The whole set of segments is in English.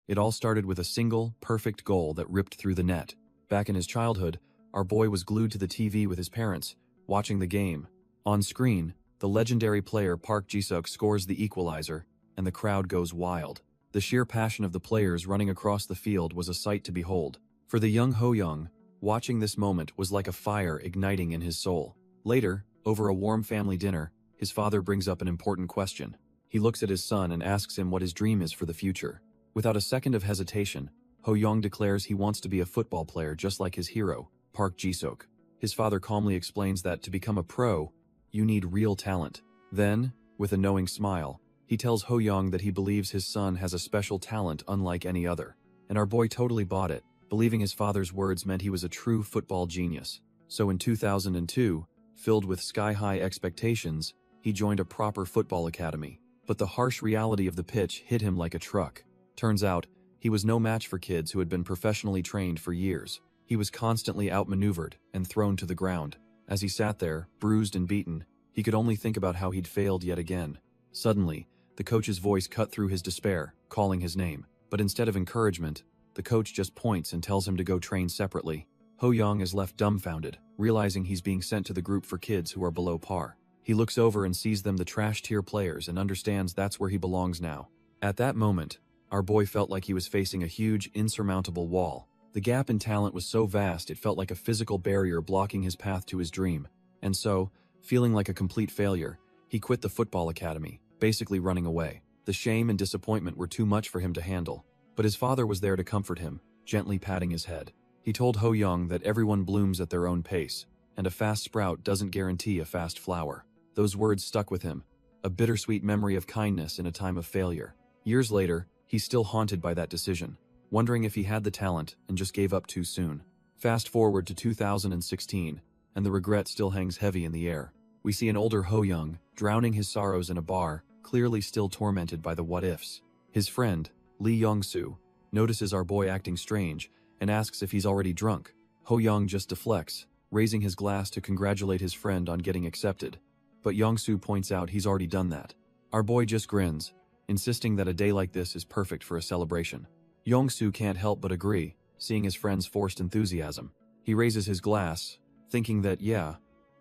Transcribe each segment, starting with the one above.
It all started with a single, perfect goal that ripped through the net. Back in his childhood, our boy was glued to the TV with his parents, watching the game. On screen, the legendary player Park Ji-suk scores the equalizer, and the crowd goes wild. The sheer passion of the players running across the field was a sight to behold. For the young Ho-young, watching this moment was like a fire igniting in his soul. Later, over a warm family dinner, his father brings up an important question. He looks at his son and asks him what his dream is for the future. Without a second of hesitation, Ho-young declares he wants to be a football player just like his hero, Park Ji-suk. His father calmly explains that to become a pro, you need real talent. Then, with a knowing smile, he tells Ho-young that he believes his son has a special talent unlike any other. And our boy totally bought it, believing his father's words meant he was a true football genius. So in 2002, filled with sky-high expectations, he joined a proper football academy. But the harsh reality of the pitch hit him like a truck. Turns out, he was no match for kids who had been professionally trained for years. He was constantly outmaneuvered and thrown to the ground. As he sat there, bruised and beaten, he could only think about how he'd failed yet again. Suddenly, the coach's voice cut through his despair, calling his name. But instead of encouragement, the coach just points and tells him to go train separately. Ho-young is left dumbfounded, realizing he's being sent to the group for kids who are below par. He looks over and sees them the trash-tier players and understands that's where he belongs now. At that moment, our boy felt like he was facing a huge, insurmountable wall. The gap in talent was so vast it felt like a physical barrier blocking his path to his dream. And so, feeling like a complete failure, he quit the football academy, basically running away. The shame and disappointment were too much for him to handle. But his father was there to comfort him, gently patting his head. He told Ho-young that everyone blooms at their own pace, and a fast sprout doesn't guarantee a fast flower. Those words stuck with him, a bittersweet memory of kindness in a time of failure. Years later, he's still haunted by that decision, wondering if he had the talent and just gave up too soon. Fast forward to 2016, and the regret still hangs heavy in the air. We see an older Ho-young, drowning his sorrows in a bar, clearly still tormented by the what-ifs. His friend, Lee Young-soo, notices our boy acting strange and asks if he's already drunk. Ho-young just deflects, raising his glass to congratulate his friend on getting accepted. But Young-soo points out he's already done that. Our boy just grins, insisting that a day like this is perfect for a celebration. Young-soo can't help but agree, seeing his friend's forced enthusiasm. He raises his glass, thinking that, yeah,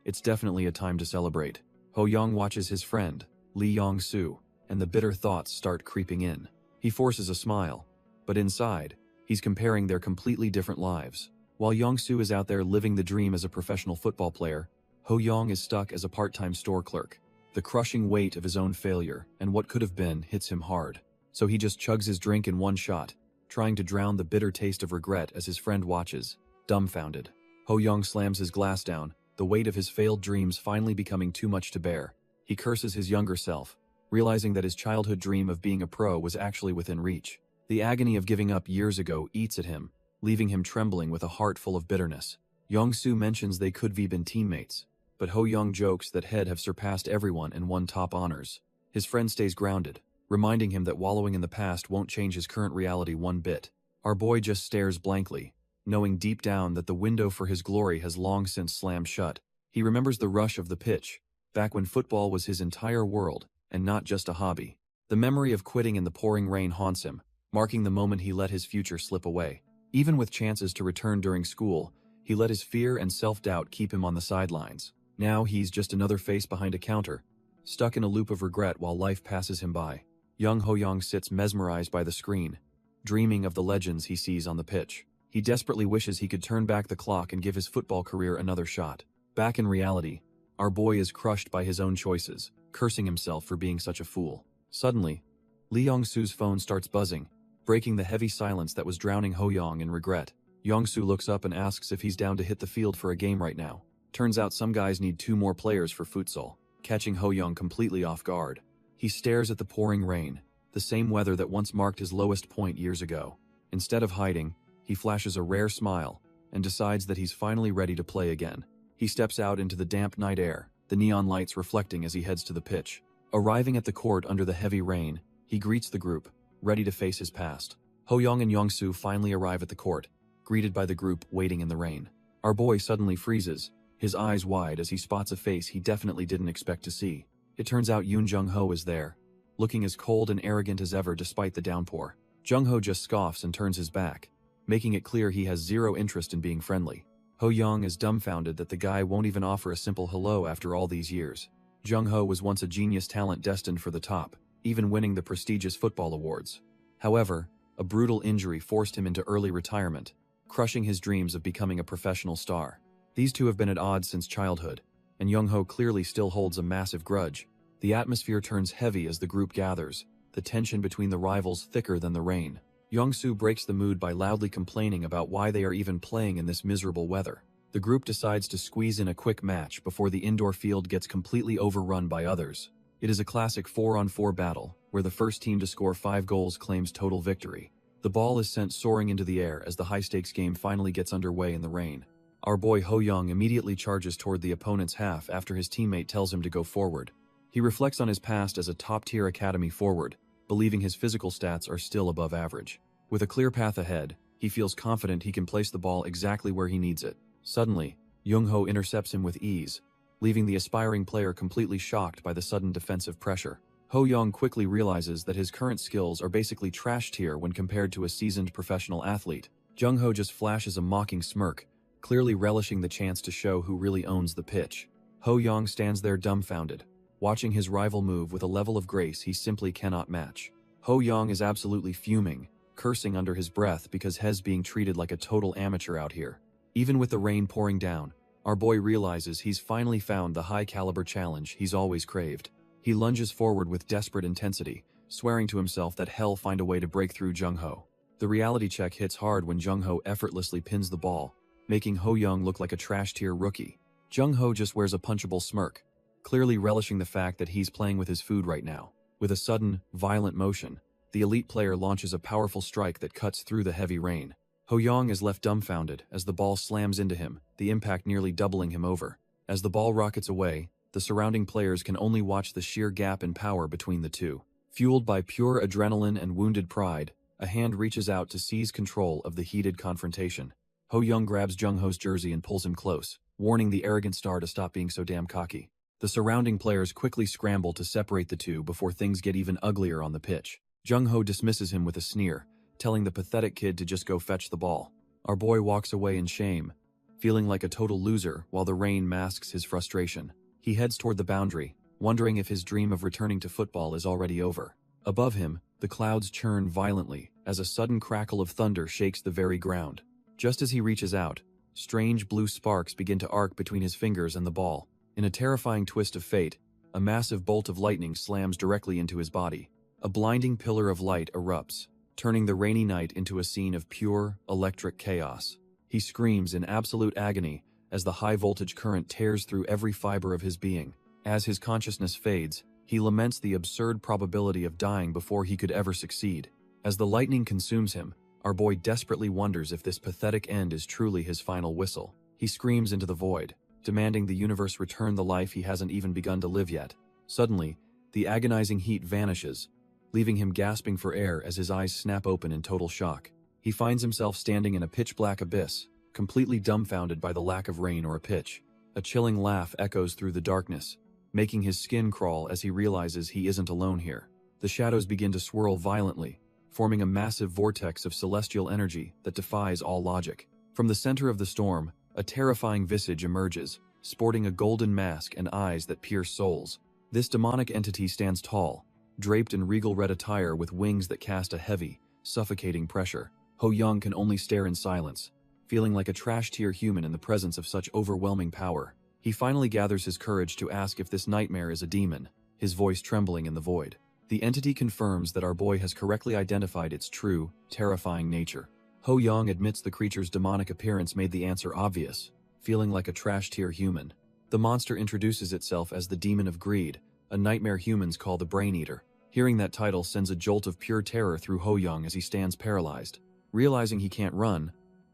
it's definitely a time to celebrate. Ho-young watches his friend, Lee Young-soo, and the bitter thoughts start creeping in. He forces a smile, but inside, he's comparing their completely different lives. While Young-soo is out there living the dream as a professional football player, Ho-young is stuck as a part-time store clerk. The crushing weight of his own failure and what could have been hits him hard. So he just chugs his drink in one shot, trying to drown the bitter taste of regret as his friend watches, dumbfounded. Ho-young slams his glass down, the weight of his failed dreams finally becoming too much to bear. He curses his younger self, realizing that his childhood dream of being a pro was actually within reach. The agony of giving up years ago eats at him, leaving him trembling with a heart full of bitterness. Young-soo mentions they could have been teammates, but Ho-young jokes that he'd have surpassed everyone and won top honors. His friend stays grounded, reminding him that wallowing in the past won't change his current reality one bit. Our boy just stares blankly, knowing deep down that the window for his glory has long since slammed shut. He remembers the rush of the pitch, back when football was his entire world, and not just a hobby. The memory of quitting in the pouring rain haunts him, marking the moment he let his future slip away. Even with chances to return during school, he let his fear and self-doubt keep him on the sidelines. Now he's just another face behind a counter, stuck in a loop of regret while life passes him by. Young Ho-young sits mesmerized by the screen, dreaming of the legends he sees on the pitch. He desperately wishes he could turn back the clock and give his football career another shot. Back in reality, our boy is crushed by his own choices, cursing himself for being such a fool. Suddenly, Lee Young-soo's phone starts buzzing, breaking the heavy silence that was drowning Ho-young in regret. Young-soo looks up and asks if he's down to hit the field for a game right now. Turns out some guys need 2 more players for futsal, catching Ho-young completely off guard. He stares at the pouring rain, the same weather that once marked his lowest point years ago. Instead of hiding, he flashes a rare smile and decides that he's finally ready to play again. He steps out into the damp night air, the neon lights reflecting as he heads to the pitch. Arriving at the court under the heavy rain, he greets the group, ready to face his past. Ho-young and Young-soo finally arrive at the court, greeted by the group waiting in the rain. Our boy suddenly freezes, his eyes wide as he spots a face he definitely didn't expect to see. It turns out Yoon Jung-ho is there, looking as cold and arrogant as ever despite the downpour. Jung-ho just scoffs and turns his back, making it clear he has zero interest in being friendly. Ho-young is dumbfounded that the guy won't even offer a simple hello after all these years. Jung-ho was once a genius talent destined for the top, even winning the prestigious football awards. However, a brutal injury forced him into early retirement, crushing his dreams of becoming a professional star. These two have been at odds since childhood, and Jung-ho clearly still holds a massive grudge. The atmosphere turns heavy as the group gathers, the tension between the rivals thicker than the rain. Young-soo breaks the mood by loudly complaining about why they are even playing in this miserable weather. The group decides to squeeze in a quick match before the indoor field gets completely overrun by others. It is a classic 4-on-4 battle, where the first team to score 5 goals claims total victory. The ball is sent soaring into the air as the high-stakes game finally gets underway in the rain. Our boy Ho-young immediately charges toward the opponent's half after his teammate tells him to go forward. He reflects on his past as a top-tier academy forward, believing his physical stats are still above average. With a clear path ahead, he feels confident he can place the ball exactly where he needs it. Suddenly, Jung-ho intercepts him with ease, leaving the aspiring player completely shocked by the sudden defensive pressure. Ho-young quickly realizes that his current skills are basically trash tier when compared to a seasoned professional athlete. Jung-ho just flashes a mocking smirk, clearly relishing the chance to show who really owns the pitch. Ho-young stands there dumbfounded, watching his rival move with a level of grace he simply cannot match. Ho-young is absolutely fuming, cursing under his breath because he's being treated like a total amateur out here. Even with the rain pouring down, our boy realizes he's finally found the high-caliber challenge he's always craved. He lunges forward with desperate intensity, swearing to himself that hell find a way to break through Jung-ho. The reality check hits hard when Jung-ho effortlessly pins the ball, making Ho-young look like a trash-tier rookie. Jung-ho just wears a punchable smirk, clearly relishing the fact that he's playing with his food right now. With a sudden, violent motion, the elite player launches a powerful strike that cuts through the heavy rain. Ho-young is left dumbfounded as the ball slams into him, the impact nearly doubling him over. As the ball rockets away, the surrounding players can only watch the sheer gap in power between the two. Fueled by pure adrenaline and wounded pride, a hand reaches out to seize control of the heated confrontation. Ho-young grabs Jung-ho's jersey and pulls him close, warning the arrogant star to stop being so damn cocky. The surrounding players quickly scramble to separate the two before things get even uglier on the pitch. Jung-ho dismisses him with a sneer, telling the pathetic kid to just go fetch the ball. Our boy walks away in shame, feeling like a total loser while the rain masks his frustration. He heads toward the boundary, wondering if his dream of returning to football is already over. Above him, the clouds churn violently as a sudden crackle of thunder shakes the very ground. Just as he reaches out, strange blue sparks begin to arc between his fingers and the ball. In a terrifying twist of fate, a massive bolt of lightning slams directly into his body. A blinding pillar of light erupts, turning the rainy night into a scene of pure, electric chaos. He screams in absolute agony as the high-voltage current tears through every fiber of his being. As his consciousness fades, he laments the absurd probability of dying before he could ever succeed. As the lightning consumes him, our boy desperately wonders if this pathetic end is truly his final whistle. He screams into the void, demanding the universe return the life he hasn't even begun to live yet. Suddenly, the agonizing heat vanishes, leaving him gasping for air as his eyes snap open in total shock. He finds himself standing in a pitch-black abyss, completely dumbfounded by the lack of rain or a pitch. A chilling laugh echoes through the darkness, making his skin crawl as he realizes he isn't alone here. The shadows begin to swirl violently, forming a massive vortex of celestial energy that defies all logic. From the center of the storm, a terrifying visage emerges, sporting a golden mask and eyes that pierce souls. This demonic entity stands tall, draped in regal red attire with wings that cast a heavy, suffocating pressure. Ho-young can only stare in silence, feeling like a trash-tier human in the presence of such overwhelming power. He finally gathers his courage to ask if this nightmare is a demon, his voice trembling in the void. The entity confirms that our boy has correctly identified its true, terrifying nature. Ho-young admits the creature's demonic appearance made the answer obvious, feeling like a trash-tier human. The monster introduces itself as the Demon of Greed, a nightmare humans call the Brain Eater. Hearing that title sends a jolt of pure terror through Ho-young as he stands paralyzed. Realizing he can't run,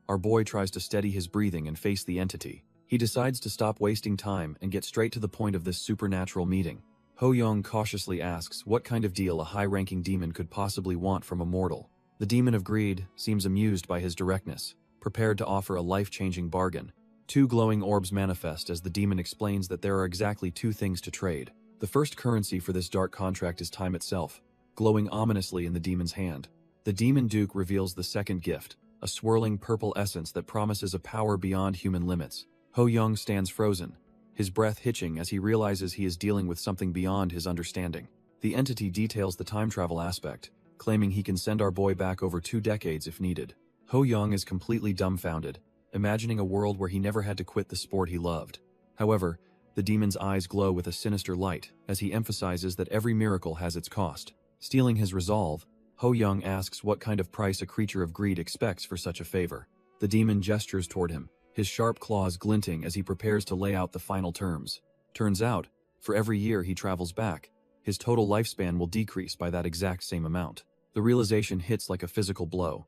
our boy tries to steady his breathing and face the entity. He decides to stop wasting time and get straight to the point of this supernatural meeting. Ho-young cautiously asks what kind of deal a high-ranking demon could possibly want from a mortal. The Demon of Greed seems amused by his directness, prepared to offer a life-changing bargain. Two glowing orbs manifest as the demon explains that there are exactly two things to trade. The first currency for this dark contract is time itself, glowing ominously in the demon's hand. The Demon Duke reveals the second gift, a swirling purple essence that promises a power beyond human limits. Ho Young stands frozen, his breath hitching as he realizes he is dealing with something beyond his understanding. The entity details the time travel aspect, claiming he can send our boy back over 2 decades if needed. Ho Young is completely dumbfounded, imagining a world where he never had to quit the sport he loved. However, the demon's eyes glow with a sinister light as he emphasizes that every miracle has its cost. Stealing his resolve, Ho Young asks what kind of price a creature of greed expects for such a favor. The demon gestures toward him, his sharp claws glinting as he prepares to lay out the final terms. Turns out, for every year he travels back, his total lifespan will decrease by that exact same amount. The realization hits like a physical blow,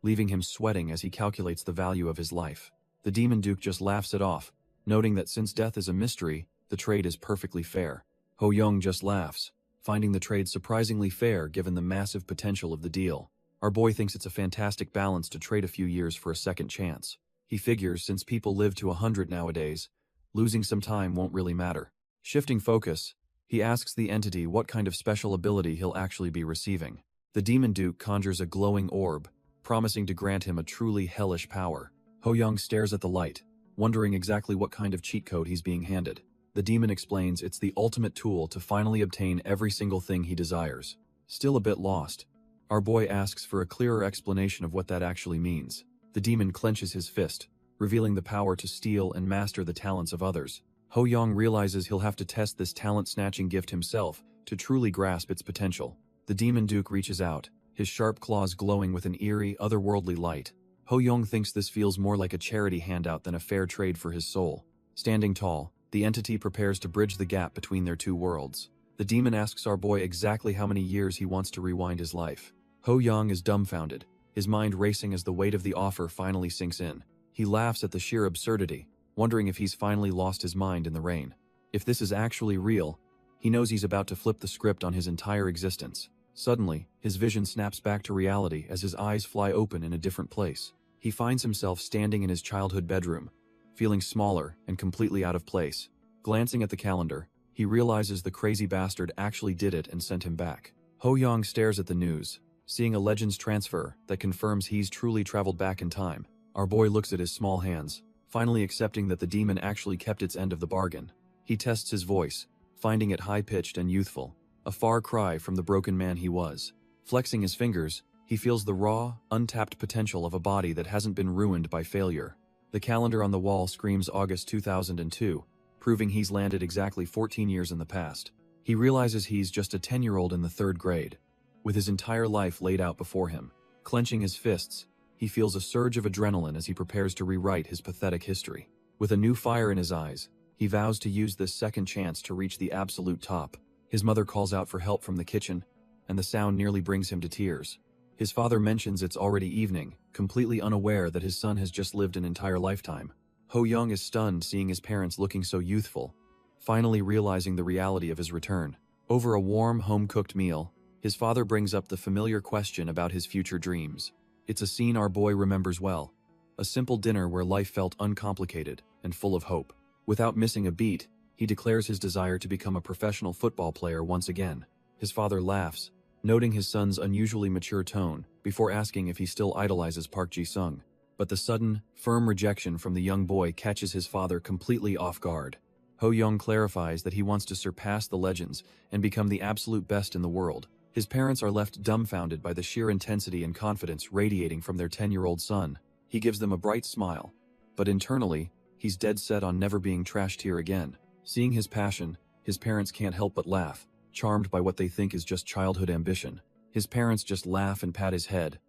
leaving him sweating as he calculates the value of his life. The Demon Duke just laughs it off, noting that since death is a mystery, the trade is perfectly fair. Ho Young just laughs, finding the trade surprisingly fair given the massive potential of the deal. Our boy thinks it's a fantastic balance to trade a few years for a second chance. He figures since people live to 100 nowadays, losing some time won't really matter. Shifting focus, he asks the entity what kind of special ability he'll actually be receiving. The Demon Duke conjures a glowing orb, promising to grant him a truly hellish power. Ho Young stares at the light, wondering exactly what kind of cheat code he's being handed. The demon explains it's the ultimate tool to finally obtain every single thing he desires. Still a bit lost, our boy asks for a clearer explanation of what that actually means. The demon clenches his fist, revealing the power to steal and master the talents of others. Ho Young realizes he'll have to test this talent-snatching gift himself to truly grasp its potential. The Demon Duke reaches out, his sharp claws glowing with an eerie, otherworldly light. Ho Young thinks this feels more like a charity handout than a fair trade for his soul. Standing tall, the entity prepares to bridge the gap between their two worlds. The demon asks our boy exactly how many years he wants to rewind his life. Ho Young is dumbfounded, his mind racing as the weight of the offer finally sinks in. He laughs at the sheer absurdity, wondering if he's finally lost his mind in the rain. If this is actually real, he knows he's about to flip the script on his entire existence. Suddenly, his vision snaps back to reality as his eyes fly open in a different place. He finds himself standing in his childhood bedroom, feeling smaller and completely out of place. Glancing at the calendar, he realizes the crazy bastard actually did it and sent him back. Ho Young stares at the news, seeing a Legends transfer that confirms he's truly traveled back in time. Our boy looks at his small hands, finally accepting that the demon actually kept its end of the bargain. He tests his voice, finding it high-pitched and youthful, a far cry from the broken man he was. Flexing his fingers, he feels the raw, untapped potential of a body that hasn't been ruined by failure. The calendar on the wall screams August 2002, proving he's landed exactly 14 years in the past. He realizes he's just a 10-year-old in the 3rd grade, with his entire life laid out before him. Clenching his fists, he feels a surge of adrenaline as he prepares to rewrite his pathetic history. With a new fire in his eyes, he vows to use this second chance to reach the absolute top. His mother calls out for help from the kitchen, and the sound nearly brings him to tears. His father mentions it's already evening, completely unaware that his son has just lived an entire lifetime. Ho Young is stunned seeing his parents looking so youthful, finally realizing the reality of his return. Over a warm, home-cooked meal, his father brings up the familiar question about his future dreams. It's a scene our boy remembers well, a simple dinner where life felt uncomplicated and full of hope. Without missing a beat, he declares his desire to become a professional football player once again. His father laughs, noting his son's unusually mature tone, before asking if he still idolizes Park Ji-sung. But the sudden, firm rejection from the young boy catches his father completely off guard. Ho Young clarifies that he wants to surpass the legends and become the absolute best in the world. His parents are left dumbfounded by the sheer intensity and confidence radiating from their 10-year-old son. He gives them a bright smile, but internally, he's dead set on never being trashed here again. Seeing his passion, his parents can't help but laugh, charmed by what they think is just childhood ambition. His parents just laugh and pat his head,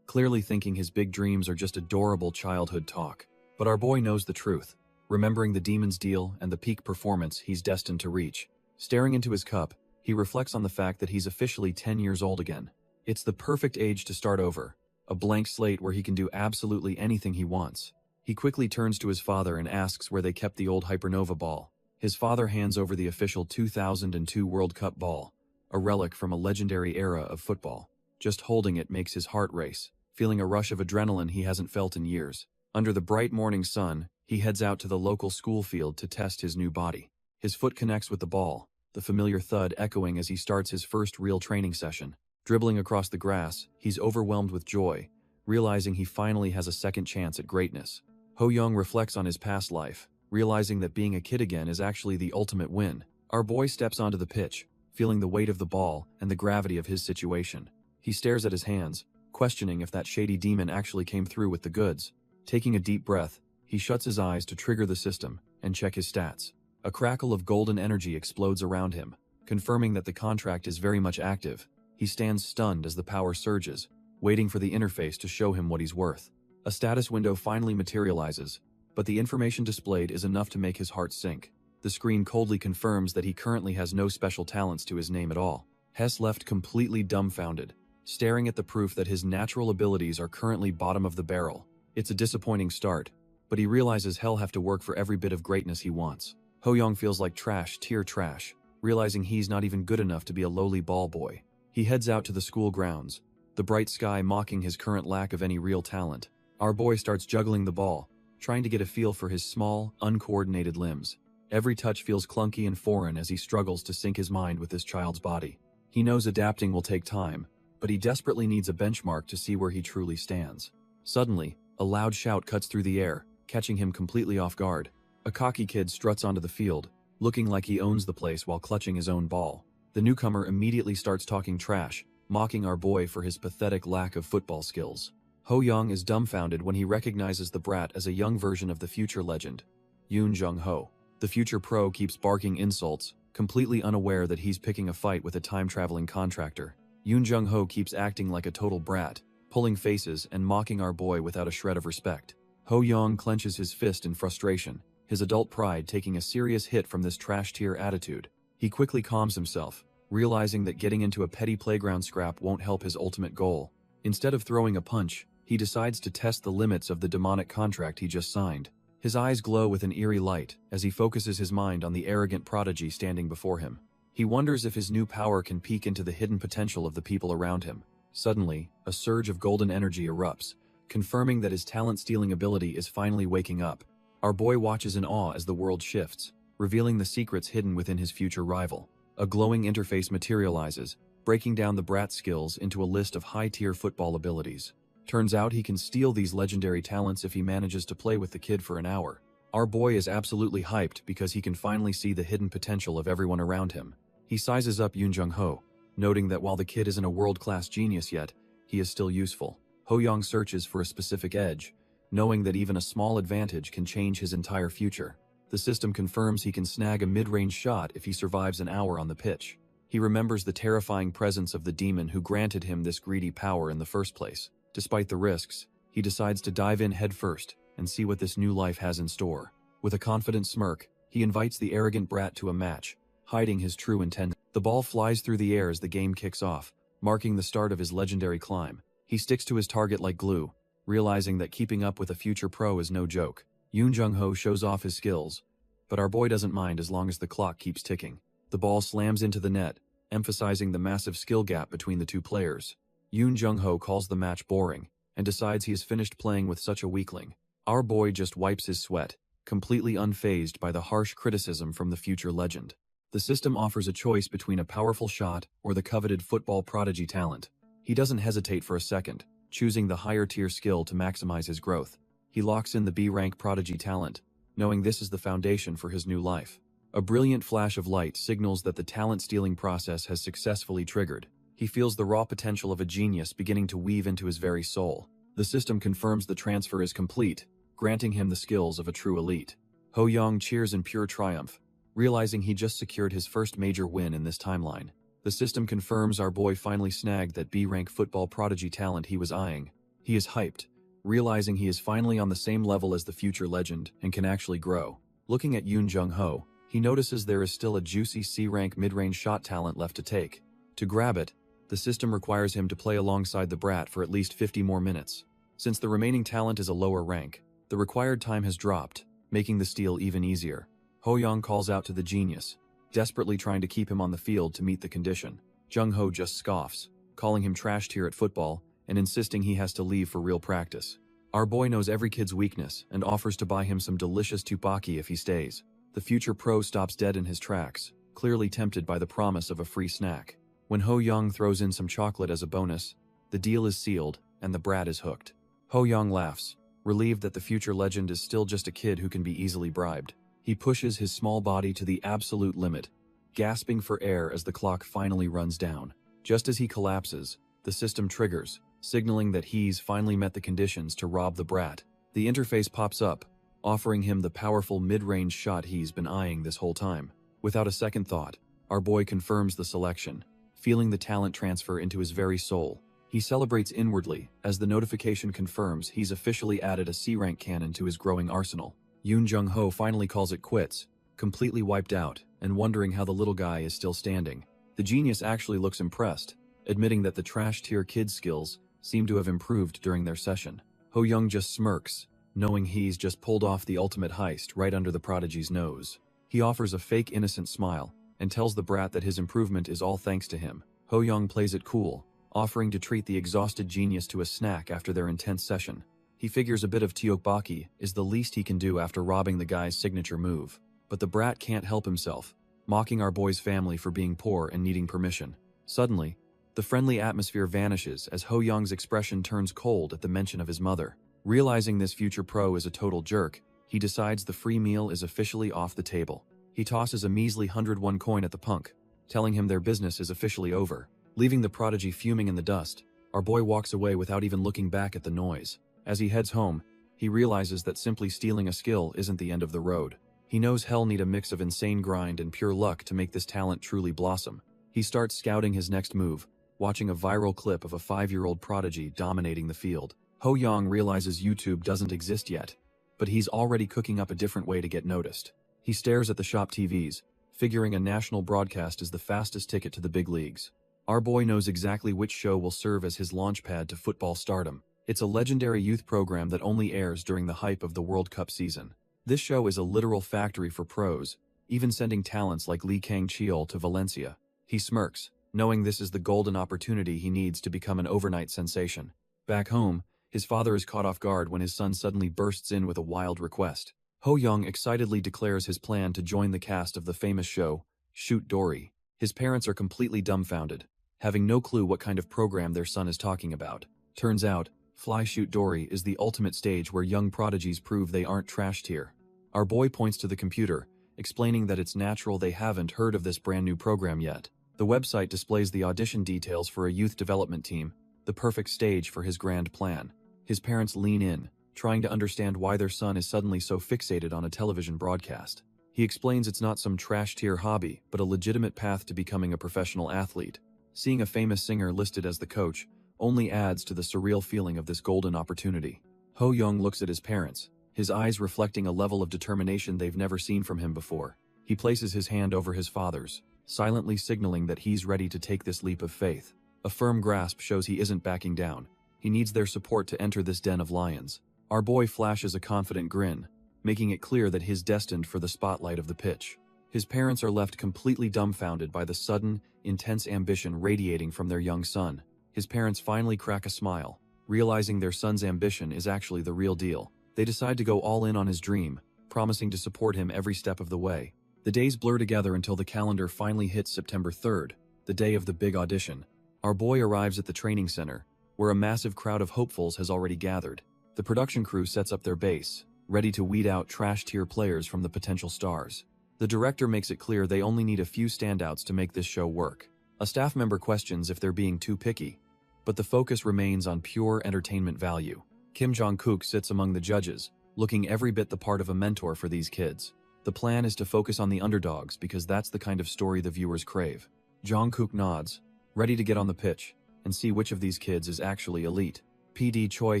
clearly thinking his big dreams are just adorable childhood talk. But our boy knows the truth, remembering the demon's deal and the peak performance he's destined to reach. Staring into his cup, he reflects on the fact that he's officially 10 years old again. It's the perfect age to start over, a blank slate where he can do absolutely anything he wants. He quickly turns to his father and asks where they kept the old Hypernova ball. His father hands over the official 2002 World Cup ball, a relic from a legendary era of football. Just holding it makes his heart race, feeling a rush of adrenaline he hasn't felt in years. Under the bright morning sun, he heads out to the local school field to test his new body. His foot connects with the ball, the familiar thud echoing as he starts his first real training session. Dribbling across the grass, he's overwhelmed with joy, realizing he finally has a second chance at greatness. Ho-young reflects on his past life, realizing that being a kid again is actually the ultimate win. Our boy steps onto the pitch, feeling the weight of the ball and the gravity of his situation. He stares at his hands, questioning if that shady demon actually came through with the goods. Taking a deep breath, he shuts his eyes to trigger the system and check his stats. A crackle of golden energy explodes around him, confirming that the contract is very much active. He stands stunned as the power surges, waiting for the interface to show him what he's worth. A status window finally materializes, but the information displayed is enough to make his heart sink. The screen coldly confirms that he currently has no special talents to his name at all. Hess left completely dumbfounded, staring at the proof that his natural abilities are currently bottom of the barrel. It's a disappointing start, but he realizes he'll have to work for every bit of greatness he wants. Ho-young feels like trash, tier trash, realizing he's not even good enough to be a lowly ball boy. He heads out to the school grounds, the bright sky mocking his current lack of any real talent. Our boy starts juggling the ball, trying to get a feel for his small, uncoordinated limbs. Every touch feels clunky and foreign as he struggles to sync his mind with this child's body. He knows adapting will take time, but he desperately needs a benchmark to see where he truly stands. Suddenly, a loud shout cuts through the air, catching him completely off guard. A cocky kid struts onto the field, looking like he owns the place while clutching his own ball. The newcomer immediately starts talking trash, mocking our boy for his pathetic lack of football skills. Ho-young is dumbfounded when he recognizes the brat as a young version of the future legend, Yoon Jung-ho. The future pro keeps barking insults, completely unaware that he's picking a fight with a time-traveling contractor. Yoon Jung-ho keeps acting like a total brat, pulling faces and mocking our boy without a shred of respect. Ho-young clenches his fist in frustration, his adult pride taking a serious hit from this trash-tier attitude. He quickly calms himself, realizing that getting into a petty playground scrap won't help his ultimate goal. Instead of throwing a punch, he decides to test the limits of the demonic contract he just signed. His eyes glow with an eerie light as he focuses his mind on the arrogant prodigy standing before him. He wonders if his new power can peek into the hidden potential of the people around him. Suddenly, a surge of golden energy erupts, confirming that his talent-stealing ability is finally waking up. Our boy watches in awe as the world shifts, revealing the secrets hidden within his future rival. A glowing interface materializes, breaking down the brat's skills into a list of high-tier football abilities. Turns out he can steal these legendary talents if he manages to play with the kid for an hour. Our boy is absolutely hyped because he can finally see the hidden potential of everyone around him. He sizes up Yoon Jung-ho, noting that while the kid isn't a world-class genius yet, he is still useful. Ho-young searches for a specific edge, knowing that even a small advantage can change his entire future. The system confirms he can snag a mid-range shot if he survives an hour on the pitch. He remembers the terrifying presence of the demon who granted him this greedy power in the first place. Despite the risks, he decides to dive in headfirst and see what this new life has in store. With a confident smirk, he invites the arrogant brat to a match, hiding his true intent. The ball flies through the air as the game kicks off, marking the start of his legendary climb. He sticks to his target like glue, realizing that keeping up with a future pro is no joke. Yoon Jung-ho shows off his skills, but our boy doesn't mind as long as the clock keeps ticking. The ball slams into the net, emphasizing the massive skill gap between the two players. Yoon Jung-ho calls the match boring, and decides he has finished playing with such a weakling. Our boy just wipes his sweat, completely unfazed by the harsh criticism from the future legend. The system offers a choice between a powerful shot or the coveted football prodigy talent. He doesn't hesitate for a second, choosing the higher tier skill to maximize his growth. He locks in the B-rank prodigy talent, knowing this is the foundation for his new life. A brilliant flash of light signals that the talent-stealing process has successfully triggered. He feels the raw potential of a genius beginning to weave into his very soul. The system confirms the transfer is complete, granting him the skills of a true elite. Ho-young cheers in pure triumph, realizing he just secured his first major win in this timeline. The system confirms our boy finally snagged that B-rank football prodigy talent he was eyeing. He is hyped, realizing he is finally on the same level as the future legend and can actually grow. Looking at Yoon Jung-ho, he notices there is still a juicy C-rank mid-range shot talent left to take. To grab it, the system requires him to play alongside the brat for at least 50 more minutes. Since the remaining talent is a lower rank, the required time has dropped, making the steal even easier. Ho-young calls out to the genius, desperately trying to keep him on the field to meet the condition. Jung-ho just scoffs, calling him trash tier at football and insisting he has to leave for real practice. Our boy knows every kid's weakness and offers to buy him some delicious tteokbokki if he stays. The future pro stops dead in his tracks, clearly tempted by the promise of a free snack. When Ho Young throws in some chocolate as a bonus, the deal is sealed and the brat is hooked. Ho Young laughs, relieved that the future legend is still just a kid who can be easily bribed. He pushes his small body to the absolute limit, gasping for air as the clock finally runs down. Just as he collapses, the system triggers, signaling that he's finally met the conditions to rob the brat. The interface pops up, offering him the powerful mid-range shot he's been eyeing this whole time. Without a second thought, our boy confirms the selection, feeling the talent transfer into his very soul. He celebrates inwardly as the notification confirms he's officially added a C-rank cannon to his growing arsenal. Yoon Jung-ho finally calls it quits, completely wiped out and wondering how the little guy is still standing. The genius actually looks impressed, admitting that the trash-tier kid's skills seem to have improved during their session. Ho Young just smirks, knowing he's just pulled off the ultimate heist right under the prodigy's nose. He offers a fake innocent smile and tells the brat that his improvement is all thanks to him. Ho Young plays it cool, offering to treat the exhausted genius to a snack after their intense session. He figures a bit of tteokbokki is the least he can do after robbing the guy's signature move. But the brat can't help himself, mocking our boy's family for being poor and needing permission. Suddenly, the friendly atmosphere vanishes as Ho Young's expression turns cold at the mention of his mother. Realizing this future pro is a total jerk, he decides the free meal is officially off the table. He tosses a measly 101 coin at the punk, telling him their business is officially over. Leaving the prodigy fuming in the dust, our boy walks away without even looking back at the noise. As he heads home, he realizes that simply stealing a skill isn't the end of the road. He knows he'll need a mix of insane grind and pure luck to make this talent truly blossom. He starts scouting his next move, watching a viral clip of a 5-year-old prodigy dominating the field. Ho Young realizes YouTube doesn't exist yet, but he's already cooking up a different way to get noticed. He stares at the shop TVs, figuring a national broadcast is the fastest ticket to the big leagues. Our boy knows exactly which show will serve as his launchpad to football stardom. It's a legendary youth program that only airs during the hype of the World Cup season. This show is a literal factory for pros, even sending talents like Lee Kang-cheol to Valencia. He smirks, knowing this is the golden opportunity he needs to become an overnight sensation. Back home, his father is caught off guard when his son suddenly bursts in with a wild request. Ho Young excitedly declares his plan to join the cast of the famous show, Shoot Dory. His parents are completely dumbfounded, having no clue what kind of program their son is talking about. Turns out, Fly Shoot Dory is the ultimate stage where young prodigies prove they aren't trash tier. Our boy points to the computer, explaining that it's natural they haven't heard of this brand new program yet. The website displays the audition details for a youth development team, the perfect stage for his grand plan. His parents lean in, trying to understand why their son is suddenly so fixated on a television broadcast. He explains it's not some trash tier hobby, but a legitimate path to becoming a professional athlete. Seeing a famous singer listed as the coach only adds to the surreal feeling of this golden opportunity. Ho Young looks at his parents, his eyes reflecting a level of determination they've never seen from him before. He places his hand over his father's, silently signaling that he's ready to take this leap of faith. A firm grasp shows he isn't backing down. He needs their support to enter this den of lions. Our boy flashes a confident grin, making it clear that he's destined for the spotlight of the pitch. His parents are left completely dumbfounded by the sudden, intense ambition radiating from their young son. His parents finally crack a smile, realizing their son's ambition is actually the real deal. They decide to go all in on his dream, promising to support him every step of the way. The days blur together until the calendar finally hits September 3rd, the day of the big audition. Our boy arrives at the training center, where a massive crowd of hopefuls has already gathered. The production crew sets up their base, ready to weed out trash-tier players from the potential stars. The director makes it clear they only need a few standouts to make this show work. A staff member questions if they're being too picky, but the focus remains on pure entertainment value. Kim Jong-kook sits among the judges, looking every bit the part of a mentor for these kids. The plan is to focus on the underdogs because that's the kind of story the viewers crave. Jong-kook nods, ready to get on the pitch and see which of these kids is actually elite. PD Choi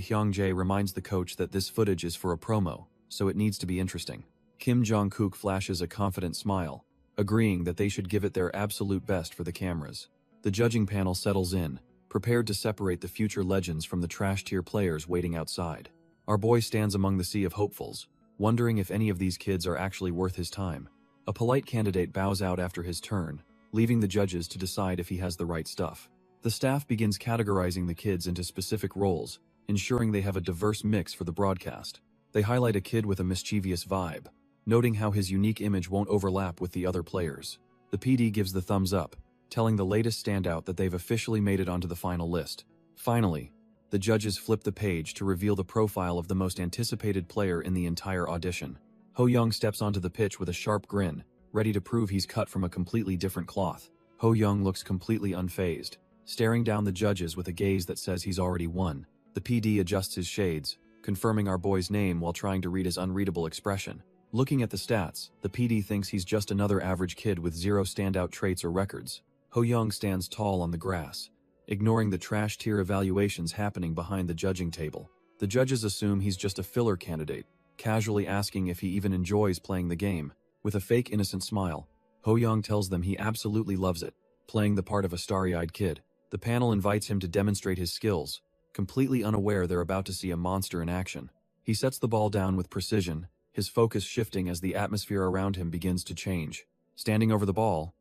Hyung-jae reminds the coach that this footage is for a promo, so it needs to be interesting. Kim Jong-kook flashes a confident smile, agreeing that they should give it their absolute best for the cameras. The judging panel settles in, prepared to separate the future legends from the trash-tier players waiting outside. Our boy stands among the sea of hopefuls, wondering if any of these kids are actually worth his time. A polite candidate bows out after his turn, leaving the judges to decide if he has the right stuff. The staff begins categorizing the kids into specific roles, ensuring they have a diverse mix for the broadcast. They highlight a kid with a mischievous vibe, noting how his unique image won't overlap with the other players. The PD gives the thumbs up, telling the latest standout that they've officially made it onto the final list. Finally, the judges flip the page to reveal the profile of the most anticipated player in the entire audition. Ho Young steps onto the pitch with a sharp grin, ready to prove he's cut from a completely different cloth. Ho Young looks completely unfazed, staring down the judges with a gaze that says he's already won. The PD adjusts his shades, confirming our boy's name while trying to read his unreadable expression. Looking at the stats, the PD thinks he's just another average kid with zero standout traits or records. Ho Young stands tall on the grass, ignoring the trash-tier evaluations happening behind the judging table. The judges assume he's just a filler candidate, casually asking if he even enjoys playing the game. With a fake innocent smile, Ho Young tells them he absolutely loves it, playing the part of a starry-eyed kid. The panel invites him to demonstrate his skills, completely unaware they're about to see a monster in action. He sets the ball down with precision, his focus shifting as the atmosphere around him begins to change. Standing over the ball,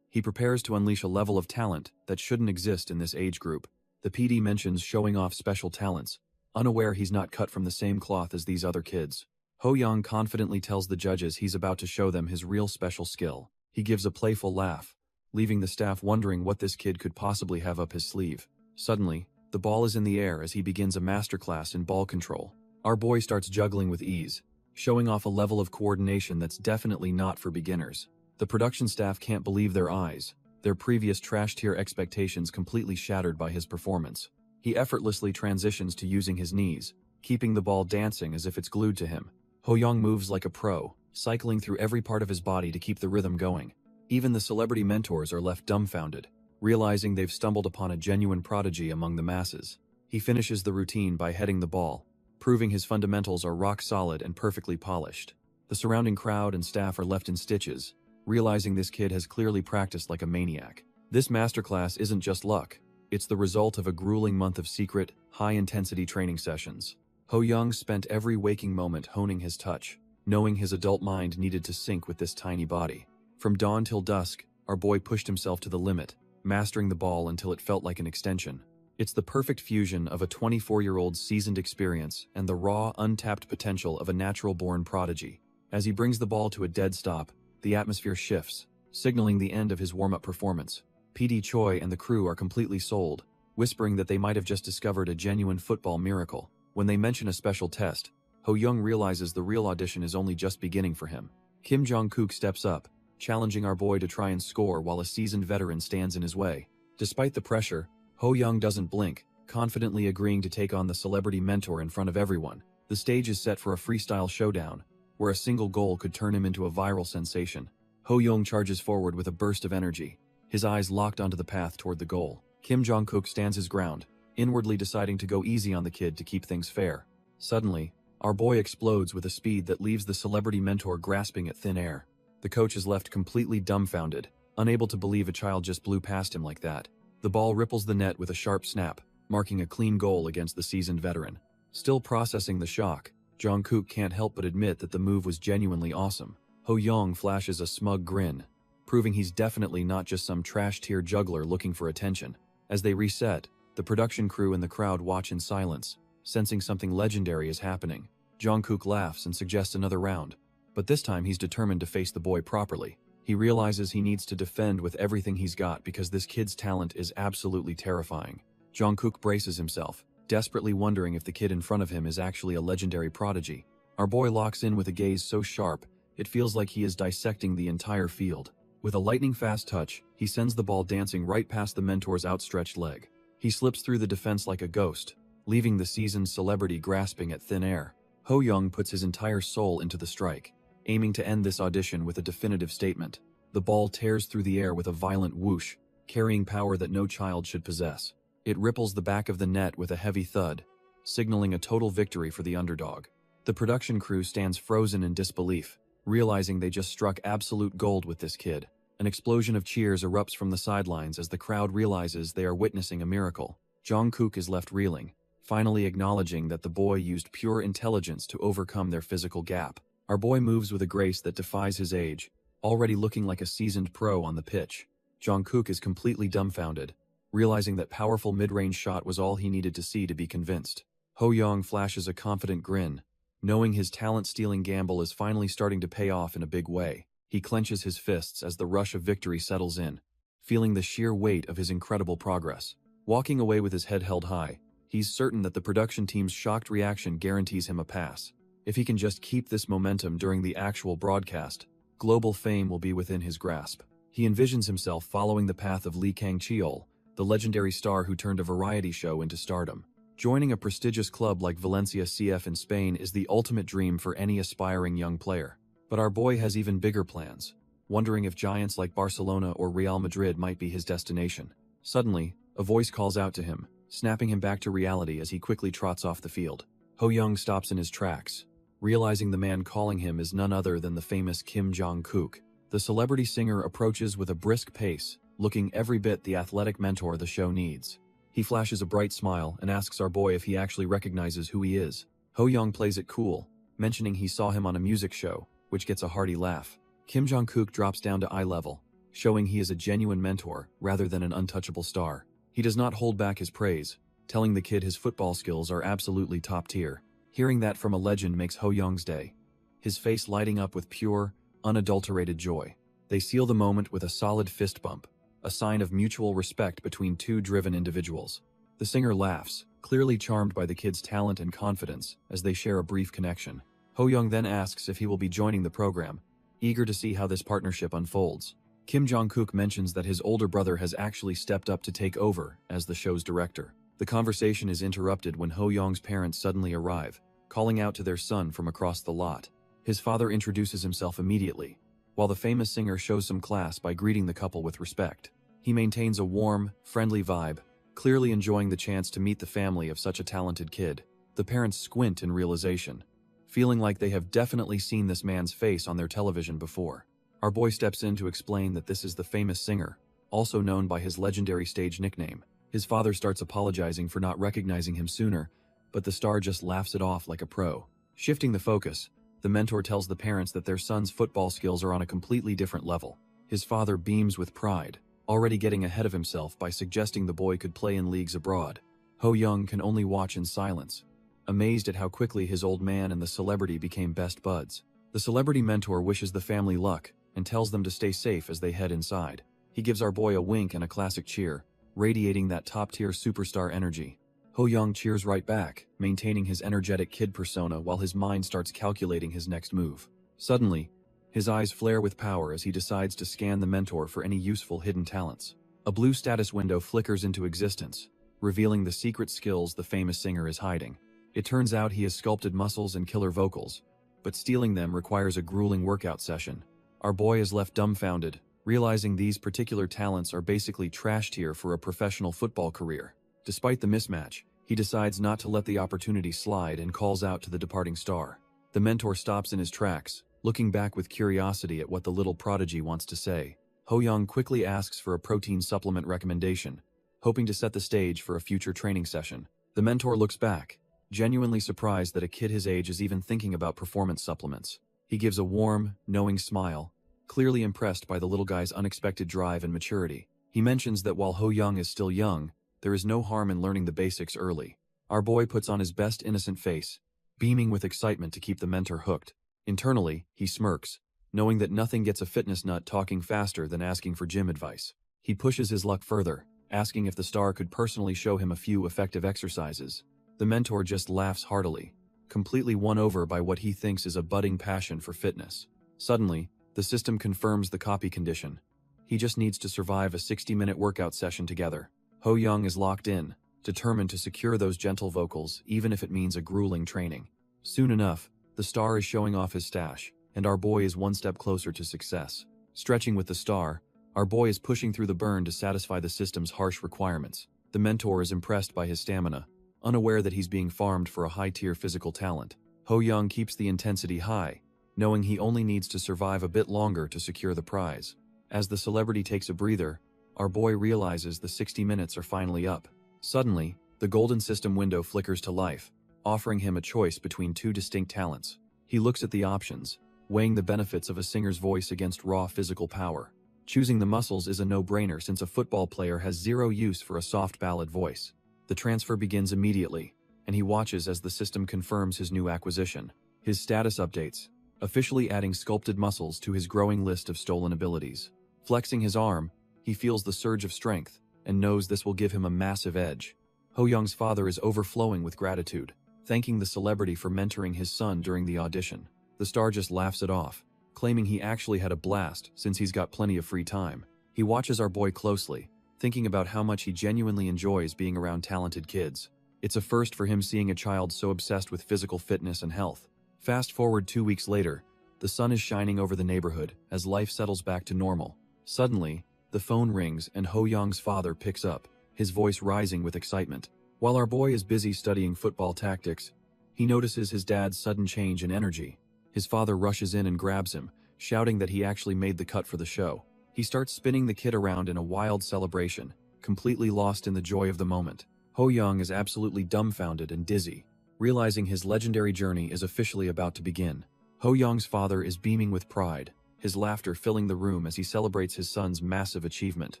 he prepares to unleash a level of talent that shouldn't exist in this age group. The PD mentions showing off special talents, unaware he's not cut from the same cloth as these other kids. Ho Young confidently tells the judges he's about to show them his real special skill. He gives a playful laugh, leaving the staff wondering what this kid could possibly have up his sleeve. Suddenly, the ball is in the air as he begins a masterclass in ball control. Our boy starts juggling with ease, showing off a level of coordination that's definitely not for beginners. The production staff can't believe their eyes, their previous trash-tier expectations completely shattered by his performance. He effortlessly transitions to using his knees, keeping the ball dancing as if it's glued to him. Ho Young moves like a pro, cycling through every part of his body to keep the rhythm going. Even the celebrity mentors are left dumbfounded, realizing they've stumbled upon a genuine prodigy among the masses. He finishes the routine by heading the ball, proving his fundamentals are rock solid and perfectly polished. The surrounding crowd and staff are left in stitches, realizing this kid has clearly practiced like a maniac. This masterclass isn't just luck, it's the result of a grueling month of secret, high-intensity training sessions. Ho Young spent every waking moment honing his touch, knowing his adult mind needed to sync with this tiny body. From dawn till dusk, our boy pushed himself to the limit, mastering the ball until it felt like an extension. It's the perfect fusion of a 24-year-old's seasoned experience and the raw, untapped potential of a natural-born prodigy. As he brings the ball to a dead stop, the atmosphere shifts, signaling the end of his warm-up performance. PD Choi and the crew are completely sold, whispering that they might have just discovered a genuine football miracle. When they mention a special test, Ho Young realizes the real audition is only just beginning for him. Kim Jong-kook steps up, challenging our boy to try and score while a seasoned veteran stands in his way. Despite the pressure, Ho Young doesn't blink, confidently agreeing to take on the celebrity mentor in front of everyone. The stage is set for a freestyle showdown, where a single goal could turn him into a viral sensation. Ho Young charges forward with a burst of energy, his eyes locked onto the path toward the goal. Kim Jong-kook stands his ground, inwardly deciding to go easy on the kid to keep things fair. Suddenly, our boy explodes with a speed that leaves the celebrity mentor grasping at thin air. The coach is left completely dumbfounded, unable to believe a child just blew past him like that. The ball ripples the net with a sharp snap, marking a clean goal against the seasoned veteran. Still processing the shock, Jong-kook can't help but admit that the move was genuinely awesome. Ho Young flashes a smug grin, proving he's definitely not just some trash-tier juggler looking for attention. As they reset, the production crew and the crowd watch in silence, sensing something legendary is happening. Jong-kook laughs and suggests another round, but this time he's determined to face the boy properly. He realizes he needs to defend with everything he's got because this kid's talent is absolutely terrifying. Jong-kook braces himself, desperately wondering if the kid in front of him is actually a legendary prodigy. Our boy locks in with a gaze so sharp, it feels like he is dissecting the entire field. With a lightning-fast touch, he sends the ball dancing right past the mentor's outstretched leg. He slips through the defense like a ghost, leaving the seasoned celebrity grasping at thin air. Ho Young puts his entire soul into the strike, aiming to end this audition with a definitive statement. The ball tears through the air with a violent whoosh, carrying power that no child should possess. It ripples the back of the net with a heavy thud, signaling a total victory for the underdog. The production crew stands frozen in disbelief, realizing they just struck absolute gold with this kid. An explosion of cheers erupts from the sidelines as the crowd realizes they are witnessing a miracle. Jong-kook is left reeling, finally acknowledging that the boy used pure intelligence to overcome their physical gap. Our boy moves with a grace that defies his age, already looking like a seasoned pro on the pitch. Jong-kook is completely dumbfounded, realizing that powerful mid-range shot was all he needed to see to be convinced. Ho Young flashes a confident grin, knowing his talent-stealing gamble is finally starting to pay off in a big way. He clenches his fists as the rush of victory settles in, feeling the sheer weight of his incredible progress. Walking away with his head held high, he's certain that the production team's shocked reaction guarantees him a pass. If he can just keep this momentum during the actual broadcast, global fame will be within his grasp. He envisions himself following the path of Lee Kang-cheol, the legendary star who turned a variety show into stardom. Joining a prestigious club like Valencia CF in Spain is the ultimate dream for any aspiring young player. But our boy has even bigger plans, wondering if giants like Barcelona or Real Madrid might be his destination. Suddenly, a voice calls out to him, snapping him back to reality as he quickly trots off the field. Ho Young stops in his tracks, realizing the man calling him is none other than the famous Kim Jong-kook. The celebrity singer approaches with a brisk pace, looking every bit the athletic mentor the show needs. He flashes a bright smile and asks our boy if he actually recognizes who he is. Ho Young plays it cool, mentioning he saw him on a music show, which gets a hearty laugh. Kim Jong-kook drops down to eye level, showing he is a genuine mentor rather than an untouchable star. He does not hold back his praise, telling the kid his football skills are absolutely top tier. Hearing that from a legend makes Ho Young's day, his face lighting up with pure, unadulterated joy. They seal the moment with a solid fist bump, a sign of mutual respect between two driven individuals. The singer laughs, clearly charmed by the kid's talent and confidence, as they share a brief connection. Ho Young then asks if he will be joining the program, eager to see how this partnership unfolds. Kim Jong-kook mentions that his older brother has actually stepped up to take over as the show's director. The conversation is interrupted when Ho Young's parents suddenly arrive, calling out to their son from across the lot. His father introduces himself immediately, while the famous singer shows some class by greeting the couple with respect. He maintains a warm, friendly vibe, clearly enjoying the chance to meet the family of such a talented kid. The parents squint in realization, feeling like they have definitely seen this man's face on their television before. Our boy steps in to explain that this is the famous singer, also known by his legendary stage nickname. His father starts apologizing for not recognizing him sooner, but the star just laughs it off like a pro. Shifting the focus, the mentor tells the parents that their son's football skills are on a completely different level. His father beams with pride, already getting ahead of himself by suggesting the boy could play in leagues abroad. Ho Young can only watch in silence, amazed at how quickly his old man and the celebrity became best buds. The celebrity mentor wishes the family luck and tells them to stay safe as they head inside. He gives our boy a wink and a classic cheer, radiating that top-tier superstar energy. Ho Young cheers right back, maintaining his energetic kid persona while his mind starts calculating his next move. Suddenly, his eyes flare with power as he decides to scan the mentor for any useful hidden talents. A blue status window flickers into existence, revealing the secret skills the famous singer is hiding. It turns out he has sculpted muscles and killer vocals, but stealing them requires a grueling workout session. Our boy is left dumbfounded, realizing these particular talents are basically trash tier for a professional football career. Despite the mismatch, he decides not to let the opportunity slide and calls out to the departing star. The mentor stops in his tracks, looking back with curiosity at what the little prodigy wants to say. Ho Young quickly asks for a protein supplement recommendation, hoping to set the stage for a future training session. The mentor looks back, genuinely surprised that a kid his age is even thinking about performance supplements. He gives a warm, knowing smile, clearly impressed by the little guy's unexpected drive and maturity. He mentions that while Ho Young is still young, there is no harm in learning the basics early. Our boy puts on his best innocent face, beaming with excitement to keep the mentor hooked. Internally, he smirks, knowing that nothing gets a fitness nut talking faster than asking for gym advice. He pushes his luck further, asking if the star could personally show him a few effective exercises. The mentor just laughs heartily, completely won over by what he thinks is a budding passion for fitness. Suddenly, the system confirms the copy condition. He just needs to survive a 60-minute workout session together. Ho Young is locked in, determined to secure those gentle vocals even if it means a grueling training. Soon enough, the star is showing off his stash, and our boy is one step closer to success. Stretching with the star, our boy is pushing through the burn to satisfy the system's harsh requirements. The mentor is impressed by his stamina, unaware that he's being farmed for a high-tier physical talent. Ho Young keeps the intensity high, knowing he only needs to survive a bit longer to secure the prize. As the celebrity takes a breather, our boy realizes the 60 minutes are finally up. Suddenly, the golden system window flickers to life, offering him a choice between two distinct talents. He looks at the options, weighing the benefits of a singer's voice against raw physical power. Choosing the muscles is a no-brainer since a football player has zero use for a soft ballad voice. The transfer begins immediately, and he watches as the system confirms his new acquisition. His status updates, officially adding sculpted muscles to his growing list of stolen abilities. Flexing his arm, He feels the surge of strength and knows this will give him a massive edge. Ho Young's father is overflowing with gratitude, thanking the celebrity for mentoring his son during the audition. The star just laughs it off, claiming he actually had a blast since he's got plenty of free time. He watches our boy closely, thinking about how much he genuinely enjoys being around talented kids. It's a first for him seeing a child so obsessed with physical fitness and health. Fast forward 2 weeks later, the sun is shining over the neighborhood as life settles back to normal. Suddenly, the phone rings and Ho Young's father picks up, his voice rising with excitement. While our boy is busy studying football tactics, he notices his dad's sudden change in energy. His father rushes in and grabs him, shouting that he actually made the cut for the show. He starts spinning the kid around in a wild celebration, completely lost in the joy of the moment. Ho Young is absolutely dumbfounded and dizzy, realizing his legendary journey is officially about to begin. Ho Young's father is beaming with pride, his laughter filling the room as he celebrates his son's massive achievement.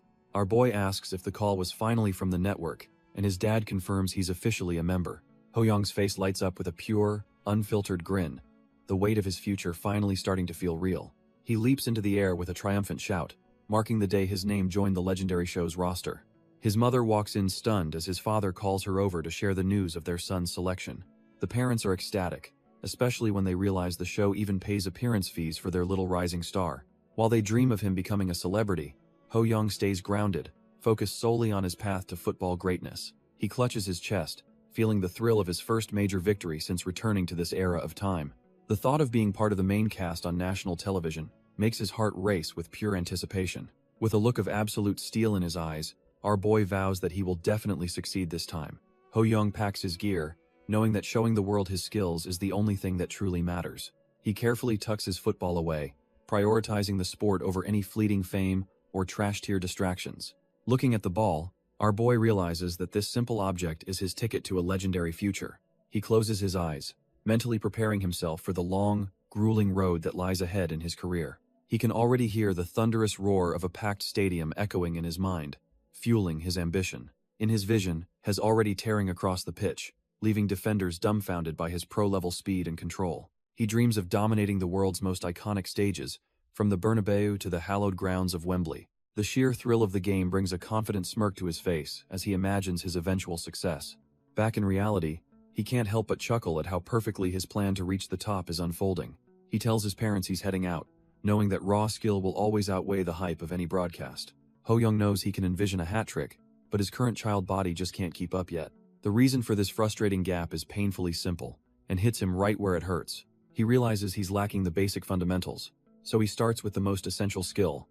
Our boy asks if the call was finally from the network, and his dad confirms he's officially a member. Ho Young's face lights up with a pure, unfiltered grin, the weight of his future finally starting to feel real. He leaps into the air with a triumphant shout, marking the day his name joined the legendary show's roster. His mother walks in stunned as his father calls her over to share the news of their son's selection. The parents are ecstatic, especially when they realize the show even pays appearance fees for their little rising star. While they dream of him becoming a celebrity, Ho Young stays grounded, focused solely on his path to football greatness. He clutches his chest, feeling the thrill of his first major victory since returning to this era of time. The thought of being part of the main cast on national television makes his heart race with pure anticipation. With a look of absolute steel in his eyes, our boy vows that he will definitely succeed this time. Ho Young packs his gear, knowing that showing the world his skills is the only thing that truly matters. He carefully tucks his football away, prioritizing the sport over any fleeting fame or trash-tier distractions. Looking at the ball, our boy realizes that this simple object is his ticket to a legendary future. He closes his eyes, mentally preparing himself for the long, grueling road that lies ahead in his career. He can already hear the thunderous roar of a packed stadium echoing in his mind, fueling his ambition. In his vision, has already tearing across the pitch, leaving defenders dumbfounded by his pro-level speed and control. He dreams of dominating the world's most iconic stages, from the Bernabeu to the hallowed grounds of Wembley. The sheer thrill of the game brings a confident smirk to his face as he imagines his eventual success. Back in reality, he can't help but chuckle at how perfectly his plan to reach the top is unfolding. He tells his parents he's heading out, knowing that raw skill will always outweigh the hype of any broadcast. Ho Young knows he can envision a hat trick, but his current child body just can't keep up yet. The reason for this frustrating gap is painfully simple, and hits him right where it hurts. He realizes he's lacking the basic fundamentals, so he starts with the most essential skill: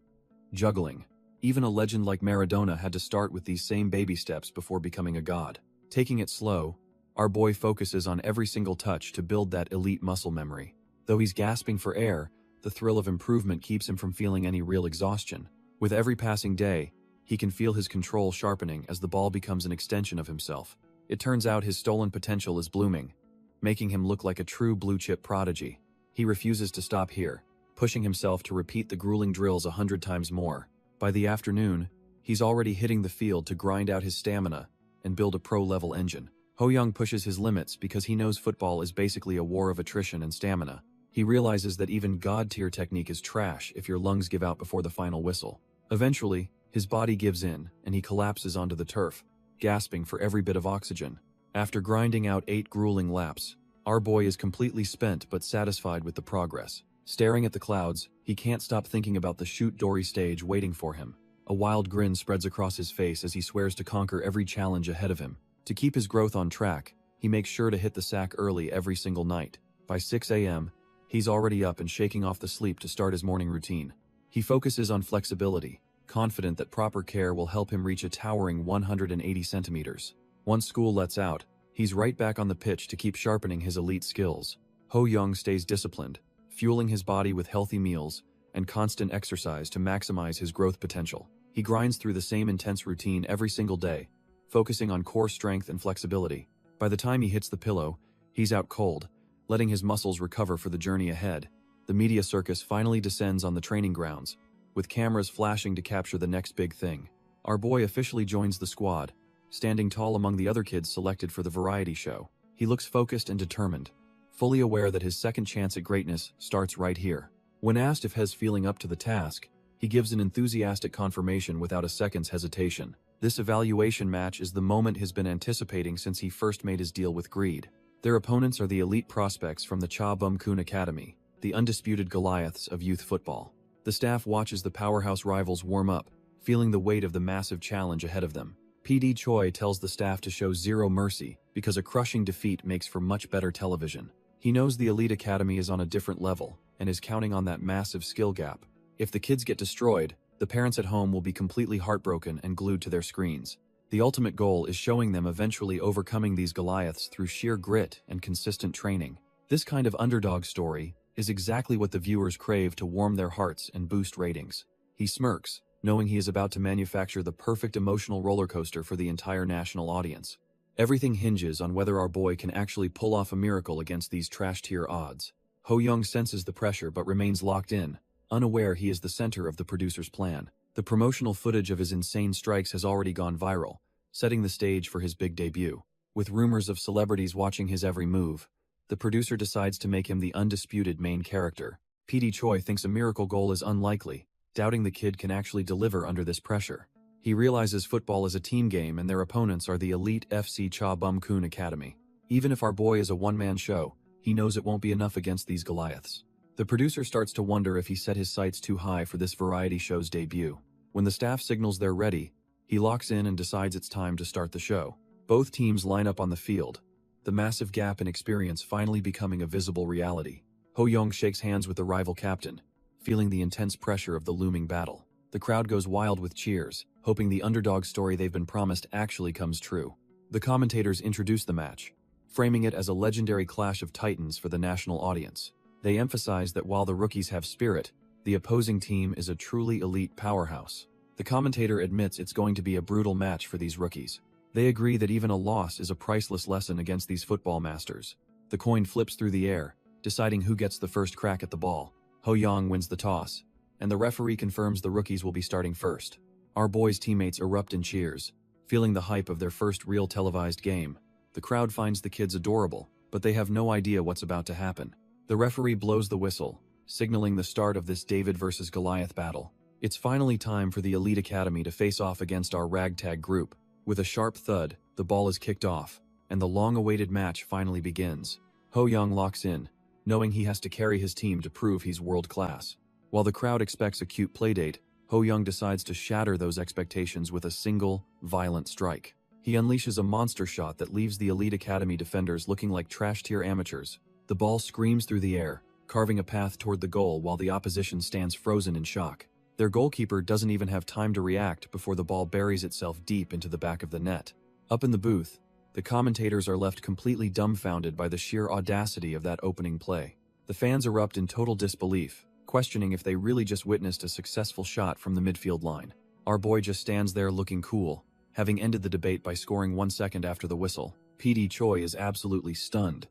juggling. Even a legend like Maradona had to start with these same baby steps before becoming a god. Taking it slow, our boy focuses on every single touch to build that elite muscle memory. Though he's gasping for air, the thrill of improvement keeps him from feeling any real exhaustion. With every passing day, he can feel his control sharpening as the ball becomes an extension of himself. It turns out his stolen potential is blooming, making him look like a true blue-chip prodigy. He refuses to stop here, pushing himself to repeat the grueling drills 100 times more. By the afternoon, he's already hitting the field to grind out his stamina and build a pro-level engine. Ho Young pushes his limits because he knows football is basically a war of attrition and stamina. He realizes that even god-tier technique is trash if your lungs give out before the final whistle. Eventually, his body gives in and he collapses onto the turf, gasping for every bit of oxygen. After grinding out 8 grueling laps, our boy is completely spent but satisfied with the progress. Staring at the clouds, he can't stop thinking about the shoot Dory stage waiting for him. A wild grin spreads across his face as he swears to conquer every challenge ahead of him. To keep his growth on track, he makes sure to hit the sack early every single night. By 6 a.m., he's already up and shaking off the sleep to start his morning routine. He focuses on flexibility, confident that proper care will help him reach a towering 180 centimeters. Once school lets out, he's right back on the pitch to keep sharpening his elite skills. Ho Young stays disciplined, fueling his body with healthy meals and constant exercise to maximize his growth potential. He grinds through the same intense routine every single day, focusing on core strength and flexibility. By the time he hits the pillow, he's out cold, letting his muscles recover for the journey ahead. The media circus finally descends on the training grounds, with cameras flashing to capture the next big thing. Our boy officially joins the squad, standing tall among the other kids selected for the variety show. He looks focused and determined, fully aware that his second chance at greatness starts right here. When asked if he's feeling up to the task, He gives an enthusiastic confirmation without a second's hesitation. This evaluation match is the moment he's been anticipating since he first made his deal with Greed. Their opponents are the elite prospects from the Cha Bum Kun Academy, the undisputed Goliaths of youth football. The staff watches the powerhouse rivals warm up, feeling the weight of the massive challenge ahead of them. PD Choi tells the staff to show zero mercy because a crushing defeat makes for much better television. He knows the elite academy is on a different level and is counting on that massive skill gap. If the kids get destroyed, the parents at home will be completely heartbroken and glued to their screens. The ultimate goal is showing them eventually overcoming these Goliaths through sheer grit and consistent training. This kind of underdog story is exactly what the viewers crave to warm their hearts and boost ratings. He smirks, knowing he is about to manufacture the perfect emotional roller coaster for the entire national audience. Everything hinges on whether our boy can actually pull off a miracle against these trash-tier odds. Ho Young senses the pressure but remains locked in, unaware he is the center of the producer's plan. The promotional footage of his insane strikes has already gone viral, setting the stage for his big debut. With rumors of celebrities watching his every move, the producer decides to make him the undisputed main character. PD Choi thinks a miracle goal is unlikely, doubting the kid can actually deliver under this pressure. He realizes football is a team game and their opponents are the elite FC Cha Bum Kun Academy. Even if our boy is a one-man show, he knows it won't be enough against these Goliaths. The producer starts to wonder if he set his sights too high for this variety show's debut. When the staff signals they're ready, he locks in and decides it's time to start the show. Both teams line up on the field, the massive gap in experience finally becoming a visible reality. Ho Young shakes hands with the rival captain, feeling the intense pressure of the looming battle. The crowd goes wild with cheers, hoping the underdog story they've been promised actually comes true. The commentators introduce the match, framing it as a legendary clash of titans for the national audience. They emphasize that while the rookies have spirit, the opposing team is a truly elite powerhouse. The commentator admits it's going to be a brutal match for these rookies. They agree that even a loss is a priceless lesson against these football masters. The coin flips through the air, deciding who gets the first crack at the ball. Ho Young wins the toss, and the referee confirms the rookies will be starting first. Our boys' teammates erupt in cheers, feeling the hype of their first real televised game. The crowd finds the kids adorable, but they have no idea what's about to happen. The referee blows the whistle, signaling the start of this David versus Goliath battle. It's finally time for the Elite Academy to face off against our ragtag group. With a sharp thud, the ball is kicked off, and the long-awaited match finally begins. Ho Young locks in, knowing he has to carry his team to prove he's world-class. While the crowd expects a cute playdate, Ho Young decides to shatter those expectations with a single, violent strike. He unleashes a monster shot that leaves the Elite Academy defenders looking like trash-tier amateurs. The ball screams through the air, carving a path toward the goal while the opposition stands frozen in shock. Their goalkeeper doesn't even have time to react before the ball buries itself deep into the back of the net. Up in the booth, the commentators are left completely dumbfounded by the sheer audacity of that opening play. The fans erupt in total disbelief, questioning if they really just witnessed a successful shot from the midfield line. Our boy just stands there looking cool, having ended the debate by scoring 1 second after the whistle. PD Choi is absolutely stunned,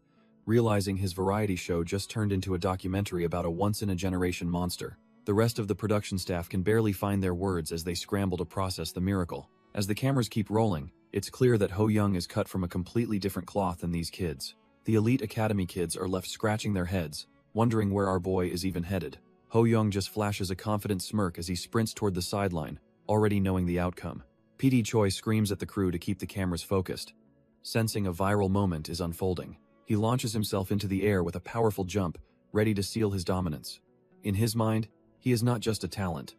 realizing his variety show just turned into a documentary about a once-in-a-generation monster. The rest of the production staff can barely find their words as they scramble to process the miracle. As the cameras keep rolling, it's clear that Ho Young is cut from a completely different cloth than these kids. The Elite Academy kids are left scratching their heads, wondering where our boy is even headed. Ho Young just flashes a confident smirk as he sprints toward the sideline, already knowing the outcome. PD Choi screams at the crew to keep the cameras focused, sensing a viral moment is unfolding. He launches himself into the air with a powerful jump, ready to seal his dominance. In his mind, he is not just a talent.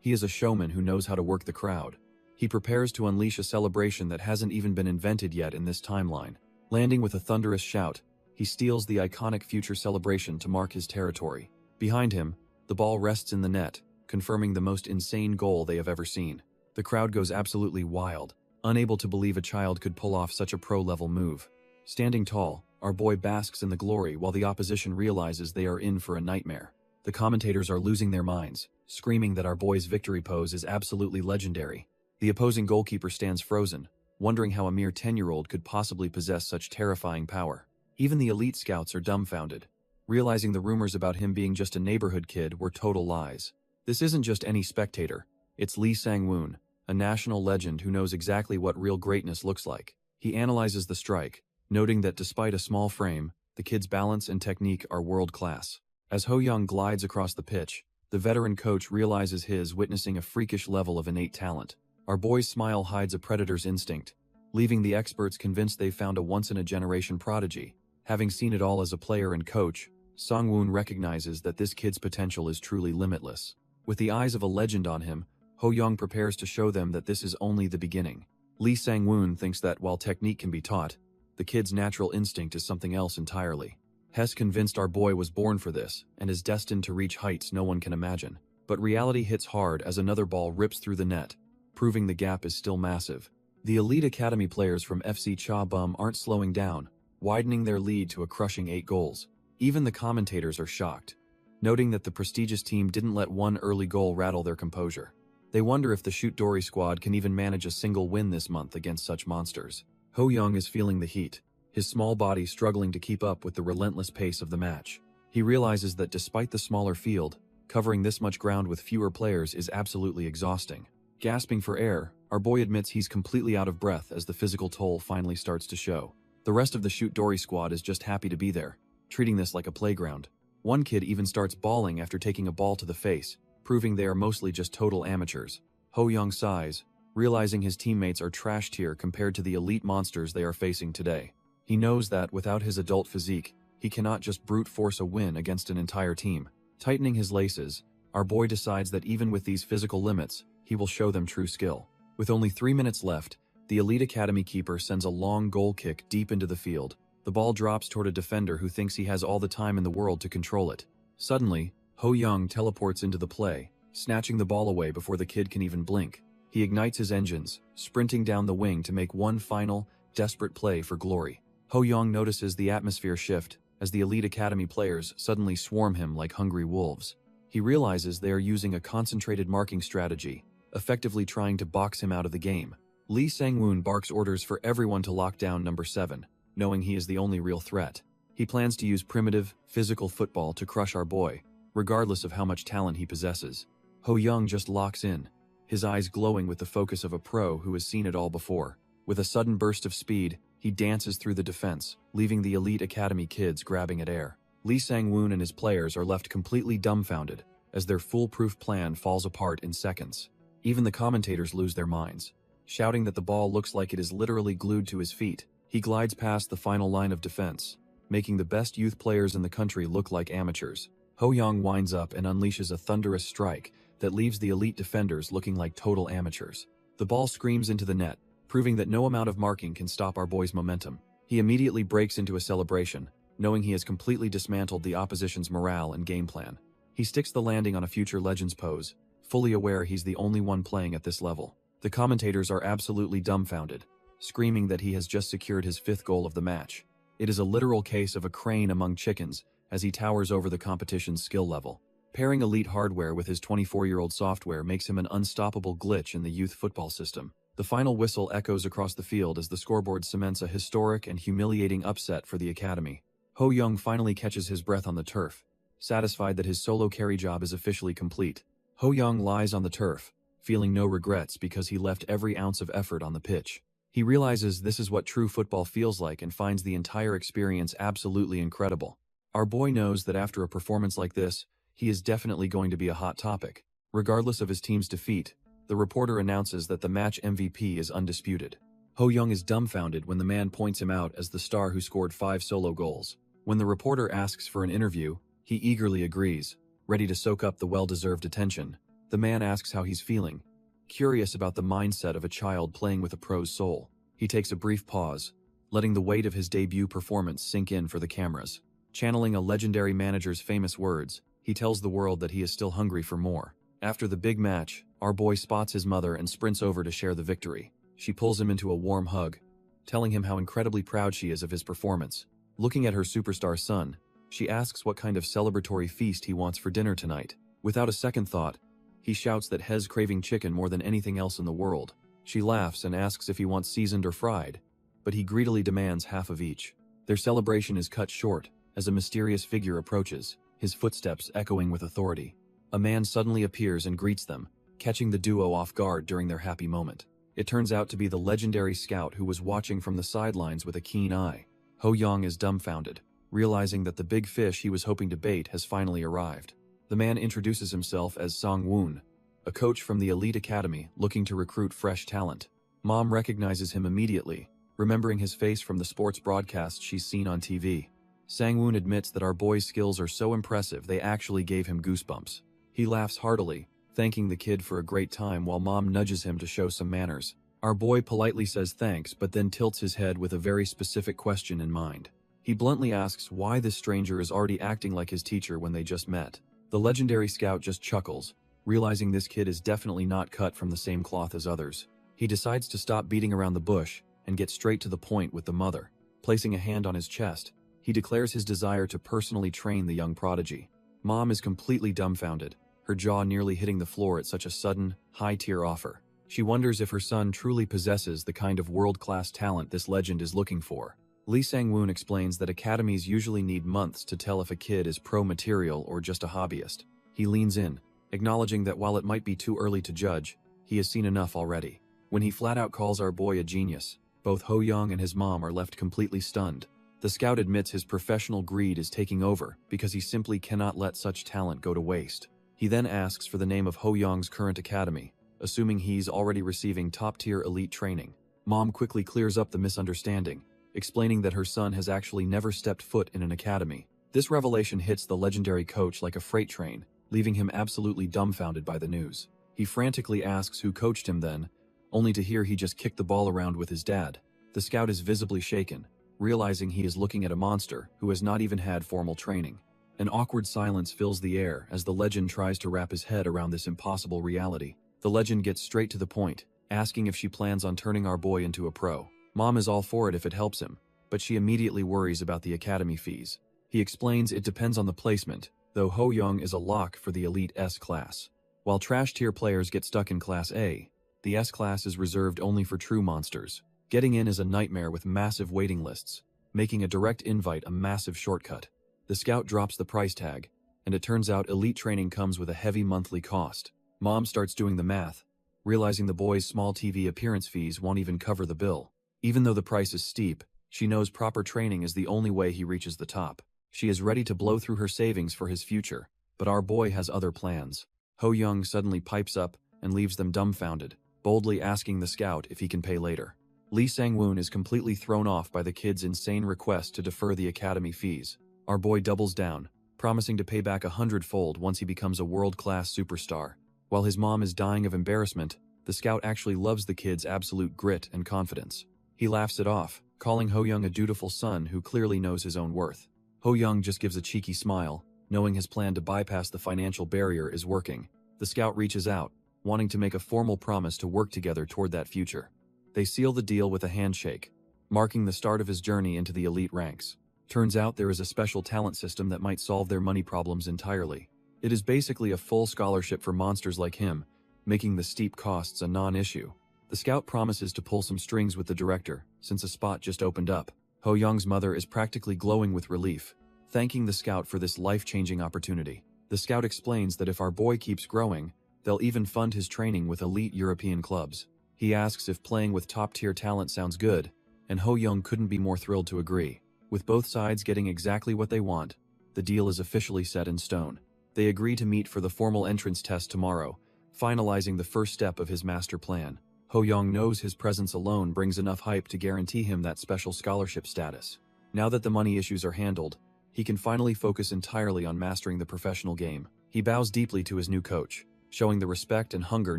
He is a showman who knows how to work the crowd. He prepares to unleash a celebration that hasn't even been invented yet in this timeline. Landing with a thunderous shout, he steals the iconic future celebration to mark his territory. Behind him, the ball rests in the net, confirming the most insane goal they have ever seen. The crowd goes absolutely wild, unable to believe a child could pull off such a pro-level move. Standing tall, our boy basks in the glory while the opposition realizes they are in for a nightmare. The commentators are losing their minds, screaming that our boy's victory pose is absolutely legendary. The opposing goalkeeper stands frozen, wondering how a mere 10-year-old could possibly possess such terrifying power. Even the elite scouts are dumbfounded, realizing the rumors about him being just a neighborhood kid were total lies. This isn't just any spectator, it's Lee Sang-woon, a national legend who knows exactly what real greatness looks like. He analyzes the strike, noting that despite a small frame, the kid's balance and technique are world-class. As Ho Young glides across the pitch, The veteran coach realizes his witnessing a freakish level of innate talent. Our boy's smile hides a predator's instinct, leaving the experts convinced they've found a once-in-a-generation prodigy. Having seen it all as a player and coach, Sangwon recognizes that this kid's potential is truly limitless. With the eyes of a legend on him, Ho-young prepares to show them that this is only the beginning. Lee Sang-woon thinks that while technique can be taught, the kid's natural instinct is something else entirely. Hess convinced our boy was born for this and is destined to reach heights no one can imagine. But reality hits hard as another ball rips through the net, proving the gap is still massive. The elite academy players from FC Cha Bum aren't slowing down, widening their lead to a crushing 8 goals. Even the commentators are shocked, noting that the prestigious team didn't let one early goal rattle their composure. They wonder if the Shoot Dory squad can even manage a single win this month against such monsters. Ho-young is feeling the heat, his small body struggling to keep up with the relentless pace of the match. He realizes that despite the smaller field, covering this much ground with fewer players is absolutely exhausting. Gasping for air, our boy admits he's completely out of breath as the physical toll finally starts to show. The rest of the Shoot Dory squad is just happy to be there, treating this like a playground. One kid even starts bawling after taking a ball to the face, proving they are mostly just total amateurs. Ho-young sighs, realizing his teammates are trash tier compared to the elite monsters they are facing today. He knows that without his adult physique, he cannot just brute force a win against an entire team. Tightening his laces, our boy decides that even with these physical limits, he will show them true skill. With only 3 minutes left, the elite academy keeper sends a long goal kick deep into the field. The ball drops toward a defender who thinks he has all the time in the world to control it. Suddenly, Ho-young teleports into the play, snatching the ball away before the kid can even blink. He ignites his engines, sprinting down the wing to make one final, desperate play for glory. Ho-young notices the atmosphere shift as the elite academy players suddenly swarm him like hungry wolves. He realizes they are using a concentrated marking strategy, effectively trying to box him out of the game. Lee Sang-woon barks orders for everyone to lock down number 7, knowing he is the only real threat. He plans to use primitive, physical football to crush our boy, regardless of how much talent he possesses. Ho-young just locks in, his eyes glowing with the focus of a pro who has seen it all before. With a sudden burst of speed, he dances through the defense, leaving the elite academy kids grabbing at air. Lee Sang-woon and his players are left completely dumbfounded as their foolproof plan falls apart in seconds. Even the commentators lose their minds, shouting that the ball looks like it is literally glued to his feet. He glides past the final line of defense, making the best youth players in the country look like amateurs. Ho-young winds up and unleashes a thunderous strike that leaves the elite defenders looking like total amateurs. The ball screams into the net, proving that no amount of marking can stop our boy's momentum. He immediately breaks into a celebration, knowing he has completely dismantled the opposition's morale and game plan. He sticks the landing on a future Legends pose, fully aware he's the only one playing at this level. The commentators are absolutely dumbfounded, screaming that he has just secured his 5th goal of the match. It is a literal case of a crane among chickens as he towers over the competition's skill level. Pairing elite hardware with his 24-year-old software makes him an unstoppable glitch in the youth football system. The final whistle echoes across the field as the scoreboard cements a historic and humiliating upset for the academy. Ho-young finally catches his breath on the turf, satisfied that his solo carry job is officially complete. Ho-young lies on the turf, feeling no regrets because he left every ounce of effort on the pitch. He realizes this is what true football feels like and finds the entire experience absolutely incredible. Our boy knows that after a performance like this, he is definitely going to be a hot topic. Regardless of his team's defeat, the reporter announces that the match MVP is undisputed. Ho-young is dumbfounded when the man points him out as the star who scored 5 solo goals. When the reporter asks for an interview, he eagerly agrees, ready to soak up the well-deserved attention. The man asks how he's feeling, curious about the mindset of a child playing with a pro's soul. He takes a brief pause, letting the weight of his debut performance sink in for the cameras. Channeling a legendary manager's famous words, he tells the world that he is still hungry for more. After the big match, our boy spots his mother and sprints over to share the victory. She pulls him into a warm hug, telling him how incredibly proud she is of his performance. Looking at her superstar son, she asks what kind of celebratory feast he wants for dinner tonight. Without a second thought, he shouts that he's craving chicken more than anything else in the world. She laughs and asks if he wants seasoned or fried, but he greedily demands half of each. Their celebration is cut short as a mysterious figure approaches, his footsteps echoing with authority. A man suddenly appears and greets them, catching the duo off guard during their happy moment. It turns out to be the legendary scout who was watching from the sidelines with a keen eye. Ho-young is dumbfounded, realizing that the big fish he was hoping to bait has finally arrived. The man introduces himself as Song-woon, a coach from the elite academy looking to recruit fresh talent. Mom recognizes him immediately, remembering his face from the sports broadcasts she's seen on TV. Sang-woon admits that our boy's skills are so impressive they actually gave him goosebumps. He laughs heartily, thanking the kid for a great time while Mom nudges him to show some manners. Our boy politely says thanks but then tilts his head with a very specific question in mind. He bluntly asks why this stranger is already acting like his teacher when they just met. The legendary scout just chuckles, realizing this kid is definitely not cut from the same cloth as others. He decides to stop beating around the bush and get straight to the point with the mother. Placing a hand on his chest, he declares his desire to personally train the young prodigy. Mom is completely dumbfounded, her jaw nearly hitting the floor at such a sudden, high-tier offer. She wonders if her son truly possesses the kind of world-class talent this legend is looking for. Lee Sang-woon explains that academies usually need months to tell if a kid is pro-material or just a hobbyist. He leans in, acknowledging that while it might be too early to judge, he has seen enough already. When he flat-out calls our boy a genius, both Ho-young and his mom are left completely stunned. The scout admits his professional greed is taking over because he simply cannot let such talent go to waste. He then asks for the name of Ho-young's current academy, assuming he's already receiving top-tier elite training. Mom quickly clears up the misunderstanding, explaining that her son has actually never stepped foot in an academy. This revelation hits the legendary coach like a freight train, leaving him absolutely dumbfounded by the news. He frantically asks who coached him then, only to hear he just kicked the ball around with his dad. The scout is visibly shaken, realizing he is looking at a monster who has not even had formal training. An awkward silence fills the air as the legend tries to wrap his head around this impossible reality. The legend gets straight to the point, asking if she plans on turning our boy into a pro. Mom is all for it if it helps him, but she immediately worries about the academy fees. He explains it depends on the placement, though Ho-young is a lock for the elite S-class. While trash-tier players get stuck in Class A, the S-class is reserved only for true monsters. Getting in is a nightmare with massive waiting lists, making a direct invite a massive shortcut. The scout drops the price tag, and it turns out elite training comes with a heavy monthly cost. Mom starts doing the math, realizing the boy's small TV appearance fees won't even cover the bill. Even though the price is steep, she knows proper training is the only way he reaches the top. She is ready to blow through her savings for his future, but our boy has other plans. Ho-young suddenly pipes up and leaves them dumbfounded, boldly asking the scout if he can pay later. Lee Sang-woon is completely thrown off by the kid's insane request to defer the academy fees. Our boy doubles down, promising to pay back 100-fold once he becomes a world-class superstar. While his mom is dying of embarrassment, the scout actually loves the kid's absolute grit and confidence. He laughs it off, calling Ho-young a dutiful son who clearly knows his own worth. Ho-young just gives a cheeky smile, knowing his plan to bypass the financial barrier is working. The scout reaches out, wanting to make a formal promise to work together toward that future. They seal the deal with a handshake, marking the start of his journey into the elite ranks. Turns out there is a special talent system that might solve their money problems entirely. It is basically a full scholarship for monsters like him, making the steep costs a non-issue. The scout promises to pull some strings with the director, since a spot just opened up. Ho-young's mother is practically glowing with relief, thanking the scout for this life-changing opportunity. The scout explains that if our boy keeps growing, they'll even fund his training with elite European clubs. He asks if playing with top-tier talent sounds good, and Ho-young couldn't be more thrilled to agree. With both sides getting exactly what they want, the deal is officially set in stone. They agree to meet for the formal entrance test tomorrow, finalizing the first step of his master plan. Ho-young knows his presence alone brings enough hype to guarantee him that special scholarship status. Now that the money issues are handled, he can finally focus entirely on mastering the professional game. He bows deeply to his new coach, showing the respect and hunger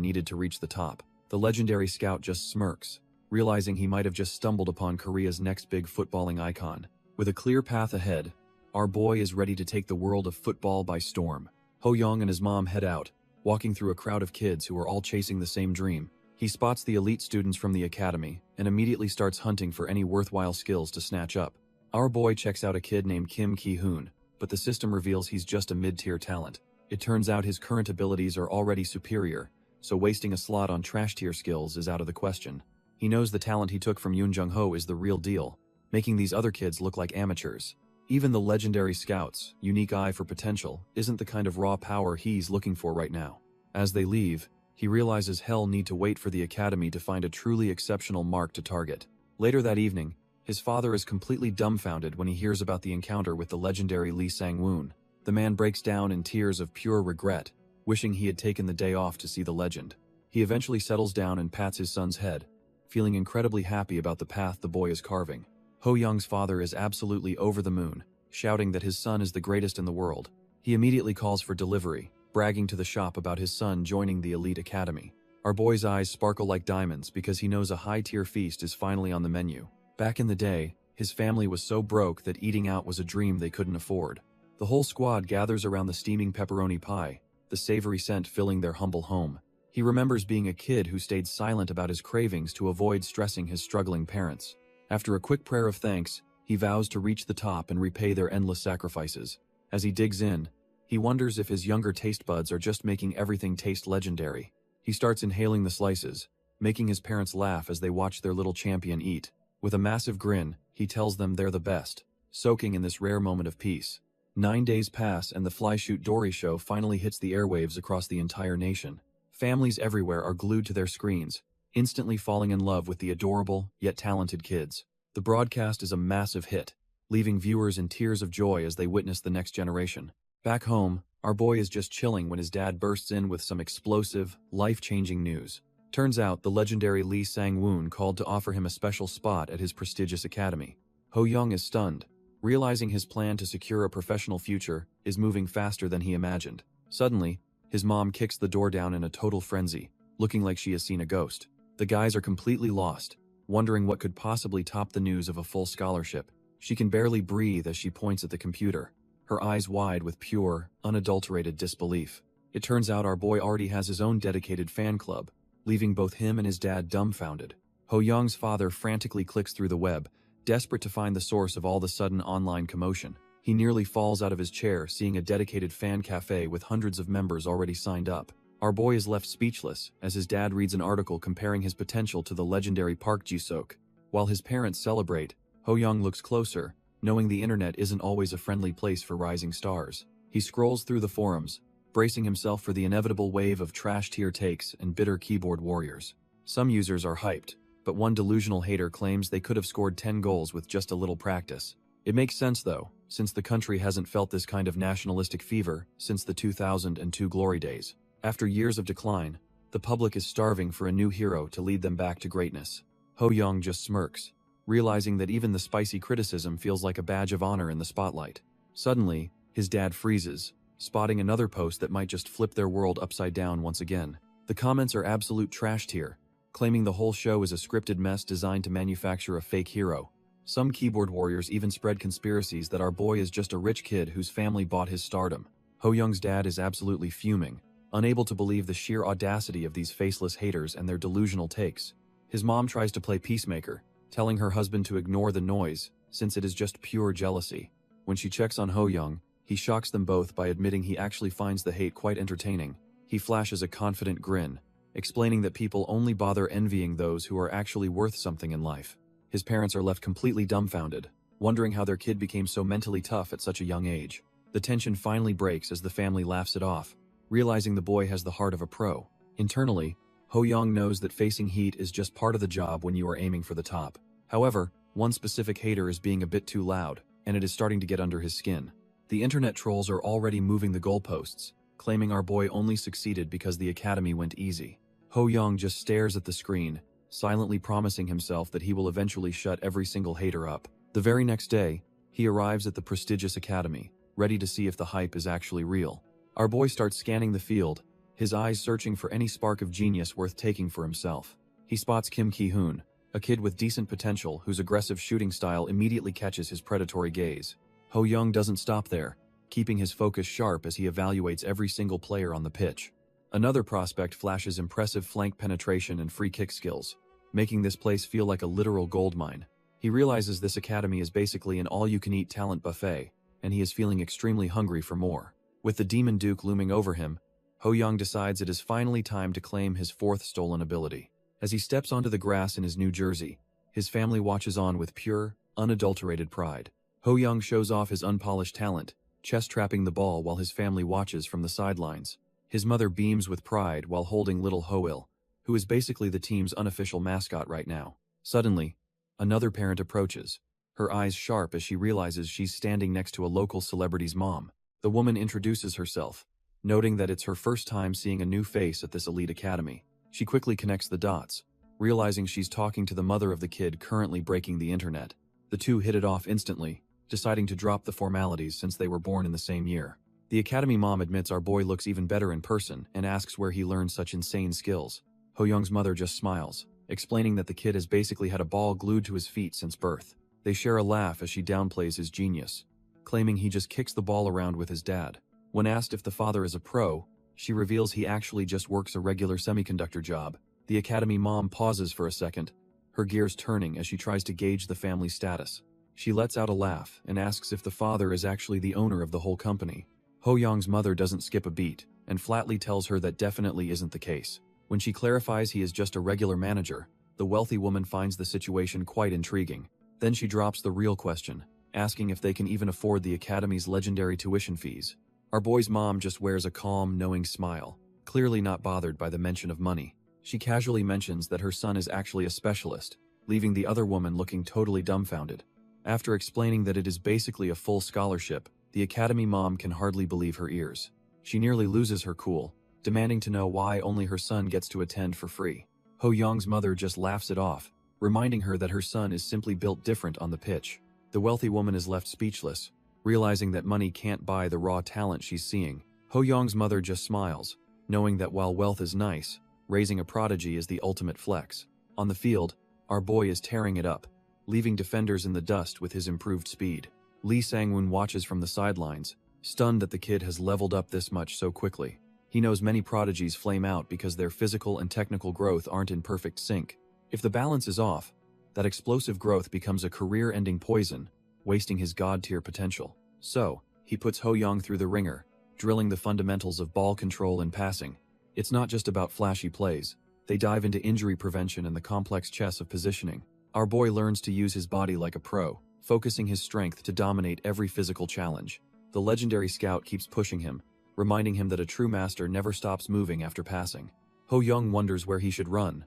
needed to reach the top. The legendary scout just smirks, realizing he might have just stumbled upon Korea's next big footballing icon. With a clear path ahead, our boy is ready to take the world of football by storm. Ho-young and his mom head out, walking through a crowd of kids who are all chasing the same dream. He spots the elite students from the academy and immediately starts hunting for any worthwhile skills to snatch up. Our boy checks out a kid named Kim Ki-hoon, but the system reveals he's just a mid-tier talent. It turns out his current abilities are already superior, so wasting a slot on trash-tier skills is out of the question. He knows the talent he took from Yoon Jung-ho is the real deal, making these other kids look like amateurs. Even the legendary scout's unique eye for potential isn't the kind of raw power he's looking for right now. As they leave, he realizes hell need to wait for the academy to find a truly exceptional mark to target. Later that evening, his father is completely dumbfounded when he hears about the encounter with the legendary Lee Sang-woon. The man breaks down in tears of pure regret, wishing he had taken the day off to see the legend. He eventually settles down and pats his son's head, feeling incredibly happy about the path the boy is carving. Ho Young's father is absolutely over the moon, shouting that his son is the greatest in the world. He immediately calls for delivery, bragging to the shop about his son joining the elite academy. Our boy's eyes sparkle like diamonds because he knows a high-tier feast is finally on the menu. Back in the day, his family was so broke that eating out was a dream they couldn't afford. The whole squad gathers around the steaming pepperoni pie, the savory scent filling their humble home. He remembers being a kid who stayed silent about his cravings to avoid stressing his struggling parents. After a quick prayer of thanks, he vows to reach the top and repay their endless sacrifices. As he digs in, he wonders if his younger taste buds are just making everything taste legendary. He starts inhaling the slices, making his parents laugh as they watch their little champion eat. With a massive grin, he tells them they're the best, soaking in this rare moment of peace. 9 days pass and the Fly Shoot Dory show finally hits the airwaves across the entire nation. Families everywhere are glued to their screens, instantly falling in love with the adorable, yet talented kids. The broadcast is a massive hit, leaving viewers in tears of joy as they witness the next generation. Back home, our boy is just chilling when his dad bursts in with some explosive, life-changing news. Turns out the legendary Lee Sang-woon called to offer him a special spot at his prestigious academy. Ho Young is stunned, realizing his plan to secure a professional future is moving faster than he imagined. Suddenly, his mom kicks the door down in a total frenzy, looking like she has seen a ghost. The guys are completely lost, wondering what could possibly top the news of a full scholarship. She can barely breathe as she points at the computer, her eyes wide with pure, unadulterated disbelief. It turns out our boy already has his own dedicated fan club, leaving both him and his dad dumbfounded. Ho Young's father frantically clicks through the web, desperate to find the source of all the sudden online commotion. He nearly falls out of his chair seeing a dedicated fan cafe with hundreds of members already signed up. Our boy is left speechless as his dad reads an article comparing his potential to the legendary Park Ji-seok. While his parents celebrate, Ho Young looks closer, knowing the internet isn't always a friendly place for rising stars. He scrolls through the forums, bracing himself for the inevitable wave of trash-tier takes and bitter keyboard warriors. Some users are hyped, but one delusional hater claims they could have scored 10 goals with just a little practice. It makes sense though, since the country hasn't felt this kind of nationalistic fever since the 2002 glory days. After years of decline, the public is starving for a new hero to lead them back to greatness. Ho Young just smirks, realizing that even the spicy criticism feels like a badge of honor in the spotlight. Suddenly, his dad freezes, spotting another post that might just flip their world upside down once again. The comments are absolute trash tier, claiming the whole show is a scripted mess designed to manufacture a fake hero. Some keyboard warriors even spread conspiracies that our boy is just a rich kid whose family bought his stardom. Ho Young's dad is absolutely fuming, unable to believe the sheer audacity of these faceless haters and their delusional takes. His mom tries to play peacemaker, telling her husband to ignore the noise, since it is just pure jealousy. When she checks on Ho Young, he shocks them both by admitting he actually finds the hate quite entertaining. He flashes a confident grin, explaining that people only bother envying those who are actually worth something in life. His parents are left completely dumbfounded, wondering how their kid became so mentally tough at such a young age. The tension finally breaks as the family laughs it off, realizing the boy has the heart of a pro. Internally, Ho Young knows that facing heat is just part of the job when you are aiming for the top. However, one specific hater is being a bit too loud, and it is starting to get under his skin. The internet trolls are already moving the goalposts, claiming our boy only succeeded because the academy went easy. Ho Young just stares at the screen, silently promising himself that he will eventually shut every single hater up. The very next day, he arrives at the prestigious academy, ready to see if the hype is actually real. Our boy starts scanning the field, his eyes searching for any spark of genius worth taking for himself. He spots Kim Ki-hoon, a kid with decent potential whose aggressive shooting style immediately catches his predatory gaze. Ho Young doesn't stop there, keeping his focus sharp as he evaluates every single player on the pitch. Another prospect flashes impressive flank penetration and free kick skills, making this place feel like a literal goldmine. He realizes this academy is basically an all-you-can-eat talent buffet, and he is feeling extremely hungry for more. With the Demon Duke looming over him, Ho Young decides it is finally time to claim his fourth stolen ability. As he steps onto the grass in his new jersey, his family watches on with pure, unadulterated pride. Ho Young shows off his unpolished talent, chest-trapping the ball while his family watches from the sidelines. His mother beams with pride while holding little Ho-il, who is basically the team's unofficial mascot right now. Suddenly, another parent approaches, her eyes sharp as she realizes she's standing next to a local celebrity's mom. The woman introduces herself, noting that it's her first time seeing a new face at this elite academy. She quickly connects the dots, realizing she's talking to the mother of the kid currently breaking the internet. The two hit it off instantly, deciding to drop the formalities since they were born in the same year. The academy mom admits our boy looks even better in person and asks where he learned such insane skills. Ho Young's mother just smiles, explaining that the kid has basically had a ball glued to his feet since birth. They share a laugh as she downplays his genius, claiming he just kicks the ball around with his dad. When asked if the father is a pro, she reveals he actually just works a regular semiconductor job. The academy mom pauses for a second, her gears turning as she tries to gauge the family status. She lets out a laugh and asks if the father is actually the owner of the whole company. Ho Young's mother doesn't skip a beat and flatly tells her that definitely isn't the case. When she clarifies he is just a regular manager, the wealthy woman finds the situation quite intriguing. Then she drops the real question, asking if they can even afford the academy's legendary tuition fees. Our boy's mom just wears a calm, knowing smile, clearly not bothered by the mention of money. She casually mentions that her son is actually a specialist, leaving the other woman looking totally dumbfounded. After explaining that it is basically a full scholarship, the academy mom can hardly believe her ears. She nearly loses her cool, demanding to know why only her son gets to attend for free. Ho Young's mother just laughs it off, reminding her that her son is simply built different on the pitch. The wealthy woman is left speechless, realizing that money can't buy the raw talent she's seeing. Ho Young's mother just smiles, knowing that while wealth is nice, raising a prodigy is the ultimate flex. On the field, our boy is tearing it up, leaving defenders in the dust with his improved speed. Lee Sang-woon watches from the sidelines, stunned that the kid has leveled up this much so quickly. He knows many prodigies flame out because their physical and technical growth aren't in perfect sync. If the balance is off, that explosive growth becomes a career-ending poison, wasting his god-tier potential. So, he puts Ho Young through the ringer, drilling the fundamentals of ball control and passing. It's not just about flashy plays. They dive into injury prevention and the complex chess of positioning. Our boy learns to use his body like a pro, focusing his strength to dominate every physical challenge. The legendary scout keeps pushing him, reminding him that a true master never stops moving after passing. Ho Young wonders where he should run,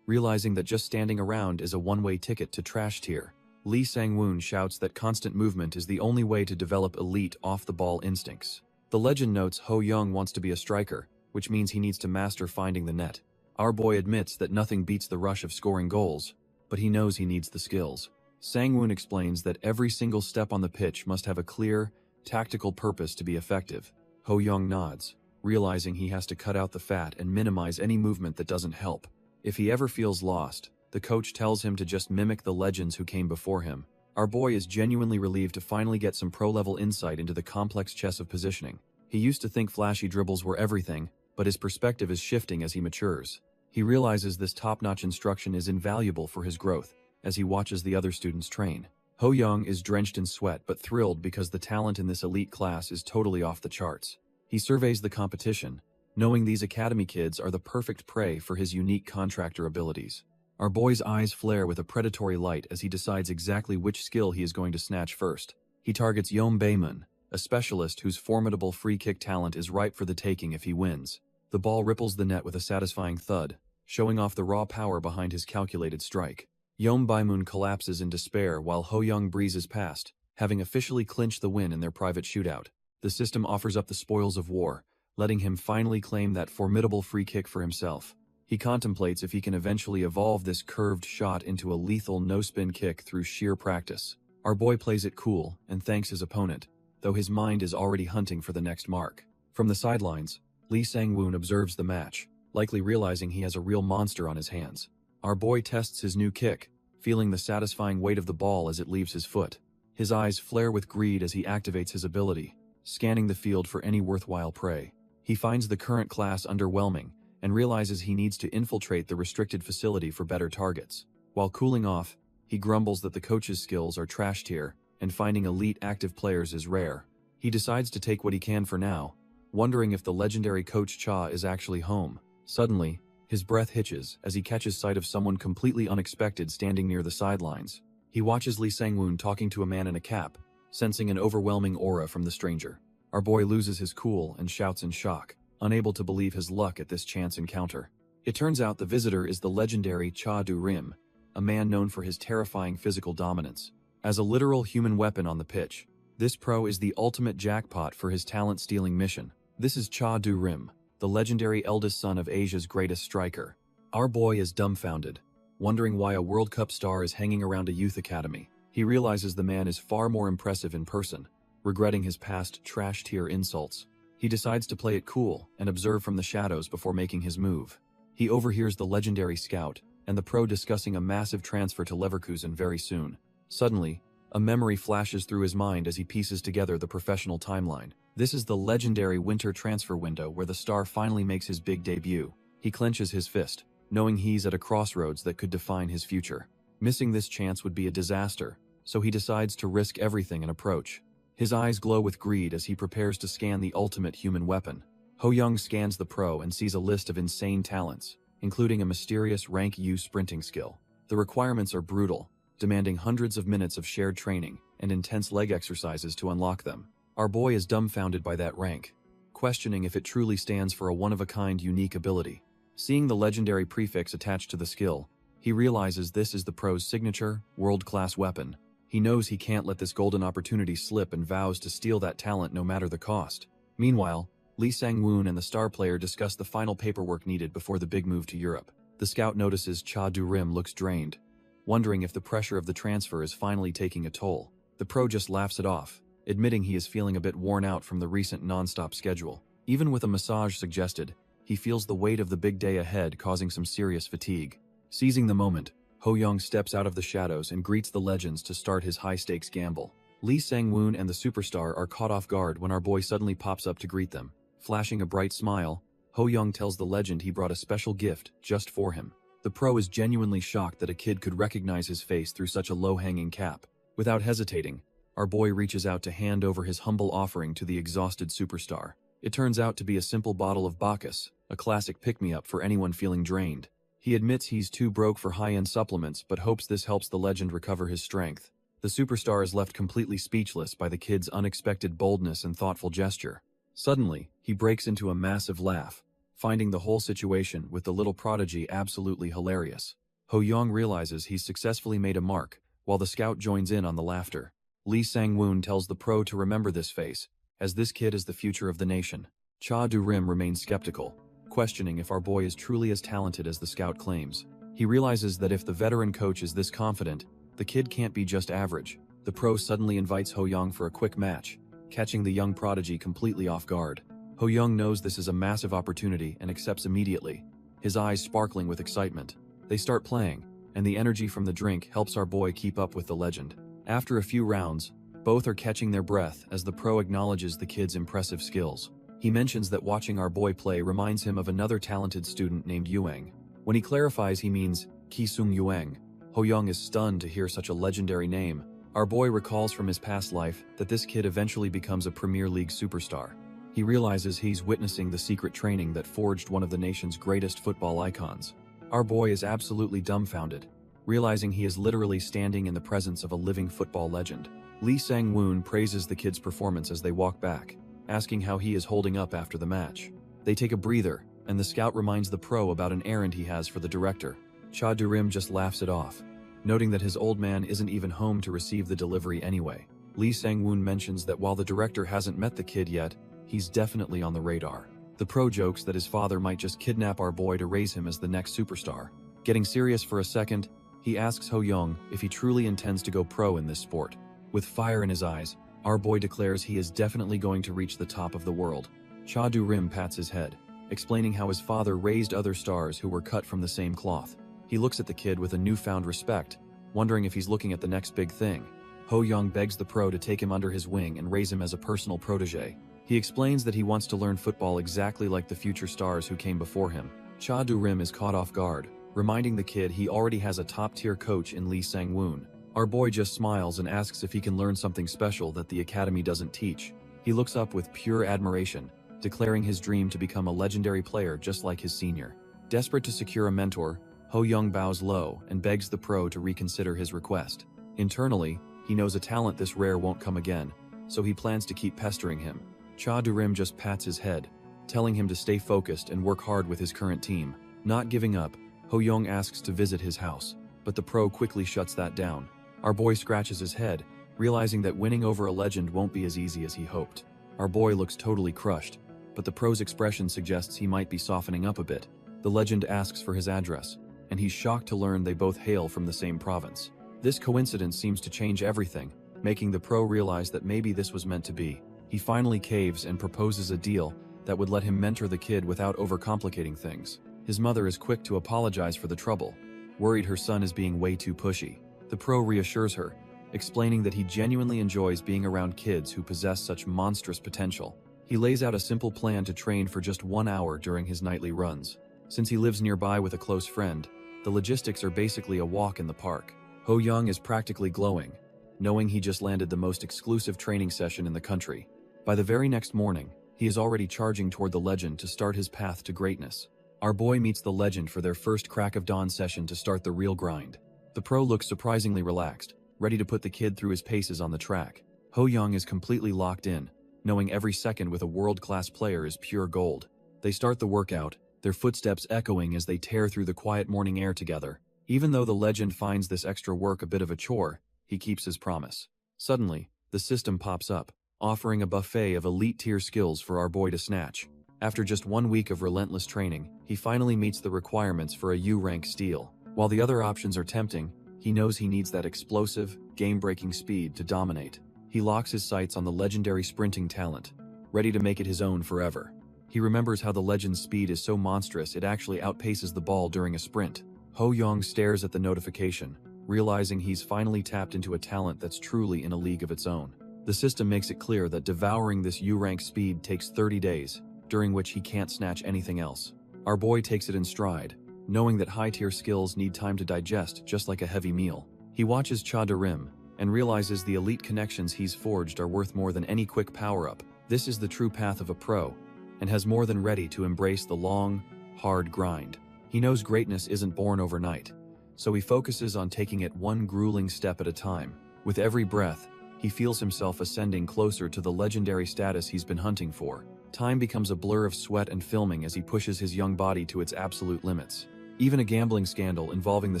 realizing that just standing around is a one-way ticket to trash tier. Lee Sang-woon shouts that constant movement is the only way to develop elite off-the-ball instincts. The legend notes Ho Young wants to be a striker, which means he needs to master finding the net. Our boy admits that nothing beats the rush of scoring goals, but he knows he needs the skills. Sang-woon explains that every single step on the pitch must have a clear, tactical purpose to be effective. Ho Young nods, realizing he has to cut out the fat and minimize any movement that doesn't help. If he ever feels lost, the coach tells him to just mimic the legends who came before him. Our boy is genuinely relieved to finally get some pro-level insight into the complex chess of positioning. He used to think flashy dribbles were everything, but his perspective is shifting as he matures. He realizes this top-notch instruction is invaluable for his growth as he watches the other students train. Ho Young is drenched in sweat but thrilled because the talent in this elite class is totally off the charts. He surveys the competition, knowing these academy kids are the perfect prey for his unique contractor abilities. Our boy's eyes flare with a predatory light as he decides exactly which skill he is going to snatch first. He targets Yeom Baemun, a specialist whose formidable free kick talent is ripe for the taking if he wins. The ball ripples the net with a satisfying thud, showing off the raw power behind his calculated strike. Yeom Baemun collapses in despair while Ho Young breezes past, having officially clinched the win in their private shootout. The system offers up the spoils of war, letting him finally claim that formidable free kick for himself. He contemplates if he can eventually evolve this curved shot into a lethal no-spin kick through sheer practice. Our boy plays it cool and thanks his opponent, though his mind is already hunting for the next mark. From the sidelines, Lee Sang-woon observes the match, likely realizing he has a real monster on his hands. Our boy tests his new kick, feeling the satisfying weight of the ball as it leaves his foot. His eyes flare with greed as he activates his ability, scanning the field for any worthwhile prey. He finds the current class underwhelming and realizes he needs to infiltrate the restricted facility for better targets. While cooling off, he grumbles that the coach's skills are trash tier and finding elite active players is rare. He decides to take what he can for now, wondering if the legendary Coach Cha is actually home. Suddenly, his breath hitches as he catches sight of someone completely unexpected standing near the sidelines. He watches Lee Sang-woon talking to a man in a cap, sensing an overwhelming aura from the stranger. Our boy loses his cool and shouts in shock, unable to believe his luck at this chance encounter. It turns out the visitor is the legendary Cha Du-rim, a man known for his terrifying physical dominance. As a literal human weapon on the pitch, This pro is the ultimate jackpot for his talent-stealing mission. This is Cha Du-rim, the legendary eldest son of Asia's greatest striker. Our boy is dumbfounded, wondering why a World Cup star is hanging around a youth academy. He realizes the man is far more impressive in person, regretting his past trash-tier insults. He decides to play it cool and observe from the shadows before making his move. He overhears the legendary scout and the pro discussing a massive transfer to Leverkusen very soon. Suddenly, a memory flashes through his mind as he pieces together the professional timeline. This is the legendary winter transfer window where the star finally makes his big debut. He clenches his fist, knowing he's at a crossroads that could define his future. Missing this chance would be a disaster, so he decides to risk everything and approach. His eyes glow with greed as he prepares to scan the ultimate human weapon. Ho Young scans the pro and sees a list of insane talents, including a mysterious rank U sprinting skill. The requirements are brutal, demanding hundreds of minutes of shared training and intense leg exercises to unlock them. Our boy is dumbfounded by that rank, questioning if it truly stands for a one-of-a-kind unique ability. Seeing the legendary prefix attached to the skill, he realizes this is the pro's signature, world-class weapon. He knows he can't let this golden opportunity slip and vows to steal that talent no matter the cost. Meanwhile, Lee Sang-woon and the star player discuss the final paperwork needed before the big move to Europe. The scout notices Cha Du-rim looks drained, wondering if the pressure of the transfer is finally taking a toll. The pro just laughs it off, admitting he is feeling a bit worn out from the recent non-stop schedule. Even with a massage suggested, he feels the weight of the big day ahead causing some serious fatigue. Seizing the moment, Ho Young steps out of the shadows and greets the legends to start his high-stakes gamble. Lee Sang-woon and the superstar are caught off guard when our boy suddenly pops up to greet them. Flashing a bright smile, Ho Young tells the legend he brought a special gift just for him. The pro is genuinely shocked that a kid could recognize his face through such a low-hanging cap. Without hesitating, our boy reaches out to hand over his humble offering to the exhausted superstar. It turns out to be a simple bottle of Bacchus, a classic pick-me-up for anyone feeling drained. He admits he's too broke for high-end supplements but hopes this helps the legend recover his strength. The superstar is left completely speechless by the kid's unexpected boldness and thoughtful gesture. Suddenly, he breaks into a massive laugh, finding the whole situation with the little prodigy absolutely hilarious. Ho Young realizes he's successfully made a mark, while the scout joins in on the laughter. Lee Sang-woon tells the pro to remember this face, as this kid is the future of the nation. Cha Du-rim remains skeptical, questioning if our boy is truly as talented as the scout claims. He realizes that if the veteran coach is this confident, the kid can't be just average. The pro suddenly invites Ho Young for a quick match, catching the young prodigy completely off guard. Ho Young knows this is a massive opportunity and accepts immediately, his eyes sparkling with excitement. They start playing, and the energy from the drink helps our boy keep up with the legend. After a few rounds, both are catching their breath as the pro acknowledges the kid's impressive skills. He mentions that watching our boy play reminds him of another talented student named Yuang. When he clarifies he means Ki-sung Yuang, Ho Young is stunned to hear such a legendary name. Our boy recalls from his past life that this kid eventually becomes a Premier League superstar. He realizes he's witnessing the secret training that forged one of the nation's greatest football icons. Our boy is absolutely dumbfounded, realizing he is literally standing in the presence of a living football legend. Lee Sang-woon praises the kid's performance as they walk back, asking how he is holding up after the match. They take a breather, and the scout reminds the pro about an errand he has for the director. Cha Du-rim just laughs it off, noting that his old man isn't even home to receive the delivery anyway. Lee Sang-woon mentions that while the director hasn't met the kid yet, he's definitely on the radar. The pro jokes that his father might just kidnap our boy to raise him as the next superstar. Getting serious for a second, he asks Ho Young if he truly intends to go pro in this sport. With fire in his eyes, our boy declares he is definitely going to reach the top of the world. Cha Du-rim pats his head, explaining how his father raised other stars who were cut from the same cloth. He looks at the kid with a newfound respect, wondering if he's looking at the next big thing. Ho Young begs the pro to take him under his wing and raise him as a personal protege. He explains that he wants to learn football exactly like the future stars who came before him. Cha Du-rim is caught off guard, reminding the kid he already has a top-tier coach in Lee Sang-woon. Our boy just smiles and asks if he can learn something special that the academy doesn't teach. He looks up with pure admiration, declaring his dream to become a legendary player just like his senior. Desperate to secure a mentor, Ho Young bows low and begs the pro to reconsider his request. Internally, he knows a talent this rare won't come again, so he plans to keep pestering him. Cha Du-rim just pats his head, telling him to stay focused and work hard with his current team. Not giving up, Ho Young asks to visit his house, but the pro quickly shuts that down. Our boy scratches his head, realizing that winning over a legend won't be as easy as he hoped. Our boy looks totally crushed, but the pro's expression suggests he might be softening up a bit. The legend asks for his address, and he's shocked to learn they both hail from the same province. This coincidence seems to change everything, making the pro realize that maybe this was meant to be. He finally caves and proposes a deal that would let him mentor the kid without overcomplicating things. His mother is quick to apologize for the trouble, worried her son is being way too pushy. The pro reassures her, explaining that he genuinely enjoys being around kids who possess such monstrous potential. He lays out a simple plan to train for just 1 hour during his nightly runs. Since he lives nearby with a close friend, the logistics are basically a walk in the park. Ho Young is practically glowing, knowing he just landed the most exclusive training session in the country. By the very next morning, he is already charging toward the legend to start his path to greatness. Our boy meets the legend for their first crack of dawn session to start the real grind. The pro looks surprisingly relaxed, ready to put the kid through his paces on the track. Ho Young is completely locked in, knowing every second with a world-class player is pure gold. They start the workout, their footsteps echoing as they tear through the quiet morning air together. Even though the legend finds this extra work a bit of a chore, he keeps his promise. Suddenly, the system pops up, offering a buffet of elite-tier skills for our boy to snatch. After just 1 week of relentless training, he finally meets the requirements for a U-rank steal. While the other options are tempting, he knows he needs that explosive, game-breaking speed to dominate. He locks his sights on the legendary sprinting talent, ready to make it his own forever. He remembers how the legend's speed is so monstrous it actually outpaces the ball during a sprint. Ho Young stares at the notification, realizing he's finally tapped into a talent that's truly in a league of its own. The system makes it clear that devouring this U-rank speed takes 30 days, during which he can't snatch anything else. Our boy takes it in stride, knowing that high-tier skills need time to digest just like a heavy meal. He watches Cha Darim, and realizes the elite connections he's forged are worth more than any quick power-up. This is the true path of a pro, and has more than ready to embrace the long, hard grind. He knows greatness isn't born overnight, so he focuses on taking it one grueling step at a time. With every breath, he feels himself ascending closer to the legendary status he's been hunting for. Time becomes a blur of sweat and filming as he pushes his young body to its absolute limits. Even a gambling scandal involving the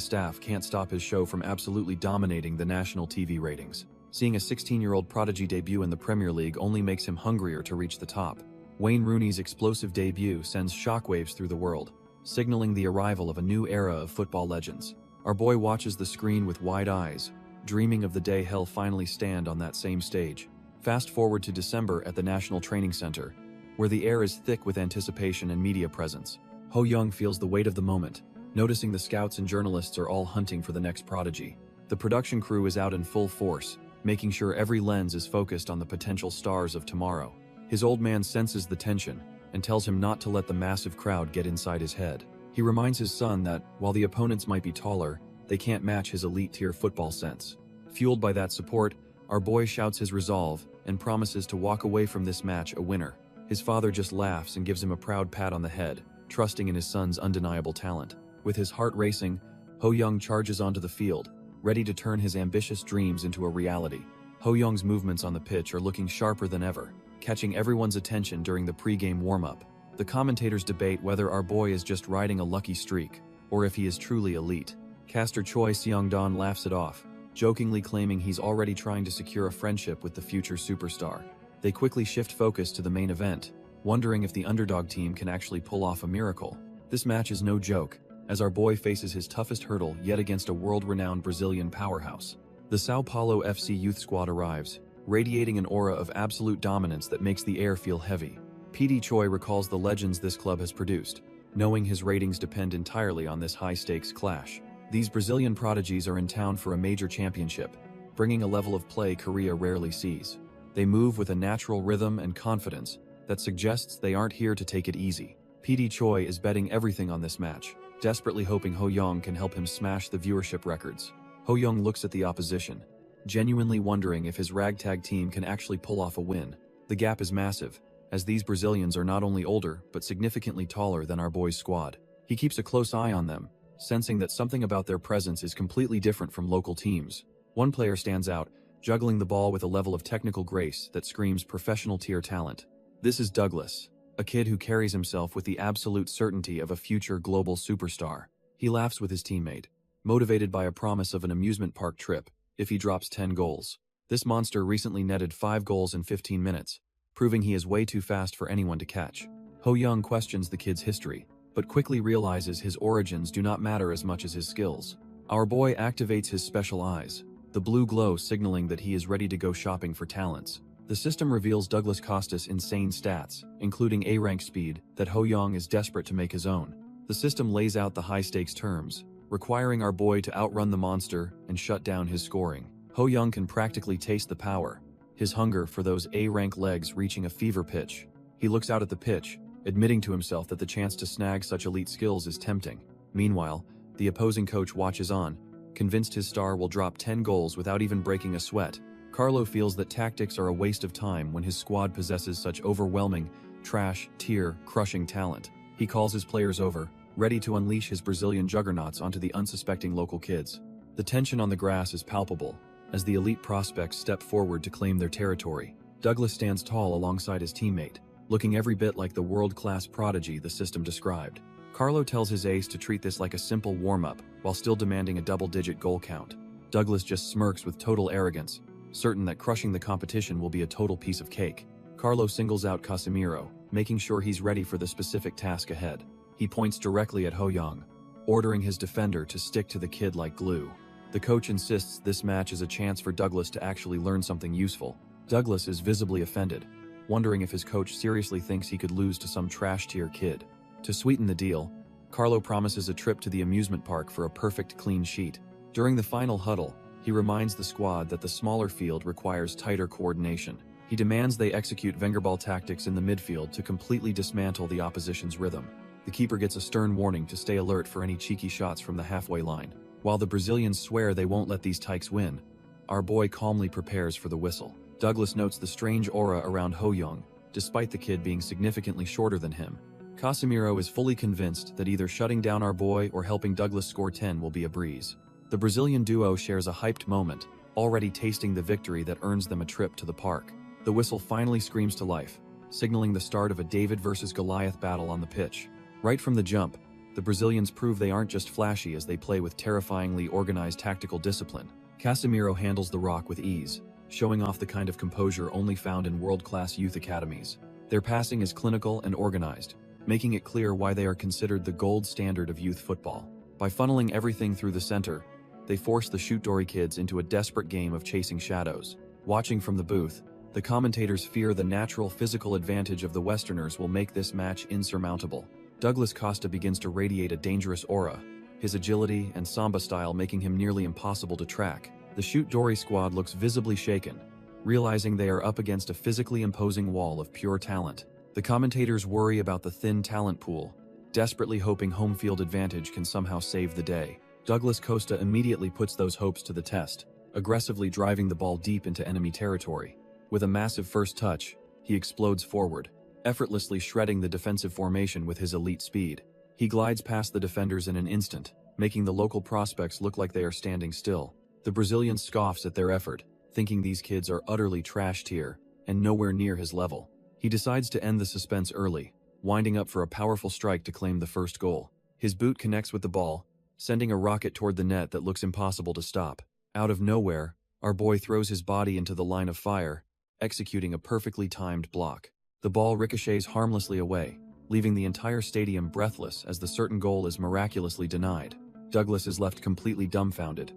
staff can't stop his show from absolutely dominating the national TV ratings. Seeing a 16-year-old prodigy debut in the Premier League only makes him hungrier to reach the top. Wayne Rooney's explosive debut sends shockwaves through the world, signaling the arrival of a new era of football legends. Our boy watches the screen with wide eyes, dreaming of the day he'll finally stand on that same stage. Fast forward to December at the National Training Center, where the air is thick with anticipation and media presence. Ho Young feels the weight of the moment, noticing the scouts and journalists are all hunting for the next prodigy. The production crew is out in full force, making sure every lens is focused on the potential stars of tomorrow. His old man senses the tension and tells him not to let the massive crowd get inside his head. He reminds his son that, while the opponents might be taller, they can't match his elite-tier football sense. Fueled by that support, our boy shouts his resolve and promises to walk away from this match a winner. His father just laughs and gives him a proud pat on the head, trusting in his son's undeniable talent. With his heart racing, Ho Young charges onto the field, ready to turn his ambitious dreams into a reality. Ho Young's movements on the pitch are looking sharper than ever, catching everyone's attention during the pre-game warm-up. The commentators debate whether our boy is just riding a lucky streak, or if he is truly elite. Caster Choi Seong-don laughs it off, jokingly claiming he's already trying to secure a friendship with the future superstar. They quickly shift focus to the main event, wondering if the underdog team can actually pull off a miracle. This match is no joke, as our boy faces his toughest hurdle yet against a world-renowned Brazilian powerhouse. The Sao Paulo FC youth squad arrives, radiating an aura of absolute dominance that makes the air feel heavy. PD Choi recalls the legends this club has produced, knowing his ratings depend entirely on this high-stakes clash. These Brazilian prodigies are in town for a major championship, bringing a level of play Korea rarely sees. They move with a natural rhythm and confidence that suggests they aren't here to take it easy. PD Choi is betting everything on this match, desperately hoping Ho Young can help him smash the viewership records. Ho Young looks at the opposition, genuinely wondering if his ragtag team can actually pull off a win. The gap is massive, as these Brazilians are not only older but significantly taller than our boy's squad. He keeps a close eye on them, sensing that something about their presence is completely different from local teams. One player stands out, juggling the ball with a level of technical grace that screams professional tier talent. This is Douglas, a kid who carries himself with the absolute certainty of a future global superstar. He laughs with his teammate, motivated by a promise of an amusement park trip if he drops 10 goals. This monster recently netted 5 goals in 15 minutes, proving he is way too fast for anyone to catch. Ho Young questions the kid's history, but quickly realizes his origins do not matter as much as his skills. Our boy activates his special eyes, the blue glow signaling that he is ready to go shopping for talents. The system reveals Douglas Costa's insane stats, including A-rank speed, that Ho Young is desperate to make his own. The system lays out the high-stakes terms, requiring our boy to outrun the monster and shut down his scoring. Ho Young can practically taste the power, his hunger for those A-rank legs reaching a fever pitch. He looks out at the pitch, admitting to himself that the chance to snag such elite skills is tempting. Meanwhile, the opposing coach watches on, convinced his star will drop 10 goals without even breaking a sweat. Carlo feels that tactics are a waste of time when his squad possesses such overwhelming, crushing talent. He calls his players over, ready to unleash his Brazilian juggernauts onto the unsuspecting local kids. The tension on the grass is palpable, as the elite prospects step forward to claim their territory. Douglas stands tall alongside his teammate, looking every bit like the world-class prodigy the system described. Carlo tells his ace to treat this like a simple warm-up, while still demanding a double-digit goal count. Douglas just smirks with total arrogance, certain that crushing the competition will be a total piece of cake. Carlo singles out Casemiro, making sure he's ready for the specific task ahead. He points directly at Ho Young, ordering his defender to stick to the kid like glue. The coach insists this match is a chance for Douglas to actually learn something useful. Douglas is visibly offended, wondering if his coach seriously thinks he could lose to some trash-tier kid. To sweeten the deal, Carlo promises a trip to the amusement park for a perfect clean sheet. During the final huddle, he reminds the squad that the smaller field requires tighter coordination. He demands they execute Vengerball tactics in the midfield to completely dismantle the opposition's rhythm. The keeper gets a stern warning to stay alert for any cheeky shots from the halfway line. While the Brazilians swear they won't let these tykes win, our boy calmly prepares for the whistle. Douglas notes the strange aura around Ho Young, despite the kid being significantly shorter than him. Casemiro is fully convinced that either shutting down our boy or helping Douglas score 10 will be a breeze. The Brazilian duo shares a hyped moment, already tasting the victory that earns them a trip to the park. The whistle finally screams to life, signaling the start of a David versus Goliath battle on the pitch. Right from the jump, the Brazilians prove they aren't just flashy as they play with terrifyingly organized tactical discipline. Casemiro handles the rock with ease, showing off the kind of composure only found in world-class youth academies. Their passing is clinical and organized, making it clear why they are considered the gold standard of youth football. By funneling everything through the center, they force the shoot-dory kids into a desperate game of chasing shadows. Watching from the booth, the commentators fear the natural physical advantage of the Westerners will make this match insurmountable. Douglas Costa begins to radiate a dangerous aura, his agility and samba style making him nearly impossible to track. The shoot-dory squad looks visibly shaken, realizing they are up against a physically imposing wall of pure talent. The commentators worry about the thin talent pool, desperately hoping home field advantage can somehow save the day. Douglas Costa immediately puts those hopes to the test, aggressively driving the ball deep into enemy territory. With a massive first touch, he explodes forward, effortlessly shredding the defensive formation with his elite speed. He glides past the defenders in an instant, making the local prospects look like they are standing still. The Brazilian scoffs at their effort, thinking these kids are utterly trash tier and nowhere near his level. He decides to end the suspense early, winding up for a powerful strike to claim the first goal. His boot connects with the ball, sending a rocket toward the net that looks impossible to stop. Out of nowhere, our boy throws his body into the line of fire, executing a perfectly timed block. The ball ricochets harmlessly away, leaving the entire stadium breathless as the certain goal is miraculously denied. Douglas is left completely dumbfounded,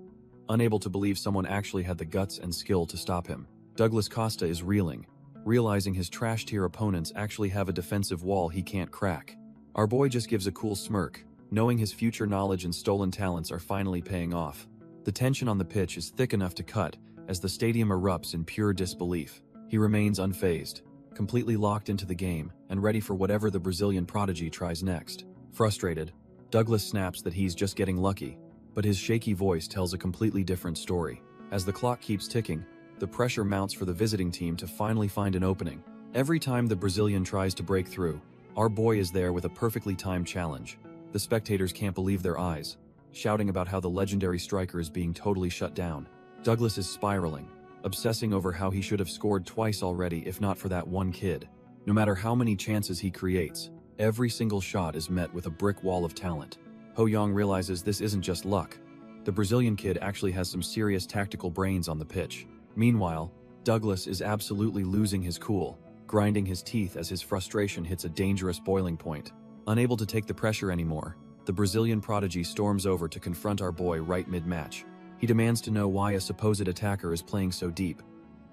unable to believe someone actually had the guts and skill to stop him. Douglas Costa is reeling, realizing his trash-tier opponents actually have a defensive wall he can't crack. Our boy just gives a cool smirk, knowing his future knowledge and stolen talents are finally paying off. The tension on the pitch is thick enough to cut as the stadium erupts in pure disbelief. He remains unfazed, completely locked into the game and ready for whatever the Brazilian prodigy tries next. Frustrated, Douglas snaps that he's just getting lucky, but his shaky voice tells a completely different story. As the clock keeps ticking, the pressure mounts for the visiting team to finally find an opening. Every time the Brazilian tries to break through, our boy is there with a perfectly timed challenge. The spectators can't believe their eyes, shouting about how the legendary striker is being totally shut down. Douglas is spiraling, obsessing over how he should have scored twice already if not for that one kid. No matter how many chances he creates, every single shot is met with a brick wall of talent. Ho Young realizes this isn't just luck. The Brazilian kid actually has some serious tactical brains on the pitch. Meanwhile, Douglas is absolutely losing his cool, grinding his teeth as his frustration hits a dangerous boiling point. Unable to take the pressure anymore, the Brazilian prodigy storms over to confront our boy right mid-match. He demands to know why a supposed attacker is playing so deep,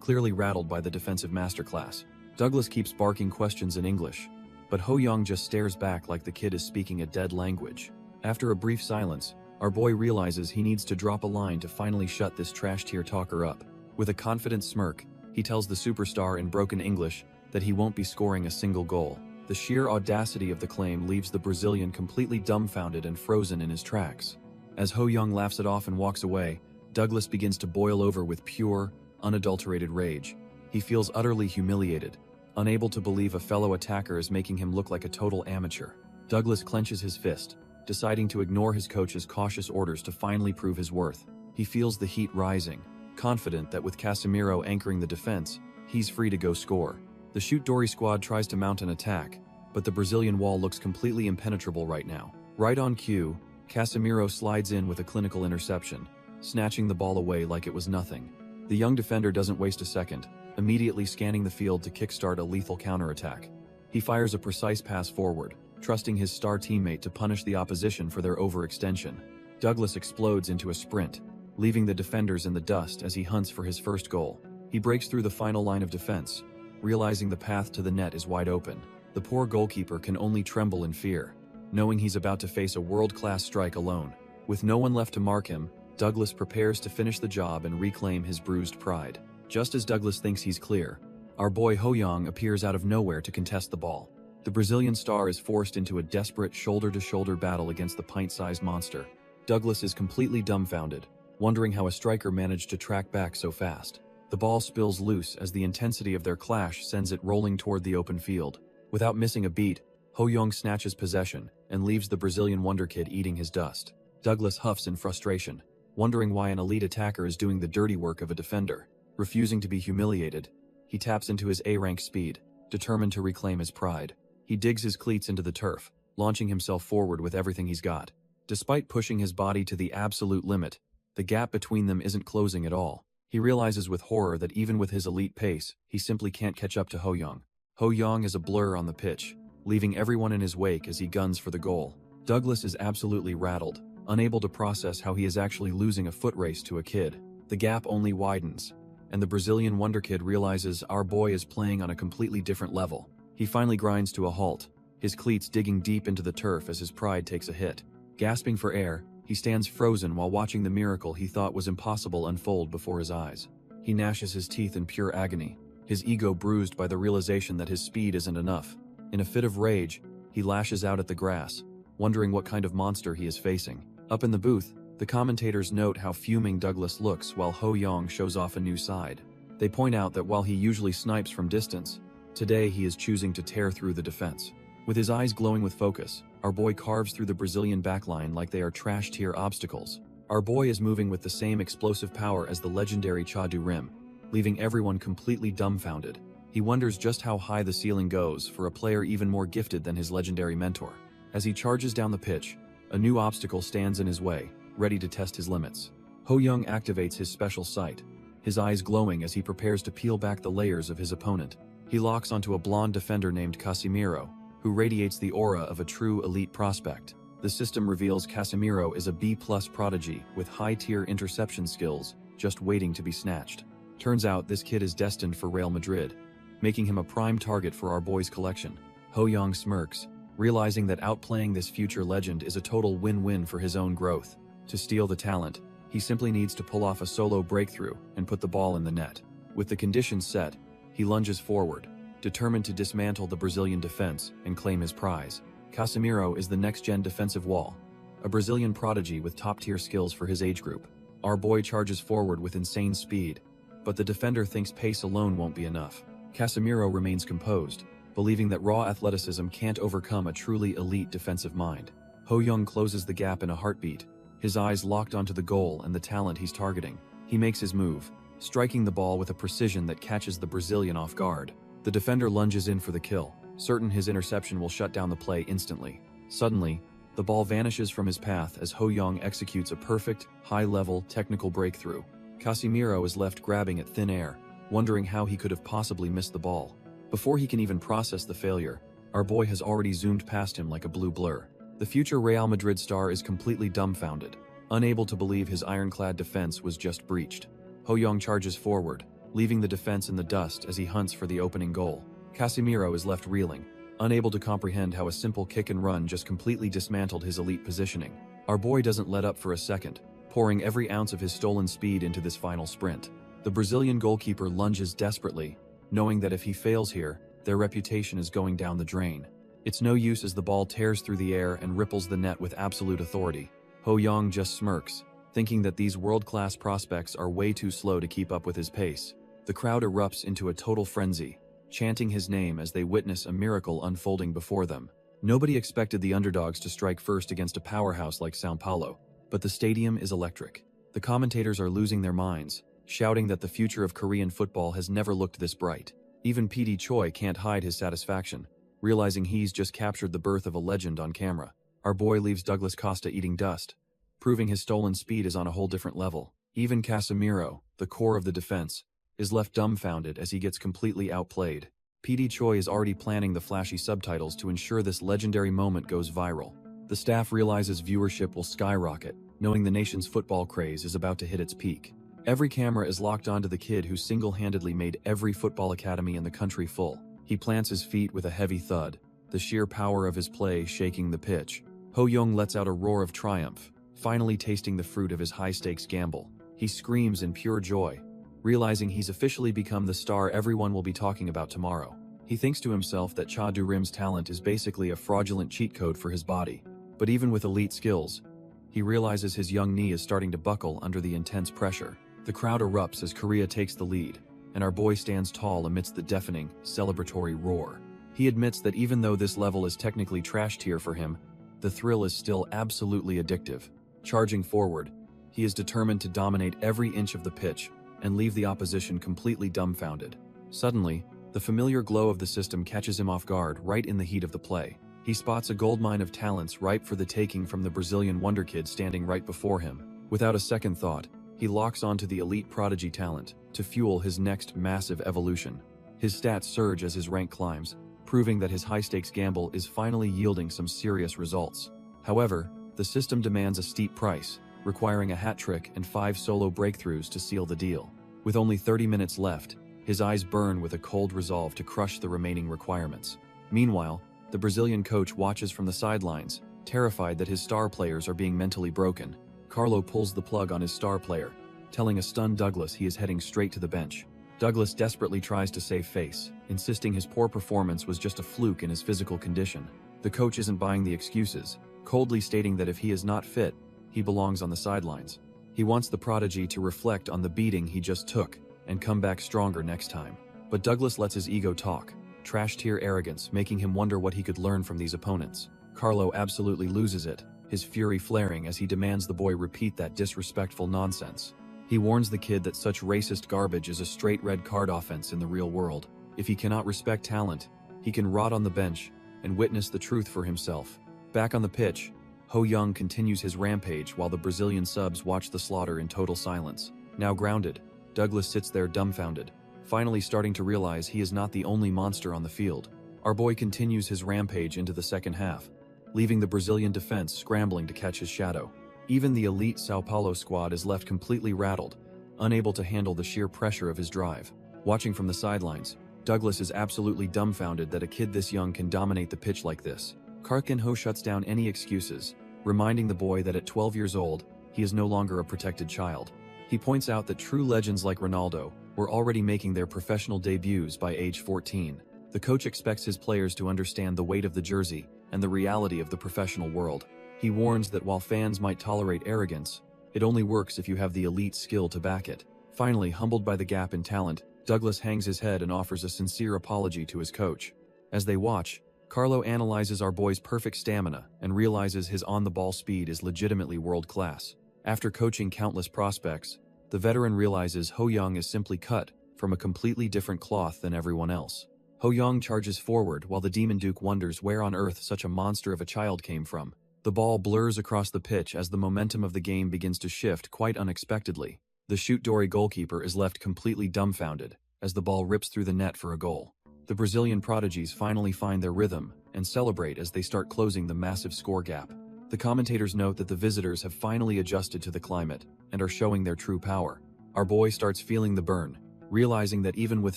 clearly rattled by the defensive masterclass. Douglas keeps barking questions in English, but Ho Young just stares back like the kid is speaking a dead language. After a brief silence, our boy realizes he needs to drop a line to finally shut this trash-tier talker up. With a confident smirk, he tells the superstar in broken English that he won't be scoring a single goal. The sheer audacity of the claim leaves the Brazilian completely dumbfounded and frozen in his tracks. As Ho Young laughs it off and walks away, Douglas begins to boil over with pure, unadulterated rage. He feels utterly humiliated, unable to believe a fellow attacker is making him look like a total amateur. Douglas clenches his fist, deciding to ignore his coach's cautious orders to finally prove his worth. He feels the heat rising, confident that with Casemiro anchoring the defense, he's free to go score. The Shoot-Dory squad tries to mount an attack, but the Brazilian wall looks completely impenetrable right now. Right on cue, Casemiro slides in with a clinical interception, snatching the ball away like it was nothing. The young defender doesn't waste a second, immediately scanning the field to kickstart a lethal counterattack. He fires a precise pass forward, trusting his star teammate to punish the opposition for their overextension. Douglas explodes into a sprint, leaving the defenders in the dust as he hunts for his first goal. He breaks through the final line of defense, realizing the path to the net is wide open. The poor goalkeeper can only tremble in fear, knowing he's about to face a world-class strike alone. With no one left to mark him, Douglas prepares to finish the job and reclaim his bruised pride. Just as Douglas thinks he's clear, our boy Ho Young appears out of nowhere to contest the ball. The Brazilian star is forced into a desperate shoulder-to-shoulder battle against the pint-sized monster. Douglas is completely dumbfounded, wondering how a striker managed to track back so fast. The ball spills loose as the intensity of their clash sends it rolling toward the open field. Without missing a beat, Ho Young snatches possession and leaves the Brazilian wonder kid eating his dust. Douglas huffs in frustration, wondering why an elite attacker is doing the dirty work of a defender. Refusing to be humiliated, he taps into his A-rank speed, determined to reclaim his pride. He digs his cleats into the turf, launching himself forward with everything he's got. Despite pushing his body to the absolute limit, the gap between them isn't closing at all. He realizes with horror that even with his elite pace, he simply can't catch up to Ho Young. Ho Young is a blur on the pitch, leaving everyone in his wake as he guns for the goal. Douglas is absolutely rattled, unable to process how he is actually losing a foot race to a kid. The gap only widens, and the Brazilian wonder kid realizes our boy is playing on a completely different level. He finally grinds to a halt, his cleats digging deep into the turf as his pride takes a hit. Gasping for air, he stands frozen while watching the miracle he thought was impossible unfold before his eyes. He gnashes his teeth in pure agony, his ego bruised by the realization that his speed isn't enough. In a fit of rage, he lashes out at the grass, wondering what kind of monster he is facing. Up in the booth, the commentators note how fuming Douglas looks while Ho Young shows off a new side. They point out that while he usually snipes from distance, today he is choosing to tear through the defense. With his eyes glowing with focus, our boy carves through the Brazilian backline like they are trash-tier obstacles. Our boy is moving with the same explosive power as the legendary Chadu Rim, leaving everyone completely dumbfounded. He wonders just how high the ceiling goes for a player even more gifted than his legendary mentor. As he charges down the pitch, a new obstacle stands in his way, ready to test his limits. Ho Young activates his special sight, his eyes glowing as he prepares to peel back the layers of his opponent. He locks onto a blonde defender named Casemiro, who radiates the aura of a true elite prospect. The system reveals Casemiro is a B+ prodigy with high-tier interception skills, just waiting to be snatched. Turns out this kid is destined for Real Madrid, making him a prime target for our boy's collection. Ho Young smirks, realizing that outplaying this future legend is a total win-win for his own growth. To steal the talent, he simply needs to pull off a solo breakthrough and put the ball in the net. With the conditions set, he lunges forward, determined to dismantle the Brazilian defense and claim his prize. Casemiro is the next-gen defensive wall, a Brazilian prodigy with top-tier skills for his age group. Our boy charges forward with insane speed, but the defender thinks pace alone won't be enough. Casemiro remains composed, believing that raw athleticism can't overcome a truly elite defensive mind. Ho Young closes the gap in a heartbeat, his eyes locked onto the goal and the talent he's targeting. He makes his move, striking the ball with a precision that catches the Brazilian off guard. The defender lunges in for the kill, certain his interception will shut down the play instantly. Suddenly, the ball vanishes from his path as Ho Young executes a perfect, high-level technical breakthrough. Casimiro is left grabbing at thin air, wondering how he could have possibly missed the ball. Before he can even process the failure, our boy has already zoomed past him like a blue blur. The future Real Madrid star is completely dumbfounded, unable to believe his ironclad defense was just breached. Ho-young charges forward, leaving the defense in the dust as he hunts for the opening goal. Casimiro is left reeling, unable to comprehend how a simple kick and run just completely dismantled his elite positioning. Our boy doesn't let up for a second, pouring every ounce of his stolen speed into this final sprint. The Brazilian goalkeeper lunges desperately, knowing that if he fails here, their reputation is going down the drain. It's no use as the ball tears through the air and ripples the net with absolute authority. Ho-young just smirks, thinking that these world-class prospects are way too slow to keep up with his pace. The crowd erupts into a total frenzy, chanting his name as they witness a miracle unfolding before them. Nobody expected the underdogs to strike first against a powerhouse like São Paulo, but the stadium is electric. The commentators are losing their minds, shouting that the future of Korean football has never looked this bright. Even PD Choi can't hide his satisfaction, realizing he's just captured the birth of a legend on camera. Our boy leaves Douglas Costa eating dust, proving his stolen speed is on a whole different level. Even Casemiro, the core of the defense, is left dumbfounded as he gets completely outplayed. PD Choi is already planning the flashy subtitles to ensure this legendary moment goes viral. The staff realizes viewership will skyrocket, knowing the nation's football craze is about to hit its peak. Every camera is locked onto the kid who single-handedly made every football academy in the country full. He plants his feet with a heavy thud, the sheer power of his play shaking the pitch. Ho-young lets out a roar of triumph, finally tasting the fruit of his high-stakes gamble. He screams in pure joy, realizing he's officially become the star everyone will be talking about tomorrow. He thinks to himself that Cha Du-rim's talent is basically a fraudulent cheat code for his body. But even with elite skills, he realizes his young knee is starting to buckle under the intense pressure. The crowd erupts as Korea takes the lead, and our boy stands tall amidst the deafening, celebratory roar. He admits that even though this level is technically trash tier for him, the thrill is still absolutely addictive. Charging forward, he is determined to dominate every inch of the pitch and leave the opposition completely dumbfounded. Suddenly, the familiar glow of the system catches him off guard right in the heat of the play. He spots a goldmine of talents ripe for the taking from the Brazilian wonder kid standing right before him. Without a second thought, he locks onto the elite prodigy talent to fuel his next massive evolution. His stats surge as his rank climbs, proving that his high-stakes gamble is finally yielding some serious results. However, the system demands a steep price, requiring a hat trick and 5 solo breakthroughs to seal the deal. With only 30 minutes left, his eyes burn with a cold resolve to crush the remaining requirements. Meanwhile, the Brazilian coach watches from the sidelines, terrified that his star players are being mentally broken. Carlo pulls the plug on his star player, telling a stunned Douglas he is heading straight to the bench. Douglas desperately tries to save face, insisting his poor performance was just a fluke in his physical condition. The coach isn't buying the excuses, coldly stating that if he is not fit, he belongs on the sidelines. He wants the prodigy to reflect on the beating he just took and come back stronger next time. But Douglas lets his ego talk, trash-tier arrogance making him wonder what he could learn from these opponents. Carlo absolutely loses it, his fury flaring as he demands the boy repeat that disrespectful nonsense. He warns the kid that such racist garbage is a straight red card offense in the real world. If he cannot respect talent, he can rot on the bench and witness the truth for himself. Back on the pitch, Ho-young continues his rampage while the Brazilian subs watch the slaughter in total silence. Now grounded, Douglas sits there dumbfounded, finally starting to realize he is not the only monster on the field. Our boy continues his rampage into the second half, leaving the Brazilian defense scrambling to catch his shadow. Even the elite São Paulo squad is left completely rattled, unable to handle the sheer pressure of his drive. Watching from the sidelines, Douglas is absolutely dumbfounded that a kid this young can dominate the pitch like this. Ho shuts down any excuses, reminding the boy that at 12 years old, he is no longer a protected child. He points out that true legends like Ronaldo were already making their professional debuts by age 14. The coach expects his players to understand the weight of the jersey and the reality of the professional world. He warns that while fans might tolerate arrogance, it only works if you have the elite skill to back it. Finally, humbled by the gap in talent, Douglas hangs his head and offers a sincere apology to his coach. As they watch, Carlo analyzes our boy's perfect stamina and realizes his on-the-ball speed is legitimately world-class. After coaching countless prospects, the veteran realizes Ho-young is simply cut from a completely different cloth than everyone else. Ho-young charges forward while the Demon Duke wonders where on earth such a monster of a child came from. The ball blurs across the pitch as the momentum of the game begins to shift quite unexpectedly. The shoot-dory goalkeeper is left completely dumbfounded as the ball rips through the net for a goal. The Brazilian prodigies finally find their rhythm and celebrate as they start closing the massive score gap. The commentators note that the visitors have finally adjusted to the climate and are showing their true power. Our boy starts feeling the burn, realizing that even with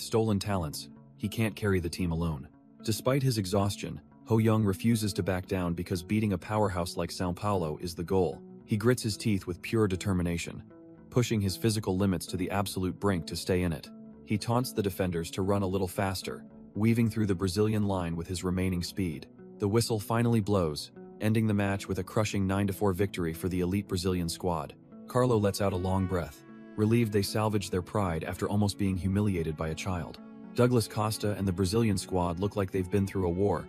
stolen talents, he can't carry the team alone. Despite his exhaustion, Ho-young refuses to back down because beating a powerhouse like São Paulo is the goal. He grits his teeth with pure determination, pushing his physical limits to the absolute brink to stay in it. He taunts the defenders to run a little faster, weaving through the Brazilian line with his remaining speed. The whistle finally blows, ending the match with a crushing 9-4 victory for the elite Brazilian squad. Carlo lets out a long breath, relieved they salvaged their pride after almost being humiliated by a child. Douglas Costa and the Brazilian squad look like they've been through a war,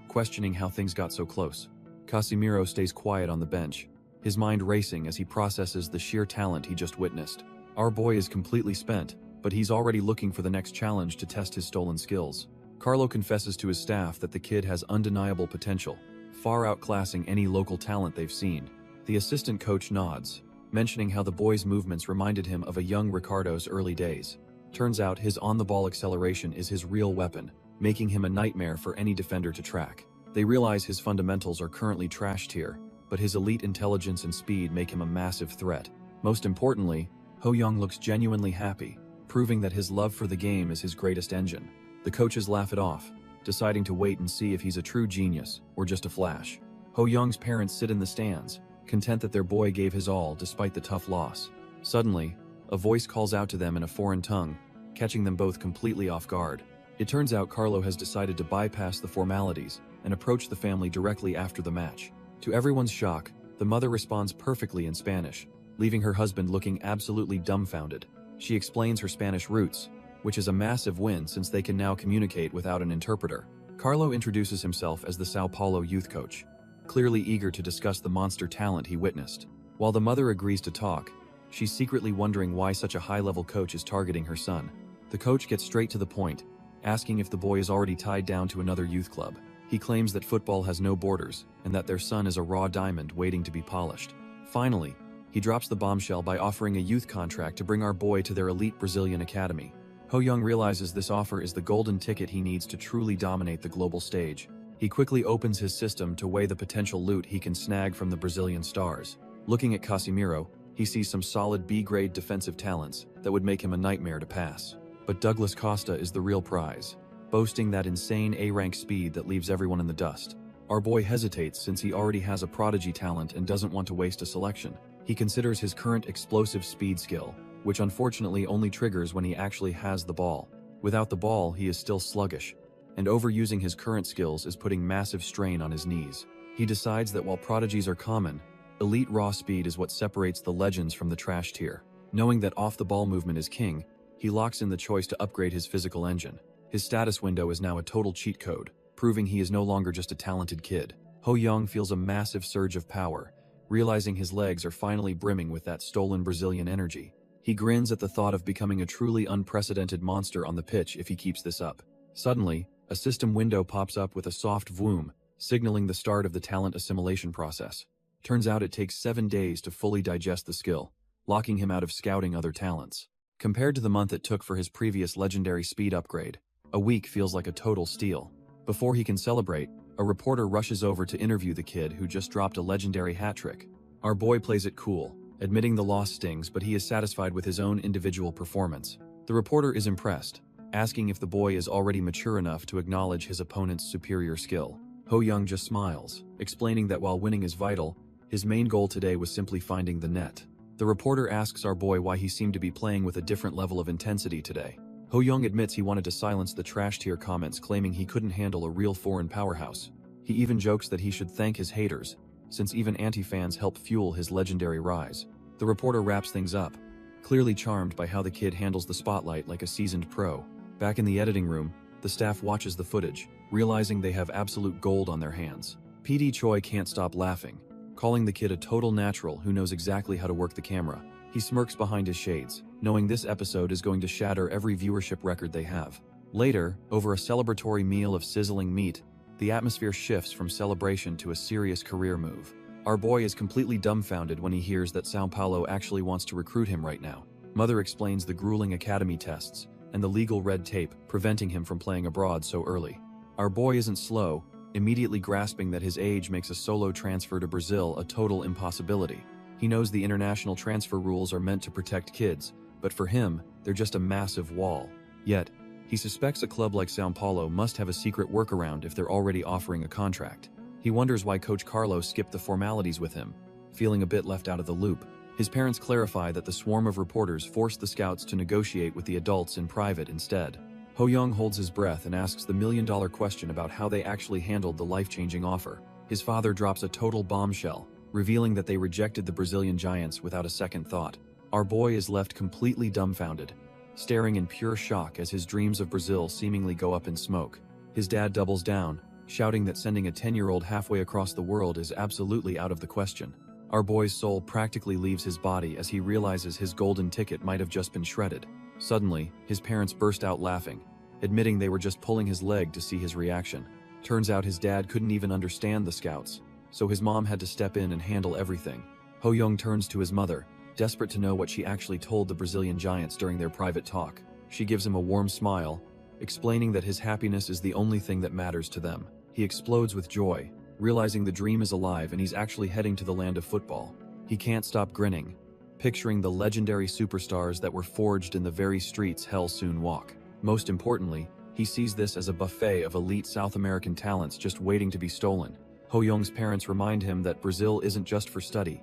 questioning how things got so close. Casimiro stays quiet on the bench, his mind racing as he processes the sheer talent he just witnessed. Our boy is completely spent, but he's already looking for the next challenge to test his stolen skills. Carlo confesses to his staff that the kid has undeniable potential, far outclassing any local talent they've seen. The assistant coach nods, mentioning how the boy's movements reminded him of a young Ricardo's early days. Turns out his on-the-ball acceleration is his real weapon, making him a nightmare for any defender to track. They realize his fundamentals are currently trashed here, but his elite intelligence and speed make him a massive threat. Most importantly, Ho-young looks genuinely happy, proving that his love for the game is his greatest engine. The coaches laugh it off, deciding to wait and see if he's a true genius or just a flash. Ho-young's parents sit in the stands, content that their boy gave his all despite the tough loss. Suddenly, a voice calls out to them in a foreign tongue, catching them both completely off guard. It turns out Carlo has decided to bypass the formalities and approach the family directly after the match. To everyone's shock, the mother responds perfectly in Spanish, leaving her husband looking absolutely dumbfounded. She explains her Spanish roots, which is a massive win since they can now communicate without an interpreter. Carlo introduces himself as the São Paulo youth coach, clearly eager to discuss the monster talent he witnessed. While the mother agrees to talk, she's secretly wondering why such a high-level coach is targeting her son. The coach gets straight to the point, asking if the boy is already tied down to another youth club. He claims that football has no borders and that their son is a raw diamond waiting to be polished. Finally, he drops the bombshell by offering a youth contract to bring our boy to their elite Brazilian academy. Ho-young realizes this offer is the golden ticket he needs to truly dominate the global stage. He quickly opens his system to weigh the potential loot he can snag from the Brazilian stars. Looking at Casimiro, he sees some solid B-grade defensive talents that would make him a nightmare to pass. But Douglas Costa is the real prize, boasting that insane A-rank speed that leaves everyone in the dust. Our boy hesitates since he already has a prodigy talent and doesn't want to waste a selection. He considers his current explosive speed skill, which unfortunately only triggers when he actually has the ball. Without the ball, he is still sluggish, and overusing his current skills is putting massive strain on his knees. He decides that while prodigies are common, elite raw speed is what separates the legends from the trash tier. Knowing that off-the-ball movement is king, he locks in the choice to upgrade his physical engine. His status window is now a total cheat code, proving he is no longer just a talented kid. Ho-young feels a massive surge of power, realizing his legs are finally brimming with that stolen Brazilian energy. He grins at the thought of becoming a truly unprecedented monster on the pitch if he keeps this up. Suddenly, a system window pops up with a soft vroom, signaling the start of the talent assimilation process. Turns out it takes 7 days to fully digest the skill, locking him out of scouting other talents. Compared to the month it took for his previous legendary speed upgrade, a week feels like a total steal. Before he can celebrate, a reporter rushes over to interview the kid who just dropped a legendary hat trick. Our boy plays it cool, admitting the loss stings, but he is satisfied with his own individual performance. The reporter is impressed, asking if the boy is already mature enough to acknowledge his opponent's superior skill. Ho-young just smiles, explaining that while winning is vital, his main goal today was simply finding the net. The reporter asks our boy why he seemed to be playing with a different level of intensity today. Ho-young admits he wanted to silence the trash tier comments claiming he couldn't handle a real foreign powerhouse. He even jokes that he should thank his haters, since even anti-fans help fuel his legendary rise. The reporter wraps things up, clearly charmed by how the kid handles the spotlight like a seasoned pro. Back in the editing room, the staff watches the footage, realizing they have absolute gold on their hands. PD Choi can't stop laughing, calling the kid a total natural who knows exactly how to work the camera. He smirks behind his shades, knowing this episode is going to shatter every viewership record they have. Later, over a celebratory meal of sizzling meat, the atmosphere shifts from celebration to a serious career move. Our boy is completely dumbfounded when he hears that São Paulo actually wants to recruit him right now. Mother explains the grueling academy tests and the legal red tape preventing him from playing abroad so early. Our boy isn't slow, immediately grasping that his age makes a solo transfer to Brazil a total impossibility. He knows the international transfer rules are meant to protect kids, but for him, they're just a massive wall. Yet, he suspects a club like São Paulo must have a secret workaround if they're already offering a contract. He wonders why Coach Carlo skipped the formalities with him, feeling a bit left out of the loop. His parents clarify that the swarm of reporters forced the scouts to negotiate with the adults in private instead. Ho-young holds his breath and asks the million-dollar question about how they actually handled the life-changing offer. His father drops a total bombshell, revealing that they rejected the Brazilian giants without a second thought. Our boy is left completely dumbfounded, staring in pure shock as his dreams of Brazil seemingly go up in smoke. His dad doubles down, shouting that sending a 10-year-old halfway across the world is absolutely out of the question. Our boy's soul practically leaves his body as he realizes his golden ticket might have just been shredded. Suddenly, his parents burst out laughing, admitting they were just pulling his leg to see his reaction. Turns out his dad couldn't even understand the scouts, so his mom had to step in and handle everything. Ho-young turns to his mother, desperate to know what she actually told the Brazilian giants during their private talk. She gives him a warm smile, explaining that his happiness is the only thing that matters to them. He explodes with joy, realizing the dream is alive and he's actually heading to the land of football. He can't stop grinning, picturing the legendary superstars that were forged in the very streets hell soon walk. Most importantly, he sees this as a buffet of elite South American talents just waiting to be stolen. Ho-young's parents remind him that Brazil isn't just for study.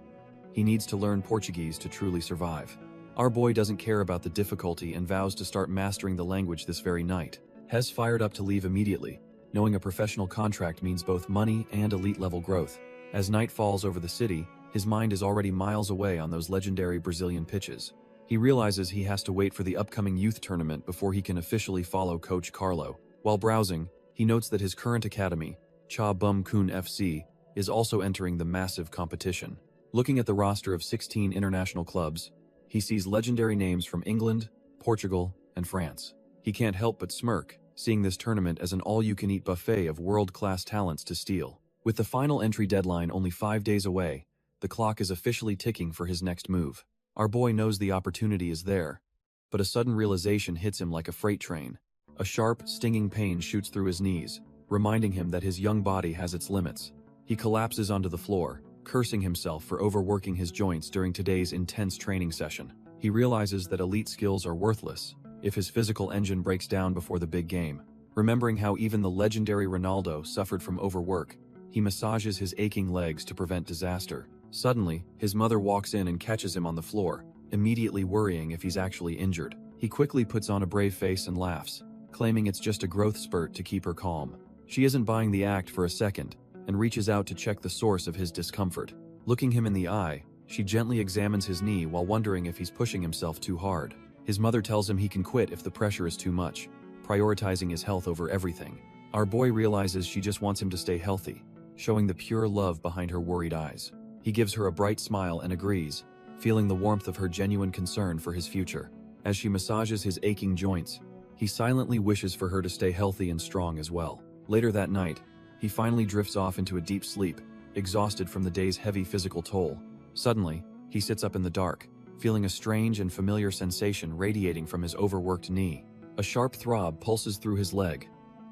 He needs to learn Portuguese to truly survive. Our boy doesn't care about the difficulty and vows to start mastering the language this very night. Hes fired up to leave immediately, knowing a professional contract means both money and elite-level growth. As night falls over the city, his mind is already miles away on those legendary Brazilian pitches. He realizes he has to wait for the upcoming youth tournament before he can officially follow Coach Carlo. While browsing, he notes that his current academy, Cha Bum Kun FC, is also entering the massive competition. Looking at the roster of 16 international clubs, he sees legendary names from England, Portugal, and France. He can't help but smirk, seeing this tournament as an all-you-can-eat buffet of world-class talents to steal. With the final entry deadline only 5 days away, the clock is officially ticking for his next move. Our boy knows the opportunity is there, but a sudden realization hits him like a freight train. A sharp, stinging pain shoots through his knees, reminding him that his young body has its limits. He collapses onto the floor, cursing himself for overworking his joints during today's intense training session. He realizes that elite skills are worthless if his physical engine breaks down before the big game. Remembering how even the legendary Ronaldo suffered from overwork, he massages his aching legs to prevent disaster. Suddenly, his mother walks in and catches him on the floor, immediately worrying if he's actually injured. He quickly puts on a brave face and laughs, claiming it's just a growth spurt to keep her calm. She isn't buying the act for a second, and reaches out to check the source of his discomfort. Looking him in the eye, she gently examines his knee while wondering if he's pushing himself too hard. His mother tells him he can quit if the pressure is too much, prioritizing his health over everything. Our boy realizes she just wants him to stay healthy, showing the pure love behind her worried eyes. He gives her a bright smile and agrees, feeling the warmth of her genuine concern for his future. As she massages his aching joints, he silently wishes for her to stay healthy and strong as well. Later that night, he finally drifts off into a deep sleep, exhausted from the day's heavy physical toll. Suddenly, he sits up in the dark, feeling a strange and familiar sensation radiating from his overworked knee. A sharp throb pulses through his leg,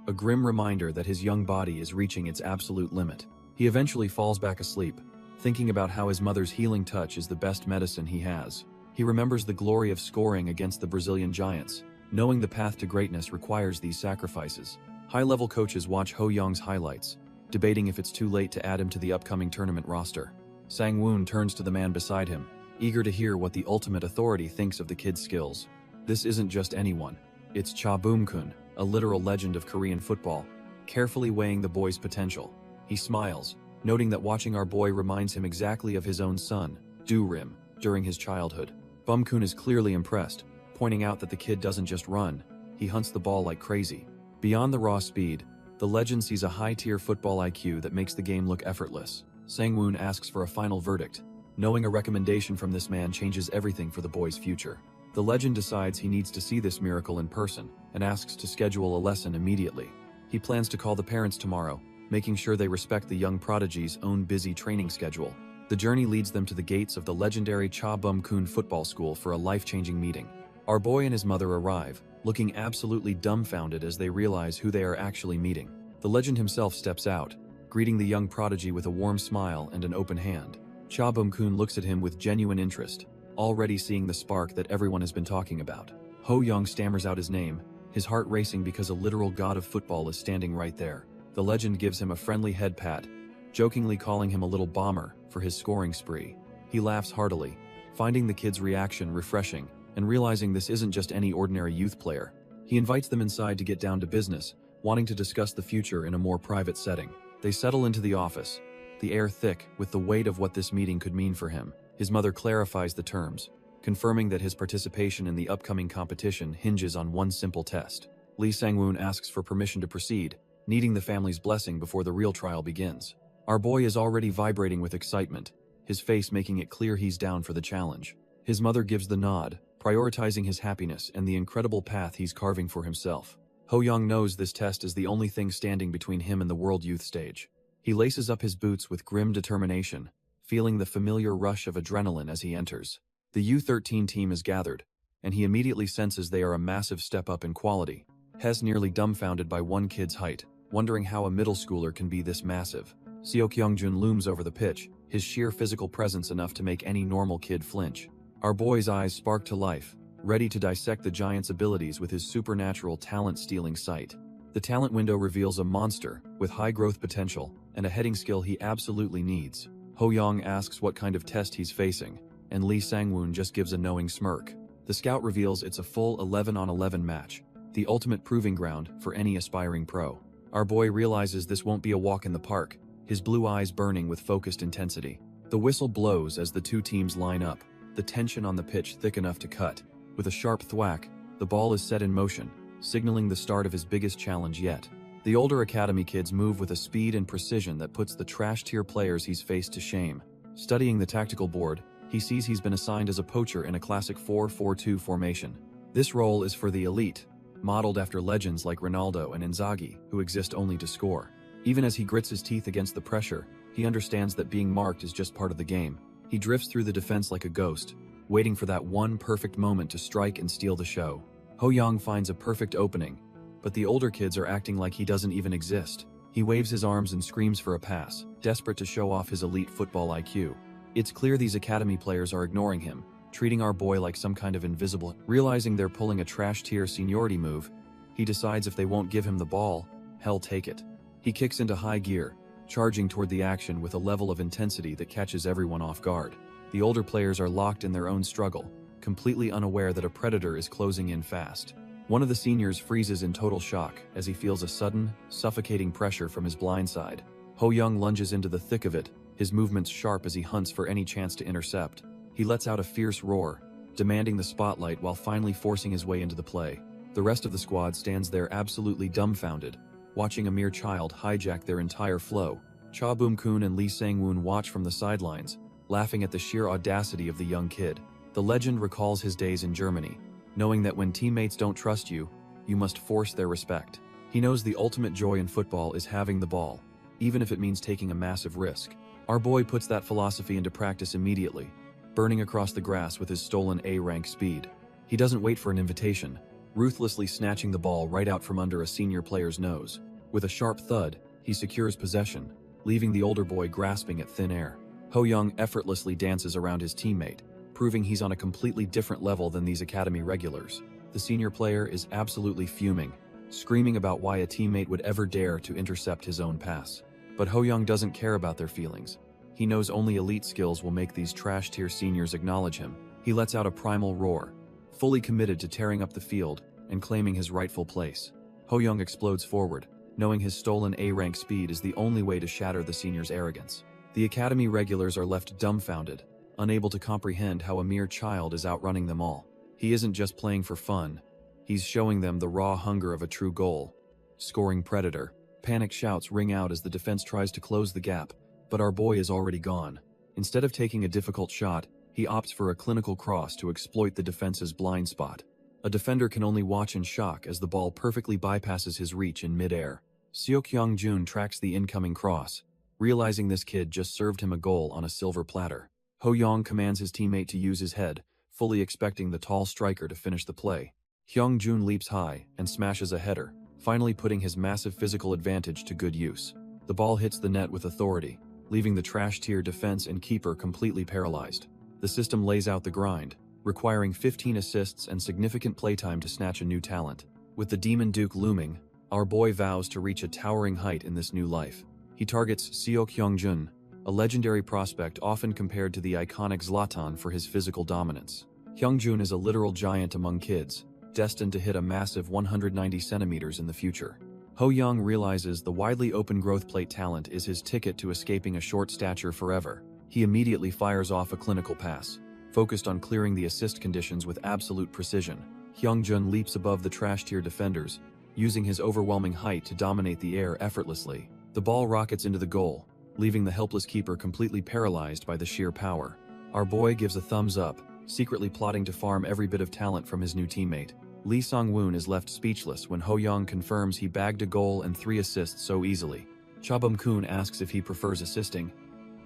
a grim reminder that his young body is reaching its absolute limit. He eventually falls back asleep, thinking about how his mother's healing touch is the best medicine he has. He remembers the glory of scoring against the Brazilian giants, knowing the path to greatness requires these sacrifices. High-level coaches watch Ho-young's highlights, debating if it's too late to add him to the upcoming tournament roster. Sang-woon turns to the man beside him, eager to hear what the ultimate authority thinks of the kid's skills. This isn't just anyone. It's Cha Bum-kun, a literal legend of Korean football, carefully weighing the boy's potential. He smiles, noting that watching our boy reminds him exactly of his own son, Do-rim, during his childhood. Bum-kun is clearly impressed, pointing out that the kid doesn't just run, he hunts the ball like crazy. Beyond the raw speed, the legend sees a high-tier football IQ that makes the game look effortless. Sang-woon asks for a final verdict, knowing a recommendation from this man changes everything for the boy's future. The legend decides he needs to see this miracle in person and asks to schedule a lesson immediately. He plans to call the parents tomorrow, making sure they respect the young prodigy's own busy training schedule. The journey leads them to the gates of the legendary Cha Bum-kun football school for a life-changing meeting. Our boy and his mother arrive, looking absolutely dumbfounded as they realize who they are actually meeting. The legend himself steps out, greeting the young prodigy with a warm smile and an open hand. Cha Bum-kun looks at him with genuine interest, already seeing the spark that everyone has been talking about. Ho Young stammers out his name, his heart racing because a literal god of football is standing right there. The legend gives him a friendly head pat, jokingly calling him a little bomber for his scoring spree. He laughs heartily, finding the kid's reaction refreshing and realizing this isn't just any ordinary youth player. He invites them inside to get down to business, wanting to discuss the future in a more private setting. They settle into the office, the air thick with the weight of what this meeting could mean for him. His mother clarifies the terms, confirming that his participation in the upcoming competition hinges on one simple test. Lee Sang-woon asks for permission to proceed, needing the family's blessing before the real trial begins. Our boy is already vibrating with excitement, his face making it clear he's down for the challenge. His mother gives the nod, prioritizing his happiness and the incredible path he's carving for himself. Ho Young knows this test is the only thing standing between him and the world youth stage. He laces up his boots with grim determination, feeling the familiar rush of adrenaline as he enters. The U13 team is gathered, and he immediately senses they are a massive step up in quality. Hes nearly dumbfounded by one kid's height, wondering how a middle schooler can be this massive. Seo Kyung-jun looms over the pitch, his sheer physical presence enough to make any normal kid flinch. Our boy's eyes spark to life, ready to dissect the giant's abilities with his supernatural talent-stealing sight. The talent window reveals a monster with high growth potential and a heading skill he absolutely needs. Ho Young asks what kind of test he's facing, and Lee Sang-woon just gives a knowing smirk. The scout reveals it's a full 11-on-11 match, the ultimate proving ground for any aspiring pro. Our boy realizes this won't be a walk in the park, his blue eyes burning with focused intensity. The whistle blows as the two teams line up, the tension on the pitch thick enough to cut. With a sharp thwack, the ball is set in motion, signaling the start of his biggest challenge yet. The older academy kids move with a speed and precision that puts the trash-tier players he's faced to shame. Studying the tactical board, he sees he's been assigned as a poacher in a classic 4-4-2 formation. This role is for the elite, modeled after legends like Ronaldo and Inzaghi, who exist only to score. Even as he grits his teeth against the pressure, he understands that being marked is just part of the game. He drifts through the defense like a ghost, waiting for that one perfect moment to strike and steal the show. Ho Young finds a perfect opening, but the older kids are acting like he doesn't even exist. He waves his arms and screams for a pass, desperate to show off his elite football IQ. It's clear these academy players are ignoring him, treating our boy like some kind of invisible. Realizing they're pulling a trash-tier seniority move, he decides if they won't give him the ball, hell take it. He kicks into high gear, charging toward the action with a level of intensity that catches everyone off guard. The older players are locked in their own struggle, completely unaware that a predator is closing in fast. One of the seniors freezes in total shock as he feels a sudden, suffocating pressure from his blind side. Ho Young lunges into the thick of it, his movements sharp as he hunts for any chance to intercept. He lets out a fierce roar, demanding the spotlight while finally forcing his way into the play. The rest of the squad stands there absolutely dumbfounded, watching a mere child hijack their entire flow. Cha Bum-kun and Lee Sang-woon watch from the sidelines, laughing at the sheer audacity of the young kid. The legend recalls his days in Germany, knowing that when teammates don't trust you, you must force their respect. He knows the ultimate joy in football is having the ball, even if it means taking a massive risk. Our boy puts that philosophy into practice immediately, burning across the grass with his stolen A-rank speed. He doesn't wait for an invitation, ruthlessly snatching the ball right out from under a senior player's nose. With a sharp thud, he secures possession, leaving the older boy grasping at thin air. Ho Young effortlessly dances around his teammate, proving he's on a completely different level than these academy regulars. The senior player is absolutely fuming, screaming about why a teammate would ever dare to intercept his own pass. But Ho Young doesn't care about their feelings. He knows only elite skills will make these trash-tier seniors acknowledge him. He lets out a primal roar, fully committed to tearing up the field and claiming his rightful place. Ho Young explodes forward, knowing his stolen A-rank speed is the only way to shatter the seniors' arrogance. The academy regulars are left dumbfounded, unable to comprehend how a mere child is outrunning them all. He isn't just playing for fun, he's showing them the raw hunger of a true goal. Scoring predator. Panic shouts ring out as the defense tries to close the gap, but our boy is already gone. Instead of taking a difficult shot, he opts for a clinical cross to exploit the defense's blind spot. A defender can only watch in shock as the ball perfectly bypasses his reach in mid-air. Seo Kyung-jun tracks the incoming cross, realizing this kid just served him a goal on a silver platter. Ho-young commands his teammate to use his head, fully expecting the tall striker to finish the play. Hyung-jun leaps high and smashes a header, finally putting his massive physical advantage to good use. The ball hits the net with authority, leaving the trash-tier defense and keeper completely paralyzed. The system lays out the grind, requiring 15 assists and significant playtime to snatch a new talent. With the Demon Duke looming, our boy vows to reach a towering height in this new life. He targets Seok Hyung-jun, a legendary prospect often compared to the iconic Zlatan for his physical dominance. Hyung-jun is a literal giant among kids, destined to hit a massive 190 centimeters in the future. Ho-young realizes the widely open growth plate talent is his ticket to escaping a short stature forever. He immediately fires off a clinical pass, focused on clearing the assist conditions with absolute precision. Hyung-jun leaps above the trash-tier defenders, using his overwhelming height to dominate the air effortlessly. The ball rockets into the goal, leaving the helpless keeper completely paralyzed by the sheer power. Our boy gives a thumbs up, secretly plotting to farm every bit of talent from his new teammate. Lee Sang-woon is left speechless when Ho-young confirms he bagged a goal and 3 assists so easily. Cha Bum-kun asks if he prefers assisting,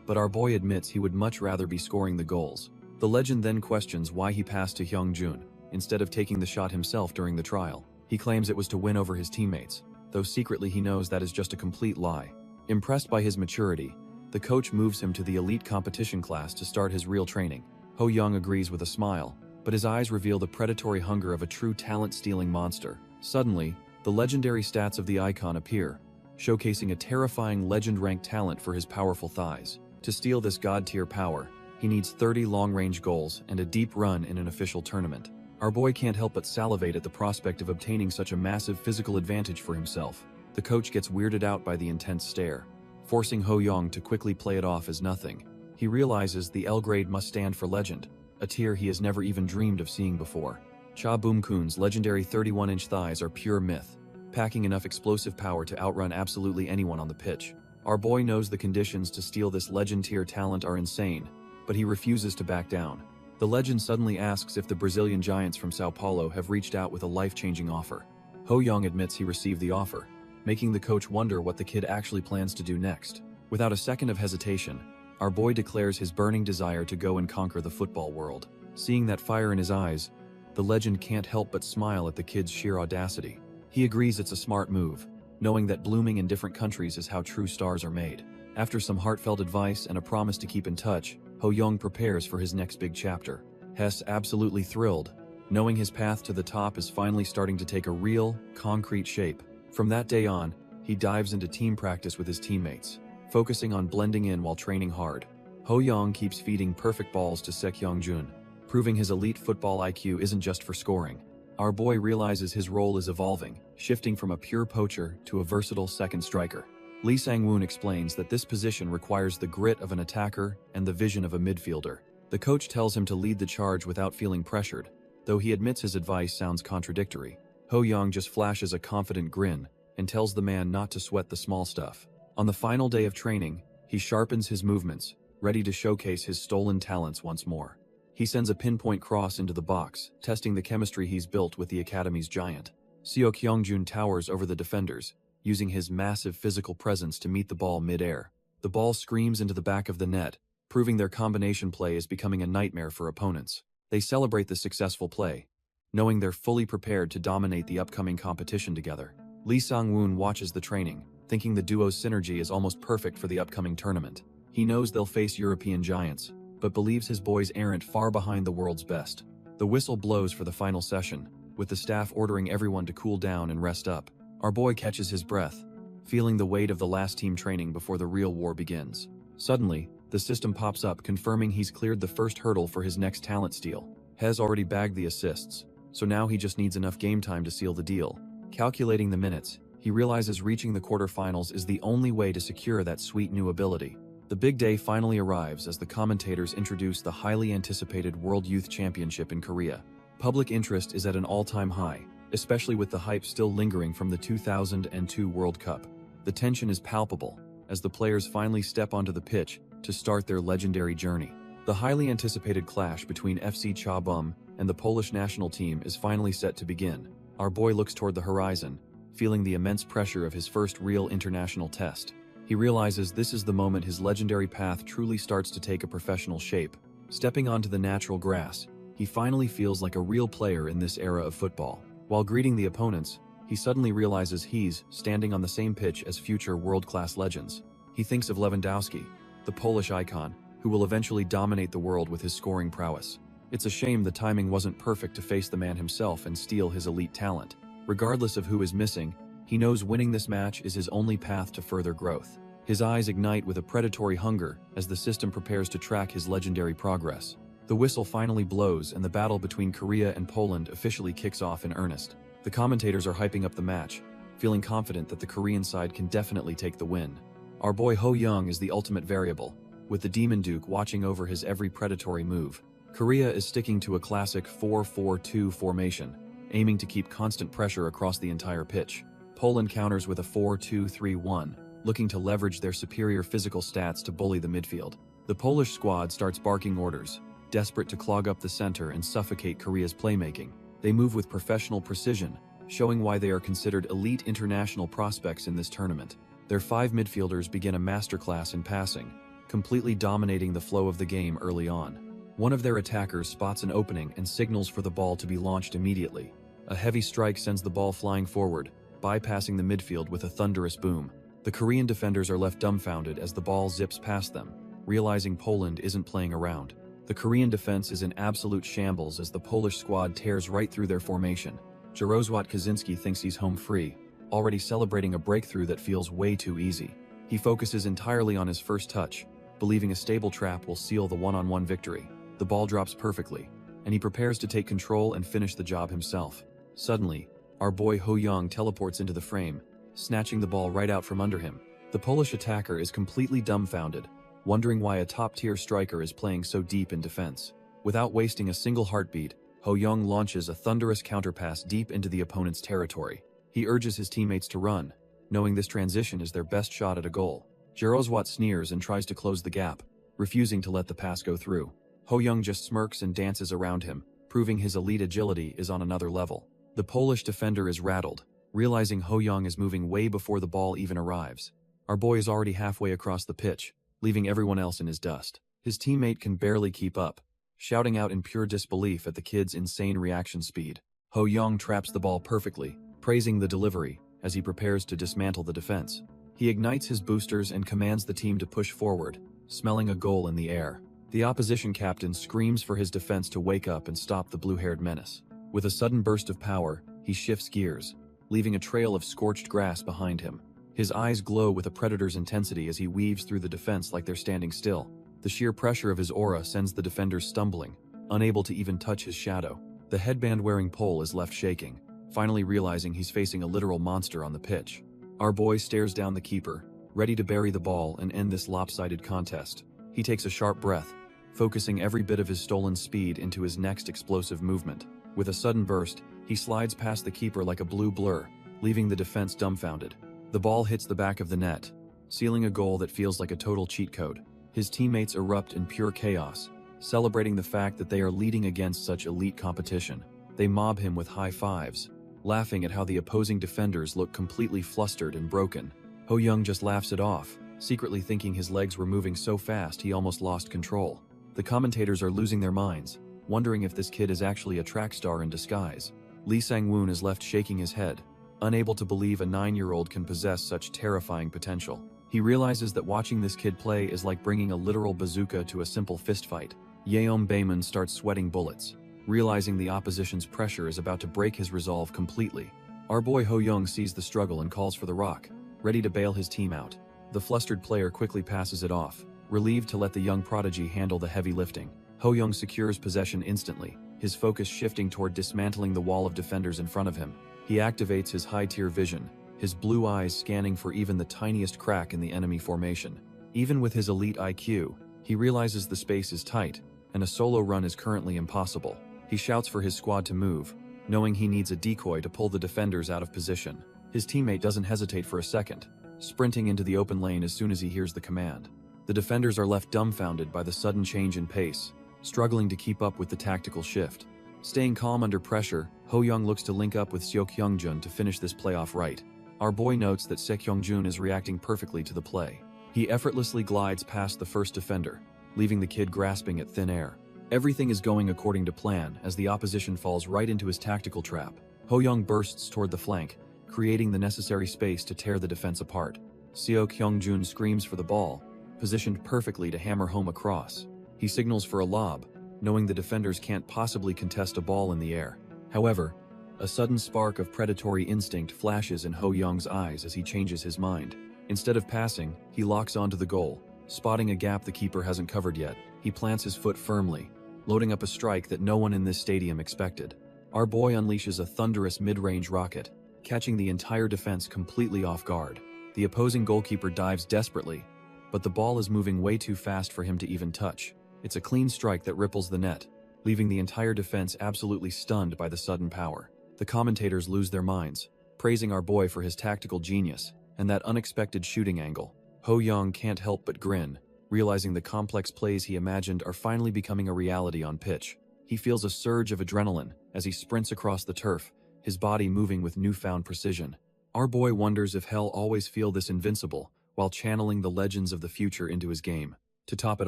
but our boy admits he would much rather be scoring the goals. The legend then questions why he passed to Hyung-jun, instead of taking the shot himself during the trial. He claims it was to win over his teammates, though secretly he knows that is just a complete lie. Impressed by his maturity, the coach moves him to the elite competition class to start his real training. Ho-young agrees with a smile, but his eyes reveal the predatory hunger of a true talent-stealing monster. Suddenly, the legendary stats of the icon appear, showcasing a terrifying legend-ranked talent for his powerful thighs. To steal this god-tier power, he needs 30 long-range goals and a deep run in an official tournament. Our boy can't help but salivate at the prospect of obtaining such a massive physical advantage for himself. The coach gets weirded out by the intense stare, forcing Ho-young to quickly play it off as nothing. He realizes the L grade must stand for legend, a tier he has never even dreamed of seeing before. Cha Bum-kun's legendary 31-inch thighs are pure myth, packing enough explosive power to outrun absolutely anyone on the pitch. Our boy knows the conditions to steal this legend tier talent are insane, but he refuses to back down. The legend suddenly asks if the Brazilian giants from Sao Paulo have reached out with a life-changing offer. Ho-young admits he received the offer, making the coach wonder what the kid actually plans to do next. Without a second of hesitation, our boy declares his burning desire to go and conquer the football world. Seeing that fire in his eyes, the legend can't help but smile at the kid's sheer audacity. He agrees it's a smart move, knowing that blooming in different countries is how true stars are made. After some heartfelt advice and a promise to keep in touch, Ho-young prepares for his next big chapter. Hess absolutely thrilled, knowing his path to the top is finally starting to take a real, concrete shape. From that day on, he dives into team practice with his teammates, focusing on blending in while training hard. Ho-young keeps feeding perfect balls to Sek Hyung-jun, proving his elite football IQ isn't just for scoring. Our boy realizes his role is evolving, shifting from a pure poacher to a versatile second striker. Lee Sang-woon explains that this position requires the grit of an attacker and the vision of a midfielder. The coach tells him to lead the charge without feeling pressured, though he admits his advice sounds contradictory. Ho-young just flashes a confident grin and tells the man not to sweat the small stuff. On the final day of training, he sharpens his movements, ready to showcase his stolen talents once more. He sends a pinpoint cross into the box, testing the chemistry he's built with the academy's giant. Seok Hyung-jun towers over the defenders, using his massive physical presence to meet the ball mid-air. The ball screams into the back of the net, proving their combination play is becoming a nightmare for opponents. They celebrate the successful play, knowing they're fully prepared to dominate the upcoming competition together. Lee Sang-woon watches the training, thinking the duo's synergy is almost perfect for the upcoming tournament. He knows they'll face European giants, but believes his boys aren't far behind the world's best. The whistle blows for the final session, with the staff ordering everyone to cool down and rest up. Our boy catches his breath, feeling the weight of the last team training before the real war begins. Suddenly, the system pops up confirming he's cleared the first hurdle for his next talent steal. Hez already bagged the assists, so now he just needs enough game time to seal the deal. Calculating the minutes, he realizes reaching the quarterfinals is the only way to secure that sweet new ability. The big day finally arrives as the commentators introduce the highly anticipated World Youth Championship in Korea. Public interest is at an all-time high, especially with the hype still lingering from the 2002 World Cup. The tension is palpable as the players finally step onto the pitch to start their legendary journey. The highly anticipated clash between FC Cha-bum and the Polish national team is finally set to begin. Our boy looks toward the horizon, feeling the immense pressure of his first real international test. He realizes this is the moment his legendary path truly starts to take a professional shape. Stepping onto the natural grass, he finally feels like a real player in this era of football. While greeting the opponents, he suddenly realizes he's standing on the same pitch as future world-class legends. He thinks of Lewandowski, the Polish icon, who will eventually dominate the world with his scoring prowess. It's a shame the timing wasn't perfect to face the man himself and steal his elite talent. Regardless of who is missing, he knows winning this match is his only path to further growth. His eyes ignite with a predatory hunger as the system prepares to track his legendary progress. The whistle finally blows and the battle between Korea and Poland officially kicks off in earnest. The commentators are hyping up the match, feeling confident that the Korean side can definitely take the win. Our boy Ho Young is the ultimate variable, with the Demon Duke watching over his every predatory move. Korea is sticking to a classic 4-4-2 formation, aiming to keep constant pressure across the entire pitch. Poland counters with a 4-2-3-1, looking to leverage their superior physical stats to bully the midfield. The Polish squad starts barking orders, desperate to clog up the center and suffocate Korea's playmaking. They move with professional precision, showing why they are considered elite international prospects in this tournament. Their 5 midfielders begin a masterclass in passing, completely dominating the flow of the game early on. One of their attackers spots an opening and signals for the ball to be launched immediately. A heavy strike sends the ball flying forward, bypassing the midfield with a thunderous boom. The Korean defenders are left dumbfounded as the ball zips past them, realizing Poland isn't playing around. The Korean defense is in absolute shambles as the Polish squad tears right through their formation. Jarosław Kaczynski thinks he's home free, already celebrating a breakthrough that feels way too easy. He focuses entirely on his first touch, believing a stable trap will seal the one-on-one victory. The ball drops perfectly, and he prepares to take control and finish the job himself. Suddenly, our boy Ho Young teleports into the frame, snatching the ball right out from under him. The Polish attacker is completely dumbfounded, wondering why a top-tier striker is playing so deep in defense. Without wasting a single heartbeat, Ho Young launches a thunderous counterpass deep into the opponent's territory. He urges his teammates to run, knowing this transition is their best shot at a goal. Jarosław sneers and tries to close the gap, refusing to let the pass go through. Ho Young just smirks and dances around him, proving his elite agility is on another level. The Polish defender is rattled, realizing Ho Young is moving way before the ball even arrives. Our boy is already halfway across the pitch, leaving everyone else in his dust. His teammate can barely keep up, shouting out in pure disbelief at the kid's insane reaction speed. Ho Young traps the ball perfectly, praising the delivery as he prepares to dismantle the defense. He ignites his boosters and commands the team to push forward, smelling a goal in the air. The opposition captain screams for his defense to wake up and stop the blue-haired menace. With a sudden burst of power, he shifts gears, leaving a trail of scorched grass behind him. His eyes glow with a predator's intensity as he weaves through the defense like they're standing still. The sheer pressure of his aura sends the defenders stumbling, unable to even touch his shadow. The headband-wearing Pole is left shaking, finally realizing he's facing a literal monster on the pitch. Our boy stares down the keeper, ready to bury the ball and end this lopsided contest. He takes a sharp breath, focusing every bit of his stolen speed into his next explosive movement. With a sudden burst, he slides past the keeper like a blue blur, leaving the defense dumbfounded. The ball hits the back of the net, sealing a goal that feels like a total cheat code. His teammates erupt in pure chaos, celebrating the fact that they are leading against such elite competition. They mob him with high fives, laughing at how the opposing defenders look completely flustered and broken. Ho Young just laughs it off, secretly thinking his legs were moving so fast he almost lost control. The commentators are losing their minds, wondering if this kid is actually a track star in disguise. Lee Sang-woon is left shaking his head, unable to believe a 9-year-old can possess such terrifying potential. He realizes that watching this kid play is like bringing a literal bazooka to a simple fistfight. Yeom Baemun starts sweating bullets, realizing the opposition's pressure is about to break his resolve completely. Our boy Ho Young sees the struggle and calls for the rock, ready to bail his team out. The flustered player quickly passes it off, relieved to let the young prodigy handle the heavy lifting. Ho Young secures possession instantly, his focus shifting toward dismantling the wall of defenders in front of him. He activates his high-tier vision, his blue eyes scanning for even the tiniest crack in the enemy formation. Even with his elite IQ, he realizes the space is tight, and a solo run is currently impossible. He shouts for his squad to move, knowing he needs a decoy to pull the defenders out of position. His teammate doesn't hesitate for a second, sprinting into the open lane as soon as he hears the command. The defenders are left dumbfounded by the sudden change in pace, struggling to keep up with the tactical shift. Staying calm under pressure, Ho Young looks to link up with Seok Hyungjun to finish this playoff right. Our boy notes that Sekyongjun is reacting perfectly to the play. He effortlessly glides past the first defender, leaving the kid grasping at thin air. Everything is going according to plan as the opposition falls right into his tactical trap. Ho-young bursts toward the flank, creating the necessary space to tear the defense apart. Seok-hyungjun screams for the ball, positioned perfectly to hammer home across. He signals for a lob, knowing the defenders can't possibly contest a ball in the air. However, a sudden spark of predatory instinct flashes in Ho-young's eyes as he changes his mind. Instead of passing, he locks onto the goal. Spotting a gap the keeper hasn't covered yet, he plants his foot firmly, loading up a strike that no one in this stadium expected. Our boy unleashes a thunderous mid-range rocket, catching the entire defense completely off guard. The opposing goalkeeper dives desperately, but the ball is moving way too fast for him to even touch. It's a clean strike that ripples the net, leaving the entire defense absolutely stunned by the sudden power. The commentators lose their minds, praising our boy for his tactical genius and that unexpected shooting angle. Ho-young can't help but grin, realizing the complex plays he imagined are finally becoming a reality on pitch. He feels a surge of adrenaline as he sprints across the turf, his body moving with newfound precision. Our boy wonders if he'll always feel this invincible while channeling the legends of the future into his game. To top it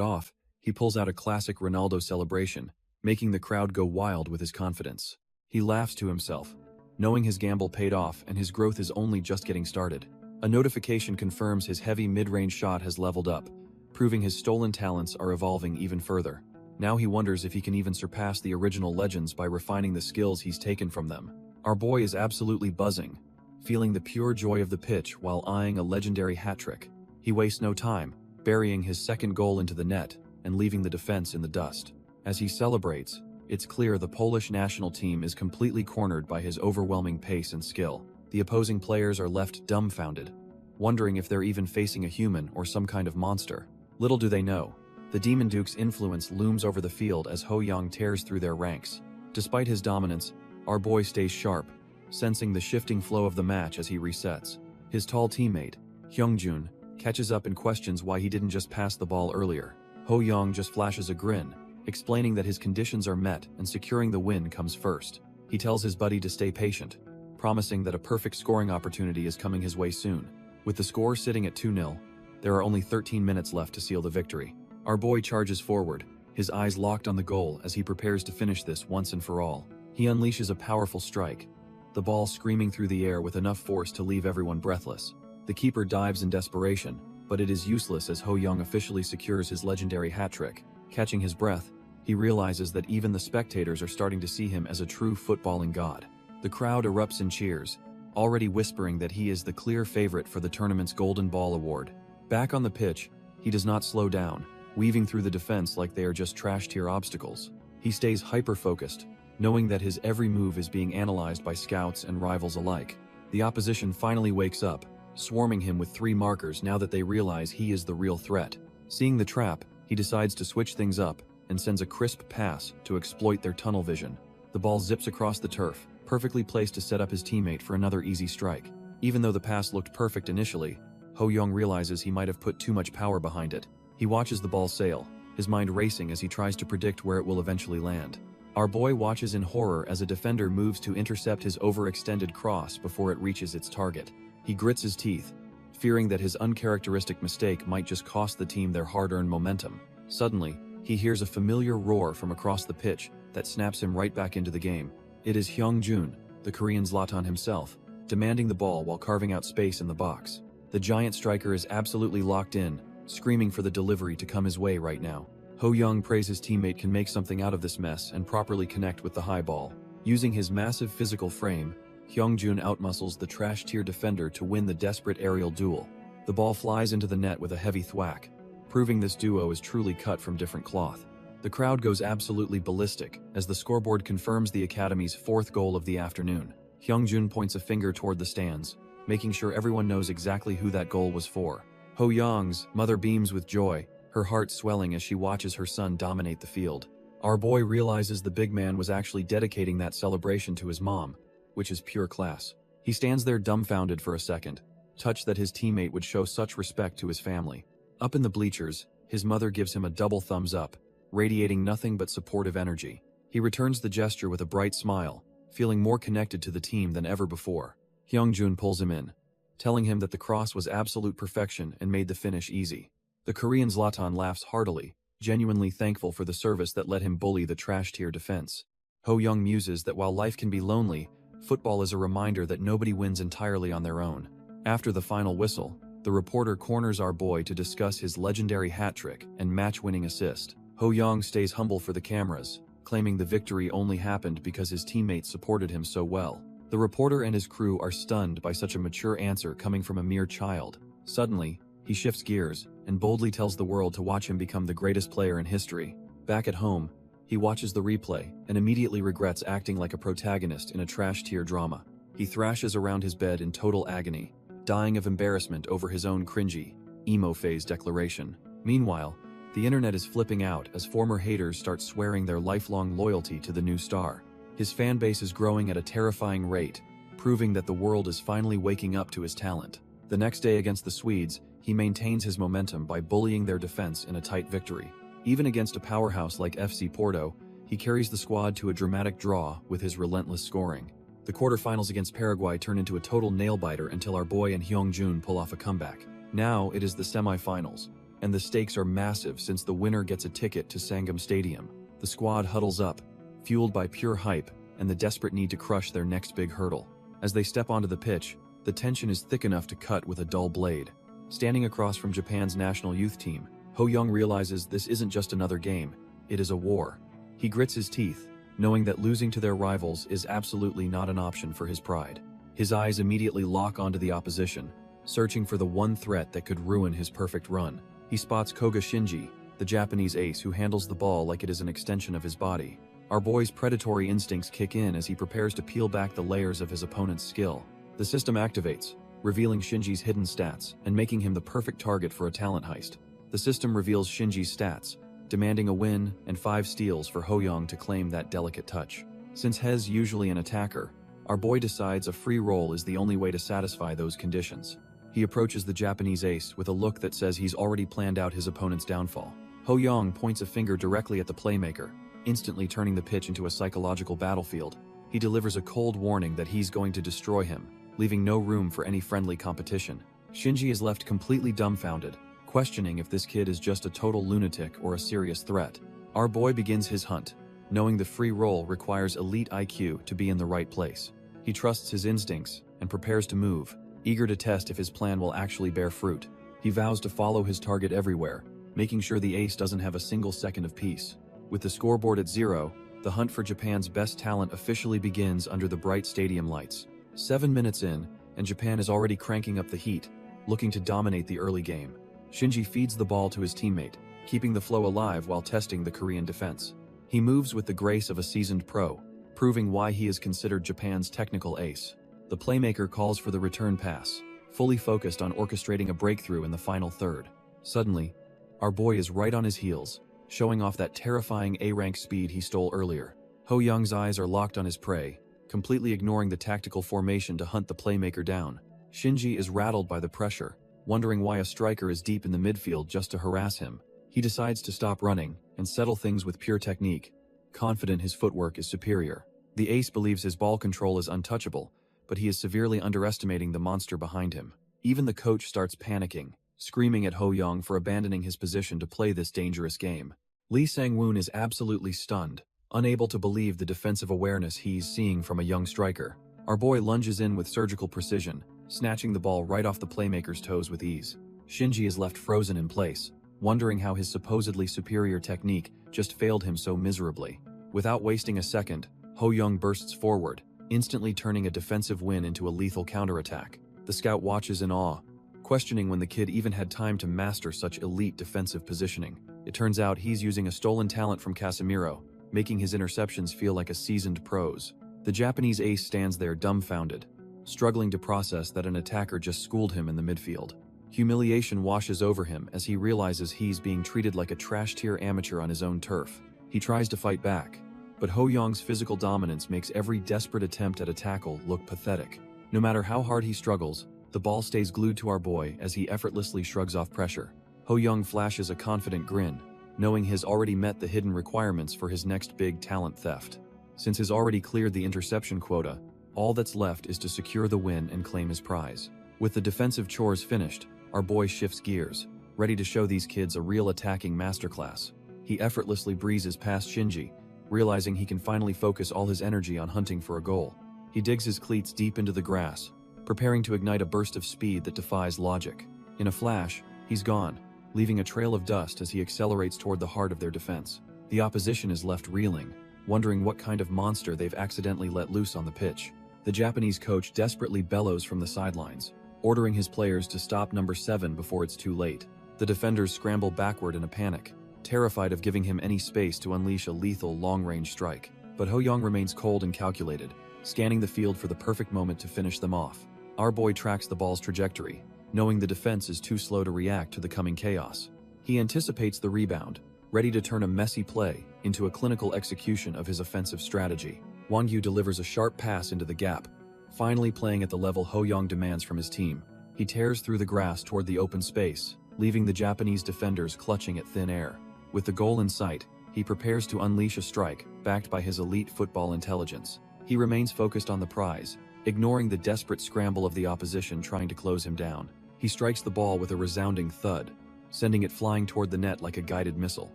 off, he pulls out a classic Ronaldo celebration, making the crowd go wild with his confidence. He laughs to himself, knowing his gamble paid off and his growth is only just getting started. A notification confirms his heavy mid-range shot has leveled up, proving his stolen talents are evolving even further. Now he wonders if he can even surpass the original legends by refining the skills he's taken from them. Our boy is absolutely buzzing, feeling the pure joy of the pitch while eyeing a legendary hat-trick. He wastes no time, burying his second goal into the net and leaving the defense in the dust. As he celebrates, it's clear the Polish national team is completely cornered by his overwhelming pace and skill. The opposing players are left dumbfounded, wondering if they're even facing a human or some kind of monster. Little do they know, the Demon Duke's influence looms over the field as Ho-young tears through their ranks. Despite his dominance, our boy stays sharp, sensing the shifting flow of the match as he resets. His tall teammate, Hyungjun, catches up and questions why he didn't just pass the ball earlier. Ho-young just flashes a grin, explaining that his conditions are met and securing the win comes first. He tells his buddy to stay patient, promising that a perfect scoring opportunity is coming his way soon. With the score sitting at 2-0, there are only 13 minutes left to seal the victory. Our boy charges forward, his eyes locked on the goal as he prepares to finish this once and for all. He unleashes a powerful strike, the ball screaming through the air with enough force to leave everyone breathless. The keeper dives in desperation, but it is useless as Ho-young officially secures his legendary hat-trick. Catching his breath, he realizes that even the spectators are starting to see him as a true footballing god. The crowd erupts in cheers, already whispering that he is the clear favorite for the tournament's Golden Ball award. Back on the pitch, he does not slow down, weaving through the defense like they are just trash-tier obstacles. He stays hyper-focused, knowing that his every move is being analyzed by scouts and rivals alike. The opposition finally wakes up, swarming him with 3 markers now that they realize he is the real threat. Seeing the trap, he decides to switch things up and sends a crisp pass to exploit their tunnel vision. The ball zips across the turf, perfectly placed to set up his teammate for another easy strike. Even though the pass looked perfect initially, Ho-young realizes he might have put too much power behind it. He watches the ball sail, his mind racing as he tries to predict where it will eventually land. Our boy watches in horror as a defender moves to intercept his overextended cross before it reaches its target. He grits his teeth, fearing that his uncharacteristic mistake might just cost the team their hard-earned momentum. Suddenly, he hears a familiar roar from across the pitch that snaps him right back into the game. It is Hyungjun, the Korean Zlatan himself, demanding the ball while carving out space in the box. The giant striker is absolutely locked in, screaming for the delivery to come his way right now. Ho-young prays his teammate can make something out of this mess and properly connect with the high ball. Using his massive physical frame, Hyungjun outmuscles the trash-tier defender to win the desperate aerial duel. The ball flies into the net with a heavy thwack, proving this duo is truly cut from different cloth. The crowd goes absolutely ballistic as the scoreboard confirms the Academy's 4th goal of the afternoon. Hyungjun points a finger toward the stands, making sure everyone knows exactly who that goal was for. Ho-young's mother beams with joy, her heart swelling as she watches her son dominate the field. Our boy realizes the big man was actually dedicating that celebration to his mom, which is pure class. He stands there dumbfounded for a second, touched that his teammate would show such respect to his family. Up in the bleachers, his mother gives him a double thumbs up, radiating nothing but supportive energy. He returns the gesture with a bright smile, feeling more connected to the team than ever before. Hyungjun pulls him in, telling him that the cross was absolute perfection and made the finish easy. The Korean Zlatan laughs heartily, genuinely thankful for the service that let him bully the trash-tier defense. Ho Young muses that while life can be lonely, football is a reminder that nobody wins entirely on their own. After the final whistle, the reporter corners our boy to discuss his legendary hat trick and match-winning assist. Ho Young stays humble for the cameras, claiming the victory only happened because his teammates supported him so well. The reporter and his crew are stunned by such a mature answer coming from a mere child. Suddenly, he shifts gears and boldly tells the world to watch him become the greatest player in history. Back at home, he watches the replay and immediately regrets acting like a protagonist in a trash-tier drama. He thrashes around his bed in total agony, dying of embarrassment over his own cringy, emo phase declaration. Meanwhile, the internet is flipping out as former haters start swearing their lifelong loyalty to the new star. His fan base is growing at a terrifying rate, proving that the world is finally waking up to his talent. The next day against the Swedes, he maintains his momentum by bullying their defense in a tight victory. Even against a powerhouse like FC Porto, he carries the squad to a dramatic draw with his relentless scoring. The quarterfinals against Paraguay turn into a total nail-biter until our boy and Hyungjun pull off a comeback. Now it is the semi-finals, and the stakes are massive since the winner gets a ticket to Sangam Stadium. The squad huddles up, fueled by pure hype and the desperate need to crush their next big hurdle. As they step onto the pitch, the tension is thick enough to cut with a dull blade. Standing across from Japan's national youth team, Ho Young realizes this isn't just another game, it is a war. He grits his teeth, knowing that losing to their rivals is absolutely not an option for his pride. His eyes immediately lock onto the opposition, searching for the one threat that could ruin his perfect run. He spots Koga Shinji, the Japanese ace who handles the ball like it is an extension of his body. Our boy's predatory instincts kick in as he prepares to peel back the layers of his opponent's skill. The system activates, revealing Shinji's hidden stats and making him the perfect target for a talent heist. The system reveals Shinji's stats, demanding a win and 5 steals for Ho Young to claim that delicate touch. Since He's usually an attacker, our boy decides a free roll is the only way to satisfy those conditions. He approaches the Japanese ace with a look that says he's already planned out his opponent's downfall. Ho Young points a finger directly at the playmaker, instantly turning the pitch into a psychological battlefield. He delivers a cold warning that he's going to destroy him, leaving no room for any friendly competition. Shinji is left completely dumbfounded, questioning if this kid is just a total lunatic or a serious threat. Our boy begins his hunt, knowing the free roll requires elite IQ to be in the right place. He trusts his instincts and prepares to move, eager to test if his plan will actually bear fruit. He vows to follow his target everywhere, making sure the ace doesn't have a single second of peace. With the scoreboard at 0, the hunt for Japan's best talent officially begins under the bright stadium lights. 7 minutes in, and Japan is already cranking up the heat, looking to dominate the early game. Shinji feeds the ball to his teammate, keeping the flow alive while testing the Korean defense. He moves with the grace of a seasoned pro, proving why he is considered Japan's technical ace. The playmaker calls for the return pass, fully focused on orchestrating a breakthrough in the final third. Suddenly, our boy is right on his heels, showing off that terrifying A-rank speed he stole earlier. Ho Young's eyes are locked on his prey, completely ignoring the tactical formation to hunt the playmaker down. Shinji is rattled by the pressure, wondering why a striker is deep in the midfield just to harass him. He decides to stop running and settle things with pure technique, confident his footwork is superior. The ace believes his ball control is untouchable, but he is severely underestimating the monster behind him. Even the coach starts panicking, screaming at Ho Young for abandoning his position to play this dangerous game. Lee Sang-woon is absolutely stunned, unable to believe the defensive awareness he's seeing from a young striker. Our boy lunges in with surgical precision, snatching the ball right off the playmaker's toes with ease. Shinji is left frozen in place, wondering how his supposedly superior technique just failed him so miserably. Without wasting a second, Ho Young bursts forward, instantly turning a defensive win into a lethal counterattack. The scout watches in awe, questioning when the kid even had time to master such elite defensive positioning. It turns out he's using a stolen talent from Casemiro, making his interceptions feel like a seasoned pro's. The Japanese ace stands there dumbfounded, struggling to process that an attacker just schooled him in the midfield. Humiliation washes over him as he realizes he's being treated like a trash-tier amateur on his own turf. He tries to fight back, but Ho Young's physical dominance makes every desperate attempt at a tackle look pathetic. No matter how hard he struggles, the ball stays glued to our boy as he effortlessly shrugs off pressure. Ho Young flashes a confident grin, knowing he's already met the hidden requirements for his next big talent theft. Since he's already cleared the interception quota, all that's left is to secure the win and claim his prize. With the defensive chores finished, our boy shifts gears, ready to show these kids a real attacking masterclass. He effortlessly breezes past Shinji, realizing he can finally focus all his energy on hunting for a goal. He digs his cleats deep into the grass, preparing to ignite a burst of speed that defies logic. In a flash, he's gone, leaving a trail of dust as he accelerates toward the heart of their defense. The opposition is left reeling, wondering what kind of monster they've accidentally let loose on the pitch. The Japanese coach desperately bellows from the sidelines, ordering his players to stop number 7 before it's too late. The defenders scramble backward in a panic, terrified of giving him any space to unleash a lethal long-range strike. But Ho-young remains cold and calculated, scanning the field for the perfect moment to finish them off. Our boy tracks the ball's trajectory, knowing the defense is too slow to react to the coming chaos. He anticipates the rebound, ready to turn a messy play into a clinical execution of his offensive strategy. Wang Yu delivers a sharp pass into the gap, finally playing at the level Ho-young demands from his team. He tears through the grass toward the open space, leaving the Japanese defenders clutching at thin air. With the goal in sight, he prepares to unleash a strike, backed by his elite football intelligence. He remains focused on the prize, ignoring the desperate scramble of the opposition trying to close him down. He strikes the ball with a resounding thud, sending it flying toward the net like a guided missile.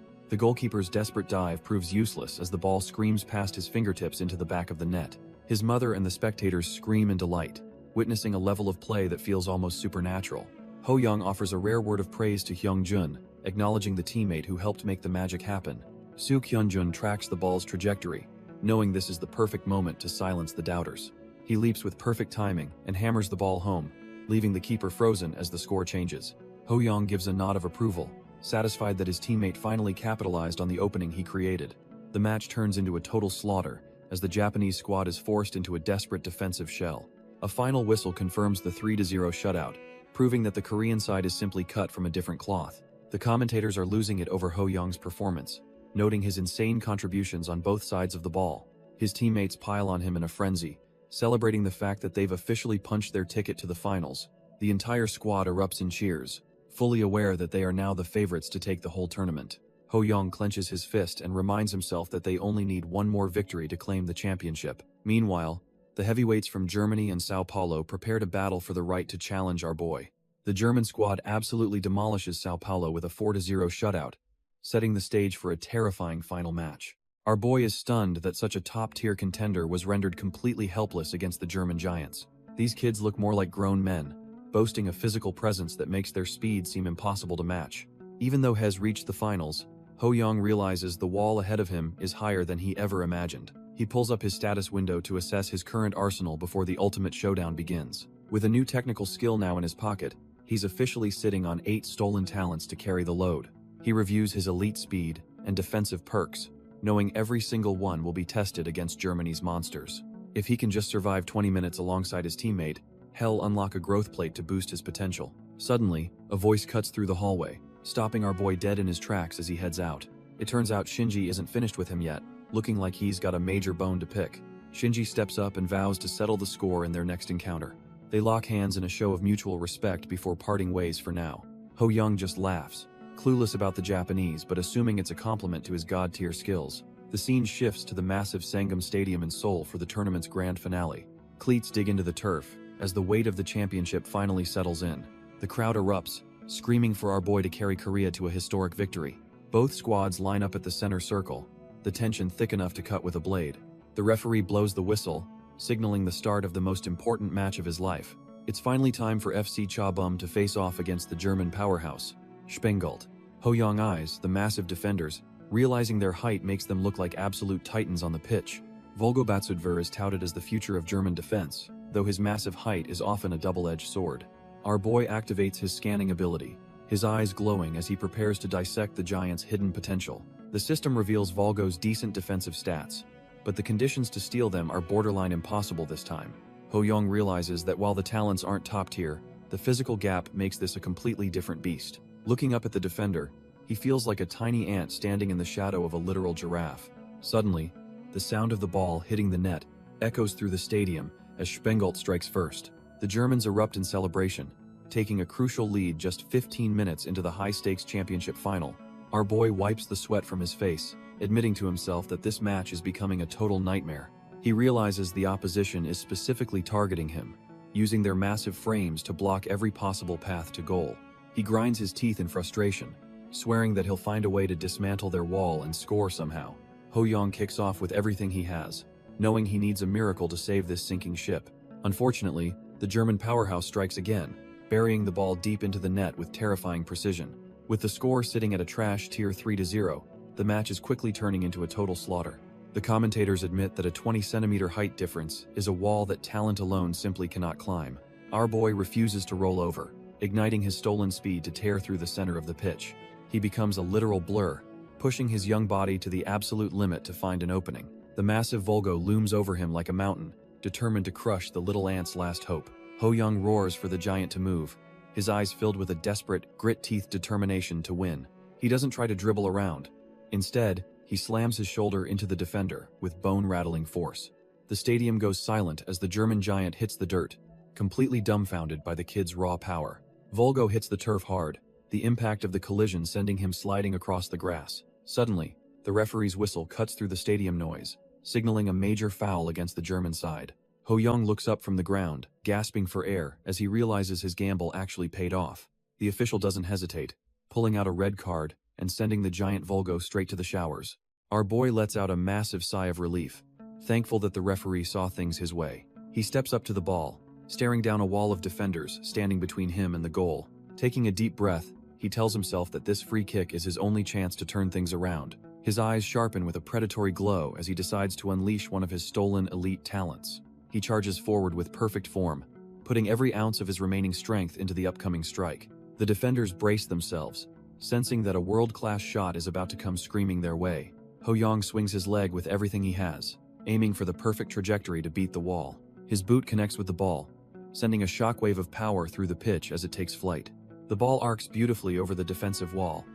The goalkeeper's desperate dive proves useless as the ball screams past his fingertips into the back of the net. His mother and the spectators scream in delight, witnessing a level of play that feels almost supernatural. Ho-young offers a rare word of praise to Hyung-jun, acknowledging the teammate who helped make the magic happen. Soo Hyun-jun tracks the ball's trajectory, knowing this is the perfect moment to silence the doubters. He leaps with perfect timing and hammers the ball home, leaving the keeper frozen as the score changes. Ho-young gives a nod of approval, satisfied that his teammate finally capitalized on the opening he created. The match turns into a total slaughter, as the Japanese squad is forced into a desperate defensive shell. A final whistle confirms the 3-0 shutout, proving that the Korean side is simply cut from a different cloth. The commentators are losing it over Ho-young's performance, noting his insane contributions on both sides of the ball. His teammates pile on him in a frenzy, celebrating the fact that they've officially punched their ticket to the finals. The entire squad erupts in cheers, fully aware that they are now the favorites to take the whole tournament. Ho-young clenches his fist and reminds himself that they only need one more victory to claim the championship. Meanwhile, the heavyweights from Germany and Sao Paulo prepare to battle for the right to challenge our boy. The German squad absolutely demolishes Sao Paulo with a 4-0 shutout, setting the stage for a terrifying final match. Our boy is stunned that such a top-tier contender was rendered completely helpless against the German giants. These kids look more like grown men, boasting a physical presence that makes their speed seem impossible to match. Even though Hez reached the finals, Ho-young realizes the wall ahead of him is higher than he ever imagined. He pulls up his status window to assess his current arsenal before the ultimate showdown begins. With a new technical skill now in his pocket, he's officially sitting on 8 stolen talents to carry the load. He reviews his elite speed and defensive perks, knowing every single one will be tested against Germany's monsters. If he can just survive 20 minutes alongside his teammate, he'll unlock a growth plate to boost his potential. Suddenly, a voice cuts through the hallway, stopping our boy dead in his tracks as he heads out. It turns out Shinji isn't finished with him yet, looking like he's got a major bone to pick. Shinji steps up and vows to settle the score in their next encounter. They lock hands in a show of mutual respect before parting ways for now. Ho-young just laughs, clueless about the Japanese but assuming it's a compliment to his god-tier skills. The scene shifts to the massive Sangam Stadium in Seoul for the tournament's grand finale. Cleats dig into the turf as the weight of the championship finally settles in. The crowd erupts, screaming for our boy to carry Korea to a historic victory. Both squads line up at the center circle, the tension thick enough to cut with a blade. The referee blows the whistle, signaling the start of the most important match of his life. It's finally time for FC Chabum to face off against the German powerhouse, Spengalt. Ho-young eyes the massive defenders, realizing their height makes them look like absolute titans on the pitch. Volgobatsudver is touted as the future of German defense, though his massive height is often a double-edged sword. Our boy activates his scanning ability, his eyes glowing as he prepares to dissect the giant's hidden potential. The system reveals Volgo's decent defensive stats, but the conditions to steal them are borderline impossible this time. Ho-young realizes that while the talents aren't top tier, the physical gap makes this a completely different beast. Looking up at the defender, he feels like a tiny ant standing in the shadow of a literal giraffe. Suddenly, the sound of the ball hitting the net echoes through the stadium as Spengalt strikes first. The Germans erupt in celebration, taking a crucial lead just 15 minutes into the high-stakes championship final. Our boy wipes the sweat from his face, admitting to himself that this match is becoming a total nightmare. He realizes the opposition is specifically targeting him, using their massive frames to block every possible path to goal. He grinds his teeth in frustration, swearing that he'll find a way to dismantle their wall and score somehow. Ho-young kicks off with everything he has, knowing he needs a miracle to save this sinking ship. Unfortunately, the German powerhouse strikes again, burying the ball deep into the net with terrifying precision. With the score sitting at a trash tier 3-0, the match is quickly turning into a total slaughter. The commentators admit that a 20-centimeter height difference is a wall that talent alone simply cannot climb. Our boy refuses to roll over, igniting his stolen speed to tear through the center of the pitch. He becomes a literal blur, pushing his young body to the absolute limit to find an opening. The massive Volgo looms over him like a mountain, determined to crush the little ant's last hope. Ho-young roars for the giant to move, his eyes filled with a desperate, grit-teeth determination to win. He doesn't try to dribble around. Instead, he slams his shoulder into the defender with bone-rattling force. The stadium goes silent as the German giant hits the dirt, completely dumbfounded by the kid's raw power. Volgo hits the turf hard, the impact of the collision sending him sliding across the grass. Suddenly, the referee's whistle cuts through the stadium noise, signaling a major foul against the German side. Ho-young looks up from the ground, gasping for air as he realizes his gamble actually paid off. The official doesn't hesitate, pulling out a red card and sending the giant Volgo straight to the showers. Our boy lets out a massive sigh of relief, thankful that the referee saw things his way. He steps up to the ball, staring down a wall of defenders standing between him and the goal. Taking a deep breath, he tells himself that this free kick is his only chance to turn things around. His eyes sharpen with a predatory glow as he decides to unleash one of his stolen elite talents. He charges forward with perfect form, putting every ounce of his remaining strength into the upcoming strike. The defenders brace themselves, sensing that a world-class shot is about to come screaming their way. Ho-young swings his leg with everything he has, aiming for the perfect trajectory to beat the wall. His boot connects with the ball, sending a shockwave of power through the pitch as it takes flight. The ball arcs beautifully over the defensive wall,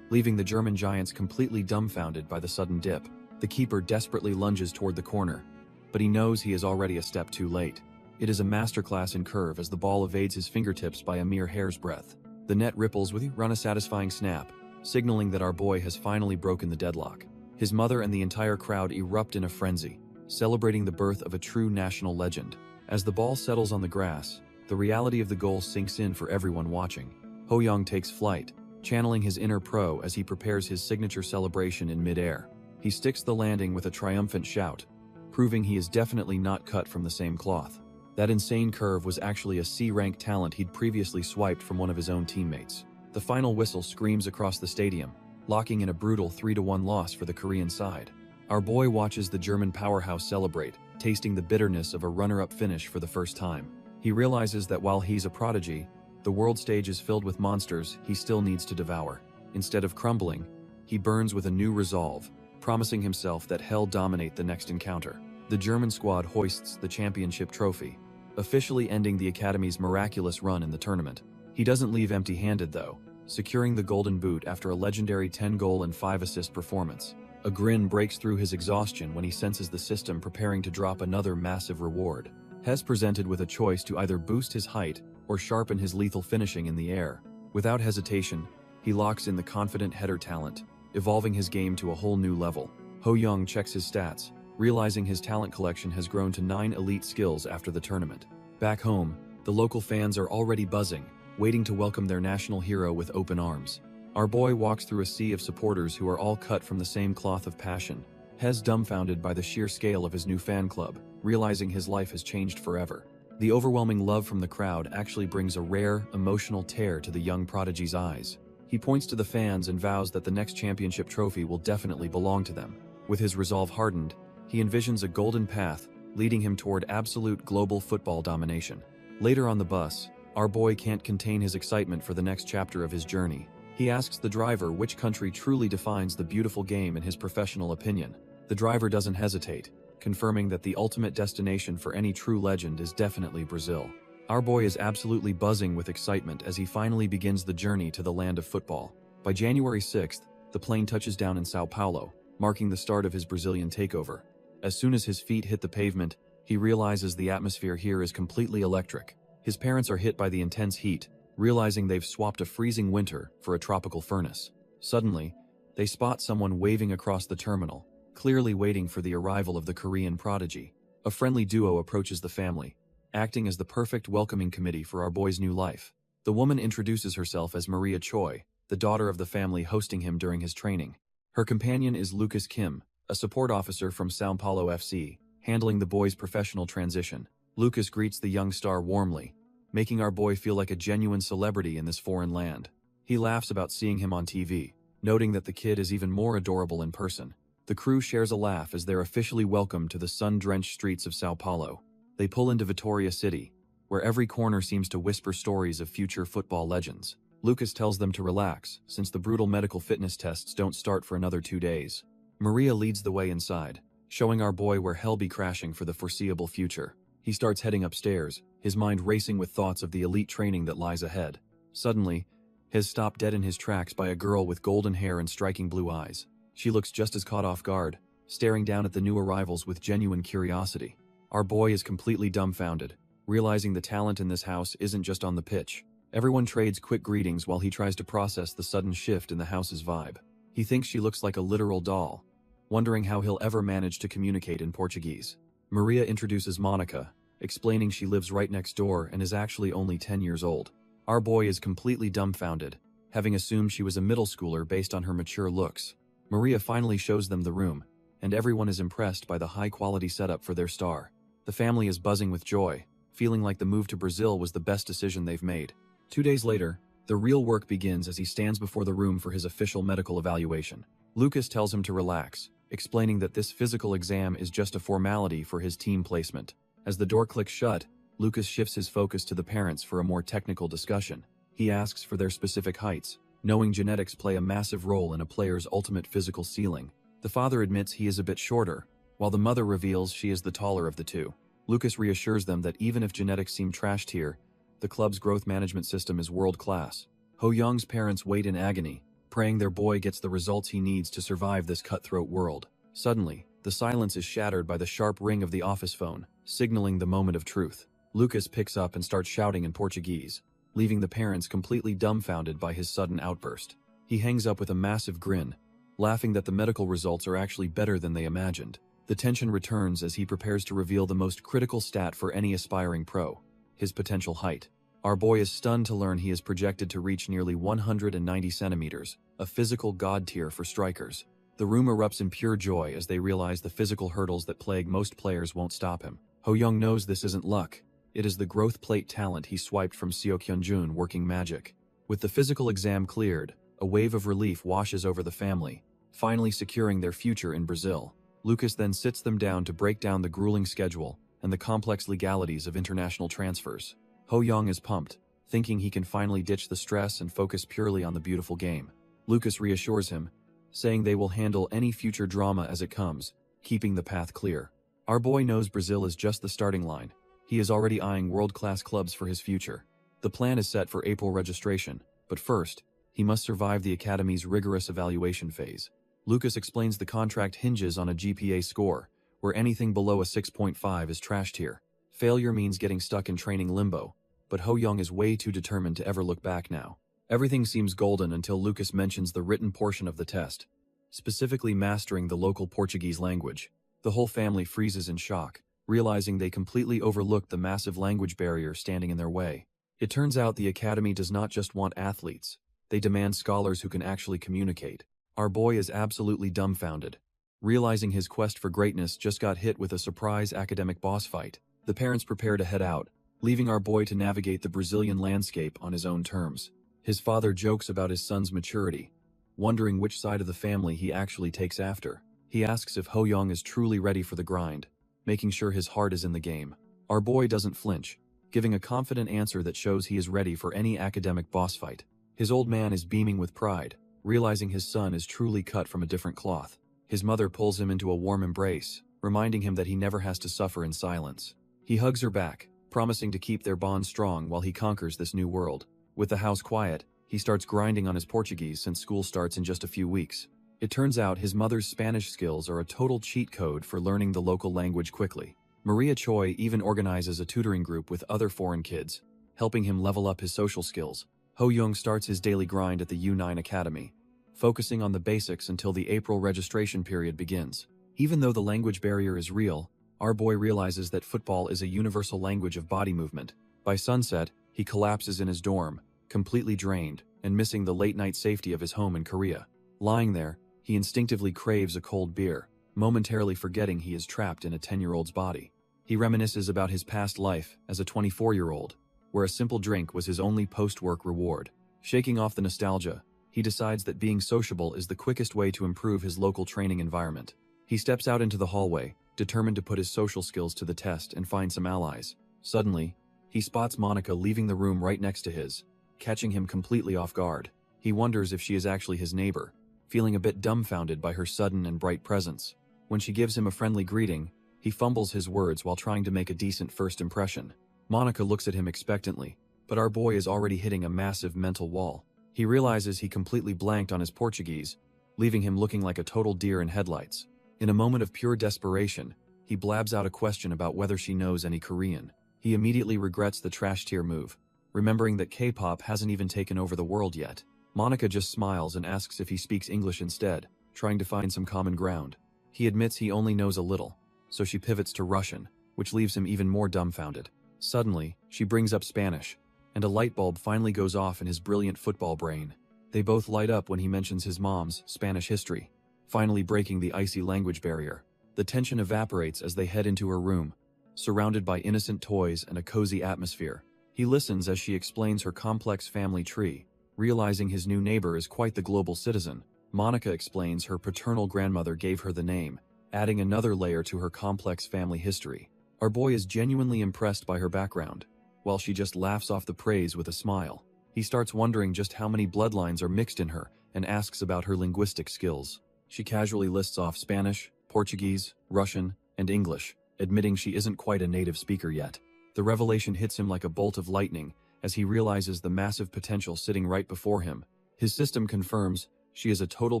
leaving the German giants completely dumbfounded by the sudden dip. The keeper desperately lunges toward the corner, but he knows he is already a step too late. It is a masterclass in curve as the ball evades his fingertips by a mere hair's breadth. The net ripples with a satisfying snap, signaling that our boy has finally broken the deadlock. His mother and the entire crowd erupt in a frenzy, celebrating the birth of a true national legend. As the ball settles on the grass, the reality of the goal sinks in for everyone watching. Ho-young takes flight, channeling his inner pro as he prepares his signature celebration in mid-air. He sticks the landing with a triumphant shout, proving he is definitely not cut from the same cloth. That insane curve was actually a C-rank talent he'd previously swiped from one of his own teammates. The final whistle screams across the stadium, locking in a brutal 3-1 loss for the Korean side. Our boy watches the German powerhouse celebrate, tasting the bitterness of a runner-up finish for the first time. He realizes that while he's a prodigy, the world stage is filled with monsters he still needs to devour. Instead of crumbling, he burns with a new resolve, promising himself that hell dominate the next encounter. The German squad hoists the championship trophy, officially ending the Academy's miraculous run in the tournament. He doesn't leave empty-handed though, securing the golden boot after a legendary 10-goal and 5-assist performance. A grin breaks through his exhaustion when he senses the system preparing to drop another massive reward. He's presented with a choice to either boost his height or sharpen his lethal finishing in the air. Without hesitation, he locks in the confident header talent, evolving his game to a whole new level. Ho-young checks his stats, realizing his talent collection has grown to 9 elite skills after the tournament. Back home, the local fans are already buzzing, waiting to welcome their national hero with open arms. Our boy walks through a sea of supporters who are all cut from the same cloth of passion. Hez dumbfounded by the sheer scale of his new fan club, realizing his life has changed forever. The overwhelming love from the crowd actually brings a rare, emotional tear to the young prodigy's eyes. He points to the fans and vows that the next championship trophy will definitely belong to them. With his resolve hardened, he envisions a golden path leading him toward absolute global football domination. Later on the bus, our boy can't contain his excitement for the next chapter of his journey. He asks the driver which country truly defines the beautiful game in his professional opinion. The driver doesn't hesitate, confirming that the ultimate destination for any true legend is definitely Brazil. Our boy is absolutely buzzing with excitement as he finally begins the journey to the land of football. By January 6th, the plane touches down in Sao Paulo, marking the start of his Brazilian takeover. As soon as his feet hit the pavement, he realizes the atmosphere here is completely electric. His parents are hit by the intense heat, realizing they've swapped a freezing winter for a tropical furnace. Suddenly, they spot someone waving across the terminal, clearly waiting for the arrival of the Korean prodigy. A friendly duo approaches the family, acting as the perfect welcoming committee for our boy's new life. The woman introduces herself as Maria Choi, the daughter of the family hosting him during his training. Her companion is Lucas Kim, a support officer from Sao Paulo FC, handling the boy's professional transition. Lucas greets the young star warmly, making our boy feel like a genuine celebrity in this foreign land. He laughs about seeing him on TV, noting that the kid is even more adorable in person. The crew shares a laugh as they're officially welcomed to the sun-drenched streets of Sao Paulo. They pull into Vitória City, where every corner seems to whisper stories of future football legends. Lucas tells them to relax, since the brutal medical fitness tests don't start for another 2 days. Maria leads the way inside, showing our boy where hell be crashing for the foreseeable future. He starts heading upstairs, his mind racing with thoughts of the elite training that lies ahead. Suddenly, he's stopped dead in his tracks by a girl with golden hair and striking blue eyes. She looks just as caught off guard, staring down at the new arrivals with genuine curiosity. Our boy is completely dumbfounded, realizing the talent in this house isn't just on the pitch. Everyone trades quick greetings while he tries to process the sudden shift in the house's vibe. He thinks she looks like a literal doll, wondering how he'll ever manage to communicate in Portuguese. Maria introduces Monica, explaining she lives right next door and is actually only 10 years old. Our boy is completely dumbfounded, having assumed she was a middle schooler based on her mature looks. Maria finally shows them the room, and everyone is impressed by the high-quality setup for their star. The family is buzzing with joy, feeling like the move to Brazil was the best decision they've made. 2 days later, the real work begins as he stands before the room for his official medical evaluation. Lucas tells him to relax, explaining that this physical exam is just a formality for his team placement. As the door clicks shut, Lucas shifts his focus to the parents for a more technical discussion. He asks for their specific heights, knowing genetics play a massive role in a player's ultimate physical ceiling. The father admits he is a bit shorter, while the mother reveals she is the taller of the two. Lucas reassures them that even if genetics seem trashed here, the club's growth management system is world-class. Ho Young's parents wait in agony, praying their boy gets the results he needs to survive this cutthroat world. Suddenly, the silence is shattered by the sharp ring of the office phone, signaling the moment of truth. Lucas picks up and starts shouting in Portuguese, leaving the parents completely dumbfounded by his sudden outburst. He hangs up with a massive grin, laughing that the medical results are actually better than they imagined. The tension returns as he prepares to reveal the most critical stat for any aspiring pro: his potential height. Our boy is stunned to learn he is projected to reach nearly 190 centimeters, a physical god tier for strikers. The room erupts in pure joy as they realize the physical hurdles that plague most players won't stop him. Ho Young knows this isn't luck. It is the growth plate talent he swiped from Seo Kyung-jun working magic. With the physical exam cleared, a wave of relief washes over the family, finally securing their future in Brazil. Lucas then sits them down to break down the grueling schedule and the complex legalities of international transfers. Ho Young is pumped, thinking he can finally ditch the stress and focus purely on the beautiful game. Lucas reassures him, saying they will handle any future drama as it comes, keeping the path clear. Our boy knows Brazil is just the starting line. He is already eyeing world-class clubs for his future. The plan is set for April registration, but first, he must survive the academy's rigorous evaluation phase. Lucas explains the contract hinges on a GPA score, where anything below a 6.5 is trash tier. Failure means getting stuck in training limbo, but Ho Young is way too determined to ever look back now. Everything seems golden until Lucas mentions the written portion of the test, specifically mastering the local Portuguese language. The whole family freezes in shock, realizing they completely overlooked the massive language barrier standing in their way. It turns out the academy does not just want athletes, they demand scholars who can actually communicate. Our boy is absolutely dumbfounded, realizing his quest for greatness just got hit with a surprise academic boss fight. The parents prepare to head out, leaving our boy to navigate the Brazilian landscape on his own terms. His father jokes about his son's maturity, wondering which side of the family he actually takes after. He asks if Ho Young is truly ready for the grind, making sure his heart is in the game. Our boy doesn't flinch, giving a confident answer that shows he is ready for any academic boss fight. His old man is beaming with pride, realizing his son is truly cut from a different cloth. His mother pulls him into a warm embrace, reminding him that he never has to suffer in silence. He hugs her back, promising to keep their bond strong while he conquers this new world. With the house quiet, he starts grinding on his Portuguese since school starts in just a few weeks. It turns out his mother's Spanish skills are a total cheat code for learning the local language quickly. Maria Choi even organizes a tutoring group with other foreign kids, helping him level up his social skills. Ho Young starts his daily grind at the U9 Academy, focusing on the basics until the April registration period begins. Even though the language barrier is real, our boy realizes that football is a universal language of body movement. By sunset, he collapses in his dorm, completely drained, and missing the late-night safety of his home in Korea. Lying there, he instinctively craves a cold beer, momentarily forgetting he is trapped in a 10-year-old's body. He reminisces about his past life as a 24-year-old, where a simple drink was his only post-work reward. Shaking off the nostalgia, he decides that being sociable is the quickest way to improve his local training environment. He steps out into the hallway, determined to put his social skills to the test and find some allies. Suddenly, he spots Monica leaving the room right next to his, catching him completely off guard. He wonders if she is actually his neighbor, feeling a bit dumbfounded by her sudden and bright presence. When she gives him a friendly greeting, he fumbles his words while trying to make a decent first impression. Monica looks at him expectantly, but our boy is already hitting a massive mental wall. He realizes he completely blanked on his Portuguese, leaving him looking like a total deer in headlights. In a moment of pure desperation, he blabs out a question about whether she knows any Korean. He immediately regrets the trash tier move, remembering that K-pop hasn't even taken over the world yet. Monica just smiles and asks if he speaks English instead, trying to find some common ground. He admits he only knows a little, so she pivots to Russian, which leaves him even more dumbfounded. Suddenly, she brings up Spanish, and a light bulb finally goes off in his brilliant football brain. They both light up when he mentions his mom's Spanish history, finally breaking the icy language barrier. The tension evaporates as they head into her room, surrounded by innocent toys and a cozy atmosphere. He listens as she explains her complex family tree, realizing his new neighbor is quite the global citizen. Monica explains her paternal grandmother gave her the name, adding another layer to her complex family history. Our boy is genuinely impressed by her background, while she just laughs off the praise with a smile. He starts wondering just how many bloodlines are mixed in her and asks about her linguistic skills. She casually lists off Spanish, Portuguese, Russian, and English, admitting she isn't quite a native speaker yet. The revelation hits him like a bolt of lightning as he realizes the massive potential sitting right before him. His system confirms she is a total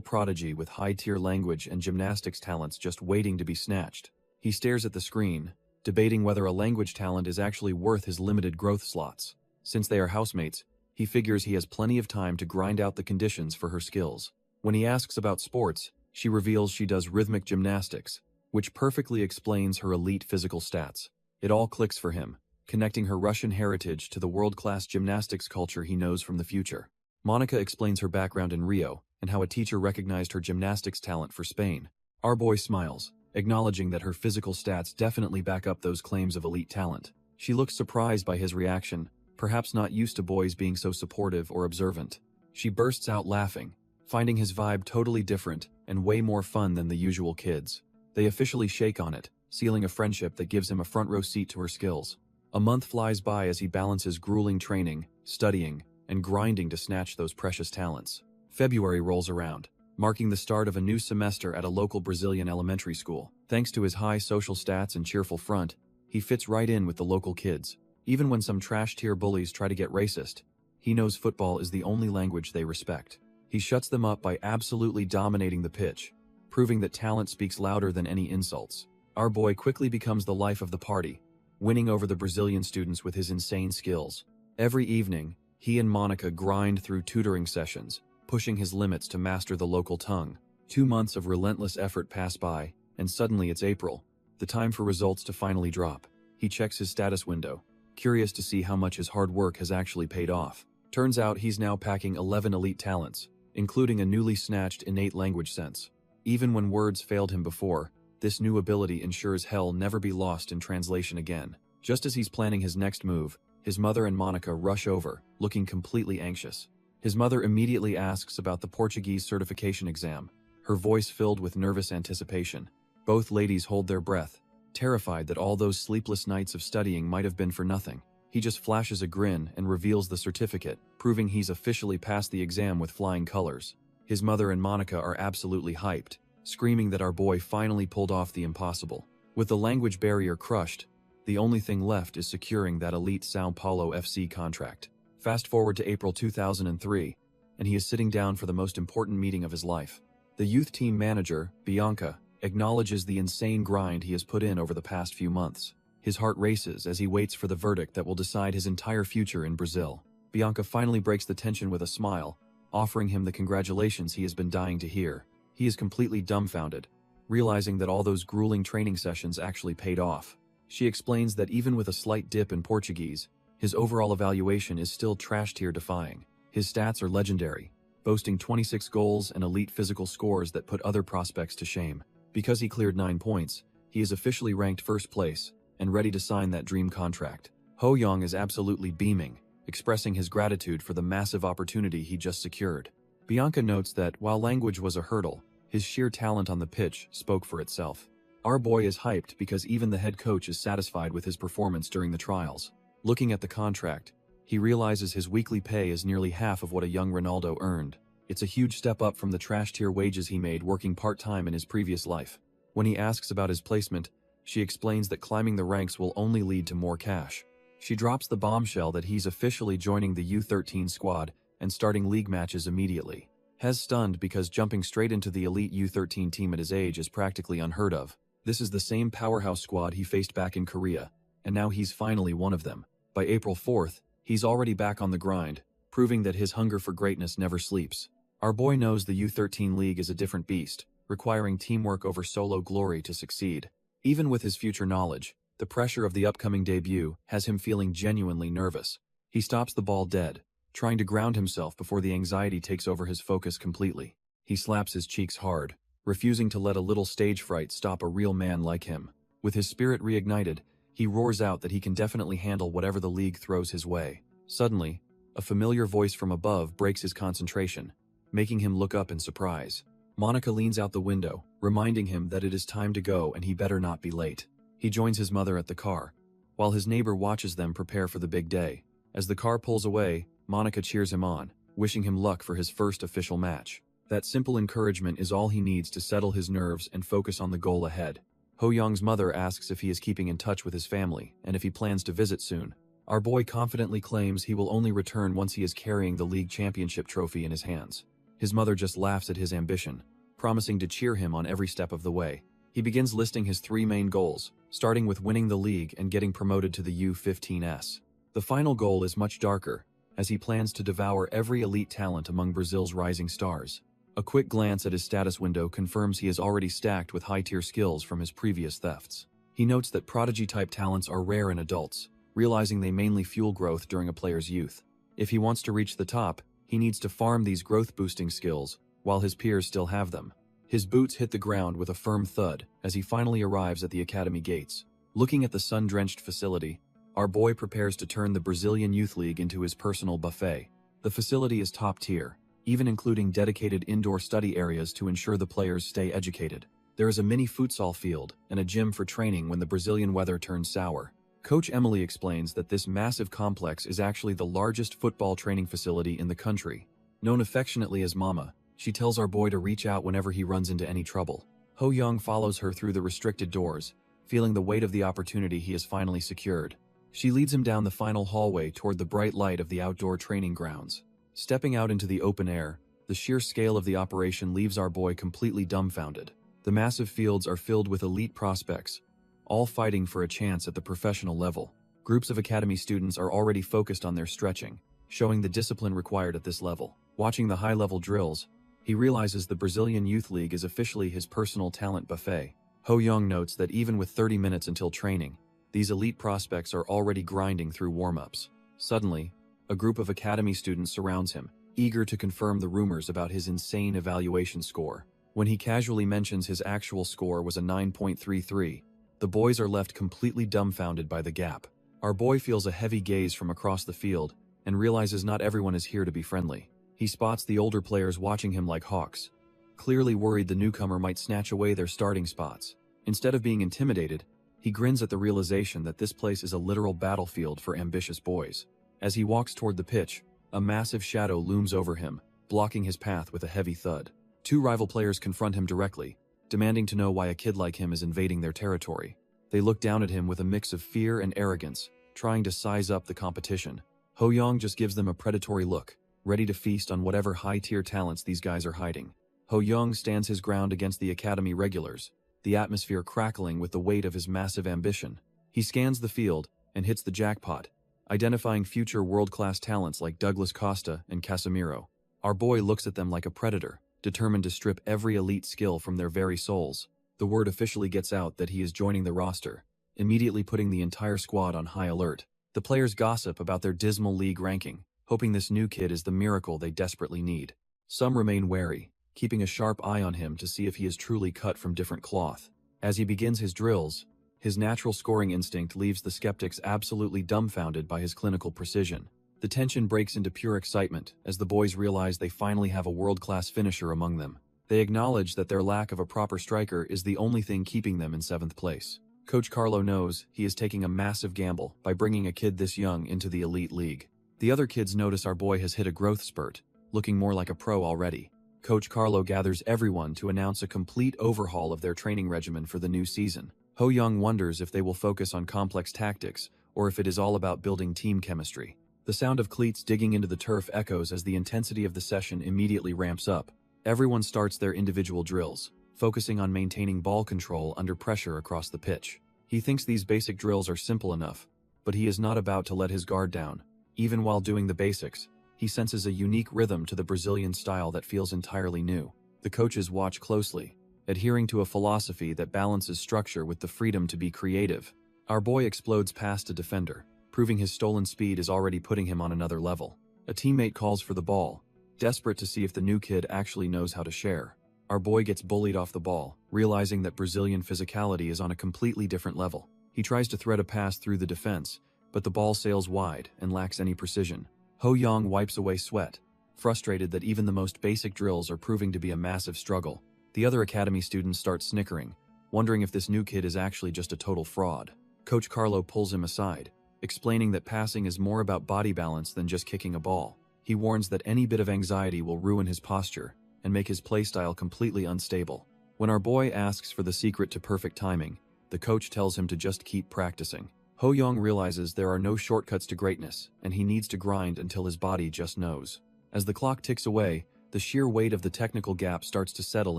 prodigy with high-tier language and gymnastics talents just waiting to be snatched. He stares at the screen, debating whether a language talent is actually worth his limited growth slots. Since they are housemates, he figures he has plenty of time to grind out the conditions for her skills. When he asks about sports, she reveals she does rhythmic gymnastics, which perfectly explains her elite physical stats. It all clicks for him, connecting her Russian heritage to the world-class gymnastics culture he knows from the future. Monica explains her background in Rio and how a teacher recognized her gymnastics talent for Spain. Our boy smiles, acknowledging that her physical stats definitely back up those claims of elite talent. She looks surprised by his reaction, perhaps not used to boys being so supportive or observant. She bursts out laughing, finding his vibe totally different and way more fun than the usual kids. They officially shake on it, sealing a friendship that gives him a front-row seat to her skills. A month flies by as he balances grueling training, studying, and grinding to snatch those precious talents. February rolls around, marking the start of a new semester at a local Brazilian elementary school. Thanks to his high social stats and cheerful front, he fits right in with the local kids. Even when some trash-tier bullies try to get racist, he knows football is the only language they respect. He shuts them up by absolutely dominating the pitch, proving that talent speaks louder than any insults. Our boy quickly becomes the life of the party, winning over the Brazilian students with his insane skills. Every evening, he and Monica grind through tutoring sessions, pushing his limits to master the local tongue. 2 months of relentless effort pass by, and suddenly it's April, the time for results to finally drop. He checks his status window, curious to see how much his hard work has actually paid off. Turns out he's now packing 11 elite talents, including a newly snatched innate language sense. Even when words failed him before, this new ability ensures he'll never be lost in translation again. Just as he's planning his next move, his mother and Monica rush over, looking completely anxious. His mother immediately asks about the Portuguese certification exam, her voice filled with nervous anticipation. Both ladies hold their breath, terrified that all those sleepless nights of studying might have been for nothing. He just flashes a grin and reveals the certificate, proving he's officially passed the exam with flying colors. His mother and Monica are absolutely hyped, screaming that our boy finally pulled off the impossible. With the language barrier crushed, the only thing left is securing that elite São Paulo FC contract. Fast forward to April 2003, and he is sitting down for the most important meeting of his life. The youth team manager, Bianca, acknowledges the insane grind he has put in over the past few months. His heart races as he waits for the verdict that will decide his entire future in Brazil. Bianca finally breaks the tension with a smile, offering him the congratulations he has been dying to hear. He is completely dumbfounded, realizing that all those grueling training sessions actually paid off. She explains that even with a slight dip in Portuguese, his overall evaluation is still trash-tier defying. His stats are legendary, boasting 26 goals and elite physical scores that put other prospects to shame. Because he cleared 9 points, he is officially ranked first place and ready to sign that dream contract. Ho Young is absolutely beaming, expressing his gratitude for the massive opportunity he just secured. Bianca notes that while language was a hurdle, his sheer talent on the pitch spoke for itself. Our boy is hyped because even the head coach is satisfied with his performance during the trials. Looking at the contract, he realizes his weekly pay is nearly half of what a young Ronaldo earned. It's a huge step up from the trash-tier wages he made working part-time in his previous life. When he asks about his placement, she explains that climbing the ranks will only lead to more cash. She drops the bombshell that he's officially joining the U13 squad and starting league matches immediately. Hez stunned because jumping straight into the elite U13 team at his age is practically unheard of. This is the same powerhouse squad he faced back in Korea, and now he's finally one of them. By April 4th, he's already back on the grind, proving that his hunger for greatness never sleeps. Our boy knows the U13 league is a different beast, requiring teamwork over solo glory to succeed. Even with his future knowledge, the pressure of the upcoming debut has him feeling genuinely nervous. He stops the ball dead, trying to ground himself before the anxiety takes over his focus completely. He slaps his cheeks hard, refusing to let a little stage fright stop a real man like him. With his spirit reignited, he roars out that he can definitely handle whatever the league throws his way. Suddenly, a familiar voice from above breaks his concentration, making him look up in surprise. Monica leans out the window, reminding him that it is time to go and he better not be late. He joins his mother at the car, while his neighbor watches them prepare for the big day. As the car pulls away, Monica cheers him on, wishing him luck for his first official match. That simple encouragement is all he needs to settle his nerves and focus on the goal ahead. Ho Young's mother asks if he is keeping in touch with his family and if he plans to visit soon. Our boy confidently claims he will only return once he is carrying the league championship trophy in his hands. His mother just laughs at his ambition, promising to cheer him on every step of the way. He begins listing his 3 main goals, starting with winning the league and getting promoted to the U15s. The final goal is much darker, as he plans to devour every elite talent among Brazil's rising stars. A quick glance at his status window confirms he is already stacked with high-tier skills from his previous thefts. He notes that prodigy-type talents are rare in adults, realizing they mainly fuel growth during a player's youth. If he wants to reach the top, he needs to farm these growth-boosting skills, while his peers still have them. His boots hit the ground with a firm thud as he finally arrives at the academy gates. Looking at the sun-drenched facility, our boy prepares to turn the Brazilian Youth League into his personal buffet. The facility is top tier, even including dedicated indoor study areas to ensure the players stay educated. There is a mini futsal field and a gym for training when the Brazilian weather turns sour. Coach Emily explains that this massive complex is actually the largest football training facility in the country. Known affectionately as Mama, she tells our boy to reach out whenever he runs into any trouble. Ho Young follows her through the restricted doors, feeling the weight of the opportunity he has finally secured. She leads him down the final hallway toward the bright light of the outdoor training grounds. Stepping out into the open air, the sheer scale of the operation leaves our boy completely dumbfounded. The massive fields are filled with elite prospects, all fighting for a chance at the professional level. Groups of academy students are already focused on their stretching, showing the discipline required at this level. Watching the high-level drills, he realizes the Brazilian Youth League is officially his personal talent buffet. Ho Young notes that even with 30 minutes until training, these elite prospects are already grinding through warm-ups. Suddenly, a group of academy students surrounds him, eager to confirm the rumors about his insane evaluation score. When he casually mentions his actual score was a 9.33, the boys are left completely dumbfounded by the gap. Our boy feels a heavy gaze from across the field and realizes not everyone is here to be friendly. He spots the older players watching him like hawks, clearly worried the newcomer might snatch away their starting spots. Instead of being intimidated, he grins at the realization that this place is a literal battlefield for ambitious boys. As he walks toward the pitch, a massive shadow looms over him, blocking his path with a heavy thud. 2 rival players confront him directly, demanding to know why a kid like him is invading their territory. They look down at him with a mix of fear and arrogance, trying to size up the competition. Ho Young just gives them a predatory look, ready to feast on whatever high-tier talents these guys are hiding. Ho Young stands his ground against the academy regulars, the atmosphere crackling with the weight of his massive ambition. He scans the field and hits the jackpot, identifying future world-class talents like Douglas Costa and Casemiro. Our boy looks at them like a predator, determined to strip every elite skill from their very souls. the word officially gets out that he is joining the roster, immediately putting the entire squad on high alert. The players gossip about their dismal league ranking, hoping this new kid is the miracle they desperately need. Some remain wary, keeping a sharp eye on him to see if he is truly cut from different cloth. As he begins his drills, his natural scoring instinct leaves the skeptics absolutely dumbfounded by his clinical precision. The tension breaks into pure excitement as the boys realize they finally have a world-class finisher among them. They acknowledge that their lack of a proper striker is the only thing keeping them in 7th place. Coach Carlo knows he is taking a massive gamble by bringing a kid this young into the elite league. The other kids notice our boy has hit a growth spurt, looking more like a pro already. Coach Carlo gathers everyone to announce a complete overhaul of their training regimen for the new season. Ho Young wonders if they will focus on complex tactics or if it is all about building team chemistry. The sound of cleats digging into the turf echoes as the intensity of the session immediately ramps up. Everyone starts their individual drills, focusing on maintaining ball control under pressure across the pitch. He thinks these basic drills are simple enough, but he is not about to let his guard down. Even while doing the basics, he senses a unique rhythm to the Brazilian style that feels entirely new. The coaches watch closely, adhering to a philosophy that balances structure with the freedom to be creative. Our boy explodes past a defender, proving his stolen speed is already putting him on another level. A teammate calls for the ball, desperate to see if the new kid actually knows how to share. Our boy gets bullied off the ball, realizing that Brazilian physicality is on a completely different level. He tries to thread a pass through the defense, but the ball sails wide and lacks any precision. Ho Young wipes away sweat, frustrated that even the most basic drills are proving to be a massive struggle. The other academy students start snickering, wondering if this new kid is actually just a total fraud. Coach Carlo pulls him aside, explaining that passing is more about body balance than just kicking a ball. He warns that any bit of anxiety will ruin his posture and make his playstyle completely unstable. When our boy asks for the secret to perfect timing, the coach tells him to just keep practicing. Ho Young realizes there are no shortcuts to greatness, and he needs to grind until his body just knows. As the clock ticks away, the sheer weight of the technical gap starts to settle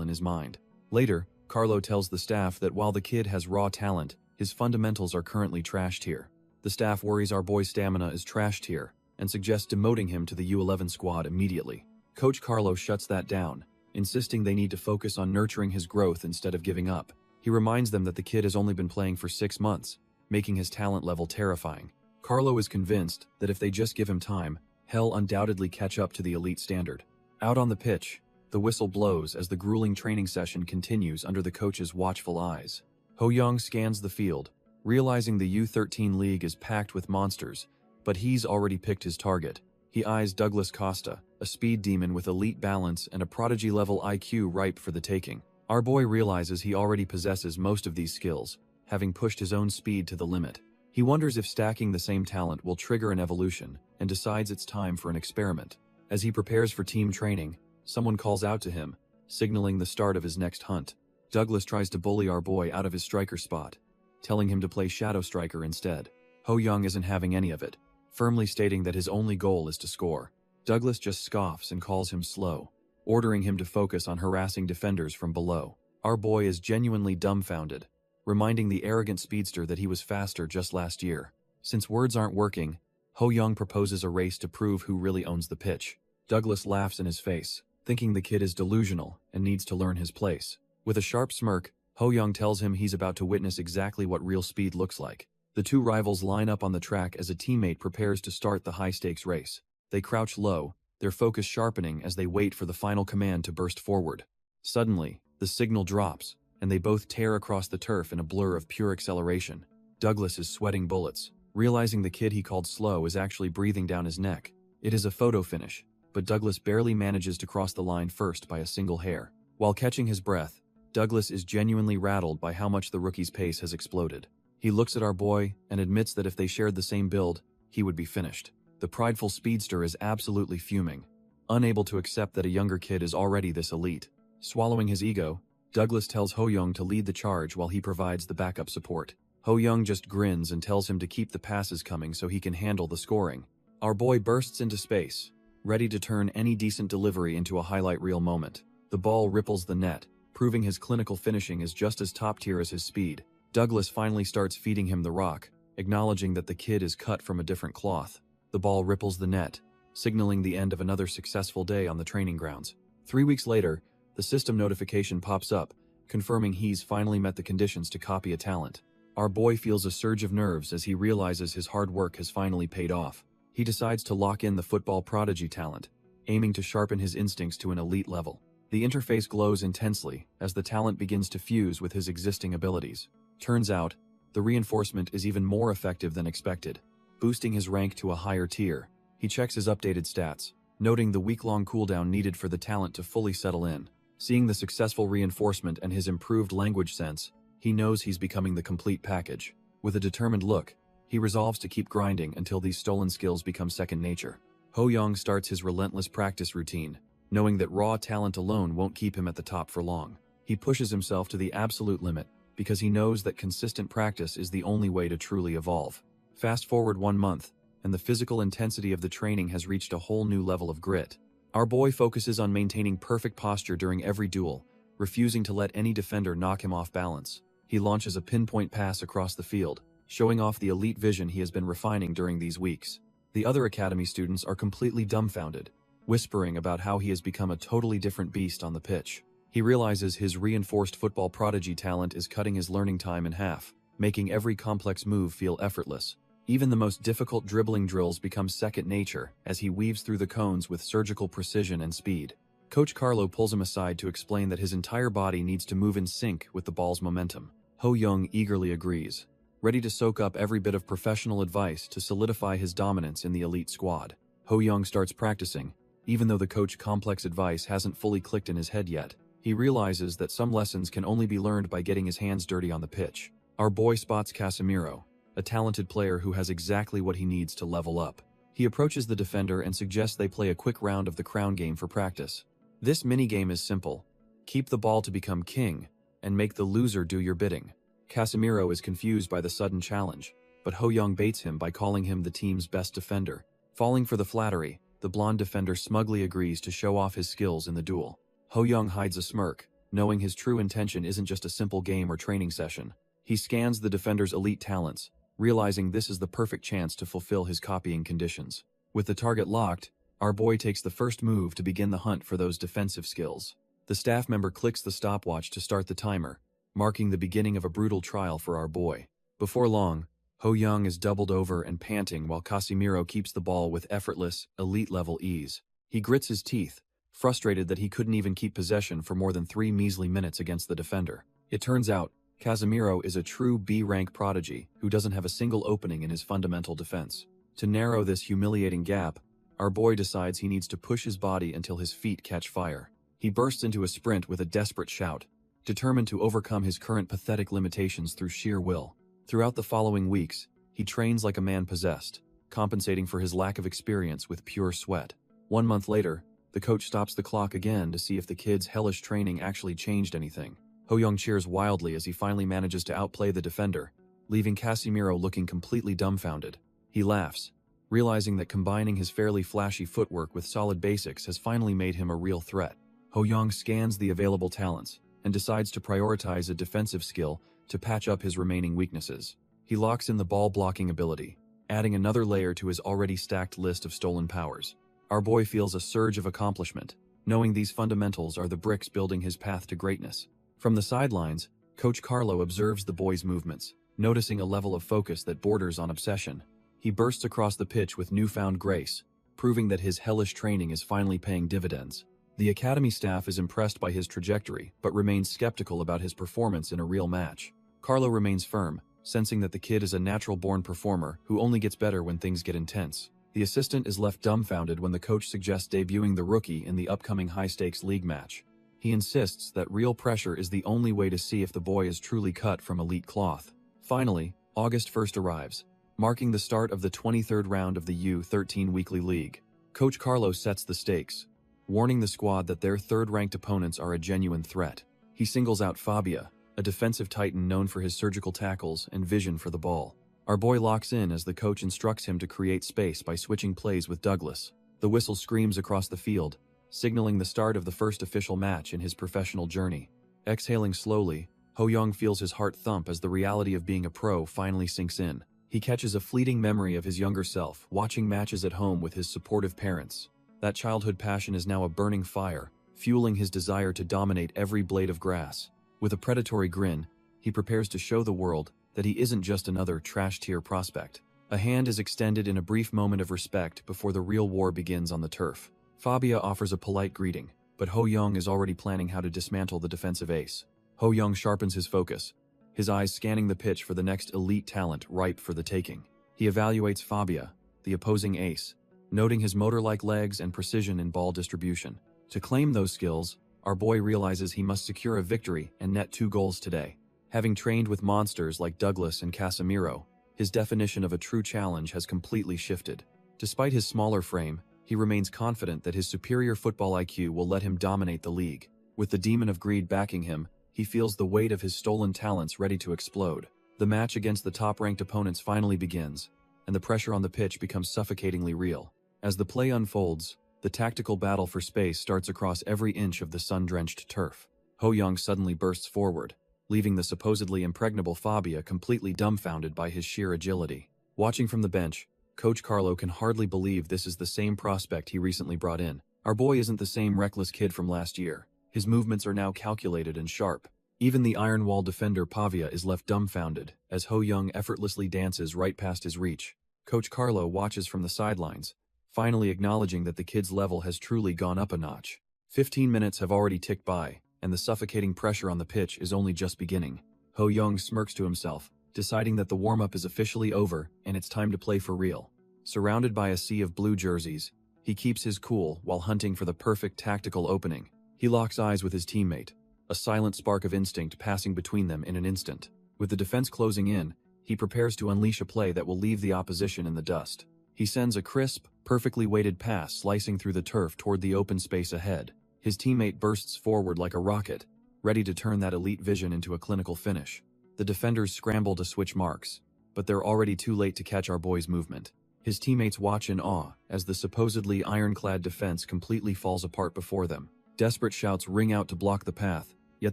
in his mind. Later, Carlo tells the staff that while the kid has raw talent, his fundamentals are currently trashed here. The staff worries our boy's stamina is trashed here, and suggests demoting him to the U11 squad immediately. Coach Carlo shuts that down, insisting they need to focus on nurturing his growth instead of giving up. He reminds them that the kid has only been playing for 6 months, making his talent level terrifying. Carlo is convinced that if they just give him time, he'll undoubtedly catch up to the elite standard. Out on the pitch, the whistle blows as the grueling training session continues under the coach's watchful eyes. Ho Young scans the field, realizing the U13 league is packed with monsters, but he's already picked his target. He eyes Douglas Costa, a speed demon with elite balance and a prodigy-level IQ ripe for the taking. Our boy realizes he already possesses most of these skills, having pushed his own speed to the limit. He wonders if stacking the same talent will trigger an evolution, and decides it's time for an experiment. As he prepares for team training, someone calls out to him, signaling the start of his next hunt. Douglas tries to bully our boy out of his striker spot, telling him to play Shadow Striker instead. Ho Young isn't having any of it, firmly stating that his only goal is to score. Douglas just scoffs and calls him slow, ordering him to focus on harassing defenders from below. Our boy is genuinely dumbfounded, reminding the arrogant speedster that he was faster just last year. Since words aren't working, Ho Young proposes a race to prove who really owns the pitch. Douglas laughs in his face, thinking the kid is delusional and needs to learn his place. With a sharp smirk, Ho Young tells him he's about to witness exactly what real speed looks like. The two rivals line up on the track as a teammate prepares to start the high-stakes race. They crouch low, their focus sharpening as they wait for the final command to burst forward. Suddenly, the signal drops, and they both tear across the turf in a blur of pure acceleration. Douglas is sweating bullets, realizing the kid he called slow is actually breathing down his neck. It is a photo finish, but Douglas barely manages to cross the line first by a single hair. While catching his breath, Douglas is genuinely rattled by how much the rookie's pace has exploded. He looks at our boy and admits that if they shared the same build, he would be finished. The prideful speedster is absolutely fuming, unable to accept that a younger kid is already this elite. Swallowing his ego, Douglas tells Ho Young to lead the charge while he provides the backup support. Ho Young just grins and tells him to keep the passes coming so he can handle the scoring. Our boy bursts into space, ready to turn any decent delivery into a highlight reel moment. The ball ripples the net, proving his clinical finishing is just as top tier as his speed. Douglas finally starts feeding him the rock, acknowledging that the kid is cut from a different cloth. The ball ripples the net, signaling the end of another successful day on the training grounds. 3 weeks later, the system notification pops up, confirming he's finally met the conditions to copy a talent. Our boy feels a surge of nerves as he realizes his hard work has finally paid off. He decides to lock in the football prodigy talent, aiming to sharpen his instincts to an elite level. The interface glows intensely as the talent begins to fuse with his existing abilities. Turns out, the reinforcement is even more effective than expected, boosting his rank to a higher tier. He checks his updated stats, noting the week-long cooldown needed for the talent to fully settle in. Seeing the successful reinforcement and his improved language sense, he knows he's becoming the complete package. With a determined look, he resolves to keep grinding until these stolen skills become second nature. Ho Young starts his relentless practice routine, knowing that raw talent alone won't keep him at the top for long. He pushes himself to the absolute limit because he knows that consistent practice is the only way to truly evolve. Fast forward 1 month, and the physical intensity of the training has reached a whole new level of grit. Our boy focuses on maintaining perfect posture during every duel, refusing to let any defender knock him off balance. He launches a pinpoint pass across the field, showing off the elite vision he has been refining during these weeks. The other academy students are completely dumbfounded, whispering about how he has become a totally different beast on the pitch. He realizes his reinforced football prodigy talent is cutting his learning time in half, making every complex move feel effortless. Even the most difficult dribbling drills become second nature as he weaves through the cones with surgical precision and speed. Coach Carlo pulls him aside to explain that his entire body needs to move in sync with the ball's momentum. Ho Young eagerly agrees, ready to soak up every bit of professional advice to solidify his dominance in the elite squad. Ho Young starts practicing, even though the coach's complex advice hasn't fully clicked in his head yet. He realizes that some lessons can only be learned by getting his hands dirty on the pitch. Our boy spots Casemiro, a talented player who has exactly what he needs to level up. He approaches the defender and suggests they play a quick round of the crown game for practice. This minigame is simple. Keep the ball to become king, and make the loser do your bidding. Casemiro is confused by the sudden challenge, but Ho Young baits him by calling him the team's best defender. Falling for the flattery, the blonde defender smugly agrees to show off his skills in the duel. Ho Young hides a smirk, knowing his true intention isn't just a simple game or training session. He scans the defender's elite talents, realizing this is the perfect chance to fulfill his copying conditions. With the target locked, our boy takes the first move to begin the hunt for those defensive skills. The staff member clicks the stopwatch to start the timer, marking the beginning of a brutal trial for our boy. Before long, Ho Young is doubled over and panting while Casemiro keeps the ball with effortless, elite-level ease. He grits his teeth, frustrated that he couldn't even keep possession for more than 3 measly minutes against the defender. It turns out, Casemiro is a true B-rank prodigy who doesn't have a single opening in his fundamental defense. To narrow this humiliating gap, our boy decides he needs to push his body until his feet catch fire. He bursts into a sprint with a desperate shout, determined to overcome his current pathetic limitations through sheer will. Throughout the following weeks, he trains like a man possessed, compensating for his lack of experience with pure sweat. 1 month later, the coach stops the clock again to see if the kid's hellish training actually changed anything. Ho Young cheers wildly as he finally manages to outplay the defender, leaving Casemiro looking completely dumbfounded. He laughs, realizing that combining his fairly flashy footwork with solid basics has finally made him a real threat. Ho Young scans the available talents and decides to prioritize a defensive skill to patch up his remaining weaknesses. He locks in the ball-blocking ability, adding another layer to his already stacked list of stolen powers. Our boy feels a surge of accomplishment, knowing these fundamentals are the bricks building his path to greatness. From the sidelines, Coach Carlo observes the boy's movements, noticing a level of focus that borders on obsession. He bursts across the pitch with newfound grace, proving that his hellish training is finally paying dividends. The academy staff is impressed by his trajectory, but remains skeptical about his performance in a real match. Carlo remains firm, sensing that the kid is a natural-born performer who only gets better when things get intense. The assistant is left dumbfounded when the coach suggests debuting the rookie in the upcoming high-stakes league match. He insists that real pressure is the only way to see if the boy is truly cut from elite cloth. Finally, August 1st arrives, marking the start of the 23rd round of the U13 Weekly League. Coach Carlo sets the stakes, warning the squad that their third-ranked opponents are a genuine threat. He singles out Fabia, a defensive titan known for his surgical tackles and vision for the ball. Our boy locks in as the coach instructs him to create space by switching plays with Douglas. The whistle screams across the field, signaling the start of the first official match in his professional journey. Exhaling slowly, Ho Young feels his heart thump as the reality of being a pro finally sinks in. He catches a fleeting memory of his younger self, watching matches at home with his supportive parents. That childhood passion is now a burning fire, fueling his desire to dominate every blade of grass. With a predatory grin, he prepares to show the world that he isn't just another trash-tier prospect. A hand is extended in a brief moment of respect before the real war begins on the turf. Fabia offers a polite greeting, but Ho Young is already planning how to dismantle the defensive ace. Ho Young sharpens his focus, his eyes scanning the pitch for the next elite talent ripe for the taking. He evaluates Fabia, the opposing ace, noting his motor-like legs and precision in ball distribution. To claim those skills, our boy realizes he must secure a victory and net 2 goals today. Having trained with monsters like Douglas and Casemiro, his definition of a true challenge has completely shifted. Despite his smaller frame, he remains confident that his superior football IQ will let him dominate the league. With the demon of greed backing him, he feels the weight of his stolen talents ready to explode. The match against the top-ranked opponents finally begins, and the pressure on the pitch becomes suffocatingly real. As the play unfolds, the tactical battle for space starts across every inch of the sun-drenched turf. Ho Young suddenly bursts forward, leaving the supposedly impregnable Fabia completely dumbfounded by his sheer agility. Watching from the bench, Coach Carlo can hardly believe this is the same prospect he recently brought in. Our boy isn't the same reckless kid from last year. His movements are now calculated and sharp. Even the iron wall defender Pavia is left dumbfounded as Ho Young effortlessly dances right past his reach. Coach Carlo watches from the sidelines, finally acknowledging that the kid's level has truly gone up a notch. 15 minutes have already ticked by, and the suffocating pressure on the pitch is only just beginning. Ho Young smirks to himself, deciding that the warm-up is officially over and it's time to play for real. Surrounded by a sea of blue jerseys, he keeps his cool while hunting for the perfect tactical opening. He locks eyes with his teammate, a silent spark of instinct passing between them in an instant. With the defense closing in, he prepares to unleash a play that will leave the opposition in the dust. He sends a crisp, perfectly weighted pass slicing through the turf toward the open space ahead. His teammate bursts forward like a rocket, ready to turn that elite vision into a clinical finish. The defenders scramble to switch marks, but they're already too late to catch our boy's movement. His teammates watch in awe as the supposedly ironclad defense completely falls apart before them. Desperate shouts ring out to block the path, yet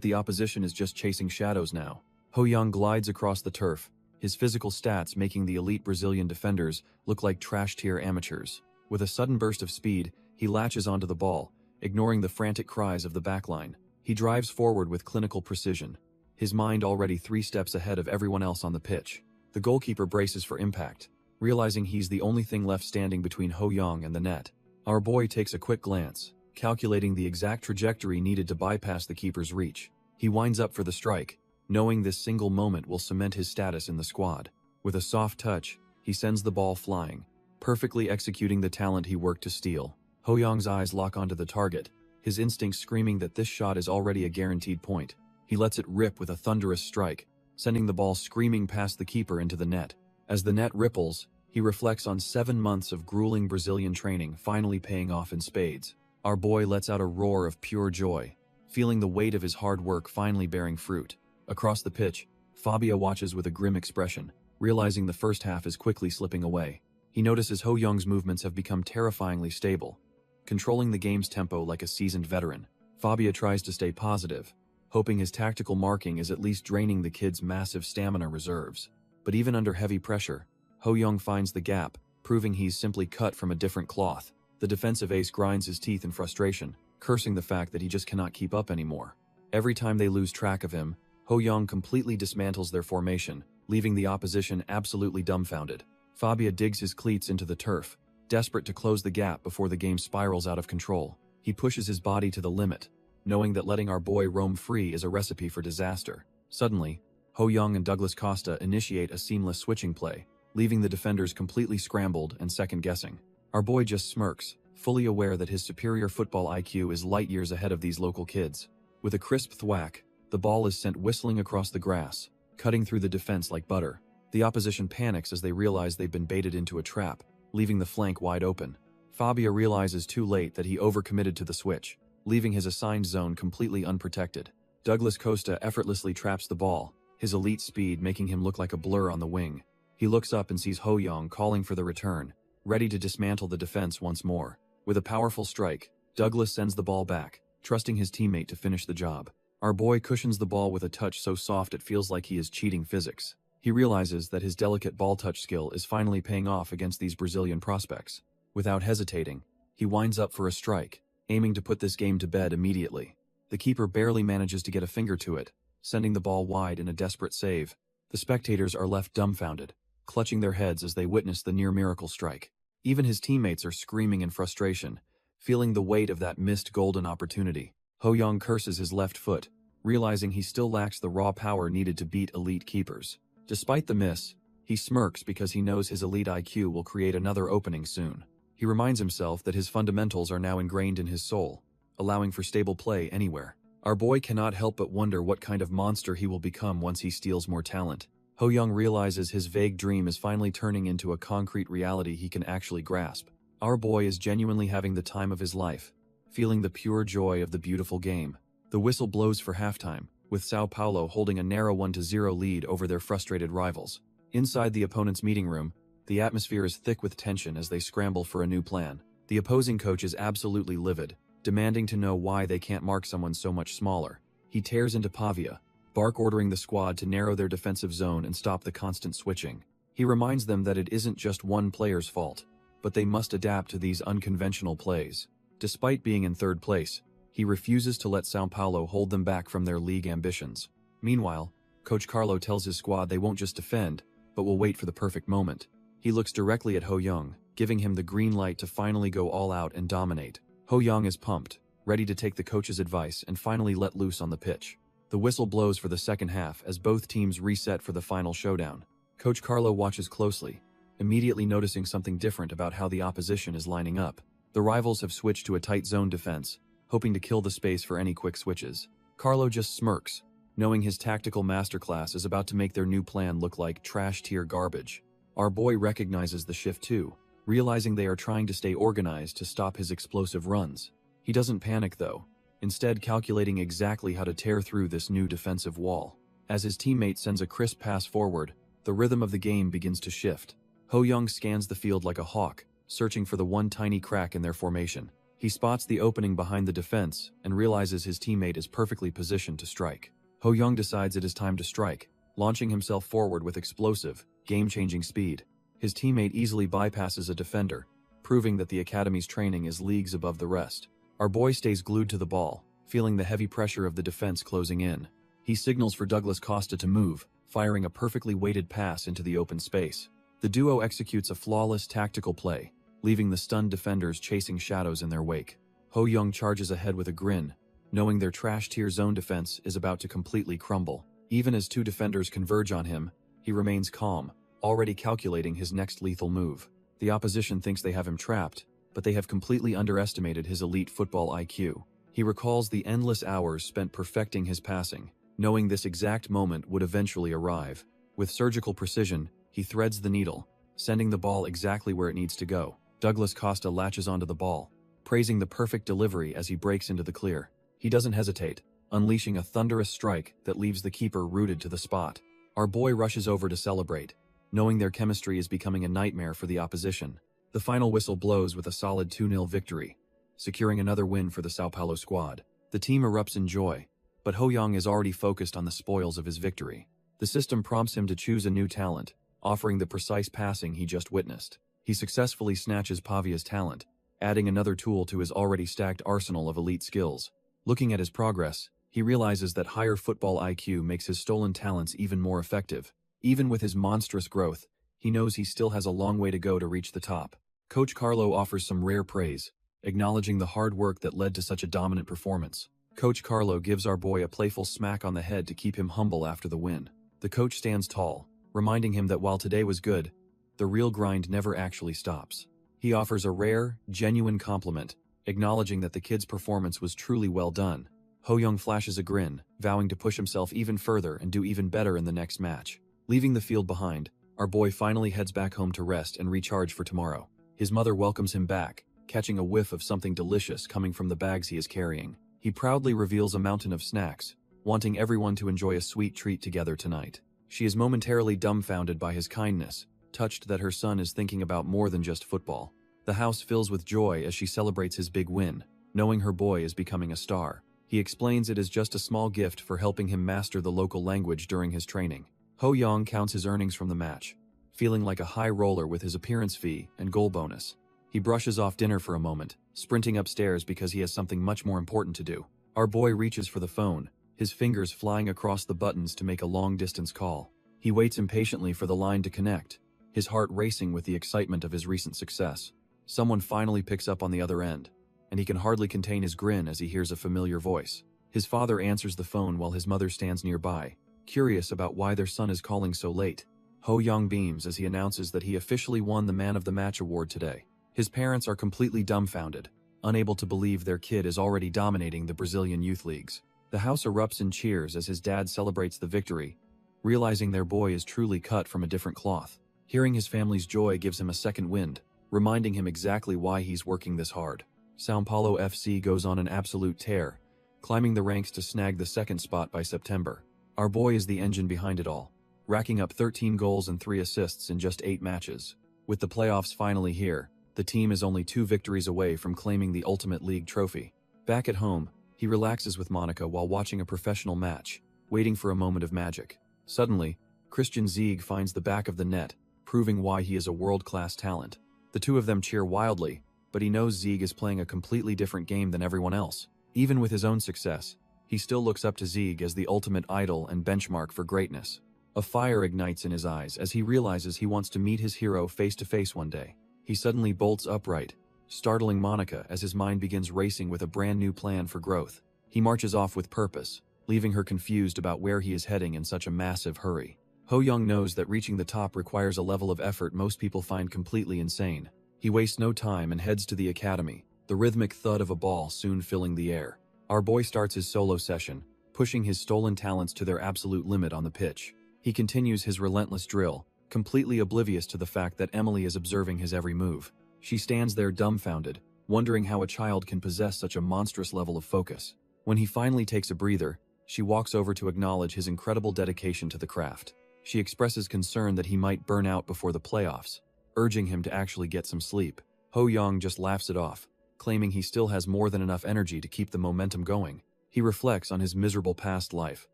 the opposition is just chasing shadows now. Ho Young glides across the turf, his physical stats making the elite Brazilian defenders look like trash-tier amateurs. With a sudden burst of speed, he latches onto the ball, ignoring the frantic cries of the backline. He drives forward with clinical precision, his mind already 3 steps ahead of everyone else on the pitch. The goalkeeper braces for impact, realizing he's the only thing left standing between Ho Young and the net. Our boy takes a quick glance, calculating the exact trajectory needed to bypass the keeper's reach. He winds up for the strike, knowing this single moment will cement his status in the squad. With a soft touch, he sends the ball flying, perfectly executing the talent he worked to steal. Ho Young's eyes lock onto the target, his instincts screaming that this shot is already a guaranteed point. He lets it rip with a thunderous strike, sending the ball screaming past the keeper into the net. As the net ripples, he reflects on 7 months of grueling Brazilian training finally paying off in spades. Our boy lets out a roar of pure joy, feeling the weight of his hard work finally bearing fruit. Across the pitch, Fabia watches with a grim expression, realizing the first half is quickly slipping away. He notices Ho Young's movements have become terrifyingly stable, controlling the game's tempo like a seasoned veteran. Fabia tries to stay positive, hoping his tactical marking is at least draining the kid's massive stamina reserves. But even under heavy pressure, Ho Young finds the gap, proving he's simply cut from a different cloth. The defensive ace grinds his teeth in frustration, cursing the fact that he just cannot keep up anymore. Every time they lose track of him, Ho Young completely dismantles their formation, leaving the opposition absolutely dumbfounded. Fabia digs his cleats into the turf, desperate to close the gap before the game spirals out of control. He pushes his body to the limit, knowing that letting our boy roam free is a recipe for disaster. Suddenly, Ho Young and Douglas Costa initiate a seamless switching play, leaving the defenders completely scrambled and second-guessing. Our boy just smirks, fully aware that his superior football IQ is light years ahead of these local kids. With a crisp thwack, the ball is sent whistling across the grass, cutting through the defense like butter. The opposition panics as they realize they've been baited into a trap, leaving the flank wide open. Fabia realizes too late that he overcommitted to the switch, leaving his assigned zone completely unprotected. Douglas Costa effortlessly traps the ball, his elite speed making him look like a blur on the wing. He looks up and sees Ho Young calling for the return, ready to dismantle the defense once more. With a powerful strike, Douglas sends the ball back, trusting his teammate to finish the job. Our boy cushions the ball with a touch so soft it feels like he is cheating physics. He realizes that his delicate ball touch skill is finally paying off against these Brazilian prospects. Without hesitating, he winds up for a strike, aiming to put this game to bed immediately. The keeper barely manages to get a finger to it, sending the ball wide in a desperate save. The spectators are left dumbfounded, clutching their heads as they witness the near-miracle strike. Even his teammates are screaming in frustration, feeling the weight of that missed golden opportunity. Ho-young curses his left foot, realizing he still lacks the raw power needed to beat elite keepers. Despite the miss, he smirks because he knows his elite IQ will create another opening soon. He reminds himself that his fundamentals are now ingrained in his soul, allowing for stable play anywhere. Our boy cannot help but wonder what kind of monster he will become once he steals more talent. Ho-young realizes his vague dream is finally turning into a concrete reality he can actually grasp. Our boy is genuinely having the time of his life, feeling the pure joy of the beautiful game. The whistle blows for halftime, with Sao Paulo holding a narrow 1-0 lead over their frustrated rivals. Inside the opponent's meeting room, the atmosphere is thick with tension as they scramble for a new plan. The opposing coach is absolutely livid, demanding to know why they can't mark someone so much smaller. He tears into Pavia, Bark ordering the squad to narrow their defensive zone and stop the constant switching. He reminds them that it isn't just one player's fault, but they must adapt to these unconventional plays. Despite being in third place, he refuses to let Sao Paulo hold them back from their league ambitions. Meanwhile, Coach Carlo tells his squad they won't just defend, but will wait for the perfect moment. He looks directly at Ho-young, giving him the green light to finally go all out and dominate. Ho-young is pumped, ready to take the coach's advice and finally let loose on the pitch. The whistle blows for the second half as both teams reset for the final showdown. Coach Carlo watches closely, immediately noticing something different about how the opposition is lining up. The rivals have switched to a tight zone defense, hoping to kill the space for any quick switches. Carlo just smirks, knowing his tactical masterclass is about to make their new plan look like trash-tier garbage. Our boy recognizes the shift too, realizing they are trying to stay organized to stop his explosive runs. He doesn't panic though, instead calculating exactly how to tear through this new defensive wall. As his teammate sends a crisp pass forward, the rhythm of the game begins to shift. Ho-young scans the field like a hawk, searching for the one tiny crack in their formation. He spots the opening behind the defense and realizes his teammate is perfectly positioned to strike. Ho-young decides it is time to strike, launching himself forward with explosive, game-changing speed. His teammate easily bypasses a defender, proving that the academy's training is leagues above the rest. Our boy stays glued to the ball, feeling the heavy pressure of the defense closing in. He signals for Douglas Costa to move, firing a perfectly weighted pass into the open space. The duo executes a flawless tactical play, leaving the stunned defenders chasing shadows in their wake. Ho-young charges ahead with a grin, knowing their trash-tier zone defense is about to completely crumble. Even as two defenders converge on him, he remains calm, already calculating his next lethal move. The opposition thinks they have him trapped, but they have completely underestimated his elite football IQ. He recalls the endless hours spent perfecting his passing, knowing this exact moment would eventually arrive. With surgical precision, he threads the needle, sending the ball exactly where it needs to go. Douglas Costa latches onto the ball, praising the perfect delivery as he breaks into the clear. He doesn't hesitate, unleashing a thunderous strike that leaves the keeper rooted to the spot. Our boy rushes over to celebrate, knowing their chemistry is becoming a nightmare for the opposition. The final whistle blows with a solid 2-0 victory, securing another win for the Sao Paulo squad. The team erupts in joy, but Ho-young is already focused on the spoils of his victory. The system prompts him to choose a new talent, offering the precise passing he just witnessed. He successfully snatches Pavia's talent, adding another tool to his already stacked arsenal of elite skills. Looking at his progress, he realizes that higher football IQ makes his stolen talents even more effective. Even with his monstrous growth, he knows he still has a long way to go to reach the top. Coach Carlo offers some rare praise, acknowledging the hard work that led to such a dominant performance. Coach Carlo gives our boy a playful smack on the head to keep him humble after the win. The coach stands tall, reminding him that while today was good, the real grind never actually stops. He offers a rare, genuine compliment, acknowledging that the kid's performance was truly well done. Ho-young flashes a grin, vowing to push himself even further and do even better in the next match. Leaving the field behind, our boy finally heads back home to rest and recharge for tomorrow. His mother welcomes him back, catching a whiff of something delicious coming from the bags he is carrying. He proudly reveals a mountain of snacks, wanting everyone to enjoy a sweet treat together tonight. She is momentarily dumbfounded by his kindness, touched that her son is thinking about more than just football. The house fills with joy as she celebrates his big win, knowing her boy is becoming a star. He explains it is just a small gift for helping him master the local language during his training. Ho-young counts his earnings from the match, feeling like a high roller with his appearance fee and goal bonus. He brushes off dinner for a moment, sprinting upstairs because he has something much more important to do. Our boy reaches for the phone, his fingers flying across the buttons to make a long-distance call. He waits impatiently for the line to connect, his heart racing with the excitement of his recent success. Someone finally picks up on the other end, and he can hardly contain his grin as he hears a familiar voice. His father answers the phone while his mother stands nearby, curious about why their son is calling so late. Ho-young beams as he announces that he officially won the Man of the Match award today. His parents are completely dumbfounded, unable to believe their kid is already dominating the Brazilian youth leagues. The house erupts in cheers as his dad celebrates the victory, realizing their boy is truly cut from a different cloth. Hearing his family's joy gives him a second wind, reminding him exactly why he's working this hard. São Paulo FC goes on an absolute tear, climbing the ranks to snag the second spot by September. Our boy is the engine behind it all, racking up 13 goals and 3 assists in just 8 matches. With the playoffs finally here, the team is only 2 victories away from claiming the ultimate league trophy. Back at home, he relaxes with Monica while watching a professional match, waiting for a moment of magic. Suddenly, Christian Zieg finds the back of the net, proving why he is a world-class talent. The two of them cheer wildly, but he knows Zieg is playing a completely different game than everyone else. Even with his own success, he still looks up to Zieg as the ultimate idol and benchmark for greatness. A fire ignites in his eyes as he realizes he wants to meet his hero face-to-face one day. He suddenly bolts upright, startling Monica as his mind begins racing with a brand new plan for growth. He marches off with purpose, leaving her confused about where he is heading in such a massive hurry. Ho-young knows that reaching the top requires a level of effort most people find completely insane. He wastes no time and heads to the academy, the rhythmic thud of a ball soon filling the air. Our boy starts his solo session, pushing his stolen talents to their absolute limit on the pitch. He continues his relentless drill, completely oblivious to the fact that Emily is observing his every move. She stands there dumbfounded, wondering how a child can possess such a monstrous level of focus. When he finally takes a breather, she walks over to acknowledge his incredible dedication to the craft. She expresses concern that he might burn out before the playoffs, urging him to actually get some sleep. Ho-young just laughs it off, claiming he still has more than enough energy to keep the momentum going. He reflects on his miserable past life,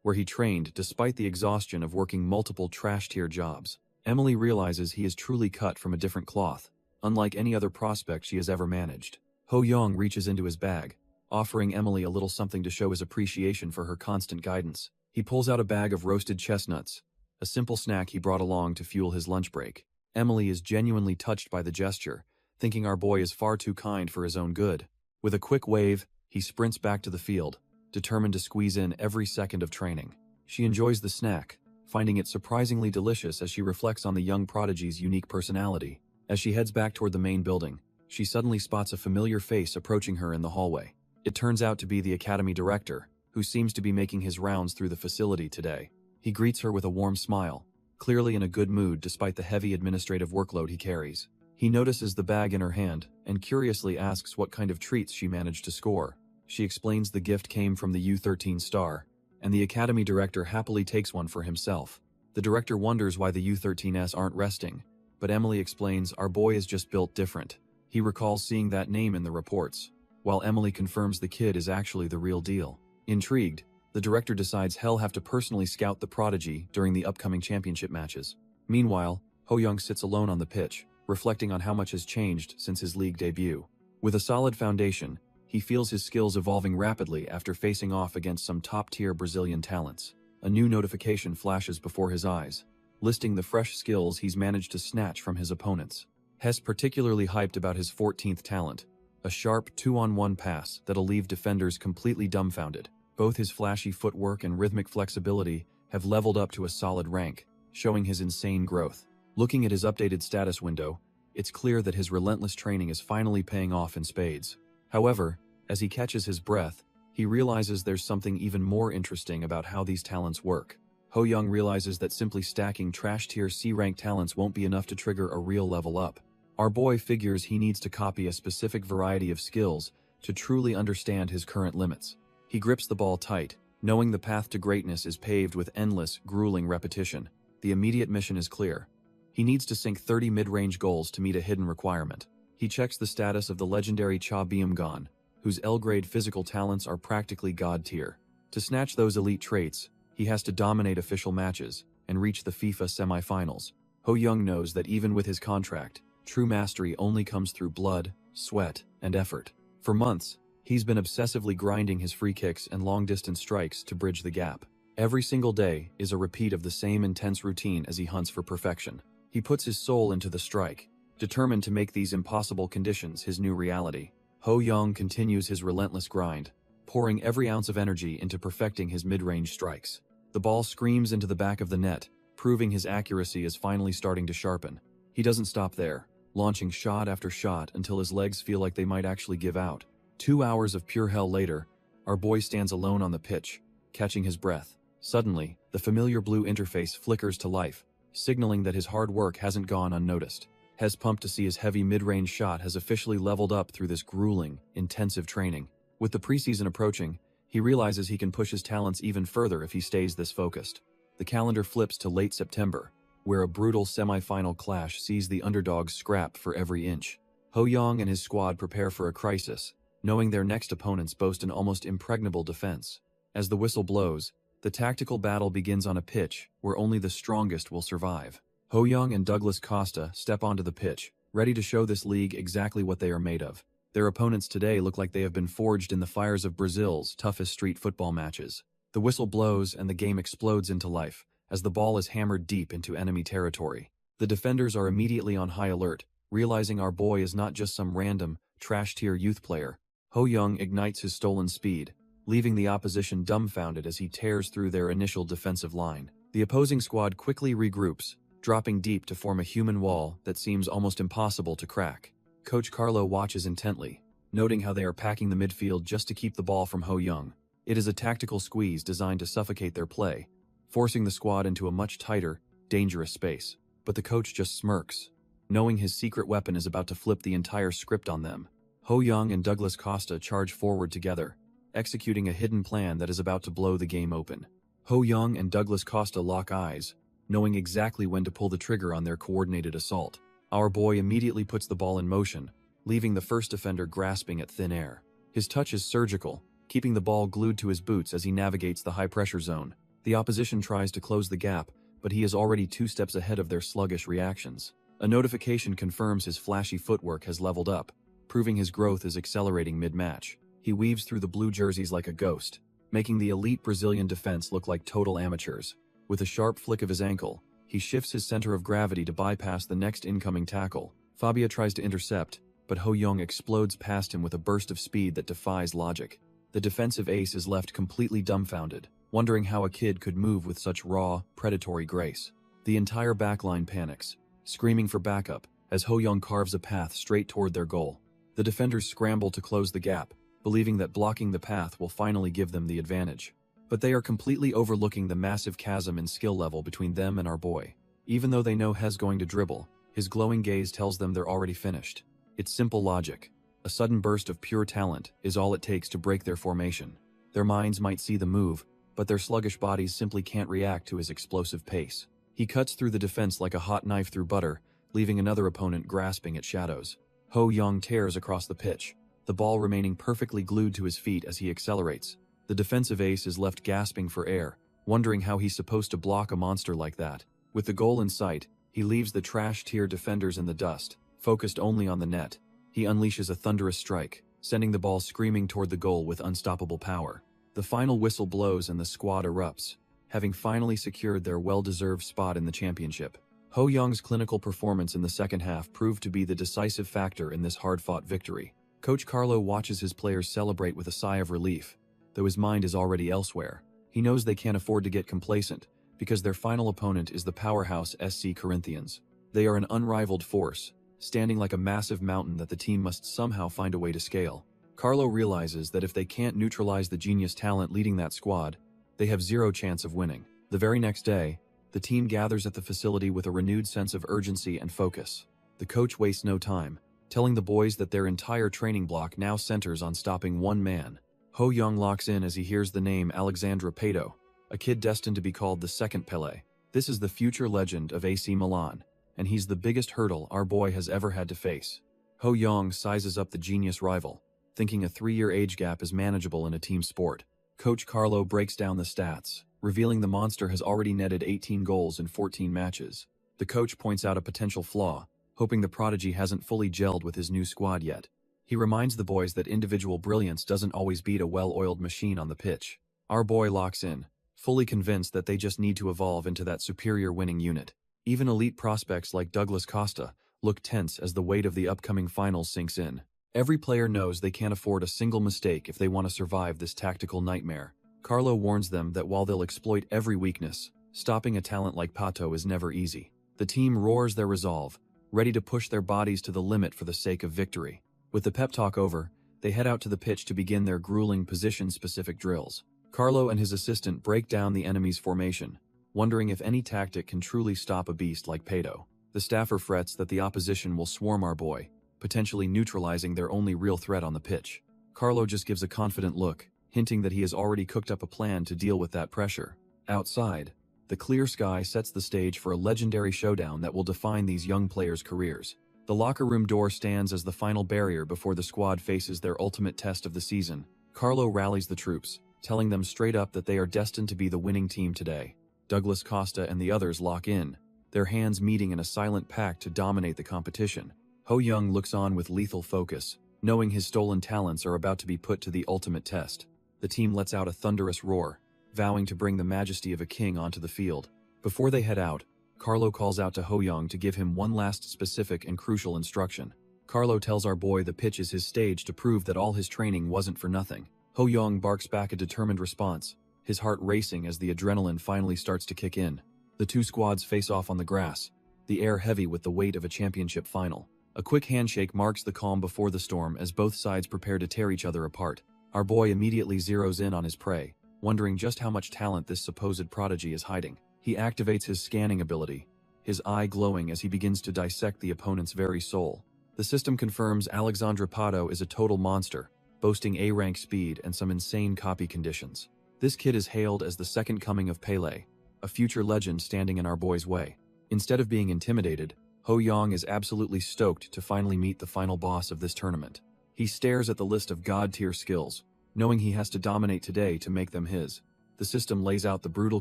where he trained despite the exhaustion of working multiple trash-tier jobs. Emily realizes he is truly cut from a different cloth, unlike any other prospect she has ever managed. Ho-young reaches into his bag, offering Emily a little something to show his appreciation for her constant guidance. He pulls out a bag of roasted chestnuts, a simple snack he brought along to fuel his lunch break. Emily is genuinely touched by the gesture, thinking our boy is far too kind for his own good. With a quick wave, he sprints back to the field, determined to squeeze in every second of training. She enjoys the snack, finding it surprisingly delicious as she reflects on the young prodigy's unique personality. As she heads back toward the main building, she suddenly spots a familiar face approaching her in the hallway. It turns out to be the academy director, who seems to be making his rounds through the facility today. He greets her with a warm smile, clearly in a good mood despite the heavy administrative workload he carries. He notices the bag in her hand and curiously asks what kind of treats she managed to score. She explains the gift came from the U13 star, and the academy director happily takes one for himself. The director wonders why the U13s aren't resting, but Emily explains our boy is just built different. He recalls seeing that name in the reports, while Emily confirms the kid is actually the real deal. Intrigued, the director decides he'll have to personally scout the prodigy during the upcoming championship matches. Meanwhile, Ho-young sits alone on the pitch, reflecting on how much has changed since his league debut. With a solid foundation, he feels his skills evolving rapidly after facing off against some top-tier Brazilian talents. A new notification flashes before his eyes, listing the fresh skills he's managed to snatch from his opponents. Hess particularly hyped about his 14th talent, a sharp 2-on-1 pass that'll leave defenders completely dumbfounded. Both his flashy footwork and rhythmic flexibility have leveled up to a solid rank, showing his insane growth. Looking at his updated status window, it's clear that his relentless training is finally paying off in spades. However, as he catches his breath, he realizes there's something even more interesting about how these talents work. Ho-young realizes that simply stacking trash-tier C-rank talents won't be enough to trigger a real level up. Our boy figures he needs to copy a specific variety of skills to truly understand his current limits. He grips the ball tight, knowing the path to greatness is paved with endless, grueling repetition. The immediate mission is clear. He needs to sink 30 mid-range goals to meet a hidden requirement. He checks the status of the legendary Cha Byung-gon, whose L-grade physical talents are practically god-tier. To snatch those elite traits, he has to dominate official matches and reach the FIFA semi-finals. Ho-young knows that even with his contract, true mastery only comes through blood, sweat, and effort. For months, He's been obsessively grinding his free kicks and long-distance strikes to bridge the gap. Every single day is a repeat of the same intense routine as he hunts for perfection. He puts his soul into the strike, determined to make these impossible conditions his new reality. Ho Young continues his relentless grind, pouring every ounce of energy into perfecting his mid-range strikes. The ball screams into the back of the net, proving his accuracy is finally starting to sharpen. He doesn't stop there, launching shot after shot until his legs feel like they might actually give out. 2 hours of pure hell later, our boy stands alone on the pitch, catching his breath. Suddenly, the familiar blue interface flickers to life, signaling that his hard work hasn't gone unnoticed. Hes pumped to see his heavy mid-range shot has officially leveled up through this grueling, intensive training. With the preseason approaching, he realizes he can push his talents even further if he stays this focused. The calendar flips to late September, where a brutal semi-final clash sees the underdogs scrap for every inch. Ho Young and his squad prepare for a crisis, knowing their next opponents boast an almost impregnable defense. As the whistle blows, the tactical battle begins on a pitch where only the strongest will survive. Ho Young and Douglas Costa step onto the pitch, ready to show this league exactly what they are made of. Their opponents today look like they have been forged in the fires of Brazil's toughest street football matches. The whistle blows and the game explodes into life, as the ball is hammered deep into enemy territory. The defenders are immediately on high alert, realizing our boy is not just some random, trash-tier youth player. Ho Young ignites his stolen speed, leaving the opposition dumbfounded as he tears through their initial defensive line. The opposing squad quickly regroups, dropping deep to form a human wall that seems almost impossible to crack. Coach Carlo watches intently, noting how they are packing the midfield just to keep the ball from Ho Young. It is a tactical squeeze designed to suffocate their play, forcing the squad into a much tighter, dangerous space. But the coach just smirks, knowing his secret weapon is about to flip the entire script on them. Ho Young and Douglas Costa charge forward together, executing a hidden plan that is about to blow the game open. Ho Young and Douglas Costa lock eyes, knowing exactly when to pull the trigger on their coordinated assault. Our boy immediately puts the ball in motion, leaving the first defender grasping at thin air. His touch is surgical, keeping the ball glued to his boots as he navigates the high-pressure zone. The opposition tries to close the gap, but he is already 2 steps ahead of their sluggish reactions. A notification confirms his flashy footwork has leveled up, proving his growth is accelerating mid-match. He weaves through the blue jerseys like a ghost, making the elite Brazilian defense look like total amateurs. With a sharp flick of his ankle, he shifts his center of gravity to bypass the next incoming tackle. Fabia tries to intercept, but Ho Young explodes past him with a burst of speed that defies logic. The defensive ace is left completely dumbfounded, wondering how a kid could move with such raw, predatory grace. The entire backline panics, screaming for backup, as Ho Young carves a path straight toward their goal. The defenders scramble to close the gap, believing that blocking the path will finally give them the advantage. But they are completely overlooking the massive chasm in skill level between them and our boy. Even though they know Hes going to dribble, his glowing gaze tells them they're already finished. It's simple logic. A sudden burst of pure talent is all it takes to break their formation. Their minds might see the move, but their sluggish bodies simply can't react to his explosive pace. He cuts through the defense like a hot knife through butter, leaving another opponent grasping at shadows. Ho Young tears across the pitch, the ball remaining perfectly glued to his feet as he accelerates. The defensive ace is left gasping for air, wondering how he's supposed to block a monster like that. With the goal in sight, he leaves the trash-tier defenders in the dust, focused only on the net. He unleashes a thunderous strike, sending the ball screaming toward the goal with unstoppable power. The final whistle blows and the squad erupts, having finally secured their well-deserved spot in the championship. Ho Young's clinical performance in the second half proved to be the decisive factor in this hard-fought victory. Coach Carlo watches his players celebrate with a sigh of relief, though his mind is already elsewhere. He knows they can't afford to get complacent, because their final opponent is the powerhouse SC Corinthians. They are an unrivaled force, standing like a massive mountain that the team must somehow find a way to scale. Carlo realizes that if they can't neutralize the genius talent leading that squad, they have zero chance of winning. The very next day, the team gathers at the facility with a renewed sense of urgency and focus. The coach wastes no time, telling the boys that their entire training block now centers on stopping one man. Ho Young locks in as he hears the name Alexandre Pato, a kid destined to be called the second Pelé. This is the future legend of AC Milan, and he's the biggest hurdle our boy has ever had to face. Ho Young sizes up the genius rival, thinking a 3-year age gap is manageable in a team sport. Coach Carlo breaks down the stats, revealing the monster has already netted 18 goals in 14 matches. The coach points out a potential flaw, hoping the prodigy hasn't fully gelled with his new squad yet. He reminds the boys that individual brilliance doesn't always beat a well-oiled machine on the pitch. Our boy locks in, fully convinced that they just need to evolve into that superior winning unit. Even elite prospects like Douglas Costa look tense as the weight of the upcoming finals sinks in. Every player knows they can't afford a single mistake if they want to survive this tactical nightmare. Carlo warns them that while they'll exploit every weakness, stopping a talent like Pato is never easy. The team roars their resolve, ready to push their bodies to the limit for the sake of victory. With the pep talk over, they head out to the pitch to begin their grueling position-specific drills. Carlo and his assistant break down the enemy's formation, wondering if any tactic can truly stop a beast like Pato. The staffer frets that the opposition will swarm our boy, potentially neutralizing their only real threat on the pitch. Carlo just gives a confident look, hinting that he has already cooked up a plan to deal with that pressure. Outside, the clear sky sets the stage for a legendary showdown that will define these young players' careers. The locker room door stands as the final barrier before the squad faces their ultimate test of the season. Carlo rallies the troops, telling them straight up that they are destined to be the winning team today. Douglas Costa and the others lock in, their hands meeting in a silent pact to dominate the competition. Ho Young looks on with lethal focus, knowing his stolen talents are about to be put to the ultimate test. The team lets out a thunderous roar, vowing to bring the majesty of a king onto the field. Before they head out, Carlo calls out to Ho Young to give him one last specific and crucial instruction. Carlo tells our boy the pitch is his stage to prove that all his training wasn't for nothing. Ho Young barks back a determined response, his heart racing as the adrenaline finally starts to kick in. The two squads face off on the grass, the air heavy with the weight of a championship final. A quick handshake marks the calm before the storm as both sides prepare to tear each other apart. Our boy immediately zeroes in on his prey, wondering just how much talent this supposed prodigy is hiding. He activates his scanning ability, his eye glowing as he begins to dissect the opponent's very soul. The system confirms Alexandre Pato is a total monster, boasting A-rank speed and some insane copy conditions. This kid is hailed as the second coming of Pele, a future legend standing in our boy's way. Instead of being intimidated, Ho Young is absolutely stoked to finally meet the final boss of this tournament. He stares at the list of god-tier skills, knowing he has to dominate today to make them his. The system lays out the brutal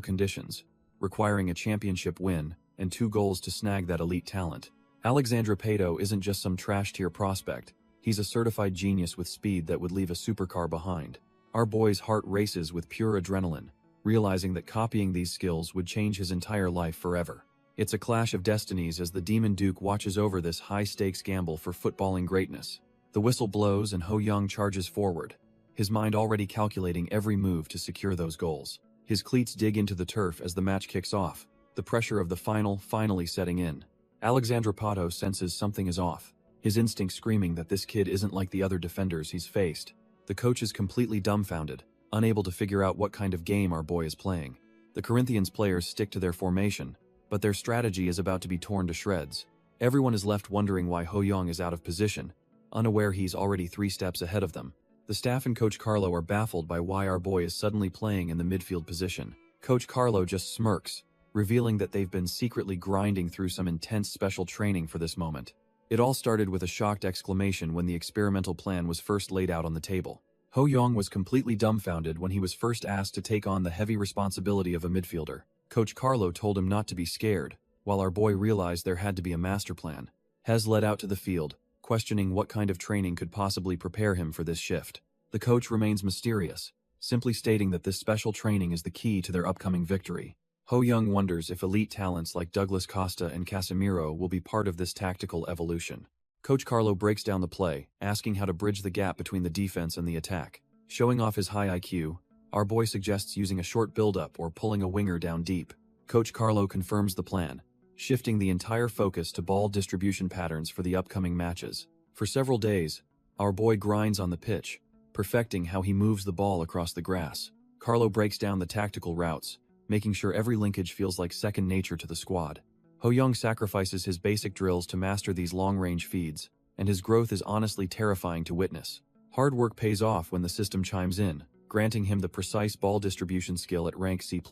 conditions, requiring a championship win and 2 goals to snag that elite talent. Alexandre Pato isn't just some trash-tier prospect, he's a certified genius with speed that would leave a supercar behind. Our boy's heart races with pure adrenaline, realizing that copying these skills would change his entire life forever. It's a clash of destinies as the Demon Duke watches over this high-stakes gamble for footballing greatness. The whistle blows and Ho Young charges forward, his mind already calculating every move to secure those goals. His cleats dig into the turf as the match kicks off, the pressure of the final finally setting in. Alexandre Pato senses something is off, his instinct screaming that this kid isn't like the other defenders he's faced. The coach is completely dumbfounded, unable to figure out what kind of game our boy is playing. The Corinthians players stick to their formation, but their strategy is about to be torn to shreds. Everyone is left wondering why Ho Young is out of position, unaware he's already 3 steps ahead of them. The staff and Coach Carlo are baffled by why our boy is suddenly playing in the midfield position. Coach Carlo just smirks, revealing that they've been secretly grinding through some intense special training for this moment. It all started with a shocked exclamation when the experimental plan was first laid out on the table. Ho Young was completely dumbfounded when he was first asked to take on the heavy responsibility of a midfielder. Coach Carlo told him not to be scared, while our boy realized there had to be a master plan. Hez led out to the field, questioning what kind of training could possibly prepare him for this shift. The coach remains mysterious, simply stating that this special training is the key to their upcoming victory. Ho Young wonders if elite talents like Douglas Costa and Casemiro will be part of this tactical evolution. Coach Carlo breaks down the play, asking how to bridge the gap between the defense and the attack. Showing off his high IQ, our boy suggests using a short build-up or pulling a winger down deep. Coach Carlo confirms the plan, shifting the entire focus to ball distribution patterns for the upcoming matches. For several days, our boy grinds on the pitch, perfecting how he moves the ball across the grass. Carlo breaks down the tactical routes, making sure every linkage feels like second nature to the squad. Ho Young sacrifices his basic drills to master these long-range feeds, and his growth is honestly terrifying to witness. Hard work pays off when the system chimes in, granting him the precise ball distribution skill at rank C+.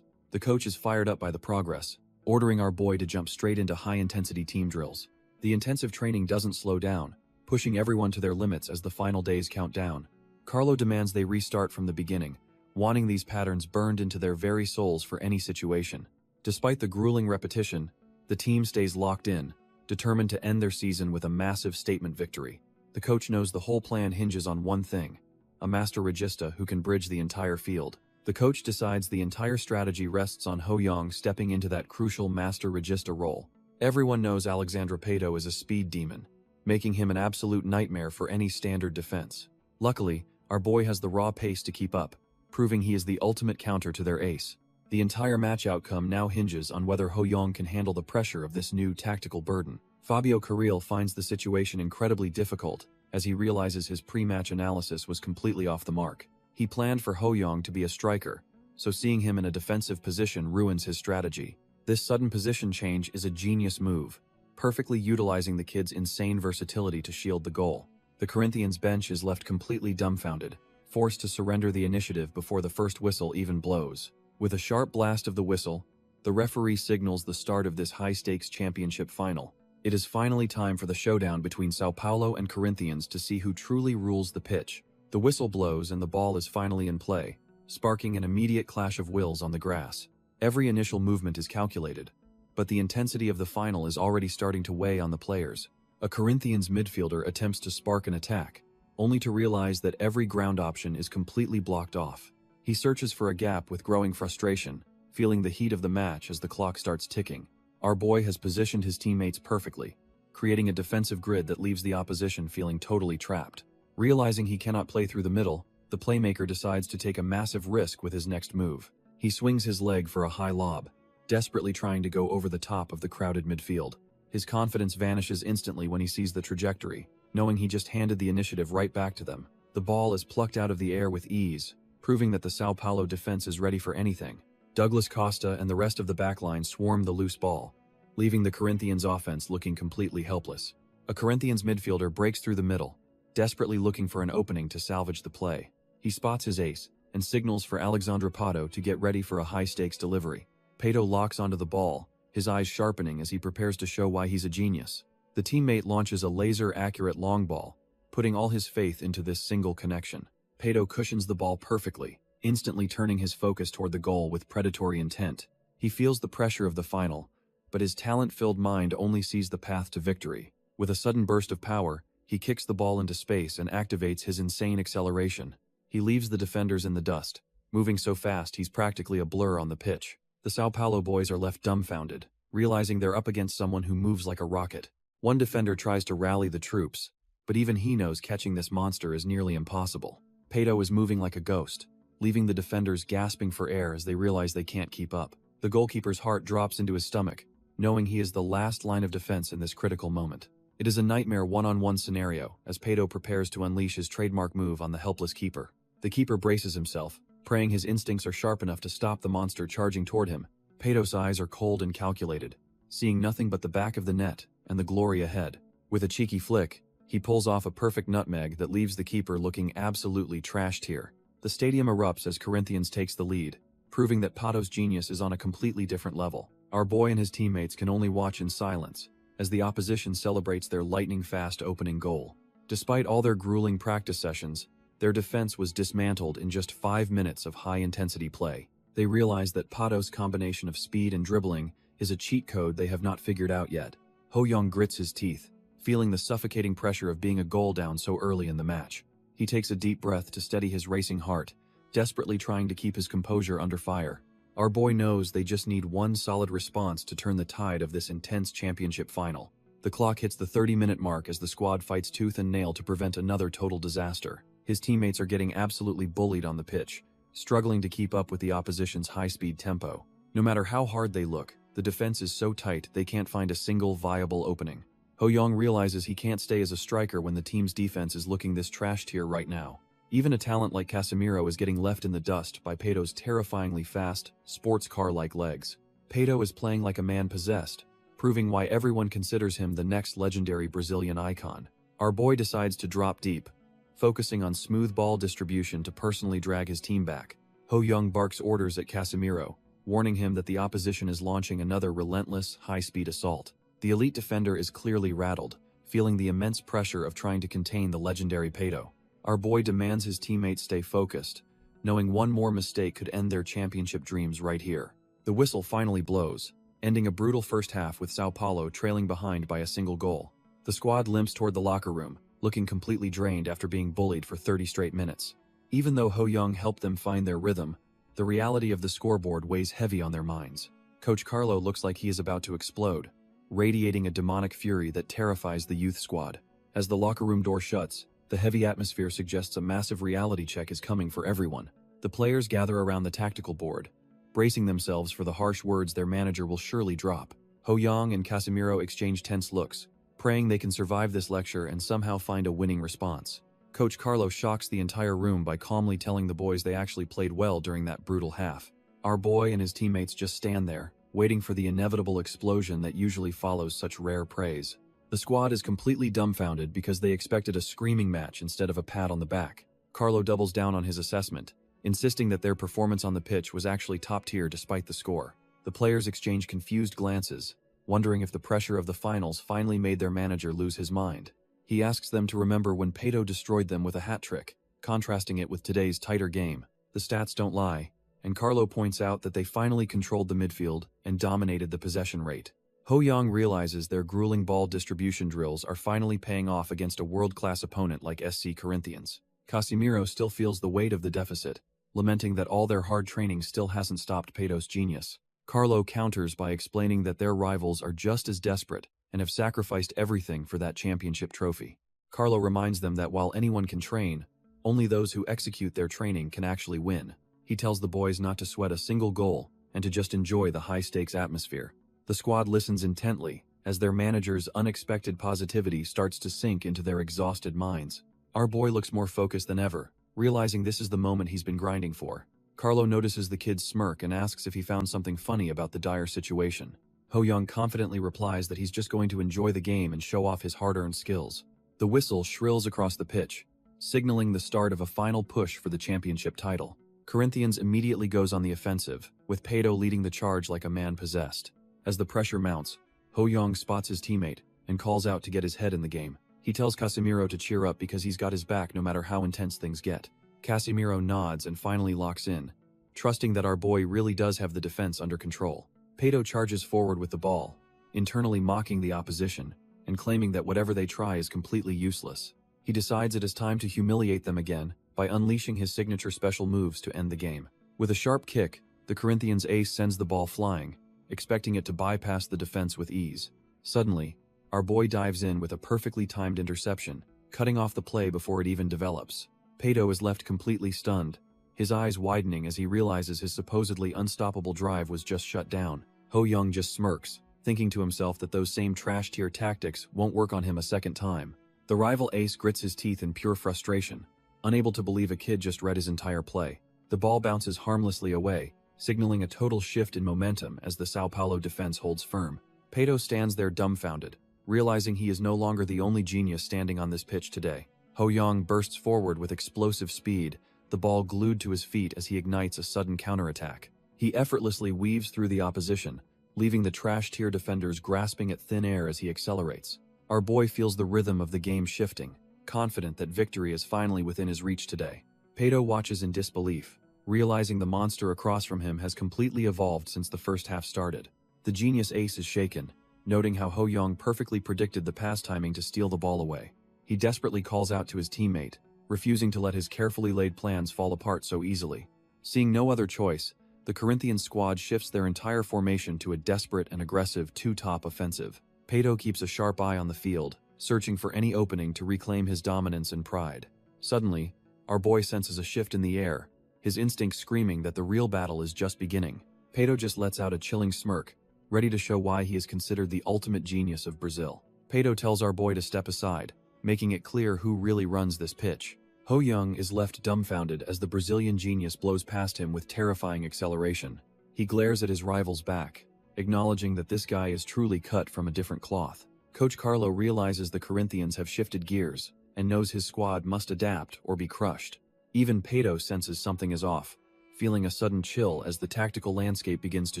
The coach is fired up by the progress, ordering our boy to jump straight into high-intensity team drills. The intensive training doesn't slow down, pushing everyone to their limits as the final days count down. Carlo demands they restart from the beginning, wanting these patterns burned into their very souls for any situation. Despite the grueling repetition, the team stays locked in, determined to end their season with a massive statement victory. The coach knows the whole plan hinges on one thing: a master regista who can bridge the entire field. The coach decides the entire strategy rests on Ho Young stepping into that crucial master regista role. Everyone knows Alexandra Pato is a speed demon, making him an absolute nightmare for any standard defense. Luckily, our boy has the raw pace to keep up, proving he is the ultimate counter to their ace. The entire match outcome now hinges on whether Ho Young can handle the pressure of this new tactical burden. Fabio Carril finds the situation incredibly difficult as he realizes his pre-match analysis was completely off the mark. He planned for Ho Young to be a striker, so seeing him in a defensive position ruins his strategy. This sudden position change is a genius move, perfectly utilizing the kid's insane versatility to shield the goal. The Corinthians bench is left completely dumbfounded, forced to surrender the initiative before the first whistle even blows. With a sharp blast of the whistle, the referee signals the start of this high-stakes championship final. It is finally time for the showdown between Sao Paulo and Corinthians to see who truly rules the pitch. The whistle blows and the ball is finally in play, sparking an immediate clash of wills on the grass. Every initial movement is calculated, but the intensity of the final is already starting to weigh on the players. A Corinthians midfielder attempts to spark an attack, only to realize that every ground option is completely blocked off. He searches for a gap with growing frustration, feeling the heat of the match as the clock starts ticking. Our boy has positioned his teammates perfectly, creating a defensive grid that leaves the opposition feeling totally trapped. Realizing he cannot play through the middle, the playmaker decides to take a massive risk with his next move. He swings his leg for a high lob, desperately trying to go over the top of the crowded midfield. His confidence vanishes instantly when he sees the trajectory, knowing he just handed the initiative right back to them. The ball is plucked out of the air with ease, proving that the Sao Paulo defense is ready for anything. Douglas Costa and the rest of the backline swarm the loose ball, leaving the Corinthians offense looking completely helpless. A Corinthians midfielder breaks through the middle, desperately looking for an opening to salvage the play. He spots his ace and signals for Alexandra Pato to get ready for a high-stakes delivery. Pato locks onto the ball, his eyes sharpening as he prepares to show why he's a genius. The teammate launches a laser-accurate long ball, putting all his faith into this single connection. Pato cushions the ball perfectly, instantly turning his focus toward the goal with predatory intent. He feels the pressure of the final, but his talent-filled mind only sees the path to victory. With a sudden burst of power, he kicks the ball into space and activates his insane acceleration. He leaves the defenders in the dust, moving so fast he's practically a blur on the pitch. The Sao Paulo boys are left dumbfounded, realizing they're up against someone who moves like a rocket. One defender tries to rally the troops, but even he knows catching this monster is nearly impossible. Pato is moving like a ghost, leaving the defenders gasping for air as they realize they can't keep up. The goalkeeper's heart drops into his stomach, knowing he is the last line of defense in this critical moment. It is a nightmare one-on-one scenario as Pato prepares to unleash his trademark move on the helpless keeper. The keeper braces himself, praying his instincts are sharp enough to stop the monster charging toward him. Pato's eyes are cold and calculated, seeing nothing but the back of the net and the glory ahead. With a cheeky flick, he pulls off a perfect nutmeg that leaves the keeper looking absolutely trashed here. The stadium erupts as Corinthians takes the lead, proving that Pato's genius is on a completely different level. Our boy and his teammates can only watch in silence as the opposition celebrates their lightning-fast opening goal. Despite all their grueling practice sessions, their defense was dismantled in just 5 minutes of high-intensity play. They realize that Pato's combination of speed and dribbling is a cheat code they have not figured out yet. Ho Young grits his teeth, feeling the suffocating pressure of being a goal down so early in the match. He takes a deep breath to steady his racing heart, desperately trying to keep his composure under fire. Our boy knows they just need one solid response to turn the tide of this intense championship final. The clock hits the 30-minute mark as the squad fights tooth and nail to prevent another total disaster. His teammates are getting absolutely bullied on the pitch, struggling to keep up with the opposition's high-speed tempo. No matter how hard they look, the defense is so tight they can't find a single viable opening. Ho Young realizes he can't stay as a striker when the team's defense is looking this trash tier right now. Even a talent like Casemiro is getting left in the dust by Pato's terrifyingly fast, sports car-like legs. Pato is playing like a man possessed, proving why everyone considers him the next legendary Brazilian icon. Our boy decides to drop deep, focusing on smooth ball distribution to personally drag his team back. Ho Young barks orders at Casemiro, warning him that the opposition is launching another relentless, high-speed assault. The elite defender is clearly rattled, feeling the immense pressure of trying to contain the legendary Pato. Our boy demands his teammates stay focused, knowing one more mistake could end their championship dreams right here. The whistle finally blows, ending a brutal first half with Sao Paulo trailing behind by a single goal. The squad limps toward the locker room, looking completely drained after being bullied for 30 straight minutes. Even though Ho Young helped them find their rhythm, the reality of the scoreboard weighs heavy on their minds. Coach Carlo looks like he is about to explode, radiating a demonic fury that terrifies the youth squad. As the locker room door shuts, the heavy atmosphere suggests a massive reality check is coming for everyone. The players gather around the tactical board, bracing themselves for the harsh words their manager will surely drop. Ho Young and Casemiro exchange tense looks, praying they can survive this lecture and somehow find a winning response. Coach Carlo shocks the entire room by calmly telling the boys they actually played well during that brutal half. Our boy and his teammates just stand there, waiting for the inevitable explosion that usually follows such rare praise. The squad is completely dumbfounded because they expected a screaming match instead of a pat on the back. Carlo doubles down on his assessment, insisting that their performance on the pitch was actually top tier despite the score. The players exchange confused glances, wondering if the pressure of the finals finally made their manager lose his mind. He asks them to remember when Pato destroyed them with a hat trick, contrasting it with today's tighter game. The stats don't lie, and Carlo points out that they finally controlled the midfield and dominated the possession rate. Ho Young realizes their grueling ball distribution drills are finally paying off against a world-class opponent like SC Corinthians. Casemiro still feels the weight of the deficit, lamenting that all their hard training still hasn't stopped Pato's genius. Carlo counters by explaining that their rivals are just as desperate and have sacrificed everything for that championship trophy. Carlo reminds them that while anyone can train, only those who execute their training can actually win. He tells the boys not to sweat a single goal and to just enjoy the high-stakes atmosphere. The squad listens intently as their manager's unexpected positivity starts to sink into their exhausted minds. Our boy looks more focused than ever, realizing this is the moment he's been grinding for. Carlo notices the kid's smirk and asks if he found something funny about the dire situation. Ho Young confidently replies that he's just going to enjoy the game and show off his hard-earned skills. The whistle shrills across the pitch, signaling the start of a final push for the championship title. Corinthians immediately goes on the offensive, with Pato leading the charge like a man possessed. As the pressure mounts, Ho Young spots his teammate and calls out to get his head in the game. He tells Casemiro to cheer up because he's got his back no matter how intense things get. Casemiro nods and finally locks in, trusting that our boy really does have the defense under control. Pato charges forward with the ball, internally mocking the opposition and claiming that whatever they try is completely useless. He decides it is time to humiliate them again by unleashing his signature special moves to end the game. With a sharp kick, the Corinthians ace sends the ball flying, expecting it to bypass the defense with ease. Suddenly, our boy dives in with a perfectly timed interception, cutting off the play before it even develops. Pato is left completely stunned, his eyes widening as he realizes his supposedly unstoppable drive was just shut down. Ho Young just smirks, thinking to himself that those same trash-tier tactics won't work on him a second time. The rival ace grits his teeth in pure frustration, unable to believe a kid just read his entire play. The ball bounces harmlessly away, signaling a total shift in momentum as the Sao Paulo defense holds firm. Pato stands there dumbfounded, realizing he is no longer the only genius standing on this pitch today. Ho Young bursts forward with explosive speed, the ball glued to his feet as he ignites a sudden counterattack. He effortlessly weaves through the opposition, leaving the trash-tier defenders grasping at thin air as he accelerates. Our boy feels the rhythm of the game shifting, confident that victory is finally within his reach today. Pato watches in disbelief, realizing the monster across from him has completely evolved since the first half started. The genius ace is shaken, noting how Ho Young perfectly predicted the pass timing to steal the ball away. He desperately calls out to his teammate, refusing to let his carefully laid plans fall apart so easily. Seeing no other choice, the Corinthian squad shifts their entire formation to a desperate and aggressive two-top offensive. Pato keeps a sharp eye on the field, searching for any opening to reclaim his dominance and pride. Suddenly, our boy senses a shift in the air, his instinct screaming that the real battle is just beginning. Pato just lets out a chilling smirk, ready to show why he is considered the ultimate genius of Brazil. Pato tells our boy to step aside, making it clear who really runs this pitch. Ho Young is left dumbfounded as the Brazilian genius blows past him with terrifying acceleration. He glares at his rival's back, acknowledging that this guy is truly cut from a different cloth. Coach Carlo realizes the Corinthians have shifted gears and knows his squad must adapt or be crushed. Even Pato senses something is off, feeling a sudden chill as the tactical landscape begins to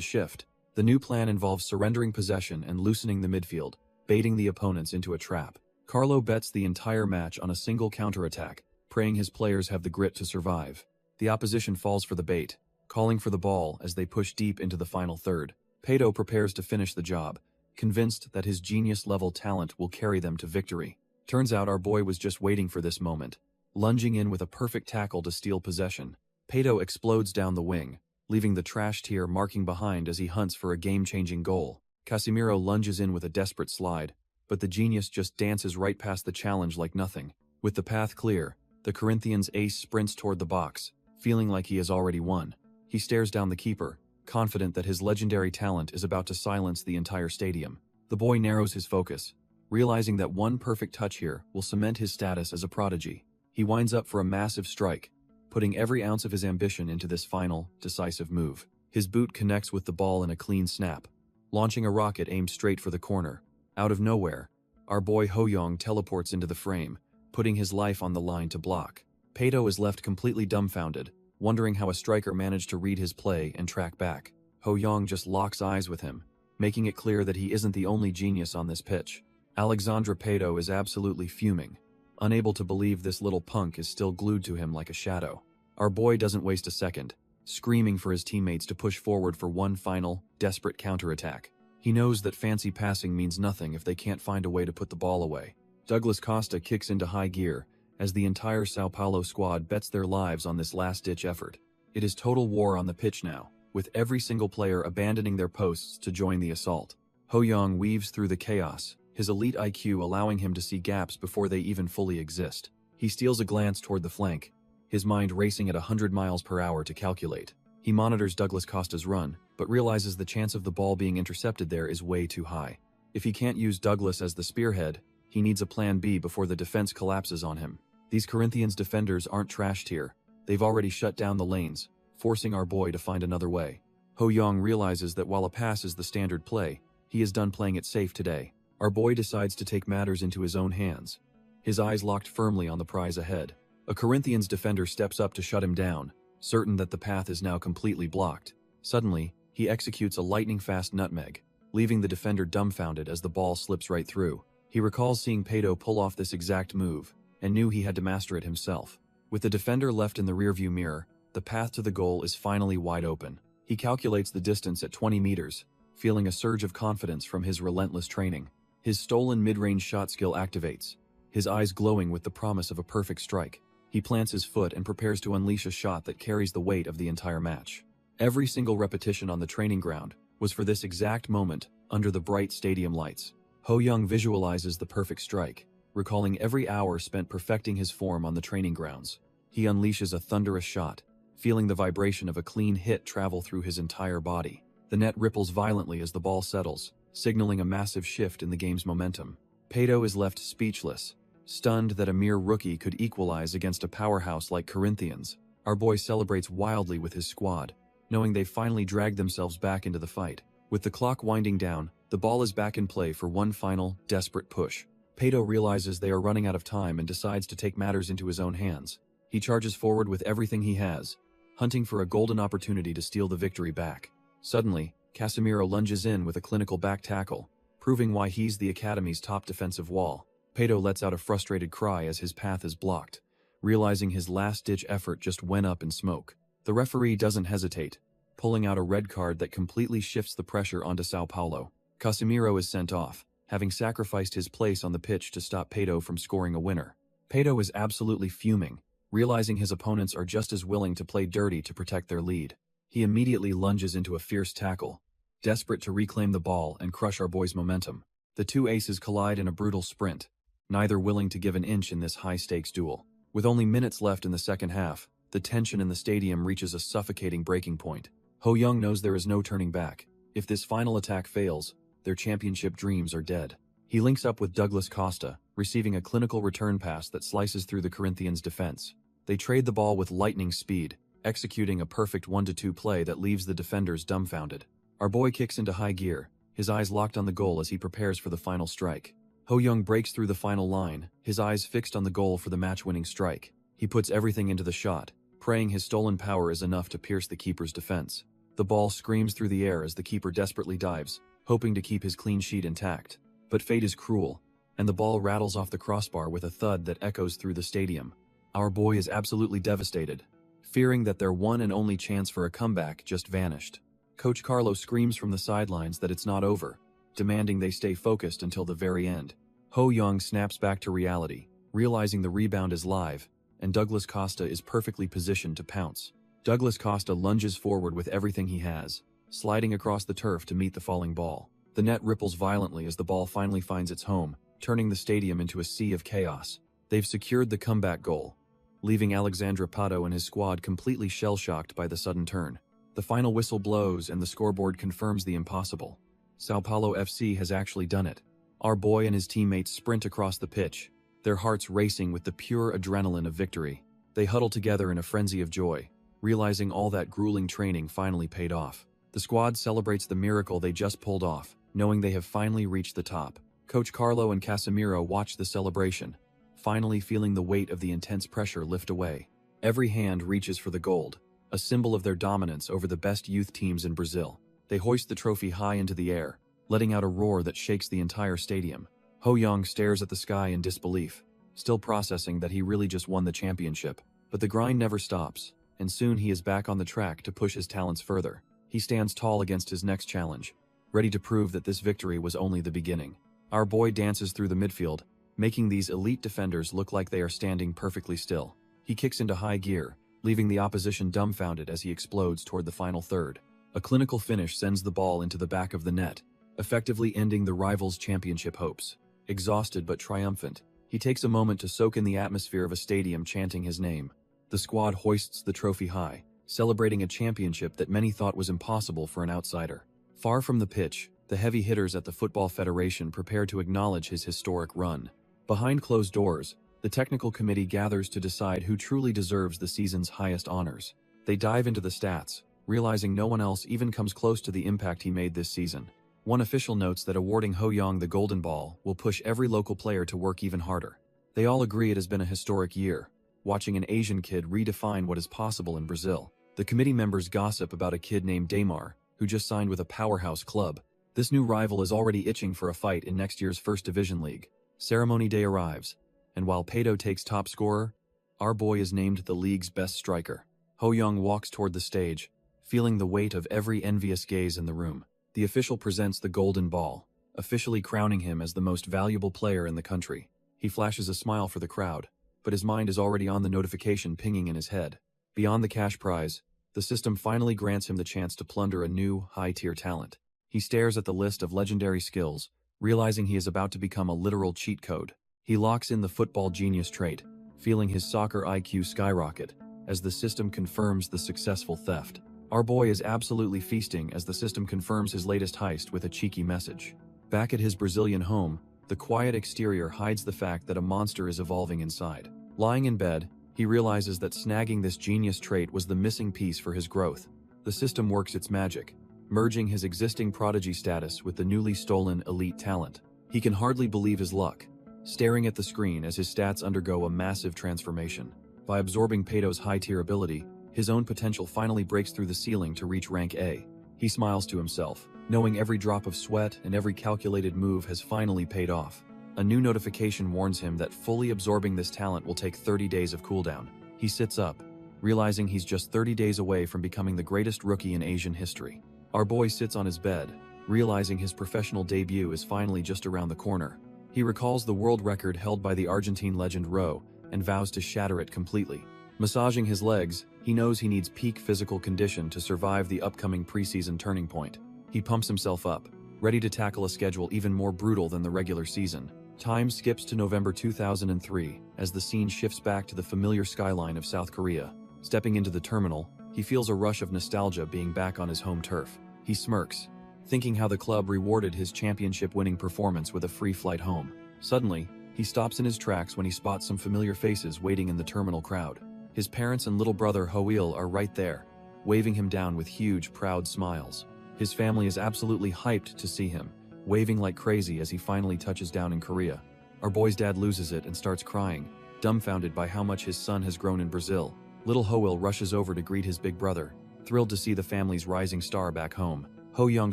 shift. The new plan involves surrendering possession and loosening the midfield, baiting the opponents into a trap. Carlo bets the entire match on a single counterattack, praying his players have the grit to survive. The opposition falls for the bait, calling for the ball as they push deep into the final third. Pato prepares to finish the job, convinced that his genius-level talent will carry them to victory. Turns out our boy was just waiting for this moment, lunging in with a perfect tackle to steal possession. Pato explodes down the wing, leaving the trash tier marking behind as he hunts for a game-changing goal. Casemiro lunges in with a desperate slide, but the genius just dances right past the challenge like nothing. With the path clear, the Corinthians' ace sprints toward the box, feeling like he has already won. He stares down the keeper, confident that his legendary talent is about to silence the entire stadium. The boy narrows his focus, realizing that one perfect touch here will cement his status as a prodigy. He winds up for a massive strike, putting every ounce of his ambition into this final, decisive move. His boot connects with the ball in a clean snap, launching a rocket aimed straight for the corner. Out of nowhere, our boy Ho-young teleports into the frame, putting his life on the line to block. Pato is left completely dumbfounded, wondering how a striker managed to read his play and track back. Ho-young just locks eyes with him, making it clear that he isn't the only genius on this pitch. Alexandre Pato is absolutely fuming, unable to believe this little punk is still glued to him like a shadow. Our boy doesn't waste a second, screaming for his teammates to push forward for one final, desperate counterattack. He knows that fancy passing means nothing if they can't find a way to put the ball away. Douglas Costa kicks into high gear, as the entire Sao Paulo squad bets their lives on this last-ditch effort. It is total war on the pitch now, with every single player abandoning their posts to join the assault. Ho-young weaves through the chaos, his elite IQ allowing him to see gaps before they even fully exist. He steals a glance toward the flank, his mind racing at 100 miles per hour to calculate. He monitors Douglas Costa's run, but realizes the chance of the ball being intercepted there is way too high. If he can't use Douglas as the spearhead, he needs a plan B before the defense collapses on him. These Corinthians defenders aren't trashed here. They've already shut down the lanes, forcing our boy to find another way. Ho-young realizes that while a pass is the standard play, he is done playing it safe today. Our boy decides to take matters into his own hands, his eyes locked firmly on the prize ahead. A Corinthians defender steps up to shut him down, certain that the path is now completely blocked. Suddenly, he executes a lightning-fast nutmeg, leaving the defender dumbfounded as the ball slips right through. He recalls seeing Pato pull off this exact move, and knew he had to master it himself. With the defender left in the rearview mirror, the path to the goal is finally wide open. He calculates the distance at 20 meters, feeling a surge of confidence from his relentless training. His stolen mid-range shot skill activates, his eyes glowing with the promise of a perfect strike. He plants his foot and prepares to unleash a shot that carries the weight of the entire match. Every single repetition on the training ground was for this exact moment under the bright stadium lights. Ho-young visualizes the perfect strike, recalling every hour spent perfecting his form on the training grounds. He unleashes a thunderous shot, feeling the vibration of a clean hit travel through his entire body. The net ripples violently as the ball settles, signaling a massive shift in the game's momentum. Pato is left speechless, stunned that a mere rookie could equalize against a powerhouse like Corinthians. Our boy celebrates wildly with his squad, knowing they finally dragged themselves back into the fight. With the clock winding down, the ball is back in play for one final, desperate push. Pato realizes they are running out of time and decides to take matters into his own hands. He charges forward with everything he has, hunting for a golden opportunity to steal the victory back. Suddenly, Casemiro lunges in with a clinical back tackle, proving why he's the academy's top defensive wall. Pato lets out a frustrated cry as his path is blocked, realizing his last-ditch effort just went up in smoke. The referee doesn't hesitate, pulling out a red card that completely shifts the pressure onto Sao Paulo. Casemiro is sent off, having sacrificed his place on the pitch to stop Pato from scoring a winner. Pato is absolutely fuming, realizing his opponents are just as willing to play dirty to protect their lead. He immediately lunges into a fierce tackle, desperate to reclaim the ball and crush our boy's momentum. The two aces collide in a brutal sprint, neither willing to give an inch in this high-stakes duel. With only minutes left in the second half, the tension in the stadium reaches a suffocating breaking point. Ho-young knows there is no turning back. If this final attack fails, their championship dreams are dead. He links up with Douglas Costa, receiving a clinical return pass that slices through the Corinthians' defense. They trade the ball with lightning speed, executing a perfect 1-2 play that leaves the defenders dumbfounded. Our boy kicks into high gear, his eyes locked on the goal as he prepares for the final strike. Ho-young breaks through the final line, his eyes fixed on the goal for the match-winning strike. He puts everything into the shot, praying his stolen power is enough to pierce the keeper's defense. The ball screams through the air as the keeper desperately dives, hoping to keep his clean sheet intact. But fate is cruel, and the ball rattles off the crossbar with a thud that echoes through the stadium. Our boy is absolutely devastated, fearing that their one and only chance for a comeback just vanished. Coach Carlo screams from the sidelines that it's not over, demanding they stay focused until the very end. Ho Young snaps back to reality, realizing the rebound is live, and Douglas Costa is perfectly positioned to pounce. Douglas Costa lunges forward with everything he has, sliding across the turf to meet the falling ball. The net ripples violently as the ball finally finds its home, turning the stadium into a sea of chaos. They've secured the comeback goal, leaving Alexandre Pato and his squad completely shell-shocked by the sudden turn. The final whistle blows and the scoreboard confirms the impossible. Sao Paulo FC has actually done it. Our boy and his teammates sprint across the pitch, their hearts racing with the pure adrenaline of victory. They huddle together in a frenzy of joy, realizing all that grueling training finally paid off. The squad celebrates the miracle they just pulled off, knowing they have finally reached the top. Coach Carlo and Casemiro watch the celebration, finally feeling the weight of the intense pressure lift away. Every hand reaches for the gold, a symbol of their dominance over the best youth teams in Brazil. They hoist the trophy high into the air, letting out a roar that shakes the entire stadium. Ho Young stares at the sky in disbelief, still processing that he really just won the championship. But the grind never stops, and soon he is back on the track to push his talents further. He stands tall against his next challenge, ready to prove that this victory was only the beginning. Our boy dances through the midfield, making these elite defenders look like they are standing perfectly still. He kicks into high gear, leaving the opposition dumbfounded as he explodes toward the final third. A clinical finish sends the ball into the back of the net, effectively ending the rivals' championship hopes. Exhausted but triumphant, he takes a moment to soak in the atmosphere of a stadium chanting his name. The squad hoists the trophy high, celebrating a championship that many thought was impossible for an outsider. Far from the pitch, the heavy hitters at the Football Federation prepare to acknowledge his historic run. Behind closed doors, the technical committee gathers to decide who truly deserves the season's highest honors. They dive into the stats, realizing no one else even comes close to the impact he made this season. One official notes that awarding Ho Young the Golden Ball will push every local player to work even harder. They all agree it has been a historic year, watching an Asian kid redefine what is possible in Brazil. The committee members gossip about a kid named Damar, who just signed with a powerhouse club. This new rival is already itching for a fight in next year's First Division League. Ceremony day arrives, and while Pato takes top scorer, our boy is named the league's best striker. Ho Young walks toward the stage, feeling the weight of every envious gaze in the room. The official presents the golden ball, officially crowning him as the most valuable player in the country. He flashes a smile for the crowd, but his mind is already on the notification pinging in his head. Beyond the cash prize, the system finally grants him the chance to plunder a new, high-tier talent. He stares at the list of legendary skills, realizing he is about to become a literal cheat code. He locks in the football genius trait, feeling his soccer IQ skyrocket, as the system confirms the successful theft. Our boy is absolutely feasting as the system confirms his latest heist with a cheeky message. Back at his Brazilian home, the quiet exterior hides the fact that a monster is evolving inside. Lying in bed, he realizes that snagging this genius trait was the missing piece for his growth. The system works its magic, merging his existing prodigy status with the newly stolen elite talent. He can hardly believe his luck, staring at the screen as his stats undergo a massive transformation. By absorbing Pato's high-tier ability, his own potential finally breaks through the ceiling to reach rank A. He smiles to himself, knowing every drop of sweat and every calculated move has finally paid off. A new notification warns him that fully absorbing this talent will take 30 days of cooldown. He sits up, realizing he's just 30 days away from becoming the greatest rookie in Asian history. Our boy sits on his bed, realizing his professional debut is finally just around the corner. He recalls the world record held by the Argentine legend Ro, and vows to shatter it completely. Massaging his legs, he knows he needs peak physical condition to survive the upcoming preseason turning point. He pumps himself up, ready to tackle a schedule even more brutal than the regular season. Time skips to November 2003, as the scene shifts back to the familiar skyline of South Korea. Stepping into the terminal, he feels a rush of nostalgia being back on his home turf. He smirks, thinking how the club rewarded his championship-winning performance with a free flight home. Suddenly, he stops in his tracks when he spots some familiar faces waiting in the terminal crowd. His parents and little brother Hoil are right there, waving him down with huge, proud smiles. His family is absolutely hyped to see him, waving like crazy as he finally touches down in Korea. Our boy's dad loses it and starts crying, dumbfounded by how much his son has grown in Brazil. Little Hoil rushes over to greet his big brother, thrilled to see the family's rising star back home. Ho Young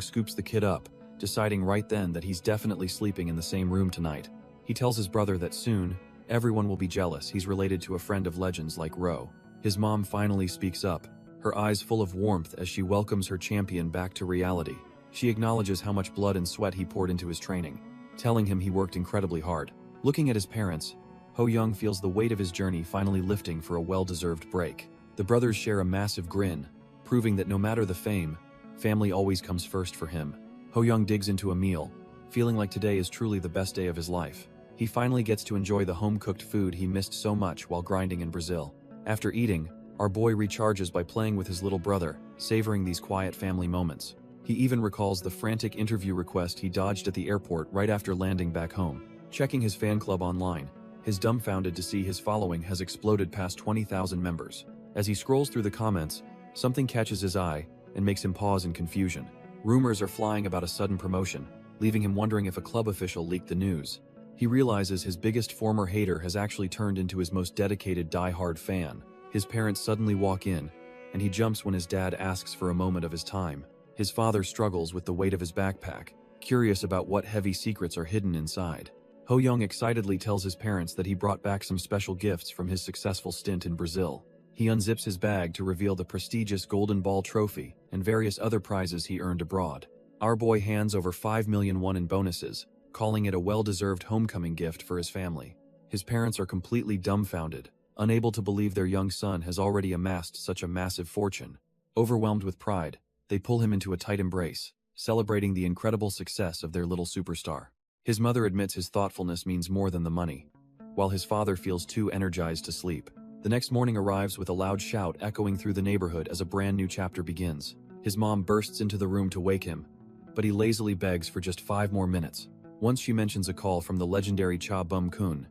scoops the kid up, deciding right then that he's definitely sleeping in the same room tonight. He tells his brother that soon, everyone will be jealous he's related to a friend of legends like Ro. His mom finally speaks up, her eyes full of warmth as she welcomes her champion back to reality. She acknowledges how much blood and sweat he poured into his training, telling him he worked incredibly hard. Looking at his parents, Ho Young feels the weight of his journey finally lifting for a well-deserved break. The brothers share a massive grin, proving that no matter the fame, family always comes first for him. Ho Young digs into a meal, feeling like today is truly the best day of his life. He finally gets to enjoy the home-cooked food he missed so much while grinding in Brazil. After eating, our boy recharges by playing with his little brother, savoring these quiet family moments. He even recalls the frantic interview request he dodged at the airport right after landing back home. Checking his fan club online, he's dumbfounded to see his following has exploded past 20,000 members. As he scrolls through the comments, something catches his eye and makes him pause in confusion. Rumors are flying about a sudden promotion, leaving him wondering if a club official leaked the news. He realizes his biggest former hater has actually turned into his most dedicated die-hard fan. His parents suddenly walk in, and he jumps when his dad asks for a moment of his time. His father struggles with the weight of his backpack, curious about what heavy secrets are hidden inside. Ho Young excitedly tells his parents that he brought back some special gifts from his successful stint in Brazil. He unzips his bag to reveal the prestigious Golden Ball trophy and various other prizes he earned abroad. Our boy hands over 5 million won in bonuses, calling it a well-deserved homecoming gift for his family. His parents are completely dumbfounded, unable to believe their young son has already amassed such a massive fortune. Overwhelmed with pride, they pull him into a tight embrace, celebrating the incredible success of their little superstar. His mother admits his thoughtfulness means more than the money, while his father feels too energized to sleep. The next morning arrives with a loud shout echoing through the neighborhood as a brand new chapter begins. His mom bursts into the room to wake him, but he lazily begs for just 5 more minutes. Once she mentions a call from the legendary Cha Bum-kun,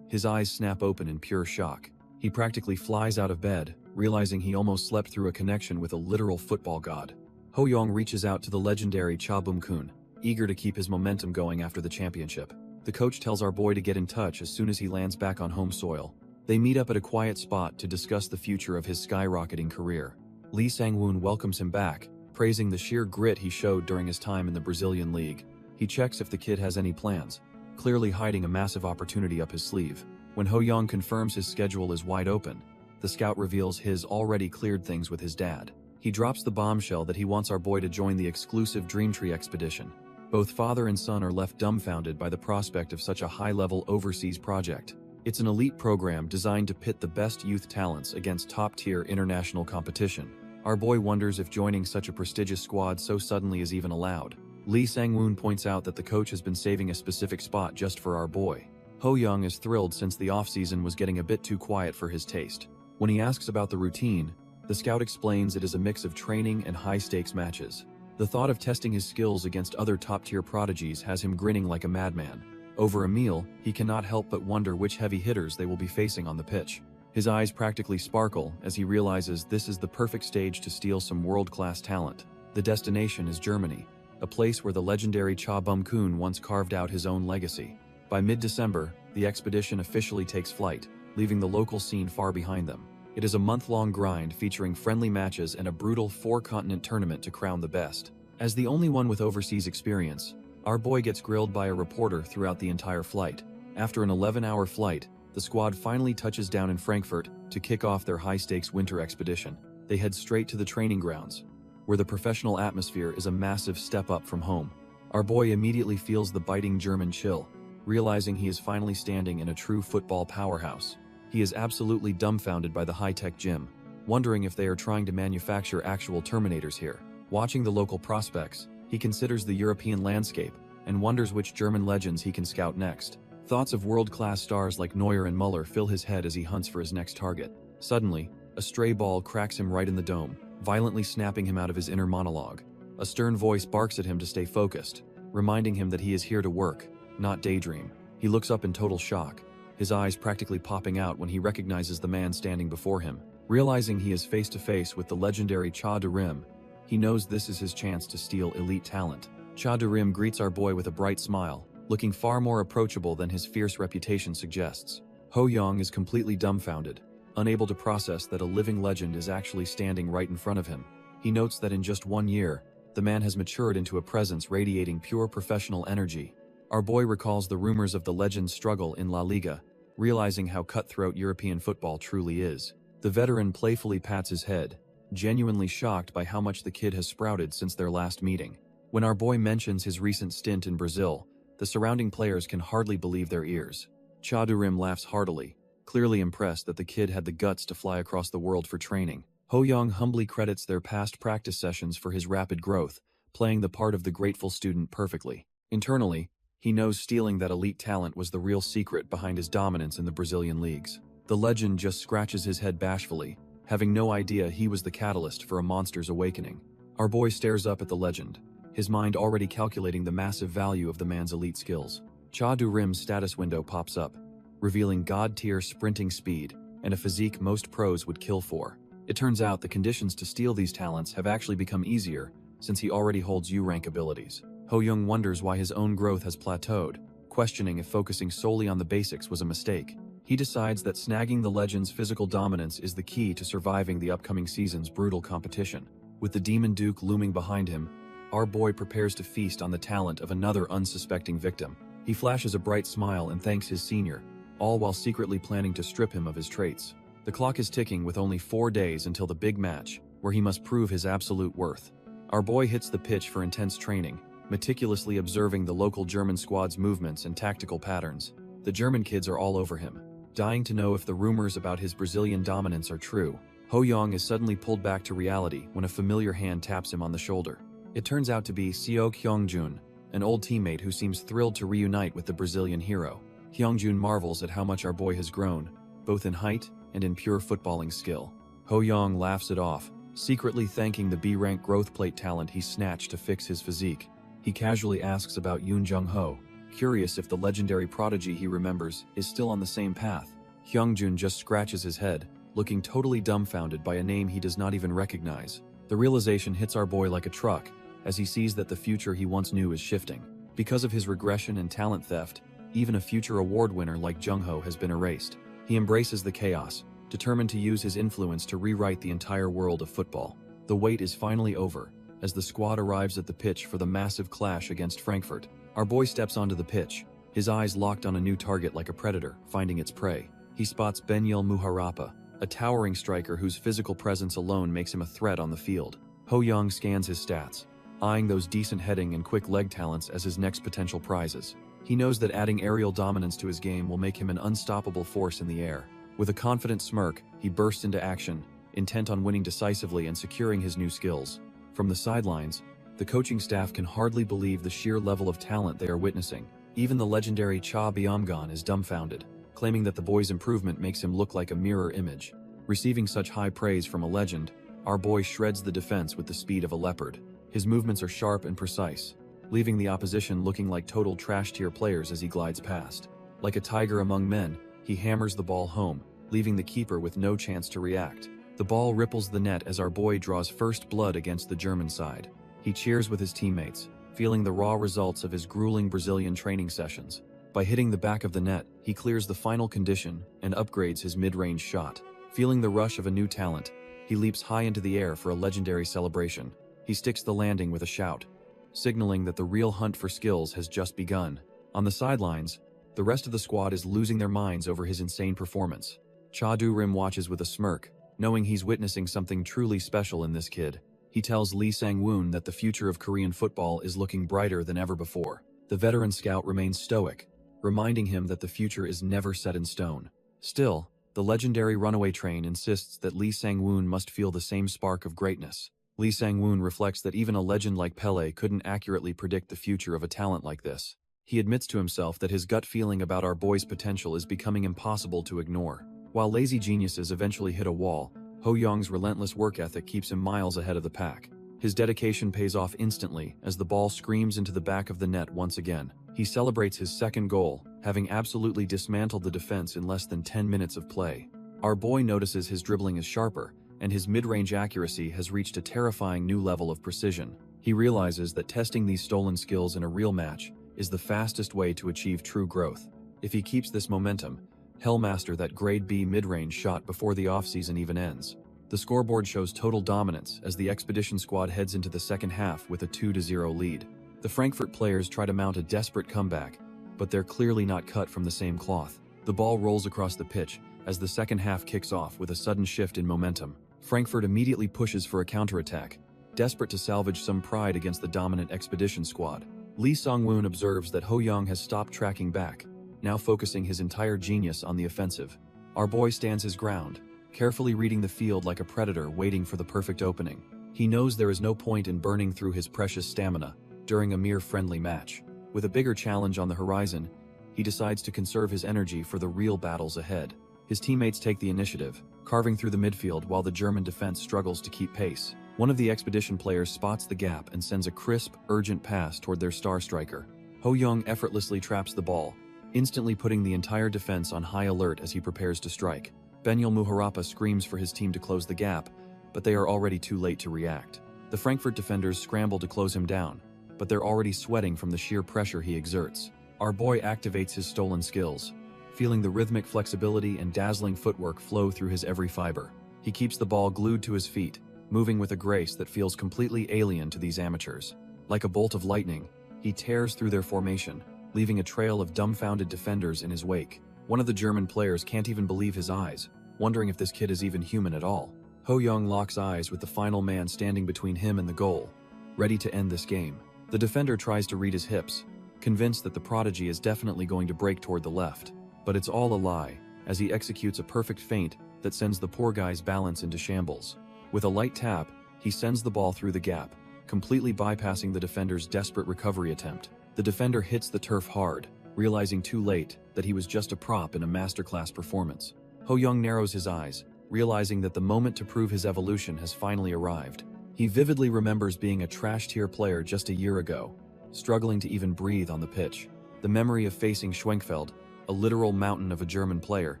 his eyes snap open in pure shock. He practically flies out of bed, realizing he almost slept through a connection with a literal football god. Ho Young reaches out to the legendary Cha Bum-kun, eager to keep his momentum going after the championship. The coach tells our boy to get in touch as soon as he lands back on home soil. They meet up at a quiet spot to discuss the future of his skyrocketing career. Lee Sang-woon welcomes him back, praising the sheer grit he showed during his time in the Brazilian league. He checks if the kid has any plans, clearly hiding a massive opportunity up his sleeve. When Ho Young confirms his schedule is wide open, the scout reveals his already cleared things with his dad. He drops the bombshell that he wants our boy to join the exclusive Dreamtree expedition. Both father and son are left dumbfounded by the prospect of such a high-level overseas project. It's an elite program designed to pit the best youth talents against top-tier international competition. Our boy wonders if joining such a prestigious squad so suddenly is even allowed. Lee Sang-woon points out that the coach has been saving a specific spot just for our boy. Ho Young is thrilled since the off-season was getting a bit too quiet for his taste. When he asks about the routine, the scout explains it is a mix of training and high-stakes matches. The thought of testing his skills against other top-tier prodigies has him grinning like a madman. Over a meal, he cannot help but wonder which heavy hitters they will be facing on the pitch. His eyes practically sparkle as he realizes this is the perfect stage to steal some world-class talent. The destination is Germany, a place where the legendary Cha Bum-kun once carved out his own legacy. By mid-December, the expedition officially takes flight, leaving the local scene far behind them. It is a month-long grind featuring friendly matches and a brutal 4-continent tournament to crown the best. As the only one with overseas experience, our boy gets grilled by a reporter throughout the entire flight. After an 11-hour flight, the squad finally touches down in Frankfurt to kick off their high-stakes winter expedition. They head straight to the training grounds, where the professional atmosphere is a massive step up from home. Our boy immediately feels the biting German chill, realizing he is finally standing in a true football powerhouse. He is absolutely dumbfounded by the high-tech gym, wondering if they are trying to manufacture actual Terminators here. Watching the local prospects, he considers the European landscape and wonders which German legends he can scout next. Thoughts of world-class stars like Neuer and Müller fill his head as he hunts for his next target. Suddenly, a stray ball cracks him right in the dome, violently snapping him out of his inner monologue. A stern voice barks at him to stay focused, reminding him that he is here to work, not daydream. He looks up in total shock, his eyes practically popping out when he recognizes the man standing before him. Realizing he is face to face with the legendary Cha De-rim, he knows this is his chance to steal elite talent. Cha De-rim greets our boy with a bright smile, looking far more approachable than his fierce reputation suggests. Ho Young is completely dumbfounded, unable to process that a living legend is actually standing right in front of him. He notes that in just 1 year, the man has matured into a presence radiating pure professional energy. Our boy recalls the rumors of the legend's struggle in La Liga, realizing how cutthroat European football truly is. The veteran playfully pats his head, genuinely shocked by how much the kid has sprouted since their last meeting. When our boy mentions his recent stint in Brazil, The surrounding players can hardly believe their ears. Cha Durim laughs heartily, clearly impressed that the kid had the guts to fly across the world for training. Ho Young humbly credits their past practice sessions for his rapid growth, playing the part of the grateful student perfectly. Internally, he knows stealing that elite talent was the real secret behind his dominance in the Brazilian leagues. The legend just scratches his head bashfully, having no idea he was the catalyst for a monster's awakening. Our boy stares up at the legend, his mind already calculating the massive value of the man's elite skills. Cha Durim's status window pops up, revealing god-tier sprinting speed and a physique most pros would kill for. It turns out the conditions to steal these talents have actually become easier since he already holds U-rank abilities. Ho Young wonders why his own growth has plateaued, questioning if focusing solely on the basics was a mistake. He decides that snagging the legend's physical dominance is the key to surviving the upcoming season's brutal competition. With the Demon Duke looming behind him, our boy prepares to feast on the talent of another unsuspecting victim. He flashes a bright smile and thanks his senior, all while secretly planning to strip him of his traits. The clock is ticking with only 4 days until the big match, where he must prove his absolute worth. Our boy hits the pitch for intense training, meticulously observing the local German squad's movements and tactical patterns. The German kids are all over him, dying to know if the rumors about his Brazilian dominance are true. Ho Young is suddenly pulled back to reality when a familiar hand taps him on the shoulder. It turns out to be Seo Kyungjun, an old teammate who seems thrilled to reunite with the Brazilian hero. Kyungjun marvels at how much our boy has grown, both in height and in pure footballing skill. Ho Young laughs it off, secretly thanking the B-rank growth plate talent he snatched to fix his physique. He casually asks about Yoon Jung-ho, curious if the legendary prodigy he remembers is still on the same path. Hyungjun just scratches his head, looking totally dumbfounded by a name he does not even recognize. The realization hits our boy like a truck, as he sees that the future he once knew is shifting. Because of his regression and talent theft, even a future award winner like Jung-ho has been erased. He embraces the chaos, determined to use his influence to rewrite the entire world of football. The wait is finally over, as the squad arrives at the pitch for the massive clash against Frankfurt. Our boy steps onto the pitch, his eyes locked on a new target like a predator, finding its prey. He spots Benyil Muharapa, a towering striker whose physical presence alone makes him a threat on the field. Ho Young scans his stats, eyeing those decent heading and quick leg talents as his next potential prizes. He knows that adding aerial dominance to his game will make him an unstoppable force in the air. With a confident smirk, he bursts into action, intent on winning decisively and securing his new skills. From the sidelines, the coaching staff can hardly believe the sheer level of talent they are witnessing. Even the legendary Cha Byamgon is dumbfounded, claiming that the boy's improvement makes him look like a mirror image. Receiving such high praise from a legend, our boy shreds the defense with the speed of a leopard. His movements are sharp and precise, leaving the opposition looking like total trash-tier players as he glides past. Like a tiger among men, he hammers the ball home, leaving the keeper with no chance to react. The ball ripples the net as our boy draws first blood against the German side. He cheers with his teammates, feeling the raw results of his grueling Brazilian training sessions. By hitting the back of the net, he clears the final condition and upgrades his mid-range shot. Feeling the rush of a new talent, he leaps high into the air for a legendary celebration. He sticks the landing with a shout, signaling that the real hunt for skills has just begun. On the sidelines, the rest of the squad is losing their minds over his insane performance. Cha Du-rim watches with a smirk, knowing he's witnessing something truly special in this kid. He tells Lee Sang-woon that the future of Korean football is looking brighter than ever before. The veteran scout remains stoic, reminding him that the future is never set in stone. Still, the legendary runaway train insists that Lee Sang-woon must feel the same spark of greatness. Lee Sang-woon reflects that even a legend like Pele couldn't accurately predict the future of a talent like this. He admits to himself that his gut feeling about our boy's potential is becoming impossible to ignore. While lazy geniuses eventually hit a wall, Ho Young's relentless work ethic keeps him miles ahead of the pack. His dedication pays off instantly as the ball screams into the back of the net once again. He celebrates his second goal, having absolutely dismantled the defense in less than 10 minutes of play. Our boy notices his dribbling is sharper, and his mid-range accuracy has reached a terrifying new level of precision. He realizes that testing these stolen skills in a real match is the fastest way to achieve true growth. If he keeps this momentum, he'll master that grade B mid-range shot before the offseason even ends. The scoreboard shows total dominance as the Expedition squad heads into the second half with a 2-0 lead. The Frankfurt players try to mount a desperate comeback, but they're clearly not cut from the same cloth. The ball rolls across the pitch as the second half kicks off with a sudden shift in momentum. Frankfurt immediately pushes for a counterattack, desperate to salvage some pride against the dominant Expedition squad. Lee Sung-woon observes that Ho-young has stopped tracking back, now focusing his entire genius on the offensive. Our boy stands his ground, carefully reading the field like a predator waiting for the perfect opening. He knows there is no point in burning through his precious stamina during a mere friendly match. With a bigger challenge on the horizon, he decides to conserve his energy for the real battles ahead. His teammates take the initiative, carving through the midfield while the German defense struggles to keep pace. One of the expedition players spots the gap and sends a crisp, urgent pass toward their star striker. Ho-young effortlessly traps the ball, instantly putting the entire defense on high alert as he prepares to strike. Benyil Muharapa screams for his team to close the gap, but they are already too late to react. The Frankfurt defenders scramble to close him down, but they're already sweating from the sheer pressure he exerts. Our boy activates his stolen skills, feeling the rhythmic flexibility and dazzling footwork flow through his every fiber. He keeps the ball glued to his feet, moving with a grace that feels completely alien to these amateurs. Like a bolt of lightning, he tears through their formation, leaving a trail of dumbfounded defenders in his wake. One of the German players can't even believe his eyes, wondering if this kid is even human at all. Ho-young locks eyes with the final man standing between him and the goal, ready to end this game. The defender tries to read his hips, convinced that the prodigy is definitely going to break toward the left. But it's all a lie, as he executes a perfect feint that sends the poor guy's balance into shambles. With a light tap, he sends the ball through the gap, completely bypassing the defender's desperate recovery attempt. The defender hits the turf hard, realizing too late that he was just a prop in a masterclass performance. Ho-young narrows his eyes, realizing that the moment to prove his evolution has finally arrived. He vividly remembers being a trash-tier player just a year ago, struggling to even breathe on the pitch. The memory of facing Schwenkfeld, a literal mountain of a German player,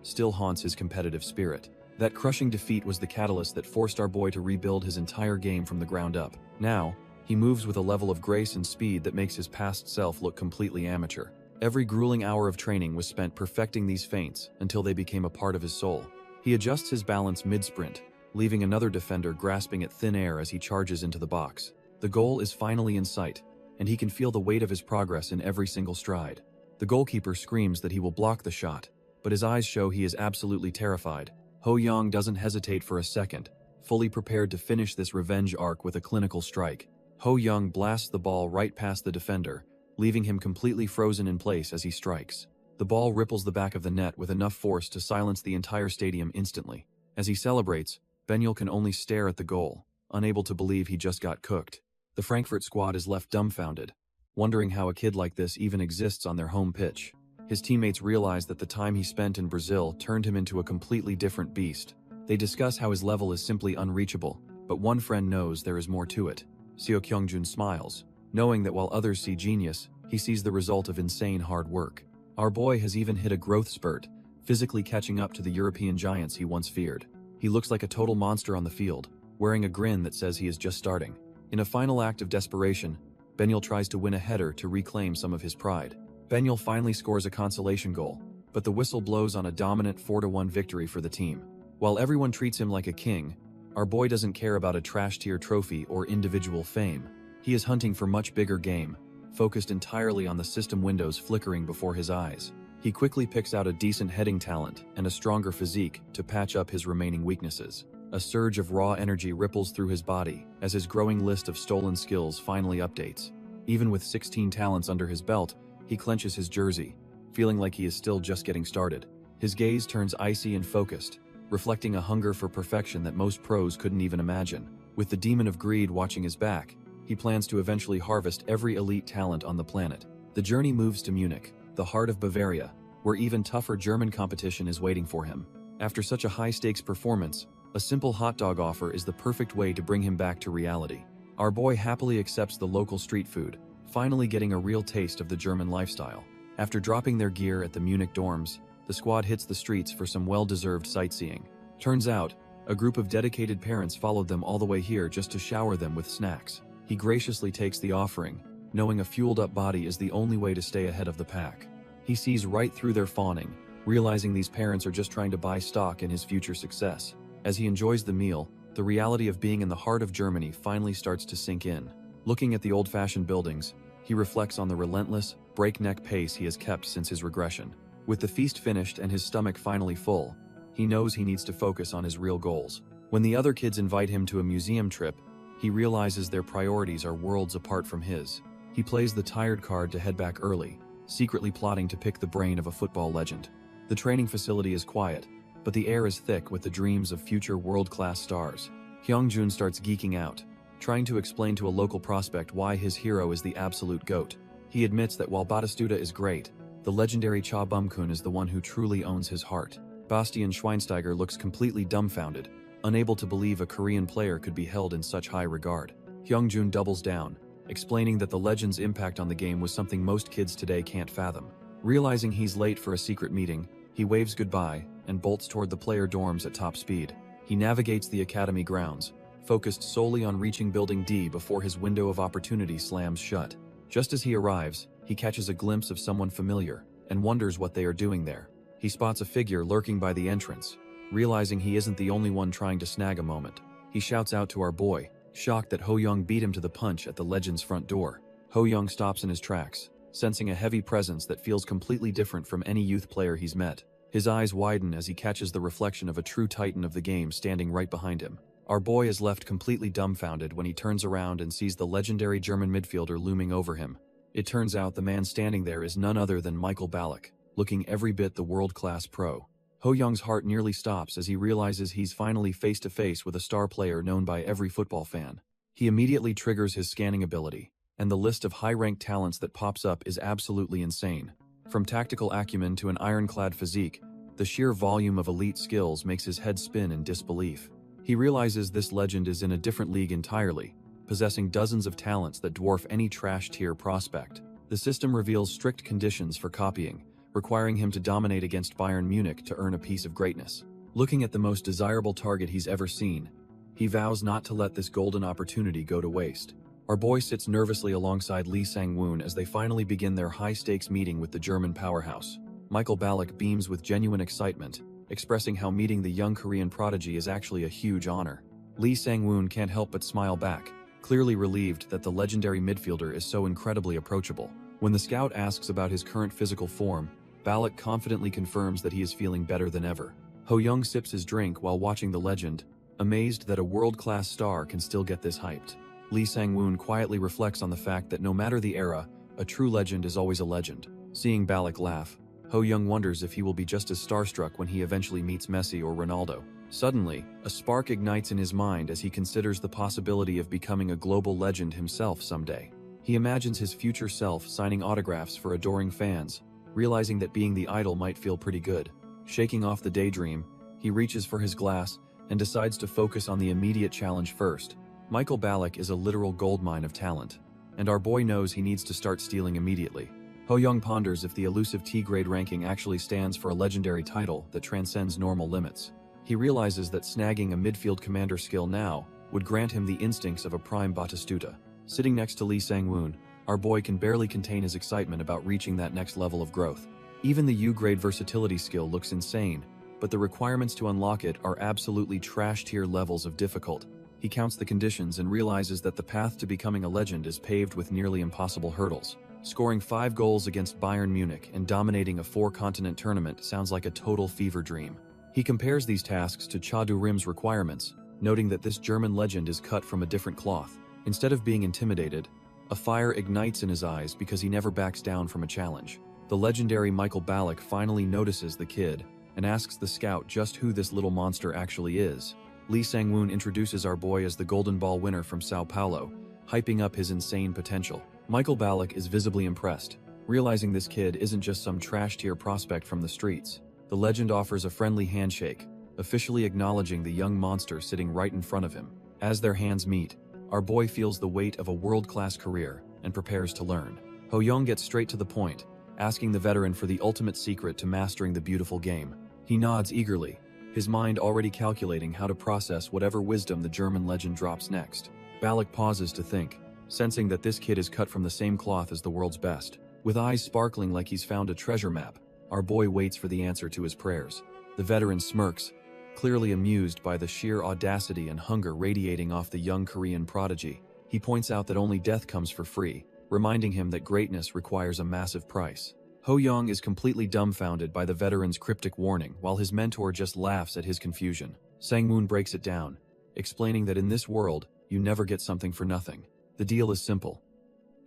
still haunts his competitive spirit. That crushing defeat was the catalyst that forced our boy to rebuild his entire game from the ground up. Now, he moves with a level of grace and speed that makes his past self look completely amateur. Every grueling hour of training was spent perfecting these feints until they became a part of his soul. He adjusts his balance mid-sprint, leaving another defender grasping at thin air as he charges into the box. The goal is finally in sight, and he can feel the weight of his progress in every single stride. The goalkeeper screams that he will block the shot, but his eyes show he is absolutely terrified. Ho-young doesn't hesitate for a second, fully prepared to finish this revenge arc with a clinical strike. Ho-young blasts the ball right past the defender, leaving him completely frozen in place as he strikes. The ball ripples the back of the net with enough force to silence the entire stadium instantly. As he celebrates, Benyil can only stare at the goal, unable to believe he just got cooked. The Frankfurt squad is left dumbfounded, wondering how a kid like this even exists on their home pitch. His teammates realize that the time he spent in Brazil turned him into a completely different beast. They discuss how his level is simply unreachable, but one friend knows there is more to it. Seo Kyungjun smiles, knowing that while others see genius, he sees the result of insane hard work. Our boy has even hit a growth spurt, physically catching up to the European giants he once feared. He looks like a total monster on the field, wearing a grin that says he is just starting. In a final act of desperation, Benyil tries to win a header to reclaim some of his pride. Benyil finally scores a consolation goal, but the whistle blows on a dominant 4-1 victory for the team. While everyone treats him like a king, our boy doesn't care about a trash-tier trophy or individual fame. He is hunting for much bigger game, focused entirely on the system windows flickering before his eyes. He quickly picks out a decent heading talent and a stronger physique to patch up his remaining weaknesses. A surge of raw energy ripples through his body as his growing list of stolen skills finally updates. Even with 16 talents under his belt, he clenches his jersey, feeling like he is still just getting started. His gaze turns icy and focused, reflecting a hunger for perfection that most pros couldn't even imagine. With the demon of greed watching his back, he plans to eventually harvest every elite talent on the planet. The journey moves to Munich, the heart of Bavaria, where even tougher German competition is waiting for him. After such a high-stakes performance, a simple hot dog offer is the perfect way to bring him back to reality. Our boy happily accepts the local street food, finally getting a real taste of the German lifestyle. After dropping their gear at the Munich dorms, the squad hits the streets for some well-deserved sightseeing. Turns out, a group of dedicated parents followed them all the way here just to shower them with snacks. He graciously takes the offering, knowing a fueled-up body is the only way to stay ahead of the pack. He sees right through their fawning, realizing these parents are just trying to buy stock in his future success. As he enjoys the meal, the reality of being in the heart of Germany finally starts to sink in. Looking at the old-fashioned buildings, he reflects on the relentless, breakneck pace he has kept since his regression. With the feast finished and his stomach finally full, he knows he needs to focus on his real goals. When the other kids invite him to a museum trip, he realizes their priorities are worlds apart from his. He plays the tired card to head back early, secretly plotting to pick the brain of a football legend. The training facility is quiet, but the air is thick with the dreams of future world-class stars. Hyungjun starts geeking out, trying to explain to a local prospect why his hero is the absolute GOAT. He admits that while Batistuta is great, the legendary Cha Bum-kun is the one who truly owns his heart. Bastian Schweinsteiger looks completely dumbfounded, unable to believe a Korean player could be held in such high regard. Hyungjun doubles down, explaining that the legend's impact on the game was something most kids today can't fathom. Realizing he's late for a secret meeting, he waves goodbye and bolts toward the player dorms at top speed. He navigates the academy grounds, focused solely on reaching Building D before his window of opportunity slams shut. Just as he arrives, he catches a glimpse of someone familiar and wonders what they are doing there. He spots a figure lurking by the entrance. Realizing he isn't the only one trying to snag a moment, he shouts out to our boy, shocked that Ho Young beat him to the punch at the legend's front door. Ho Young stops in his tracks, sensing a heavy presence that feels completely different from any youth player he's met. His eyes widen as he catches the reflection of a true titan of the game standing right behind him. Our boy is left completely dumbfounded when he turns around and sees the legendary German midfielder looming over him. It turns out the man standing there is none other than Michael Ballack, looking every bit the world-class pro. Ho Young's heart nearly stops as he realizes he's finally face-to-face with a star player known by every football fan. He immediately triggers his scanning ability, and the list of high-ranked talents that pops up is absolutely insane. From tactical acumen to an ironclad physique, the sheer volume of elite skills makes his head spin in disbelief. He realizes this legend is in a different league entirely, possessing dozens of talents that dwarf any trash-tier prospect. The system reveals strict conditions for copying, requiring him to dominate against Bayern Munich to earn a piece of greatness. Looking at the most desirable target he's ever seen, he vows not to let this golden opportunity go to waste. Our boy sits nervously alongside Lee Sang-woon as they finally begin their high-stakes meeting with the German powerhouse. Michael Ballack beams with genuine excitement, expressing how meeting the young Korean prodigy is actually a huge honor. Lee Sang-woon can't help but smile back, clearly relieved that the legendary midfielder is so incredibly approachable. When the scout asks about his current physical form, Ballack confidently confirms that he is feeling better than ever. Ho Young sips his drink while watching the legend, amazed that a world-class star can still get this hyped. Lee Sang-woon quietly reflects on the fact that no matter the era, a true legend is always a legend. Seeing Ballack laugh, Ho Young wonders if he will be just as starstruck when he eventually meets Messi or Ronaldo. Suddenly, a spark ignites in his mind as he considers the possibility of becoming a global legend himself someday. He imagines his future self signing autographs for adoring fans, realizing that being the idol might feel pretty good. Shaking off the daydream, he reaches for his glass and decides to focus on the immediate challenge first. Michael Ballack is a literal goldmine of talent, and our boy knows he needs to start stealing immediately. Ho Young ponders if the elusive T-grade ranking actually stands for a legendary title that transcends normal limits. He realizes that snagging a midfield commander skill now would grant him the instincts of a prime Batistuta. Sitting next to Lee Sang-woon, our boy can barely contain his excitement about reaching that next level of growth. Even the U-grade versatility skill looks insane, but the requirements to unlock it are absolutely trash-tier levels of difficult. He counts the conditions and realizes that the path to becoming a legend is paved with nearly impossible hurdles. Scoring 5 goals against Bayern Munich and dominating a 4-continent tournament sounds like a total fever dream. He compares these tasks to Cha Du-rim's requirements, noting that this German legend is cut from a different cloth. Instead of being intimidated, a fire ignites in his eyes because he never backs down from a challenge. The legendary Michael Ballack finally notices the kid and asks the scout just who this little monster actually is. Lee Sang-woon introduces our boy as the Golden Ball winner from Sao Paulo, hyping up his insane potential. Michael Ballack is visibly impressed, realizing this kid isn't just some trash-tier prospect from the streets. The legend offers a friendly handshake, officially acknowledging the young monster sitting right in front of him. As their hands meet, our boy feels the weight of a world-class career and prepares to learn. Ho Young gets straight to the point, asking the veteran for the ultimate secret to mastering the beautiful game. He nods eagerly, his mind already calculating how to process whatever wisdom the German legend drops next. Ballack pauses to think, sensing that this kid is cut from the same cloth as the world's best. With eyes sparkling like he's found a treasure map, our boy waits for the answer to his prayers. The veteran smirks, clearly amused by the sheer audacity and hunger radiating off the young Korean prodigy. He points out that only death comes for free, reminding him that greatness requires a massive price. Ho Young is completely dumbfounded by the veteran's cryptic warning, while his mentor just laughs at his confusion. Sang-woon breaks it down, explaining that in this world, you never get something for nothing. The deal is simple.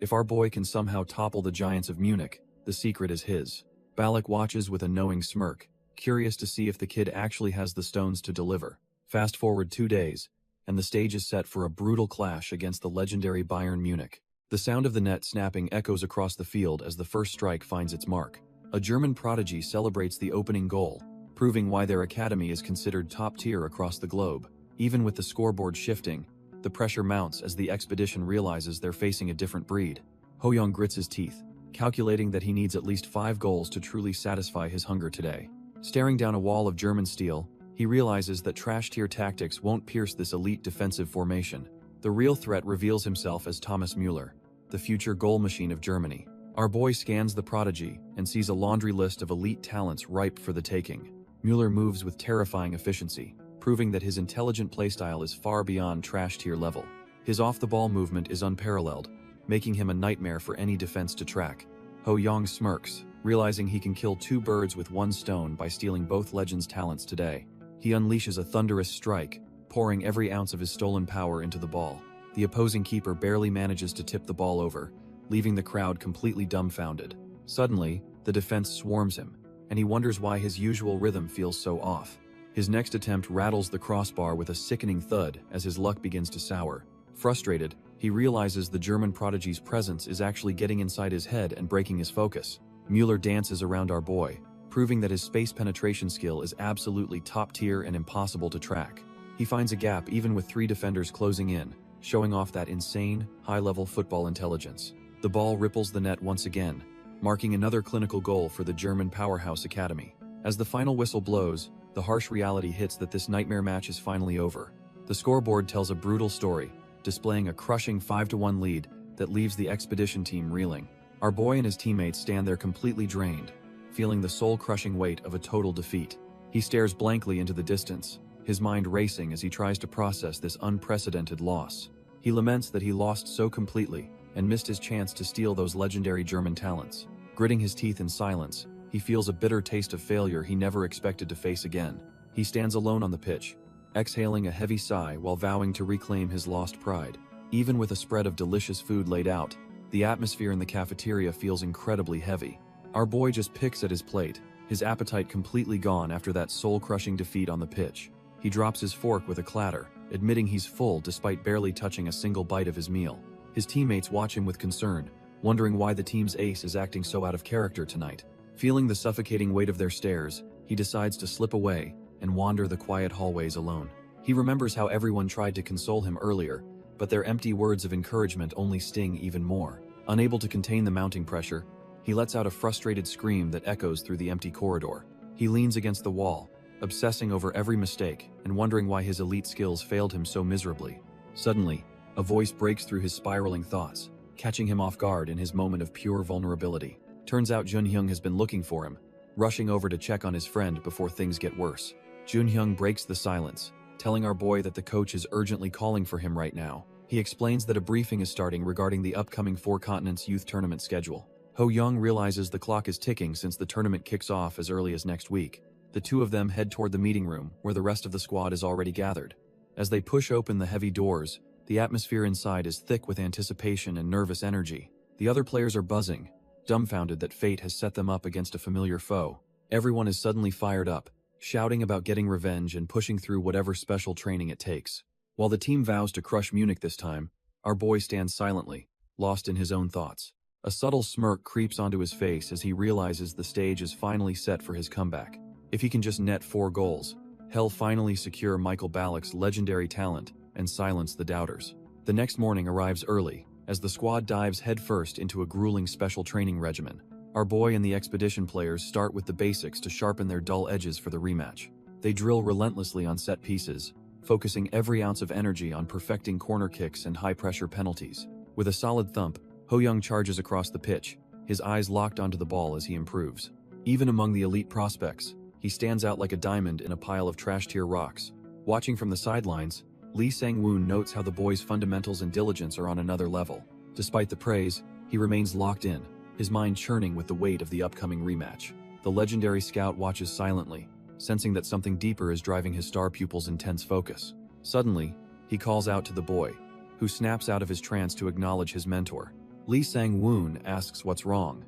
If our boy can somehow topple the giants of Munich, the secret is his. Balak watches with a knowing smirk, curious to see if the kid actually has the stones to deliver. Fast forward 2 days, and the stage is set for a brutal clash against the legendary Bayern Munich. The sound of the net snapping echoes across the field as the first strike finds its mark. A German prodigy celebrates the opening goal, proving why their academy is considered top tier across the globe. Even with the scoreboard shifting, the pressure mounts as the expedition realizes they're facing a different breed. Ho-young grits his teeth, calculating that he needs at least 5 goals to truly satisfy his hunger today. Staring down a wall of German steel, he realizes that trash-tier tactics won't pierce this elite defensive formation. The real threat reveals himself as Thomas Müller, the future goal machine of Germany. Our boy scans the prodigy and sees a laundry list of elite talents ripe for the taking. Müller moves with terrifying efficiency, proving that his intelligent playstyle is far beyond trash-tier level. His off-the-ball movement is unparalleled, making him a nightmare for any defense to track. Ho-young smirks, realizing he can kill 2 birds with 1 stone by stealing both legends' talents today. He unleashes a thunderous strike, pouring every ounce of his stolen power into the ball. The opposing keeper barely manages to tip the ball over, leaving the crowd completely dumbfounded. Suddenly, the defense swarms him, and he wonders why his usual rhythm feels so off. His next attempt rattles the crossbar with a sickening thud as his luck begins to sour. Frustrated, he realizes the German prodigy's presence is actually getting inside his head and breaking his focus. Müller dances around our boy, proving that his space penetration skill is absolutely top tier and impossible to track. He finds a gap even with 3 defenders closing in, showing off that insane, high-level football intelligence. The ball ripples the net once again, marking another clinical goal for the German powerhouse academy. As the final whistle blows, the harsh reality hits that this nightmare match is finally over. The scoreboard tells a brutal story, displaying a crushing 5-1 lead that leaves the expedition team reeling. Our boy and his teammates stand there completely drained, feeling the soul-crushing weight of a total defeat. He stares blankly into the distance, his mind racing as he tries to process this unprecedented loss. He laments that he lost so completely and missed his chance to steal those legendary German talents. Gritting his teeth in silence, he feels a bitter taste of failure he never expected to face again. He stands alone on the pitch, exhaling a heavy sigh while vowing to reclaim his lost pride. Even with a spread of delicious food laid out, the atmosphere in the cafeteria feels incredibly heavy. Our boy just picks at his plate, his appetite completely gone after that soul-crushing defeat on the pitch. He drops his fork with a clatter, admitting he's full despite barely touching a single bite of his meal. His teammates watch him with concern, wondering why the team's ace is acting so out of character tonight. Feeling the suffocating weight of their stares, he decides to slip away and wander the quiet hallways alone. He remembers how everyone tried to console him earlier, but their empty words of encouragement only sting even more. Unable to contain the mounting pressure, he lets out a frustrated scream that echoes through the empty corridor. He leans against the wall, obsessing over every mistake and wondering why his elite skills failed him so miserably. Suddenly, a voice breaks through his spiraling thoughts, catching him off guard in his moment of pure vulnerability. Turns out Junhyung has been looking for him, rushing over to check on his friend before things get worse. Junhyung breaks the silence, telling our boy that the coach is urgently calling for him right now. He explains that a briefing is starting regarding the upcoming 4 Continents Youth Tournament schedule. Ho-young realizes the clock is ticking since the tournament kicks off as early as next week. The two of them head toward the meeting room, where the rest of the squad is already gathered. As they push open the heavy doors, the atmosphere inside is thick with anticipation and nervous energy. The other players are buzzing, dumbfounded that fate has set them up against a familiar foe. Everyone is suddenly fired up, shouting about getting revenge and pushing through whatever special training it takes. While the team vows to crush Munich this time, our boy stands silently, lost in his own thoughts. A subtle smirk creeps onto his face as he realizes the stage is finally set for his comeback. If he can just net 4 goals, he'll finally secure Michael Ballack's legendary talent and silence the doubters. The next morning arrives early, as the squad dives headfirst into a grueling special training regimen. Our boy and the expedition players start with the basics to sharpen their dull edges for the rematch. They drill relentlessly on set pieces, focusing every ounce of energy on perfecting corner kicks and high-pressure penalties. With a solid thump, Ho-young charges across the pitch, his eyes locked onto the ball as he improves. Even among the elite prospects, he stands out like a diamond in a pile of trash-tier rocks. Watching from the sidelines, Lee Sang-woon notes how the boy's fundamentals and diligence are on another level. Despite the praise, he remains locked in, his mind churning with the weight of the upcoming rematch. The legendary scout watches silently, sensing that something deeper is driving his star pupil's intense focus. Suddenly, he calls out to the boy, who snaps out of his trance to acknowledge his mentor. Lee Sang-woon asks what's wrong,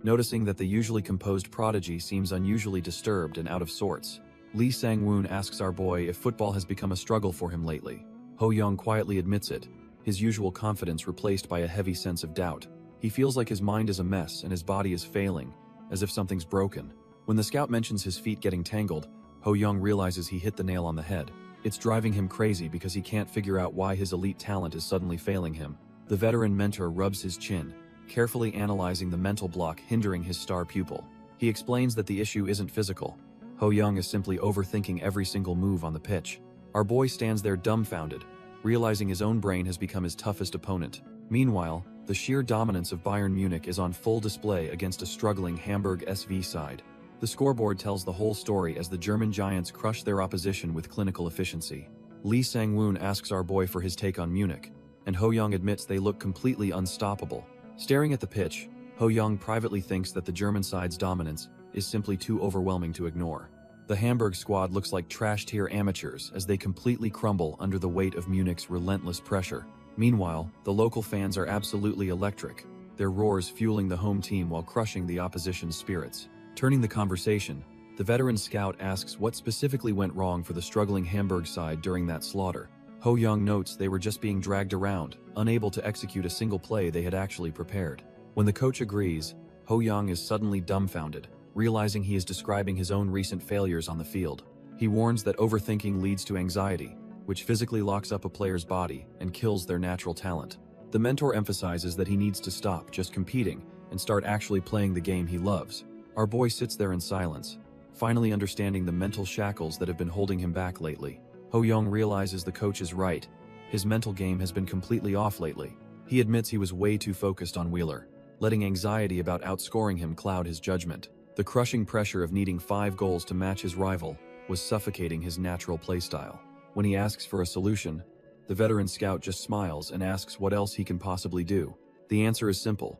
noticing that the usually composed prodigy seems unusually disturbed and out of sorts. Lee Sang-woon asks our boy if football has become a struggle for him lately. Ho-young quietly admits it, his usual confidence replaced by a heavy sense of doubt. He feels like his mind is a mess and his body is failing, as if something's broken. When the scout mentions his feet getting tangled, Ho-young realizes he hit the nail on the head. It's driving him crazy because he can't figure out why his elite talent is suddenly failing him. The veteran mentor rubs his chin, carefully analyzing the mental block hindering his star pupil. He explains that the issue isn't physical. Ho-young is simply overthinking every single move on the pitch. Our boy stands there dumbfounded, realizing his own brain has become his toughest opponent. Meanwhile, the sheer dominance of Bayern Munich is on full display against a struggling Hamburg SV side. The scoreboard tells the whole story as the German giants crush their opposition with clinical efficiency. Lee Sang-woon asks our boy for his take on Munich, and Ho-young admits they look completely unstoppable. Staring at the pitch, Ho-young privately thinks that the German side's dominance is simply too overwhelming to ignore. The Hamburg squad looks like trash-tier amateurs as they completely crumble under the weight of Munich's relentless pressure. Meanwhile, the local fans are absolutely electric, their roars fueling the home team while crushing the opposition's spirits. Turning the conversation, the veteran scout asks what specifically went wrong for the struggling Hamburg side during that slaughter. Ho-young notes they were just being dragged around, unable to execute a single play they had actually prepared. When the coach agrees, Ho-young is suddenly dumbfounded, realizing he is describing his own recent failures on the field. He warns that overthinking leads to anxiety, which physically locks up a player's body and kills their natural talent. The mentor emphasizes that he needs to stop just competing and start actually playing the game he loves. Our boy sits there in silence, finally understanding the mental shackles that have been holding him back lately. Ho-young realizes the coach is right. His mental game has been completely off lately. He admits he was way too focused on Wheeler, letting anxiety about outscoring him cloud his judgment. The crushing pressure of needing 5 goals to match his rival was suffocating his natural playstyle. When he asks for a solution, the veteran scout just smiles and asks what else he can possibly do. The answer is simple.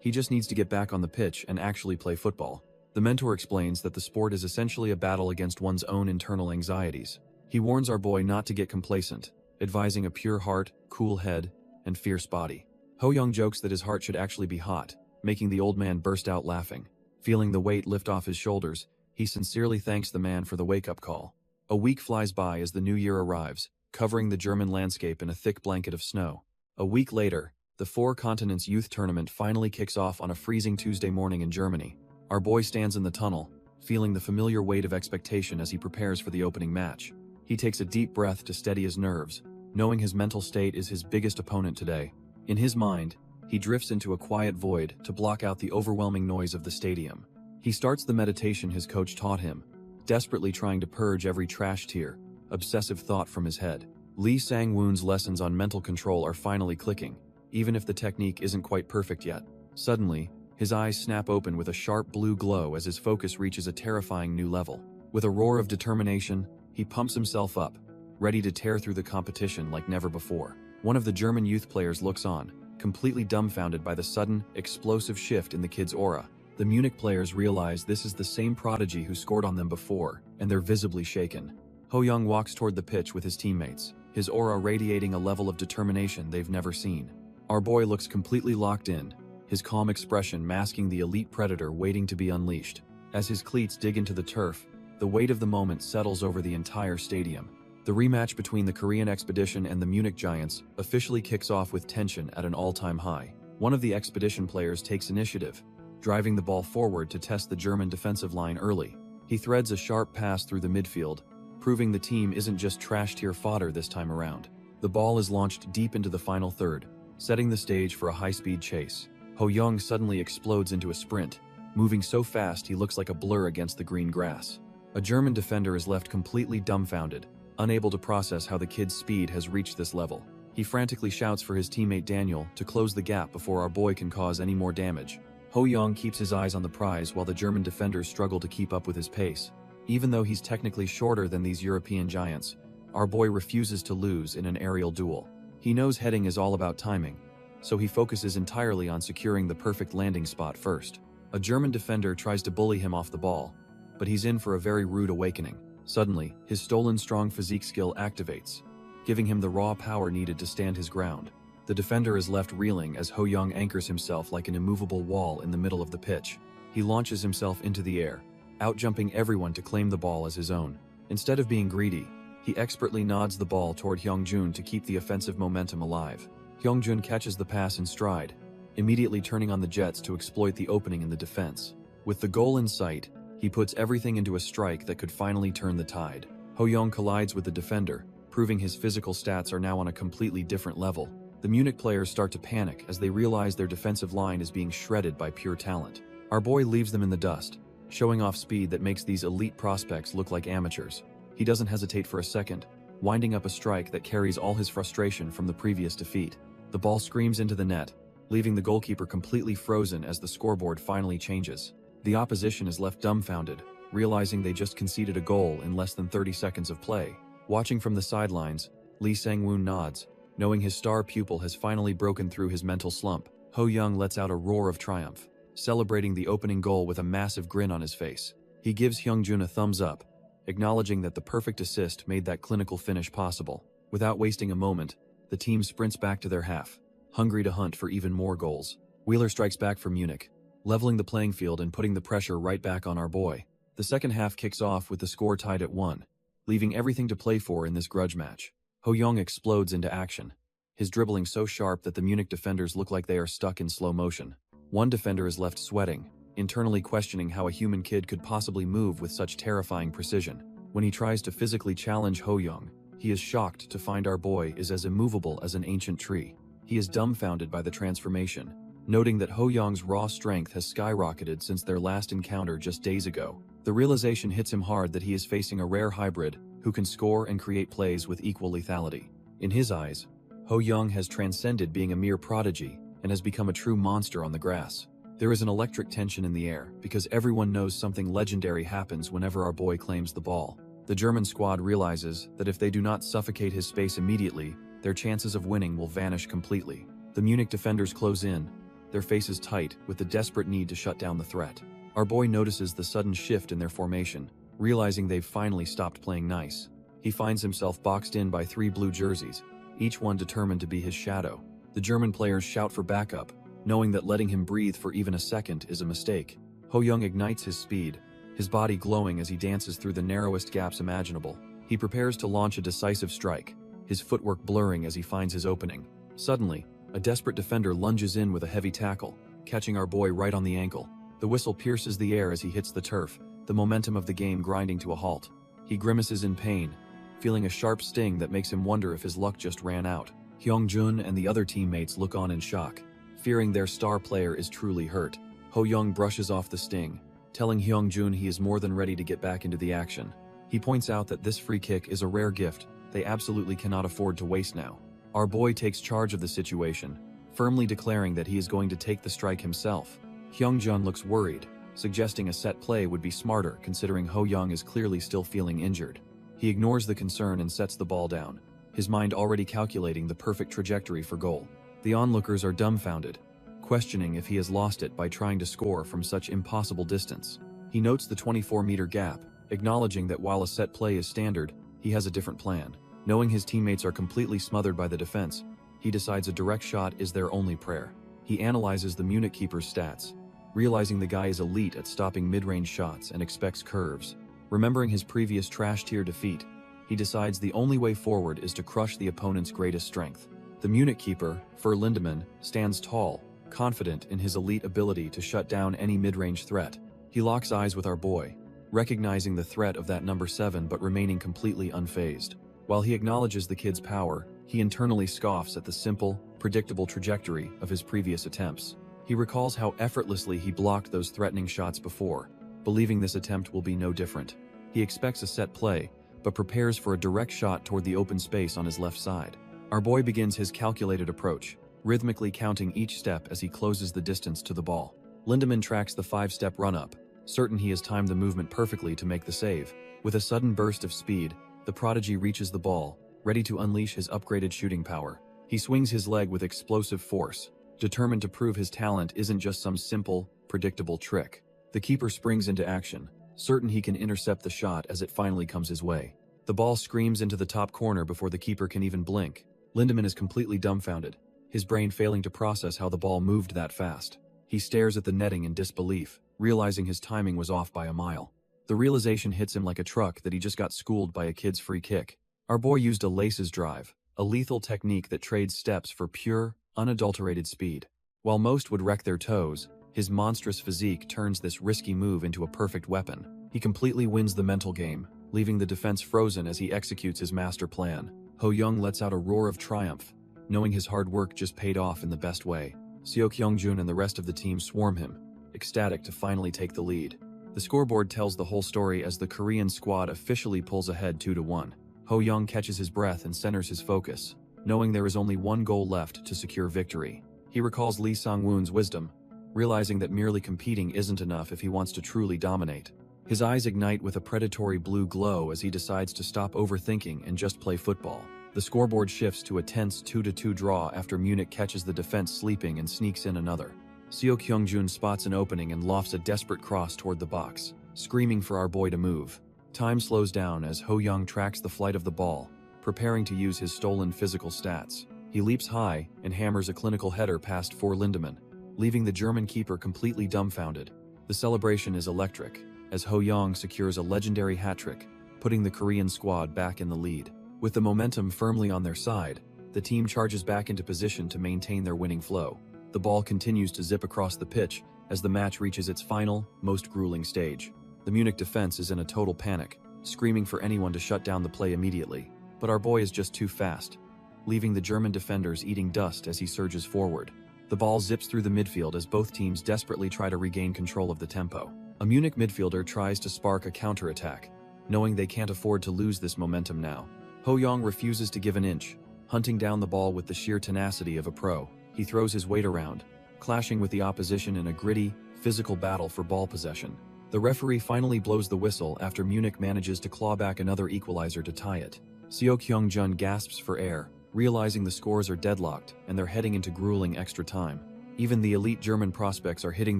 He just needs to get back on the pitch and actually play football. The mentor explains that the sport is essentially a battle against one's own internal anxieties. He warns our boy not to get complacent, advising a pure heart, cool head, and fierce body. Ho-young jokes that his heart should actually be hot, making the old man burst out laughing. Feeling the weight lift off his shoulders, he sincerely thanks the man for the wake-up call. A week flies by as the new year arrives, covering the German landscape in a thick blanket of snow. A week later, the Four Continents Youth Tournament finally kicks off on a freezing Tuesday morning in Germany. Our boy stands in the tunnel, feeling the familiar weight of expectation as he prepares for the opening match. He takes a deep breath to steady his nerves, knowing his mental state is his biggest opponent today. In his mind, he drifts into a quiet void to block out the overwhelming noise of the stadium. He starts the meditation his coach taught him, desperately trying to purge every trash tier, obsessive thought from his head. Lee Sang-woon's lessons on mental control are finally clicking, even if the technique isn't quite perfect yet. Suddenly, his eyes snap open with a sharp blue glow as his focus reaches a terrifying new level. With a roar of determination, he pumps himself up, ready to tear through the competition like never before. One of the German youth players looks on, completely dumbfounded by the sudden, explosive shift in the kid's aura. The Munich players realize this is the same prodigy who scored on them before, and they're visibly shaken. Ho-young walks toward the pitch with his teammates, his aura radiating a level of determination they've never seen. Our boy looks completely locked in, his calm expression masking the elite predator waiting to be unleashed. As his cleats dig into the turf, the weight of the moment settles over the entire stadium. The rematch between the Korean expedition and the Munich Giants officially kicks off with tension at an all-time high. One of the expedition players takes initiative, driving the ball forward to test the German defensive line early. He threads a sharp pass through the midfield, proving the team isn't just trash-tier fodder this time around. The ball is launched deep into the final third, setting the stage for a high-speed chase. Ho-young suddenly explodes into a sprint, moving so fast he looks like a blur against the green grass. A German defender is left completely dumbfounded, unable to process how the kid's speed has reached this level. He frantically shouts for his teammate Daniel to close the gap before our boy can cause any more damage. Ho-young keeps his eyes on the prize while the German defenders struggle to keep up with his pace. Even though he's technically shorter than these European giants, our boy refuses to lose in an aerial duel. He knows heading is all about timing, so he focuses entirely on securing the perfect landing spot first. A German defender tries to bully him off the ball, but he's in for a very rude awakening. Suddenly, his stolen strong physique skill activates, giving him the raw power needed to stand his ground. The defender is left reeling as Ho Young anchors himself like an immovable wall in the middle of the pitch. He launches himself into the air, outjumping everyone to claim the ball as his own. Instead of being greedy, he expertly nods the ball toward Hyungjun to keep the offensive momentum alive. Hyungjun catches the pass in stride, immediately turning on the jets to exploit the opening in the defense. With the goal in sight, he puts everything into a strike that could finally turn the tide. Ho Young collides with the defender, proving his physical stats are now on a completely different level. The Munich players start to panic as they realize their defensive line is being shredded by pure talent. Our boy leaves them in the dust, showing off speed that makes these elite prospects look like amateurs. He doesn't hesitate for a second, winding up a strike that carries all his frustration from the previous defeat. The ball screams into the net, leaving the goalkeeper completely frozen as the scoreboard finally changes. The opposition is left dumbfounded, realizing they just conceded a goal in less than 30 seconds of play. Watching from the sidelines, Lee Sang-woon nods, knowing his star pupil has finally broken through his mental slump. Ho Young lets out a roar of triumph, celebrating the opening goal with a massive grin on his face. He gives Hyungjun a thumbs up, acknowledging that the perfect assist made that clinical finish possible. Without wasting a moment, the team sprints back to their half, hungry to hunt for even more goals. Wheeler strikes back for Munich, leveling the playing field and putting the pressure right back on our boy. The second half kicks off with the score tied at 1, leaving everything to play for in this grudge match. Ho Young explodes into action, his dribbling so sharp that the Munich defenders look like they are stuck in slow motion. One defender is left sweating, internally questioning how a human kid could possibly move with such terrifying precision. When he tries to physically challenge Ho Young, he is shocked to find our boy is as immovable as an ancient tree. He is dumbfounded by the transformation, noting that Ho Young's raw strength has skyrocketed since their last encounter just days ago. The realization hits him hard that he is facing a rare hybrid who can score and create plays with equal lethality. In his eyes, Ho Young has transcended being a mere prodigy and has become a true monster on the grass. There is an electric tension in the air because everyone knows something legendary happens whenever our boy claims the ball. The German squad realizes that if they do not suffocate his space immediately, their chances of winning will vanish completely. The Munich defenders close in, their faces tight with the desperate need to shut down the threat. Our boy notices the sudden shift in their formation, realizing they've finally stopped playing nice. He finds himself boxed in by 3 blue jerseys, each one determined to be his shadow. The German players shout for backup, knowing that letting him breathe for even a second is a mistake. Ho Young ignites his speed, his body glowing as he dances through the narrowest gaps imaginable. He prepares to launch a decisive strike, his footwork blurring as he finds his opening. Suddenly, a desperate defender lunges in with a heavy tackle, catching our boy right on the ankle. The whistle pierces the air as he hits the turf, the momentum of the game grinding to a halt. He grimaces in pain, feeling a sharp sting that makes him wonder if his luck just ran out. Hyungjun and the other teammates look on in shock, fearing their star player is truly hurt. Ho Young brushes off the sting, telling Hyungjun he is more than ready to get back into the action. He points out that this free kick is a rare gift they absolutely cannot afford to waste now. Our boy takes charge of the situation, firmly declaring that he is going to take the strike himself. Hyungjun looks worried, suggesting a set play would be smarter considering Ho Young is clearly still feeling injured. He ignores the concern and sets the ball down, his mind already calculating the perfect trajectory for goal. The onlookers are dumbfounded, questioning if he has lost it by trying to score from such impossible distance. He notes the 24-meter gap, acknowledging that while a set play is standard, he has a different plan. Knowing his teammates are completely smothered by the defense, he decides a direct shot is their only prayer. He analyzes the Munich keeper's stats, realizing the guy is elite at stopping mid-range shots and expects curves. Remembering his previous trash-tier defeat, he decides the only way forward is to crush the opponent's greatest strength. The Munich keeper, Fer Lindemann, stands tall, confident in his elite ability to shut down any mid-range threat. He locks eyes with our boy, recognizing the threat of that number 7 but remaining completely unfazed. While he acknowledges the kid's power, he internally scoffs at the simple, predictable trajectory of his previous attempts. He recalls how effortlessly he blocked those threatening shots before, believing this attempt will be no different. He expects a set play, but prepares for a direct shot toward the open space on his left side. Our boy begins his calculated approach, rhythmically counting each step as he closes the distance to the ball. Lindemann tracks the 5-step run-up, certain he has timed the movement perfectly to make the save. With a sudden burst of speed, the prodigy reaches the ball, ready to unleash his upgraded shooting power. He swings his leg with explosive force, determined to prove his talent isn't just some simple, predictable trick. The keeper springs into action, certain he can intercept the shot as it finally comes his way. The ball screams into the top corner before the keeper can even blink. Lindemann is completely dumbfounded, his brain failing to process how the ball moved that fast. He stares at the netting in disbelief, realizing his timing was off by a mile. The realization hits him like a truck that he just got schooled by a kid's free kick. Our boy used a laces drive, a lethal technique that trades steps for pure, unadulterated speed. While most would wreck their toes, his monstrous physique turns this risky move into a perfect weapon. He completely wins the mental game, leaving the defense frozen as he executes his master plan. Ho Young lets out a roar of triumph, knowing his hard work just paid off in the best way. Seo Kyung-jun and the rest of the team swarm him, ecstatic to finally take the lead. The scoreboard tells the whole story as the Korean squad officially pulls ahead 2-1. Ho Young catches his breath and centers his focus, knowing there is only one goal left to secure victory. He recalls Lee Sang-woon's wisdom, realizing that merely competing isn't enough if he wants to truly dominate. His eyes ignite with a predatory blue glow as he decides to stop overthinking and just play football. The scoreboard shifts to a tense 2-2 draw after Munich catches the defense sleeping and sneaks in another. Seo Kyung-jun spots an opening and lofts a desperate cross toward the box, screaming for our boy to move. Time slows down as Ho Young tracks the flight of the ball, preparing to use his stolen physical stats. He leaps high and hammers a clinical header past for Lindemann, leaving the German keeper completely dumbfounded. The celebration is electric, as Ho Young secures a legendary hat-trick, putting the Korean squad back in the lead. With the momentum firmly on their side, the team charges back into position to maintain their winning flow. The ball continues to zip across the pitch as the match reaches its final, most grueling stage. The Munich defense is in a total panic, screaming for anyone to shut down the play immediately. But our boy is just too fast, leaving the German defenders eating dust as he surges forward. The ball zips through the midfield as both teams desperately try to regain control of the tempo. A Munich midfielder tries to spark a counterattack, knowing they can't afford to lose this momentum now. Ho Young refuses to give an inch, hunting down the ball with the sheer tenacity of a pro. He throws his weight around, clashing with the opposition in a gritty, physical battle for ball possession. The referee finally blows the whistle after Munich manages to claw back another equalizer to tie it. Seo Kyung-jun gasps for air, realizing the scores are deadlocked and they're heading into grueling extra time. Even the elite German prospects are hitting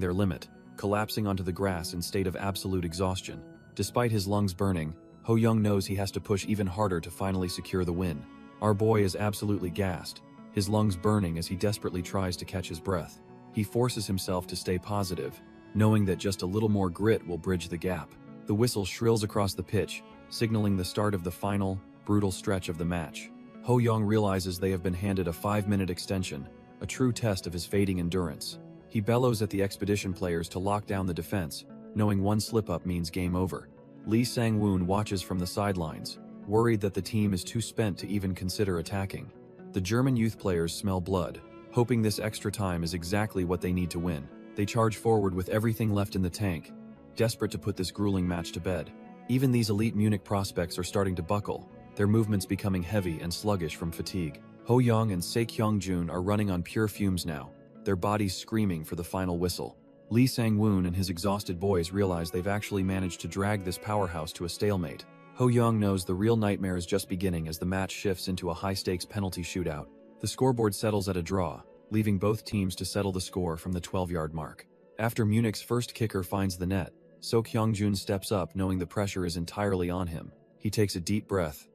their limit, collapsing onto the grass in state of absolute exhaustion. Despite his lungs burning, Ho Young knows he has to push even harder to finally secure the win. Our boy is absolutely gassed, his lungs burning as he desperately tries to catch his breath. He forces himself to stay positive, knowing that just a little more grit will bridge the gap. The whistle shrills across the pitch, signaling the start of the final, brutal stretch of the match. Ho Young realizes they have been handed a 5-minute extension, a true test of his fading endurance. He bellows at the expedition players to lock down the defense, knowing one slip-up means game over. Lee Sang-woon watches from the sidelines, worried that the team is too spent to even consider attacking. The German youth players smell blood, hoping this extra time is exactly what they need to win. They charge forward with everything left in the tank, desperate to put this grueling match to bed. Even these elite Munich prospects are starting to buckle, their movements becoming heavy and sluggish from fatigue. Ho Young and Seo Kyung-jun are running on pure fumes now, their bodies screaming for the final whistle. Lee Sang-woon and his exhausted boys realize they've actually managed to drag this powerhouse to a stalemate. Ho Young knows the real nightmare is just beginning as the match shifts into a high-stakes penalty shootout. The scoreboard settles at a draw, leaving both teams to settle the score from the 12-yard mark. After Munich's first kicker finds the net, Seo Kyung-jun steps up knowing the pressure is entirely on him. He takes a deep breath,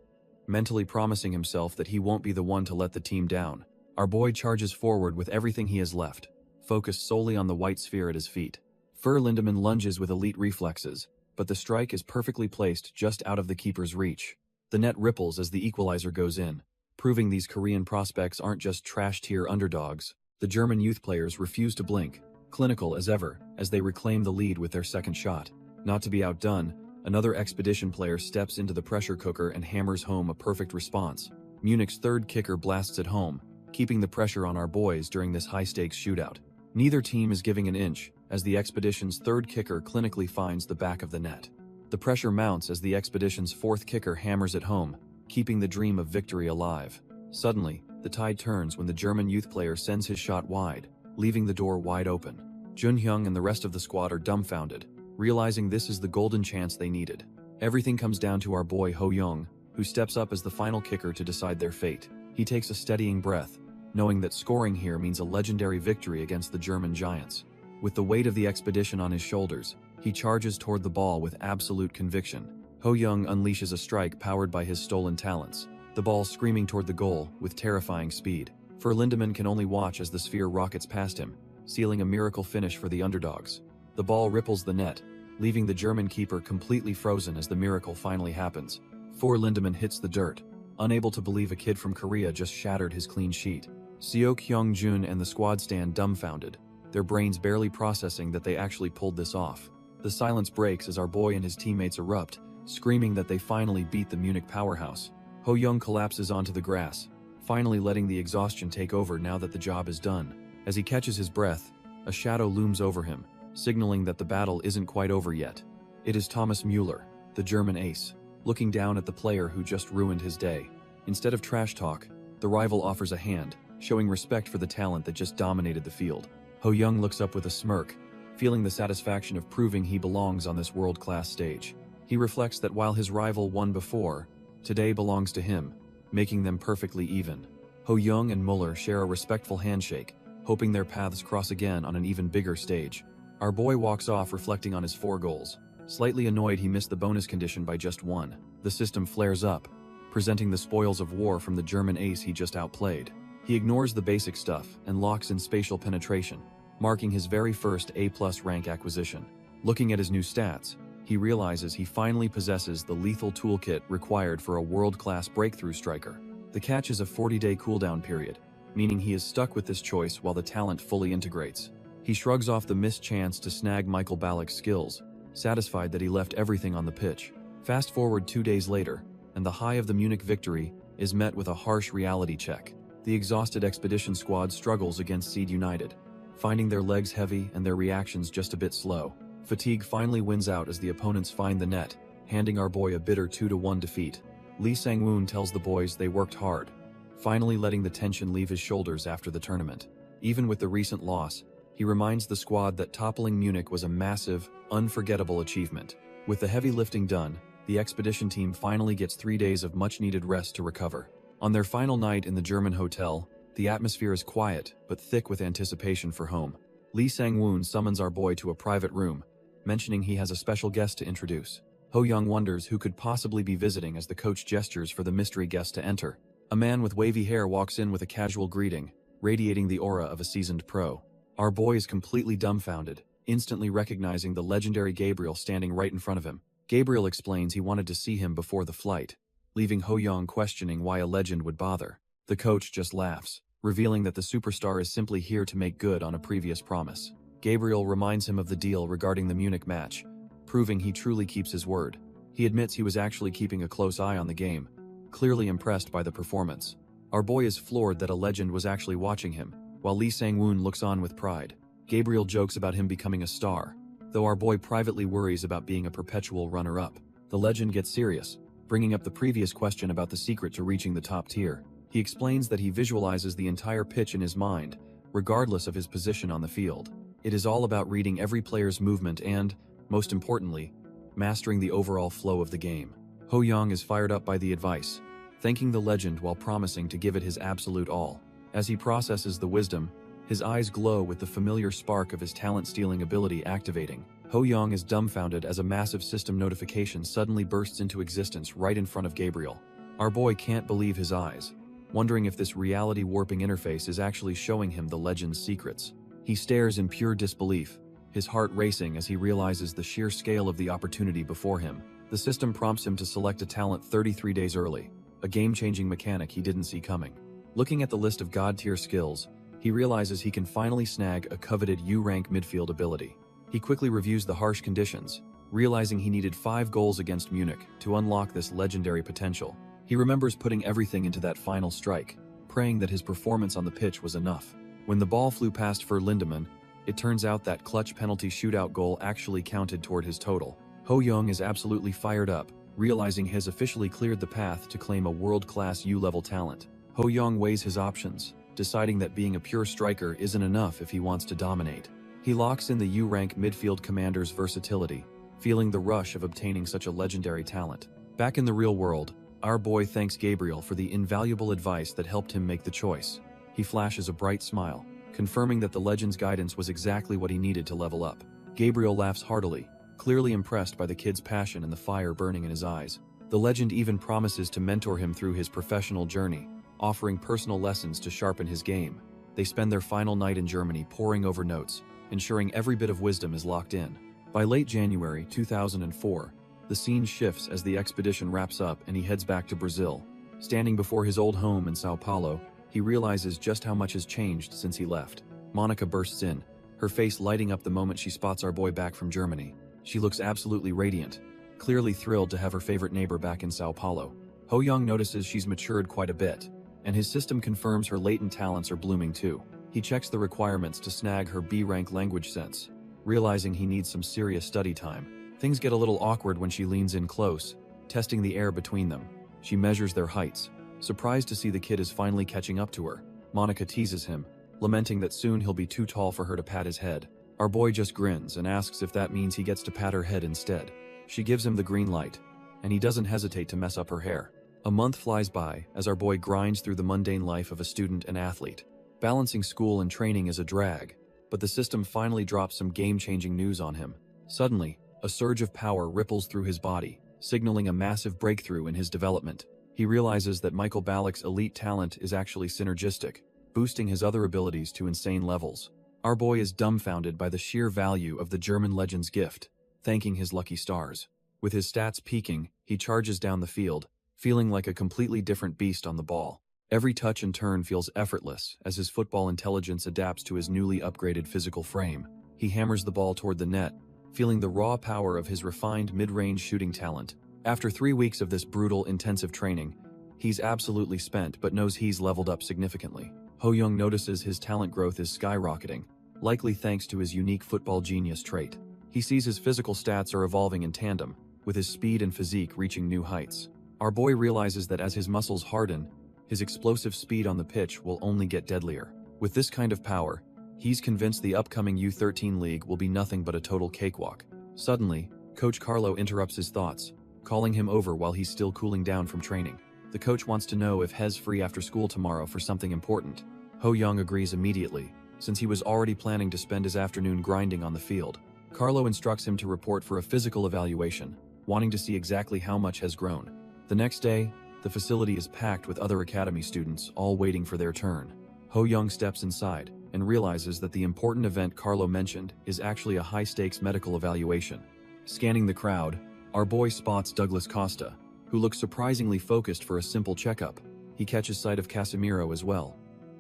mentally promising himself that he won't be the one to let the team down. Our boy charges forward with everything he has left, focused solely on the white sphere at his feet. Fer Lindemann lunges with elite reflexes, but the strike is perfectly placed just out of the keeper's reach. The net ripples as the equalizer goes in, proving these Korean prospects aren't just trash-tier underdogs. The German youth players refuse to blink, clinical as ever, as they reclaim the lead with their second shot. Not to be outdone, another expedition player steps into the pressure cooker and hammers home a perfect response. Munich's third kicker blasts it home, keeping the pressure on our boys during this high-stakes shootout. Neither team is giving an inch, as the expedition's third kicker clinically finds the back of the net. The pressure mounts as the expedition's fourth kicker hammers it home, keeping the dream of victory alive. Suddenly, the tide turns when the German youth player sends his shot wide, leaving the door wide open. Jun Hyung and the rest of the squad are dumbfounded, realizing this is the golden chance they needed. Everything comes down to our boy Ho Young, who steps up as the final kicker to decide their fate. He takes a steadying breath, knowing that scoring here means a legendary victory against the German giants. With the weight of the expedition on his shoulders, he charges toward the ball with absolute conviction. Ho Young unleashes a strike powered by his stolen talents, the ball screaming toward the goal with terrifying speed. Lindemann can only watch as the sphere rockets past him, sealing a miracle finish for the underdogs. The ball ripples the net, leaving the German keeper completely frozen as the miracle finally happens. Lindemann hits the dirt, unable to believe a kid from Korea just shattered his clean sheet. Seo Kyung-jun and the squad stand dumbfounded, their brains barely processing that they actually pulled this off. The silence breaks as our boy and his teammates erupt, screaming that they finally beat the Munich powerhouse. Ho Young collapses onto the grass, finally letting the exhaustion take over now that the job is done. As he catches his breath, a shadow looms over him, signaling that the battle isn't quite over yet. It is Thomas Müller, the German ace, looking down at the player who just ruined his day. Instead of trash talk, the rival offers a hand, showing respect for the talent that just dominated the field. Ho Young looks up with a smirk, feeling the satisfaction of proving he belongs on this world-class stage. He reflects that while his rival won before, today belongs to him, making them perfectly even. Ho Young and Müller share a respectful handshake, hoping their paths cross again on an even bigger stage. Our boy walks off reflecting on his 4 goals. Slightly annoyed he missed the bonus condition by just 1. The system flares up, presenting the spoils of war from the German ace he just outplayed. He ignores the basic stuff and locks in spatial penetration, marking his very first A+ rank acquisition. Looking at his new stats, he realizes he finally possesses the lethal toolkit required for a world-class breakthrough striker. The catch is a 40-day cooldown period, meaning he is stuck with this choice while the talent fully integrates. He shrugs off the missed chance to snag Michael Ballack's skills, satisfied that he left everything on the pitch. Fast forward 2 days later, and the high of the Munich victory is met with a harsh reality check. The exhausted expedition squad struggles against Seed United, finding their legs heavy and their reactions just a bit slow. Fatigue finally wins out as the opponents find the net, handing our boy a bitter 2-1 defeat. Lee Sang-woon tells the boys they worked hard, finally letting the tension leave his shoulders after the tournament. Even with the recent loss, he reminds the squad that toppling Munich was a massive, unforgettable achievement. With the heavy lifting done, the expedition team finally gets 3 days of much-needed rest to recover. On their final night in the German hotel, the atmosphere is quiet but thick with anticipation for home. Lee Sang-woon summons our boy to a private room, mentioning he has a special guest to introduce. Ho Young wonders who could possibly be visiting as the coach gestures for the mystery guest to enter. A man with wavy hair walks in with a casual greeting, radiating the aura of a seasoned pro. Our boy is completely dumbfounded, instantly recognizing the legendary Gabriel standing right in front of him. Gabriel explains he wanted to see him before the flight, leaving Ho Young questioning why a legend would bother. The coach just laughs, revealing that the superstar is simply here to make good on a previous promise. Gabriel reminds him of the deal regarding the Munich match, proving he truly keeps his word. He admits he was actually keeping a close eye on the game, clearly impressed by the performance. Our boy is floored that a legend was actually watching him, while Lee Sang-woon looks on with pride. Gabriel jokes about him becoming a star, though our boy privately worries about being a perpetual runner-up. The legend gets serious, bringing up the previous question about the secret to reaching the top tier. He explains that he visualizes the entire pitch in his mind, regardless of his position on the field. It is all about reading every player's movement and, most importantly, mastering the overall flow of the game. Ho Young is fired up by the advice, thanking the legend while promising to give it his absolute all. As he processes the wisdom, his eyes glow with the familiar spark of his talent-stealing ability activating. Ho Young is dumbfounded as a massive system notification suddenly bursts into existence right in front of Gabriel. Our boy can't believe his eyes, wondering if this reality-warping interface is actually showing him the legend's secrets. He stares in pure disbelief, his heart racing as he realizes the sheer scale of the opportunity before him. The system prompts him to select a talent 33 days early, a game-changing mechanic he didn't see coming. Looking at the list of god-tier skills, he realizes he can finally snag a coveted U-rank midfield ability. He quickly reviews the harsh conditions, realizing he needed 5 goals against Munich to unlock this legendary potential. He remembers putting everything into that final strike, praying that his performance on the pitch was enough. When the ball flew past Lindemann, it turns out that clutch penalty shootout goal actually counted toward his total. Ho Young is absolutely fired up, realizing he has officially cleared the path to claim a world-class U-level talent. Ho Young weighs his options, deciding that being a pure striker isn't enough if he wants to dominate. He locks in the U-rank midfield commander's versatility, feeling the rush of obtaining such a legendary talent. Back in the real world, our boy thanks Gabriel for the invaluable advice that helped him make the choice. He flashes a bright smile, confirming that the legend's guidance was exactly what he needed to level up. Gabriel laughs heartily, clearly impressed by the kid's passion and the fire burning in his eyes. The legend even promises to mentor him through his professional journey, offering personal lessons to sharpen his game. They spend their final night in Germany poring over notes, ensuring every bit of wisdom is locked in. By late January 2004, the scene shifts as the expedition wraps up and he heads back to Brazil. Standing before his old home in Sao Paulo, he realizes just how much has changed since he left. Monica bursts in, her face lighting up the moment she spots our boy back from Germany. She looks absolutely radiant, clearly thrilled to have her favorite neighbor back in Sao Paulo. Ho Young notices she's matured quite a bit, and his system confirms her latent talents are blooming too. He checks the requirements to snag her B-rank language sense, realizing he needs some serious study time. Things get a little awkward when she leans in close, testing the air between them. She measures their heights, surprised to see the kid is finally catching up to her. Monica teases him, lamenting that soon he'll be too tall for her to pat his head. Our boy just grins and asks if that means he gets to pat her head instead. She gives him the green light, and he doesn't hesitate to mess up her hair. A month flies by as our boy grinds through the mundane life of a student and athlete. Balancing school and training is a drag, but the system finally drops some game-changing news on him. Suddenly, a surge of power ripples through his body, signaling a massive breakthrough in his development. He realizes that Michael Ballack's elite talent is actually synergistic, boosting his other abilities to insane levels. Our boy is dumbfounded by the sheer value of the German legend's gift, thanking his lucky stars. With his stats peaking, he charges down the field, feeling like a completely different beast on the ball. Every touch and turn feels effortless as his football intelligence adapts to his newly upgraded physical frame. He hammers the ball toward the net, feeling the raw power of his refined mid-range shooting talent. After 3 weeks of this brutal, intensive training, he's absolutely spent but knows he's leveled up significantly. Ho Young notices his talent growth is skyrocketing, likely thanks to his unique football genius trait. He sees his physical stats are evolving in tandem, with his speed and physique reaching new heights. Our boy realizes that as his muscles harden, his explosive speed on the pitch will only get deadlier. With this kind of power, he's convinced the upcoming U13 league will be nothing but a total cakewalk. Suddenly, Coach Carlo interrupts his thoughts, calling him over while he's still cooling down from training. The coach wants to know if He's free after school tomorrow for something important. Ho Young agrees immediately, since he was already planning to spend his afternoon grinding on the field. Carlo instructs him to report for a physical evaluation, wanting to see exactly how much has grown. The next day, the facility is packed with other academy students, all waiting for their turn. Ho Young steps inside and realizes that the important event Carlo mentioned is actually a high-stakes medical evaluation. Scanning the crowd, our boy spots Douglas Costa, who looks surprisingly focused for a simple checkup. He catches sight of Casemiro as well,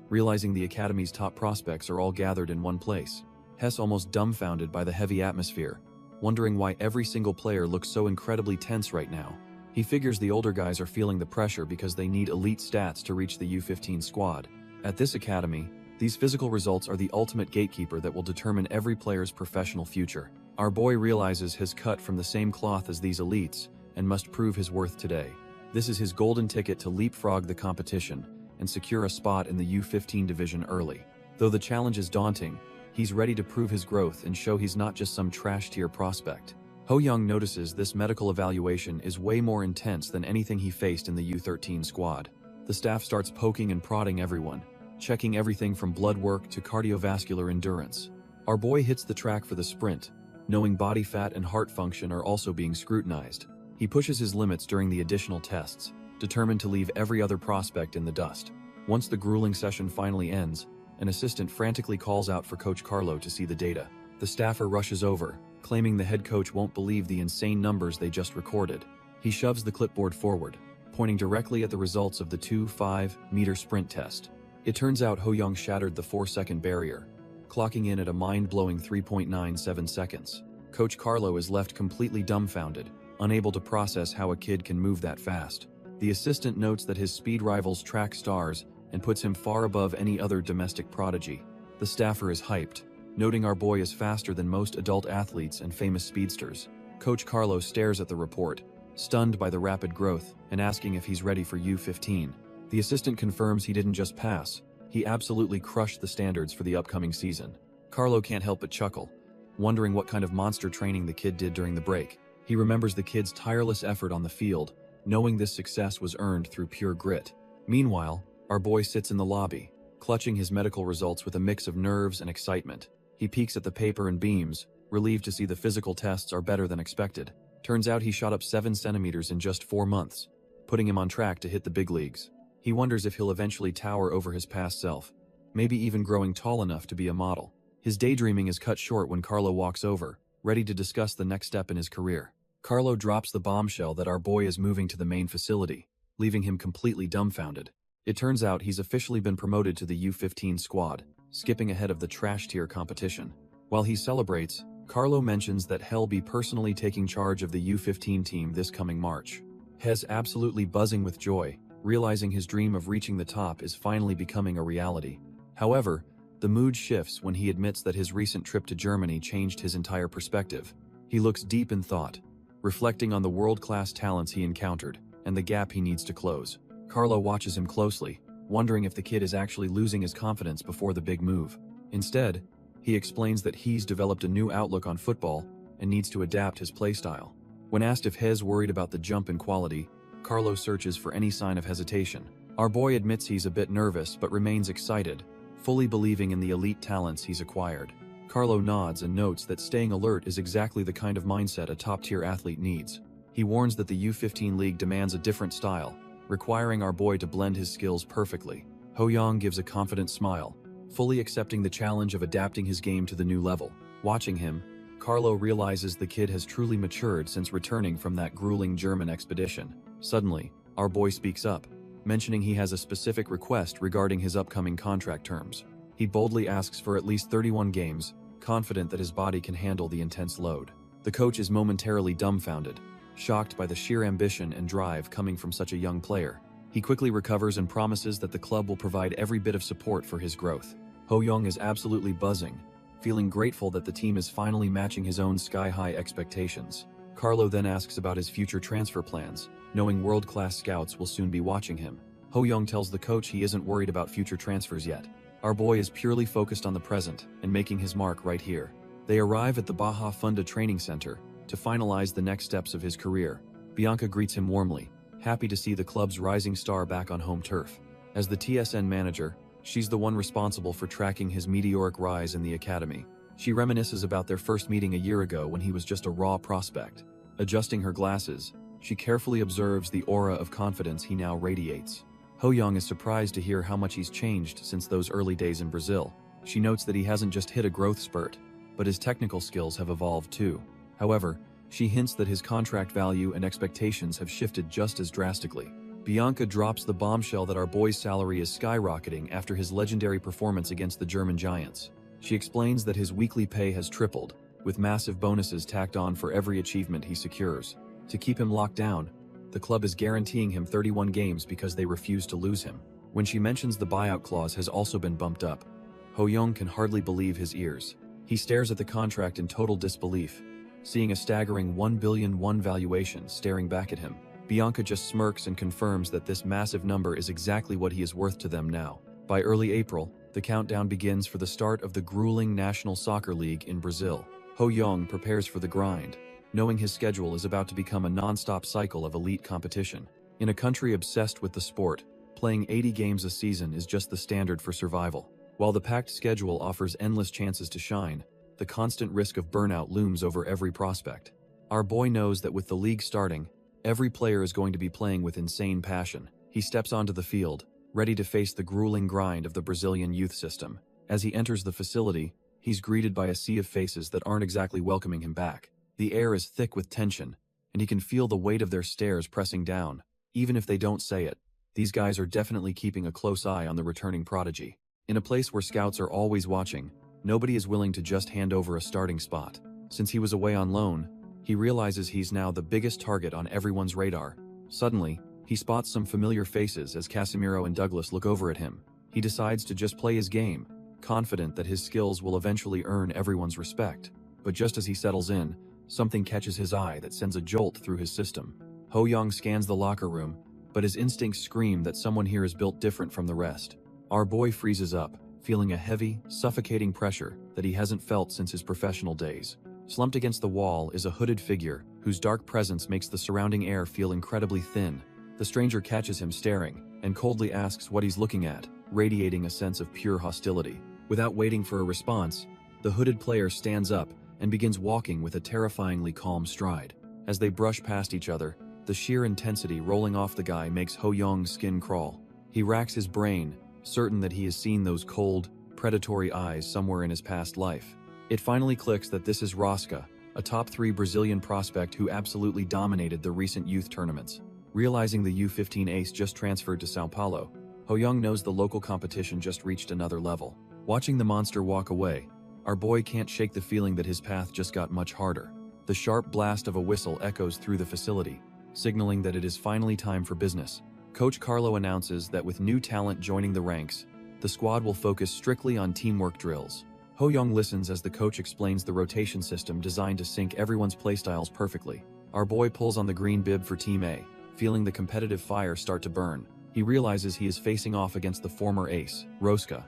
realizing the academy's top prospects are all gathered in one place. Hess almost dumbfounded by the heavy atmosphere, wondering why every single player looks so incredibly tense right now. He figures the older guys are feeling the pressure because they need elite stats to reach the U15 squad. At this academy, these physical results are the ultimate gatekeeper that will determine every player's professional future. Our boy realizes he's cut from the same cloth as these elites and must prove his worth today. This is his golden ticket to leapfrog the competition and secure a spot in the U15 division early. Though the challenge is daunting, he's ready to prove his growth and show he's not just some trash-tier prospect. Ho Young notices this medical evaluation is way more intense than anything he faced in the U13 squad. The staff starts poking and prodding everyone, checking everything from blood work to cardiovascular endurance. Our boy hits the track for the sprint, knowing body fat and heart function are also being scrutinized. He pushes his limits during the additional tests, determined to leave every other prospect in the dust. Once the grueling session finally ends, an assistant frantically calls out for Coach Carlo to see the data. The staffer rushes over, claiming the head coach won't believe the insane numbers they just recorded. He shoves the clipboard forward, pointing directly at the results of the 2-5-meter sprint test. It turns out Ho Young shattered the 4-second barrier, clocking in at a mind-blowing 3.97 seconds. Coach Carlo is left completely dumbfounded, unable to process how a kid can move that fast. The assistant notes that his speed rivals track stars and puts him far above any other domestic prodigy. The staffer is hyped, noting our boy is faster than most adult athletes and famous speedsters. Coach Carlo stares at the report, stunned by the rapid growth, and asking if he's ready for U15. The assistant confirms he didn't just pass, he absolutely crushed the standards for the upcoming season. Carlo can't help but chuckle, wondering what kind of monster training the kid did during the break. He remembers the kid's tireless effort on the field, knowing this success was earned through pure grit. Meanwhile, our boy sits in the lobby, clutching his medical results with a mix of nerves and excitement. He peeks at the paper and beams, relieved to see the physical tests are better than expected. Turns out he shot up 7 centimeters in just 4 months, putting him on track to hit the big leagues. He wonders if he'll eventually tower over his past self, maybe even growing tall enough to be a model. His daydreaming is cut short when Carlo walks over, ready to discuss the next step in his career. Carlo drops the bombshell that our boy is moving to the main facility, leaving him completely dumbfounded. It turns out he's officially been promoted to the U-15 squad, skipping ahead of the trash tier competition. While he celebrates, Carlo mentions that he'll be personally taking charge of the U-15 team this coming March. He's absolutely buzzing with joy, realizing his dream of reaching the top is finally becoming a reality. However, the mood shifts when he admits that his recent trip to Germany changed his entire perspective. He looks deep in thought, reflecting on the world-class talents he encountered and the gap he needs to close. Carlo watches him closely, wondering if the kid is actually losing his confidence before the big move. Instead, he explains that he's developed a new outlook on football and needs to adapt his playstyle. When asked if he's worried about the jump in quality, Carlo searches for any sign of hesitation. Our boy admits he's a bit nervous but remains excited, fully believing in the elite talents he's acquired. Carlo nods and notes that staying alert is exactly the kind of mindset a top-tier athlete needs. He warns that the U-15 league demands a different style, requiring our boy to blend his skills perfectly. Ho-young gives a confident smile, fully accepting the challenge of adapting his game to the new level. Watching him, Carlo realizes the kid has truly matured since returning from that grueling German expedition. Suddenly, our boy speaks up, mentioning he has a specific request regarding his upcoming contract terms. He boldly asks for at least 31 games, confident that his body can handle the intense load. The coach is momentarily dumbfounded, shocked by the sheer ambition and drive coming from such a young player. He quickly recovers and promises that the club will provide every bit of support for his growth. Ho-young is absolutely buzzing, feeling grateful that the team is finally matching his own sky-high expectations. Carlo then asks about his future transfer plans, knowing world-class scouts will soon be watching him. Ho-young tells the coach he isn't worried about future transfers yet. Our boy is purely focused on the present and making his mark right here. They arrive at the Baja Funda Training Center to finalize the next steps of his career. Bianca greets him warmly, happy to see the club's rising star back on home turf. As the TSN manager, she's the one responsible for tracking his meteoric rise in the academy. She reminisces about their first meeting a year ago when he was just a raw prospect. Adjusting her glasses, she carefully observes the aura of confidence he now radiates. Ho-young is surprised to hear how much he's changed since those early days in Brazil. She notes that he hasn't just hit a growth spurt, but his technical skills have evolved too. However, she hints that his contract value and expectations have shifted just as drastically. Bianca drops the bombshell that our boy's salary is skyrocketing after his legendary performance against the German giants. She explains that his weekly pay has tripled, with massive bonuses tacked on for every achievement he secures. To keep him locked down, the club is guaranteeing him 31 games because they refuse to lose him. When she mentions the buyout clause has also been bumped up, Ho-young can hardly believe his ears. He stares at the contract in total disbelief, seeing a staggering 1 billion won valuation staring back at him. Bianca just smirks and confirms that this massive number is exactly what he is worth to them now. By early April, the countdown begins for the start of the grueling National Soccer League in Brazil. Ho-young prepares for the grind, knowing his schedule is about to become a non-stop cycle of elite competition. In a country obsessed with the sport, playing 80 games a season is just the standard for survival. While the packed schedule offers endless chances to shine, the constant risk of burnout looms over every prospect. Our boy knows that with the league starting, every player is going to be playing with insane passion. He steps onto the field, ready to face the grueling grind of the Brazilian youth system. As he enters the facility, he's greeted by a sea of faces that aren't exactly welcoming him back. The air is thick with tension, and he can feel the weight of their stares pressing down. Even if they don't say it, these guys are definitely keeping a close eye on the returning prodigy. In a place where scouts are always watching, nobody is willing to just hand over a starting spot. Since he was away on loan, he realizes he's now the biggest target on everyone's radar. Suddenly, he spots some familiar faces as Casemiro and Douglas look over at him. He decides to just play his game, confident that his skills will eventually earn everyone's respect. But just as he settles in, something catches his eye that sends a jolt through his system. Ho-young scans the locker room, but his instincts scream that someone here is built different from the rest. Our boy freezes up, feeling a heavy, suffocating pressure that he hasn't felt since his professional days. Slumped against the wall is a hooded figure whose dark presence makes the surrounding air feel incredibly thin. The stranger catches him staring and coldly asks what he's looking at, radiating a sense of pure hostility. Without waiting for a response, the hooded player stands up and begins walking with a terrifyingly calm stride. As they brush past each other, the sheer intensity rolling off the guy makes Ho-young's skin crawl. He racks his brain, certain that he has seen those cold, predatory eyes somewhere in his past life. It finally clicks that this is Rosca, a top 3 Brazilian prospect who absolutely dominated the recent youth tournaments. Realizing the U15 ace just transferred to Sao Paulo, Ho-young knows the local competition just reached another level. Watching the monster walk away, our boy can't shake the feeling that his path just got much harder. The sharp blast of a whistle echoes through the facility, signaling that it is finally time for business. Coach Carlo announces that with new talent joining the ranks, the squad will focus strictly on teamwork drills. Ho-young listens as the coach explains the rotation system designed to sync everyone's playstyles perfectly. Our boy pulls on the green bib for Team A, feeling the competitive fire start to burn. He realizes he is facing off against the former ace, Rosca.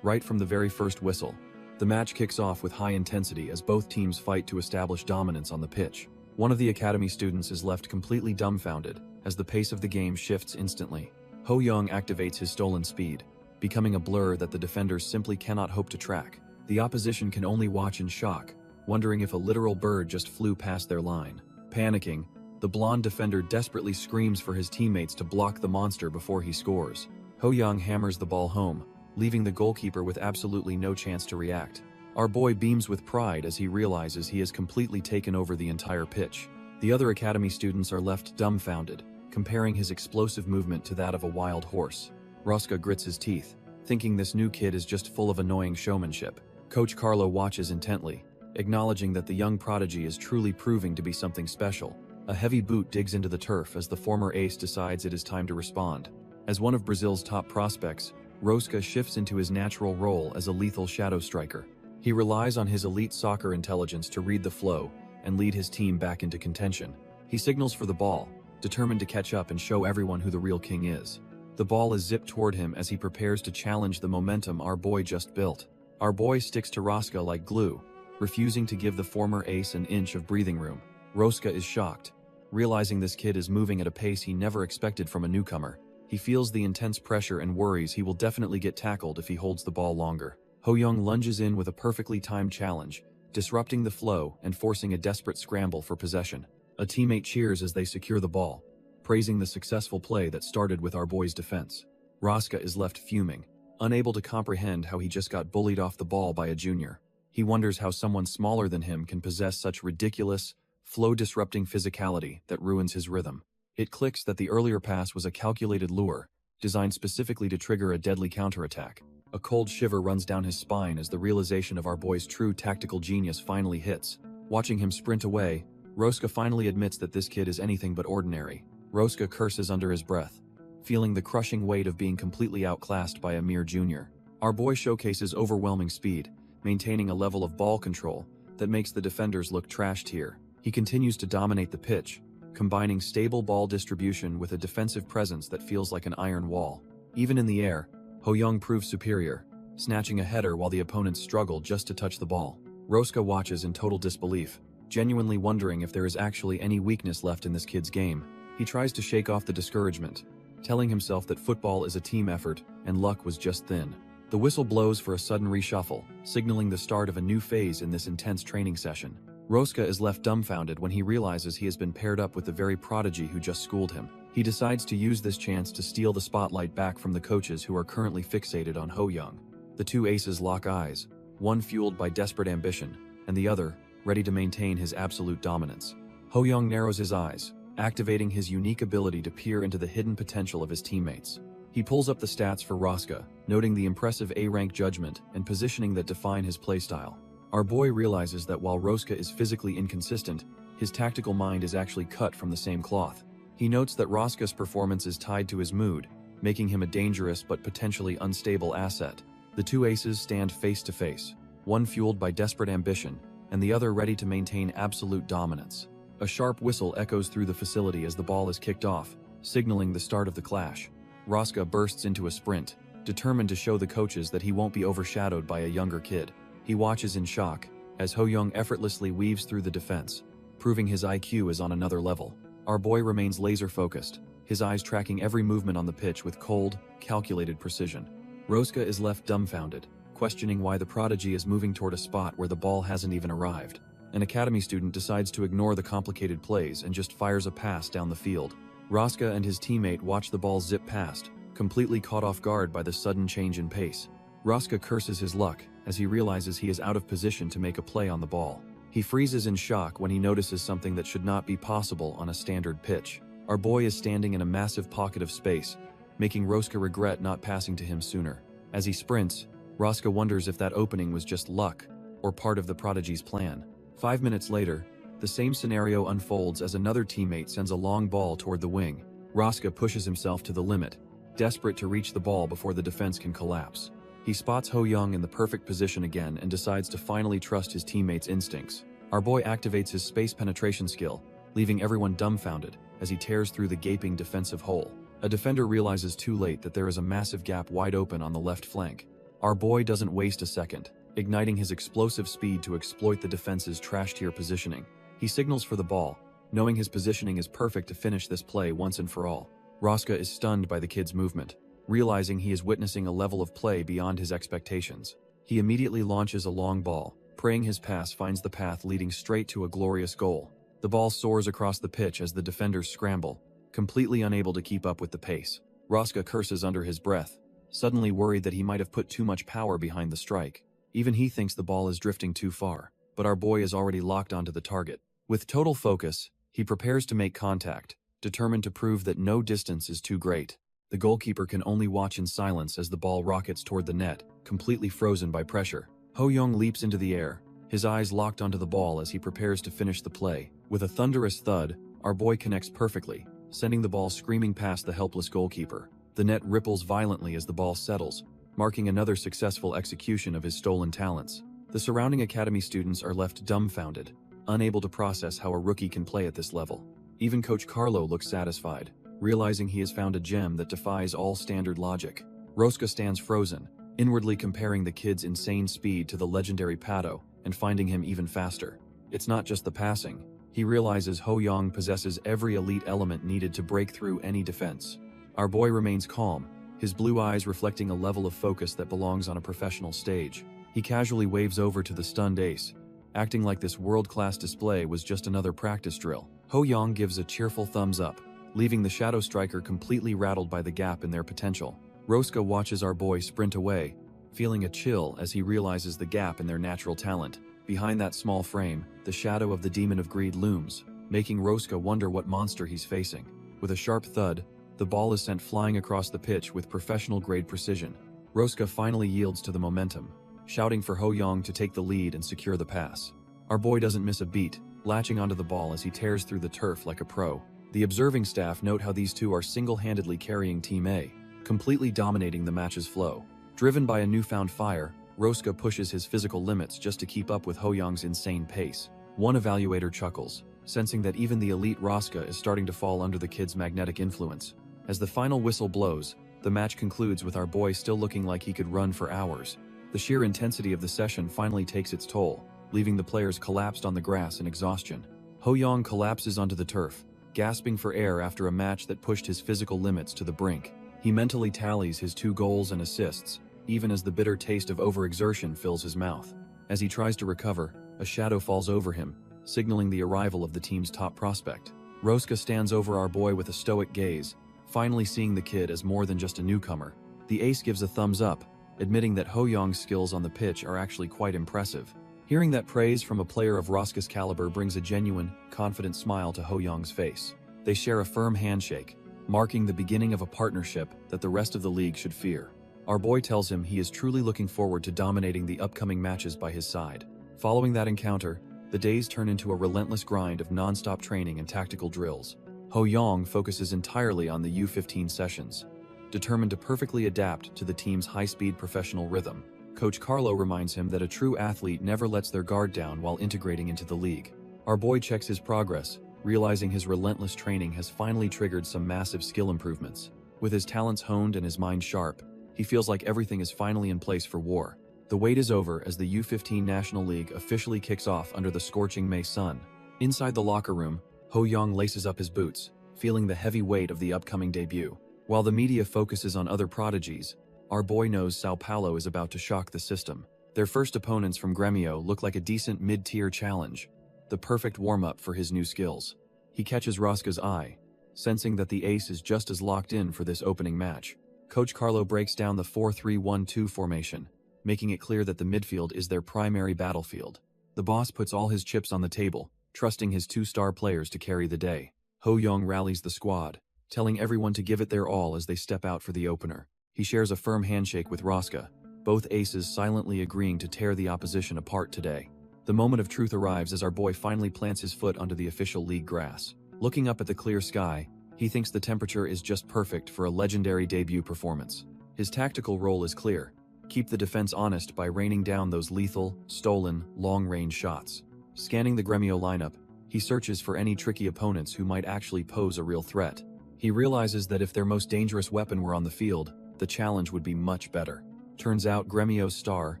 Right from the very first whistle, the match kicks off with high intensity as both teams fight to establish dominance on the pitch. One of the academy students is left completely dumbfounded as the pace of the game shifts instantly. Ho-young activates his stolen speed, becoming a blur that the defenders simply cannot hope to track. The opposition can only watch in shock, wondering if a literal bird just flew past their line. Panicking, the blonde defender desperately screams for his teammates to block the monster before he scores. Ho-young hammers the ball home, leaving the goalkeeper with absolutely no chance to react. Our boy beams with pride as he realizes he has completely taken over the entire pitch. The other academy students are left dumbfounded, comparing his explosive movement to that of a wild horse. Rosca grits his teeth, thinking this new kid is just full of annoying showmanship. Coach Carlo watches intently, acknowledging that the young prodigy is truly proving to be something special. A heavy boot digs into the turf as the former ace decides it is time to respond. As one of Brazil's top prospects, Rosca shifts into his natural role as a lethal shadow striker. He relies on his elite soccer intelligence to read the flow and lead his team back into contention. He signals for the ball, determined to catch up and show everyone who the real king is. The ball is zipped toward him as he prepares to challenge the momentum our boy just built. Our boy sticks to Rosca like glue, refusing to give the former ace an inch of breathing room. Rosca is shocked, realizing this kid is moving at a pace he never expected from a newcomer. He feels the intense pressure and worries he will definitely get tackled if he holds the ball longer. Ho-young lunges in with a perfectly timed challenge, disrupting the flow and forcing a desperate scramble for possession. A teammate cheers as they secure the ball, praising the successful play that started with our boy's defense. Rosca is left fuming, unable to comprehend how he just got bullied off the ball by a junior. He wonders how someone smaller than him can possess such ridiculous, flow-disrupting physicality that ruins his rhythm. It clicks that the earlier pass was a calculated lure, designed specifically to trigger a deadly counterattack. A cold shiver runs down his spine as the realization of our boy's true tactical genius finally hits. Watching him sprint away, Rosca finally admits that this kid is anything but ordinary. Rosca curses under his breath, feeling the crushing weight of being completely outclassed by a mere junior. Our boy showcases overwhelming speed, maintaining a level of ball control that makes the defenders look trashed here. He continues to dominate the pitch, combining stable ball distribution with a defensive presence that feels like an iron wall. Even in the air, Ho-young proves superior, snatching a header while the opponents struggle just to touch the ball. Rosca watches in total disbelief, genuinely wondering if there is actually any weakness left in this kid's game. He tries to shake off the discouragement, telling himself that football is a team effort and luck was just thin. The whistle blows for a sudden reshuffle, signaling the start of a new phase in this intense training session. Rosca is left dumbfounded when he realizes he has been paired up with the very prodigy who just schooled him. He decides to use this chance to steal the spotlight back from the coaches who are currently fixated on Ho-young. The two aces lock eyes, one fueled by desperate ambition, and the other ready to maintain his absolute dominance. Ho-young narrows his eyes, activating his unique ability to peer into the hidden potential of his teammates. He pulls up the stats for Rosca, noting the impressive A-rank judgment and positioning that define his playstyle. Our boy realizes that while Rosca is physically inconsistent, his tactical mind is actually cut from the same cloth. He notes that Rosca's performance is tied to his mood, making him a dangerous but potentially unstable asset. The two aces stand face to face, one fueled by desperate ambition, and the other ready to maintain absolute dominance. A sharp whistle echoes through the facility as the ball is kicked off, signaling the start of the clash. Rosca bursts into a sprint, determined to show the coaches that he won't be overshadowed by a younger kid. He watches in shock, as Ho-young effortlessly weaves through the defense, proving his IQ is on another level. Our boy remains laser-focused, his eyes tracking every movement on the pitch with cold, calculated precision. Rosca is left dumbfounded, questioning why the prodigy is moving toward a spot where the ball hasn't even arrived. An academy student decides to ignore the complicated plays and just fires a pass down the field. Rosca and his teammate watch the ball zip past, completely caught off guard by the sudden change in pace. Rosca curses his luck as he realizes he is out of position to make a play on the ball. He freezes in shock when he notices something that should not be possible on a standard pitch. Our boy is standing in a massive pocket of space, making Rosca regret not passing to him sooner. As he sprints, Rosca wonders if that opening was just luck or part of the prodigy's plan. 5 minutes later, the same scenario unfolds as another teammate sends a long ball toward the wing. Rosca pushes himself to the limit, desperate to reach the ball before the defense can collapse. He spots Ho Young in the perfect position again and decides to finally trust his teammates' instincts. Our boy activates his space penetration skill, leaving everyone dumbfounded as he tears through the gaping defensive hole. A defender realizes too late that there is a massive gap wide open on the left flank. Our boy doesn't waste a second, igniting his explosive speed to exploit the defense's trash-tier positioning. He signals for the ball, knowing his positioning is perfect to finish this play once and for all. Rosca is stunned by the kid's movement, realizing he is witnessing a level of play beyond his expectations. He immediately launches a long ball, praying his pass finds the path leading straight to a glorious goal. The ball soars across the pitch as the defenders scramble, completely unable to keep up with the pace. Rosca curses under his breath, suddenly worried that he might have put too much power behind the strike. Even he thinks the ball is drifting too far, but our boy is already locked onto the target. With total focus, he prepares to make contact, determined to prove that no distance is too great. The goalkeeper can only watch in silence as the ball rockets toward the net, completely frozen by pressure. Ho Young leaps into the air, his eyes locked onto the ball as he prepares to finish the play. With a thunderous thud, our boy connects perfectly, sending the ball screaming past the helpless goalkeeper. The net ripples violently as the ball settles, marking another successful execution of his stolen talents. The surrounding academy students are left dumbfounded, unable to process how a rookie can play at this level. Even Coach Carlo looks satisfied, realizing he has found a gem that defies all standard logic. Rosca stands frozen, inwardly comparing the kid's insane speed to the legendary Pato and finding him even faster. It's not just the passing. He realizes Ho Young possesses every elite element needed to break through any defense. Our boy remains calm, his blue eyes reflecting a level of focus that belongs on a professional stage. He casually waves over to the stunned ace, acting like this world-class display was just another practice drill. Ho Young gives a cheerful thumbs up, leaving the shadow striker completely rattled by the gap in their potential. Rosca watches our boy sprint away, feeling a chill as he realizes the gap in their natural talent. Behind that small frame, the shadow of the demon of greed looms, making Rosca wonder what monster he's facing. With a sharp thud, the ball is sent flying across the pitch with professional-grade precision. Rosca finally yields to the momentum, shouting for Ho Young to take the lead and secure the pass. Our boy doesn't miss a beat, latching onto the ball as he tears through the turf like a pro. The observing staff note how these two are single-handedly carrying Team A, completely dominating the match's flow. Driven by a newfound fire, Rosca pushes his physical limits just to keep up with Ho Young's insane pace. One evaluator chuckles, sensing that even the elite Rosca is starting to fall under the kid's magnetic influence. As the final whistle blows, the match concludes with our boy still looking like he could run for hours. The sheer intensity of the session finally takes its toll, leaving the players collapsed on the grass in exhaustion. Ho Young collapses onto the turf, gasping for air after a match that pushed his physical limits to the brink. He mentally tallies his 2 goals and assists, even as the bitter taste of overexertion fills his mouth. As he tries to recover, a shadow falls over him, signaling the arrival of the team's top prospect. Rosca stands over our boy with a stoic gaze, finally seeing the kid as more than just a newcomer. The ace gives a thumbs up, admitting that Ho Young's skills on the pitch are actually quite impressive. Hearing that praise from a player of Rosca's caliber brings a genuine, confident smile to Ho Young's face. They share a firm handshake, marking the beginning of a partnership that the rest of the league should fear. Our boy tells him he is truly looking forward to dominating the upcoming matches by his side. Following that encounter, the days turn into a relentless grind of non-stop training and tactical drills. Ho Young focuses entirely on the U15 sessions, determined to perfectly adapt to the team's high-speed professional rhythm. Coach Carlo reminds him that a true athlete never lets their guard down while integrating into the league. Our boy checks his progress, realizing his relentless training has finally triggered some massive skill improvements. With his talents honed and his mind sharp, he feels like everything is finally in place for war. The wait is over as the U15 National League officially kicks off under the scorching May sun. Inside the locker room, Ho Young laces up his boots, feeling the heavy weight of the upcoming debut. While the media focuses on other prodigies, our boy knows Sao Paulo is about to shock the system. Their first opponents from Gremio look like a decent mid-tier challenge, the perfect warm-up for his new skills. He catches Rosca's eye, sensing that the ace is just as locked in for this opening match. Coach Carlo breaks down the 4-3-1-2 formation, making it clear that the midfield is their primary battlefield. The boss puts all his chips on the table, trusting his 2-star players to carry the day. Ho-young rallies the squad, telling everyone to give it their all as they step out for the opener. He shares a firm handshake with Roska, both aces silently agreeing to tear the opposition apart today. The moment of truth arrives as our boy finally plants his foot onto the official league grass. Looking up at the clear sky, he thinks the temperature is just perfect for a legendary debut performance. His tactical role is clear: keep the defense honest by raining down those lethal, stolen, long-range shots. Scanning the Gremio lineup, he searches for any tricky opponents who might actually pose a real threat. He realizes that if their most dangerous weapon were on the field, the challenge would be much better. Turns out Gremio's star,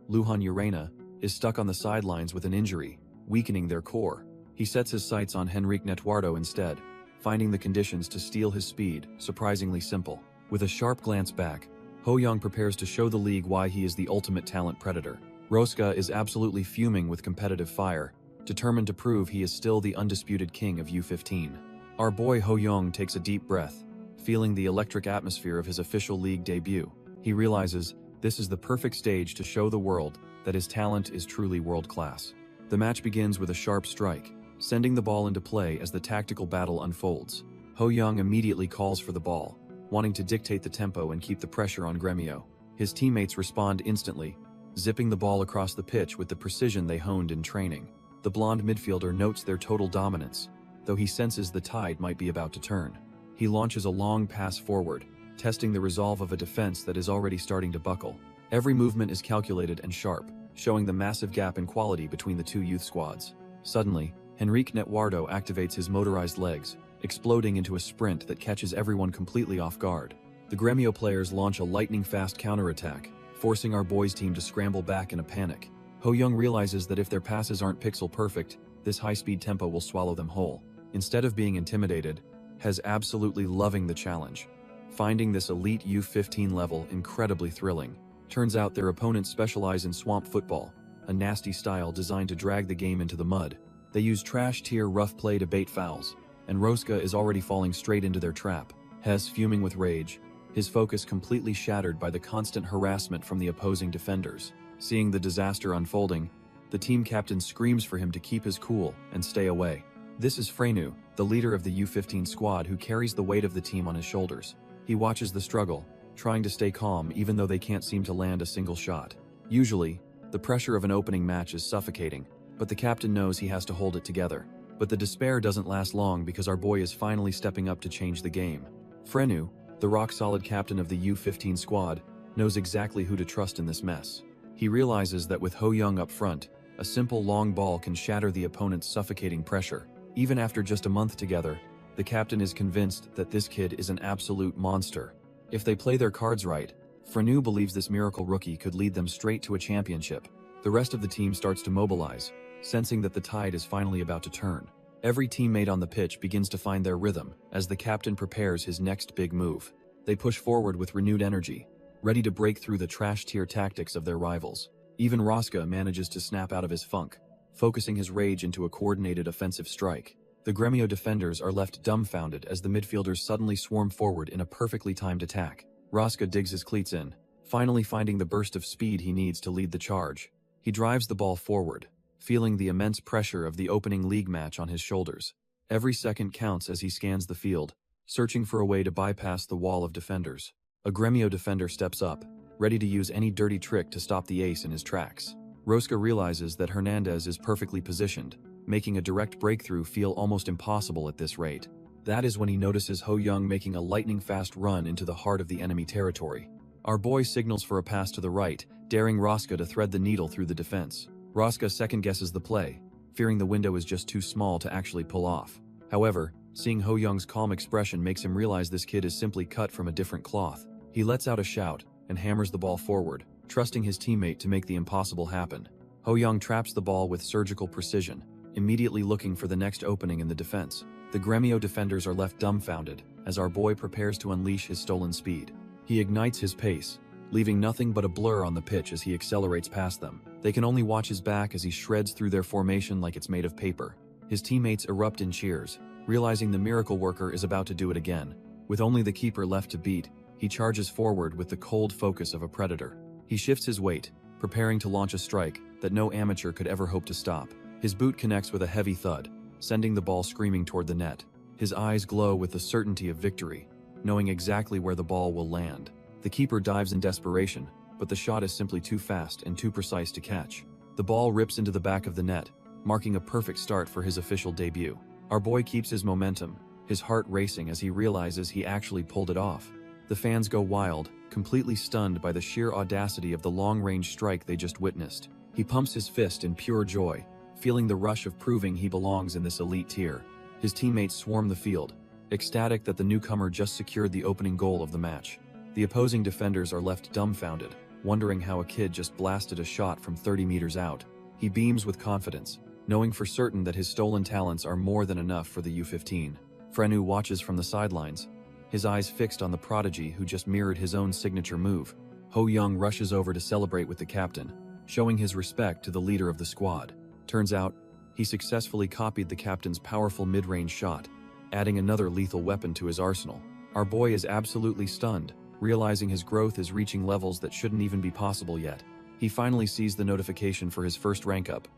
Luhan Urena, is stuck on the sidelines with an injury, weakening their core. He sets his sights on Henrique Netuardo instead, finding the conditions to steal his speed surprisingly simple. With a sharp glance back, Ho-young prepares to show the league why he is the ultimate talent predator. Roska is absolutely fuming with competitive fire, determined to prove he is still the undisputed king of U15. Our boy Ho-young takes a deep breath, feeling the electric atmosphere of his official league debut. He realizes this is the perfect stage to show the world that his talent is truly world-class. The match begins with a sharp strike, sending the ball into play as the tactical battle unfolds. Ho-young immediately calls for the ball, wanting to dictate the tempo and keep the pressure on Gremio. His teammates respond instantly, zipping the ball across the pitch with the precision they honed in training. The blonde midfielder notes their total dominance, though he senses the tide might be about to turn. He launches a long pass forward, testing the resolve of a defense that is already starting to buckle. Every movement is calculated and sharp, showing the massive gap in quality between the two youth squads. Suddenly, Henrique Netuardo activates his motorized legs, exploding into a sprint that catches everyone completely off guard. The Gremio players launch a lightning-fast counterattack, forcing our boys' team to scramble back in a panic. Ho-young realizes that if their passes aren't pixel perfect, this high-speed tempo will swallow them whole. Instead of being intimidated, Hez absolutely loving the challenge, finding this elite U15 level incredibly thrilling. Turns out their opponents specialize in swamp football, a nasty style designed to drag the game into the mud. They use trash-tier rough play to bait fouls, and Roska is already falling straight into their trap. Hez fuming with rage, his focus completely shattered by the constant harassment from the opposing defenders. Seeing the disaster unfolding, the team captain screams for him to keep his cool and stay away. This is Frenu, the leader of the U15 squad who carries the weight of the team on his shoulders. He watches the struggle, trying to stay calm even though they can't seem to land a single shot. Usually, the pressure of an opening match is suffocating, but the captain knows he has to hold it together. But the despair doesn't last long because our boy is finally stepping up to change the game. Frenu, the rock-solid captain of the U15 squad, knows exactly who to trust in this mess. He realizes that with Ho-young up front, a simple long ball can shatter the opponent's suffocating pressure. Even after just a month together, the captain is convinced that this kid is an absolute monster. If they play their cards right, Frenu believes this miracle rookie could lead them straight to a championship. The rest of the team starts to mobilize, sensing that the tide is finally about to turn. Every teammate on the pitch begins to find their rhythm as the captain prepares his next big move. They push forward with renewed energy, ready to break through the trash-tier tactics of their rivals. Even Roska manages to snap out of his funk, focusing his rage into a coordinated offensive strike. The Gremio defenders are left dumbfounded as the midfielders suddenly swarm forward in a perfectly timed attack. Roska digs his cleats in, finally finding the burst of speed he needs to lead the charge. He drives the ball forward, feeling the immense pressure of the opening league match on his shoulders. Every second counts as he scans the field, searching for a way to bypass the wall of defenders. A Gremio defender steps up, ready to use any dirty trick to stop the ace in his tracks. Roska realizes that Hernandez is perfectly positioned, making a direct breakthrough feel almost impossible at this rate. That is when he notices Ho-young making a lightning-fast run into the heart of the enemy territory. Our boy signals for a pass to the right, daring Roska to thread the needle through the defense. Roska second-guesses the play, fearing the window is just too small to actually pull off. However, seeing Ho-young's calm expression makes him realize this kid is simply cut from a different cloth. He lets out a shout and hammers the ball forward, trusting his teammate to make the impossible happen. Ho-young traps the ball with surgical precision, immediately looking for the next opening in the defense. The Gremio defenders are left dumbfounded as our boy prepares to unleash his stolen speed. He ignites his pace, leaving nothing but a blur on the pitch as he accelerates past them. They can only watch his back as he shreds through their formation like it's made of paper. His teammates erupt in cheers, realizing the miracle worker is about to do it again. With only the keeper left to beat, he He charges forward with the cold focus of a predator. He shifts his weight, preparing to launch a strike that no amateur could ever hope to stop. His boot connects with a heavy thud, sending the ball screaming toward the net. His eyes glow with the certainty of victory, knowing exactly where the ball will land. The keeper dives in desperation, but the shot is simply too fast and too precise to catch. The ball rips into the back of the net, marking a perfect start for his official debut. Our boy keeps his momentum, his heart racing as he realizes he actually pulled it off. The fans go wild, completely stunned by the sheer audacity of the long-range strike they just witnessed. He pumps his fist in pure joy, feeling the rush of proving he belongs in this elite tier. His teammates swarm the field, ecstatic that the newcomer just secured the opening goal of the match. The opposing defenders are left dumbfounded, wondering how a kid just blasted a shot from 30 meters out. He beams with confidence, knowing for certain that his stolen talents are more than enough for the U15. Frenu watches from the sidelines, his eyes fixed on the prodigy who just mirrored his own signature move. Ho Young rushes over to celebrate with the captain, showing his respect to the leader of the squad. Turns out, he successfully copied the captain's powerful mid-range shot, adding another lethal weapon to his arsenal. Our boy is absolutely stunned, realizing his growth is reaching levels that shouldn't even be possible yet. He finally sees the notification for his first rank up,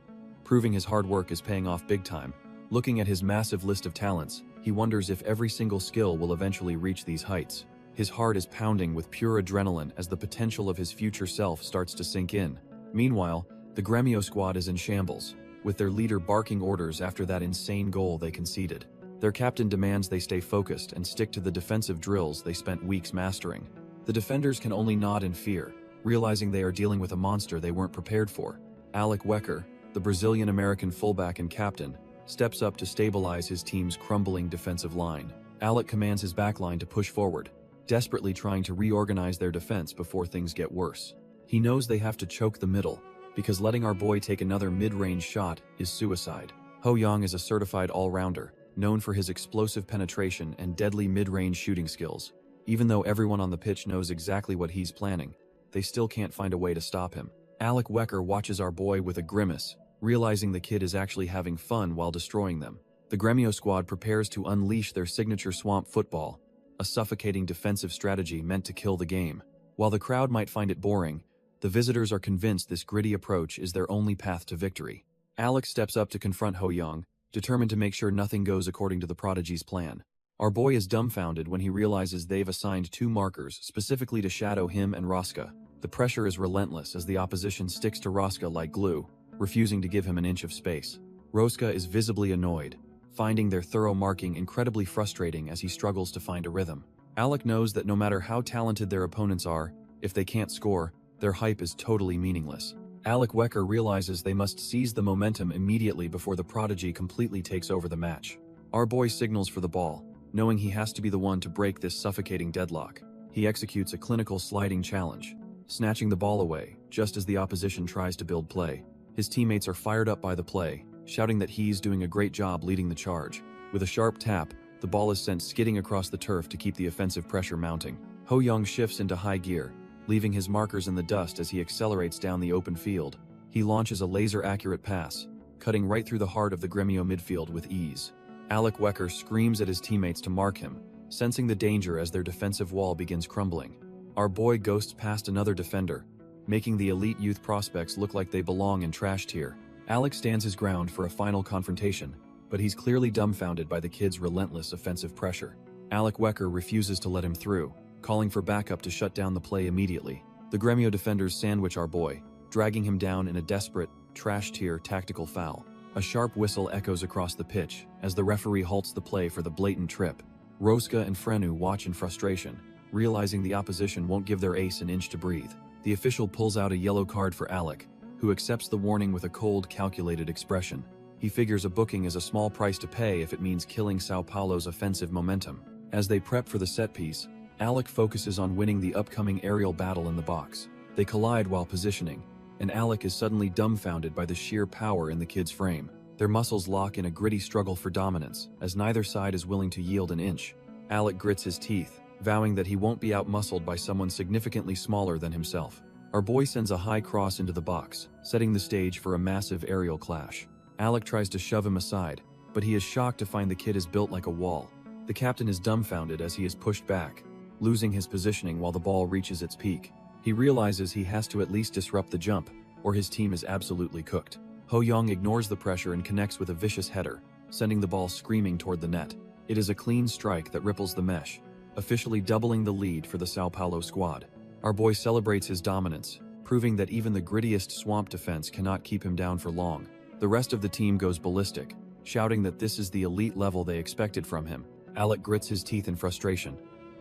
proving his hard work is paying off big time. Looking at his massive list of talents, he wonders if every single skill will eventually reach these heights. His heart is pounding with pure adrenaline as the potential of his future self starts to sink in. Meanwhile, the Gremio squad is in shambles, with their leader barking orders after that insane goal they conceded. Their captain demands they stay focused and stick to the defensive drills they spent weeks mastering. The defenders can only nod in fear, realizing they are dealing with a monster they weren't prepared for. Alec Wecker, the Brazilian-American fullback and captain, steps up to stabilize his team's crumbling defensive line. Alec commands his backline to push forward, desperately trying to reorganize their defense before things get worse. He knows they have to choke the middle, because letting our boy take another mid-range shot is suicide. Ho Young is a certified all-rounder, known for his explosive penetration and deadly mid-range shooting skills. Even though everyone on the pitch knows exactly what he's planning, they still can't find a way to stop him. Alec Wecker watches our boy with a grimace, realizing the kid is actually having fun while destroying them. The Gremio squad prepares to unleash their signature swamp football, a suffocating defensive strategy meant to kill the game. While the crowd might find it boring, the visitors are convinced this gritty approach is their only path to victory. Alex steps up to confront Ho Young, determined to make sure nothing goes according to the prodigy's plan. Our boy is dumbfounded when he realizes they've assigned 2 markers specifically to shadow him and Roska. The pressure is relentless as the opposition sticks to Roska like glue, refusing to give him an inch of space. Roska is visibly annoyed, finding their thorough marking incredibly frustrating as he struggles to find a rhythm. Alec knows that no matter how talented their opponents are, if they can't score, their hype is totally meaningless. Alec Wecker realizes they must seize the momentum immediately before the prodigy completely takes over the match. Our boy signals for the ball, knowing he has to be the one to break this suffocating deadlock. He executes a clinical sliding challenge, snatching the ball away just as the opposition tries to build play. His teammates are fired up by the play, shouting that he's doing a great job leading the charge. With a sharp tap, the ball is sent skidding across the turf to keep the offensive pressure mounting. Ho Young shifts into high gear, leaving his markers in the dust as he accelerates down the open field. He launches a laser-accurate pass, cutting right through the heart of the Gremio midfield with ease. Alec Wecker screams at his teammates to mark him, sensing the danger as their defensive wall begins crumbling. Our boy ghosts past another defender, making the elite youth prospects look like they belong in trash tier. Alex stands his ground for a final confrontation, but he's clearly dumbfounded by the kid's relentless offensive pressure. Alec Wecker refuses to let him through, calling for backup to shut down the play immediately. The Gremio defenders sandwich our boy, dragging him down in a desperate, trash tier tactical foul. A sharp whistle echoes across the pitch as the referee halts the play for the blatant trip. Roska and Frenu watch in frustration, realizing the opposition won't give their ace an inch to breathe. The official pulls out a yellow card for Alec, who accepts the warning with a cold, calculated expression. He figures a booking is a small price to pay if it means killing Sao Paulo's offensive momentum. As they prep for the set piece, Alec focuses on winning the upcoming aerial battle in the box. They collide while positioning, and Alec is suddenly dumbfounded by the sheer power in the kid's frame. Their muscles lock in a gritty struggle for dominance, as neither side is willing to yield an inch. Alec grits his teeth, vowing that he won't be outmuscled by someone significantly smaller than himself. Our boy sends a high cross into the box, setting the stage for a massive aerial clash. Alec tries to shove him aside, but he is shocked to find the kid is built like a wall. The captain is dumbfounded as he is pushed back, losing his positioning while the ball reaches its peak. He realizes he has to at least disrupt the jump, or his team is absolutely cooked. Ho-young ignores the pressure and connects with a vicious header, sending the ball screaming toward the net. It is a clean strike that ripples the mesh, officially doubling the lead for the Sao Paulo squad. Our boy celebrates his dominance, proving that even the grittiest swamp defense cannot keep him down for long. The rest of the team goes ballistic, shouting that this is the elite level they expected from him. Alec grits his teeth in frustration,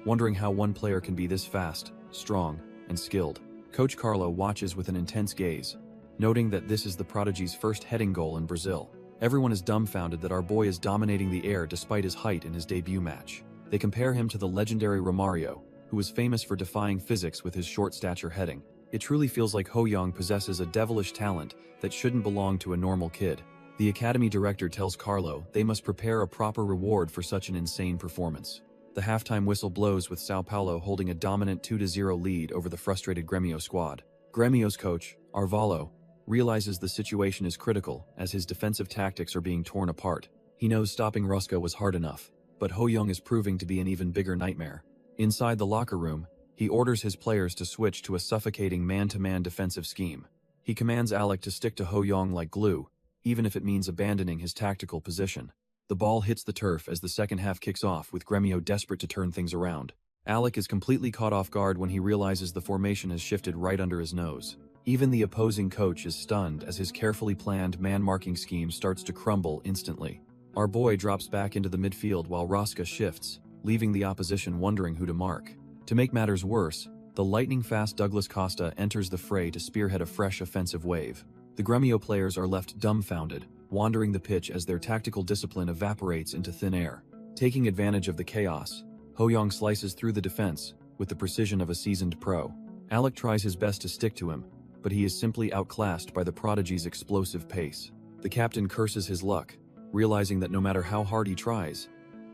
wondering how one player can be this fast, strong, and skilled. Coach Carlo watches with an intense gaze, noting that this is the prodigy's first heading goal in Brazil. Everyone is dumbfounded that our boy is dominating the air despite his height in his debut match. They compare him to the legendary Romario, who was famous for defying physics with his short stature heading. It truly feels like Ho-young possesses a devilish talent that shouldn't belong to a normal kid. The academy director tells Carlo they must prepare a proper reward for such an insane performance. The halftime whistle blows with Sao Paulo holding a dominant 2-0 lead over the frustrated Grêmio squad. Grêmio's coach, Arvalho, realizes the situation is critical as his defensive tactics are being torn apart. He knows stopping Rusca was hard enough, but Ho-young is proving to be an even bigger nightmare. Inside the locker room, he orders his players to switch to a suffocating man-to-man defensive scheme. He commands Alec to stick to Ho-young like glue, even if it means abandoning his tactical position. The ball hits the turf as the second half kicks off, with Grêmio desperate to turn things around. Alec is completely caught off guard when he realizes the formation has shifted right under his nose. Even the opposing coach is stunned as his carefully planned man-marking scheme starts to crumble instantly. Our boy drops back into the midfield while Rusca shifts, leaving the opposition wondering who to mark. To make matters worse, the lightning-fast Douglas Costa enters the fray to spearhead a fresh offensive wave. The Grêmio players are left dumbfounded, wandering the pitch as their tactical discipline evaporates into thin air. Taking advantage of the chaos, Ho-young slices through the defense with the precision of a seasoned pro. Alec tries his best to stick to him, but he is simply outclassed by the prodigy's explosive pace. The captain curses his luck, realizing that no matter how hard he tries,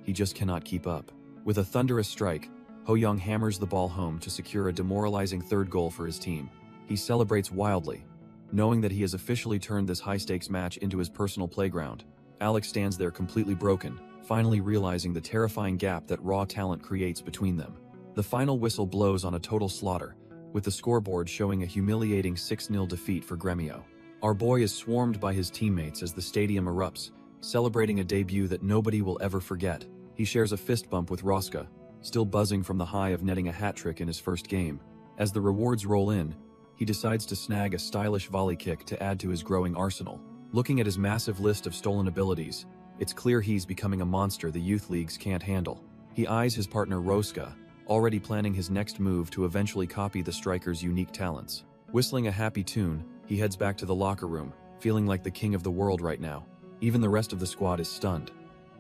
he just cannot keep up. With a thunderous strike, Ho-young hammers the ball home to secure a demoralizing third goal for his team. He celebrates wildly, knowing that he has officially turned this high-stakes match into his personal playground. Alex stands there completely broken, finally realizing the terrifying gap that raw talent creates between them. The final whistle blows on a total slaughter, with the scoreboard showing a humiliating 6-0 defeat for Grêmio. Our boy is swarmed by his teammates as the stadium erupts, celebrating a debut that nobody will ever forget. He shares a fist bump with Rusca, still buzzing from the high of netting a hat-trick in his first game. As the rewards roll in, he decides to snag a stylish volley kick to add to his growing arsenal. Looking at his massive list of stolen abilities, it's clear he's becoming a monster the youth leagues can't handle. He eyes his partner Rusca, already planning his next move to eventually copy the striker's unique talents. Whistling a happy tune, he heads back to the locker room, feeling like the king of the world right now. Even the rest of the squad is stunned,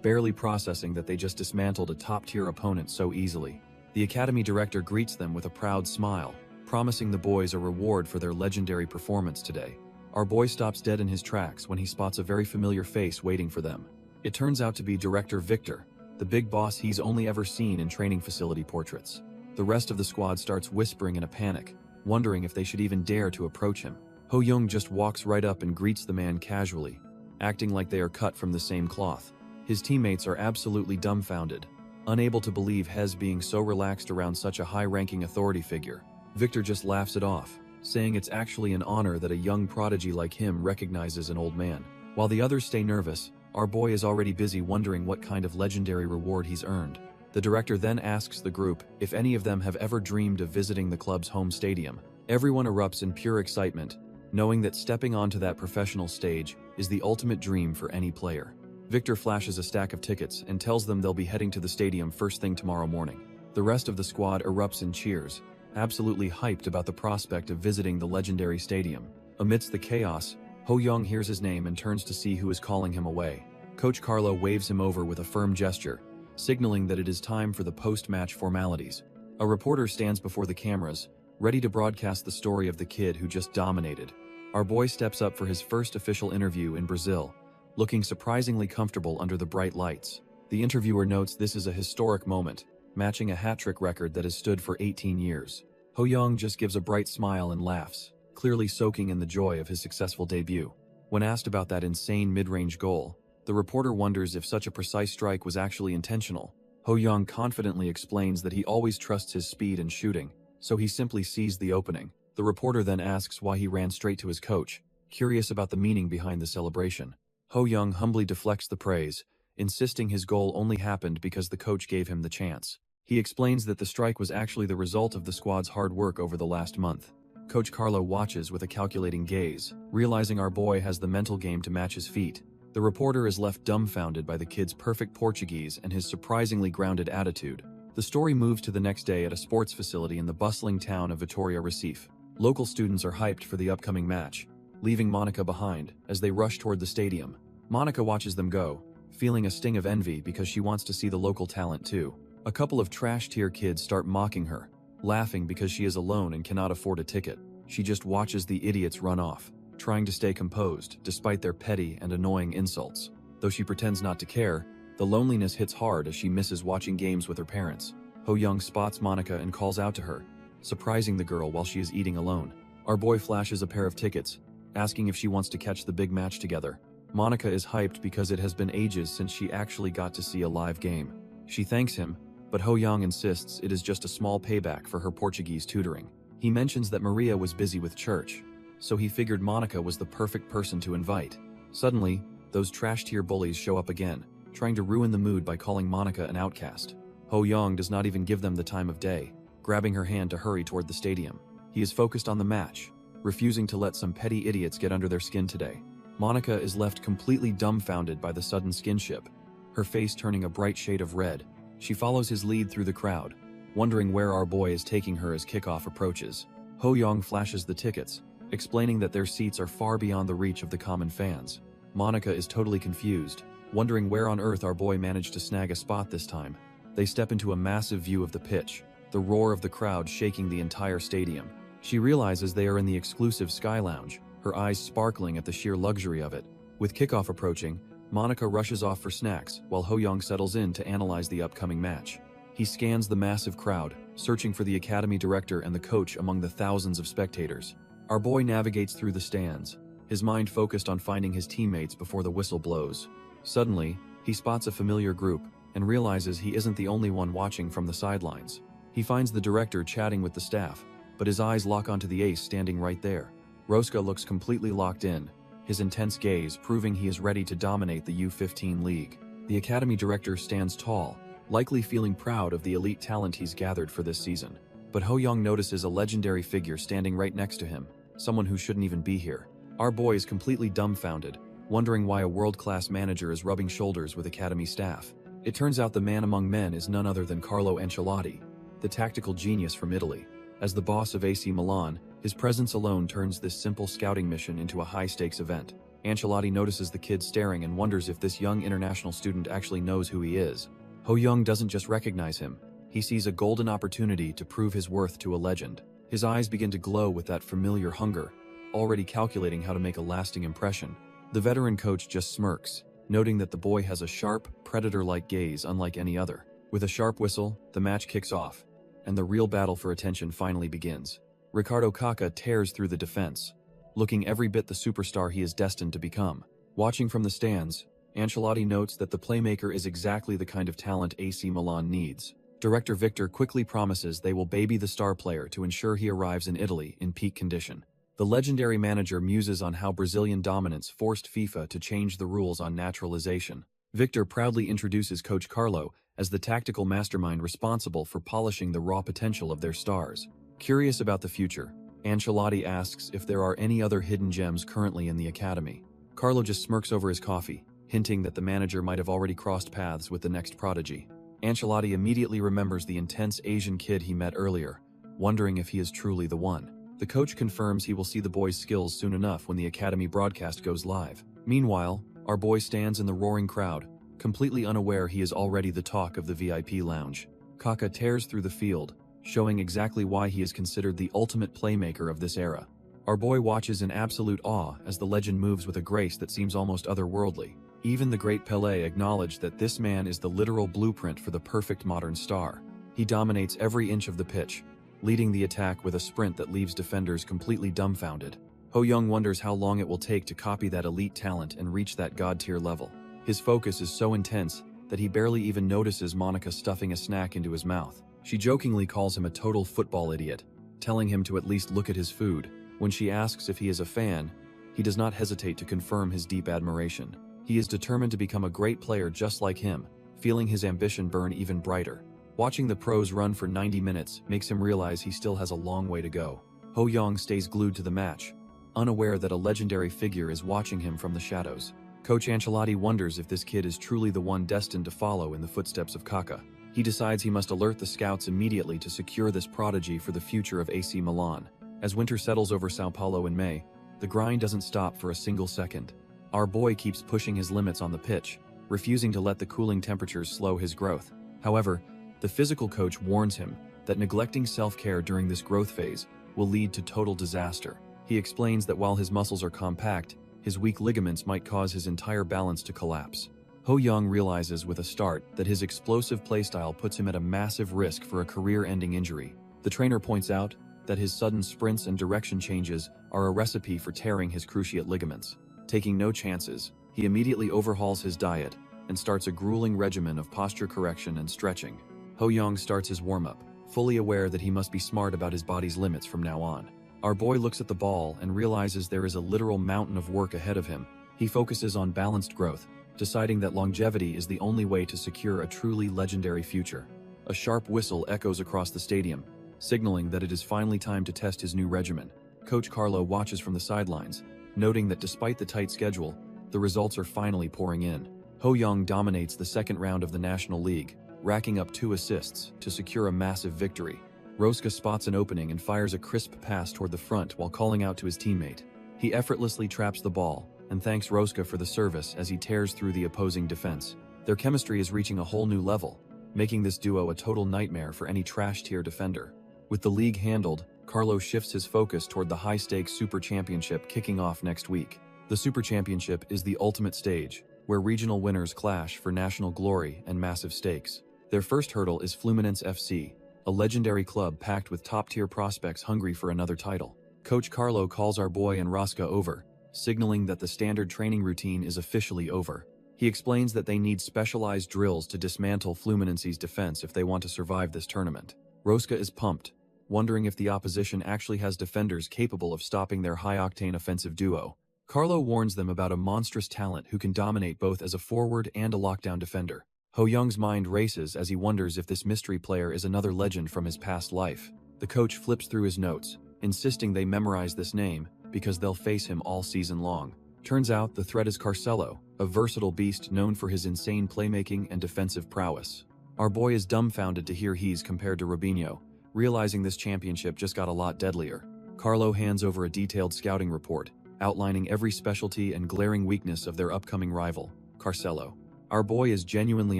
barely processing that they just dismantled a top-tier opponent so easily. The academy director greets them with a proud smile, promising the boys a reward for their legendary performance today. Our boy stops dead in his tracks when he spots a very familiar face waiting for them. It turns out to be Director Victor, the big boss he's only ever seen in training facility portraits. The rest of the squad starts whispering in a panic, wondering if they should even dare to approach him. Ho-young just walks right up and greets the man casually, acting like they are cut from the same cloth. His teammates are absolutely dumbfounded, unable to believe Hez being so relaxed around such a high-ranking authority figure. Victor just laughs it off, saying it's actually an honor that a young prodigy like him recognizes an old man. While the others stay nervous, our boy is already busy wondering what kind of legendary reward he's earned. The director then asks the group if any of them have ever dreamed of visiting the club's home stadium. Everyone erupts in pure excitement, knowing that stepping onto that professional stage is the ultimate dream for any player. Victor flashes a stack of tickets and tells them they'll be heading to the stadium first thing tomorrow morning. The rest of the squad erupts in cheers, absolutely hyped about the prospect of visiting the legendary stadium. Amidst the chaos, Ho-young hears his name and turns to see who is calling him away. Coach Carlo waves him over with a firm gesture, signaling that it is time for the post-match formalities. A reporter stands before the cameras, ready to broadcast the story of the kid who just dominated. Our boy steps up for his first official interview in Brazil, looking surprisingly comfortable under the bright lights. The interviewer notes this is a historic moment, matching a hat-trick record that has stood for 18 years. Ho-young just gives a bright smile and laughs, clearly soaking in the joy of his successful debut. When asked about that insane mid-range goal, the reporter wonders if such a precise strike was actually intentional, Ho Young confidently explains that he always trusts his speed and shooting, so he simply seized the opening. The reporter then asks why he ran straight to his coach, curious about the meaning behind the celebration. Ho Young humbly deflects the praise, insisting his goal only happened because the coach gave him the chance. He explains that the strike was actually the result of the squad's hard work over the last month. Coach Carlo watches with a calculating gaze, realizing our boy has the mental game to match his feet. The reporter is left dumbfounded by the kid's perfect Portuguese and his surprisingly grounded attitude. The story moves to the next day at a sports facility in the bustling town of Vitória Recife. Local students are hyped for the upcoming match, leaving Monica behind as they rush toward the stadium. Monica watches them go, feeling a sting of envy because she wants to see the local talent too. A couple of trash-tier kids start mocking her, laughing because she is alone and cannot afford a ticket. She just watches the idiots run off, trying to stay composed despite their petty and annoying insults. Though she pretends not to care, the loneliness hits hard as she misses watching games with her parents. Ho Young spots Monica and calls out to her, surprising the girl while she is eating alone. Our boy flashes a pair of tickets, asking if she wants to catch the big match together. Monica is hyped because it has been ages since she actually got to see a live game. She thanks him, but Ho Young insists it is just a small payback for her Portuguese tutoring. He mentions that Maria was busy with church, so he figured Monica was the perfect person to invite. Suddenly, those trash-tier bullies show up again, trying to ruin the mood by calling Monica an outcast. Ho Young does not even give them the time of day, grabbing her hand to hurry toward the stadium. He is focused on the match, refusing to let some petty idiots get under their skin today. Monica is left completely dumbfounded by the sudden skinship, her face turning a bright shade of red. She follows his lead through the crowd, wondering where our boy is taking her as kickoff approaches. Ho Young flashes the tickets, explaining that their seats are far beyond the reach of the common fans. Monica is totally confused, wondering where on earth our boy managed to snag a spot this time. They step into a massive view of the pitch, the roar of the crowd shaking the entire stadium. She realizes they are in the exclusive Sky Lounge, her eyes sparkling at the sheer luxury of it. With kickoff approaching, Monica rushes off for snacks while Ho Young settles in to analyze the upcoming match. He scans the massive crowd, searching for the academy director and the coach among the thousands of spectators. Our boy navigates through the stands, his mind focused on finding his teammates before the whistle blows. Suddenly, he spots a familiar group and realizes he isn't the only one watching from the sidelines. He finds the director chatting with the staff, but his eyes lock onto the ace standing right there. Rosca looks completely locked in, his intense gaze proving he is ready to dominate the U15 league. The academy director stands tall, likely feeling proud of the elite talent he's gathered for this season. But Ho Young notices a legendary figure standing right next to him, someone who shouldn't even be here. Our boy is completely dumbfounded, wondering why a world-class manager is rubbing shoulders with academy staff. It turns out the man among men is none other than Carlo Ancelotti, the tactical genius from Italy. As the boss of AC Milan, his presence alone turns this simple scouting mission into a high-stakes event. Ancelotti notices the kid staring and wonders if this young international student actually knows who he is. Ho Young doesn't just recognize him, he sees a golden opportunity to prove his worth to a legend. His eyes begin to glow with that familiar hunger, already calculating how to make a lasting impression. The veteran coach just smirks, noting that the boy has a sharp, predator-like gaze unlike any other. With a sharp whistle, the match kicks off, and the real battle for attention finally begins. Ricardo Kaká tears through the defense, looking every bit the superstar he is destined to become. Watching from the stands, Ancelotti notes that the playmaker is exactly the kind of talent AC Milan needs. Director Victor quickly promises they will baby the star player to ensure he arrives in Italy in peak condition. The legendary manager muses on how Brazilian dominance forced FIFA to change the rules on naturalization. Victor proudly introduces Coach Carlo as the tactical mastermind responsible for polishing the raw potential of their stars. Curious about the future, Ancelotti asks if there are any other hidden gems currently in the academy. Carlo just smirks over his coffee, hinting that the manager might have already crossed paths with the next prodigy. Ancelotti immediately remembers the intense Asian kid he met earlier, wondering if he is truly the one. The coach confirms he will see the boy's skills soon enough when the academy broadcast goes live. Meanwhile, our boy stands in the roaring crowd, completely unaware he is already the talk of the VIP lounge. Kaká tears through the field, showing exactly why he is considered the ultimate playmaker of this era. Our boy watches in absolute awe as the legend moves with a grace that seems almost otherworldly. Even the great Pelé acknowledged that this man is the literal blueprint for the perfect modern star. He dominates every inch of the pitch, leading the attack with a sprint that leaves defenders completely dumbfounded. Ho Young wonders how long it will take to copy that elite talent and reach that god-tier level. His focus is so intense that he barely even notices Monica stuffing a snack into his mouth. She jokingly calls him a total football idiot, telling him to at least look at his food. When she asks if he is a fan, he does not hesitate to confirm his deep admiration. He is determined to become a great player just like him, feeling his ambition burn even brighter. Watching the pros run for 90 minutes makes him realize he still has a long way to go. Ho Young stays glued to the match, unaware that a legendary figure is watching him from the shadows. Coach Ancelotti wonders if this kid is truly the one destined to follow in the footsteps of Kaká. He decides he must alert the scouts immediately to secure this prodigy for the future of AC Milan. As winter settles over Sao Paulo in May, the grind doesn't stop for a single second. Our boy keeps pushing his limits on the pitch, refusing to let the cooling temperatures slow his growth. However, the physical coach warns him that neglecting self-care during this growth phase will lead to total disaster. He explains that while his muscles are compact, his weak ligaments might cause his entire balance to collapse. Ho Young realizes with a start that his explosive playstyle puts him at a massive risk for a career-ending injury. The trainer points out that his sudden sprints and direction changes are a recipe for tearing his cruciate ligaments. Taking no chances, he immediately overhauls his diet and starts a grueling regimen of posture correction and stretching. Ho Young starts his warm-up, fully aware that he must be smart about his body's limits from now on. Our boy looks at the ball and realizes there is a literal mountain of work ahead of him. He focuses on balanced growth, deciding that longevity is the only way to secure a truly legendary future. A sharp whistle echoes across the stadium, signaling that it is finally time to test his new regimen. Coach Carlo watches from the sidelines, noting that despite the tight schedule, the results are finally pouring in. Ho Young dominates the second round of the National League, racking up 2 assists to secure a massive victory. Roska spots an opening and fires a crisp pass toward the front while calling out to his teammate. He effortlessly traps the ball and thanks Roska for the service as he tears through the opposing defense. Their chemistry is reaching a whole new level, making this duo a total nightmare for any trash-tier defender. With the league handled, Carlo shifts his focus toward the high-stakes Super Championship kicking off next week. The Super Championship is the ultimate stage, where regional winners clash for national glory and massive stakes. Their first hurdle is Fluminense FC, a legendary club packed with top-tier prospects hungry for another title. Coach Carlo calls our boy and Roska over, signaling that the standard training routine is officially over. He explains that they need specialized drills to dismantle Fluminense's defense if they want to survive this tournament. Roska is pumped, wondering if the opposition actually has defenders capable of stopping their high-octane offensive duo. Carlo warns them about a monstrous talent who can dominate both as a forward and a lockdown defender. Ho Young's mind races as he wonders if this mystery player is another legend from his past life. The coach flips through his notes, insisting they memorize this name because they'll face him all season long. Turns out the threat is Carcelo, a versatile beast known for his insane playmaking and defensive prowess. Our boy is dumbfounded to hear he's compared to Robinho, realizing this championship just got a lot deadlier. Carlo hands over a detailed scouting report, outlining every specialty and glaring weakness of their upcoming rival, Carcelo. Our boy is genuinely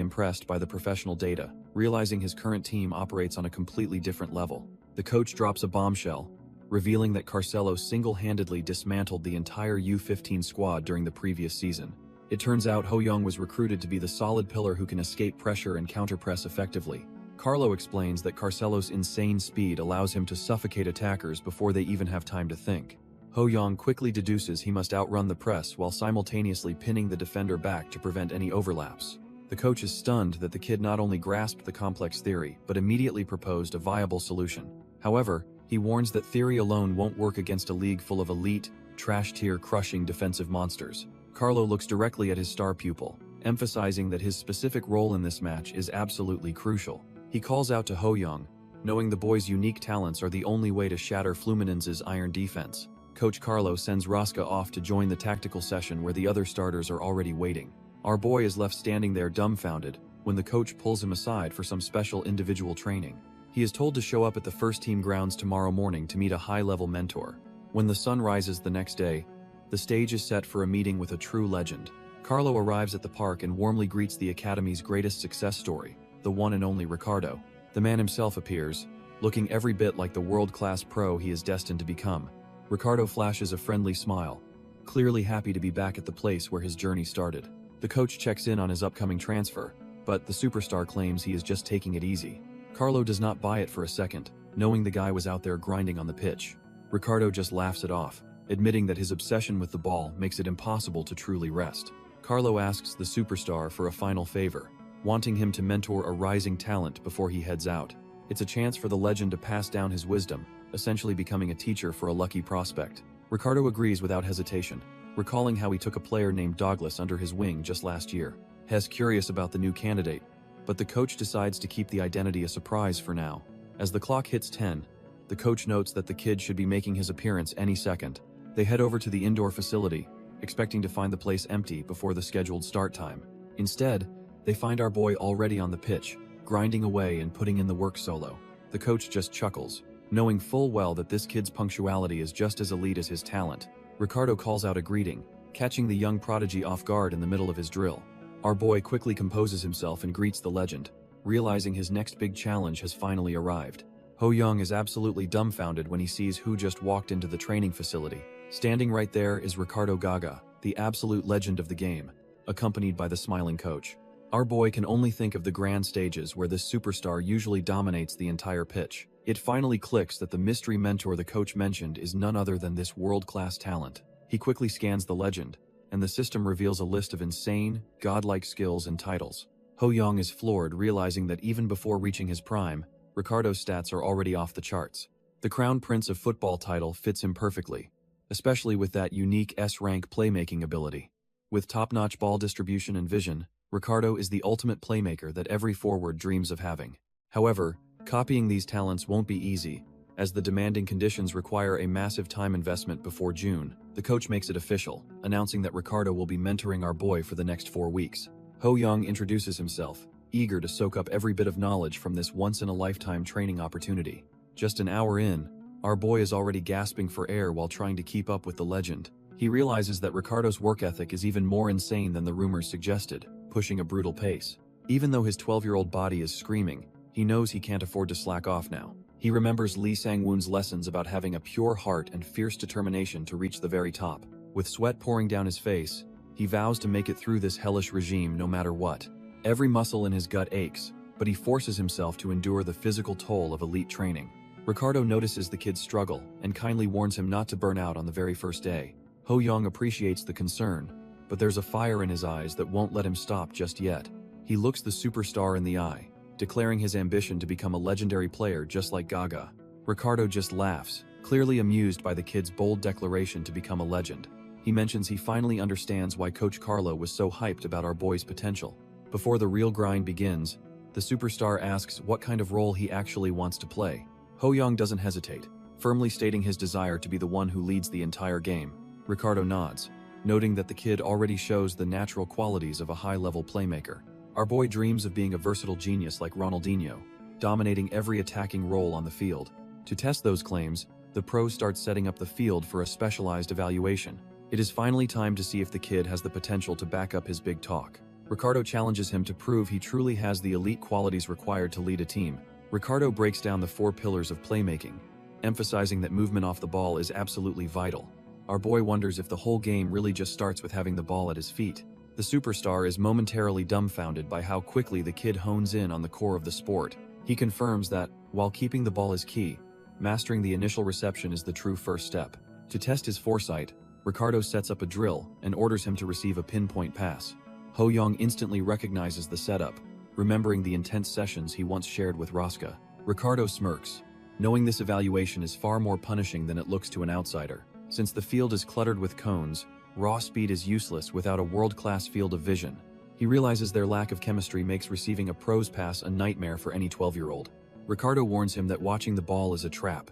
impressed by the professional data, realizing his current team operates on a completely different level. The coach drops a bombshell, revealing that Carcelo single-handedly dismantled the entire U15 squad during the previous season. It turns out Ho Young was recruited to be the solid pillar who can escape pressure and counterpress effectively. Carlo explains that Carcelo's insane speed allows him to suffocate attackers before they even have time to think. Ho Young quickly deduces he must outrun the press while simultaneously pinning the defender back to prevent any overlaps. The coach is stunned that the kid not only grasped the complex theory, but immediately proposed a viable solution. However, he warns that theory alone won't work against a league full of elite, trash-tier crushing defensive monsters. Carlo looks directly at his star pupil, emphasizing that his specific role in this match is absolutely crucial. He calls out to Ho Young, knowing the boy's unique talents are the only way to shatter Fluminense's iron defense. Coach Carlo sends Roska off to join the tactical session where the other starters are already waiting. Our boy is left standing there dumbfounded when the coach pulls him aside for some special individual training. He is told to show up at the first team grounds tomorrow morning to meet a high-level mentor. When the sun rises the next day, the stage is set for a meeting with a true legend. Carlo arrives at the park and warmly greets the academy's greatest success story, the one and only Ricardo. The man himself appears, looking every bit like the world-class pro he is destined to become. Ricardo flashes a friendly smile, clearly happy to be back at the place where his journey started. The coach checks in on his upcoming transfer, but the superstar claims he is just taking it easy. Carlo does not buy it for a second, knowing the guy was out there grinding on the pitch. Ricardo just laughs it off, admitting that his obsession with the ball makes it impossible to truly rest. Carlo asks the superstar for a final favor, wanting him to mentor a rising talent before he heads out. It's a chance for the legend to pass down his wisdom, essentially becoming a teacher for a lucky prospect. Ricardo agrees without hesitation, recalling how he took a player named Douglas under his wing just last year. He's curious about the new candidate, but the coach decides to keep the identity a surprise for now. As the clock hits 10, the coach notes that the kid should be making his appearance any second. They head over to the indoor facility, expecting to find the place empty before the scheduled start time. Instead, they find our boy already on the pitch, grinding away and putting in the work solo. The coach just chuckles, knowing full well that this kid's punctuality is just as elite as his talent. Ricardo calls out a greeting, catching the young prodigy off guard in the middle of his drill. Our boy quickly composes himself and greets the legend, realizing his next big challenge has finally arrived. Ho-young is absolutely dumbfounded when he sees who just walked into the training facility. Standing right there is Ricardo Gaga, the absolute legend of the game, accompanied by the smiling coach. Our boy can only think of the grand stages where this superstar usually dominates the entire pitch. It finally clicks that the mystery mentor the coach mentioned is none other than this world-class talent. He quickly scans the legend, and the system reveals a list of insane, godlike skills and titles. Ho-young is floored, realizing that even before reaching his prime, Ricardo's stats are already off the charts. The Crown Prince of Football title fits him perfectly, especially with that unique S-rank playmaking ability. With top-notch ball distribution and vision, Ricardo is the ultimate playmaker that every forward dreams of having. However, copying these talents won't be easy, as the demanding conditions require a massive time investment before June. The coach makes it official, announcing that Ricardo will be mentoring our boy for the next 4 weeks. Ho-young introduces himself, eager to soak up every bit of knowledge from this once-in-a-lifetime training opportunity. Just an hour in, our boy is already gasping for air while trying to keep up with the legend. He realizes that Ricardo's work ethic is even more insane than the rumors suggested, pushing a brutal pace. Even though his 12-year-old body is screaming, he knows he can't afford to slack off now. He remembers Lee Sang-woon's lessons about having a pure heart and fierce determination to reach the very top. With sweat pouring down his face, he vows to make it through this hellish regime no matter what. Every muscle in his gut aches, but he forces himself to endure the physical toll of elite training. Ricardo notices the kid's struggle and kindly warns him not to burn out on the very first day. Ho-young appreciates the concern, but there's a fire in his eyes that won't let him stop just yet. He looks the superstar in the eye, declaring his ambition to become a legendary player just like Gaga. Ricardo just laughs, clearly amused by the kid's bold declaration to become a legend. He mentions he finally understands why Coach Carlo was so hyped about our boy's potential. Before the real grind begins, the superstar asks what kind of role he actually wants to play. Ho-young doesn't hesitate, firmly stating his desire to be the one who leads the entire game. Ricardo nods, noting that the kid already shows the natural qualities of a high-level playmaker. Our boy dreams of being a versatile genius like Ronaldinho, dominating every attacking role on the field. To test those claims, the pros start setting up the field for a specialized evaluation. It is finally time to see if the kid has the potential to back up his big talk. Ricardo challenges him to prove he truly has the elite qualities required to lead a team. Ricardo breaks down the 4 pillars of playmaking, emphasizing that movement off the ball is absolutely vital. Our boy wonders if the whole game really just starts with having the ball at his feet. The superstar is momentarily dumbfounded by how quickly the kid hones in on the core of the sport. He confirms that, while keeping the ball is key, mastering the initial reception is the true first step. To test his foresight, Ricardo sets up a drill and orders him to receive a pinpoint pass. Ho-young instantly recognizes the setup, remembering the intense sessions he once shared with Rosca. Ricardo smirks, knowing this evaluation is far more punishing than it looks to an outsider. Since the field is cluttered with cones, raw speed is useless without a world-class field of vision. He realizes their lack of chemistry makes receiving a pro's pass a nightmare for any 12-year-old. Ricardo warns him that watching the ball is a trap.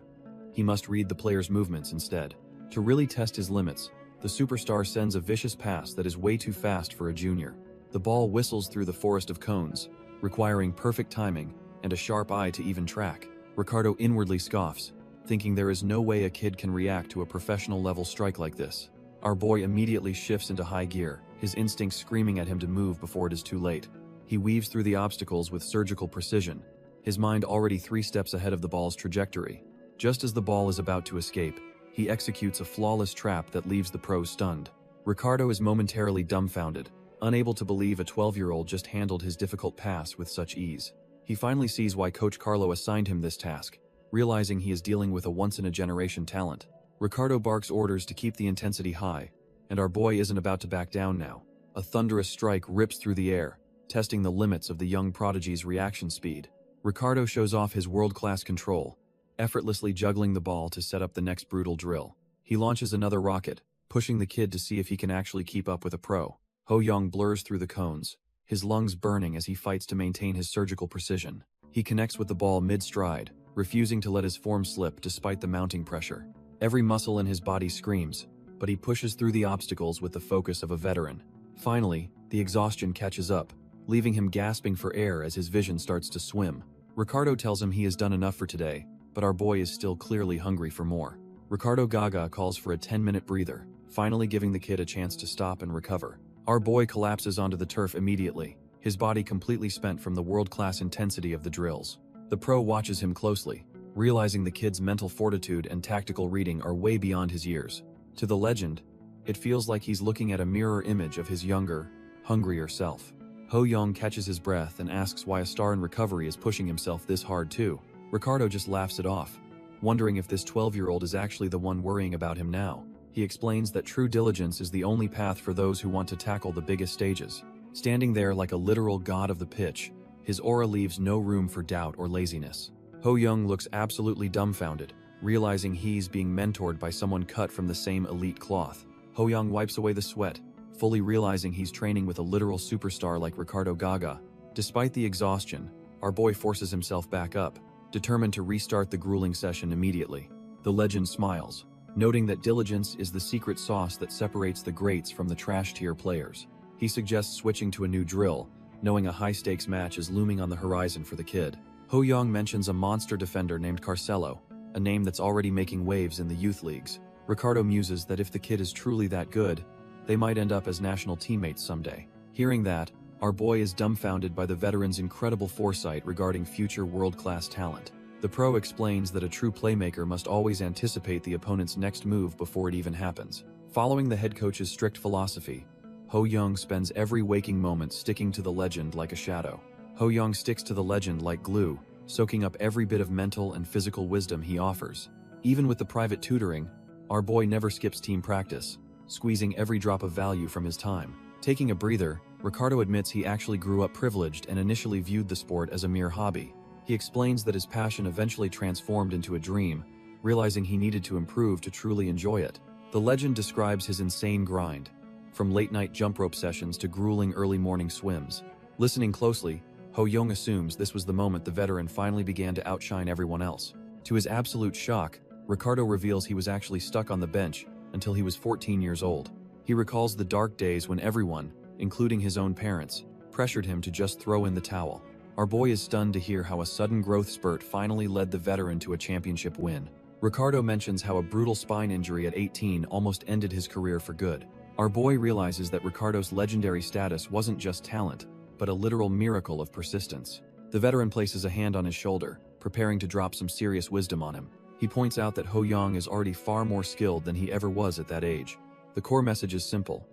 He must read the player's movements instead. To really test his limits, the superstar sends a vicious pass that is way too fast for a junior. The ball whistles through the forest of cones, requiring perfect timing and a sharp eye to even track. Ricardo inwardly scoffs, thinking there is no way a kid can react to a professional-level strike like this. Our boy immediately shifts into high gear, his instincts screaming at him to move before it is too late. He weaves through the obstacles with surgical precision, his mind already 3 steps ahead of the ball's trajectory. Just as the ball is about to escape, he executes a flawless trap that leaves the pro stunned. Ricardo is momentarily dumbfounded, unable to believe a 12-year-old just handled his difficult pass with such ease. He finally sees why Coach Carlo assigned him this task, realizing he is dealing with a once-in-a-generation talent. Ricardo barks orders to keep the intensity high, and our boy isn't about to back down now. A thunderous strike rips through the air, testing the limits of the young prodigy's reaction speed. Ricardo shows off his world-class control, effortlessly juggling the ball to set up the next brutal drill. He launches another rocket, pushing the kid to see if he can actually keep up with a pro. Ho-young blurs through the cones, his lungs burning as he fights to maintain his surgical precision. He connects with the ball mid-stride, refusing to let his form slip despite the mounting pressure. Every muscle in his body screams, but he pushes through the obstacles with the focus of a veteran. Finally, the exhaustion catches up, leaving him gasping for air as his vision starts to swim. Ricardo tells him he has done enough for today, but our boy is still clearly hungry for more. Ricardo Gaga calls for a 10-minute breather, finally giving the kid a chance to stop and recover. Our boy collapses onto the turf immediately, his body completely spent from the world-class intensity of the drills. The pro watches him closely, realizing the kid's mental fortitude and tactical reading are way beyond his years. To the legend, it feels like he's looking at a mirror image of his younger, hungrier self. Ho-young catches his breath and asks why a star in recovery is pushing himself this hard too. Ricardo just laughs it off, wondering if this 12-year-old is actually the one worrying about him now. He explains that true diligence is the only path for those who want to tackle the biggest stages. Standing there like a literal god of the pitch, his aura leaves no room for doubt or laziness. Ho-young looks absolutely dumbfounded, realizing he's being mentored by someone cut from the same elite cloth. Ho-young wipes away the sweat, fully realizing he's training with a literal superstar like Ricardo Gaga. Despite the exhaustion, our boy forces himself back up, determined to restart the grueling session immediately. The legend smiles, noting that diligence is the secret sauce that separates the greats from the trash-tier players. He suggests switching to a new drill, knowing a high-stakes match is looming on the horizon for the kid. Ho-young mentions a monster defender named Carcelo, a name that's already making waves in the youth leagues. Ricardo muses that if the kid is truly that good, they might end up as national teammates someday. Hearing that, our boy is dumbfounded by the veteran's incredible foresight regarding future world-class talent. The pro explains that a true playmaker must always anticipate the opponent's next move before it even happens. Following the head coach's strict philosophy, Ho-young spends every waking moment sticking to the legend like a shadow. Ho-young sticks to the legend like glue, soaking up every bit of mental and physical wisdom he offers. Even with the private tutoring, our boy never skips team practice, squeezing every drop of value from his time. Taking a breather, Ricardo admits he actually grew up privileged and initially viewed the sport as a mere hobby. He explains that his passion eventually transformed into a dream, realizing he needed to improve to truly enjoy it. The legend describes his insane grind, from late-night jump rope sessions to grueling early morning swims. Listening closely, Ho-young assumes this was the moment the veteran finally began to outshine everyone else. To his absolute shock, Ricardo reveals he was actually stuck on the bench until he was 14 years old. He recalls the dark days when everyone, including his own parents, pressured him to just throw in the towel. Our boy is stunned to hear how a sudden growth spurt finally led the veteran to a championship win. Ricardo mentions how a brutal spine injury at 18 almost ended his career for good. Our boy realizes that Ricardo's legendary status wasn't just talent, but a literal miracle of persistence. The veteran places a hand on his shoulder, preparing to drop some serious wisdom on him. He points out that Ho-young is already far more skilled than he ever was at that age. The core message is simple.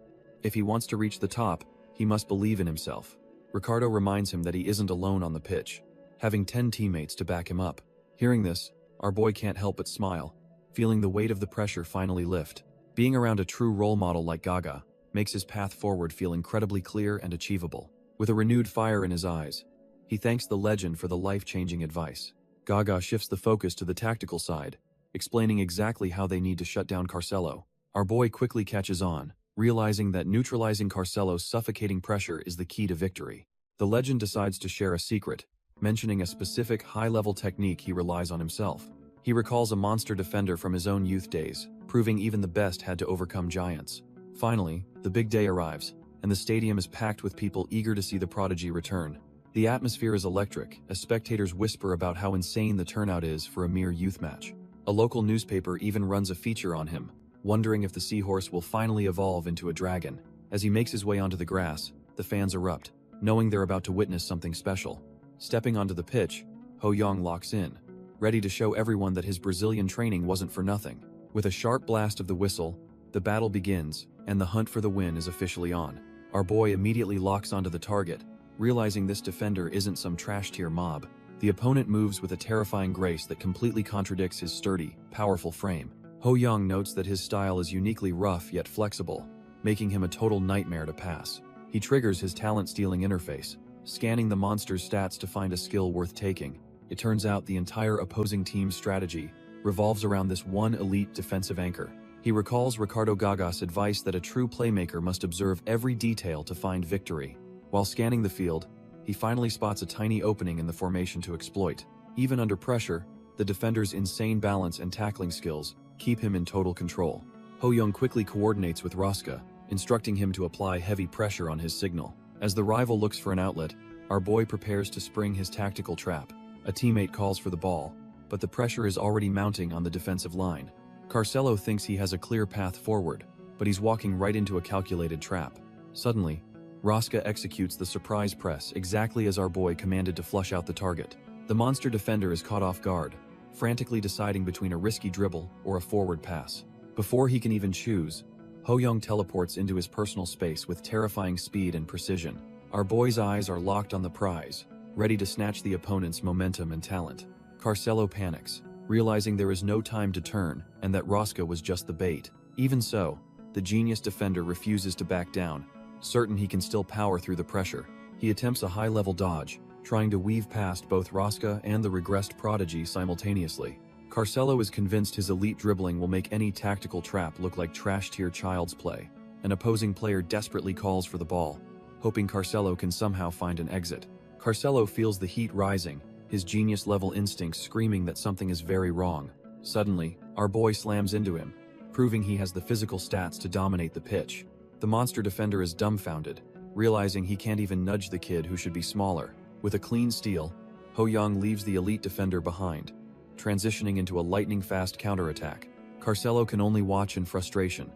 If he wants to reach the top, he must believe in himself. Ricardo reminds him that he isn't alone on the pitch, having 10 teammates to back him up. Hearing this, our boy can't help but smile, feeling the weight of the pressure finally lift. Being around a true role model like Gaga makes his path forward feel incredibly clear and achievable. With a renewed fire in his eyes, he thanks the legend for the life-changing advice. Gaga shifts the focus to the tactical side, explaining exactly how they need to shut down Carcelo. Our boy quickly catches on, realizing that neutralizing Carcelo's suffocating pressure is the key to victory. The legend decides to share a secret, mentioning a specific high-level technique he relies on himself. He recalls a monster defender from his own youth days, proving even the best had to overcome giants. Finally, the big day arrives, and the stadium is packed with people eager to see the prodigy return. The atmosphere is electric, as spectators whisper about how insane the turnout is for a mere youth match. A local newspaper even runs a feature on him, wondering if the seahorse will finally evolve into a dragon. As he makes his way onto the grass, the fans erupt, knowing they're about to witness something special. Stepping onto the pitch, Ho-young locks in, ready to show everyone that his Brazilian training wasn't for nothing. With a sharp blast of the whistle, the battle begins, and the hunt for the win is officially on. Our boy immediately locks onto the target, realizing this defender isn't some trash-tier mob. The opponent moves with a terrifying grace that completely contradicts his sturdy, powerful frame. Ho-young notes that his style is uniquely rough yet flexible, making him a total nightmare to pass. He triggers his talent-stealing interface, scanning the monster's stats to find a skill worth taking. It turns out the entire opposing team's strategy revolves around this one elite defensive anchor. He recalls Ricardo Gaga's advice that a true playmaker must observe every detail to find victory. While scanning the field, he finally spots a tiny opening in the formation to exploit. Even under pressure, the defender's insane balance and tackling skills keep him in total control. Ho-young quickly coordinates with Roska, instructing him to apply heavy pressure on his signal. As the rival looks for an outlet, our boy prepares to spring his tactical trap. A teammate calls for the ball, but the pressure is already mounting on the defensive line. Carcelo thinks he has a clear path forward, but he's walking right into a calculated trap. Suddenly, Roska executes the surprise press exactly as our boy commanded to flush out the target. The monster defender is caught off guard, frantically deciding between a risky dribble or a forward pass. Before he can even choose, Ho-young teleports into his personal space with terrifying speed and precision. Our boy's eyes are locked on the prize, ready to snatch the opponent's momentum and talent. Carcelo panics, realizing there is no time to turn and that Roska was just the bait. Even so, the genius defender refuses to back down, certain he can still power through the pressure. He attempts a high-level dodge, trying to weave past both Roska and the regressed prodigy simultaneously. Carcelo is convinced his elite dribbling will make any tactical trap look like trash-tier child's play. An opposing player desperately calls for the ball, hoping Carcelo can somehow find an exit. Carcelo feels the heat rising, his genius-level instincts screaming that something is very wrong. Suddenly, our boy slams into him, proving he has the physical stats to dominate the pitch. The monster defender is dumbfounded, realizing he can't even nudge the kid who should be smaller. With a clean steal, Ho-young leaves the elite defender behind, transitioning into a lightning-fast counterattack. Carcelo can only watch in frustration,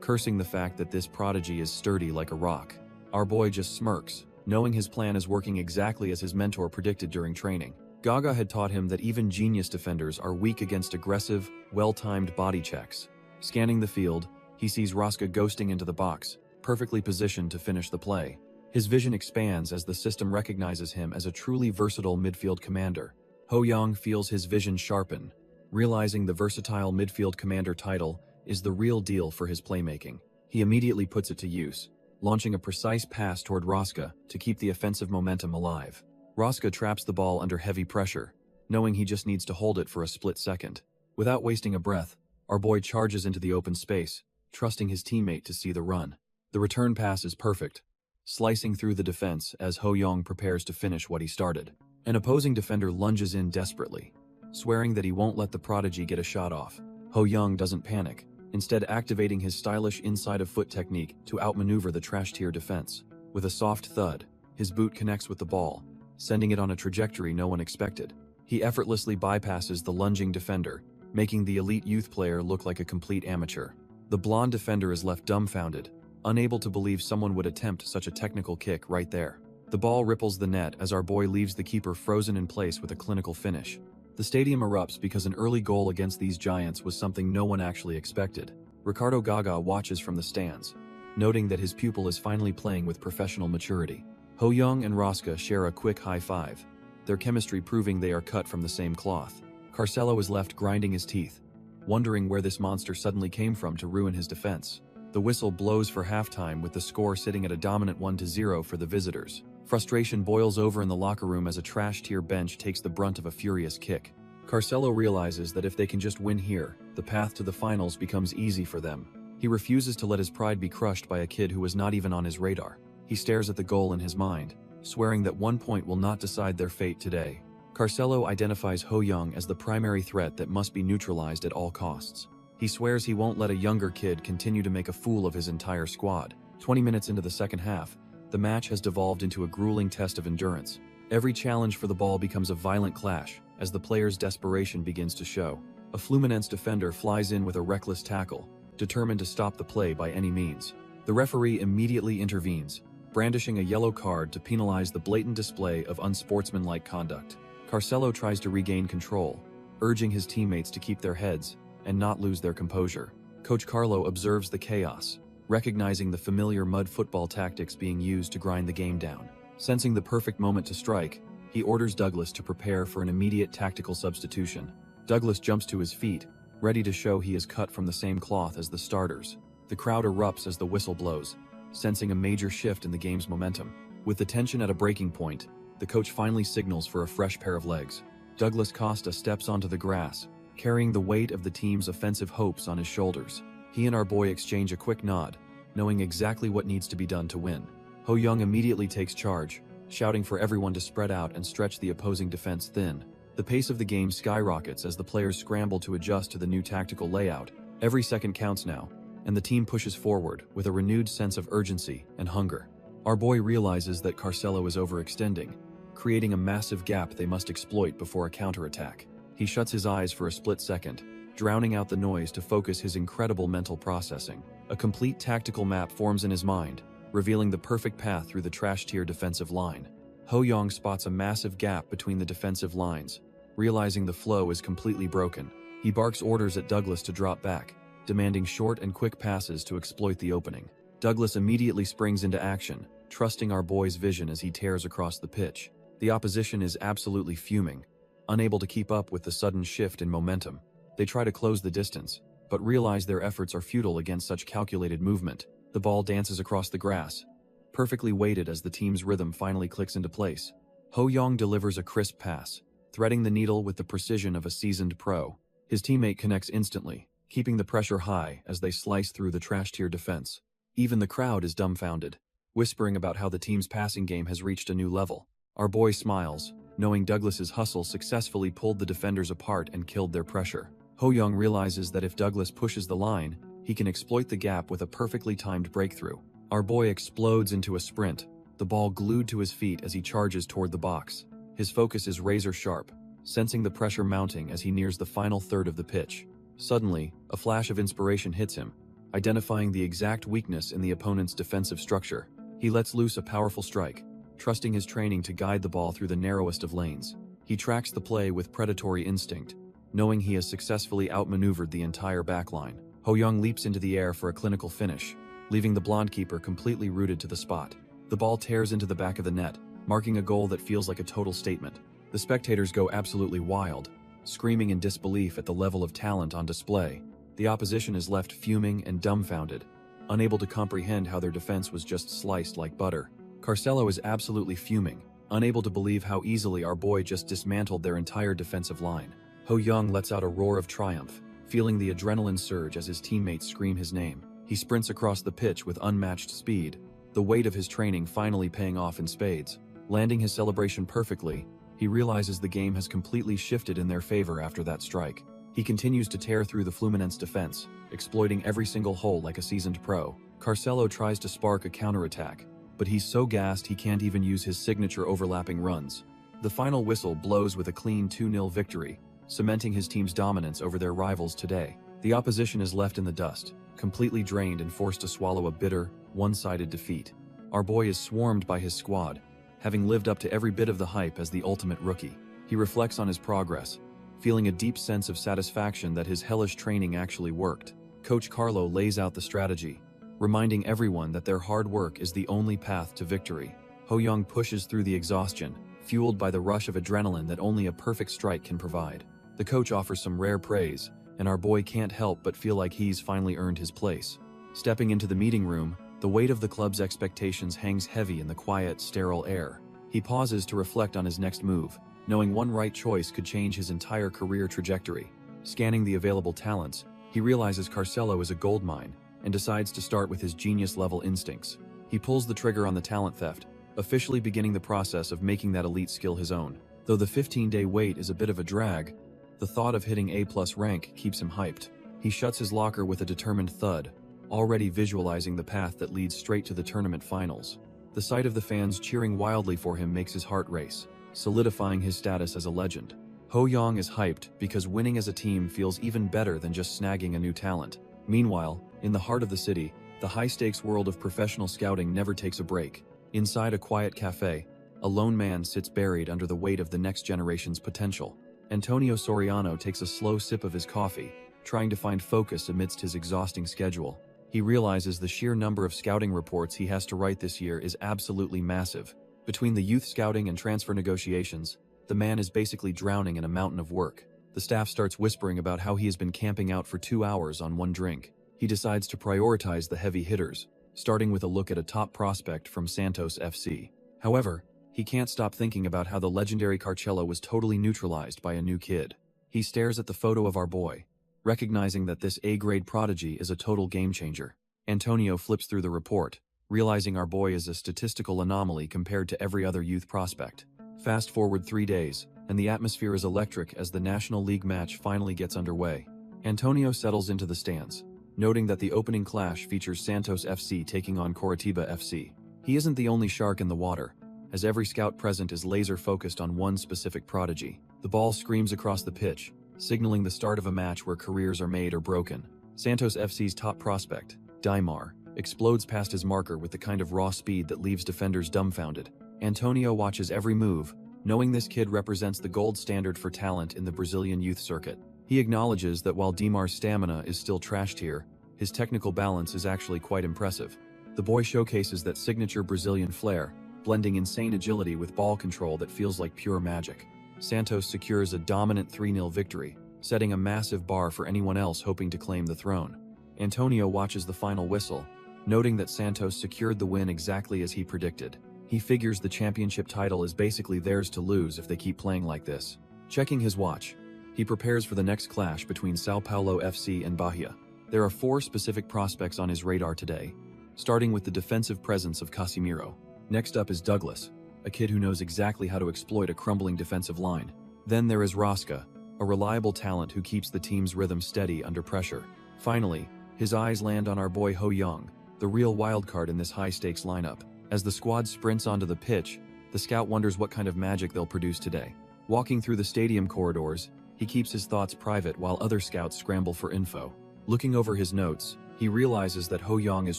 cursing the fact that this prodigy is sturdy like a rock. Our boy just smirks, knowing his plan is working exactly as his mentor predicted during training. Gaga had taught him that even genius defenders are weak against aggressive, well-timed body checks. Scanning the field, he sees Roska ghosting into the box, perfectly positioned to finish the play. His vision expands as the system recognizes him as a truly versatile midfield commander. Ho-young feels his vision sharpen, realizing the versatile midfield commander title is the real deal for his playmaking. He immediately puts it to use, launching a precise pass toward Roska to keep the offensive momentum alive. Roska traps the ball under heavy pressure, knowing he just needs to hold it for a split second. Without wasting a breath, our boy charges into the open space, trusting his teammate to see the run. The return pass is perfect, slicing through the defense as Ho-young prepares to finish what he started. An opposing defender lunges in desperately, swearing that he won't let the prodigy get a shot off. Ho-young doesn't panic, instead activating his stylish inside-of-foot technique to outmaneuver the trash-tier defense. With a soft thud, his boot connects with the ball, sending it on a trajectory no one expected. He effortlessly bypasses the lunging defender, making the elite youth player look like a complete amateur. The blonde defender is left dumbfounded, unable to believe someone would attempt such a technical kick right there. The ball ripples the net as our boy leaves the keeper frozen in place with a clinical finish. The stadium erupts because an early goal against these giants was something no one actually expected. Ricardo Gaga watches from the stands, noting that his pupil is finally playing with professional maturity. Ho-young and Roska share a quick high five, their chemistry proving they are cut from the same cloth. Carcelo is left grinding his teeth, wondering where this monster suddenly came from to ruin his defense. The whistle blows for halftime with the score sitting at a dominant 1-0 for the visitors. Frustration boils over in the locker room as a trash-tier bench takes the brunt of a furious kick. Carcelo realizes that if they can just win here, the path to the finals becomes easy for them. He refuses to let his pride be crushed by a kid who was not even on his radar. He stares at the goal in his mind, swearing that 1 point will not decide their fate today. Carcelo identifies Ho-young as the primary threat that must be neutralized at all costs. He swears he won't let a younger kid continue to make a fool of his entire squad. 20 minutes into the second half, the match has devolved into a grueling test of endurance. Every challenge for the ball becomes a violent clash as the player's desperation begins to show. A Fluminense defender flies in with a reckless tackle, determined to stop the play by any means. The referee immediately intervenes, brandishing a yellow card to penalize the blatant display of unsportsmanlike conduct. Carcelo tries to regain control, urging his teammates to keep their heads and not lose their composure. Coach Carlo observes the chaos, recognizing the familiar mud football tactics being used to grind the game down. Sensing the perfect moment to strike, he orders Douglas to prepare for an immediate tactical substitution. Douglas jumps to his feet, ready to show he is cut from the same cloth as the starters. The crowd erupts as the whistle blows, sensing a major shift in the game's momentum. With the tension at a breaking point, the coach finally signals for a fresh pair of legs. Douglas Costa steps onto the grass, carrying the weight of the team's offensive hopes on his shoulders. He and our boy exchange a quick nod, knowing exactly what needs to be done to win. Ho Young immediately takes charge, shouting for everyone to spread out and stretch the opposing defense thin. The pace of the game skyrockets as the players scramble to adjust to the new tactical layout. Every second counts now, and the team pushes forward with a renewed sense of urgency and hunger. Our boy realizes that Carcelo is overextending, creating a massive gap they must exploit before a counterattack. He shuts his eyes for a split second, drowning out the noise to focus his incredible mental processing. A complete tactical map forms in his mind, revealing the perfect path through the trash-tier defensive line. Ho Young spots a massive gap between the defensive lines. Realizing the flow is completely broken, he barks orders at Douglas to drop back, demanding short and quick passes to exploit the opening. Douglas immediately springs into action, trusting our boy's vision as he tears across the pitch. The opposition is absolutely fuming, unable to keep up with the sudden shift in momentum. They try to close the distance, but realize their efforts are futile against such calculated movement. The ball dances across the grass, perfectly weighted as the team's rhythm finally clicks into place. Ho Young delivers a crisp pass, threading the needle with the precision of a seasoned pro. His teammate connects instantly, keeping the pressure high as they slice through the trash-tier defense. Even the crowd is dumbfounded, whispering about how the team's passing game has reached a new level. Our boy smiles, knowing Douglas's hustle successfully pulled the defenders apart and killed their pressure. Ho Young realizes that if Douglas pushes the line, he can exploit the gap with a perfectly timed breakthrough. Our boy explodes into a sprint, the ball glued to his feet as he charges toward the box. His focus is razor sharp, sensing the pressure mounting as he nears the final third of the pitch. Suddenly, a flash of inspiration hits him, identifying the exact weakness in the opponent's defensive structure. He lets loose a powerful strike, trusting his training to guide the ball through the narrowest of lanes. He tracks the play with predatory instinct, knowing he has successfully outmaneuvered the entire backline. Ho Young leaps into the air for a clinical finish, leaving the blonde keeper completely rooted to the spot. The ball tears into the back of the net, marking a goal that feels like a total statement. The spectators go absolutely wild, screaming in disbelief at the level of talent on display. The opposition is left fuming and dumbfounded, unable to comprehend how their defense was just sliced like butter. Carcelo is absolutely fuming, unable to believe how easily our boy just dismantled their entire defensive line. Ho Young lets out a roar of triumph, feeling the adrenaline surge as his teammates scream his name. He sprints across the pitch with unmatched speed, the weight of his training finally paying off in spades. Landing his celebration perfectly, he realizes the game has completely shifted in their favor after that strike. He continues to tear through the Fluminense defense, exploiting every single hole like a seasoned pro. Carcelo tries to spark a counterattack, but he's so gassed he can't even use his signature overlapping runs. The final whistle blows with a clean 2-0 victory, cementing his team's dominance over their rivals today. The opposition is left in the dust, completely drained and forced to swallow a bitter, one-sided defeat. Our boy is swarmed by his squad, having lived up to every bit of the hype as the ultimate rookie. He reflects on his progress, feeling a deep sense of satisfaction that his hellish training actually worked. Coach Carlo lays out the strategy, reminding everyone that their hard work is the only path to victory. Ho Young pushes through the exhaustion, fueled by the rush of adrenaline that only a perfect strike can provide. The coach offers some rare praise, and our boy can't help but feel like he's finally earned his place. Stepping into the meeting room, the weight of the club's expectations hangs heavy in the quiet, sterile air. He pauses to reflect on his next move, knowing one right choice could change his entire career trajectory. Scanning the available talents, he realizes Carcelo is a goldmine and decides to start with his genius-level instincts. He pulls the trigger on the talent theft, officially beginning the process of making that elite skill his own. Though the 15-day wait is a bit of a drag, the thought of hitting A+ rank keeps him hyped. He shuts his locker with a determined thud, already visualizing the path that leads straight to the tournament finals. The sight of the fans cheering wildly for him makes his heart race, solidifying his status as a legend. Ho Young is hyped because winning as a team feels even better than just snagging a new talent. Meanwhile, in the heart of the city, the high-stakes world of professional scouting never takes a break. Inside a quiet cafe, a lone man sits buried under the weight of the next generation's potential. Antonio Soriano takes a slow sip of his coffee, trying to find focus amidst his exhausting schedule. He realizes the sheer number of scouting reports he has to write this year is absolutely massive. Between the youth scouting and transfer negotiations, the man is basically drowning in a mountain of work. The staff starts whispering about how he has been camping out for 2 hours on one drink. He decides to prioritize the heavy hitters, starting with a look at a top prospect from Santos FC. However, he can't stop thinking about how the legendary Carcello was totally neutralized by a new kid. He stares at the photo of our boy, recognizing that this A-grade prodigy is a total game-changer. Antonio flips through the report, realizing our boy is a statistical anomaly compared to every other youth prospect. Fast forward 3 days, and the atmosphere is electric as the National League match finally gets underway. Antonio settles into the stands, noting that the opening clash features Santos FC taking on Coritiba FC. He isn't the only shark in the water, as every scout present is laser-focused on one specific prodigy. The ball screams across the pitch, signaling the start of a match where careers are made or broken. Santos FC's top prospect, Daimar, explodes past his marker with the kind of raw speed that leaves defenders dumbfounded. Antonio watches every move, knowing this kid represents the gold standard for talent in the Brazilian youth circuit. He acknowledges that while Daimar's stamina is still trash tier, his technical balance is actually quite impressive. The boy showcases that signature Brazilian flair, blending insane agility with ball control that feels like pure magic. Santos secures a dominant 3-0 victory, setting a massive bar for anyone else hoping to claim the throne. Antonio watches the final whistle, noting that Santos secured the win exactly as he predicted. He figures the championship title is basically theirs to lose if they keep playing like this. Checking his watch, he prepares for the next clash between Sao Paulo FC and Bahia. There are 4 specific prospects on his radar today, starting with the defensive presence of Casimiro. Next up is Douglas, a kid who knows exactly how to exploit a crumbling defensive line. Then there is Rosca, a reliable talent who keeps the team's rhythm steady under pressure. Finally, his eyes land on our boy Ho Young, the real wildcard in this high-stakes lineup. As the squad sprints onto the pitch, the scout wonders what kind of magic they'll produce today. Walking through the stadium corridors, he keeps his thoughts private while other scouts scramble for info. Looking over his notes, he realizes that Ho Young is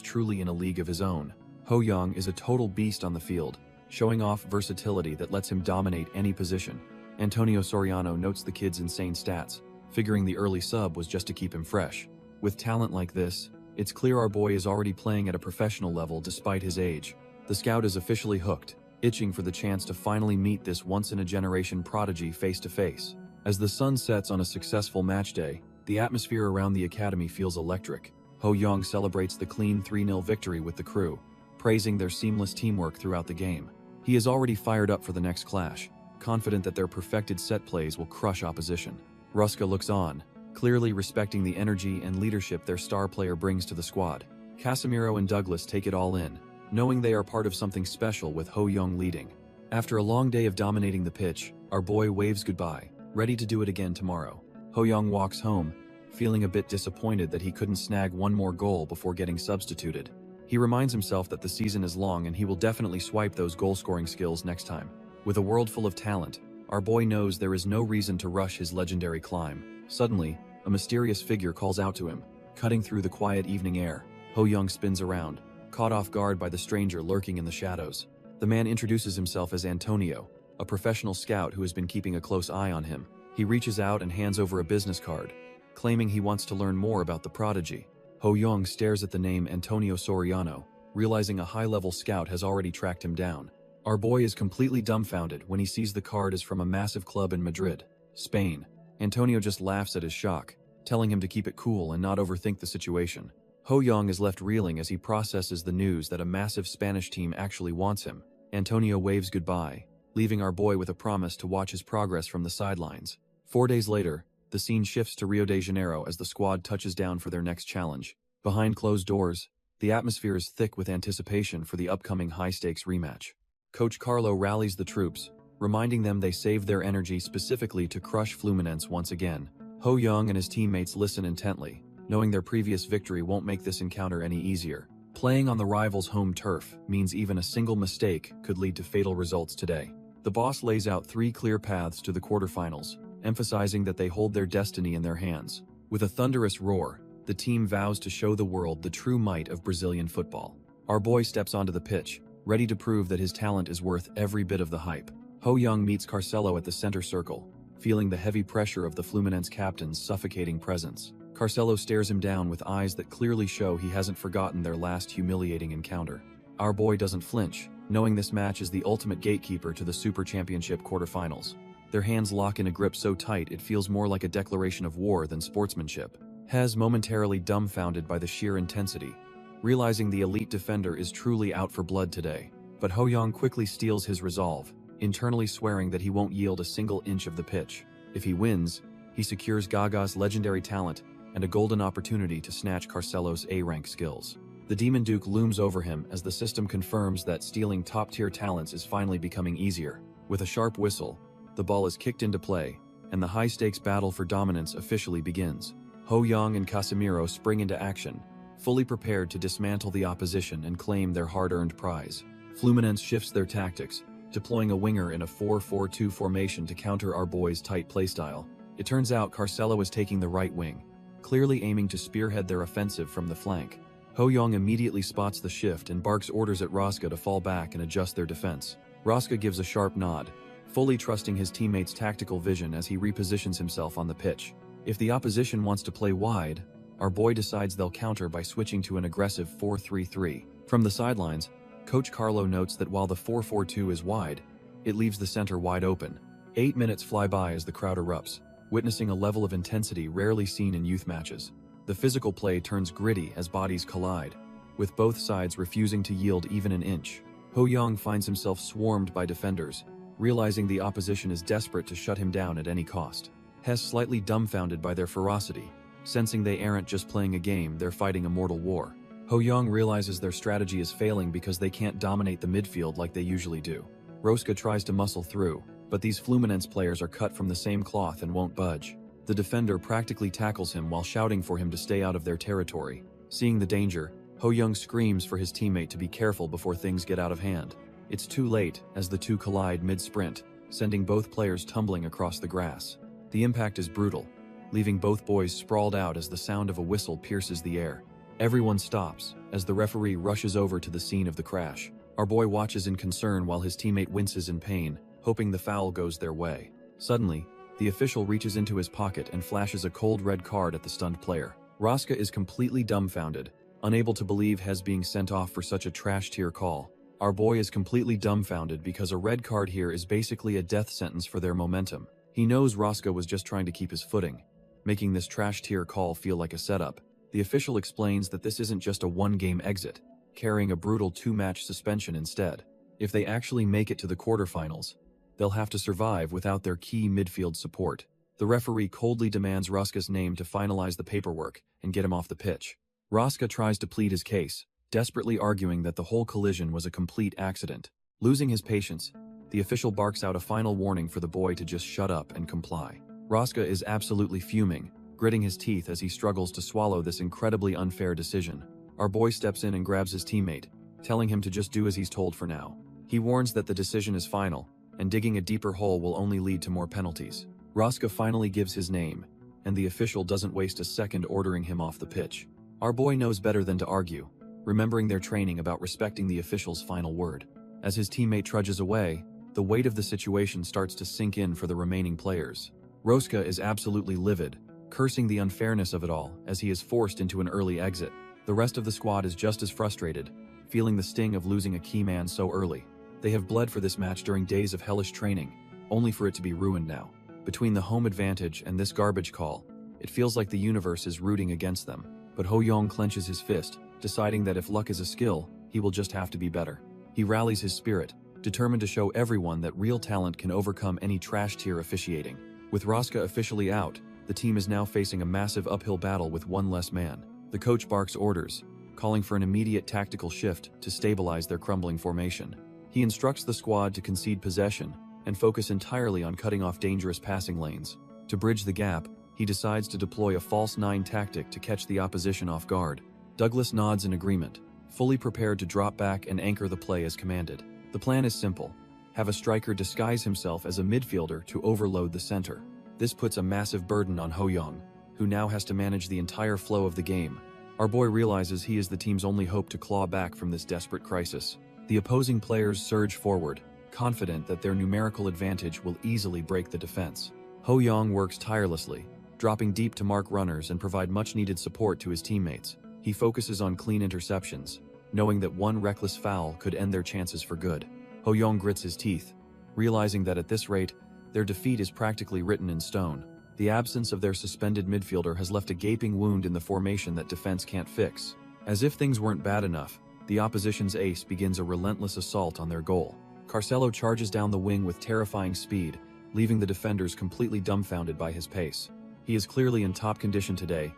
truly in a league of his own. Ho Young is a total beast on the field, showing off versatility that lets him dominate any position. Antonio Soriano notes the kid's insane stats, figuring the early sub was just to keep him fresh. With talent like this, it's clear our boy is already playing at a professional level despite his age. The scout is officially hooked, itching for the chance to finally meet this once-in-a-generation prodigy face-to-face. As the sun sets on a successful match day, the atmosphere around the academy feels electric. Ho Young celebrates the clean 3-0 victory with the crew, praising their seamless teamwork throughout the game. He is already fired up for the next clash, confident that their perfected set plays will crush opposition. Ruska looks on, clearly respecting the energy and leadership their star player brings to the squad. Casemiro and Douglas take it all in, knowing they are part of something special with Ho Young leading. After a long day of dominating the pitch, our boy waves goodbye, ready to do it again tomorrow. Ho Young walks home, feeling a bit disappointed that he couldn't snag one more goal before getting substituted. He reminds himself that the season is long and he will definitely swipe those goal-scoring skills next time. With a world full of talent, our boy knows there is no reason to rush his legendary climb. Suddenly, a mysterious figure calls out to him, cutting through the quiet evening air. Ho Young spins around, caught off guard by the stranger lurking in the shadows. The man introduces himself as Antonio, a professional scout who has been keeping a close eye on him. He reaches out and hands over a business card, claiming he wants to learn more about the prodigy. Ho Young stares at the name Antonio Soriano, realizing a high-level scout has already tracked him down. Our boy is completely dumbfounded when he sees the card is from a massive club in Madrid, Spain. Antonio just laughs at his shock, telling him to keep it cool and not overthink the situation. Ho Young is left reeling as he processes the news that a massive Spanish team actually wants him. Antonio waves goodbye, leaving our boy with a promise to watch his progress from the sidelines. 4 days later, the scene shifts to Rio de Janeiro as the squad touches down for their next challenge. Behind closed doors, the atmosphere is thick with anticipation for the upcoming high-stakes rematch. Coach Carlo rallies the troops, reminding them they saved their energy specifically to crush Fluminense once again. Ho Young and his teammates listen intently, knowing their previous victory won't make this encounter any easier. Playing on the rival's home turf means even a single mistake could lead to fatal results today. The boss lays out 3 clear paths to the quarterfinals, emphasizing that they hold their destiny in their hands. With a thunderous roar, the team vows to show the world the true might of Brazilian football. Our boy steps onto the pitch, ready to prove that his talent is worth every bit of the hype. Ho Young meets Carcello at the center circle, feeling the heavy pressure of the Fluminense captain's suffocating presence. Carcello stares him down with eyes that clearly show he hasn't forgotten their last humiliating encounter. Our boy doesn't flinch, knowing this match is the ultimate gatekeeper to the Super Championship quarterfinals. Their hands lock in a grip so tight it feels more like a declaration of war than sportsmanship. Hez momentarily dumbfounded by the sheer intensity, realizing the elite defender is truly out for blood today. But Ho Young quickly steals his resolve, internally swearing that he won't yield a single inch of the pitch. If he wins, he secures Gaga's legendary talent and a golden opportunity to snatch Carcelo's A-rank skills. The Demon Duke looms over him as the system confirms that stealing top-tier talents is finally becoming easier. With a sharp whistle, the ball is kicked into play, and the high-stakes battle for dominance officially begins. Ho Young and Casemiro spring into action, fully prepared to dismantle the opposition and claim their hard-earned prize. Fluminense shifts their tactics, deploying a winger in a 4-4-2 formation to counter our boys' tight playstyle. It turns out Carcelo is taking the right wing, clearly aiming to spearhead their offensive from the flank. Ho Young immediately spots the shift and barks orders at Rosca to fall back and adjust their defense. Rosca gives a sharp nod, fully trusting his teammates' tactical vision as he repositions himself on the pitch. If the opposition wants to play wide, our boy decides they'll counter by switching to an aggressive 4-3-3. From the sidelines, Coach Carlo notes that while the 4-4-2 is wide, it leaves the center wide open. 8 minutes fly by as the crowd erupts, witnessing a level of intensity rarely seen in youth matches. The physical play turns gritty as bodies collide, with both sides refusing to yield even an inch. Ho Young finds himself swarmed by defenders, realizing the opposition is desperate to shut him down at any cost. Hess slightly dumbfounded by their ferocity, sensing they aren't just playing a game, they're fighting a mortal war. Ho Young realizes their strategy is failing because they can't dominate the midfield like they usually do. Rosca tries to muscle through, but these Fluminense players are cut from the same cloth and won't budge. The defender practically tackles him while shouting for him to stay out of their territory. Seeing the danger, Ho Young screams for his teammate to be careful before things get out of hand. It's too late as the two collide mid-sprint, sending both players tumbling across the grass. The impact is brutal, leaving both boys sprawled out as the sound of a whistle pierces the air. Everyone stops as the referee rushes over to the scene of the crash. Our boy watches in concern while his teammate winces in pain, hoping the foul goes their way. Suddenly, the official reaches into his pocket and flashes a cold red card at the stunned player. Rosca is completely dumbfounded, unable to believe Hez being sent off for such a trash-tier call. Our boy is completely dumbfounded because a red card here is basically a death sentence for their momentum. He knows Rosca was just trying to keep his footing, making this trash-tier call feel like a setup. The official explains that this isn't just a one-game exit, carrying a brutal 2-match suspension instead. If they actually make it to the quarterfinals, they'll have to survive without their key midfield support. The referee coldly demands Rosca's name to finalize the paperwork and get him off the pitch. Rosca tries to plead his case, desperately arguing that the whole collision was a complete accident. Losing his patience, the official barks out a final warning for the boy to just shut up and comply. Rosca is absolutely fuming, gritting his teeth as he struggles to swallow this incredibly unfair decision. Our boy steps in and grabs his teammate, telling him to just do as he's told for now. He warns that the decision is final, and digging a deeper hole will only lead to more penalties. Rosca finally gives his name, and the official doesn't waste a second ordering him off the pitch. Our boy knows better than to argue, remembering their training about respecting the official's final word. As his teammate trudges away, the weight of the situation starts to sink in for the remaining players. Rosca is absolutely livid, cursing the unfairness of it all as he is forced into an early exit. The rest of the squad is just as frustrated, feeling the sting of losing a key man so early. They have bled for this match during days of hellish training, only for it to be ruined now. Between the home advantage and this garbage call, it feels like the universe is rooting against them. But Ho Young clenches his fist, deciding that if luck is a skill, he will just have to be better. He rallies his spirit, determined to show everyone that real talent can overcome any trash-tier officiating. With Rosca officially out, the team is now facing a massive uphill battle with one less man. The coach barks orders, calling for an immediate tactical shift to stabilize their crumbling formation. He instructs the squad to concede possession and focus entirely on cutting off dangerous passing lanes. To bridge the gap, he decides to deploy a false 9 tactic to catch the opposition off guard. Douglas nods in agreement, fully prepared to drop back and anchor the play as commanded. The plan is simple: have a striker disguise himself as a midfielder to overload the center. This puts a massive burden on Ho Young, who now has to manage the entire flow of the game. Our boy realizes he is the team's only hope to claw back from this desperate crisis. The opposing players surge forward, confident that their numerical advantage will easily break the defense. Ho Young works tirelessly, dropping deep to mark runners and provide much-needed support to his teammates. He focuses on clean interceptions, knowing that one reckless foul could end their chances for good. Ho Young grits his teeth, realizing that at this rate, their defeat is practically written in stone. The absence of their suspended midfielder has left a gaping wound in the formation that defense can't fix. As if things weren't bad enough, the opposition's ace begins a relentless assault on their goal. Carcelo charges down the wing with terrifying speed, leaving the defenders completely dumbfounded by his pace. He is clearly in top condition today,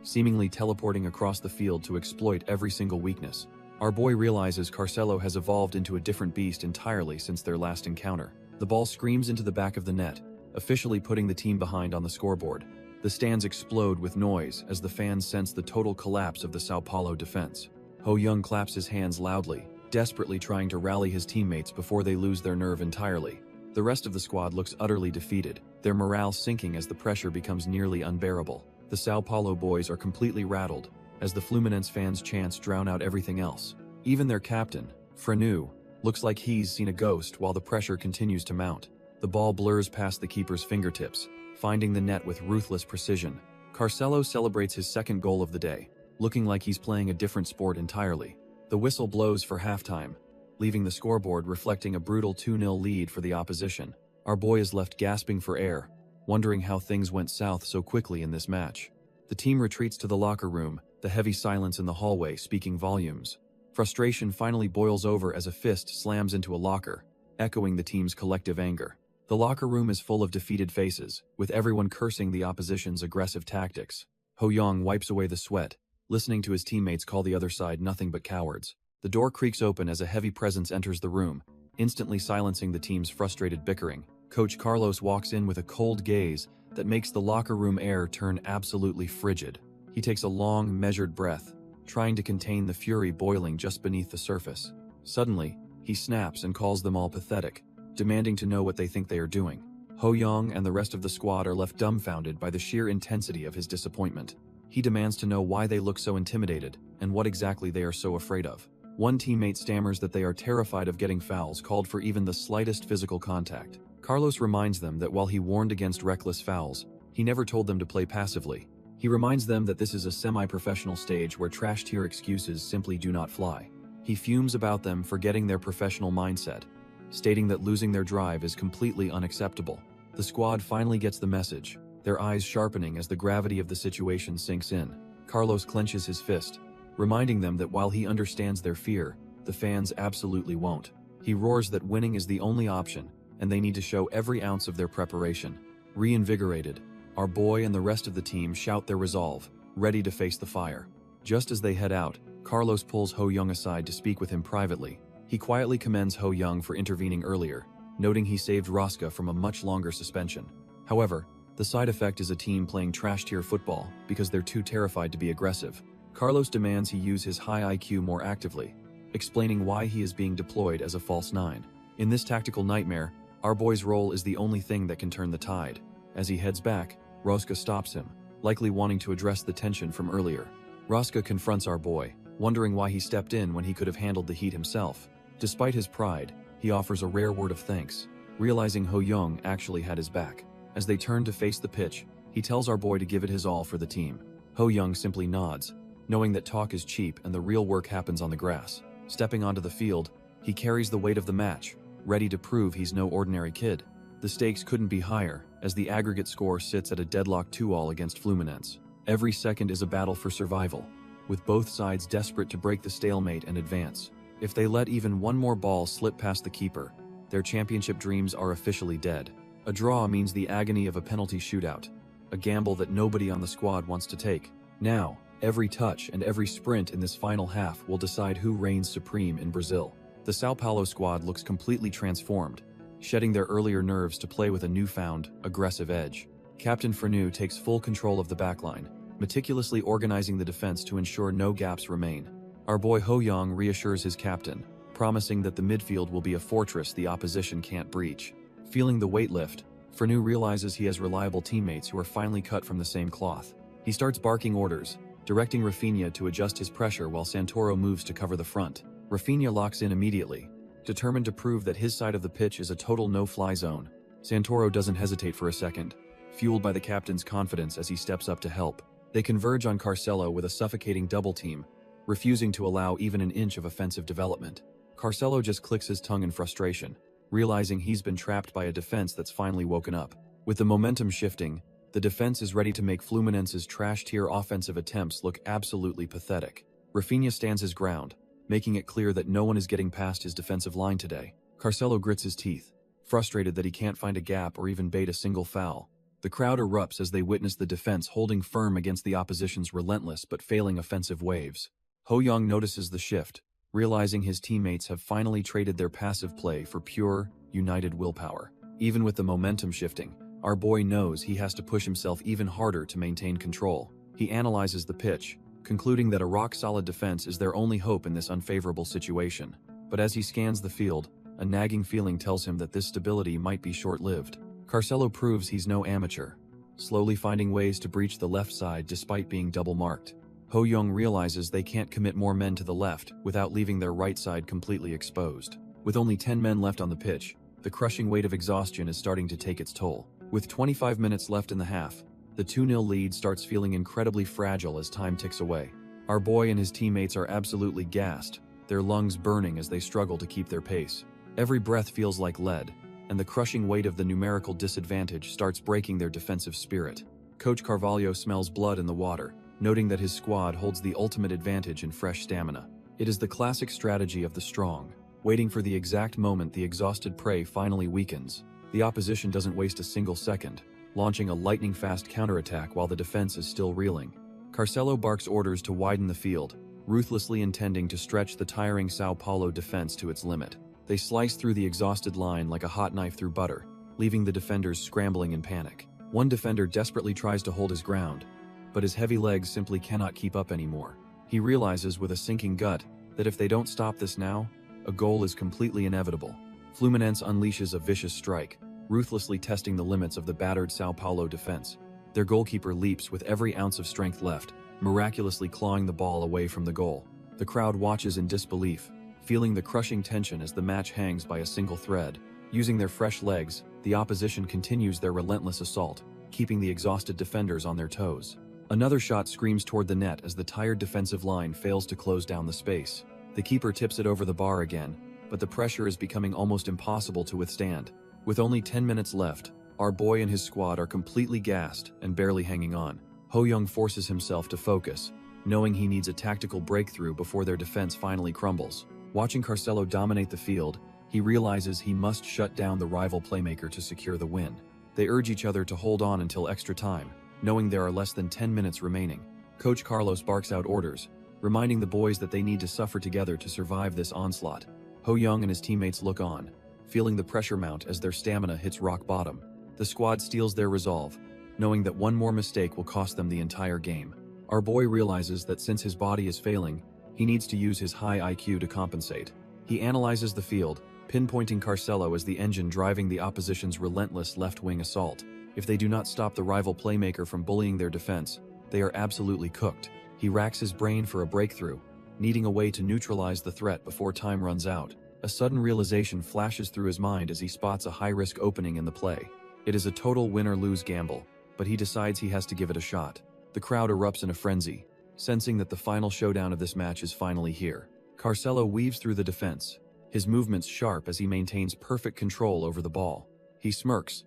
seemingly teleporting across the field to exploit every single weakness. Our boy realizes Carcelo has evolved into a different beast entirely since their last encounter. The ball screams into the back of the net, officially putting the team behind on the scoreboard. The stands explode with noise as the fans sense the total collapse of the Sao Paulo defense. Ho Young claps his hands loudly, desperately trying to rally his teammates before they lose their nerve entirely. The rest of the squad looks utterly defeated, their morale sinking as the pressure becomes nearly unbearable. The Sao Paulo boys are completely rattled, as the Fluminense fans' chants drown out everything else. Even their captain, Franu, looks like he's seen a ghost while the pressure continues to mount. The ball blurs past the keeper's fingertips, finding the net with ruthless precision. Carcelo celebrates his second goal of the day, looking like he's playing a different sport entirely. The whistle blows for halftime, leaving the scoreboard reflecting a brutal 2-0 lead for the opposition. Our boy is left gasping for air, wondering how things went south so quickly in this match. The team retreats to the locker room, the heavy silence in the hallway speaking volumes. Frustration finally boils over as a fist slams into a locker, echoing the team's collective anger. The locker room is full of defeated faces, with everyone cursing the opposition's aggressive tactics. Ho Young wipes away the sweat, listening to his teammates call the other side nothing but cowards. The door creaks open as a heavy presence enters the room, instantly silencing the team's frustrated bickering. Coach Carlos walks in with a cold gaze that makes the locker room air turn absolutely frigid. He takes a long, measured breath, trying to contain the fury boiling just beneath the surface. Suddenly, he snaps and calls them all pathetic, demanding to know what they think they are doing. Ho Young and the rest of the squad are left dumbfounded by the sheer intensity of his disappointment. He demands to know why they look so intimidated and what exactly they are so afraid of. One teammate stammers that they are terrified of getting fouls called for even the slightest physical contact. Carlos reminds them that while he warned against reckless fouls, he never told them to play passively. He reminds them that this is a semi-professional stage where trash-tier excuses simply do not fly. He fumes about them for getting their professional mindset, stating that losing their drive is completely unacceptable. The squad finally gets the message, their eyes sharpening as the gravity of the situation sinks in. Carlos clenches his fist, reminding them that while he understands their fear, the fans absolutely won't. He roars that winning is the only option, and they need to show every ounce of their preparation. Reinvigorated, our boy and the rest of the team shout their resolve, ready to face the fire. Just as they head out, Carlos pulls Ho Young aside to speak with him privately. He quietly commends Ho Young for intervening earlier, noting he saved Rosca from a much longer suspension. However, the side effect is a team playing trash-tier football because they're too terrified to be aggressive. Carlos demands he use his high IQ more actively, explaining why he is being deployed as a false nine. In this tactical nightmare, our boy's role is the only thing that can turn the tide. As he heads back, Rosca stops him, likely wanting to address the tension from earlier. Rosca confronts our boy, wondering why he stepped in when he could have handled the heat himself. Despite his pride, he offers a rare word of thanks, realizing Ho Young actually had his back. As they turn to face the pitch, he tells our boy to give it his all for the team. Ho Young simply nods, knowing that talk is cheap and the real work happens on the grass. Stepping onto the field, he carries the weight of the match, ready to prove he's no ordinary kid. The stakes couldn't be higher, as the aggregate score sits at a deadlock 2-all against Fluminense. Every second is a battle for survival, with both sides desperate to break the stalemate and advance. If they let even one more ball slip past the keeper, their championship dreams are officially dead. A draw means the agony of a penalty shootout, a gamble that nobody on the squad wants to take. Now, every touch and every sprint in this final half will decide who reigns supreme in Brazil. The Sao Paulo squad looks completely transformed, shedding their earlier nerves to play with a newfound, aggressive edge. Captain Franu takes full control of the backline, meticulously organizing the defense to ensure no gaps remain. Our boy Ho Young reassures his captain, promising that the midfield will be a fortress the opposition can't breach. Feeling the weight lift, Franu realizes he has reliable teammates who are finally cut from the same cloth. He starts barking orders, directing Rafinha to adjust his pressure while Santoro moves to cover the front. Rafinha locks in immediately, determined to prove that his side of the pitch is a total no-fly zone. Santoro doesn't hesitate for a second, fueled by the captain's confidence as he steps up to help. They converge on Carcelo with a suffocating double team, refusing to allow even an inch of offensive development. Carcelo just clicks his tongue in frustration, realizing he's been trapped by a defense that's finally woken up. With the momentum shifting, the defense is ready to make Fluminense's trash-tier offensive attempts look absolutely pathetic. Rafinha stands his ground, making it clear that no one is getting past his defensive line today. Carcelo grits his teeth, frustrated that he can't find a gap or even bait a single foul. The crowd erupts as they witness the defense holding firm against the opposition's relentless but failing offensive waves. Ho Young notices the shift, realizing his teammates have finally traded their passive play for pure, united willpower. Even with the momentum shifting, our boy knows he has to push himself even harder to maintain control. He analyzes the pitch, concluding that a rock-solid defense is their only hope in this unfavorable situation. But as he scans the field, a nagging feeling tells him that this stability might be short-lived. Carcelo proves he's no amateur, slowly finding ways to breach the left side despite being double-marked. Ho Young realizes they can't commit more men to the left without leaving their right side completely exposed. With only 10 men left on the pitch, the crushing weight of exhaustion is starting to take its toll. With 25 minutes left in the half, the 2-0 lead starts feeling incredibly fragile as time ticks away. Our boy and his teammates are absolutely gassed, their lungs burning as they struggle to keep their pace. Every breath feels like lead, and the crushing weight of the numerical disadvantage starts breaking their defensive spirit. Coach Carvalho smells blood in the water, noting that his squad holds the ultimate advantage in fresh stamina. It is the classic strategy of the strong, waiting for the exact moment the exhausted prey finally weakens. The opposition doesn't waste a single second, launching a lightning-fast counterattack while the defense is still reeling. Carcelo barks orders to widen the field, ruthlessly intending to stretch the tiring Sao Paulo defense to its limit. They slice through the exhausted line like a hot knife through butter, leaving the defenders scrambling in panic. One defender desperately tries to hold his ground, but his heavy legs simply cannot keep up anymore. He realizes with a sinking gut that if they don't stop this now, a goal is completely inevitable. Fluminense unleashes a vicious strike, ruthlessly testing the limits of the battered Sao Paulo defense. Their goalkeeper leaps with every ounce of strength left, miraculously clawing the ball away from the goal. The crowd watches in disbelief, feeling the crushing tension as the match hangs by a single thread. Using their fresh legs, the opposition continues their relentless assault, keeping the exhausted defenders on their toes. Another shot screams toward the net as the tired defensive line fails to close down the space. The keeper tips it over the bar again, but the pressure is becoming almost impossible to withstand. With only 10 minutes left, our boy and his squad are completely gassed and barely hanging on. Ho Young forces himself to focus, knowing he needs a tactical breakthrough before their defense finally crumbles. Watching Carcelo dominate the field, he realizes he must shut down the rival playmaker to secure the win. They urge each other to hold on until extra time, knowing there are less than 10 minutes remaining. Coach Carlos barks out orders, reminding the boys that they need to suffer together to survive this onslaught. Ho Young and his teammates look on, feeling the pressure mount as their stamina hits rock bottom. The squad steals their resolve, knowing that one more mistake will cost them the entire game. Our boy realizes that since his body is failing, he needs to use his high IQ to compensate. He analyzes the field, pinpointing Carcelo as the engine driving the opposition's relentless left-wing assault. If they do not stop the rival playmaker from bullying their defense, they are absolutely cooked. He racks his brain for a breakthrough, needing a way to neutralize the threat before time runs out. A sudden realization flashes through his mind as he spots a high-risk opening in the play. It is a total win-or-lose gamble, but he decides he has to give it a shot. The crowd erupts in a frenzy, sensing that the final showdown of this match is finally here. Carcelo weaves through the defense, his movements sharp as he maintains perfect control over the ball. He smirks,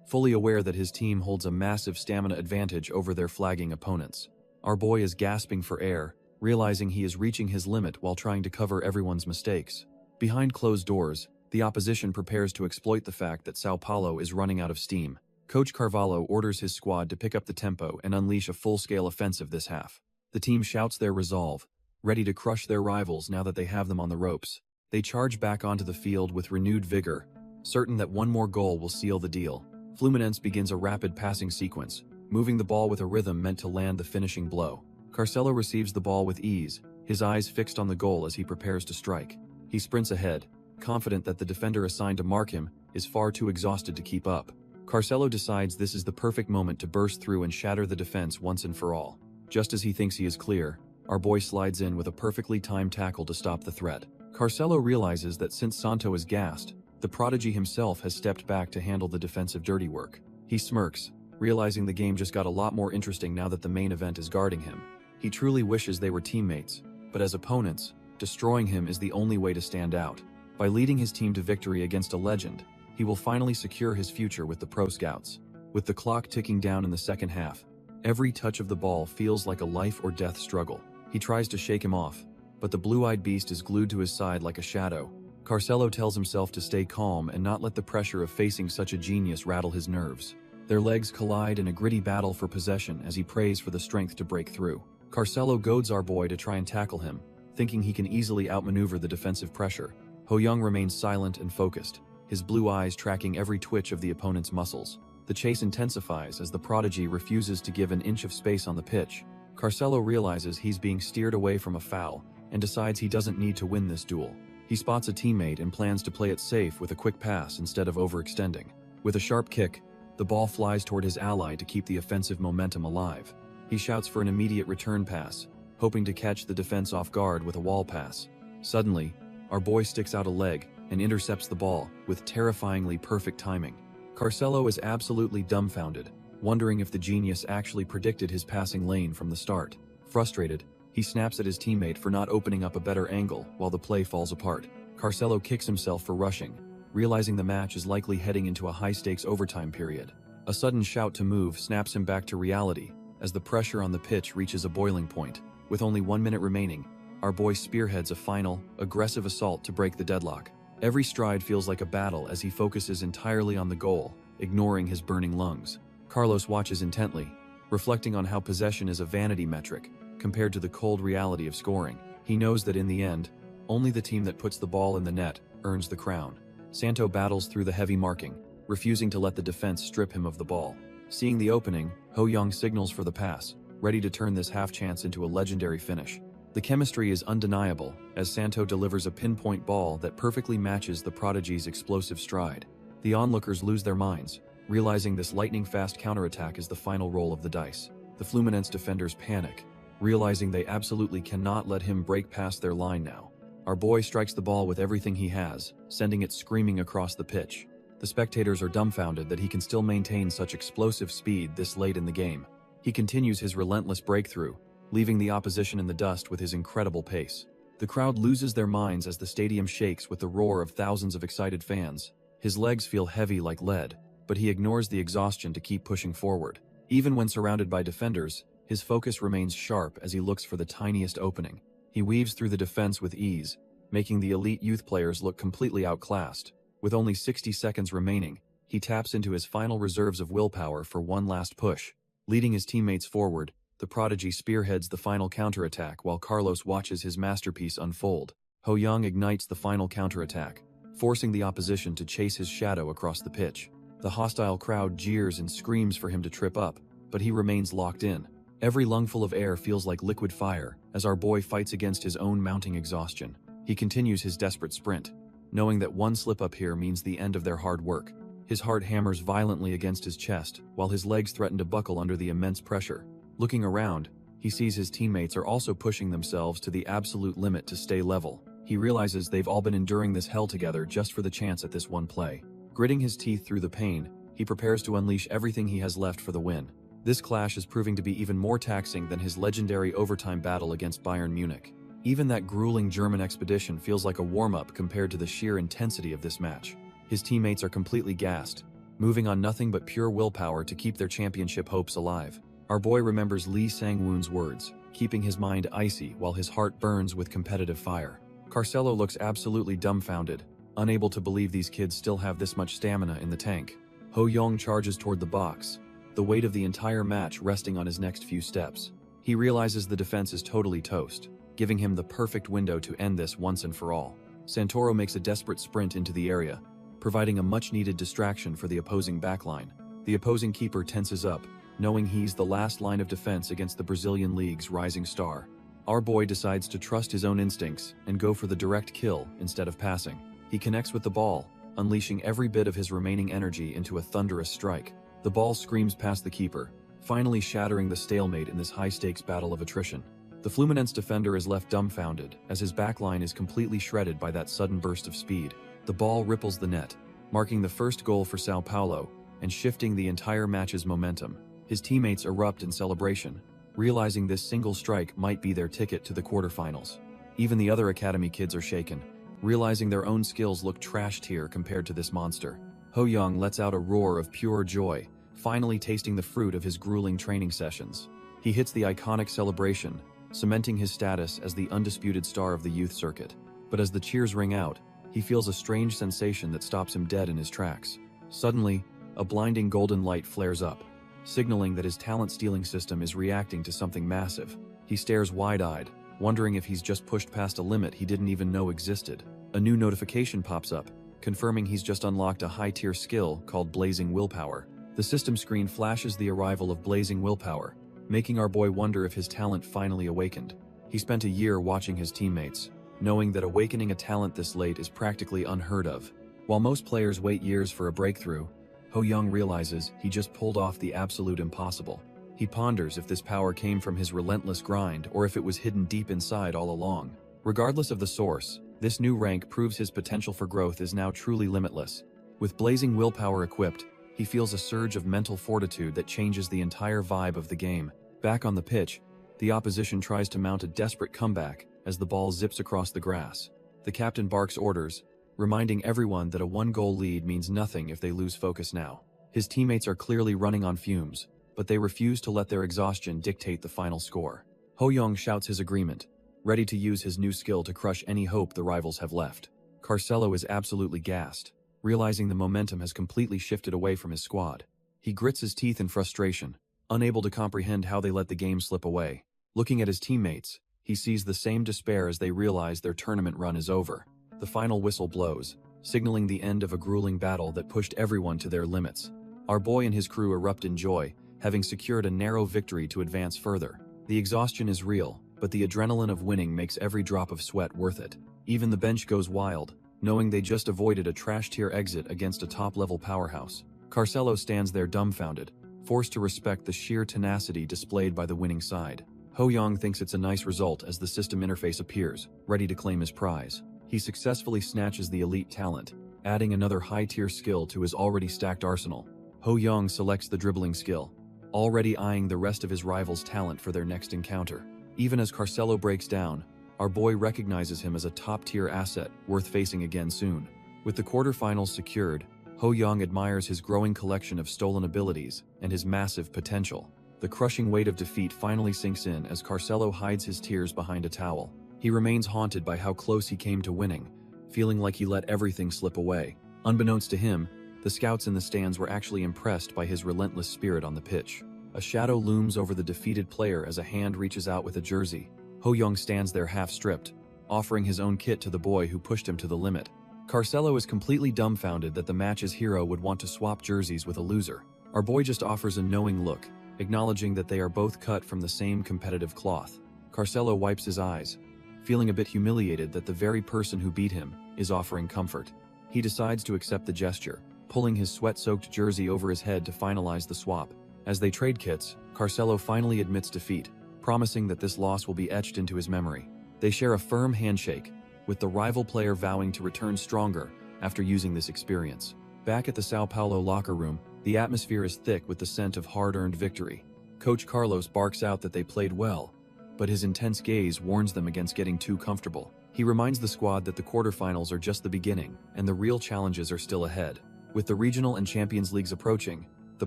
fully aware that his team holds a massive stamina advantage over their flagging opponents. Our boy is gasping for air, realizing he is reaching his limit while trying to cover everyone's mistakes. Behind closed doors, the opposition prepares to exploit the fact that Sao Paulo is running out of steam. Coach Carvalho orders his squad to pick up the tempo and unleash a full-scale offensive this half. The team shouts their resolve, ready to crush their rivals now that they have them on the ropes. They charge back onto the field with renewed vigor, certain that one more goal will seal the deal. Fluminense begins a rapid passing sequence, moving the ball with a rhythm meant to land the finishing blow. Carcelo receives the ball with ease, his eyes fixed on the goal as he prepares to strike. He sprints ahead, confident that the defender assigned to mark him is far too exhausted to keep up. Carcelo decides this is the perfect moment to burst through and shatter the defense once and for all. Just as he thinks he is clear, our boy slides in with a perfectly timed tackle to stop the threat. Carcelo realizes that since Santo is gassed, the prodigy himself has stepped back to handle the defensive dirty work. He smirks, realizing the game just got a lot more interesting now that the main event is guarding him. He truly wishes they were teammates, but as opponents, destroying him is the only way to stand out. By leading his team to victory against a legend, he will finally secure his future with the Pro Scouts. With the clock ticking down in the second half, every touch of the ball feels like a life or death struggle. He tries to shake him off, but the blue-eyed beast is glued to his side like a shadow. Carcelo tells himself to stay calm and not let the pressure of facing such a genius rattle his nerves. Their legs collide in a gritty battle for possession as he prays for the strength to break through. Carcelo goads our boy to try and tackle him, thinking he can easily outmaneuver the defensive pressure. Ho-young remains silent and focused, his blue eyes tracking every twitch of the opponent's muscles. The chase intensifies as the prodigy refuses to give an inch of space on the pitch. Carcelo realizes he's being steered away from a foul and decides he doesn't need to win this duel. He spots a teammate and plans to play it safe with a quick pass instead of overextending. With a sharp kick, the ball flies toward his ally to keep the offensive momentum alive. He shouts for an immediate return pass, hoping to catch the defense off guard with a wall pass. Suddenly, our boy sticks out a leg and intercepts the ball with terrifyingly perfect timing. Carcelo is absolutely dumbfounded, wondering if the genius actually predicted his passing lane from the start. Frustrated, he snaps at his teammate for not opening up a better angle while the play falls apart. Carcelo kicks himself for rushing, realizing the match is likely heading into a high-stakes overtime period. A sudden shout to move snaps him back to reality as the pressure on the pitch reaches a boiling point. With only 1 minute remaining, our boy spearheads a final, aggressive assault to break the deadlock. Every stride feels like a battle as he focuses entirely on the goal, ignoring his burning lungs. Carlos watches intently, reflecting on how possession is a vanity metric compared to the cold reality of scoring. He knows that in the end, only the team that puts the ball in the net earns the crown. Santo battles through the heavy marking, refusing to let the defense strip him of the ball. Seeing the opening, Ho-young signals for the pass, ready to turn this half-chance into a legendary finish. The chemistry is undeniable, as Santo delivers a pinpoint ball that perfectly matches the prodigy's explosive stride. The onlookers lose their minds, realizing this lightning-fast counterattack is the final roll of the dice. The Fluminense defenders panic, realizing they absolutely cannot let him break past their line now. Our boy strikes the ball with everything he has, sending it screaming across the pitch. The spectators are dumbfounded that he can still maintain such explosive speed this late in the game. He continues his relentless breakthrough, leaving the opposition in the dust with his incredible pace. The crowd loses their minds as the stadium shakes with the roar of thousands of excited fans. His legs feel heavy like lead, but he ignores the exhaustion to keep pushing forward. Even when surrounded by defenders, his focus remains sharp as he looks for the tiniest opening. He weaves through the defense with ease, making the elite youth players look completely outclassed. With only 60 seconds remaining, he taps into his final reserves of willpower for one last push. Leading his teammates forward, the prodigy spearheads the final counterattack while Carlos watches his masterpiece unfold. Ho-young ignites the final counterattack, forcing the opposition to chase his shadow across the pitch. The hostile crowd jeers and screams for him to trip up, but he remains locked in. Every lungful of air feels like liquid fire as our boy fights against his own mounting exhaustion. He continues his desperate sprint, knowing that one slip up here means the end of their hard work. His heart hammers violently against his chest, while his legs threaten to buckle under the immense pressure. Looking around, he sees his teammates are also pushing themselves to the absolute limit to stay level. He realizes they've all been enduring this hell together just for the chance at this one play. Gritting his teeth through the pain, he prepares to unleash everything he has left for the win. This clash is proving to be even more taxing than his legendary overtime battle against Bayern Munich. Even that grueling German expedition feels like a warm-up compared to the sheer intensity of this match. His teammates are completely gassed, moving on nothing but pure willpower to keep their championship hopes alive. Our boy remembers Lee Sang-woon's words, keeping his mind icy while his heart burns with competitive fire. Carcelo looks absolutely dumbfounded, unable to believe these kids still have this much stamina in the tank. Ho-young charges toward the box, the weight of the entire match resting on his next few steps. He realizes the defense is totally toast, giving him the perfect window to end this once and for all. Santoro makes a desperate sprint into the area, providing a much-needed distraction for the opposing backline. The opposing keeper tenses up, knowing he's the last line of defense against the Brazilian League's rising star. Our boy decides to trust his own instincts and go for the direct kill instead of passing. He connects with the ball, unleashing every bit of his remaining energy into a thunderous strike. The ball screams past the keeper, finally shattering the stalemate in this high-stakes battle of attrition. The Fluminense defender is left dumbfounded as his backline is completely shredded by that sudden burst of speed. The ball ripples the net, marking the first goal for Sao Paulo and shifting the entire match's momentum. His teammates erupt in celebration, realizing this single strike might be their ticket to the quarterfinals. Even the other academy kids are shaken, realizing their own skills look trashed here compared to this monster. Ho-young lets out a roar of pure joy, finally tasting the fruit of his grueling training sessions. He hits the iconic celebration, cementing his status as the undisputed star of the youth circuit. But as the cheers ring out, he feels a strange sensation that stops him dead in his tracks. Suddenly, a blinding golden light flares up, signaling that his talent-stealing system is reacting to something massive. He stares wide-eyed, wondering if he's just pushed past a limit he didn't even know existed. A new notification pops up, confirming he's just unlocked a high-tier skill called Blazing Willpower. The system screen flashes the arrival of Blazing Willpower, making our boy wonder if his talent finally awakened. He spent a year watching his teammates, knowing that awakening a talent this late is practically unheard of. While most players wait years for a breakthrough, Ho Young realizes he just pulled off the absolute impossible. He ponders if this power came from his relentless grind or if it was hidden deep inside all along. Regardless of the source, this new rank proves his potential for growth is now truly limitless. With Blazing Willpower equipped, he feels a surge of mental fortitude that changes the entire vibe of the game. Back on the pitch, the opposition tries to mount a desperate comeback as the ball zips across the grass. The captain barks orders, reminding everyone that a one-goal lead means nothing if they lose focus now. His teammates are clearly running on fumes, but they refuse to let their exhaustion dictate the final score. Ho Young shouts his agreement, ready to use his new skill to crush any hope the rivals have left. Carcelo is absolutely gassed, realizing the momentum has completely shifted away from his squad. He grits his teeth in frustration, unable to comprehend how they let the game slip away. Looking at his teammates, he sees the same despair as they realize their tournament run is over. The final whistle blows, signaling the end of a grueling battle that pushed everyone to their limits. Our boy and his crew erupt in joy, having secured a narrow victory to advance further. The exhaustion is real, but the adrenaline of winning makes every drop of sweat worth it. Even the bench goes wild, knowing they just avoided a trash-tier exit against a top-level powerhouse. Carcelo stands there dumbfounded, forced to respect the sheer tenacity displayed by the winning side. Ho Young thinks it's a nice result as the system interface appears, ready to claim his prize. He successfully snatches the elite talent, adding another high-tier skill to his already stacked arsenal. Ho Young selects the dribbling skill, already eyeing the rest of his rivals' talent for their next encounter. Even as Carcelo breaks down, our boy recognizes him as a top-tier asset worth facing again soon. With the quarterfinals secured, Ho Young admires his growing collection of stolen abilities and his massive potential. The crushing weight of defeat finally sinks in as Carcelo hides his tears behind a towel. He remains haunted by how close he came to winning, feeling like he let everything slip away. Unbeknownst to him, the scouts in the stands were actually impressed by his relentless spirit on the pitch. A shadow looms over the defeated player as a hand reaches out with a jersey. Ho Young stands there half-stripped, offering his own kit to the boy who pushed him to the limit. Carcelo is completely dumbfounded that the match's hero would want to swap jerseys with a loser. Our boy just offers a knowing look, acknowledging that they are both cut from the same competitive cloth. Carcelo wipes his eyes, feeling a bit humiliated that the very person who beat him is offering comfort. He decides to accept the gesture, pulling his sweat-soaked jersey over his head to finalize the swap. As they trade kits, Carcelo finally admits defeat, promising that this loss will be etched into his memory. They share a firm handshake, with the rival player vowing to return stronger after using this experience. Back at the Sao Paulo locker room, the atmosphere is thick with the scent of hard-earned victory. Coach Carlos barks out that they played well, but his intense gaze warns them against getting too comfortable. He reminds the squad that the quarterfinals are just the beginning, and the real challenges are still ahead. With the regional and Champions Leagues approaching, the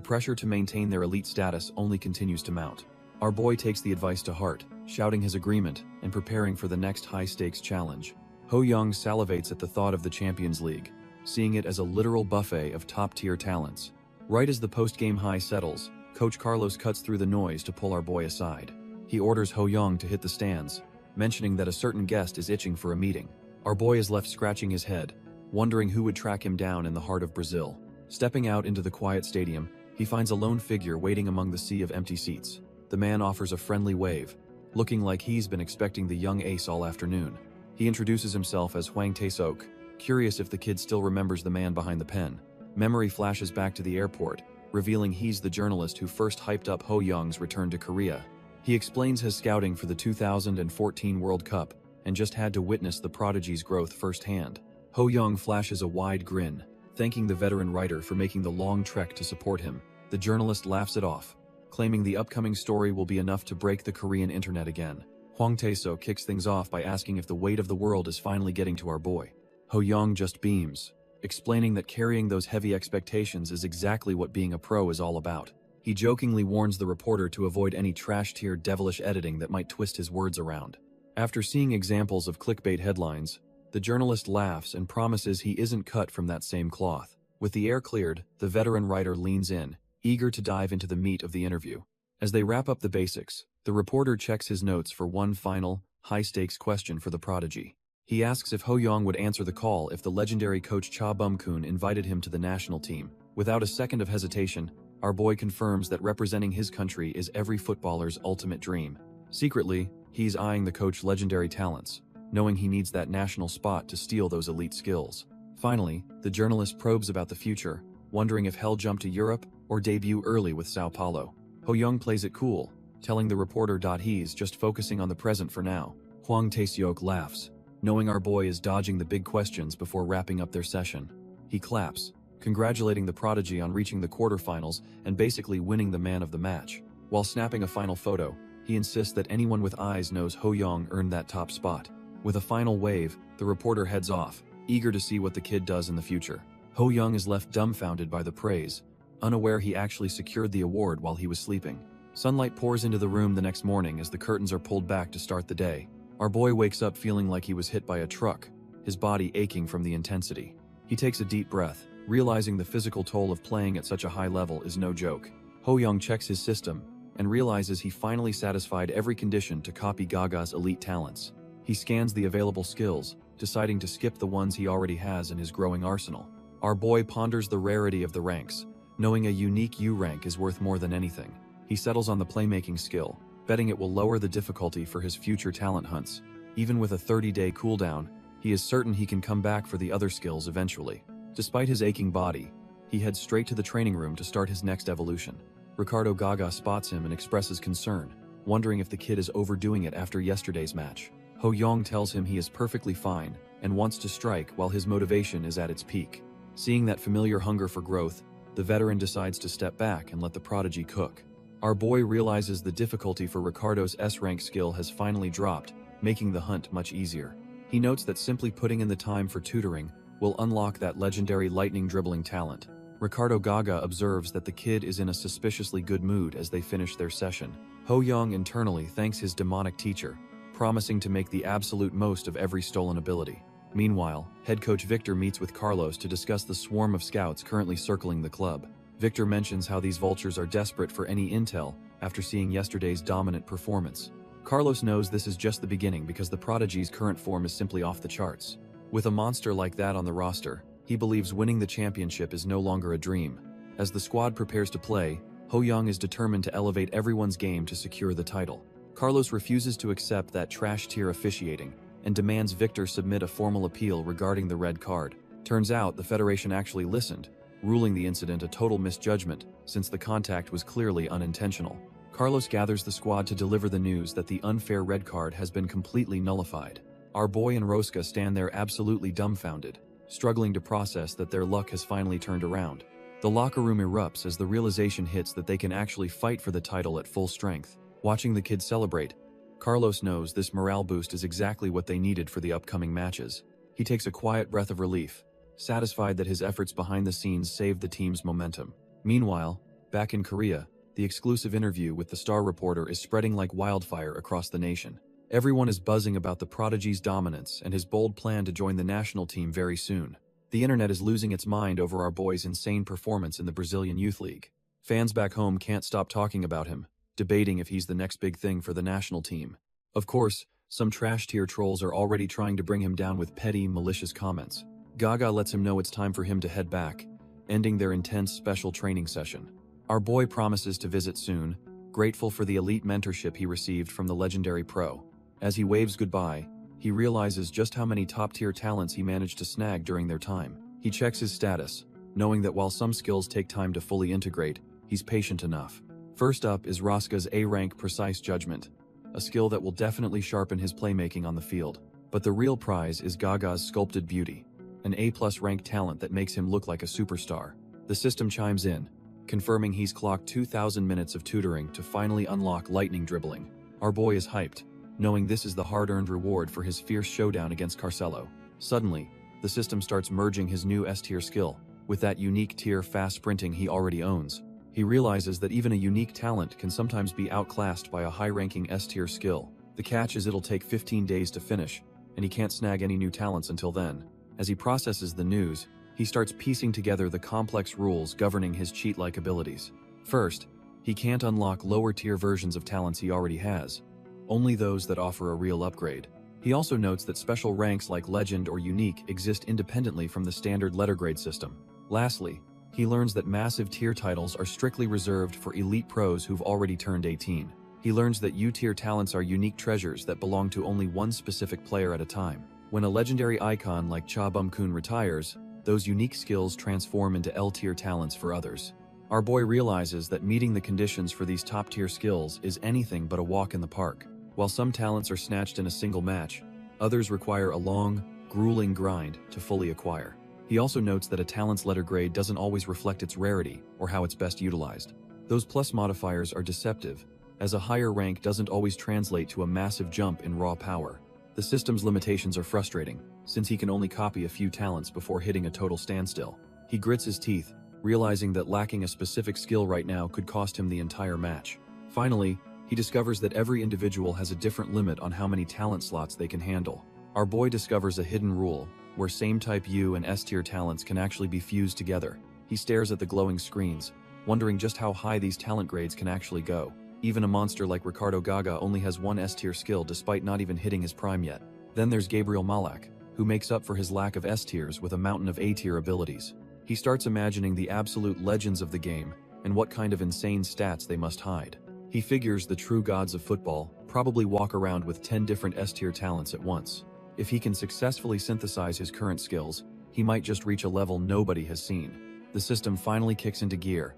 pressure to maintain their elite status only continues to mount. Our boy takes the advice to heart, shouting his agreement and preparing for the next high-stakes challenge. Ho Young salivates at the thought of the Champions League, seeing it as a literal buffet of top-tier talents. Right as the post-game high settles, Coach Carlos cuts through the noise to pull our boy aside. He orders Ho Young to hit the stands, mentioning that a certain guest is itching for a meeting. Our boy is left scratching his head, wondering who would track him down in the heart of Brazil. Stepping out into the quiet stadium, he finds a lone figure waiting among the sea of empty seats. The man offers a friendly wave, looking like he's been expecting the young ace all afternoon. He introduces himself as Hwang Tae-sok, curious if the kid still remembers the man behind the pen. Memory flashes back to the airport, revealing he's the journalist who first hyped up Ho Young's return to Korea. He explains his scouting for the 2014 World Cup and just had to witness the prodigy's growth firsthand. Ho Young flashes a wide grin, thanking the veteran writer for making the long trek to support him. The journalist laughs it off, claiming the upcoming story will be enough to break the Korean internet again. Hwang Tae-sok kicks things off by asking if the weight of the world is finally getting to our boy. Ho Young just beams, explaining that carrying those heavy expectations is exactly what being a pro is all about. He jokingly warns the reporter to avoid any trash-tier devilish editing that might twist his words around. After seeing examples of clickbait headlines, the journalist laughs and promises he isn't cut from that same cloth. With the air cleared, the veteran writer leans in, eager to dive into the meat of the interview. As they wrap up the basics, the reporter checks his notes for one final, high-stakes question for the prodigy. He asks if Ho-young would answer the call if the legendary coach Cha Bum-kun invited him to the national team. Without a second of hesitation, our boy confirms that representing his country is every footballer's ultimate dream. Secretly, he's eyeing the coach's legendary talents, knowing he needs that national spot to steal those elite skills. Finally, the journalist probes about the future, wondering if he'll jump to Europe or debut early with Sao Paulo. Ho-young plays it cool, telling the reporter he's just focusing on the present for now. Hwang Tae-seok laughs, knowing our boy is dodging the big questions before wrapping up their session. He claps, congratulating the prodigy on reaching the quarterfinals and basically winning the man of the match. While snapping a final photo, he insists that anyone with eyes knows Ho-young earned that top spot. With a final wave, the reporter heads off, eager to see what the kid does in the future. Ho-young is left dumbfounded by the praise, unaware he actually secured the award while he was sleeping. Sunlight pours into the room the next morning as the curtains are pulled back to start the day. Our boy wakes up feeling like he was hit by a truck, his body aching from the intensity. He takes a deep breath, realizing the physical toll of playing at such a high level is no joke. Ho-young checks his system and realizes he finally satisfied every condition to copy Gaga's elite talents. He scans the available skills, deciding to skip the ones he already has in his growing arsenal. Our boy ponders the rarity of the ranks, knowing a unique U rank is worth more than anything. He settles on the playmaking skill, betting it will lower the difficulty for his future talent hunts. Even with a 30-day cooldown, he is certain he can come back for the other skills eventually. Despite his aching body, he heads straight to the training room to start his next evolution. Ricardo Gaga spots him and expresses concern, wondering if the kid is overdoing it after yesterday's match. Ho-young tells him he is perfectly fine and wants to strike while his motivation is at its peak. Seeing that familiar hunger for growth, the veteran decides to step back and let the prodigy cook. Our boy realizes the difficulty for Ricardo's S-rank skill has finally dropped, making the hunt much easier. He notes that simply putting in the time for tutoring will unlock that legendary lightning dribbling talent. Ricardo Gaga observes that the kid is in a suspiciously good mood as they finish their session. Ho-young internally thanks his demonic teacher, promising to make the absolute most of every stolen ability. Meanwhile, head coach Victor meets with Carlos to discuss the swarm of scouts currently circling the club. Victor mentions how these vultures are desperate for any intel after seeing yesterday's dominant performance. Carlos knows this is just the beginning because the prodigy's current form is simply off the charts. With a monster like that on the roster, he believes winning the championship is no longer a dream. As the squad prepares to play, Ho-young is determined to elevate everyone's game to secure the title. Carlos refuses to accept that trash-tier officiating and demands Victor submit a formal appeal regarding the red card. Turns out the Federation actually listened, ruling the incident a total misjudgment since the contact was clearly unintentional. Carlos gathers the squad to deliver the news that the unfair red card has been completely nullified. Our boy and Rosca stand there absolutely dumbfounded, struggling to process that their luck has finally turned around. The locker room erupts as the realization hits that they can actually fight for the title at full strength. Watching the kids celebrate, Carlos knows this morale boost is exactly what they needed for the upcoming matches. He takes a quiet breath of relief, satisfied that his efforts behind the scenes saved the team's momentum. Meanwhile, back in Korea, the exclusive interview with the star reporter is spreading like wildfire across the nation. Everyone is buzzing about the prodigy's dominance and his bold plan to join the national team very soon. The internet is losing its mind over our boy's insane performance in the Brazilian Youth League. Fans back home can't stop talking about him, debating if he's the next big thing for the national team. Of course, some trash-tier trolls are already trying to bring him down with petty, malicious comments. Gaga lets him know it's time for him to head back, ending their intense special training session. Our boy promises to visit soon, grateful for the elite mentorship he received from the legendary pro. As he waves goodbye, he realizes just how many top-tier talents he managed to snag during their time. He checks his status, knowing that while some skills take time to fully integrate, he's patient enough. First up is Rosca's A-rank Precise Judgment, a skill that will definitely sharpen his playmaking on the field. But the real prize is Gaga's Sculpted Beauty, an A+ rank talent that makes him look like a superstar. The system chimes in, confirming he's clocked 2,000 minutes of tutoring to finally unlock lightning dribbling. Our boy is hyped, knowing this is the hard-earned reward for his fierce showdown against Carcelo. Suddenly, the system starts merging his new S-tier skill with that unique tier fast sprinting he already owns. He realizes that even a unique talent can sometimes be outclassed by a high-ranking S-tier skill. The catch is it'll take 15 days to finish, and he can't snag any new talents until then. As he processes the news, he starts piecing together the complex rules governing his cheat-like abilities. First, he can't unlock lower-tier versions of talents he already has, only those that offer a real upgrade. He also notes that special ranks like Legend or Unique exist independently from the standard letter grade system. Lastly, he learns that massive tier titles are strictly reserved for elite pros who've already turned 18. He learns that U-tier talents are unique treasures that belong to only one specific player at a time. When a legendary icon like Cha Bum-kun retires, those unique skills transform into L-tier talents for others. Our boy realizes that meeting the conditions for these top-tier skills is anything but a walk in the park. While some talents are snatched in a single match, others require a long, grueling grind to fully acquire. He also notes that a talent's letter grade doesn't always reflect its rarity or how it's best utilized. Those plus modifiers are deceptive, as a higher rank doesn't always translate to a massive jump in raw power. The system's limitations are frustrating, since he can only copy a few talents before hitting a total standstill. He grits his teeth, realizing that lacking a specific skill right now could cost him the entire match. Finally, he discovers that every individual has a different limit on how many talent slots they can handle. Our boy discovers a hidden rule, where same-type U and S-tier talents can actually be fused together. He stares at the glowing screens, wondering just how high these talent grades can actually go. Even a monster like Ricardo Gaga only has one S-tier skill despite not even hitting his prime yet. Then there's Gabriel Malak, who makes up for his lack of S-tiers with a mountain of A-tier abilities. He starts imagining the absolute legends of the game and what kind of insane stats they must hide. He figures the true gods of football probably walk around with 10 different S-tier talents at once. If he can successfully synthesize his current skills, he might just reach a level nobody has seen. The system finally kicks into gear,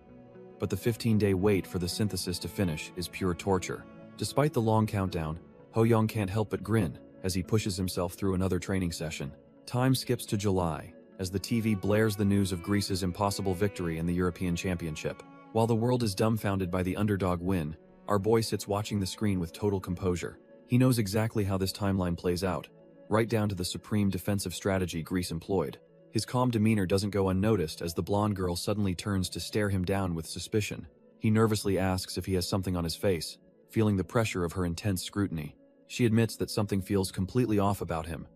but the 15-day wait for the synthesis to finish is pure torture. Despite the long countdown, Ho-young can't help but grin as he pushes himself through another training session. Time skips to July, as the TV blares the news of Greece's impossible victory in the European Championship. While the world is dumbfounded by the underdog win, our boy sits watching the screen with total composure. He knows exactly how this timeline plays out, right down to the supreme defensive strategy Greece employed. His calm demeanor doesn't go unnoticed as the blonde girl suddenly turns to stare him down with suspicion. He nervously asks if he has something on his face, feeling the pressure of her intense scrutiny. She admits that something feels completely off about him,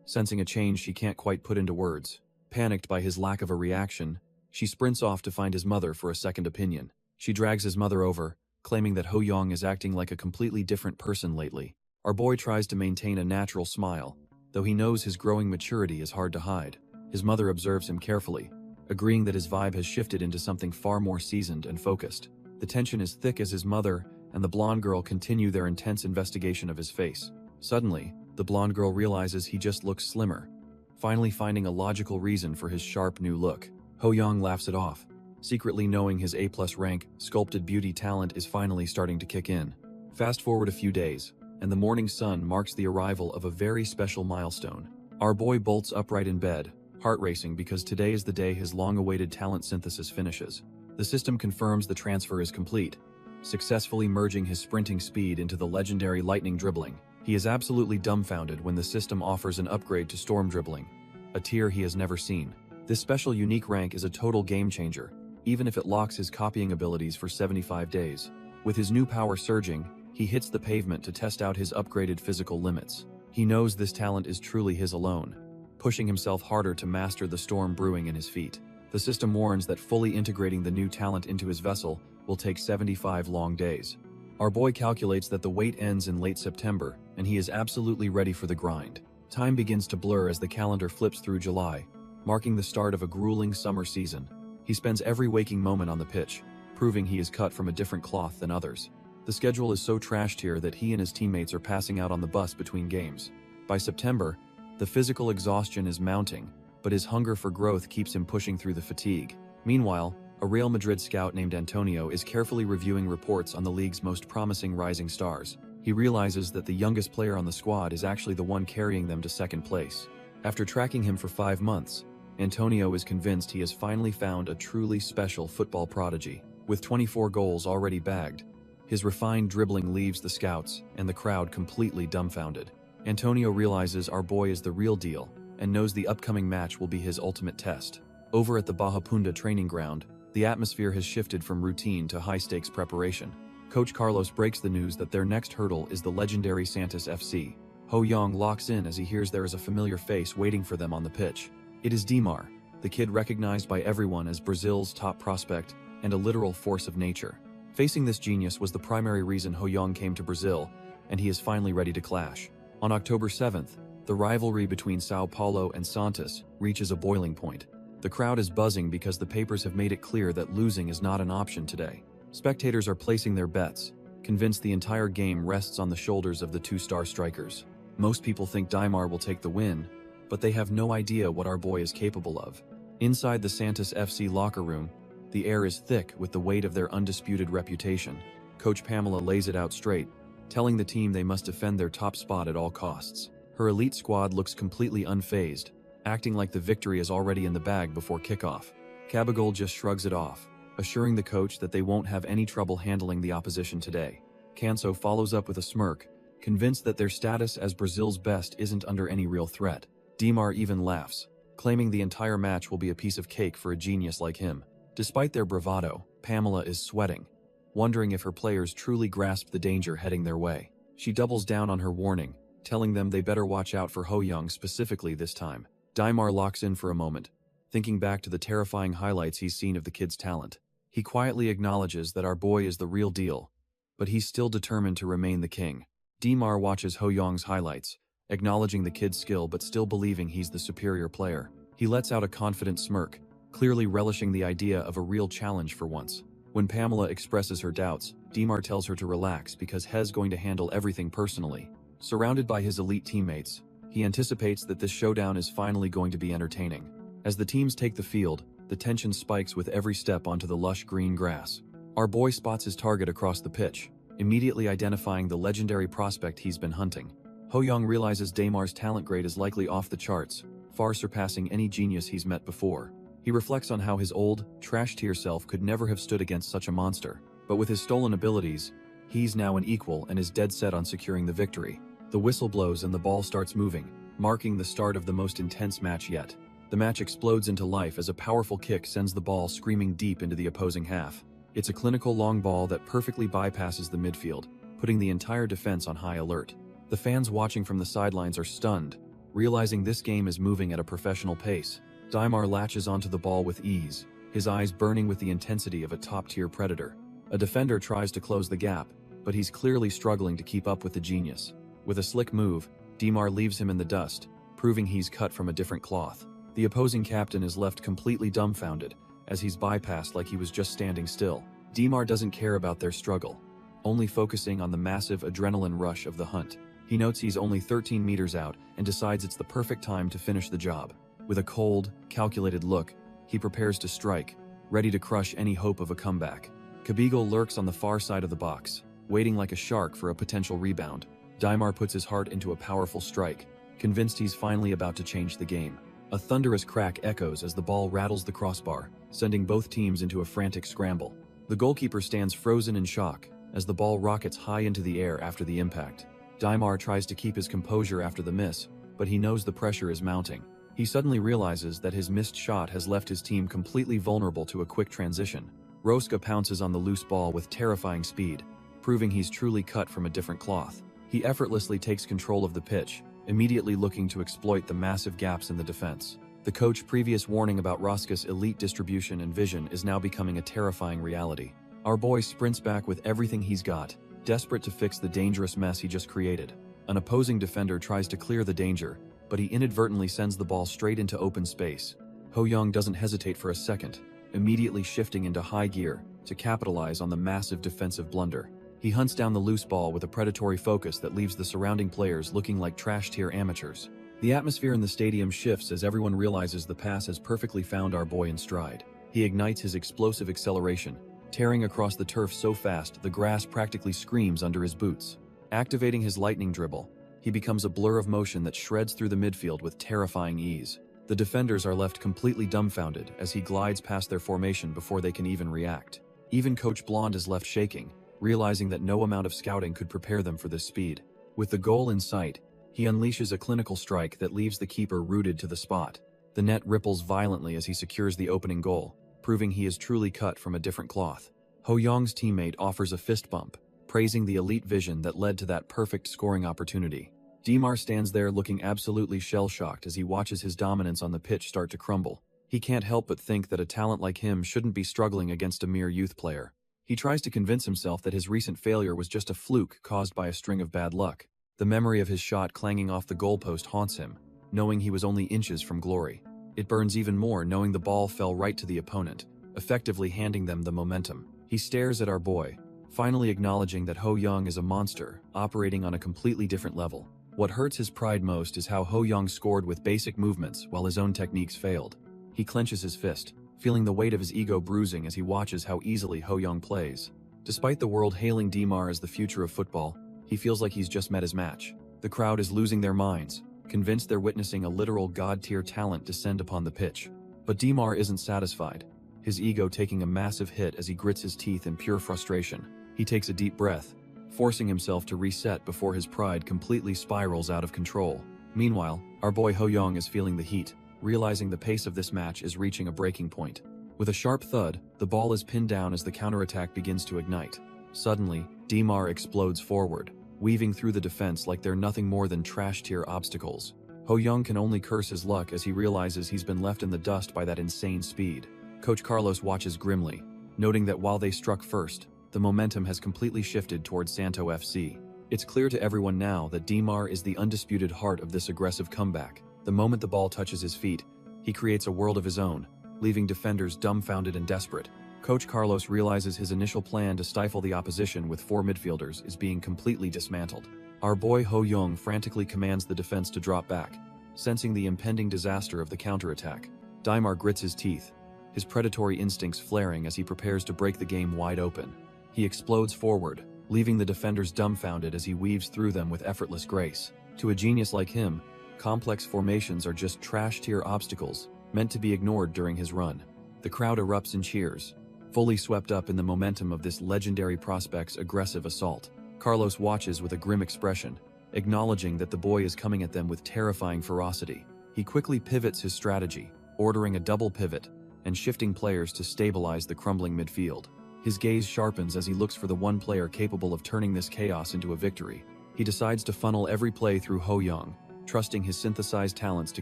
sensing a change she can't quite put into words. Panicked by his lack of a reaction, she sprints off to find his mother for a second opinion. She drags his mother over, claiming that Ho-young is acting like a completely different person lately. Our boy tries to maintain a natural smile, though he knows his growing maturity is hard to hide. His mother observes him carefully, agreeing that his vibe has shifted into something far more seasoned and focused. The tension is thick as his mother and the blonde girl continue their intense investigation of his face. Suddenly, the blonde girl realizes he just looks slimmer, finally finding a logical reason for his sharp new look. Ho-young laughs it off, secretly knowing his A+ rank, sculpted beauty talent is finally starting to kick in. Fast forward a few days, and the morning sun marks the arrival of a very special milestone. Our boy bolts upright in bed, heart racing because today is the day his long-awaited talent synthesis finishes. The system confirms the transfer is complete, successfully merging his sprinting speed into the legendary lightning dribbling. He is absolutely dumbfounded when the system offers an upgrade to storm dribbling, a tier he has never seen. This special unique rank is a total game changer, even if it locks his copying abilities for 75 days. With his new power surging, he hits the pavement to test out his upgraded physical limits. He knows this talent is truly his alone, pushing himself harder to master the storm brewing in his feet. The system warns that fully integrating the new talent into his vessel will take 75 long days. Our boy calculates that the wait ends in late September, and he is absolutely ready for the grind. Time begins to blur as the calendar flips through July, marking the start of a grueling summer season. He spends every waking moment on the pitch, proving he is cut from a different cloth than others. The schedule is so trashed here that he and his teammates are passing out on the bus between games. By September, the physical exhaustion is mounting, but his hunger for growth keeps him pushing through the fatigue. Meanwhile, a Real Madrid scout named Antonio is carefully reviewing reports on the league's most promising rising stars. He realizes that the youngest player on the squad is actually the one carrying them to second place. After tracking him for 5 months, Antonio is convinced he has finally found a truly special football prodigy. With 24 goals already bagged, his refined dribbling leaves the scouts and the crowd completely dumbfounded. Antonio realizes our boy is the real deal and knows the upcoming match will be his ultimate test. Over at the Bahapunda training ground, The atmosphere has shifted from routine to high-stakes preparation. Coach Carlos breaks the news that their next hurdle is the legendary Santos FC. Ho Young locks in as he hears there is a familiar face waiting for them on the pitch. It is Dimar, the kid recognized by everyone as Brazil's top prospect and a literal force of nature. Facing this genius was the primary reason Ho Young came to Brazil, and he is finally ready to clash. On October 7th, the rivalry between Sao Paulo and Santos reaches a boiling point. The crowd is buzzing because the papers have made it clear that losing is not an option today. Spectators are placing their bets, convinced the entire game rests on the shoulders of the two-star strikers. Most people think Dimar will take the win, but they have no idea what our boy is capable of. Inside the Santos FC locker room, the air is thick with the weight of their undisputed reputation. Coach Pamela lays it out straight, telling the team they must defend their top spot at all costs. Her elite squad looks completely unfazed, acting like the victory is already in the bag before kickoff. Cabagol just shrugs it off, assuring the coach that they won't have any trouble handling the opposition today. Canso follows up with a smirk, convinced that their status as Brazil's best isn't under any real threat. Dimar even laughs, claiming the entire match will be a piece of cake for a genius like him. Despite their bravado, Pamela is sweating, wondering if her players truly grasp the danger heading their way. She doubles down on her warning, telling them they better watch out for Ho Young specifically this time. Dimar locks in for a moment, thinking back to the terrifying highlights he's seen of the kid's talent. He quietly acknowledges that our boy is the real deal, but he's still determined to remain the king. Dimar watches Ho Young's highlights, acknowledging the kid's skill but still believing he's the superior player. He lets out a confident smirk, clearly relishing the idea of a real challenge for once. When Pamela expresses her doubts, Dimar tells her to relax because He's going to handle everything personally. Surrounded by his elite teammates, he anticipates that this showdown is finally going to be entertaining. As the teams take the field, the tension spikes with every step onto the lush green grass. Our boy spots his target across the pitch, immediately identifying the legendary prospect he's been hunting. Ho Young realizes Dimar's talent grade is likely off the charts, far surpassing any genius he's met before. He reflects on how his old, trash-tier self could never have stood against such a monster. But with his stolen abilities, he's now an equal and is dead set on securing the victory. The whistle blows and the ball starts moving, marking the start of the most intense match yet. The match explodes into life as a powerful kick sends the ball screaming deep into the opposing half. It's a clinical long ball that perfectly bypasses the midfield, putting the entire defense on high alert. The fans watching from the sidelines are stunned, realizing this game is moving at a professional pace. Dimar latches onto the ball with ease, his eyes burning with the intensity of a top-tier predator. A defender tries to close the gap, but he's clearly struggling to keep up with the genius. With a slick move, Dimar leaves him in the dust, proving he's cut from a different cloth. The opposing captain is left completely dumbfounded, as he's bypassed like he was just standing still. Dimar doesn't care about their struggle, only focusing on the massive adrenaline rush of the hunt. He notes he's only 13 meters out and decides it's the perfect time to finish the job. With a cold, calculated look, he prepares to strike, ready to crush any hope of a comeback. Cabigol lurks on the far side of the box, waiting like a shark for a potential rebound. Dimar puts his heart into a powerful strike, convinced he's finally about to change the game. A thunderous crack echoes as the ball rattles the crossbar, sending both teams into a frantic scramble. The goalkeeper stands frozen in shock as the ball rockets high into the air after the impact. Dimar tries to keep his composure after the miss, but he knows the pressure is mounting. He suddenly realizes that his missed shot has left his team completely vulnerable to a quick transition. Rosca pounces on the loose ball with terrifying speed, proving he's truly cut from a different cloth. He effortlessly takes control of the pitch, immediately looking to exploit the massive gaps in the defense. The coach's previous warning about Rosca's elite distribution and vision is now becoming a terrifying reality. Our boy sprints back with everything he's got, desperate to fix the dangerous mess he just created. An opposing defender tries to clear the danger, but he inadvertently sends the ball straight into open space. Ho Young doesn't hesitate for a second, immediately shifting into high gear to capitalize on the massive defensive blunder. He hunts down the loose ball with a predatory focus that leaves the surrounding players looking like trash-tier amateurs. The atmosphere in the stadium shifts as everyone realizes the pass has perfectly found our boy in stride. He ignites his explosive acceleration, tearing across the turf so fast the grass practically screams under his boots. Activating his lightning dribble, he becomes a blur of motion that shreds through the midfield with terrifying ease. The defenders are left completely dumbfounded as he glides past their formation before they can even react. Even Coach Blonde is left shaking, realizing that no amount of scouting could prepare them for this speed. With the goal in sight, he unleashes a clinical strike that leaves the keeper rooted to the spot. The net ripples violently as he secures the opening goal, proving he is truly cut from a different cloth. Ho Young's teammate offers a fist bump, praising the elite vision that led to that perfect scoring opportunity. Dimar stands there looking absolutely shell-shocked as he watches his dominance on the pitch start to crumble. He can't help but think that a talent like him shouldn't be struggling against a mere youth player. He tries to convince himself that his recent failure was just a fluke caused by a string of bad luck. The memory of his shot clanging off the goalpost haunts him, knowing he was only inches from glory. It burns even more knowing the ball fell right to the opponent, effectively handing them the momentum. He stares at our boy, finally acknowledging that Ho Young is a monster, operating on a completely different level. What hurts his pride most is how Ho Young scored with basic movements while his own techniques failed. He clenches his fist, feeling the weight of his ego bruising as he watches how easily Ho Young plays. Despite the world hailing Dimar as the future of football, he feels like he's just met his match. The crowd is losing their minds, convinced they're witnessing a literal god-tier talent descend upon the pitch. But Dimar isn't satisfied, his ego taking a massive hit as he grits his teeth in pure frustration. He takes a deep breath, forcing himself to reset before his pride completely spirals out of control. Meanwhile, our boy Ho Young is feeling the heat, realizing the pace of this match is reaching a breaking point. With a sharp thud, the ball is pinned down as the counterattack begins to ignite. Suddenly, Dimar explodes forward, weaving through the defense like they're nothing more than trash-tier obstacles. Ho Young can only curse his luck as he realizes he's been left in the dust by that insane speed. Coach Carlos watches grimly, noting that while they struck first, the momentum has completely shifted towards Santo FC. It's clear to everyone now that Dimar is the undisputed heart of this aggressive comeback. The moment the ball touches his feet, he creates a world of his own, leaving defenders dumbfounded and desperate. Coach Carlos realizes his initial plan to stifle the opposition with 4 midfielders is being completely dismantled. Our boy Ho Young frantically commands the defense to drop back, sensing the impending disaster of the counterattack. Dimar grits his teeth, his predatory instincts flaring as he prepares to break the game wide open. He explodes forward, leaving the defenders dumbfounded as he weaves through them with effortless grace. To a genius like him, complex formations are just trash-tier obstacles, meant to be ignored during his run. The crowd erupts in cheers, fully swept up in the momentum of this legendary prospect's aggressive assault. Carlos watches with a grim expression, acknowledging that the boy is coming at them with terrifying ferocity. He quickly pivots his strategy, ordering a double pivot and shifting players to stabilize the crumbling midfield. His gaze sharpens as he looks for the one player capable of turning this chaos into a victory. He decides to funnel every play through Ho Young, trusting his synthesized talents to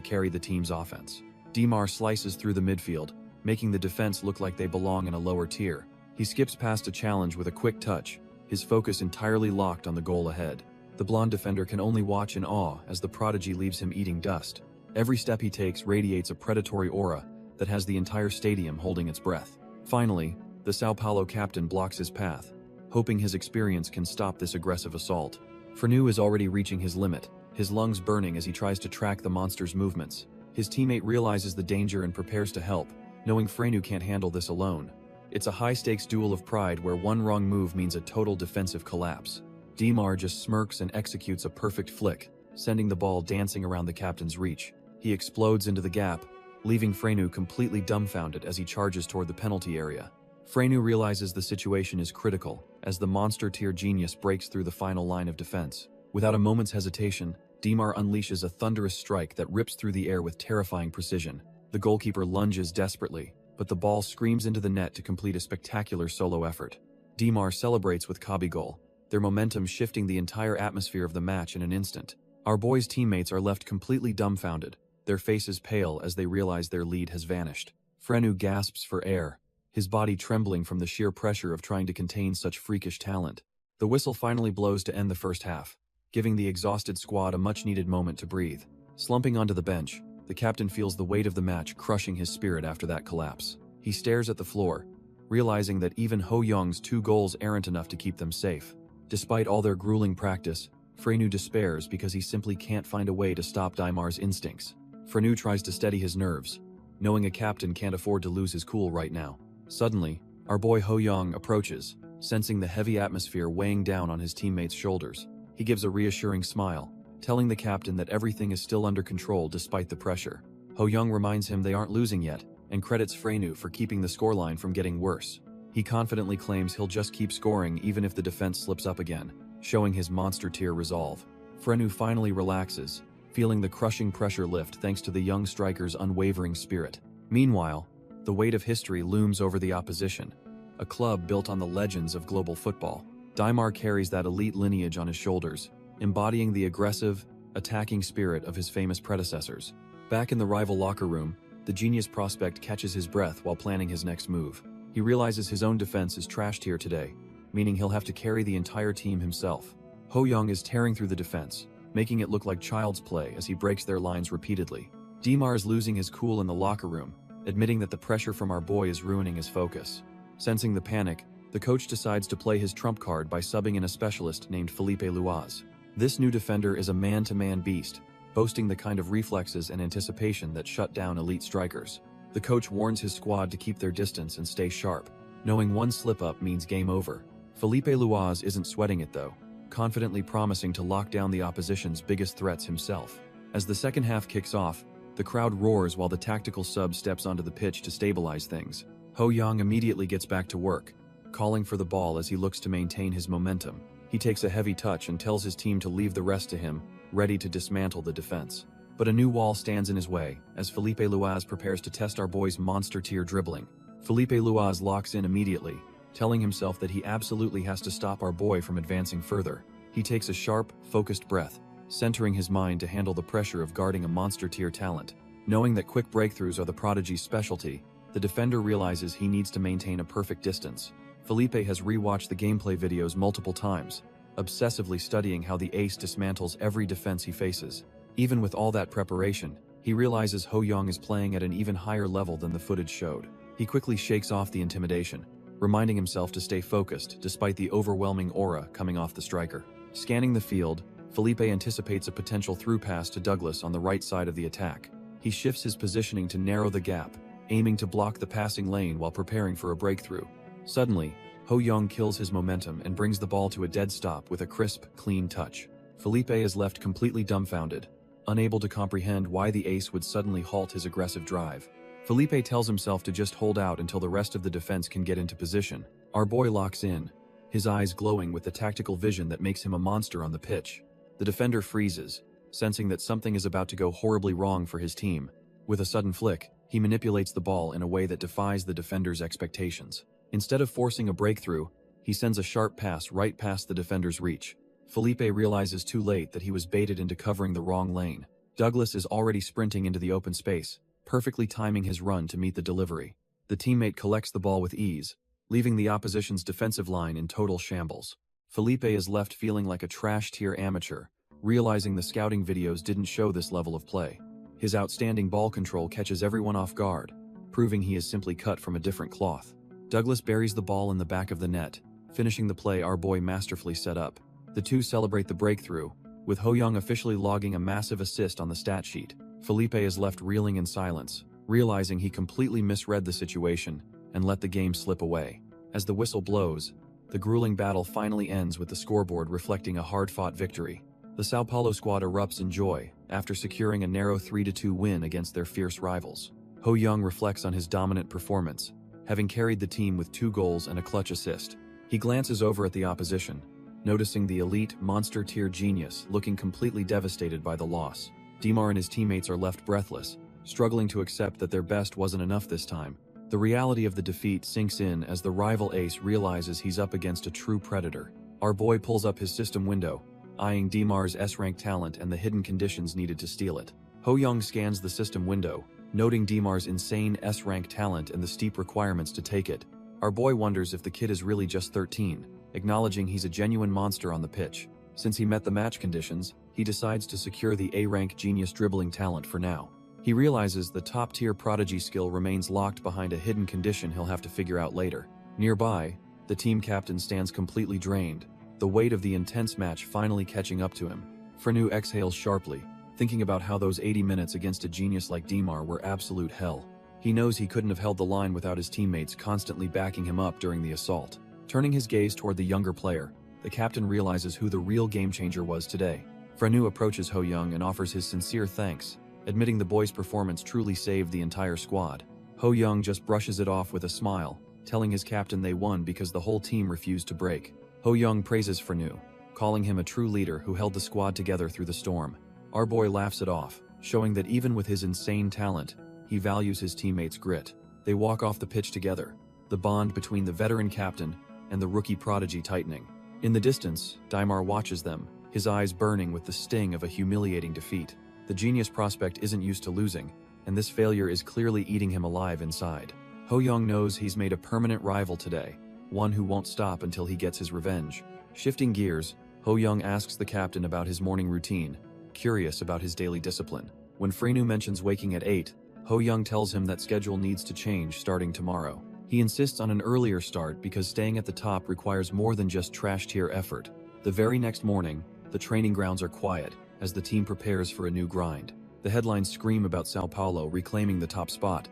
carry the team's offense. Dimar slices through the midfield, making the defense look like they belong in a lower tier. He skips past a challenge with a quick touch, his focus entirely locked on the goal ahead. The blonde defender can only watch in awe as the prodigy leaves him eating dust. Every step he takes radiates a predatory aura that has the entire stadium holding its breath. Finally, the Sao Paulo captain blocks his path, hoping his experience can stop this aggressive assault. Frenu is already reaching his limit, his lungs burning as he tries to track the monster's movements. His teammate realizes the danger and prepares to help, knowing Frenu can't handle this alone. It's a high-stakes duel of pride where one wrong move means a total defensive collapse. Dimar just smirks and executes a perfect flick, sending the ball dancing around the captain's reach. He explodes into the gap, leaving Frenu completely dumbfounded as he charges toward the penalty area. Frenu realizes the situation is critical as the monster-tier genius breaks through the final line of defense. Without a moment's hesitation, Dimar unleashes a thunderous strike that rips through the air with terrifying precision. The goalkeeper lunges desperately, but the ball screams into the net to complete a spectacular solo effort. Dimar celebrates with Kabi goal, their momentum shifting the entire atmosphere of the match in an instant. Our boys' teammates are left completely dumbfounded, their faces pale as they realize their lead has vanished. Frenu gasps for air, his body trembling from the sheer pressure of trying to contain such freakish talent. The whistle finally blows to end the first half, giving the exhausted squad a much-needed moment to breathe. Slumping onto the bench, the captain feels the weight of the match crushing his spirit after that collapse. He stares at the floor, realizing that even Ho Young's 2 goals aren't enough to keep them safe. Despite all their grueling practice, Frenu despairs because he simply can't find a way to stop Dimar's instincts. Frenu tries to steady his nerves, knowing a captain can't afford to lose his cool right now. Suddenly, our boy Ho Young approaches, sensing the heavy atmosphere weighing down on his teammates' shoulders. He gives a reassuring smile, telling the captain that everything is still under control despite the pressure. Ho Young reminds him they aren't losing yet, and credits Frenu for keeping the scoreline from getting worse. He confidently claims he'll just keep scoring even if the defense slips up again, showing his monster-tier resolve. Frenu finally relaxes, feeling the crushing pressure lift thanks to the young striker's unwavering spirit. Meanwhile, The weight of history looms over the opposition, a club built on the legends of global football. Dimar carries that elite lineage on his shoulders, embodying the aggressive, attacking spirit of his famous predecessors. Back in the rival locker room, the genius prospect catches his breath while planning his next move. He realizes his own defense is trashed here today, meaning he'll have to carry the entire team himself. Ho Young is tearing through the defense, making it look like child's play as he breaks their lines repeatedly. Dimar is losing his cool in the locker room, admitting that the pressure from our boy is ruining his focus. Sensing the panic, the coach decides to play his trump card by subbing in a specialist named Felipe Luaz. This new defender is a man-to-man beast, boasting the kind of reflexes and anticipation that shut down elite strikers. The coach warns his squad to keep their distance and stay sharp, knowing one slip-up means game over. Felipe Luaz isn't sweating it though, confidently promising to lock down the opposition's biggest threats himself. As the second half kicks off, the crowd roars while the tactical sub steps onto the pitch to stabilize things. Ho Young immediately gets back to work, calling for the ball as he looks to maintain his momentum. He takes a heavy touch and tells his team to leave the rest to him, ready to dismantle the defense. But a new wall stands in his way, as Felipe Luaz prepares to test our boy's monster-tier dribbling. Felipe Luaz locks in immediately, telling himself that he absolutely has to stop our boy from advancing further. He takes a sharp, focused breath, centering his mind to handle the pressure of guarding a monster-tier talent. Knowing that quick breakthroughs are the prodigy's specialty, the defender realizes he needs to maintain a perfect distance. Felipe has rewatched the gameplay videos multiple times, obsessively studying how the ace dismantles every defense he faces. Even with all that preparation, he realizes Ho Young is playing at an even higher level than the footage showed. He quickly shakes off the intimidation, reminding himself to stay focused despite the overwhelming aura coming off the striker. Scanning the field, Felipe anticipates a potential through pass to Douglas on the right side of the attack. He shifts his positioning to narrow the gap, aiming to block the passing lane while preparing for a breakthrough. Suddenly, Ho Young kills his momentum and brings the ball to a dead stop with a crisp, clean touch. Felipe is left completely dumbfounded, unable to comprehend why the ace would suddenly halt his aggressive drive. Felipe tells himself to just hold out until the rest of the defense can get into position. Our boy locks in, his eyes glowing with the tactical vision that makes him a monster on the pitch. The defender freezes, sensing that something is about to go horribly wrong for his team. With a sudden flick, he manipulates the ball in a way that defies the defender's expectations. Instead of forcing a breakthrough, he sends a sharp pass right past the defender's reach. Felipe realizes too late that he was baited into covering the wrong lane. Douglas is already sprinting into the open space, perfectly timing his run to meet the delivery. The teammate collects the ball with ease, leaving the opposition's defensive line in total shambles. Felipe is left feeling like a trash-tier amateur, realizing the scouting videos didn't show this level of play. His outstanding ball control catches everyone off guard, proving he is simply cut from a different cloth. Douglas buries the ball in the back of the net, finishing the play our boy masterfully set up. The two celebrate the breakthrough, with Ho Young officially logging a massive assist on the stat sheet. Felipe is left reeling in silence, realizing he completely misread the situation and let the game slip away. As the whistle blows, the grueling battle finally ends with the scoreboard reflecting a hard-fought victory. The Sao Paulo squad erupts in joy after securing a narrow 3-2 win against their fierce rivals. Ho Young reflects on his dominant performance, having carried the team with 2 goals and a clutch assist. He glances over at the opposition, noticing the elite, monster-tier genius looking completely devastated by the loss. Dimar and his teammates are left breathless, struggling to accept that their best wasn't enough this time. The reality of the defeat sinks in as the rival ace realizes he's up against a true predator. Our boy pulls up his system window, eyeing Dimar's S-rank talent and the hidden conditions needed to steal it. Ho Young scans the system window, noting Dimar's insane S-rank talent and the steep requirements to take it. Our boy wonders if the kid is really just 13, acknowledging he's a genuine monster on the pitch. Since he met the match conditions, he decides to secure the A-rank genius dribbling talent for now. He realizes the top-tier prodigy skill remains locked behind a hidden condition he'll have to figure out later. Nearby, the team captain stands completely drained, the weight of the intense match finally catching up to him. Frenu exhales sharply, thinking about how those 80 minutes against a genius like Dimar were absolute hell. He knows he couldn't have held the line without his teammates constantly backing him up during the assault. Turning his gaze toward the younger player, the captain realizes who the real game-changer was today. Frenu approaches Ho Young and offers his sincere thanks, admitting the boy's performance truly saved the entire squad. Ho Young just brushes it off with a smile, telling his captain they won because the whole team refused to break. Ho Young praises Frenu, calling him a true leader who held the squad together through the storm. Our boy laughs it off, showing that even with his insane talent, he values his teammates' grit. They walk off the pitch together, the bond between the veteran captain and the rookie prodigy tightening. In the distance, Daimar watches them, his eyes burning with the sting of a humiliating defeat. The genius prospect isn't used to losing, and this failure is clearly eating him alive inside. Ho-young knows he's made a permanent rival today, one who won't stop until he gets his revenge. Shifting gears, Ho-young asks the captain about his morning routine, curious about his daily discipline. When Frenu mentions waking at 8, Ho-young tells him that schedule needs to change starting tomorrow. He insists on an earlier start because staying at the top requires more than just trash-tier effort. The very next morning, the training grounds are quiet as the team prepares for a new grind. The headlines scream about Sao Paulo reclaiming the top spot,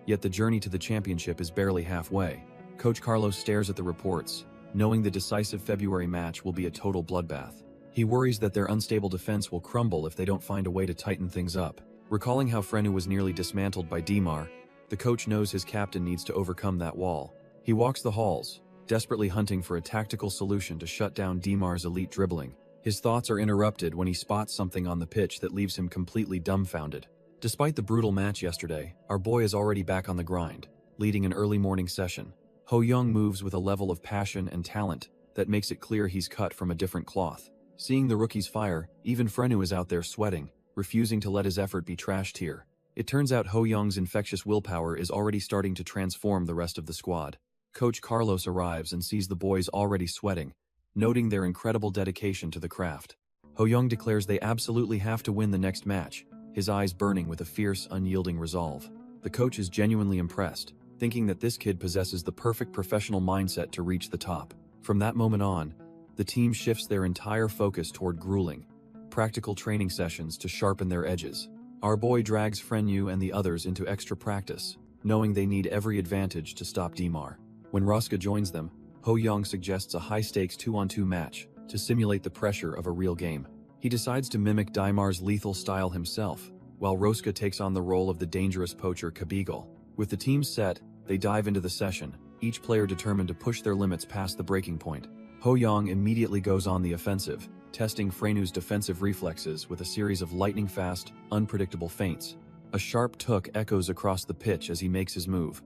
yet the journey to the championship is barely halfway. Coach Carlos stares at the reports, knowing the decisive February match will be a total bloodbath. He worries that their unstable defense will crumble if they don't find a way to tighten things up. Recalling how Frenu was nearly dismantled by Daimar, the coach knows his captain needs to overcome that wall. He walks the halls, desperately hunting for a tactical solution to shut down Daimar's elite dribbling. His thoughts are interrupted when he spots something on the pitch that leaves him completely dumbfounded. Despite the brutal match yesterday, our boy is already back on the grind, leading an early morning session. Ho-young moves with a level of passion and talent that makes it clear he's cut from a different cloth. Seeing the rookies fire, even Frenu is out there sweating, refusing to let his effort be trashed here. It turns out Ho-young's infectious willpower is already starting to transform the rest of the squad. Coach Carlos arrives and sees the boys already sweating, noting their incredible dedication to the craft. Ho-young declares they absolutely have to win the next match, his eyes burning with a fierce, unyielding resolve. The coach is genuinely impressed, thinking that this kid possesses the perfect professional mindset to reach the top. From that moment on, the team shifts their entire focus toward grueling, practical training sessions to sharpen their edges. Our boy drags Frenu and the others into extra practice, knowing they need every advantage to stop Daimar. When Roska joins them, Ho-young suggests a high-stakes 2-on-2 match to simulate the pressure of a real game. He decides to mimic Daimar's lethal style himself, while Roska takes on the role of the dangerous poacher Kabigal. With the team set, they dive into the session, each player determined to push their limits past the breaking point. Ho-young immediately goes on the offensive, testing Frenu's defensive reflexes with a series of lightning-fast, unpredictable feints. A sharp tuk echoes across the pitch as he makes his move,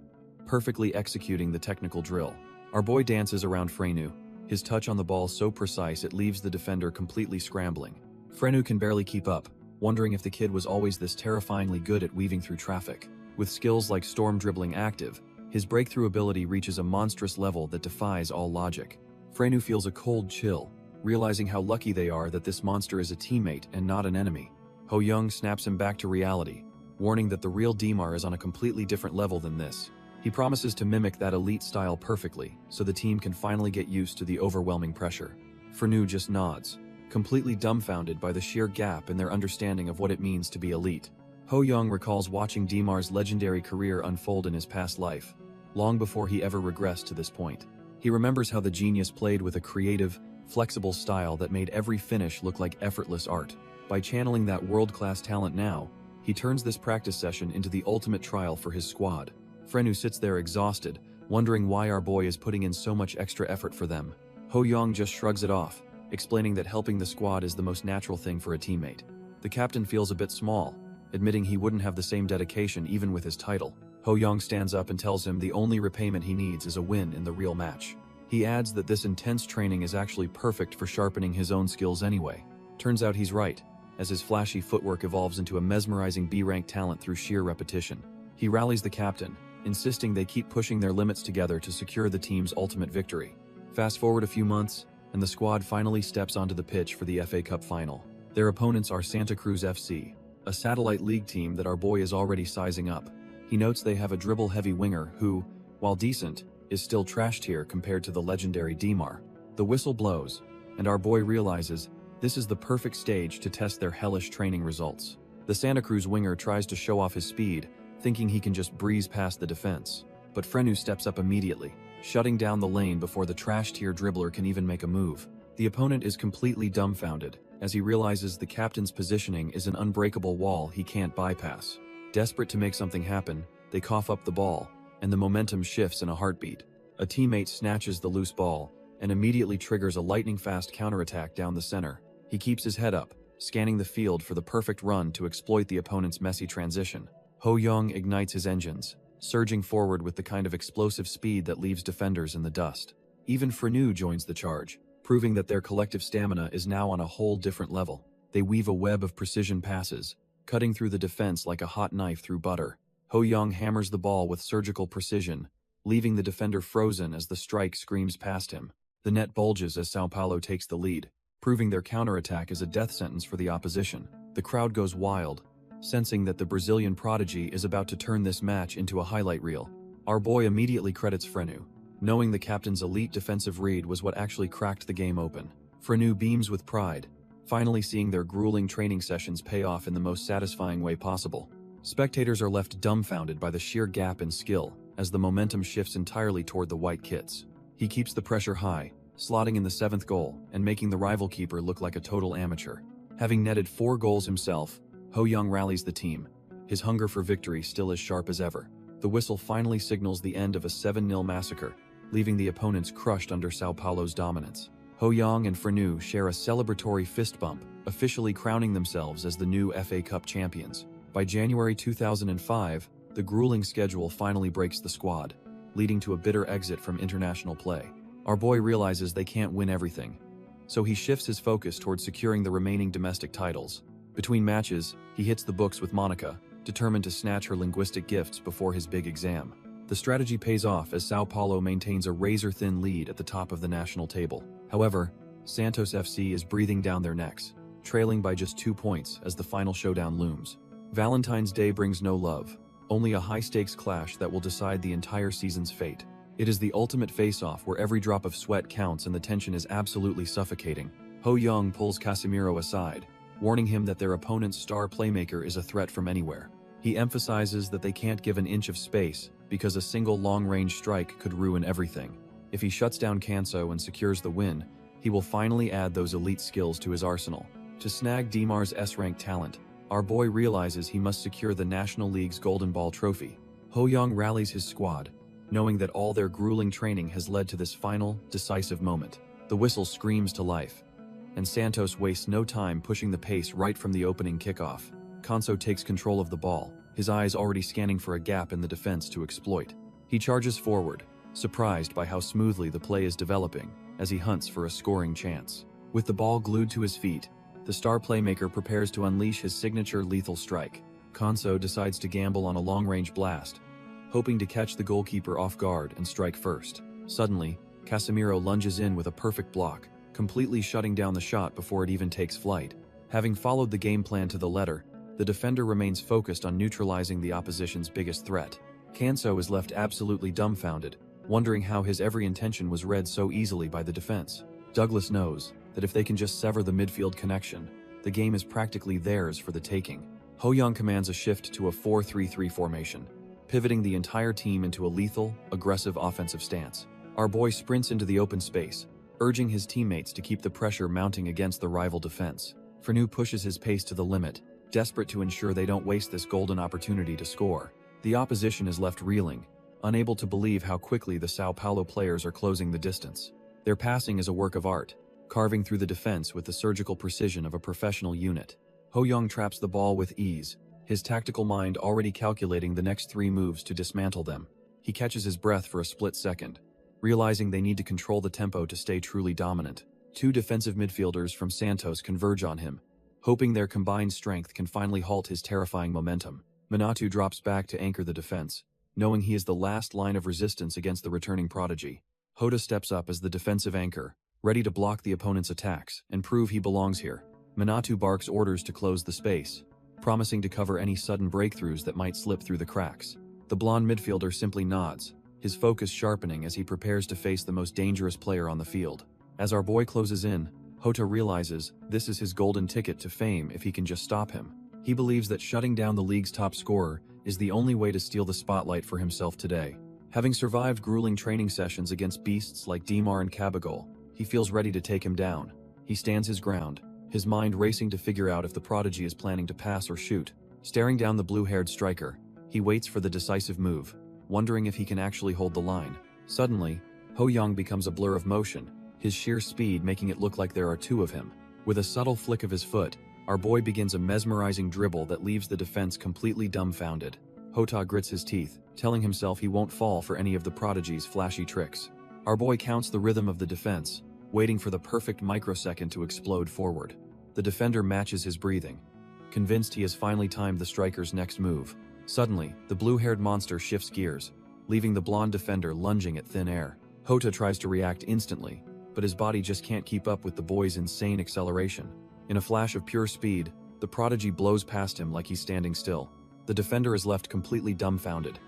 perfectly executing the technical drill. Our boy dances around Frenu, his touch on the ball so precise it leaves the defender completely scrambling. Frenu can barely keep up, wondering if the kid was always this terrifyingly good at weaving through traffic. With skills like storm dribbling active, his breakthrough ability reaches a monstrous level that defies all logic. Frenu feels a cold chill, realizing how lucky they are that this monster is a teammate and not an enemy. Ho-young snaps him back to reality, warning that the real Daimar is on a completely different level than this. He promises to mimic that elite style perfectly, so the team can finally get used to the overwhelming pressure. Frenu just nods, completely dumbfounded by the sheer gap in their understanding of what it means to be elite. Ho-young recalls watching Daimar's legendary career unfold in his past life, long before he ever regressed to this point. He remembers how the genius played with a creative, flexible style that made every finish look like effortless art. By channeling that world-class talent now, he turns this practice session into the ultimate trial for his squad. Frenu sits there exhausted, wondering why our boy is putting in so much extra effort for them. Ho-young just shrugs it off, explaining that helping the squad is the most natural thing for a teammate. The captain feels a bit small, admitting he wouldn't have the same dedication even with his title. Ho-young stands up and tells him the only repayment he needs is a win in the real match. He adds that this intense training is actually perfect for sharpening his own skills anyway. Turns out he's right, as his flashy footwork evolves into a mesmerizing B-rank talent through sheer repetition. He rallies the captain, insisting they keep pushing their limits together to secure the team's ultimate victory. Fast forward a few months, and the squad finally steps onto the pitch for the FA Cup final. Their opponents are Santa Cruz FC, a satellite league team that our boy is already sizing up. He notes they have a dribble-heavy winger who, while decent, is still trash tier compared to the legendary Daimar. The whistle blows, and our boy realizes this is the perfect stage to test their hellish training results. The Santa Cruz winger tries to show off his speed, thinking he can just breeze past the defense. But Frenu steps up immediately, shutting down the lane before the trash tier dribbler can even make a move. The opponent is completely dumbfounded, as he realizes the captain's positioning is an unbreakable wall he can't bypass. Desperate to make something happen, they cough up the ball, and the momentum shifts in a heartbeat. A teammate snatches the loose ball, and immediately triggers a lightning-fast counterattack down the center. He keeps his head up, scanning the field for the perfect run to exploit the opponent's messy transition. Ho-young ignites his engines, surging forward with the kind of explosive speed that leaves defenders in the dust. Even Frenu joins the charge, proving that their collective stamina is now on a whole different level. They weave a web of precision passes, cutting through the defense like a hot knife through butter. Ho Young hammers the ball with surgical precision, leaving the defender frozen as the strike screams past him. The net bulges as Sao Paulo takes the lead, proving their counterattack is a death sentence for the opposition. The crowd goes wild, sensing that the Brazilian prodigy is about to turn this match into a highlight reel. Our boy immediately credits Frenu, knowing the captain's elite defensive read was what actually cracked the game open. Frenu beams with pride, finally seeing their grueling training sessions pay off in the most satisfying way possible. Spectators are left dumbfounded by the sheer gap in skill as the momentum shifts entirely toward the white kits. He keeps the pressure high, slotting in the 7th goal and making the rival keeper look like a total amateur. Having netted 4 goals himself, Ho Young rallies the team, his hunger for victory still as sharp as ever. The whistle finally signals the end of a 7-0 massacre, leaving the opponents crushed under Sao Paulo's dominance. Ho Young and Frenu share a celebratory fist bump, officially crowning themselves as the new FA Cup champions. By January 2005, the grueling schedule finally breaks the squad, leading to a bitter exit from international play. Our boy realizes they can't win everything, so he shifts his focus towards securing the remaining domestic titles. Between matches, he hits the books with Monica, determined to snatch her linguistic gifts before his big exam. The strategy pays off as Sao Paulo maintains a razor-thin lead at the top of the national table. However, Santos FC is breathing down their necks, trailing by just 2 points as the final showdown looms. Valentine's Day brings no love, only a high-stakes clash that will decide the entire season's fate. It is the ultimate face-off where every drop of sweat counts and the tension is absolutely suffocating. Ho Young pulls Casemiro aside, warning him that their opponent's star playmaker is a threat from anywhere. He emphasizes that they can't give an inch of space because a single long-range strike could ruin everything. If he shuts down Canso and secures the win, he will finally add those elite skills to his arsenal. To snag Dimar's S-rank talent, our boy realizes he must secure the National League's Golden Ball trophy. Ho Young rallies his squad, knowing that all their grueling training has led to this final, decisive moment. The whistle screams to life, and Santos wastes no time pushing the pace right from the opening kickoff. Canso takes control of the ball, his eyes already scanning for a gap in the defense to exploit. He charges forward, surprised by how smoothly the play is developing as he hunts for a scoring chance. With the ball glued to his feet, the star playmaker prepares to unleash his signature lethal strike. Canso decides to gamble on a long-range blast, hoping to catch the goalkeeper off guard and strike first. Suddenly, Casemiro lunges in with a perfect block, completely shutting down the shot before it even takes flight. Having followed the game plan to the letter, the defender remains focused on neutralizing the opposition's biggest threat. Canso is left absolutely dumbfounded, wondering how his every intention was read so easily by the defense. Douglas knows that if they can just sever the midfield connection, the game is practically theirs for the taking. Ho Young commands a shift to a 4-3-3 formation, pivoting the entire team into a lethal, aggressive offensive stance. Our boy sprints into the open space, urging his teammates to keep the pressure mounting against the rival defense. Frenu pushes his pace to the limit, desperate to ensure they don't waste this golden opportunity to score. The opposition is left reeling, unable to believe how quickly the Sao Paulo players are closing the distance. Their passing is a work of art, carving through the defense with the surgical precision of a professional unit. Ho Young traps the ball with ease, his tactical mind already calculating the next 3 moves to dismantle them. He catches his breath for a split second, realizing they need to control the tempo to stay truly dominant. 2 defensive midfielders from Santos converge on him, hoping their combined strength can finally halt his terrifying momentum. Manatu drops back to anchor the defense, knowing he is the last line of resistance against the returning prodigy. Hoda steps up as the defensive anchor, ready to block the opponent's attacks and prove he belongs here. Manatu barks orders to close the space, promising to cover any sudden breakthroughs that might slip through the cracks. The blonde midfielder simply nods, his focus sharpening as he prepares to face the most dangerous player on the field. As our boy closes in, Hota realizes this is his golden ticket to fame if he can just stop him. He believes that shutting down the league's top scorer is the only way to steal the spotlight for himself today. Having survived grueling training sessions against beasts like Dimar and Cabagol, he feels ready to take him down. He stands his ground, his mind racing to figure out if the prodigy is planning to pass or shoot. Staring down the blue-haired striker, he waits for the decisive move, wondering if he can actually hold the line. Suddenly, Ho Young becomes a blur of motion, his sheer speed making it look like there are 2 of him. With a subtle flick of his foot, our boy begins a mesmerizing dribble that leaves the defense completely dumbfounded. Hota grits his teeth, telling himself he won't fall for any of the prodigy's flashy tricks. Our boy counts the rhythm of the defense, waiting for the perfect microsecond to explode forward. The defender matches his breathing, convinced he has finally timed the striker's next move. Suddenly, the blue-haired monster shifts gears, leaving the blonde defender lunging at thin air. Hota tries to react instantly, but his body just can't keep up with the boy's insane acceleration. In a flash of pure speed, the prodigy blows past him like he's standing still. The defender is left completely dumbfounded,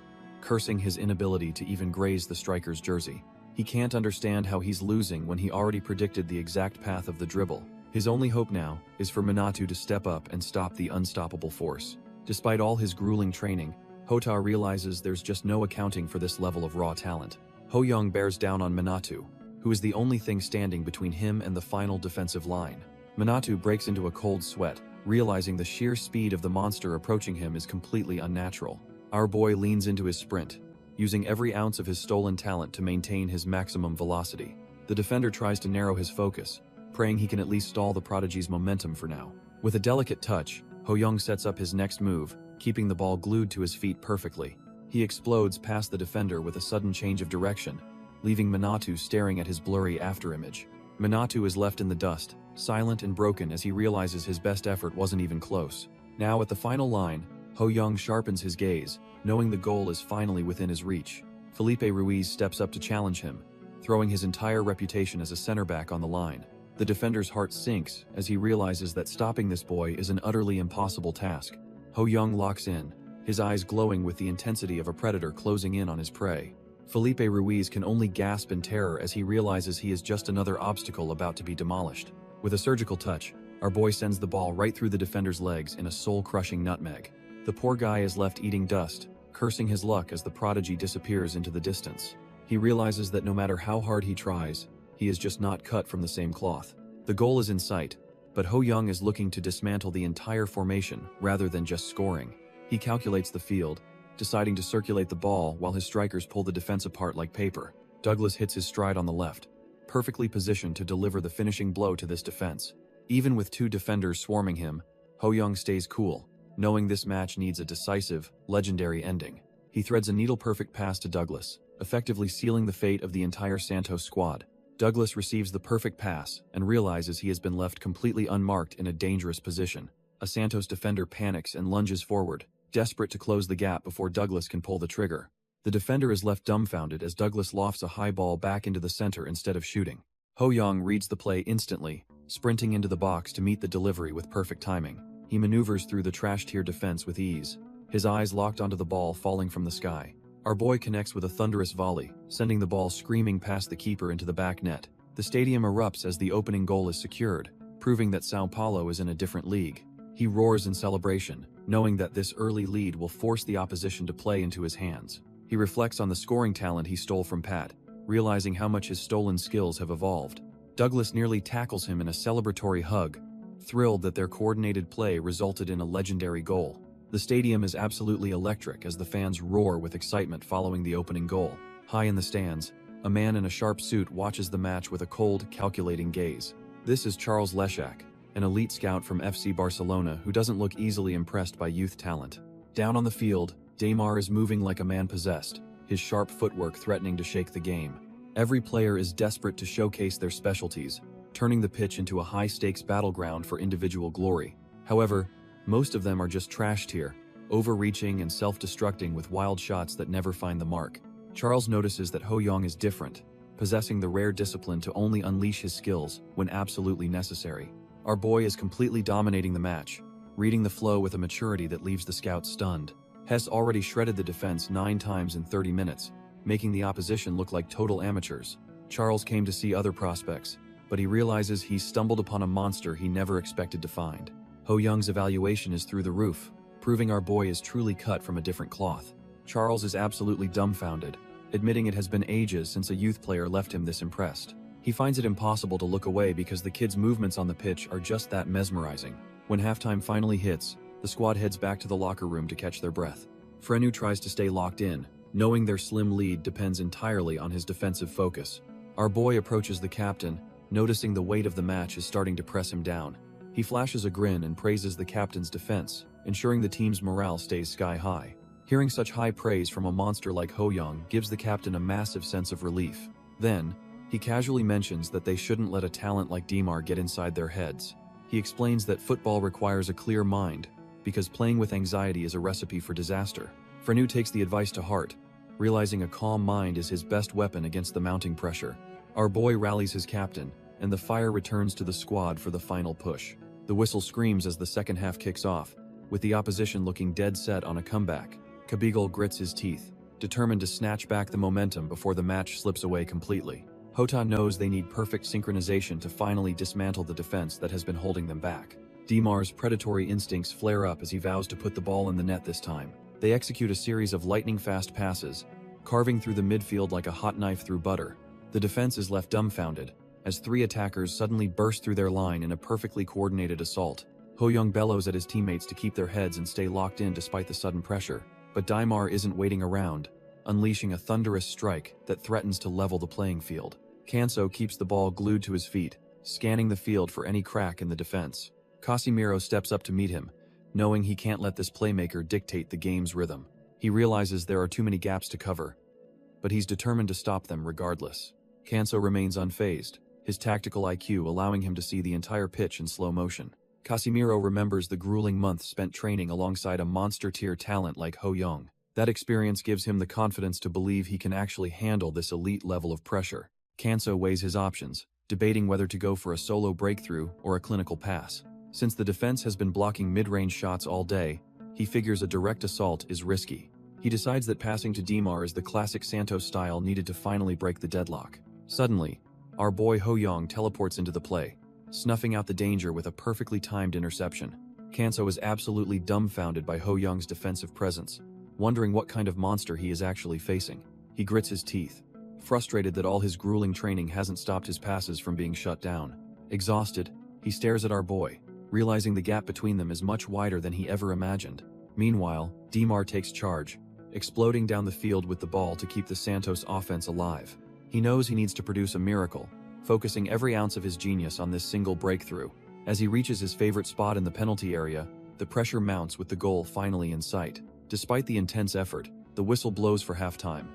cursing his inability to even graze the striker's jersey. He can't understand how he's losing when he already predicted the exact path of the dribble. His only hope now is for Minato to step up and stop the unstoppable force. Despite all his grueling training, Hota realizes there's just no accounting for this level of raw talent. Ho-young bears down on Minato, who is the only thing standing between him and the final defensive line. Minato breaks into a cold sweat, realizing the sheer speed of the monster approaching him is completely unnatural. Our boy leans into his sprint, using every ounce of his stolen talent to maintain his maximum velocity. The defender tries to narrow his focus, praying he can at least stall the prodigy's momentum for now. With a delicate touch, Ho-young sets up his next move, keeping the ball glued to his feet perfectly. He explodes past the defender with a sudden change of direction, leaving Minato staring at his blurry afterimage. Minato is left in the dust, silent and broken as he realizes his best effort wasn't even close. Now at the final line, Ho-young sharpens his gaze, knowing the goal is finally within his reach. Felipe Ruiz steps up to challenge him, throwing his entire reputation as a center back on the line. The defender's heart sinks as he realizes that stopping this boy is an utterly impossible task. Ho-young locks in, his eyes glowing with the intensity of a predator closing in on his prey. Felipe Ruiz can only gasp in terror as he realizes he is just another obstacle about to be demolished. With a surgical touch, our boy sends the ball right through the defender's legs in a soul-crushing nutmeg. The poor guy is left eating dust, cursing his luck as the prodigy disappears into the distance. He realizes that no matter how hard he tries, he is just not cut from the same cloth. The goal is in sight, but Ho-young is looking to dismantle the entire formation rather than just scoring. He calculates the field, deciding to circulate the ball while his strikers pull the defense apart like paper. Douglas hits his stride on the left, perfectly positioned to deliver the finishing blow to this defense. Even with two defenders swarming him, Ho-young stays cool, knowing this match needs a decisive, legendary ending. He threads a needle-perfect pass to Douglas, effectively sealing the fate of the entire Santos squad. Douglas receives the perfect pass and realizes he has been left completely unmarked in a dangerous position. A Santos defender panics and lunges forward, desperate to close the gap before Douglas can pull the trigger. The defender is left dumbfounded as Douglas lofts a high ball back into the center instead of shooting. Ho-young reads the play instantly, sprinting into the box to meet the delivery with perfect timing. He maneuvers through the trash-tier defense with ease, his eyes locked onto the ball falling from the sky. Our boy connects with a thunderous volley, sending the ball screaming past the keeper into the back net. The stadium erupts as the opening goal is secured, proving that Sao Paulo is in a different league. He roars in celebration, knowing that this early lead will force the opposition to play into his hands. He reflects on the scoring talent he stole from Pat, realizing how much his stolen skills have evolved. Douglas nearly tackles him in a celebratory hug, thrilled that their coordinated play resulted in a legendary goal. The stadium is absolutely electric as the fans roar with excitement following the opening goal. High in the stands, a man in a sharp suit watches the match with a cold, calculating gaze. This is Charles Leshak, an elite scout from FC Barcelona who doesn't look easily impressed by youth talent. Down on the field, Damar is moving like a man possessed, his sharp footwork threatening to shake the game. Every player is desperate to showcase their specialties, turning the pitch into a high-stakes battleground for individual glory. However, most of them are just trashed here, overreaching and self-destructing with wild shots that never find the mark. Charles notices that Ho-young is different, possessing the rare discipline to only unleash his skills when absolutely necessary. Our boy is completely dominating the match, reading the flow with a maturity that leaves the scouts stunned. Hess already shredded the defense 9 times in 30 minutes, making the opposition look like total amateurs. Charles came to see other prospects, but he realizes he's stumbled upon a monster he never expected to find. Ho-young's evaluation is through the roof, proving our boy is truly cut from a different cloth. Charles is absolutely dumbfounded, admitting it has been ages since a youth player left him this impressed. He finds it impossible to look away because the kid's movements on the pitch are just that mesmerizing. When halftime finally hits, the squad heads back to the locker room to catch their breath. Frenu tries to stay locked in, knowing their slim lead depends entirely on his defensive focus. Our boy approaches the captain, noticing the weight of the match is starting to press him down. He flashes a grin and praises the captain's defense, ensuring the team's morale stays sky high. Hearing such high praise from a monster like Ho Young gives the captain a massive sense of relief. Then, he casually mentions that they shouldn't let a talent like Dimar get inside their heads. He explains that football requires a clear mind, because playing with anxiety is a recipe for disaster. Frenu takes the advice to heart, realizing a calm mind is his best weapon against the mounting pressure. Our boy rallies his captain, and the fire returns to the squad for the final push. The whistle screams as the second half kicks off, with the opposition looking dead set on a comeback. Kabigel grits his teeth, determined to snatch back the momentum before the match slips away completely. Hota knows they need perfect synchronization to finally dismantle the defense that has been holding them back. Dimar's predatory instincts flare up as he vows to put the ball in the net this time. They execute a series of lightning-fast passes, carving through the midfield like a hot knife through butter. The defense is left dumbfounded, as three attackers suddenly burst through their line in a perfectly coordinated assault. Ho Young bellows at his teammates to keep their heads and stay locked in despite the sudden pressure. But Dimar isn't waiting around, unleashing a thunderous strike that threatens to level the playing field. Kanso keeps the ball glued to his feet, scanning the field for any crack in the defense. Casimiro steps up to meet him, knowing he can't let this playmaker dictate the game's rhythm. He realizes there are too many gaps to cover, but he's determined to stop them regardless. Kanso remains unfazed, his tactical IQ allowing him to see the entire pitch in slow motion. Casimiro remembers the grueling months spent training alongside a monster-tier talent like Ho Young. That experience gives him the confidence to believe he can actually handle this elite level of pressure. Kanso weighs his options, debating whether to go for a solo breakthrough or a clinical pass. Since the defense has been blocking mid-range shots all day, he figures a direct assault is risky. He decides that passing to Dimar is the classic Santos style needed to finally break the deadlock. Suddenly, our boy Ho Young teleports into the play, snuffing out the danger with a perfectly timed interception. Kanso is absolutely dumbfounded by Ho Young's defensive presence, wondering what kind of monster he is actually facing. He grits his teeth, frustrated that all his grueling training hasn't stopped his passes from being shut down. Exhausted, he stares at our boy, realizing the gap between them is much wider than he ever imagined. Meanwhile, Dimar takes charge, exploding down the field with the ball to keep the Santos offense alive. He knows he needs to produce a miracle, focusing every ounce of his genius on this single breakthrough. As he reaches his favorite spot in the penalty area, the pressure mounts with the goal finally in sight. Despite the intense effort, the whistle blows for halftime,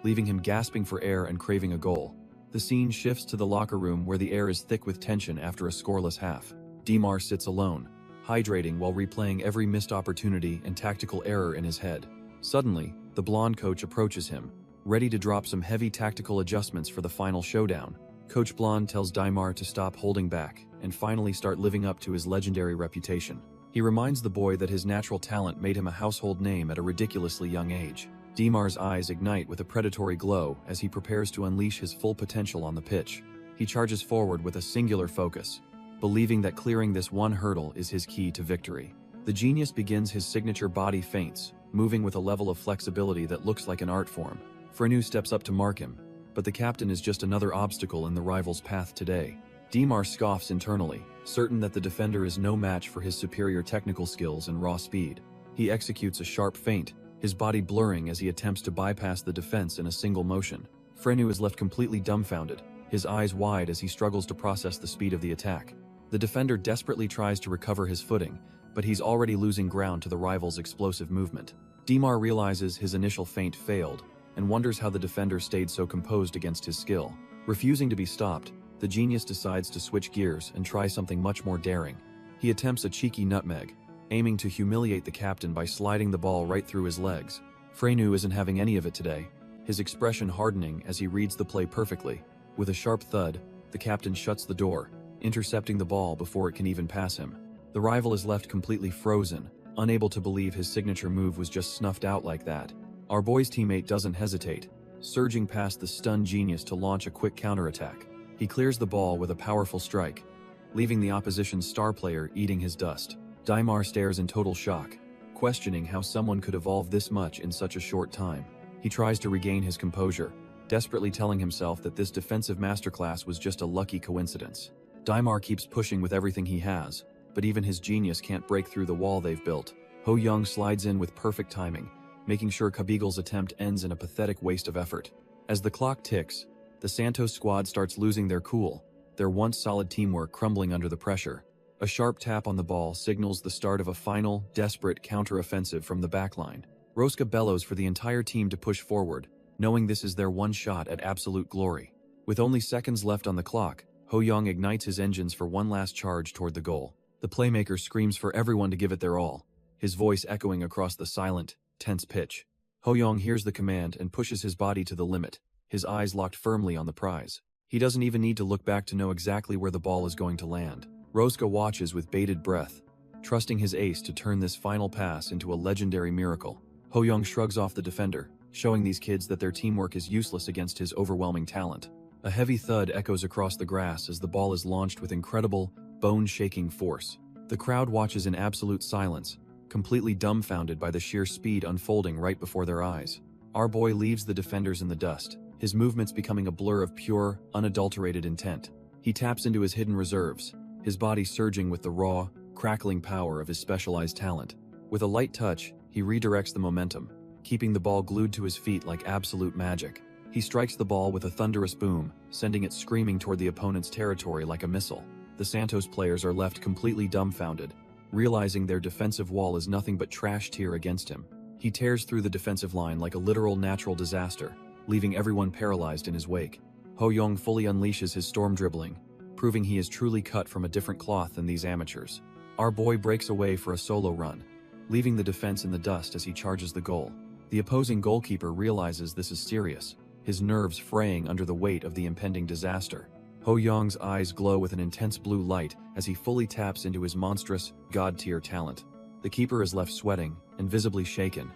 leaving him gasping for air and craving a goal. The scene shifts to the locker room where the air is thick with tension after a scoreless half. Dimar sits alone, hydrating while replaying every missed opportunity and tactical error in his head. Suddenly, the blonde coach approaches him, ready to drop some heavy tactical adjustments for the final showdown. Coach Blonde tells Dimar to stop holding back and finally start living up to his legendary reputation. He reminds the boy that his natural talent made him a household name at a ridiculously young age. Dimar's eyes ignite with a predatory glow as he prepares to unleash his full potential on the pitch. He charges forward with a singular focus, believing that clearing this one hurdle is his key to victory. The genius begins his signature body feints, moving with a level of flexibility that looks like an art form. Frenu steps up to mark him, but the captain is just another obstacle in the rival's path today. Dimar scoffs internally, certain that the defender is no match for his superior technical skills and raw speed. He executes a sharp feint, his body blurring as he attempts to bypass the defense in a single motion. Frenu is left completely dumbfounded, his eyes wide as he struggles to process the speed of the attack. The defender desperately tries to recover his footing, but he's already losing ground to the rival's explosive movement. Dimar realizes his initial feint failed, and wonders how the defender stayed so composed against his skill. Refusing to be stopped, the genius decides to switch gears and try something much more daring. He attempts a cheeky nutmeg, aiming to humiliate the captain by sliding the ball right through his legs. Frenu isn't having any of it today, his expression hardening as he reads the play perfectly. With a sharp thud, the captain shuts the door, intercepting the ball before it can even pass him. The rival is left completely frozen, unable to believe his signature move was just snuffed out like that. Our boy's teammate doesn't hesitate, surging past the stunned genius to launch a quick counterattack. He clears the ball with a powerful strike, leaving the opposition's star player eating his dust. Dimar stares in total shock, questioning how someone could evolve this much in such a short time. He tries to regain his composure, desperately telling himself that this defensive masterclass was just a lucky coincidence. Dimar keeps pushing with everything he has, but even his genius can't break through the wall they've built. Ho Young slides in with perfect timing, making sure Kabigel's attempt ends in a pathetic waste of effort. As the clock ticks, the Santos squad starts losing their cool, their once solid teamwork crumbling under the pressure. A sharp tap on the ball signals the start of a final, desperate counter-offensive from the backline. Roska bellows for the entire team to push forward, knowing this is their one shot at absolute glory. With only seconds left on the clock, Ho-young ignites his engines for one last charge toward the goal. The playmaker screams for everyone to give it their all, his voice echoing across the silent, tense pitch. Ho-young hears the command and pushes his body to the limit, his eyes locked firmly on the prize. He doesn't even need to look back to know exactly where the ball is going to land. Roska watches with bated breath, trusting his ace to turn this final pass into a legendary miracle. Ho-young shrugs off the defender, showing these kids that their teamwork is useless against his overwhelming talent. A heavy thud echoes across the grass as the ball is launched with incredible, bone-shaking force. The crowd watches in absolute silence, completely dumbfounded by the sheer speed unfolding right before their eyes. Our boy leaves the defenders in the dust, his movements becoming a blur of pure, unadulterated intent. He taps into his hidden reserves, his body surging with the raw, crackling power of his specialized talent. With a light touch, he redirects the momentum, keeping the ball glued to his feet like absolute magic. He strikes the ball with a thunderous boom, sending it screaming toward the opponent's territory like a missile. The Santos players are left completely dumbfounded, realizing their defensive wall is nothing but trash tier against him. He tears through the defensive line like a literal natural disaster, leaving everyone paralyzed in his wake. Ho-young fully unleashes his storm dribbling, proving he is truly cut from a different cloth than these amateurs. Our boy breaks away for a solo run, leaving the defense in the dust as he charges the goal. The opposing goalkeeper realizes this is serious, his nerves fraying under the weight of the impending disaster. Ho-young's eyes glow with an intense blue light as he fully taps into his monstrous, god-tier talent. The keeper is left sweating and visibly shaken,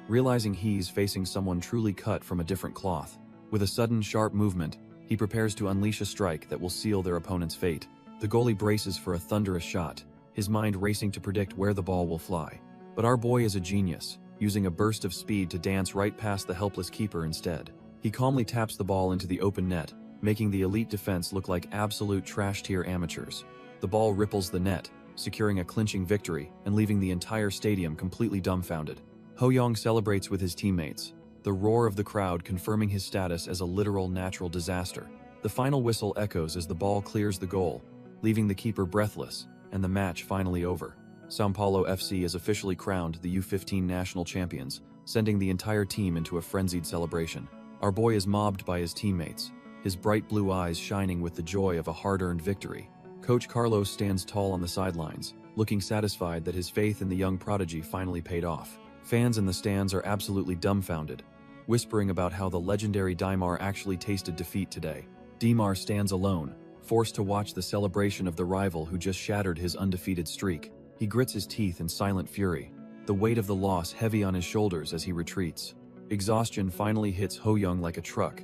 realizing he's facing someone truly cut from a different cloth. With a sudden, sharp movement, he prepares to unleash a strike that will seal their opponent's fate. The goalie braces for a thunderous shot, his mind racing to predict where the ball will fly. But our boy is a genius, using a burst of speed to dance right past the helpless keeper instead. He calmly taps the ball into the open net, making the elite defense look like absolute trash-tier amateurs. The ball ripples the net, securing a clinching victory and leaving the entire stadium completely dumbfounded. Ho-young celebrates with his teammates, the roar of the crowd confirming his status as a literal natural disaster. The final whistle echoes as the ball clears the goal, leaving the keeper breathless, and the match finally over. São Paulo FC is officially crowned the U15 national champions, sending the entire team into a frenzied celebration. Our boy is mobbed by his teammates, his bright blue eyes shining with the joy of a hard-earned victory. Coach Carlos stands tall on the sidelines, looking satisfied that his faith in the young prodigy finally paid off. Fans in the stands are absolutely dumbfounded, whispering about how the legendary Dimar actually tasted defeat today. Dimar stands alone, forced to watch the celebration of the rival who just shattered his undefeated streak. He grits his teeth in silent fury, the weight of the loss heavy on his shoulders as he retreats. Exhaustion finally hits Ho-young like a truck,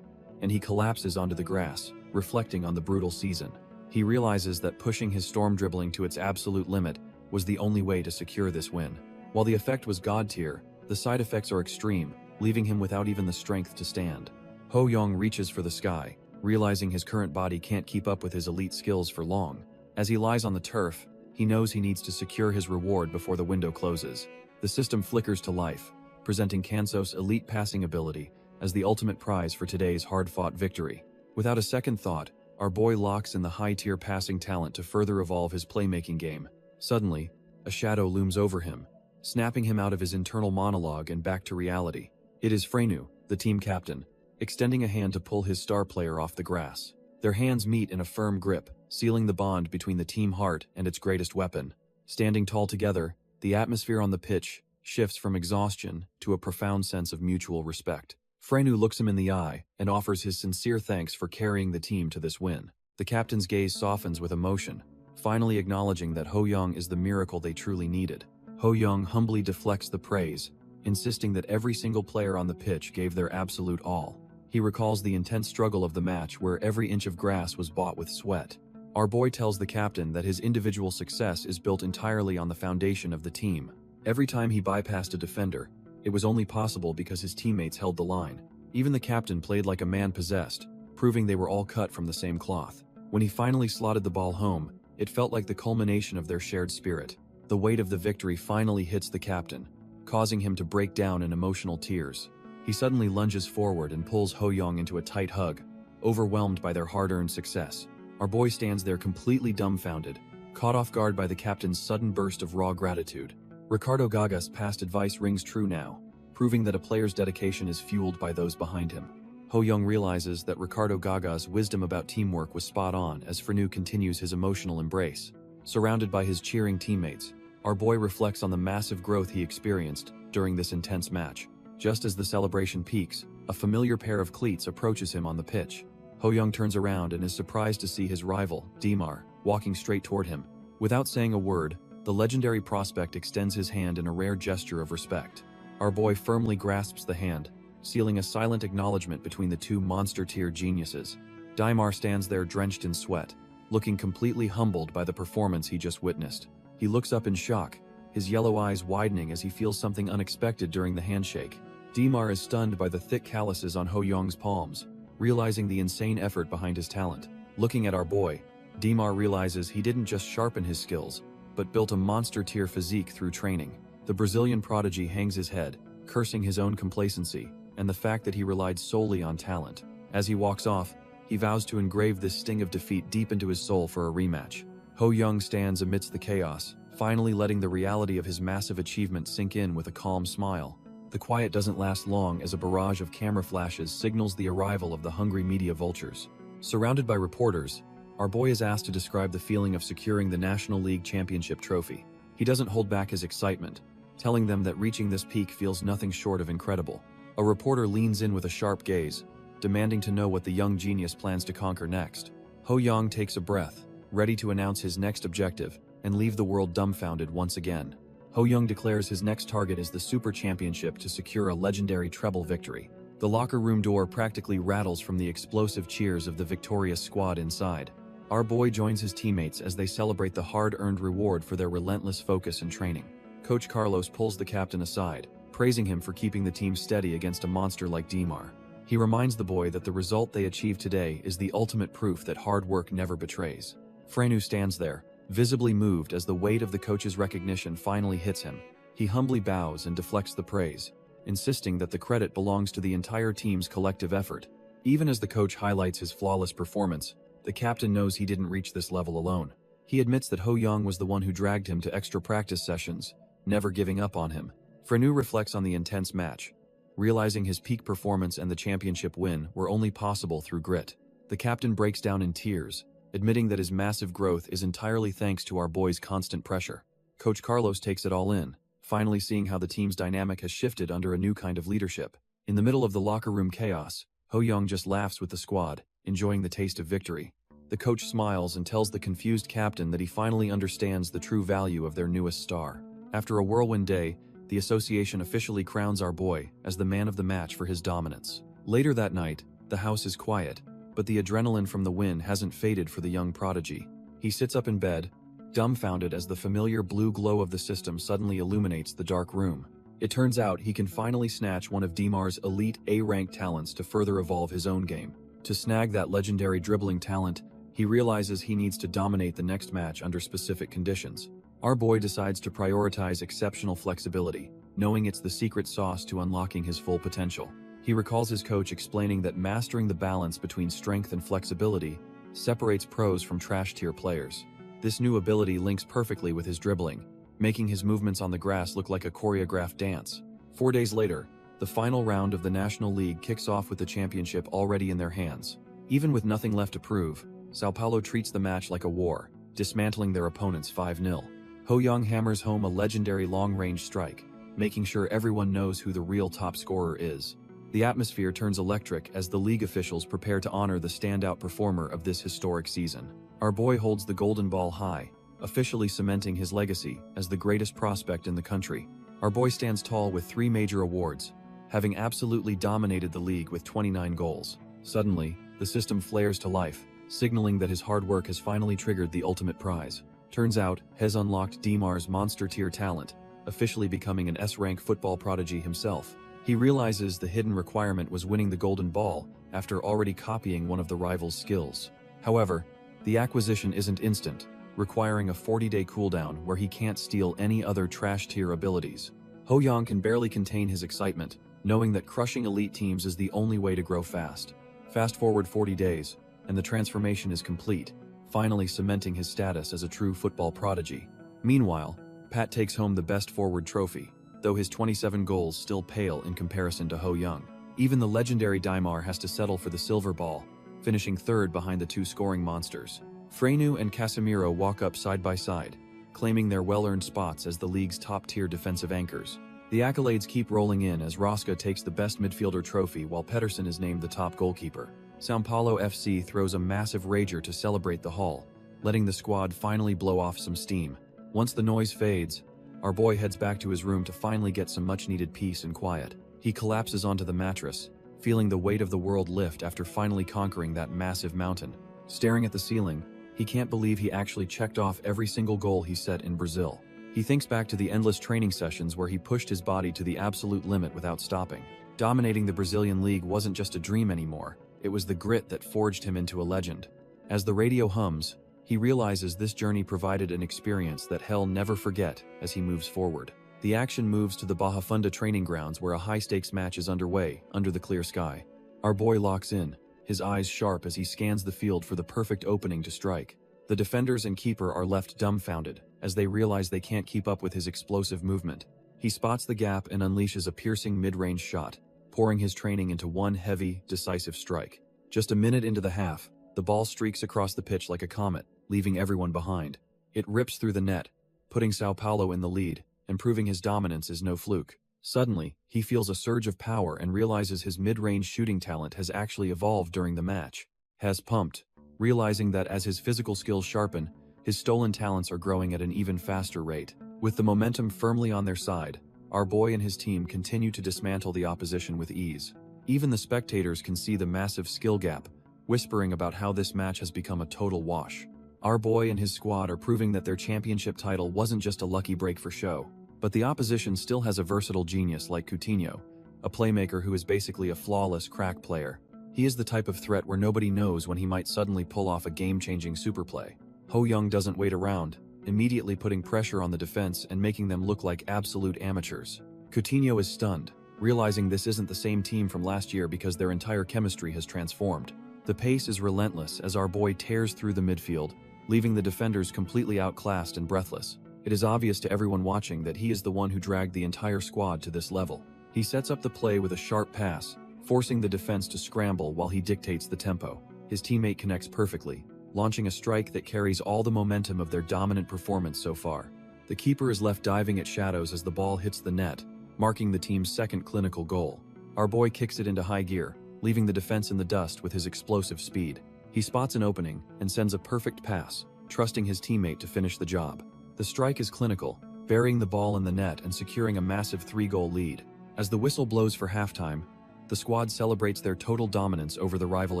and he collapses onto the grass, reflecting on the brutal season. He realizes that pushing his storm dribbling to its absolute limit was the only way to secure this win. While the effect was god tier, the side effects are extreme, leaving him without even the strength to stand. Ho-young reaches for the sky, realizing his current body can't keep up with his elite skills for long. As he lies on the turf, he knows he needs to secure his reward before the window closes. The system flickers to life, presenting Kanso's elite passing ability as the ultimate prize for today's hard-fought victory. Without a second thought, our boy locks in the high-tier passing talent to further evolve his playmaking game. Suddenly, a shadow looms over him, snapping him out of his internal monologue and back to reality. It is Frenu, the team captain, extending a hand to pull his star player off the grass. Their hands meet in a firm grip, sealing the bond between the team heart and its greatest weapon. Standing tall together, the atmosphere on the pitch shifts from exhaustion to a profound sense of mutual respect. Frenu looks him in the eye and offers his sincere thanks for carrying the team to this win. The captain's gaze softens with emotion, finally acknowledging that Ho-young is the miracle they truly needed. Ho-young humbly deflects the praise, insisting that every single player on the pitch gave their absolute all. He recalls the intense struggle of the match where every inch of grass was bought with sweat. Our boy tells the captain that his individual success is built entirely on the foundation of the team. Every time he bypassed a defender, it was only possible because his teammates held the line. Even the captain played like a man possessed, proving they were all cut from the same cloth. When he finally slotted the ball home, it felt like the culmination of their shared spirit. The weight of the victory finally hits the captain, causing him to break down in emotional tears. He suddenly lunges forward and pulls Ho-young into a tight hug, overwhelmed by their hard-earned success. Our boy stands there completely dumbfounded, caught off guard by the captain's sudden burst of raw gratitude. Ricardo Gaga's past advice rings true now. proving that a player's dedication is fueled by those behind him. Ho Young realizes that Ricardo Gaga's wisdom about teamwork was spot on as Frenu continues his emotional embrace. Surrounded by his cheering teammates, our boy reflects on the massive growth he experienced during this intense match. Just as the celebration peaks, a familiar pair of cleats approaches him on the pitch. Ho Young turns around and is surprised to see his rival, Dimar, walking straight toward him. Without saying a word, the legendary prospect extends his hand in a rare gesture of respect. Our boy firmly grasps the hand, sealing a silent acknowledgement between the two monster-tier geniuses. Dimar stands there drenched in sweat, looking completely humbled by the performance he just witnessed. He looks up in shock, his yellow eyes widening as he feels something unexpected during the handshake. Dimar is stunned by the thick calluses on Ho Young's palms, realizing the insane effort behind his talent. Looking at our boy, Dimar realizes he didn't just sharpen his skills, but built a monster-tier physique through training. The Brazilian prodigy hangs his head, cursing his own complacency and the fact that he relied solely on talent. As he walks off, he vows to engrave this sting of defeat deep into his soul for a rematch. Ho Young stands amidst the chaos, finally letting the reality of his massive achievement sink in with a calm smile. The quiet doesn't last long as a barrage of camera flashes signals the arrival of the hungry media vultures. Surrounded by reporters, our boy is asked to describe the feeling of securing the National League Championship trophy. He doesn't hold back his excitement, telling them that reaching this peak feels nothing short of incredible. A reporter leans in with a sharp gaze, demanding to know what the young genius plans to conquer next. Ho Young takes a breath, ready to announce his next objective and leave the world dumbfounded once again. Ho Young declares his next target is the Super Championship to secure a legendary treble victory. The locker room door practically rattles from the explosive cheers of the victorious squad inside. Our boy joins his teammates as they celebrate the hard-earned reward for their relentless focus and training. Coach Carlos pulls the captain aside, praising him for keeping the team steady against a monster like Dimar. He reminds the boy that the result they achieved today is the ultimate proof that hard work never betrays. Frenu stands there, visibly moved as the weight of the coach's recognition finally hits him. He humbly bows and deflects the praise, insisting that the credit belongs to the entire team's collective effort. Even as the coach highlights his flawless performance, the captain knows he didn't reach this level alone. He admits that Ho Young was the one who dragged him to extra practice sessions, never giving up on him. Frenu reflects on the intense match, realizing his peak performance and the championship win were only possible through grit. The captain breaks down in tears, admitting that his massive growth is entirely thanks to our boy's constant pressure. Coach Carlos takes it all in, finally seeing how the team's dynamic has shifted under a new kind of leadership. In the middle of the locker room chaos, Ho Young just laughs with the squad, enjoying the taste of victory. The coach smiles and tells the confused captain that he finally understands the true value of their newest star. After a whirlwind day, the association officially crowns our boy as the man of the match for his dominance. Later that night, the house is quiet, but the adrenaline from the win hasn't faded for the young prodigy. He sits up in bed, dumbfounded as the familiar blue glow of the system suddenly illuminates the dark room. It turns out he can finally snatch one of Dimar's elite A-rank talents to further evolve his own game. To snag that legendary dribbling talent, he realizes he needs to dominate the next match under specific conditions. Our boy decides to prioritize exceptional flexibility, knowing it's the secret sauce to unlocking his full potential. He recalls his coach explaining that mastering the balance between strength and flexibility separates pros from trash-tier players. This new ability links perfectly with his dribbling, making his movements on the grass look like a choreographed dance. 4 days later, the final round of the National League kicks off with the championship already in their hands. Even with nothing left to prove, Sao Paulo treats the match like a war, dismantling their opponents 5-0. Ho Young hammers home a legendary long-range strike, making sure everyone knows who the real top scorer is. The atmosphere turns electric as the league officials prepare to honor the standout performer of this historic season. Our boy holds the golden ball high, officially cementing his legacy as the greatest prospect in the country. Our boy stands tall with 3 major awards, having absolutely dominated the league with 29 goals. Suddenly, the system flares to life, signaling that his hard work has finally triggered the ultimate prize. Turns out, has unlocked Dimar's monster-tier talent, officially becoming an S-rank football prodigy himself. He realizes the hidden requirement was winning the golden ball after already copying one of the rival's skills. However, the acquisition isn't instant, requiring a 40-day cooldown where he can't steal any other trash-tier abilities. Ho Young can barely contain his excitement, knowing that crushing elite teams is the only way to grow fast. Fast forward 40 days, and the transformation is complete, finally cementing his status as a true football prodigy. Meanwhile, Pat takes home the best forward trophy. though his 27 goals still pale in comparison to Ho Young. Even the legendary Daimar has to settle for the silver ball, finishing third behind the two scoring monsters. Frenu and Casemiro walk up side by side, claiming their well-earned spots as the league's top-tier defensive anchors. The accolades keep rolling in as Rosca takes the best midfielder trophy while Pettersson is named the top goalkeeper. São Paulo FC throws a massive rager to celebrate the haul, letting the squad finally blow off some steam. Once the noise fades, our boy heads back to his room to finally get some much-needed peace and quiet. He collapses onto the mattress, feeling the weight of the world lift after finally conquering that massive mountain. Staring at the ceiling, he can't believe he actually checked off every single goal he set in Brazil. He thinks back to the endless training sessions where he pushed his body to the absolute limit without stopping. Dominating the Brazilian league wasn't just a dream anymore, it was the grit that forged him into a legend. As the radio hums, he realizes this journey provided an experience that he'll never forget as he moves forward. The action moves to the Barra Funda training grounds where a high-stakes match is underway under the clear sky. Our boy locks in, his eyes sharp as he scans the field for the perfect opening to strike. The defenders and keeper are left dumbfounded as they realize they can't keep up with his explosive movement. He spots the gap and unleashes a piercing mid-range shot, pouring his training into one heavy, decisive strike. Just a minute into the half, the ball streaks across the pitch like a comet, leaving everyone behind. It rips through the net, putting São Paulo in the lead, and proving his dominance is no fluke. Suddenly, he feels a surge of power and realizes his mid-range shooting talent has actually evolved during the match. Has pumped, realizing that as his physical skills sharpen, his stolen talents are growing at an even faster rate. With the momentum firmly on their side, our boy and his team continue to dismantle the opposition with ease. Even the spectators can see the massive skill gap, whispering about how this match has become a total wash. Our boy and his squad are proving that their championship title wasn't just a lucky break for show. But the opposition still has a versatile genius like Coutinho, a playmaker who is basically a flawless crack player. He is the type of threat where nobody knows when he might suddenly pull off a game-changing super play. Ho Young doesn't wait around, immediately putting pressure on the defense and making them look like absolute amateurs. Coutinho is stunned, realizing this isn't the same team from last year because their entire chemistry has transformed. The pace is relentless as our boy tears through the midfield, leaving the defenders completely outclassed and breathless. It is obvious to everyone watching that he is the one who dragged the entire squad to this level. He sets up the play with a sharp pass, forcing the defense to scramble while he dictates the tempo. His teammate connects perfectly, launching a strike that carries all the momentum of their dominant performance so far. The keeper is left diving at shadows as the ball hits the net, marking the team's second clinical goal. Our boy kicks it into high gear, leaving the defense in the dust with his explosive speed. He spots an opening and sends a perfect pass, trusting his teammate to finish the job. The strike is clinical, burying the ball in the net and securing a massive 3-goal lead. As the whistle blows for halftime, the squad celebrates their total dominance over the rival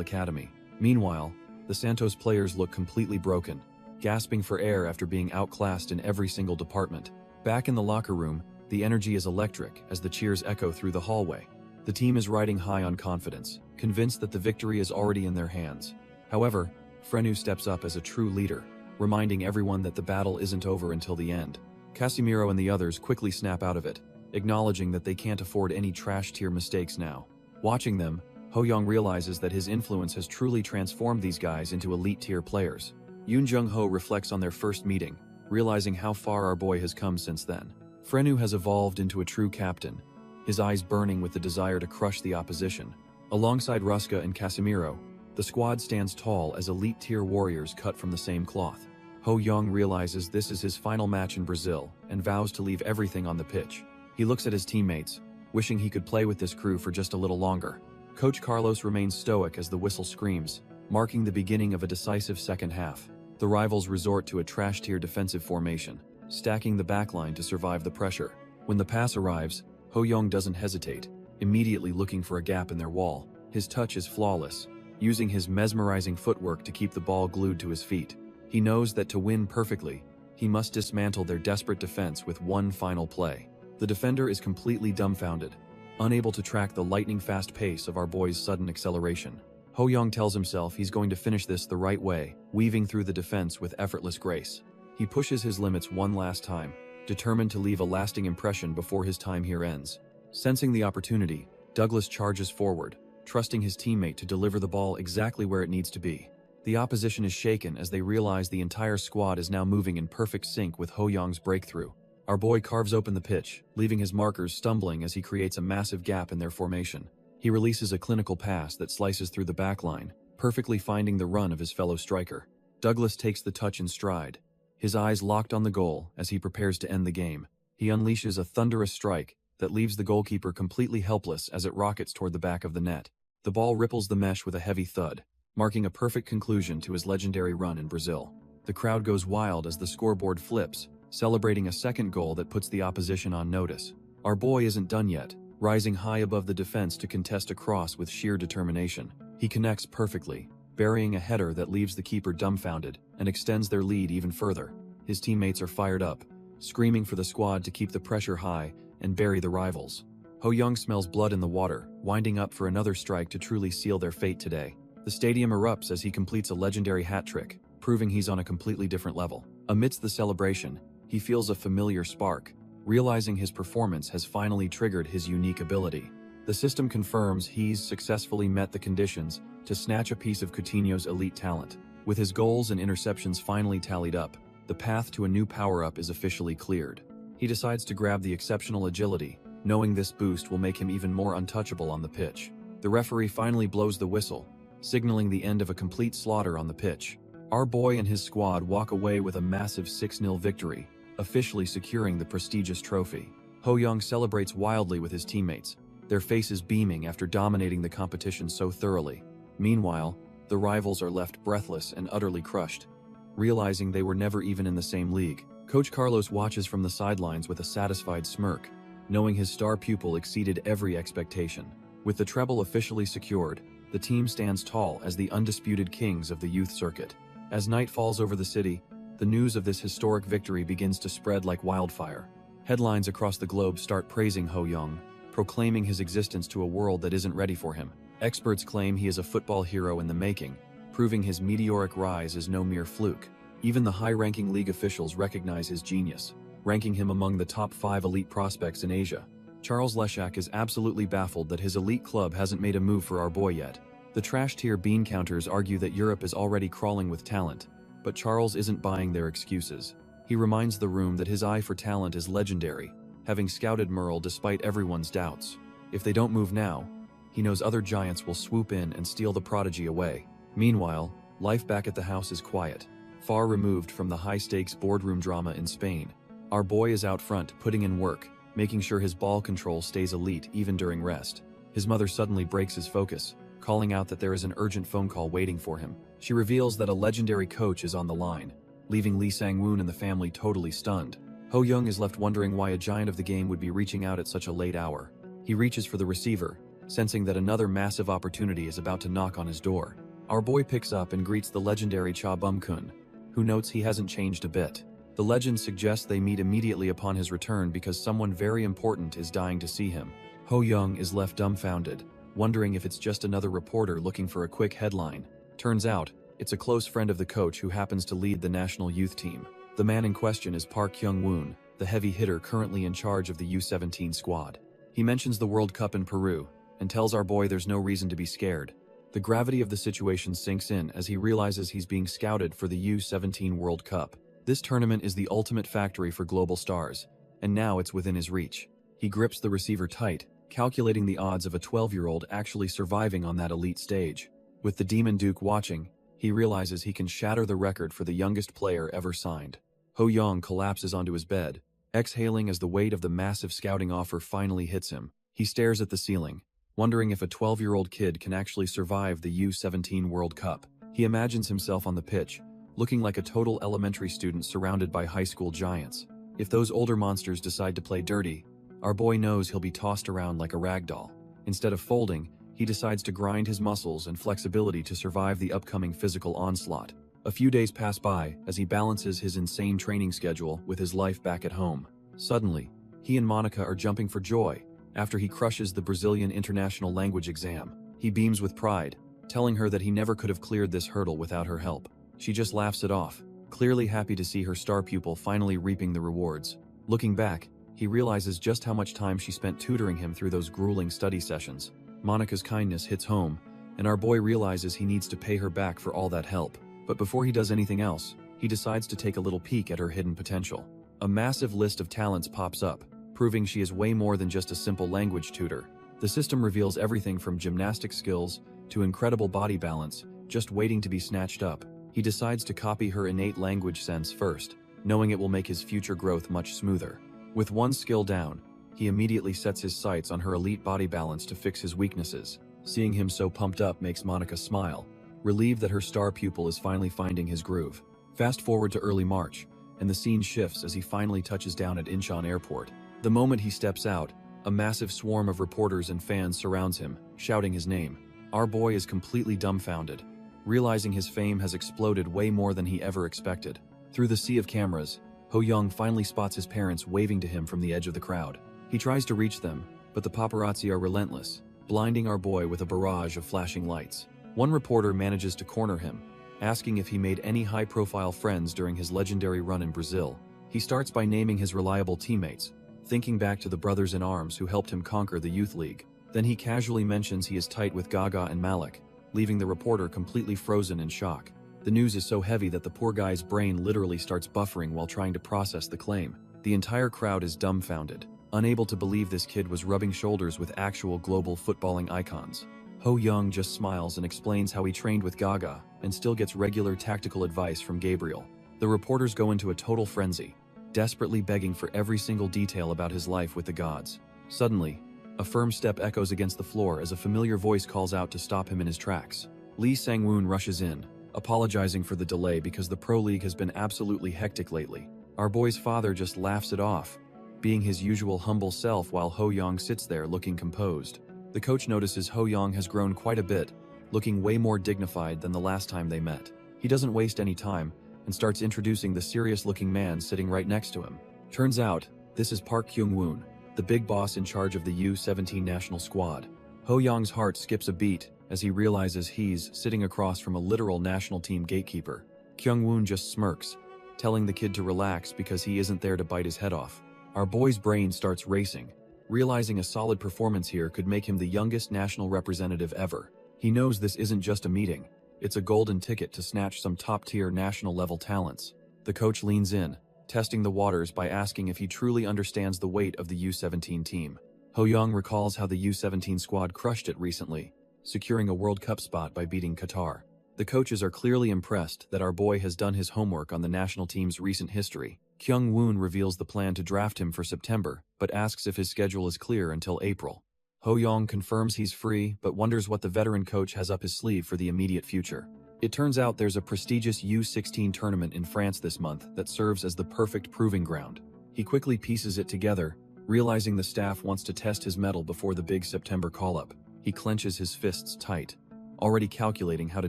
academy. Meanwhile, the Santos players look completely broken, gasping for air after being outclassed in every single department. Back in the locker room, the energy is electric as the cheers echo through the hallway. The team is riding high on confidence, convinced that the victory is already in their hands. However, Frenu steps up as a true leader, reminding everyone that the battle isn't over until the end. Casemiro and the others quickly snap out of it, acknowledging that they can't afford any trash-tier mistakes now. Watching them, Ho Young realizes that his influence has truly transformed these guys into elite-tier players. Yoon Jung-ho reflects on their first meeting, realizing how far our boy has come since then. Frenu has evolved into a true captain, his eyes burning with the desire to crush the opposition. Alongside Rosca and Casemiro, the squad stands tall as elite-tier warriors cut from the same cloth. Ho Young realizes this is his final match in Brazil and vows to leave everything on the pitch. He looks at his teammates, wishing he could play with this crew for just a little longer. Coach Carlos remains stoic as the whistle screams, marking the beginning of a decisive second half. The rivals resort to a trash-tier defensive formation, stacking the backline to survive the pressure. When the pass arrives, Ho Young doesn't hesitate, immediately looking for a gap in their wall. His touch is flawless, using his mesmerizing footwork to keep the ball glued to his feet. He knows that to win perfectly, he must dismantle their desperate defense with one final play. The defender is completely dumbfounded, unable to track the lightning-fast pace of our boy's sudden acceleration. Ho Young tells himself he's going to finish this the right way, weaving through the defense with effortless grace. He pushes his limits one last time, determined to leave a lasting impression before his time here ends. Sensing the opportunity, Douglas charges forward, trusting his teammate to deliver the ball exactly where it needs to be. The opposition is shaken as they realize the entire squad is now moving in perfect sync with Ho Young's breakthrough. Our boy carves open the pitch, leaving his markers stumbling as he creates a massive gap in their formation. He releases a clinical pass that slices through the back line, perfectly finding the run of his fellow striker. Douglas takes the touch in stride, his eyes locked on the goal as he prepares to end the game. He unleashes a thunderous strike that leaves the goalkeeper completely helpless as it rockets toward the back of the net. The ball ripples the mesh with a heavy thud, marking a perfect conclusion to his legendary run in Brazil. The crowd goes wild as the scoreboard flips, celebrating a second goal that puts the opposition on notice. Our boy isn't done yet, rising high above the defense to contest a cross with sheer determination. He connects perfectly, burying a header that leaves the keeper dumbfounded and extends their lead even further. His teammates are fired up, screaming for the squad to keep the pressure high and bury the rivals. Ho Young smells blood in the water, winding up for another strike to truly seal their fate today. The stadium erupts as he completes a legendary hat trick, proving he's on a completely different level. Amidst the celebration, he feels a familiar spark, realizing his performance has finally triggered his unique ability. The system confirms he's successfully met the conditions to snatch a piece of Coutinho's elite talent. With his goals and interceptions finally tallied up, the path to a new power-up is officially cleared. He decides to grab the exceptional agility, knowing this boost will make him even more untouchable on the pitch. The referee finally blows the whistle, signaling the end of a complete slaughter on the pitch. Our boy and his squad walk away with a massive 6-0 victory, officially securing the prestigious trophy. Ho Young celebrates wildly with his teammates, their faces beaming after dominating the competition so thoroughly. Meanwhile, the rivals are left breathless and utterly crushed, realizing they were never even in the same league. Coach Carlos watches from the sidelines with a satisfied smirk, knowing his star pupil exceeded every expectation. With the treble officially secured, the team stands tall as the undisputed kings of the youth circuit. As night falls over the city, the news of this historic victory begins to spread like wildfire. Headlines across the globe start praising Ho Young, proclaiming his existence to a world that isn't ready for him. Experts claim he is a football hero in the making, proving his meteoric rise is no mere fluke. Even the high-ranking league officials recognize his genius, ranking him among the top 5 elite prospects in Asia. Charles Leshak is absolutely baffled that his elite club hasn't made a move for our boy yet. The trash-tier bean counters argue that Europe is already crawling with talent, but Charles isn't buying their excuses. He reminds the room that his eye for talent is legendary, having scouted Merle despite everyone's doubts. If they don't move now, he knows other giants will swoop in and steal the prodigy away. Meanwhile, life back at the house is quiet, far removed from the high-stakes boardroom drama in Spain. Our boy is out front, putting in work, making sure his ball control stays elite even during rest. His mother suddenly breaks his focus, calling out that there is an urgent phone call waiting for him. She reveals that a legendary coach is on the line, leaving Lee Sang-woon and the family totally stunned. Ho Young is left wondering why a giant of the game would be reaching out at such a late hour. He reaches for the receiver, sensing that another massive opportunity is about to knock on his door. Our boy picks up and greets the legendary Cha Bum-kun, who notes he hasn't changed a bit. The legend suggests they meet immediately upon his return because someone very important is dying to see him. Ho Young is left dumbfounded, wondering if it's just another reporter looking for a quick headline. Turns out, it's a close friend of the coach who happens to lead the national youth team. The man in question is Park Hyung-woon, the heavy hitter currently in charge of the U17 squad. He mentions the World Cup in Peru, and tells our boy there's no reason to be scared. The gravity of the situation sinks in as he realizes he's being scouted for the U17 World Cup. This tournament is the ultimate factory for global stars, and now it's within his reach. He grips the receiver tight, calculating the odds of a 12-year-old actually surviving on that elite stage. With the Demon Duke watching, he realizes he can shatter the record for the youngest player ever signed. Ho Young collapses onto his bed, exhaling as the weight of the massive scouting offer finally hits him. He stares at the ceiling, wondering if a 12-year-old kid can actually survive the U17 World Cup. He imagines himself on the pitch, looking like a total elementary student surrounded by high school giants. If those older monsters decide to play dirty, our boy knows he'll be tossed around like a rag doll. Instead of folding, he decides to grind his muscles and flexibility to survive the upcoming physical onslaught. A few days pass by as he balances his insane training schedule with his life back at home. Suddenly, he and Monica are jumping for joy after he crushes the Brazilian International Language exam. He beams with pride, telling her that he never could have cleared this hurdle without her help. She just laughs it off, clearly happy to see her star pupil finally reaping the rewards. Looking back, he realizes just how much time she spent tutoring him through those grueling study sessions. Monica's kindness hits home, and our boy realizes he needs to pay her back for all that help. But before he does anything else, he decides to take a little peek at her hidden potential. A massive list of talents pops up, proving she is way more than just a simple language tutor. The system reveals everything from gymnastic skills to incredible body balance, just waiting to be snatched up. He decides to copy her innate language sense first, knowing it will make his future growth much smoother. With one skill down, he immediately sets his sights on her elite body balance to fix his weaknesses. Seeing him so pumped up makes Monica smile, relieved that her star pupil is finally finding his groove. Fast forward to early March, and the scene shifts as he finally touches down at Incheon Airport. The moment he steps out, a massive swarm of reporters and fans surrounds him, shouting his name. Our boy is completely dumbfounded, realizing his fame has exploded way more than he ever expected. Through the sea of cameras, Ho Young finally spots his parents waving to him from the edge of the crowd. He tries to reach them, but the paparazzi are relentless, blinding our boy with a barrage of flashing lights. One reporter manages to corner him, asking if he made any high-profile friends during his legendary run in Brazil. He starts by naming his reliable teammates, thinking back to the brothers in arms who helped him conquer the youth league. Then he casually mentions he is tight with Gaga and Malik, leaving the reporter completely frozen in shock. The news is so heavy that the poor guy's brain literally starts buffering while trying to process the claim. The entire crowd is dumbfounded, unable to believe this kid was rubbing shoulders with actual global footballing icons. Ho Young just smiles and explains how he trained with Gaga and still gets regular tactical advice from Gabriel. The reporters go into a total frenzy, desperately begging for every single detail about his life with the gods. Suddenly, a firm step echoes against the floor as a familiar voice calls out to stop him in his tracks. Lee Sang-woon rushes in, apologizing for the delay because the Pro League has been absolutely hectic lately. Our boy's father just laughs it off, being his usual humble self while Ho Young sits there looking composed. The coach notices Ho Young has grown quite a bit, looking way more dignified than the last time they met. He doesn't waste any time and starts introducing the serious-looking man sitting right next to him. Turns out, this is Park Kyung-woon, the big boss in charge of the U-17 national squad. Ho Young's heart skips a beat as he realizes he's sitting across from a literal national team gatekeeper. Kyung-woon just smirks, telling the kid to relax because he isn't there to bite his head off. Our boy's brain starts racing, realizing a solid performance here could make him the youngest national representative ever. He knows this isn't just a meeting, it's a golden ticket to snatch some top-tier national-level talents. The coach leans in, testing the waters by asking if he truly understands the weight of the U-17 team. Ho Young recalls how the U-17 squad crushed it recently, securing a World Cup spot by beating Qatar. The coaches are clearly impressed that our boy has done his homework on the national team's recent history. Kyung-woon reveals the plan to draft him for September, but asks if his schedule is clear until April. Ho Young confirms he's free, but wonders what the veteran coach has up his sleeve for the immediate future. It turns out there's a prestigious U-16 tournament in France this month that serves as the perfect proving ground. He quickly pieces it together, realizing the staff wants to test his mettle before the big September call-up. He clenches his fists tight, already calculating how to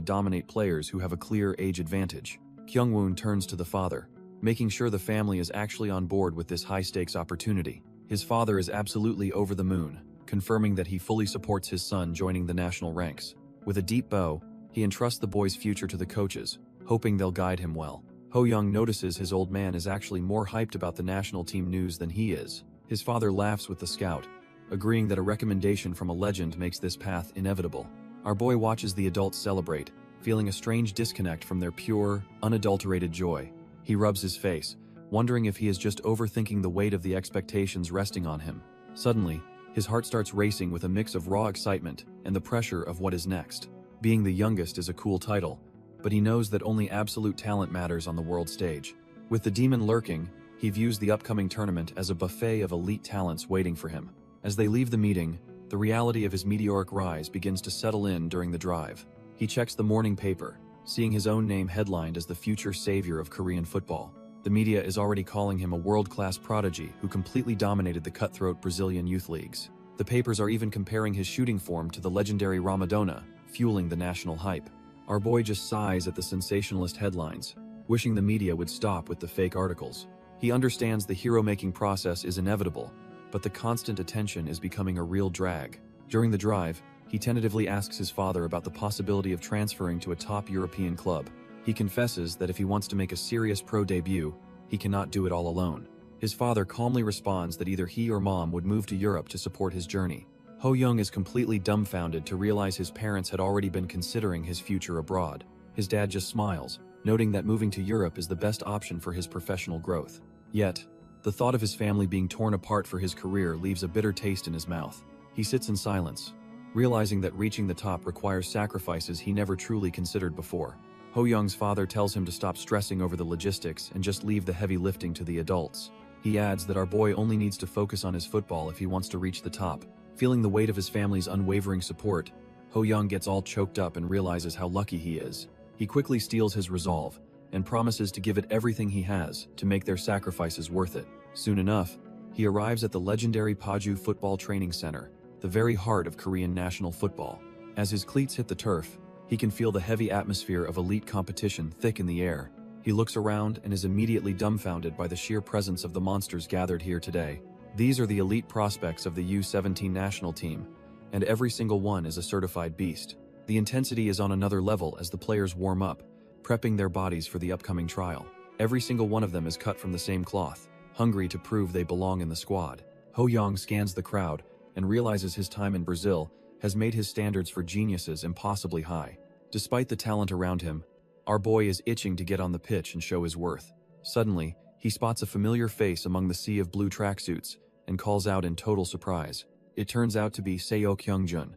dominate players who have a clear age advantage. Kyung-woon turns to the father, making sure the family is actually on board with this high-stakes opportunity. His father is absolutely over the moon, confirming that he fully supports his son joining the national ranks. With a deep bow, he entrusts the boy's future to the coaches, hoping they'll guide him well. Ho Young notices his old man is actually more hyped about the national team news than he is. His father laughs with the scout, agreeing that a recommendation from a legend makes this path inevitable. Our boy watches the adults celebrate, feeling a strange disconnect from their pure, unadulterated joy. He rubs his face, wondering if he is just overthinking the weight of the expectations resting on him. Suddenly, his heart starts racing with a mix of raw excitement and the pressure of what is next. Being the youngest is a cool title, but he knows that only absolute talent matters on the world stage. With the demon lurking, he views the upcoming tournament as a buffet of elite talents waiting for him. As they leave the meeting, the reality of his meteoric rise begins to settle in during the drive. He checks the morning paper, seeing his own name headlined as the future savior of Korean football. The media is already calling him a world-class prodigy who completely dominated the cutthroat Brazilian youth leagues. The papers are even comparing his shooting form to the legendary Ramadona, fueling the national hype. Our boy just sighs at the sensationalist headlines, wishing the media would stop with the fake articles. He understands the hero-making process is inevitable, but the constant attention is becoming a real drag. During the drive, he tentatively asks his father about the possibility of transferring to a top European club. He confesses that if he wants to make a serious pro debut, he cannot do it all alone. His father calmly responds that either he or mom would move to Europe to support his journey. Ho Young is completely dumbfounded to realize his parents had already been considering his future abroad. His dad just smiles, noting that moving to Europe is the best option for his professional growth. Yet, The thought of his family being torn apart for his career leaves a bitter taste in his mouth. He sits in silence, realizing that reaching the top requires sacrifices he never truly considered before. Ho Young's father tells him to stop stressing over the logistics and just leave the heavy lifting to the adults. He adds that our boy only needs to focus on his football if he wants to reach the top. Feeling the weight of his family's unwavering support, Ho Young gets all choked up and realizes how lucky he is. He quickly steels his resolve and promises to give it everything he has to make their sacrifices worth it. Soon enough, he arrives at the legendary Paju Football Training Center, the very heart of Korean national football. As his cleats hit the turf, he can feel the heavy atmosphere of elite competition thick in the air. He looks around and is immediately dumbfounded by the sheer presence of the monsters gathered here today. These are the elite prospects of the U-17 national team, and every single one is a certified beast. The intensity is on another level as the players warm up, prepping their bodies for the upcoming trial. Every single one of them is cut from the same cloth, hungry to prove they belong in the squad. Ho Young scans the crowd and realizes his time in Brazil has made his standards for geniuses impossibly high. Despite the talent around him, our boy is itching to get on the pitch and show his worth. Suddenly, he spots a familiar face among the sea of blue tracksuits and calls out in total surprise. It turns out to be Seo Kyung-jun,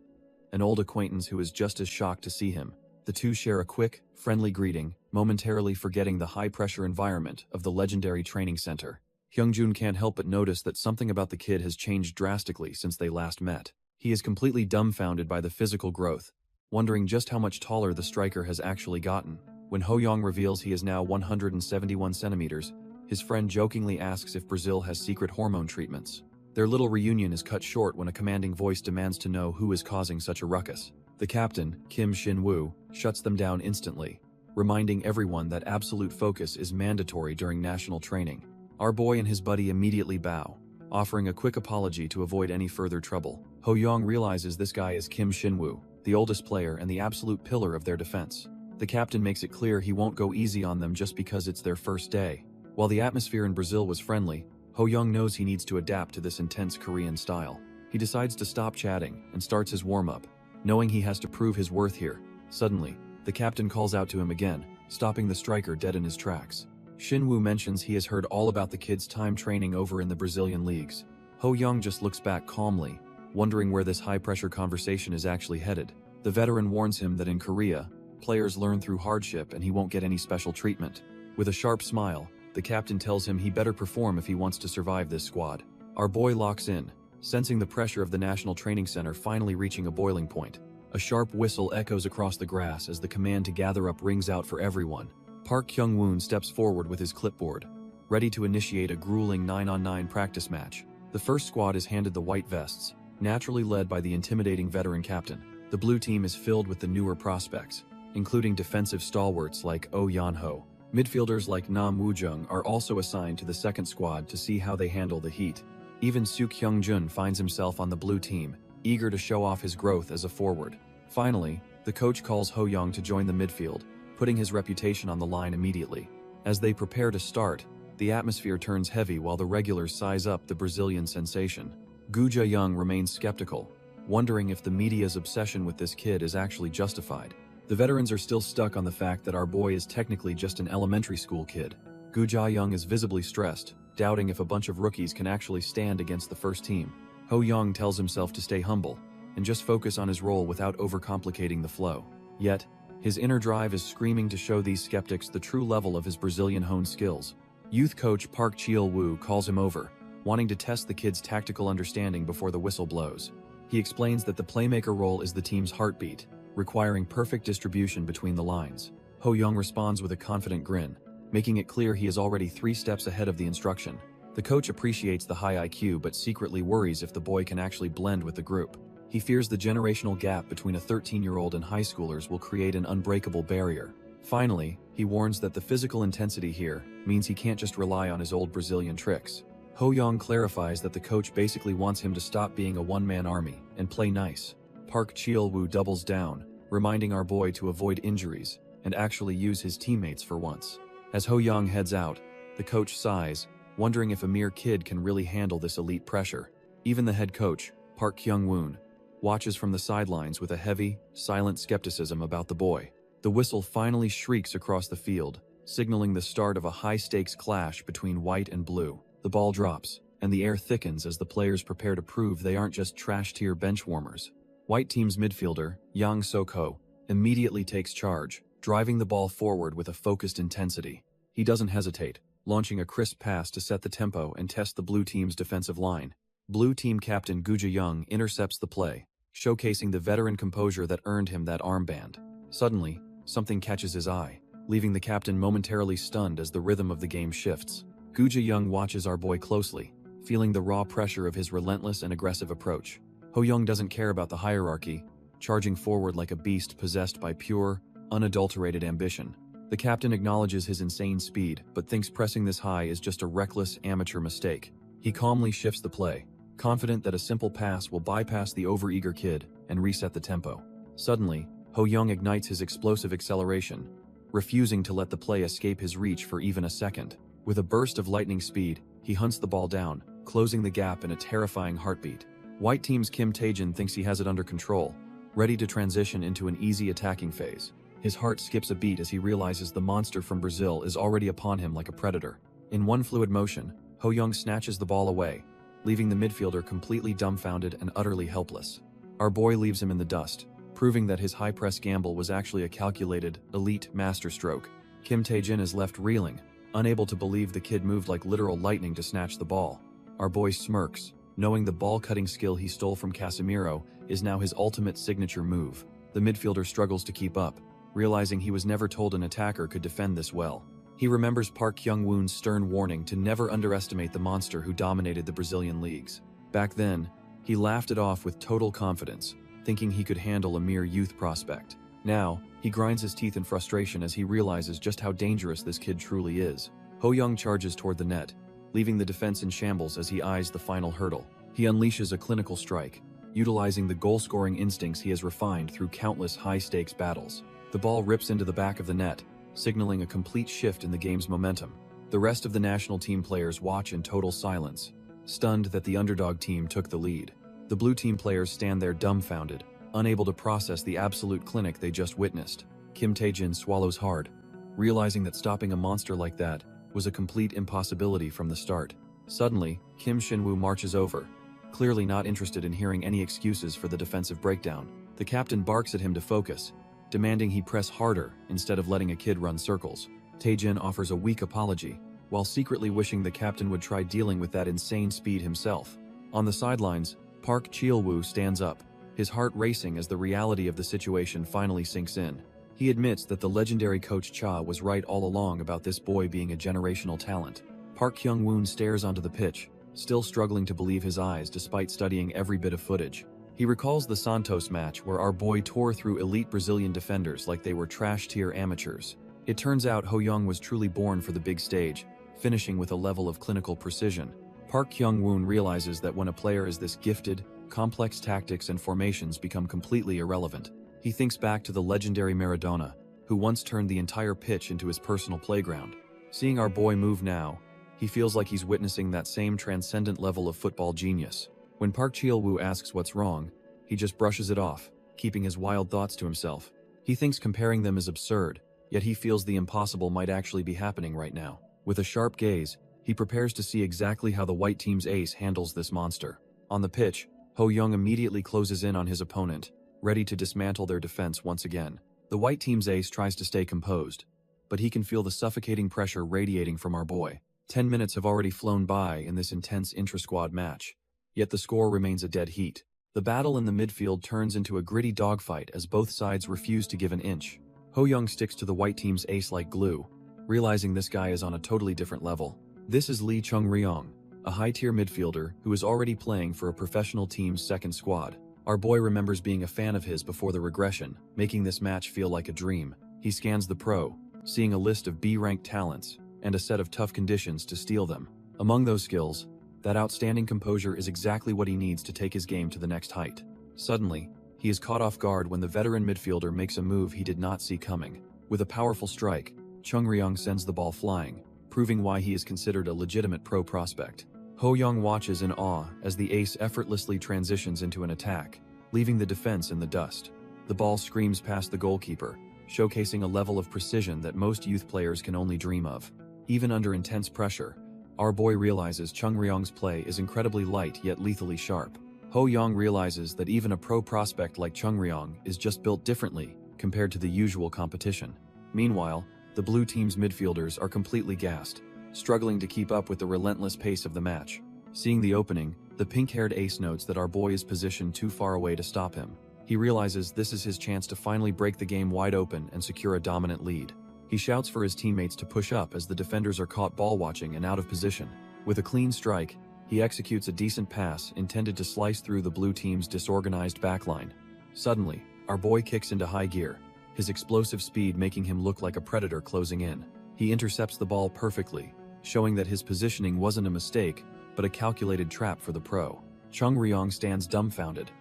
an old acquaintance who is just as shocked to see him. The two share a quick, friendly greeting, momentarily forgetting the high-pressure environment of the legendary training center. Hyungjun can't help but notice that something about the kid has changed drastically since they last met. He is completely dumbfounded by the physical growth, wondering just how much taller the striker has actually gotten. When Ho Young reveals he is now 171 centimeters, his friend jokingly asks if Brazil has secret hormone treatments. Their little reunion is cut short when a commanding voice demands to know who is causing such a ruckus. The captain, Kim Shin-woo, shuts them down instantly, reminding everyone that absolute focus is mandatory during national training. Our boy and his buddy immediately bow, offering a quick apology to avoid any further trouble. Ho Young realizes this guy is Kim Shin-woo, the oldest player and the absolute pillar of their defense. The captain makes it clear he won't go easy on them just because it's their first day. While the atmosphere in Brazil was friendly, Ho Young knows he needs to adapt to this intense Korean style. He decides to stop chatting and starts his warm-up, knowing he has to prove his worth here. Suddenly, the captain calls out to him again, stopping the striker dead in his tracks. Shin-woo mentions he has heard all about the kid's time training over in the Brazilian leagues. Ho Young just looks back calmly, wondering where this high-pressure conversation is actually headed. The veteran warns him that in Korea, players learn through hardship and he won't get any special treatment. With a sharp smile, the captain tells him he better perform if he wants to survive this squad. Our boy locks in, sensing the pressure of the National Training Center finally reaching a boiling point. A sharp whistle echoes across the grass as the command to gather up rings out for everyone. Park Kyung-woon steps forward with his clipboard, ready to initiate a grueling 9-on-9 practice match. The first squad is handed the white vests, naturally led by the intimidating veteran captain. The blue team is filled with the newer prospects, including defensive stalwarts like Oh Yan-ho. Midfielders like Nam Woo-jung are also assigned to the second squad to see how they handle the heat. Even Suk Hyung-jun finds himself on the blue team, eager to show off his growth as a forward. Finally, the coach calls Ho Young to join the midfield, putting his reputation on the line immediately. As they prepare to start, the atmosphere turns heavy while the regulars size up the Brazilian sensation. Gu Ja-young remains skeptical, wondering if the media's obsession with this kid is actually justified. The veterans are still stuck on the fact that our boy is technically just an elementary school kid. Gu Ja-young is visibly stressed, doubting if a bunch of rookies can actually stand against the first team. Ho Young tells himself to stay humble and just focus on his role without overcomplicating the flow. Yet, his inner drive is screaming to show these skeptics the true level of his Brazilian-honed skills. Youth coach Park Cheol-woo calls him over, wanting to test the kid's tactical understanding before the whistle blows. He explains that the playmaker role is the team's heartbeat, requiring perfect distribution between the lines. Ho Young responds with a confident grin, making it clear he is already 3 steps ahead of the instruction. The coach appreciates the high IQ but secretly worries if the boy can actually blend with the group. He fears the generational gap between a 13-year-old and high schoolers will create an unbreakable barrier. Finally, he warns that the physical intensity here means he can't just rely on his old Brazilian tricks. Ho Young clarifies that the coach basically wants him to stop being a one-man army and play nice. Park Cheol-woo doubles down, reminding our boy to avoid injuries and actually use his teammates for once. As Ho Young heads out, the coach sighs, wondering if a mere kid can really handle this elite pressure. Even the head coach, Park Kyung-woon, watches from the sidelines with a heavy, silent skepticism about the boy. The whistle finally shrieks across the field, signaling the start of a high-stakes clash between white and blue. The ball drops, and the air thickens as the players prepare to prove they aren't just trash-tier bench warmers. White team's midfielder, Yang Sok-ho, immediately takes charge, driving the ball forward with a focused intensity. He doesn't hesitate, launching a crisp pass to set the tempo and test the blue team's defensive line. Blue team captain Gu Young intercepts the play, showcasing the veteran composure that earned him that armband. Suddenly, something catches his eye, leaving the captain momentarily stunned as the rhythm of the game shifts. Gu Young watches our boy closely, feeling the raw pressure of his relentless and aggressive approach. Ho Young doesn't care about the hierarchy, charging forward like a beast possessed by pure, unadulterated ambition. The captain acknowledges his insane speed, but thinks pressing this high is just a reckless, amateur mistake. He calmly shifts the play, confident that a simple pass will bypass the overeager kid and reset the tempo. Suddenly, Ho Young ignites his explosive acceleration, refusing to let the play escape his reach for even a second. With a burst of lightning speed, he hunts the ball down, closing the gap in a terrifying heartbeat. White team's Kim Tae-jin thinks he has it under control, ready to transition into an easy attacking phase. His heart skips a beat as he realizes the monster from Brazil is already upon him like a predator. In one fluid motion, Ho Young snatches the ball away, leaving the midfielder completely dumbfounded and utterly helpless. Our boy leaves him in the dust, proving that his high-press gamble was actually a calculated, elite masterstroke. Kim Tae-jin is left reeling, unable to believe the kid moved like literal lightning to snatch the ball. Our boy smirks, knowing the ball-cutting skill he stole from Casemiro is now his ultimate signature move. The midfielder struggles to keep up, realizing he was never told an attacker could defend this well. He remembers Park Kyung-woon's stern warning to never underestimate the monster who dominated the Brazilian leagues. Back then, he laughed it off with total confidence, thinking he could handle a mere youth prospect. Now, he grinds his teeth in frustration as he realizes just how dangerous this kid truly is. Ho Young charges toward the net, leaving the defense in shambles as he eyes the final hurdle. He unleashes a clinical strike, utilizing the goal-scoring instincts he has refined through countless high-stakes battles. The ball rips into the back of the net, signaling a complete shift in the game's momentum. The rest of the national team players watch in total silence, stunned that the underdog team took the lead. The blue team players stand there dumbfounded, unable to process the absolute clinic they just witnessed. Kim Tae-jin swallows hard, realizing that stopping a monster like that was a complete impossibility from the start. Suddenly, Kim Shin-woo marches over, clearly not interested in hearing any excuses for the defensive breakdown. The captain barks at him to focus, demanding he press harder instead of letting a kid run circles. Tae-jin offers a weak apology, while secretly wishing the captain would try dealing with that insane speed himself. On the sidelines, Park Cheol-woo stands up, his heart racing as the reality of the situation finally sinks in. He admits that the legendary coach Cha was right all along about this boy being a generational talent. Park Kyung-woon stares onto the pitch, still struggling to believe his eyes despite studying every bit of footage. He recalls the Santos match where our boy tore through elite Brazilian defenders like they were trash-tier amateurs. It turns out Ho Young was truly born for the big stage, finishing with a level of clinical precision. Park Kyung-woon realizes that when a player is this gifted, complex tactics and formations become completely irrelevant. He thinks back to the legendary Maradona, who once turned the entire pitch into his personal playground. Seeing our boy move now, he feels like he's witnessing that same transcendent level of football genius. When Park Cheol-woo asks what's wrong, he just brushes it off, keeping his wild thoughts to himself. He thinks comparing them is absurd, yet he feels the impossible might actually be happening right now. With a sharp gaze, he prepares to see exactly how the white team's ace handles this monster. On the pitch, Ho Young immediately closes in on his opponent, ready to dismantle their defense once again. The white team's ace tries to stay composed, but he can feel the suffocating pressure radiating from our boy. 10 minutes have already flown by in this intense intra-squad match, yet the score remains a dead heat. The battle in the midfield turns into a gritty dogfight as both sides refuse to give an inch. Ho Young sticks to the white team's ace like glue, realizing this guy is on a totally different level. This is Lee Chung-ryong, a high-tier midfielder who is already playing for a professional team's second squad. Our boy remembers being a fan of his before the regression, making this match feel like a dream. He scans the pro, seeing a list of B-ranked talents, and a set of tough conditions to steal them. Among those skills, that outstanding composure is exactly what he needs to take his game to the next height. Suddenly, he is caught off guard when the veteran midfielder makes a move he did not see coming. With a powerful strike, Chung-ryong sends the ball flying, proving why he is considered a legitimate pro prospect. Ho Young watches in awe as the ace effortlessly transitions into an attack, leaving the defense in the dust. The ball screams past the goalkeeper, showcasing a level of precision that most youth players can only dream of. Even under intense pressure, Our boy realizes Chung Ryong's play is incredibly light yet lethally sharp. Ho Young realizes that even a pro prospect like Chung Ryong is just built differently compared to the usual competition. Meanwhile, the blue team's midfielders are completely gassed, struggling to keep up with the relentless pace of the match. Seeing the opening, the pink-haired ace notes that our boy is positioned too far away to stop him. He realizes this is his chance to finally break the game wide open and secure a dominant lead. He shouts for his teammates to push up as the defenders are caught ball-watching and out of position. With a clean strike, he executes a decent pass intended to slice through the blue team's disorganized backline. Suddenly, our boy kicks into high gear, his explosive speed making him look like a predator closing in. He intercepts the ball perfectly, showing that his positioning wasn't a mistake, but a calculated trap for the pro. Chung Ryong stands dumbfounded,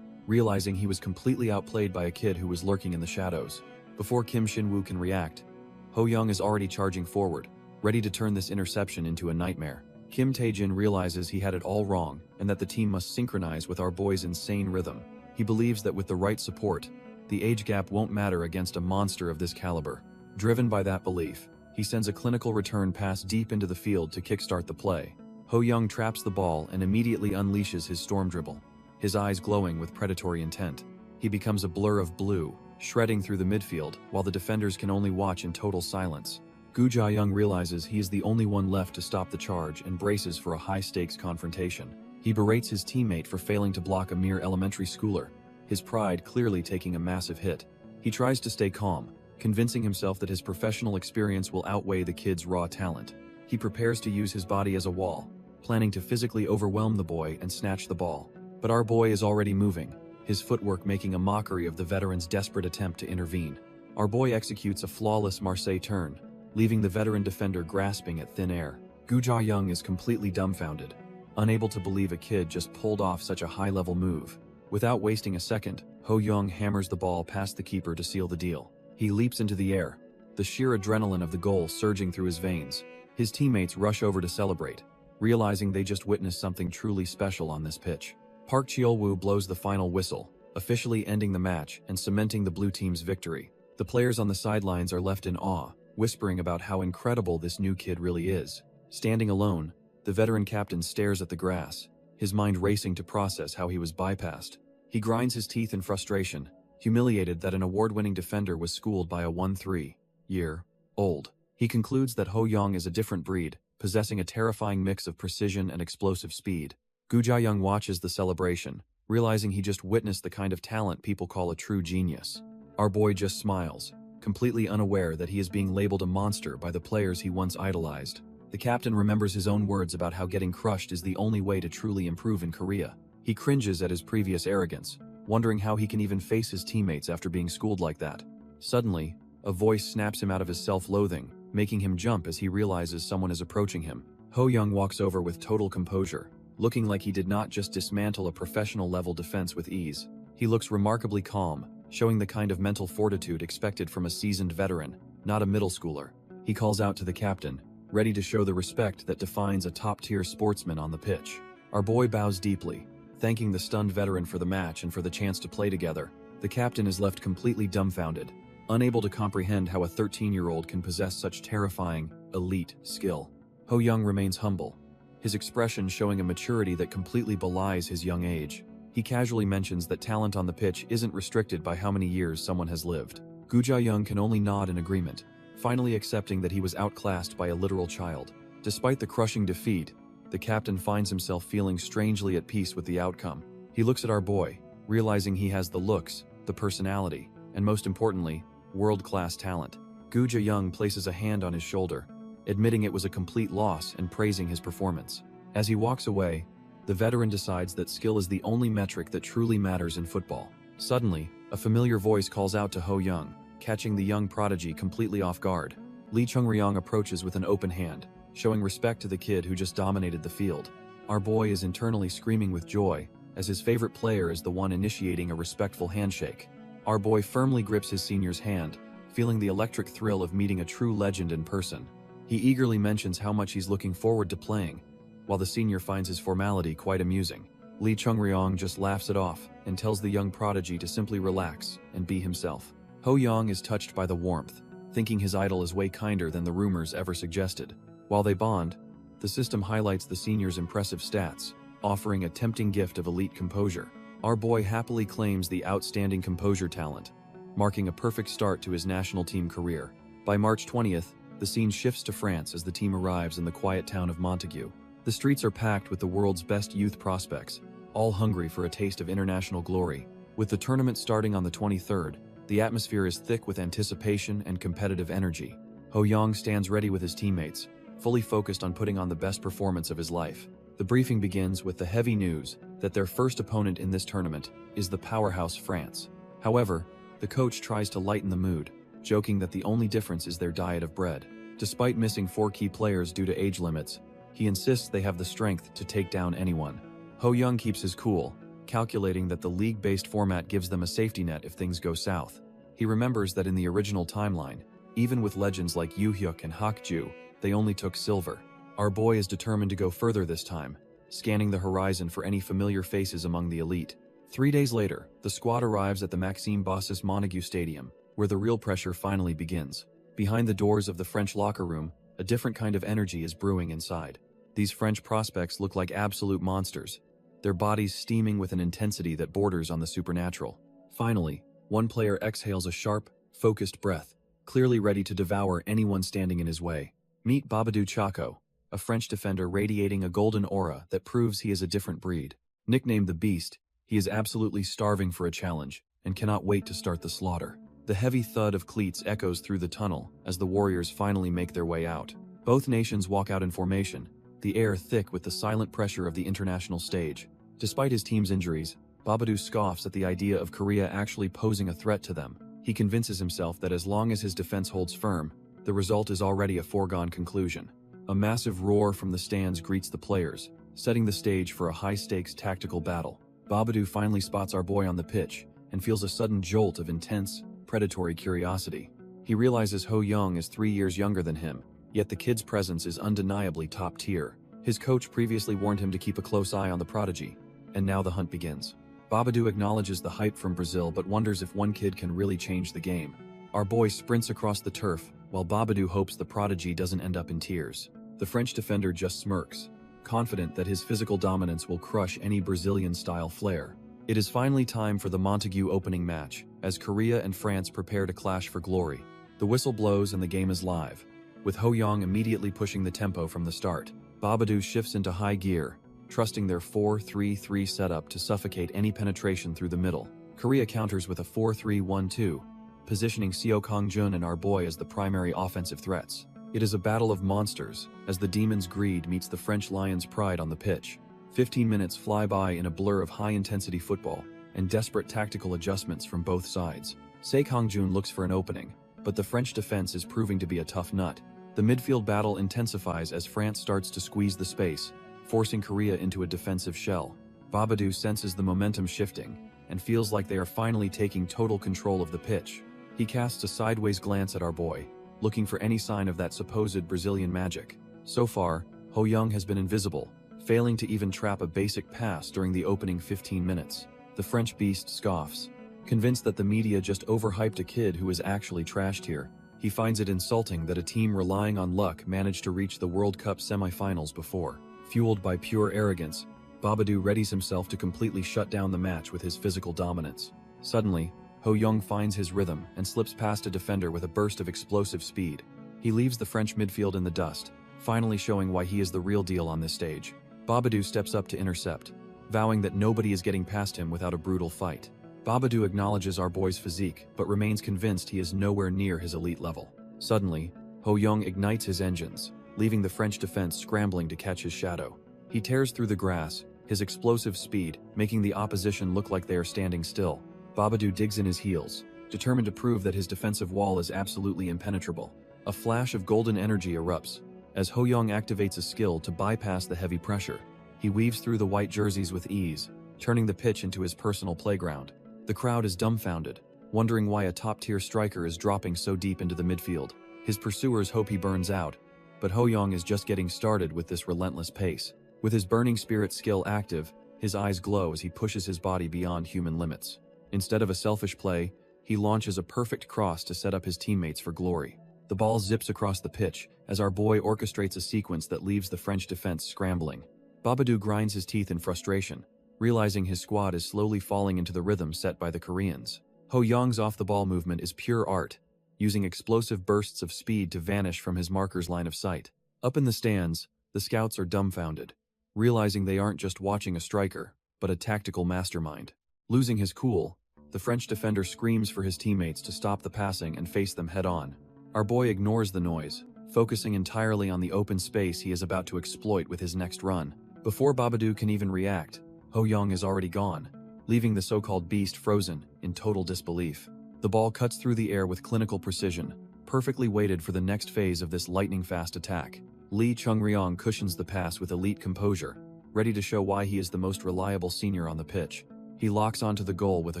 realizing he was completely outplayed by a kid who was lurking in the shadows. Before Kim Shin-woo can react, Ho Young is already charging forward, ready to turn this interception into a nightmare. Kim Tae-jin realizes he had it all wrong and that the team must synchronize with our boy's insane rhythm. He believes that with the right support, the age gap won't matter against a monster of this caliber. Driven by that belief, he sends a clinical return pass deep into the field to kickstart the play. Ho Young traps the ball and immediately unleashes his storm dribble, his eyes glowing with predatory intent. He becomes a blur of blue, shredding through the midfield while the defenders can only watch in total silence. Gu Jia-young realizes he is the only one left to stop the charge and braces for a high-stakes confrontation. He berates his teammate for failing to block a mere elementary schooler, his pride clearly taking a massive hit. He tries to stay calm, convincing himself that his professional experience will outweigh the kid's raw talent. He prepares to use his body as a wall, planning to physically overwhelm the boy and snatch the ball. But our boy is already moving, his footwork making a mockery of the veteran's desperate attempt to intervene. Our boy executes a flawless Marseille turn, leaving the veteran defender grasping at thin air. Gu Jia-young is completely dumbfounded, unable to believe a kid just pulled off such a high-level move. Without wasting a second, Ho Young hammers the ball past the keeper to seal the deal. He leaps into the air, the sheer adrenaline of the goal surging through his veins. His teammates rush over to celebrate, realizing they just witnessed something truly special on this pitch. Park Cheol-woo blows the final whistle, officially ending the match and cementing the blue team's victory. The players on the sidelines are left in awe, whispering about how incredible this new kid really is. Standing alone, the veteran captain stares at the grass, his mind racing to process how he was bypassed. He grinds his teeth in frustration, humiliated that an award-winning defender was schooled by a 13-year-old. He concludes that Ho Young is a different breed, possessing a terrifying mix of precision and explosive speed. Gu Jia-young watches the celebration, realizing he just witnessed the kind of talent people call a true genius. Our boy just smiles, completely unaware that he is being labeled a monster by the players he once idolized. The captain remembers his own words about how getting crushed is the only way to truly improve in Korea. He cringes at his previous arrogance, wondering how he can even face his teammates after being schooled like that. Suddenly, a voice snaps him out of his self-loathing, making him jump as he realizes someone is approaching him. Ho Young walks over with total composure, looking like he did not just dismantle a professional-level defense with ease. He looks remarkably calm, showing the kind of mental fortitude expected from a seasoned veteran, not a middle schooler. He calls out to the captain, ready to show the respect that defines a top-tier sportsman on the pitch. Our boy bows deeply, thanking the stunned veteran for the match and for the chance to play together. The captain is left completely dumbfounded, unable to comprehend how a 13-year-old can possess such terrifying, elite skill. Ho Young remains humble, his expression showing a maturity that completely belies his young age. He casually mentions that talent on the pitch isn't restricted by how many years someone has lived. Gu Jia-young can only nod in agreement, finally accepting that he was outclassed by a literal child. Despite the crushing defeat, the captain finds himself feeling strangely at peace with the outcome. He looks at our boy, realizing he has the looks, the personality, and most importantly, world-class talent. Gu Jia-young places a hand on his shoulder, admitting it was a complete loss and praising his performance. As he walks away, the veteran decides that skill is the only metric that truly matters in football. Suddenly, a familiar voice calls out to Ho Young, catching the young prodigy completely off guard. Lee Chung-ryong approaches with an open hand, showing respect to the kid who just dominated the field. Our boy is internally screaming with joy, as his favorite player is the one initiating a respectful handshake. Our boy firmly grips his senior's hand, feeling the electric thrill of meeting a true legend in person. He eagerly mentions how much he's looking forward to playing, while the senior finds his formality quite amusing. Lee Chung-ryong just laughs it off and tells the young prodigy to simply relax and be himself. Ho Young is touched by the warmth, thinking his idol is way kinder than the rumors ever suggested. While they bond, The system highlights the senior's impressive stats, offering a tempting gift of elite composure. Our boy happily claims the outstanding composure talent, marking a perfect start to his national team career. By March 20th, the scene shifts to France as the team arrives in the quiet town of Montague. The streets are packed with the world's best youth prospects, all hungry for a taste of international glory. With the tournament starting on the 23rd, the atmosphere is thick with anticipation and competitive energy. Ho-young stands ready with his teammates, fully focused on putting on the best performance of his life. The briefing begins with the heavy news that their first opponent in this tournament is the powerhouse France. However, the coach tries to lighten the mood, joking that the only difference is their diet of bread. Despite missing 4 key players due to age limits, he insists they have the strength to take down anyone. Ho-young keeps his cool, calculating that the league-based format gives them a safety net if things go south. He remembers that in the original timeline, even with legends like Yu-hyuk and Hak-ju, they only took silver. Our boy is determined to go further this time, scanning the horizon for any familiar faces among the elite. 3 days later, the squad arrives at the Maxime Bossis Montague Stadium, where the real pressure finally begins. Behind the doors of the French locker room, a different kind of energy is brewing inside. These French prospects look like absolute monsters, their bodies steaming with an intensity that borders on the supernatural. Finally, one player exhales a sharp, focused breath, clearly ready to devour anyone standing in his way. Meet Babadou Chaco, a French defender radiating a golden aura that proves he is a different breed. Nicknamed the Beast, he is absolutely starving for a challenge and cannot wait to start the slaughter. The heavy thud of cleats echoes through the tunnel as the warriors finally make their way out. Both nations walk out in formation, the air thick with the silent pressure of the international stage. Despite his team's injuries, Babadou scoffs at the idea of Korea actually posing a threat to them. He convinces himself that as long as his defense holds firm, the result is already a foregone conclusion. A massive roar from the stands greets the players, setting the stage for a high-stakes tactical battle. Babadou finally spots our boy on the pitch and feels a sudden jolt of intense, predatory curiosity. He realizes Ho-young is 3 years younger than him, yet the kid's presence is undeniably top tier. His coach previously warned him to keep a close eye on the prodigy, and now the hunt begins. Babadou acknowledges the hype from Brazil but wonders if one kid can really change the game. Our boy sprints across the turf, while Babadou hopes the prodigy doesn't end up in tears. The French defender just smirks, confident that his physical dominance will crush any Brazilian-style flair. It is finally time for the Montague opening match, as Korea and France prepare to clash for glory. The whistle blows and the game is live, with Ho-young immediately pushing the tempo from the start. Babadou shifts into high gear, trusting their 4-3-3 setup to suffocate any penetration through the middle. Korea counters with a 4-3-1-2, positioning Seo Kang-jun and our boy as the primary offensive threats. It is a battle of monsters, as the Demon's greed meets the French Lion's pride on the pitch. 15 minutes fly by in a blur of high-intensity football and desperate tactical adjustments from both sides. Seo Kang-jun looks for an opening, but the French defense is proving to be a tough nut. The midfield battle intensifies as France starts to squeeze the space, forcing Korea into a defensive shell. Babadou senses the momentum shifting and feels like they are finally taking total control of the pitch. He casts a sideways glance at our boy, looking for any sign of that supposed Brazilian magic. So far, Ho-young has been invisible, failing to even trap a basic pass during the opening 15 minutes. The French beast scoffs, convinced that the media just overhyped a kid who is actually trashed here. He finds it insulting that a team relying on luck managed to reach the World Cup semifinals before. Fueled by pure arrogance, Babadou readies himself to completely shut down the match with his physical dominance. Suddenly, Ho-young finds his rhythm and slips past a defender with a burst of explosive speed. He leaves the French midfield in the dust, finally showing why he is the real deal on this stage. Babadou steps up to intercept, vowing that nobody is getting past him without a brutal fight. Babadou acknowledges our boy's physique, but remains convinced he is nowhere near his elite level. Suddenly, Ho-young ignites his engines, leaving the French defense scrambling to catch his shadow. He tears through the grass, his explosive speed making the opposition look like they are standing still. Babadou digs in his heels, determined to prove that his defensive wall is absolutely impenetrable. A flash of golden energy erupts, as Ho-young activates a skill to bypass the heavy pressure. He weaves through the white jerseys with ease, turning the pitch into his personal playground. The crowd is dumbfounded, wondering why a top-tier striker is dropping so deep into the midfield. His pursuers hope he burns out, but Ho-young is just getting started with this relentless pace. With his burning spirit skill active, his eyes glow as he pushes his body beyond human limits. Instead of a selfish play, he launches a perfect cross to set up his teammates for glory. The ball zips across the pitch as our boy orchestrates a sequence that leaves the French defense scrambling. Babadoo grinds his teeth in frustration, realizing his squad is slowly falling into the rhythm set by the Koreans. Ho Young's off-the-ball movement is pure art, using explosive bursts of speed to vanish from his marker's line of sight. Up in the stands, the scouts are dumbfounded, realizing they aren't just watching a striker, but a tactical mastermind. Losing his cool, the French defender screams for his teammates to stop the passing and face them head-on. Our boy ignores the noise, focusing entirely on the open space he is about to exploit with his next run. Before Babadoo can even react, Ho Young is already gone, leaving the so-called beast frozen in total disbelief. The ball cuts through the air with clinical precision, perfectly weighted for the next phase of this lightning-fast attack. Lee Chung-ryong cushions the pass with elite composure, ready to show why he is the most reliable senior on the pitch. He locks onto the goal with a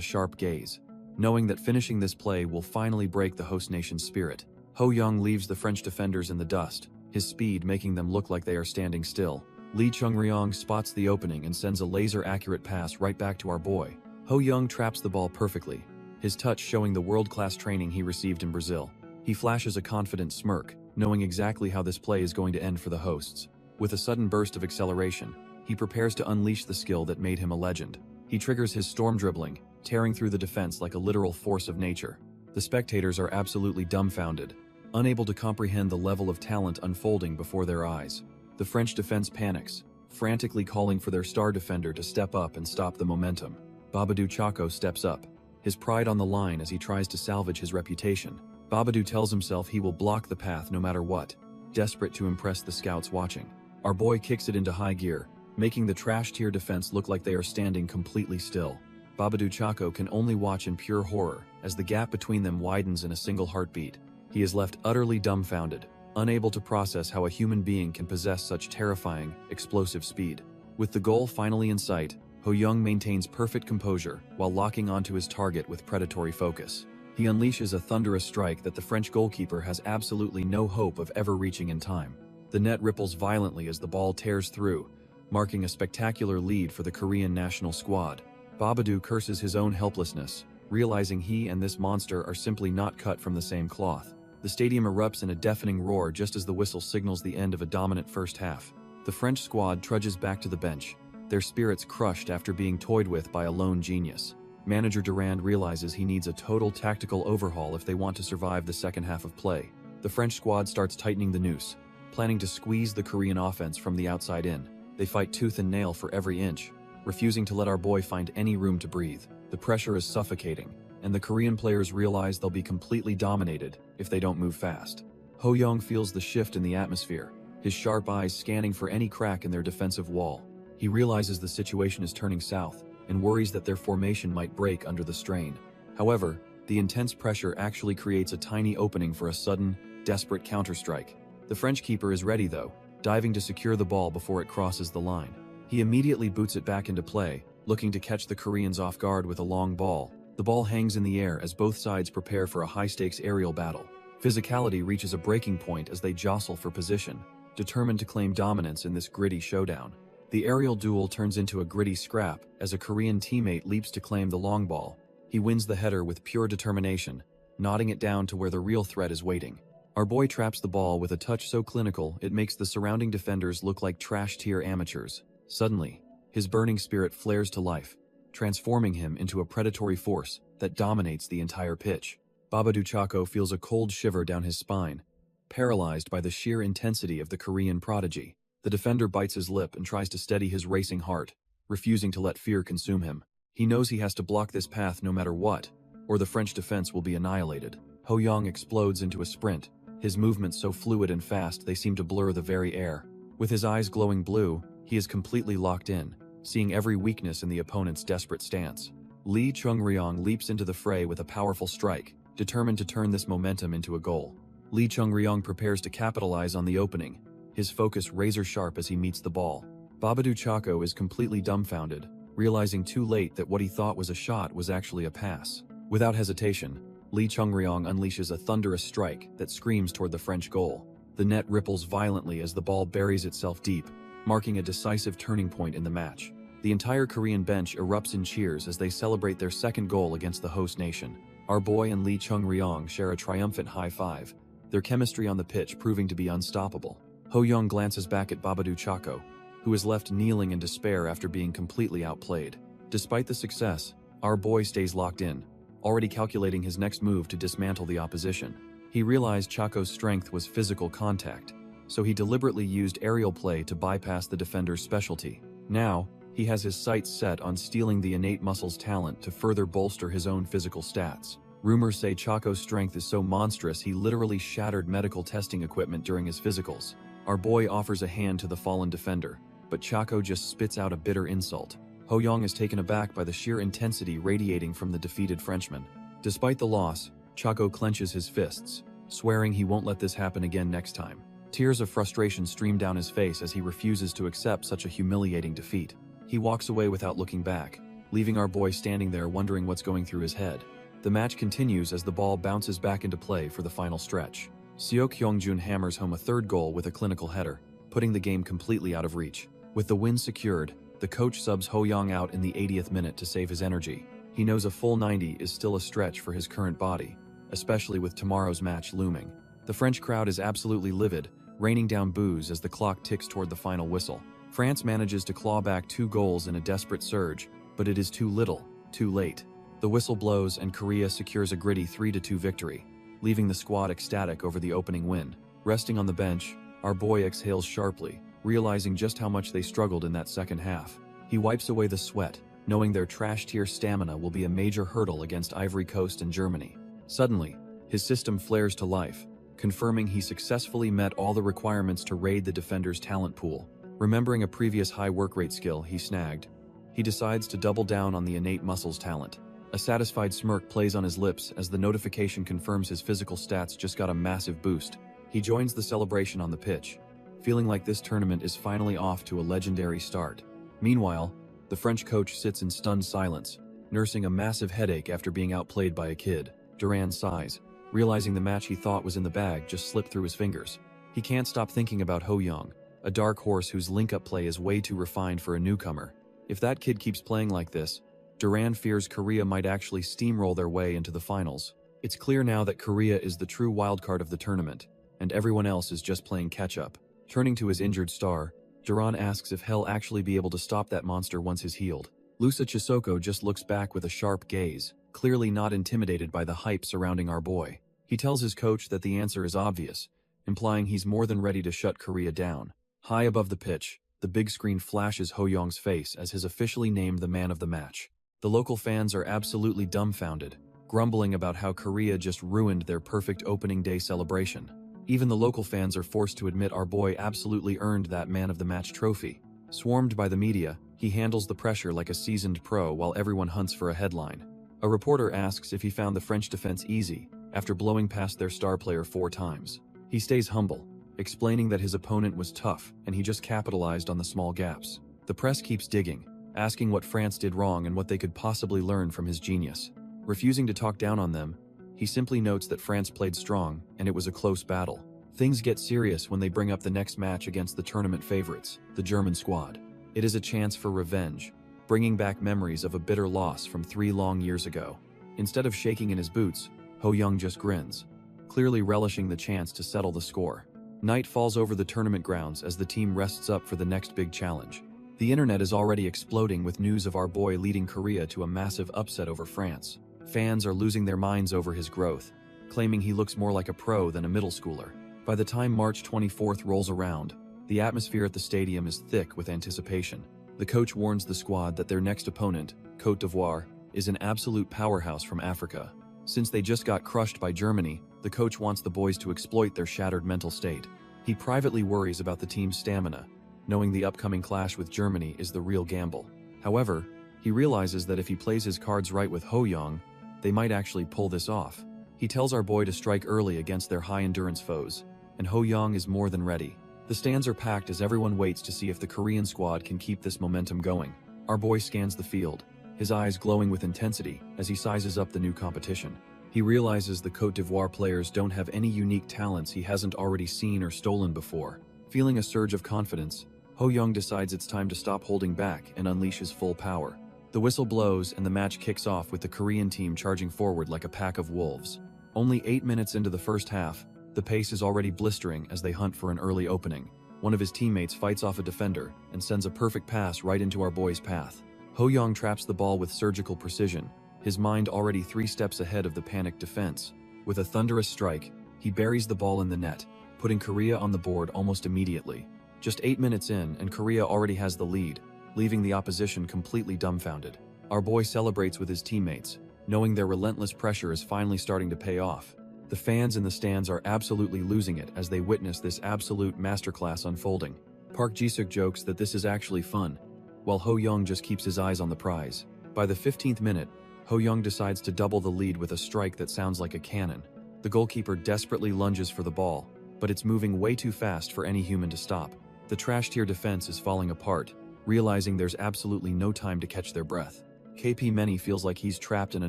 sharp gaze, knowing that finishing this play will finally break the host nation's spirit. Ho Young leaves the French defenders in the dust, his speed making them look like they are standing still. Lee Chung-ryong spots the opening and sends a laser-accurate pass right back to our boy. Ho Young traps the ball perfectly, his touch showing the world-class training he received in Brazil. He flashes a confident smirk, knowing exactly how this play is going to end for the hosts. With a sudden burst of acceleration, he prepares to unleash the skill that made him a legend. He triggers his storm dribbling, tearing through the defense like a literal force of nature. The spectators are absolutely dumbfounded, unable to comprehend the level of talent unfolding before their eyes. The French defense panics, frantically calling for their star defender to step up and stop the momentum. Babadoo Chaco steps up, his pride on the line as he tries to salvage his reputation. Babadoo tells himself he will block the path no matter what, desperate to impress the scouts watching. Our boy kicks it into high gear, making the trash-tier defense look like they are standing completely still. Babadoo Chaco can only watch in pure horror as the gap between them widens in a single heartbeat. He is left utterly dumbfounded, unable to process how a human being can possess such terrifying, explosive speed. With the goal finally in sight, Ho Young maintains perfect composure while locking onto his target with predatory focus. He unleashes a thunderous strike that the French goalkeeper has absolutely no hope of ever reaching in time. The net ripples violently as the ball tears through, marking a spectacular lead for the Korean national squad. Babadoo curses his own helplessness, realizing he and this monster are simply not cut from the same cloth. The stadium erupts in a deafening roar just as the whistle signals the end of a dominant first half. The French squad trudges back to the bench, their spirits crushed after being toyed with by a lone genius. Manager Durand realizes he needs a total tactical overhaul if they want to survive the second half of play. The French squad starts tightening the noose, planning to squeeze the Korean offense from the outside in. They fight tooth and nail for every inch, refusing to let our boy find any room to breathe. The pressure is suffocating, and the Korean players realize they'll be completely dominated if they don't move fast. Ho Young feels the shift in the atmosphere, his sharp eyes scanning for any crack in their defensive wall. He realizes the situation is turning south and worries that their formation might break under the strain. However, the intense pressure actually creates a tiny opening for a sudden, desperate counterstrike. The French keeper is ready though, diving to secure the ball before it crosses the line. He immediately boots it back into play, looking to catch the Koreans off guard with a long ball. The ball hangs in the air as both sides prepare for a high-stakes aerial battle. Physicality reaches a breaking point as they jostle for position, determined to claim dominance in this gritty showdown. The aerial duel turns into a gritty scrap as a Korean teammate leaps to claim the long ball. He wins the header with pure determination, nodding it down to where the real threat is waiting. Our boy traps the ball with a touch so clinical it makes the surrounding defenders look like trash-tier amateurs. Suddenly, his burning spirit flares to life, transforming him into a predatory force that dominates the entire pitch. Babadoo Chaco feels a cold shiver down his spine, paralyzed by the sheer intensity of the Korean prodigy. The defender bites his lip and tries to steady his racing heart, refusing to let fear consume him. He knows he has to block this path no matter what, or the French defense will be annihilated. Ho Young explodes into a sprint, his movements so fluid and fast they seem to blur the very air. With his eyes glowing blue, he is completely locked in, seeing every weakness in the opponent's desperate stance. Lee Chung-ryong leaps into the fray with a powerful strike, determined to turn this momentum into a goal. Lee Chung-ryong prepares to capitalize on the opening, his focus razor-sharp as he meets the ball. Babadoo Chaco is completely dumbfounded, realizing too late that what he thought was a shot was actually a pass. Without hesitation, Lee Chung-ryong unleashes a thunderous strike that screams toward the French goal. The net ripples violently as the ball buries itself deep, marking a decisive turning point in the match. The entire Korean bench erupts in cheers as they celebrate their second goal against the host nation. Our boy and Lee Chung-ryong share a triumphant high five, their chemistry on the pitch proving to be unstoppable. Ho-young glances back at Babadoo Chako, who is left kneeling in despair after being completely outplayed. Despite the success, our boy stays locked in, already calculating his next move to dismantle the opposition. He realized Chako's strength was physical contact, so he deliberately used aerial play to bypass the defender's specialty. Now, he has his sights set on stealing the innate muscles talent to further bolster his own physical stats. Rumors say Chako's strength is so monstrous he literally shattered medical testing equipment during his physicals. Our boy offers a hand to the fallen defender, but Chako just spits out a bitter insult. Ho-young is taken aback by the sheer intensity radiating from the defeated Frenchman. Despite the loss, Chako clenches his fists, swearing he won't let this happen again next time. Tears of frustration stream down his face as he refuses to accept such a humiliating defeat. He walks away without looking back, leaving our boy standing there wondering what's going through his head. The match continues as the ball bounces back into play for the final stretch. Seo Kyung-jun hammers home a third goal with a clinical header, putting the game completely out of reach. With the win secured, the coach subs Ho-young out in the 80th minute to save his energy. He knows a full 90 is still a stretch for his current body, especially with tomorrow's match looming. The French crowd is absolutely livid, raining down boos as the clock ticks toward the final whistle. France manages to claw back 2 goals in a desperate surge, but it is too little, too late. The whistle blows and Korea secures a gritty 3-2 victory, leaving the squad ecstatic over the opening win. Resting on the bench, our boy exhales sharply, realizing just how much they struggled in that second half. He wipes away the sweat, knowing their trash-tier stamina will be a major hurdle against Ivory Coast and Germany. Suddenly, his system flares to life, confirming he successfully met all the requirements to raid the defender's talent pool. Remembering a previous high work rate skill he snagged, he decides to double down on the innate muscles talent. A satisfied smirk plays on his lips as the notification confirms his physical stats just got a massive boost. He joins the celebration on the pitch, feeling like this tournament is finally off to a legendary start. Meanwhile, the French coach sits in stunned silence, nursing a massive headache after being outplayed by a kid. Duran sighs, realizing the match he thought was in the bag just slipped through his fingers. He can't stop thinking about Ho-young, a dark horse whose link-up play is way too refined for a newcomer. If that kid keeps playing like this, Duran fears Korea might actually steamroll their way into the finals. It's clear now that Korea is the true wildcard of the tournament, and everyone else is just playing catch-up. Turning to his injured star, Duran asks if he'll actually be able to stop that monster once he's healed. Lusa Chisoko just looks back with a sharp gaze, clearly not intimidated by the hype surrounding our boy. He tells his coach that the answer is obvious, implying he's more than ready to shut Korea down. High above the pitch, the big screen flashes Ho-young's face as he's officially named the man of the match. The local fans are absolutely dumbfounded, grumbling about how Korea just ruined their perfect opening day celebration. Even the local fans are forced to admit our boy absolutely earned that man of the match trophy. Swarmed by the media, he handles the pressure like a seasoned pro while everyone hunts for a headline. A reporter asks if he found the French defense easy after blowing past their star player 4 times. He stays humble, explaining that his opponent was tough and he just capitalized on the small gaps. The press keeps digging, asking what France did wrong and what they could possibly learn from his genius. Refusing to talk down on them, he simply notes that France played strong and it was a close battle. Things get serious when they bring up the next match against the tournament favorites, the German squad. It is a chance for revenge, bringing back memories of a bitter loss from 3 long years ago. Instead of shaking in his boots, Ho-young just grins, clearly relishing the chance to settle the score. Night falls over the tournament grounds as the team rests up for the next big challenge. The internet is already exploding with news of our boy leading Korea to a massive upset over France. Fans are losing their minds over his growth, claiming he looks more like a pro than a middle schooler. By the time March 24th rolls around, the atmosphere at the stadium is thick with anticipation. The coach warns the squad that their next opponent, Côte d'Ivoire, is an absolute powerhouse from Africa. Since they just got crushed by Germany, the coach wants the boys to exploit their shattered mental state. He privately worries about the team's stamina, knowing the upcoming clash with Germany is the real gamble. However, he realizes that if he plays his cards right with Ho-young, they might actually pull this off. He tells our boy to strike early against their high-endurance foes, and Ho-young is more than ready. The stands are packed as everyone waits to see if the Korean squad can keep this momentum going. Our boy scans the field, his eyes glowing with intensity as he sizes up the new competition. He realizes the Côte d'Ivoire players don't have any unique talents he hasn't already seen or stolen before. Feeling a surge of confidence, Ho-young decides it's time to stop holding back and unleash his full power. The whistle blows and the match kicks off with the Korean team charging forward like a pack of wolves. Only 8 minutes into the first half, The pace is already blistering as they hunt for an early opening. One of his teammates fights off a defender and sends a perfect pass right into our boy's path. Ho Young traps the ball with surgical precision, his mind already 3 steps ahead of the panicked defense. With a thunderous strike, he buries the ball in the net, putting Korea on the board almost immediately. Just 8 minutes in and Korea already has the lead, leaving the opposition completely dumbfounded. Our boy celebrates with his teammates, knowing their relentless pressure is finally starting to pay off. The fans in the stands are absolutely losing it as they witness this absolute masterclass unfolding. Park Ji-suk jokes that this is actually fun, while Ho Young just keeps his eyes on the prize. By the 15th minute, Ho Young decides to double the lead with a strike that sounds like a cannon. The goalkeeper desperately lunges for the ball, but it's moving way too fast for any human to stop. The trash-tier defense is falling apart, realizing there's absolutely no time to catch their breath. KP Many feels like he's trapped in a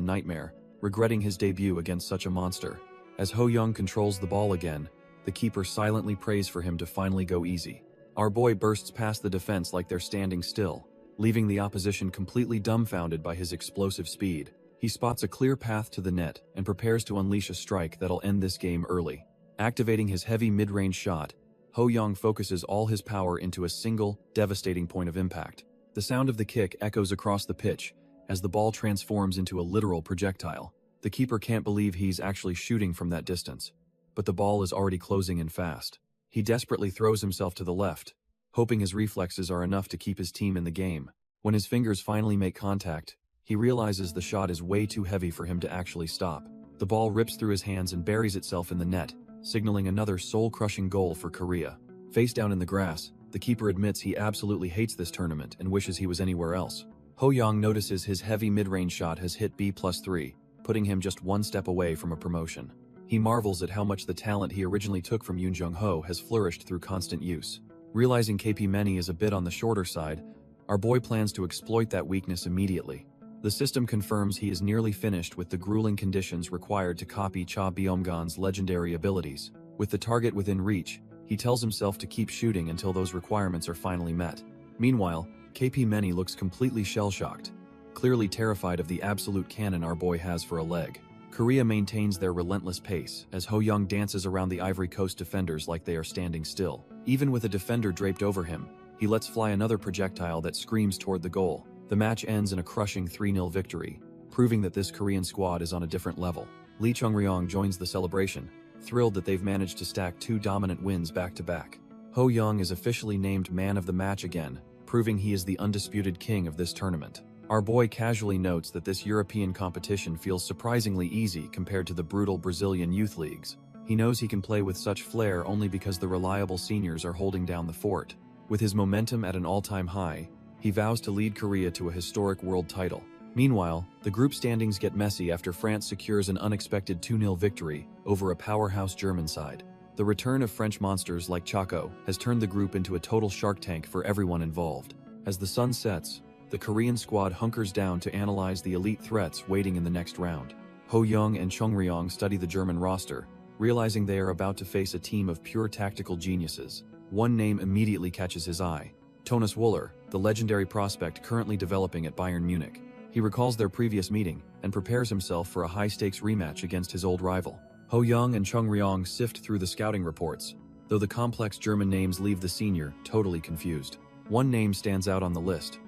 nightmare, regretting his debut against such a monster. As Ho Young controls the ball again, the keeper silently prays for him to finally go easy. Our boy bursts past the defense like they're standing still, leaving the opposition completely dumbfounded by his explosive speed. He spots a clear path to the net and prepares to unleash a strike that'll end this game early. Activating his heavy mid-range shot, Ho Young focuses all his power into a single, devastating point of impact. The sound of the kick echoes across the pitch as the ball transforms into a literal projectile. The keeper can't believe he's actually shooting from that distance, but the ball is already closing in fast. He desperately throws himself to the left, hoping his reflexes are enough to keep his team in the game. When his fingers finally make contact, he realizes the shot is way too heavy for him to actually stop. The ball rips through his hands and buries itself in the net, signaling another soul-crushing goal for Korea. Face down in the grass, the keeper admits he absolutely hates this tournament and wishes he was anywhere else. Ho Young notices his heavy mid-range shot has hit B+3, putting him just 1 step away from a promotion. He marvels at how much the talent he originally took from Yoon Jung-ho has flourished through constant use. Realizing KP Many is a bit on the shorter side, our boy plans to exploit that weakness immediately. The system confirms he is nearly finished with the grueling conditions required to copy Cha Byung-gon's legendary abilities. With the target within reach, he tells himself to keep shooting until those requirements are finally met. Meanwhile, KP Many looks completely shell-shocked, clearly terrified of the absolute cannon our boy has for a leg. Korea maintains their relentless pace as Ho Young dances around the Ivory Coast defenders like they are standing still. Even with a defender draped over him, he lets fly another projectile that screams toward the goal. The match ends in a crushing 3-0 victory, proving that this Korean squad is on a different level. Lee Chung-ryong joins the celebration, thrilled that they've managed to stack 2 dominant wins back-to-back. Ho Young is officially named man of the match again, proving he is the undisputed king of this tournament. Our boy casually notes that this European competition feels surprisingly easy compared to the brutal Brazilian youth leagues. He knows he can play with such flair only because the reliable seniors are holding down the fort. With his momentum at an all-time high, he vows to lead Korea to a historic world title. Meanwhile, the group standings get messy after France secures an unexpected 2-0 victory over a powerhouse German side. The return of French monsters like Chaco has turned the group into a total shark tank for everyone involved. As the sun sets, the Korean squad hunkers down to analyze the elite threats waiting in the next round. Ho Young and Chung Ryong study the German roster, realizing they are about to face a team of pure tactical geniuses. One name immediately catches his eye: Thomas Wöller, the legendary prospect currently developing at Bayern Munich. He recalls their previous meeting and prepares himself for a high-stakes rematch against his old rival. Ho Young and Chung Ryong sift through the scouting reports, though the complex German names leave the senior totally confused. One name stands out on the list: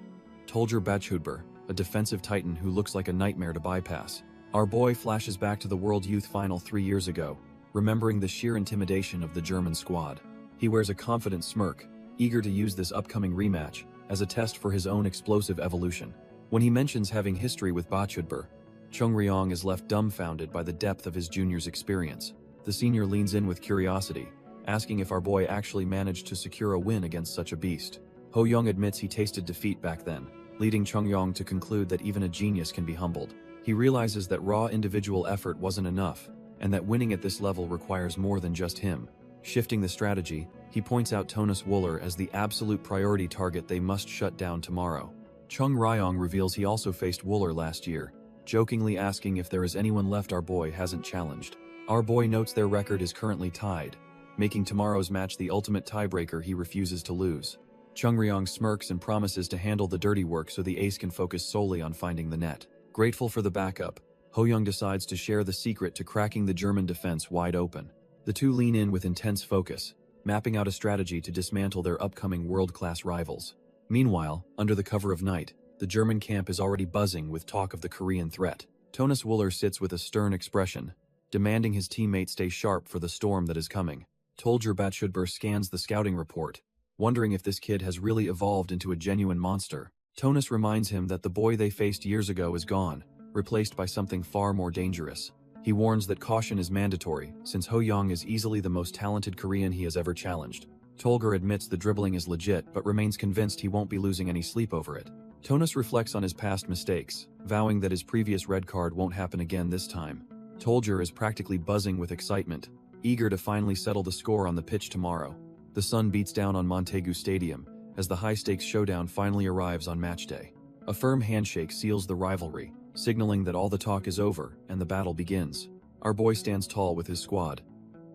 Tolger Bachhudber, a defensive titan who looks like a nightmare to bypass. Our boy flashes back to the World Youth Final 3 years ago, remembering the sheer intimidation of the German squad. He wears a confident smirk, eager to use this upcoming rematch as a test for his own explosive evolution. When he mentions having history with Bachhudber, Chung Ryong is left dumbfounded by the depth of his junior's experience. The senior leans in with curiosity, asking if our boy actually managed to secure a win against such a beast. Ho Young admits he tasted defeat back then, leading Chung Ryong to conclude that even a genius can be humbled. He realizes that raw individual effort wasn't enough, and that winning at this level requires more than just him. Shifting the strategy, he points out Thomas Wöller as the absolute priority target they must shut down tomorrow. Chung Ryong reveals he also faced Wöller last year, jokingly asking if there is anyone left our boy hasn't challenged. Our boy notes their record is currently tied, making tomorrow's match the ultimate tiebreaker he refuses to lose. Chung Ryong smirks and promises to handle the dirty work so the ace can focus solely on finding the net. Grateful for the backup, Ho Young decides to share the secret to cracking the German defense wide open. The two lean in with intense focus, mapping out a strategy to dismantle their upcoming world-class rivals. Meanwhile, under the cover of night, the German camp is already buzzing with talk of the Korean threat. Tonus Wooler sits with a stern expression, demanding his teammates stay sharp for the storm that is coming. Tolger Batshudbur scans the scouting report, wondering if this kid has really evolved into a genuine monster. Tonus reminds him that the boy they faced years ago is gone, replaced by something far more dangerous. He warns that caution is mandatory, since Ho Young is easily the most talented Korean he has ever challenged. Tolger admits the dribbling is legit, but remains convinced he won't be losing any sleep over it. Tonus reflects on his past mistakes, vowing that his previous red card won't happen again this time. Tolger is practically buzzing with excitement, eager to finally settle the score on the pitch tomorrow. The sun beats down on Montaigu Stadium as the high-stakes showdown finally arrives on match day. A firm handshake seals the rivalry, signaling that all the talk is over and the battle begins. Our boy stands tall with his squad,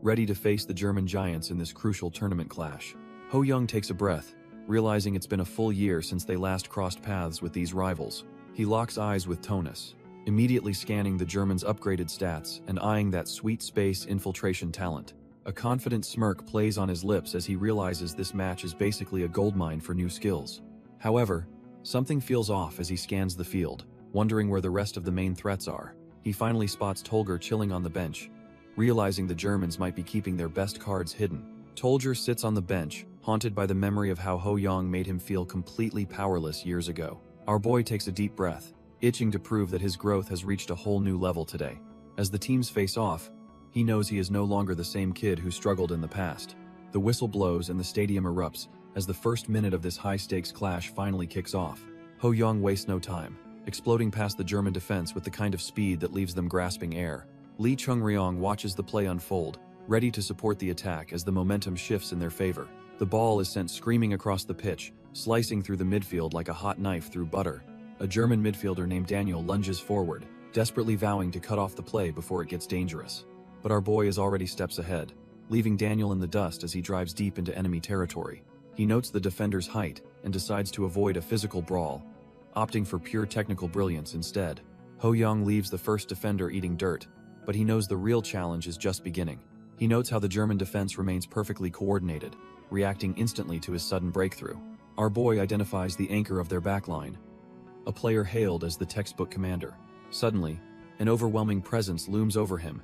ready to face the German giants in this crucial tournament clash. Ho Young takes a breath, realizing it's been a full year since they last crossed paths with these rivals. He locks eyes with Tonus, immediately scanning the Germans' upgraded stats and eyeing that sweet space infiltration talent. A confident smirk plays on his lips as he realizes this match is basically a goldmine for new skills. However, something feels off as he scans the field, wondering where the rest of the main threats are. He finally spots Tolger chilling on the bench, realizing the Germans might be keeping their best cards hidden. Tolger sits on the bench, haunted by the memory of how Ho Young made him feel completely powerless years ago. Our boy takes a deep breath, itching to prove that his growth has reached a whole new level today. As the teams face off, he knows he is no longer the same kid who struggled in the past. The whistle blows and the stadium erupts as the first minute of this high-stakes clash finally kicks off. Ho Young wastes no time, exploding past the German defense with the kind of speed that leaves them grasping air. Lee Chung-ryong watches the play unfold, ready to support the attack as the momentum shifts in their favor. The ball is sent screaming across the pitch, slicing through the midfield like a hot knife through butter. A German midfielder named Daniel lunges forward, desperately vowing to cut off the play before it gets dangerous. But our boy is already steps ahead, leaving Daniel in the dust as he drives deep into enemy territory. He notes the defender's height and decides to avoid a physical brawl, opting for pure technical brilliance instead. Ho Young leaves the first defender eating dirt, but he knows the real challenge is just beginning. He notes how the German defense remains perfectly coordinated, reacting instantly to his sudden breakthrough. Our boy identifies the anchor of their backline, a player hailed as the textbook commander. Suddenly, an overwhelming presence looms over him,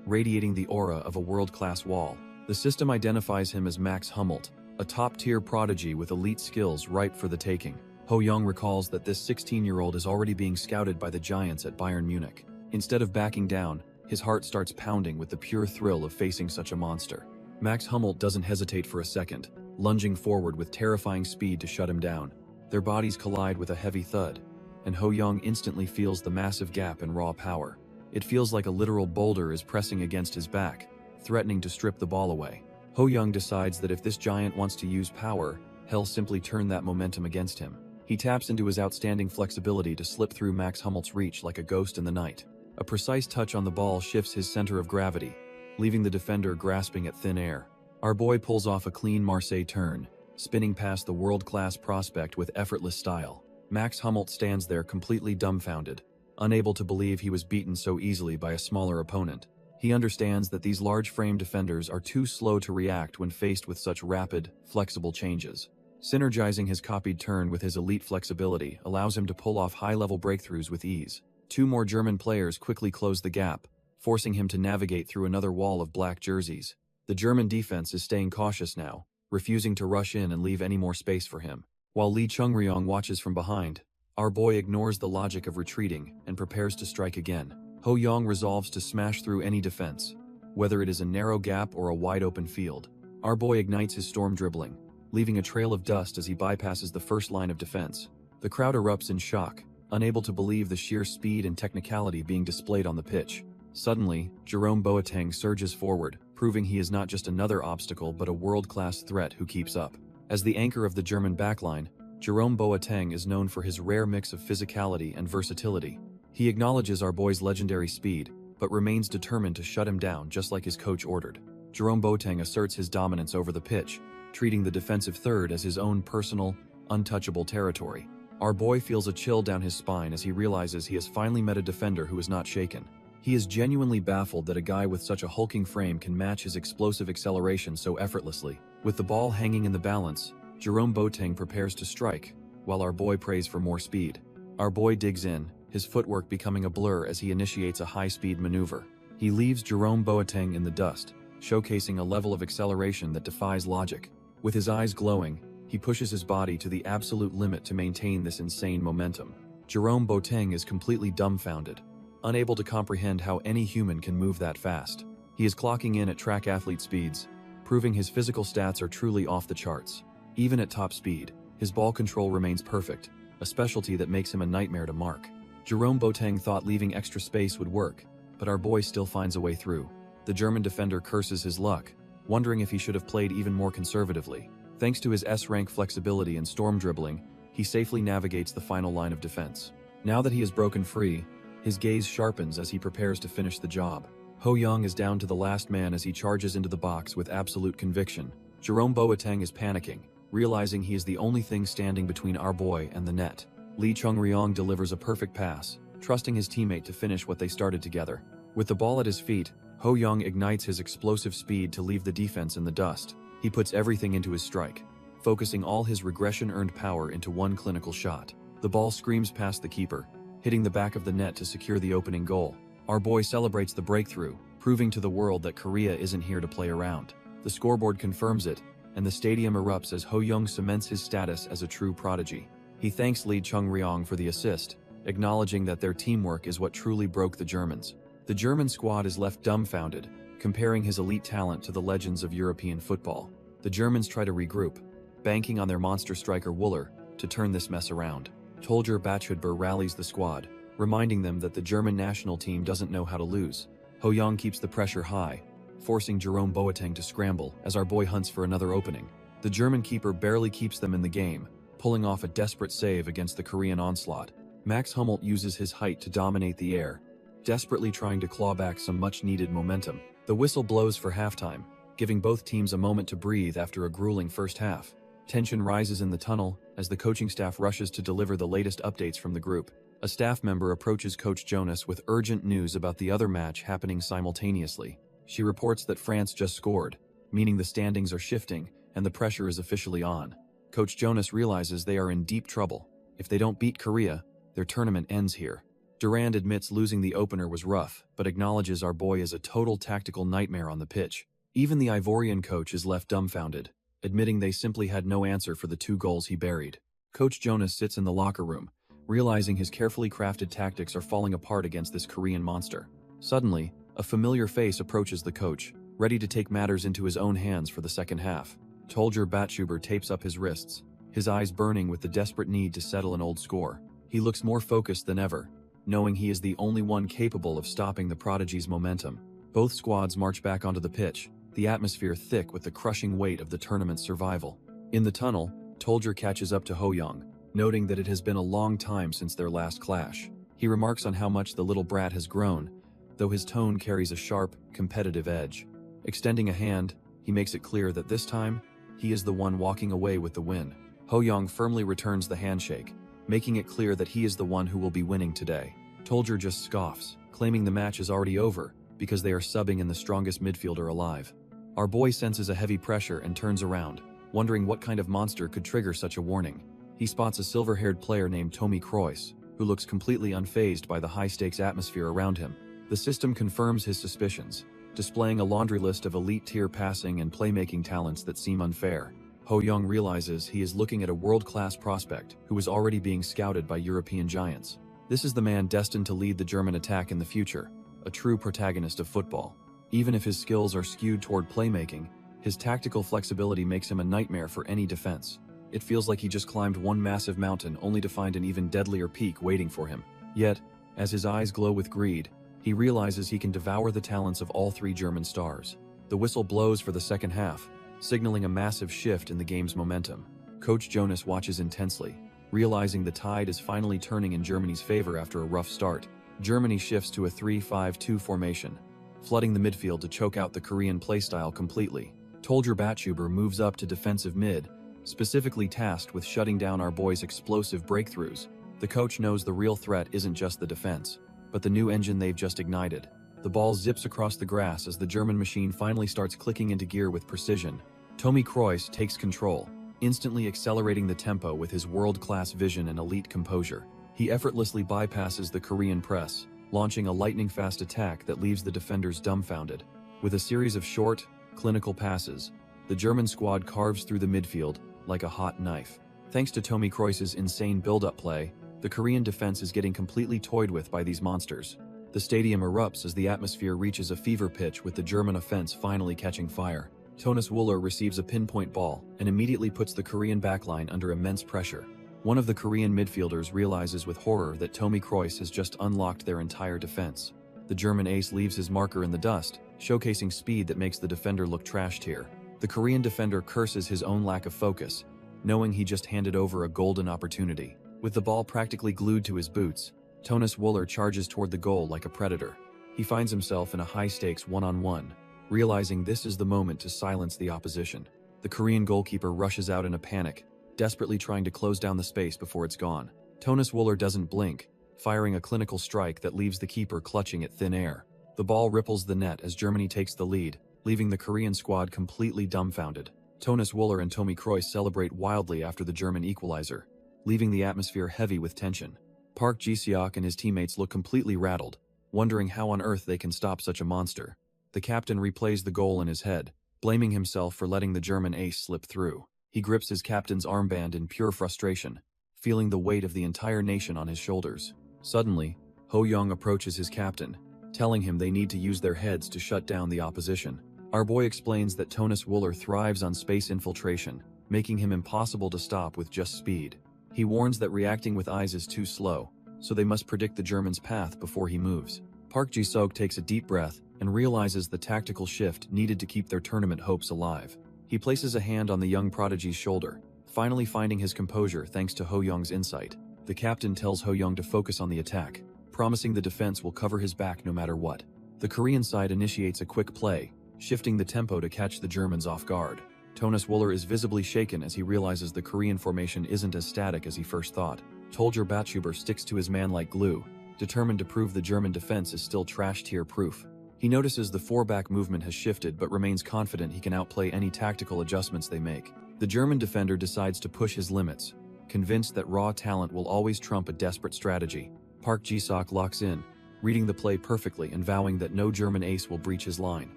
radiating the aura of a world-class wall. The system identifies him as Max Hummelt, a top-tier prodigy with elite skills ripe for the taking. Ho Young recalls that this 16-year-old is already being scouted by the giants at Bayern Munich. Instead of backing down, his heart starts pounding with the pure thrill of facing such a monster. Max Hummelt doesn't hesitate for a second, lunging forward with terrifying speed to shut him down. Their bodies collide with a heavy thud, and Ho Young instantly feels the massive gap in raw power. It feels like a literal boulder is pressing against his back, threatening to strip the ball away. Ho Young decides that if this giant wants to use power, he'll simply turn that momentum against him. He taps into his outstanding flexibility to slip through Max Hummelt's reach like a ghost in the night. A precise touch on the ball shifts his center of gravity, leaving the defender grasping at thin air. Our boy pulls off a clean Marseille turn, spinning past the world-class prospect with effortless style. Max Hummelt stands there completely dumbfounded, unable to believe he was beaten so easily by a smaller opponent. He understands that these large-frame defenders are too slow to react when faced with such rapid, flexible changes. Synergizing his copied turn with his elite flexibility allows him to pull off high-level breakthroughs with ease. Two more German players quickly close the gap, forcing him to navigate through another wall of black jerseys. The German defense is staying cautious now, refusing to rush in and leave any more space for him. While Lee Chung-ryong watches from behind, our boy ignores the logic of retreating and prepares to strike again. Ho Young resolves to smash through any defense, whether it is a narrow gap or a wide-open field. Our boy ignites his storm dribbling, leaving a trail of dust as he bypasses the first line of defense. The crowd erupts in shock, unable to believe the sheer speed and technicality being displayed on the pitch. Suddenly, Jerome Boateng surges forward, proving he is not just another obstacle but a world-class threat who keeps up. As the anchor of the German backline, Jerome Boateng is known for his rare mix of physicality and versatility. He acknowledges our boy's legendary speed, but remains determined to shut him down just like his coach ordered. Jerome Boateng asserts his dominance over the pitch, treating the defensive third as his own personal, untouchable territory. Our boy feels a chill down his spine as he realizes he has finally met a defender who is not shaken. He is genuinely baffled that a guy with such a hulking frame can match his explosive acceleration so effortlessly. With the ball hanging in the balance, Jerome Boateng prepares to strike, while our boy prays for more speed. Our boy digs in, his footwork becoming a blur as he initiates a high-speed maneuver. He leaves Jerome Boateng in the dust, showcasing a level of acceleration that defies logic. With his eyes glowing, he pushes his body to the absolute limit to maintain this insane momentum. Jerome Boateng is completely dumbfounded, unable to comprehend how any human can move that fast. He is clocking in at track athlete speeds, proving his physical stats are truly off the charts. Even at top speed, his ball control remains perfect, a specialty that makes him a nightmare to mark. Jerome Boateng thought leaving extra space would work, but our boy still finds a way through. The German defender curses his luck, wondering if he should have played even more conservatively. Thanks to his S-rank flexibility and storm dribbling, he safely navigates the final line of defense. Now that he is broken free, his gaze sharpens as he prepares to finish the job. Ho Young is down to the last man as he charges into the box with absolute conviction. Jerome Boateng is panicking, realizing he is the only thing standing between our boy and the net. Lee Chung-ryong delivers a perfect pass, trusting his teammate to finish what they started together. With the ball at his feet, Ho Young ignites his explosive speed to leave the defense in the dust. He puts everything into his strike, focusing all his regression-earned power into one clinical shot. The ball screams past the keeper, hitting the back of the net to secure the opening goal. Our boy celebrates the breakthrough, proving to the world that Korea isn't here to play around. The scoreboard confirms it, and the stadium erupts as Ho Young cements his status as a true prodigy. He thanks Lee Chung-ryong for the assist, acknowledging that their teamwork is what truly broke the Germans. The German squad is left dumbfounded, comparing his elite talent to the legends of European football. The Germans try to regroup, banking on their monster striker Wooler to turn this mess around. Tolger Bachhudber rallies the squad, reminding them that the German national team doesn't know how to lose. Ho Young keeps the pressure high, forcing Jerome Boateng to scramble as our boy hunts for another opening. The German keeper barely keeps them in the game, pulling off a desperate save against the Korean onslaught. Max Hummelt uses his height to dominate the air, desperately trying to claw back some much-needed momentum. The whistle blows for halftime, giving both teams a moment to breathe after a grueling first half. Tension rises in the tunnel as the coaching staff rushes to deliver the latest updates from the group. A staff member approaches Coach Jonas with urgent news about the other match happening simultaneously. She reports that France just scored, meaning the standings are shifting and the pressure is officially on. Coach Jonas realizes they are in deep trouble. If they don't beat Korea, their tournament ends here. Durand admits losing the opener was rough, but acknowledges our boy is a total tactical nightmare on the pitch. Even the Ivorian coach is left dumbfounded, admitting they simply had no answer for the 2 goals he buried. Coach Jonas sits in the locker room, realizing his carefully crafted tactics are falling apart against this Korean monster. Suddenly, a familiar face approaches the coach, ready to take matters into his own hands for the second half. Tolger Bachhudber tapes up his wrists, his eyes burning with the desperate need to settle an old score. He looks more focused than ever, knowing he is the only one capable of stopping the prodigy's momentum. Both squads march back onto the pitch, the atmosphere thick with the crushing weight of the tournament's survival. In the tunnel, Tolger catches up to Ho Young, noting that it has been a long time since their last clash. He remarks on how much the little brat has grown, though his tone carries a sharp, competitive edge. Extending a hand, he makes it clear that this time, he is the one walking away with the win. Ho Young firmly returns the handshake, making it clear that he is the one who will be winning today. Tolger just scoffs, claiming the match is already over because they are subbing in the strongest midfielder alive. Our boy senses a heavy pressure and turns around, wondering what kind of monster could trigger such a warning. He spots a silver-haired player named Tommy Kroos, who looks completely unfazed by the high-stakes atmosphere around him. The system confirms his suspicions, displaying a laundry list of elite-tier passing and playmaking talents that seem unfair. Ho Young realizes he is looking at a world-class prospect who is already being scouted by European giants. This is the man destined to lead the German attack in the future, a true protagonist of football. Even if his skills are skewed toward playmaking, his tactical flexibility makes him a nightmare for any defense. It feels like he just climbed one massive mountain only to find an even deadlier peak waiting for him. Yet, as his eyes glow with greed, he realizes he can devour the talents of all 3 German stars. The whistle blows for the second half, signaling a massive shift in the game's momentum. Coach Jonas watches intensely, realizing the tide is finally turning in Germany's favor after a rough start. Germany shifts to a 3-5-2 formation, flooding the midfield to choke out the Korean playstyle completely. Tolger Bachhudber moves up to defensive mid, specifically tasked with shutting down our boys' explosive breakthroughs. The coach knows the real threat isn't just the defense, but the new engine they've just ignited. The ball zips across the grass as the German machine finally starts clicking into gear with precision. Tommy Kroos takes control, instantly accelerating the tempo with his world-class vision and elite composure. He effortlessly bypasses the Korean press, launching a lightning-fast attack that leaves the defenders dumbfounded. With a series of short, clinical passes, the German squad carves through the midfield like a hot knife. Thanks to Tommy Kroos's insane build-up play, the Korean defense is getting completely toyed with by these monsters. The stadium erupts as the atmosphere reaches a fever pitch with the German offense finally catching fire. Thomas Wöhler receives a pinpoint ball and immediately puts the Korean backline under immense pressure. One of the Korean midfielders realizes with horror that Tommy Kroos has just unlocked their entire defense. The German ace leaves his marker in the dust, showcasing speed that makes the defender look trashed here. The Korean defender curses his own lack of focus, knowing he just handed over a golden opportunity. With the ball practically glued to his boots, Thomas Wöhler charges toward the goal like a predator. He finds himself in a high-stakes one-on-one, realizing this is the moment to silence the opposition. The Korean goalkeeper rushes out in a panic, desperately trying to close down the space before it's gone. Thomas Wöhler doesn't blink, firing a clinical strike that leaves the keeper clutching at thin air. The ball ripples the net as Germany takes the lead, leaving the Korean squad completely dumbfounded. Thomas Wöhler and Tommy Kroos celebrate wildly after the German equalizer, leaving the atmosphere heavy with tension. Park Ji-seok and his teammates look completely rattled, wondering how on earth they can stop such a monster. The captain replays the goal in his head, blaming himself for letting the German ace slip through. He grips his captain's armband in pure frustration, feeling the weight of the entire nation on his shoulders. Suddenly, Ho Young approaches his captain, telling him they need to use their heads to shut down the opposition. Our boy explains that Thomas Wöhler thrives on space infiltration, making him impossible to stop with just speed. He warns that reacting with eyes is too slow, so they must predict the German's path before he moves. Park Ji-seok takes a deep breath and realizes the tactical shift needed to keep their tournament hopes alive. He places a hand on the young prodigy's shoulder, finally finding his composure thanks to Ho Young's insight. The captain tells Ho Young to focus on the attack, promising the defense will cover his back no matter what. The Korean side initiates a quick play, shifting the tempo to catch the Germans off guard. Thomas Wöhler is visibly shaken as he realizes the Korean formation isn't as static as he first thought. Tolger Batchuber sticks to his man like glue, determined to prove the German defense is still trash-tier proof. He notices the four-back movement has shifted but remains confident he can outplay any tactical adjustments they make. The German defender decides to push his limits, convinced that raw talent will always trump a desperate strategy. Park Ji-seok locks in, reading the play perfectly and vowing that no German ace will breach his line.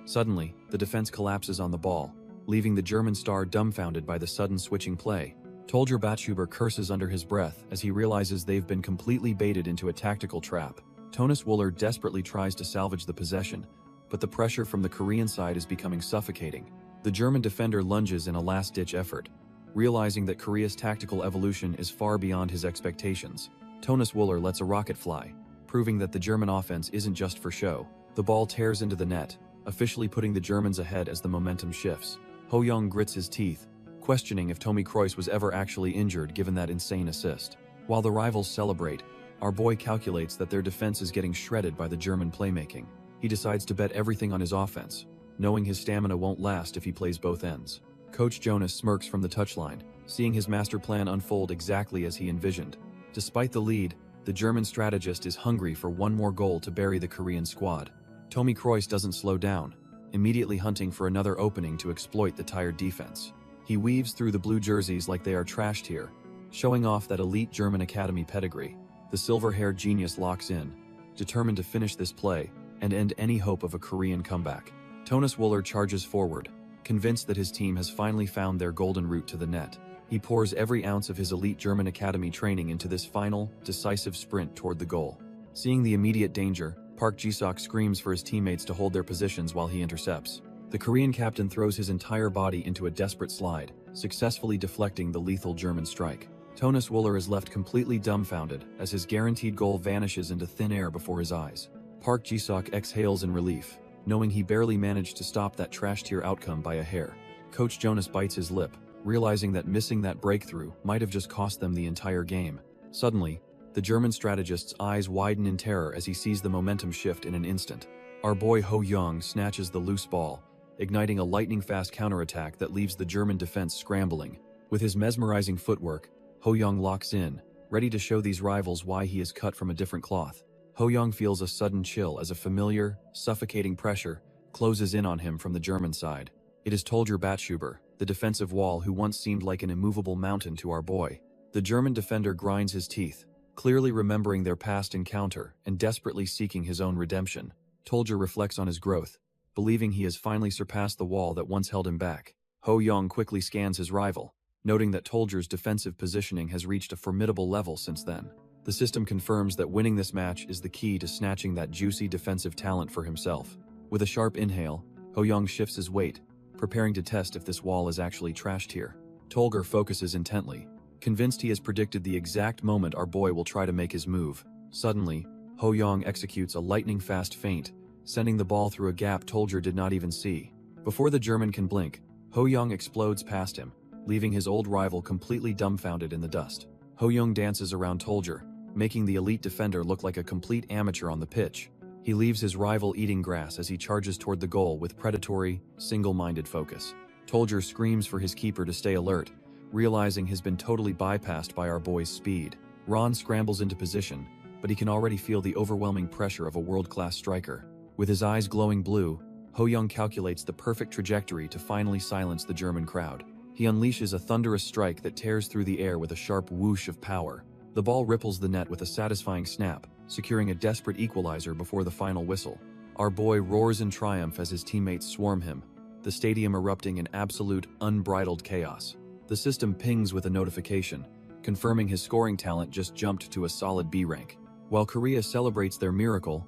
Suddenly, the defense collapses on the ball, leaving the German star dumbfounded by the sudden switching play. Tolger Batchuber curses under his breath as he realizes they've been completely baited into a tactical trap. Thomas Wöhler desperately tries to salvage the possession, but the pressure from the Korean side is becoming suffocating. The German defender lunges in a last-ditch effort, realizing that Korea's tactical evolution is far beyond his expectations. Thomas Wöhler lets a rocket fly, proving that the German offense isn't just for show. The ball tears into the net, officially putting the Germans ahead as the momentum shifts. Ho Young grits his teeth, questioning if Tommy Kroos was ever actually injured given that insane assist. While the rivals celebrate, our boy calculates that their defense is getting shredded by the German playmaking. He decides to bet everything on his offense, knowing his stamina won't last if he plays both ends. Coach Jonas smirks from the touchline, seeing his master plan unfold exactly as he envisioned. Despite the lead, the German strategist is hungry for one more goal to bury the Korean squad. Tommy Kroos doesn't slow down, immediately hunting for another opening to exploit the tired defense. He weaves through the blue jerseys like they are trashed here, showing off that elite German academy pedigree. The silver-haired genius locks in, determined to finish this play and end any hope of a Korean comeback. Thomas Wöhler charges forward, convinced that his team has finally found their golden route to the net. He pours every ounce of his elite German academy training into this final, decisive sprint toward the goal. Seeing the immediate danger, Park Ji-seok screams for his teammates to hold their positions while he intercepts. The Korean captain throws his entire body into a desperate slide, successfully deflecting the lethal German strike. Thomas Wöhler is left completely dumbfounded as his guaranteed goal vanishes into thin air before his eyes. Park Ji-seok exhales in relief, knowing he barely managed to stop that trash-tier outcome by a hair. Coach Jonas bites his lip, realizing that missing that breakthrough might have just cost them the entire game. Suddenly, the German strategist's eyes widen in terror as he sees the momentum shift in an instant. Our boy Ho Young snatches the loose ball, igniting a lightning-fast counterattack that leaves the German defense scrambling. With his mesmerizing footwork, Ho Young locks in, ready to show these rivals why he is cut from a different cloth. Ho-young feels a sudden chill as a familiar, suffocating pressure closes in on him from the German side. It is Tolger Batshuber, the defensive wall who once seemed like an immovable mountain to our boy. The German defender grinds his teeth, clearly remembering their past encounter and desperately seeking his own redemption. Tolger reflects on his growth, believing he has finally surpassed the wall that once held him back. Ho-young quickly scans his rival, noting that Tolger's defensive positioning has reached a formidable level since then. The system confirms that winning this match is the key to snatching that juicy defensive talent for himself. With a sharp inhale, Ho-young shifts his weight, preparing to test if this wall is actually trashed here. Tolger focuses intently, convinced he has predicted the exact moment our boy will try to make his move. Suddenly, Ho-young executes a lightning-fast feint, sending the ball through a gap Tolger did not even see. Before the German can blink, Ho-young explodes past him, leaving his old rival completely dumbfounded in the dust. Ho-young dances around Tolger, making the elite defender look like a complete amateur on the pitch. He leaves his rival eating grass as he charges toward the goal with predatory, single-minded focus. Tolger screams for his keeper to stay alert, realizing he's been totally bypassed by our boy's speed. Ron scrambles into position, but he can already feel the overwhelming pressure of a world-class striker. With his eyes glowing blue, Ho-young calculates the perfect trajectory to finally silence the German crowd. He unleashes a thunderous strike that tears through the air with a sharp whoosh of power. The ball ripples the net with a satisfying snap, securing a desperate equalizer before the final whistle. Our boy roars in triumph as his teammates swarm him, the stadium erupting in absolute, unbridled chaos. The system pings with a notification, confirming his scoring talent just jumped to a solid B rank. While Korea celebrates their miracle,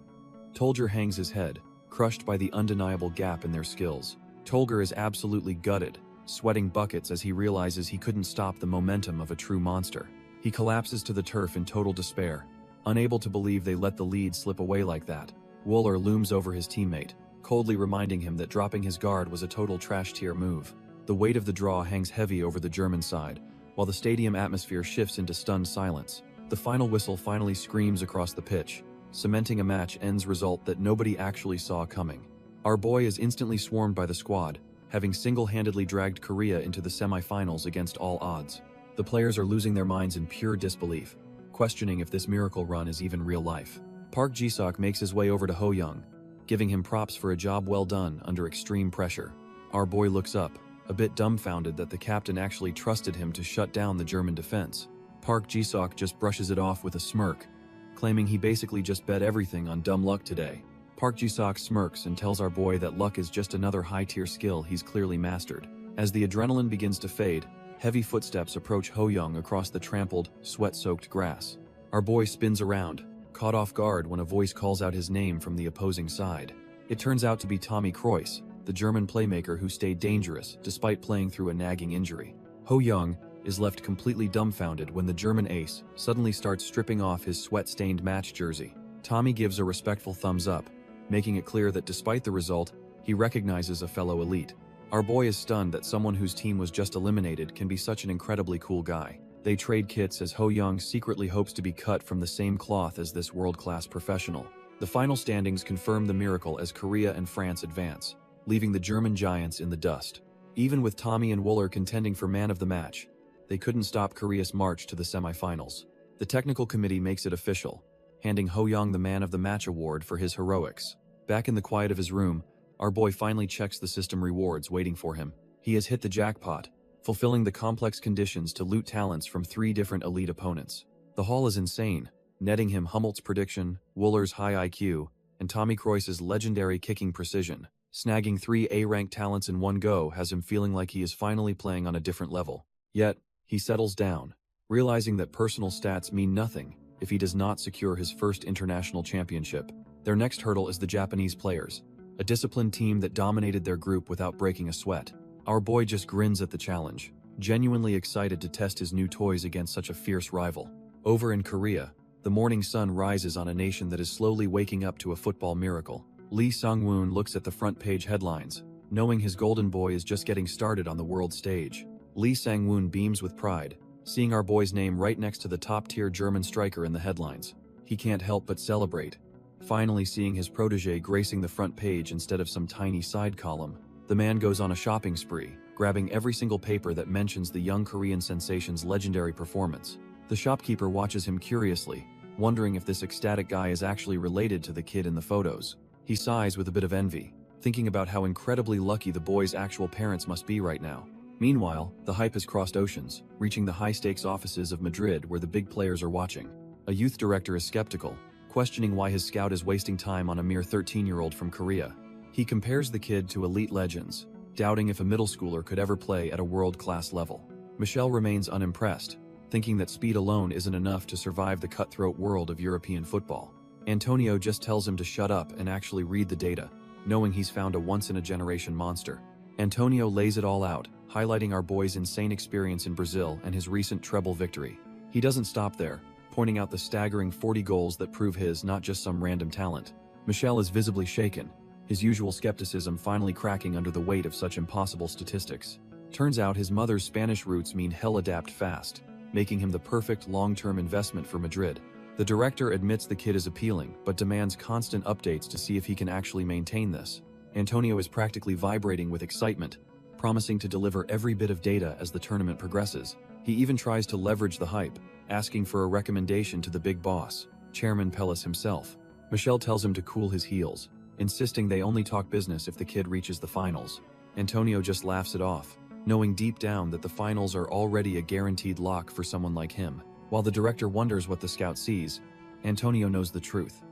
Tolger hangs his head, crushed by the undeniable gap in their skills. Tolger is absolutely gutted, sweating buckets as he realizes he couldn't stop the momentum of a true monster. He collapses to the turf in total despair, unable to believe they let the lead slip away like that. Wooler looms over his teammate, coldly reminding him that dropping his guard was a total trash-tier move. The weight of the draw hangs heavy over the German side, while the stadium atmosphere shifts into stunned silence. The final whistle finally screams across the pitch, cementing a match ends result that nobody actually saw coming. Our boy is instantly swarmed by the squad, having single-handedly dragged Korea into the semi-finals against all odds. The players are losing their minds in pure disbelief, questioning if this miracle run is even real life. Park Ji-seok makes his way over to Ho-young, giving him props for a job well done under extreme pressure. Our boy looks up, a bit dumbfounded that the captain actually trusted him to shut down the German defense. Park Ji-seok just brushes it off with a smirk, claiming he basically just bet everything on dumb luck today. Park Ji-seok smirks and tells our boy that luck is just another high-tier skill he's clearly mastered. As the adrenaline begins to fade, heavy footsteps approach Ho-young across the trampled, sweat-soaked grass. Our boy spins around, caught off guard when a voice calls out his name from the opposing side. It turns out to be Tommy Kroos, the German playmaker who stayed dangerous despite playing through a nagging injury. Ho-young is left completely dumbfounded when the German ace suddenly starts stripping off his sweat-stained match jersey. Tommy gives a respectful thumbs up, making it clear that despite the result, he recognizes a fellow elite. Our boy is stunned that someone whose team was just eliminated can be such an incredibly cool guy. They trade kits as Ho-young secretly hopes to be cut from the same cloth as this world-class professional. The final standings confirm the miracle as Korea and France advance, leaving the German giants in the dust. Even with Tommy and Wooler contending for man of the match, they couldn't stop Korea's march to the semifinals. The technical committee makes it official, handing Ho-young the man of the match award for his heroics. Back in the quiet of his room, our boy finally checks the system rewards waiting for him. He has hit the jackpot, fulfilling the complex conditions to loot talents from 3 different elite opponents. The haul is insane, netting him Hummoldt's prediction, Wooler's high IQ, and Tommy Kroos's legendary kicking precision. Snagging 3 A-rank talents in one go has him feeling like he is finally playing on a different level. Yet, he settles down, realizing that personal stats mean nothing if he does not secure his first international championship. Their next hurdle is the Japanese players, a disciplined team that dominated their group without breaking a sweat. Our boy just grins at the challenge, genuinely excited to test his new toys against such a fierce rival. Over in Korea, the morning sun rises on a nation that is slowly waking up to a football miracle. Lee Sang-woon looks at the front page headlines, knowing his golden boy is just getting started on the world stage. Lee Sang-woon beams with pride, seeing our boy's name right next to the top-tier German striker in the headlines. He can't help but celebrate, finally seeing his protege gracing the front page instead of some tiny side column. The man goes on a shopping spree, grabbing every single paper that mentions the young Korean sensation's legendary performance. The shopkeeper watches him curiously, wondering if this ecstatic guy is actually related to the kid in the photos. He sighs with a bit of envy, thinking about how incredibly lucky the boy's actual parents must be right now. Meanwhile, the hype has crossed oceans, reaching the high-stakes offices of Madrid where the big players are watching. A youth director is skeptical, questioning why his scout is wasting time on a mere 13-year-old from Korea. He compares the kid to elite legends, doubting if a middle schooler could ever play at a world-class level. Michelle remains unimpressed, thinking that speed alone isn't enough to survive the cutthroat world of European football. Antonio just tells him to shut up and actually read the data, knowing he's found a once-in-a-generation monster. Antonio lays it all out, highlighting our boy's insane experience in Brazil and his recent treble victory. He doesn't stop there, pointing out the staggering 40 goals that prove his not just some random talent. Michelle is visibly shaken, his usual skepticism finally cracking under the weight of such impossible statistics. Turns out his mother's Spanish roots mean he'll adapt fast, making him the perfect long-term investment for Madrid. The director admits the kid is appealing, but demands constant updates to see if he can actually maintain this. Antonio is practically vibrating with excitement, promising to deliver every bit of data as the tournament progresses. He even tries to leverage the hype, asking for a recommendation to the big boss, Chairman Pellis himself. Michelle tells him to cool his heels, insisting they only talk business if the kid reaches the finals. Antonio just laughs it off, knowing deep down that the finals are already a guaranteed lock for someone like him. While the director wonders what the scout sees, Antonio knows the truth.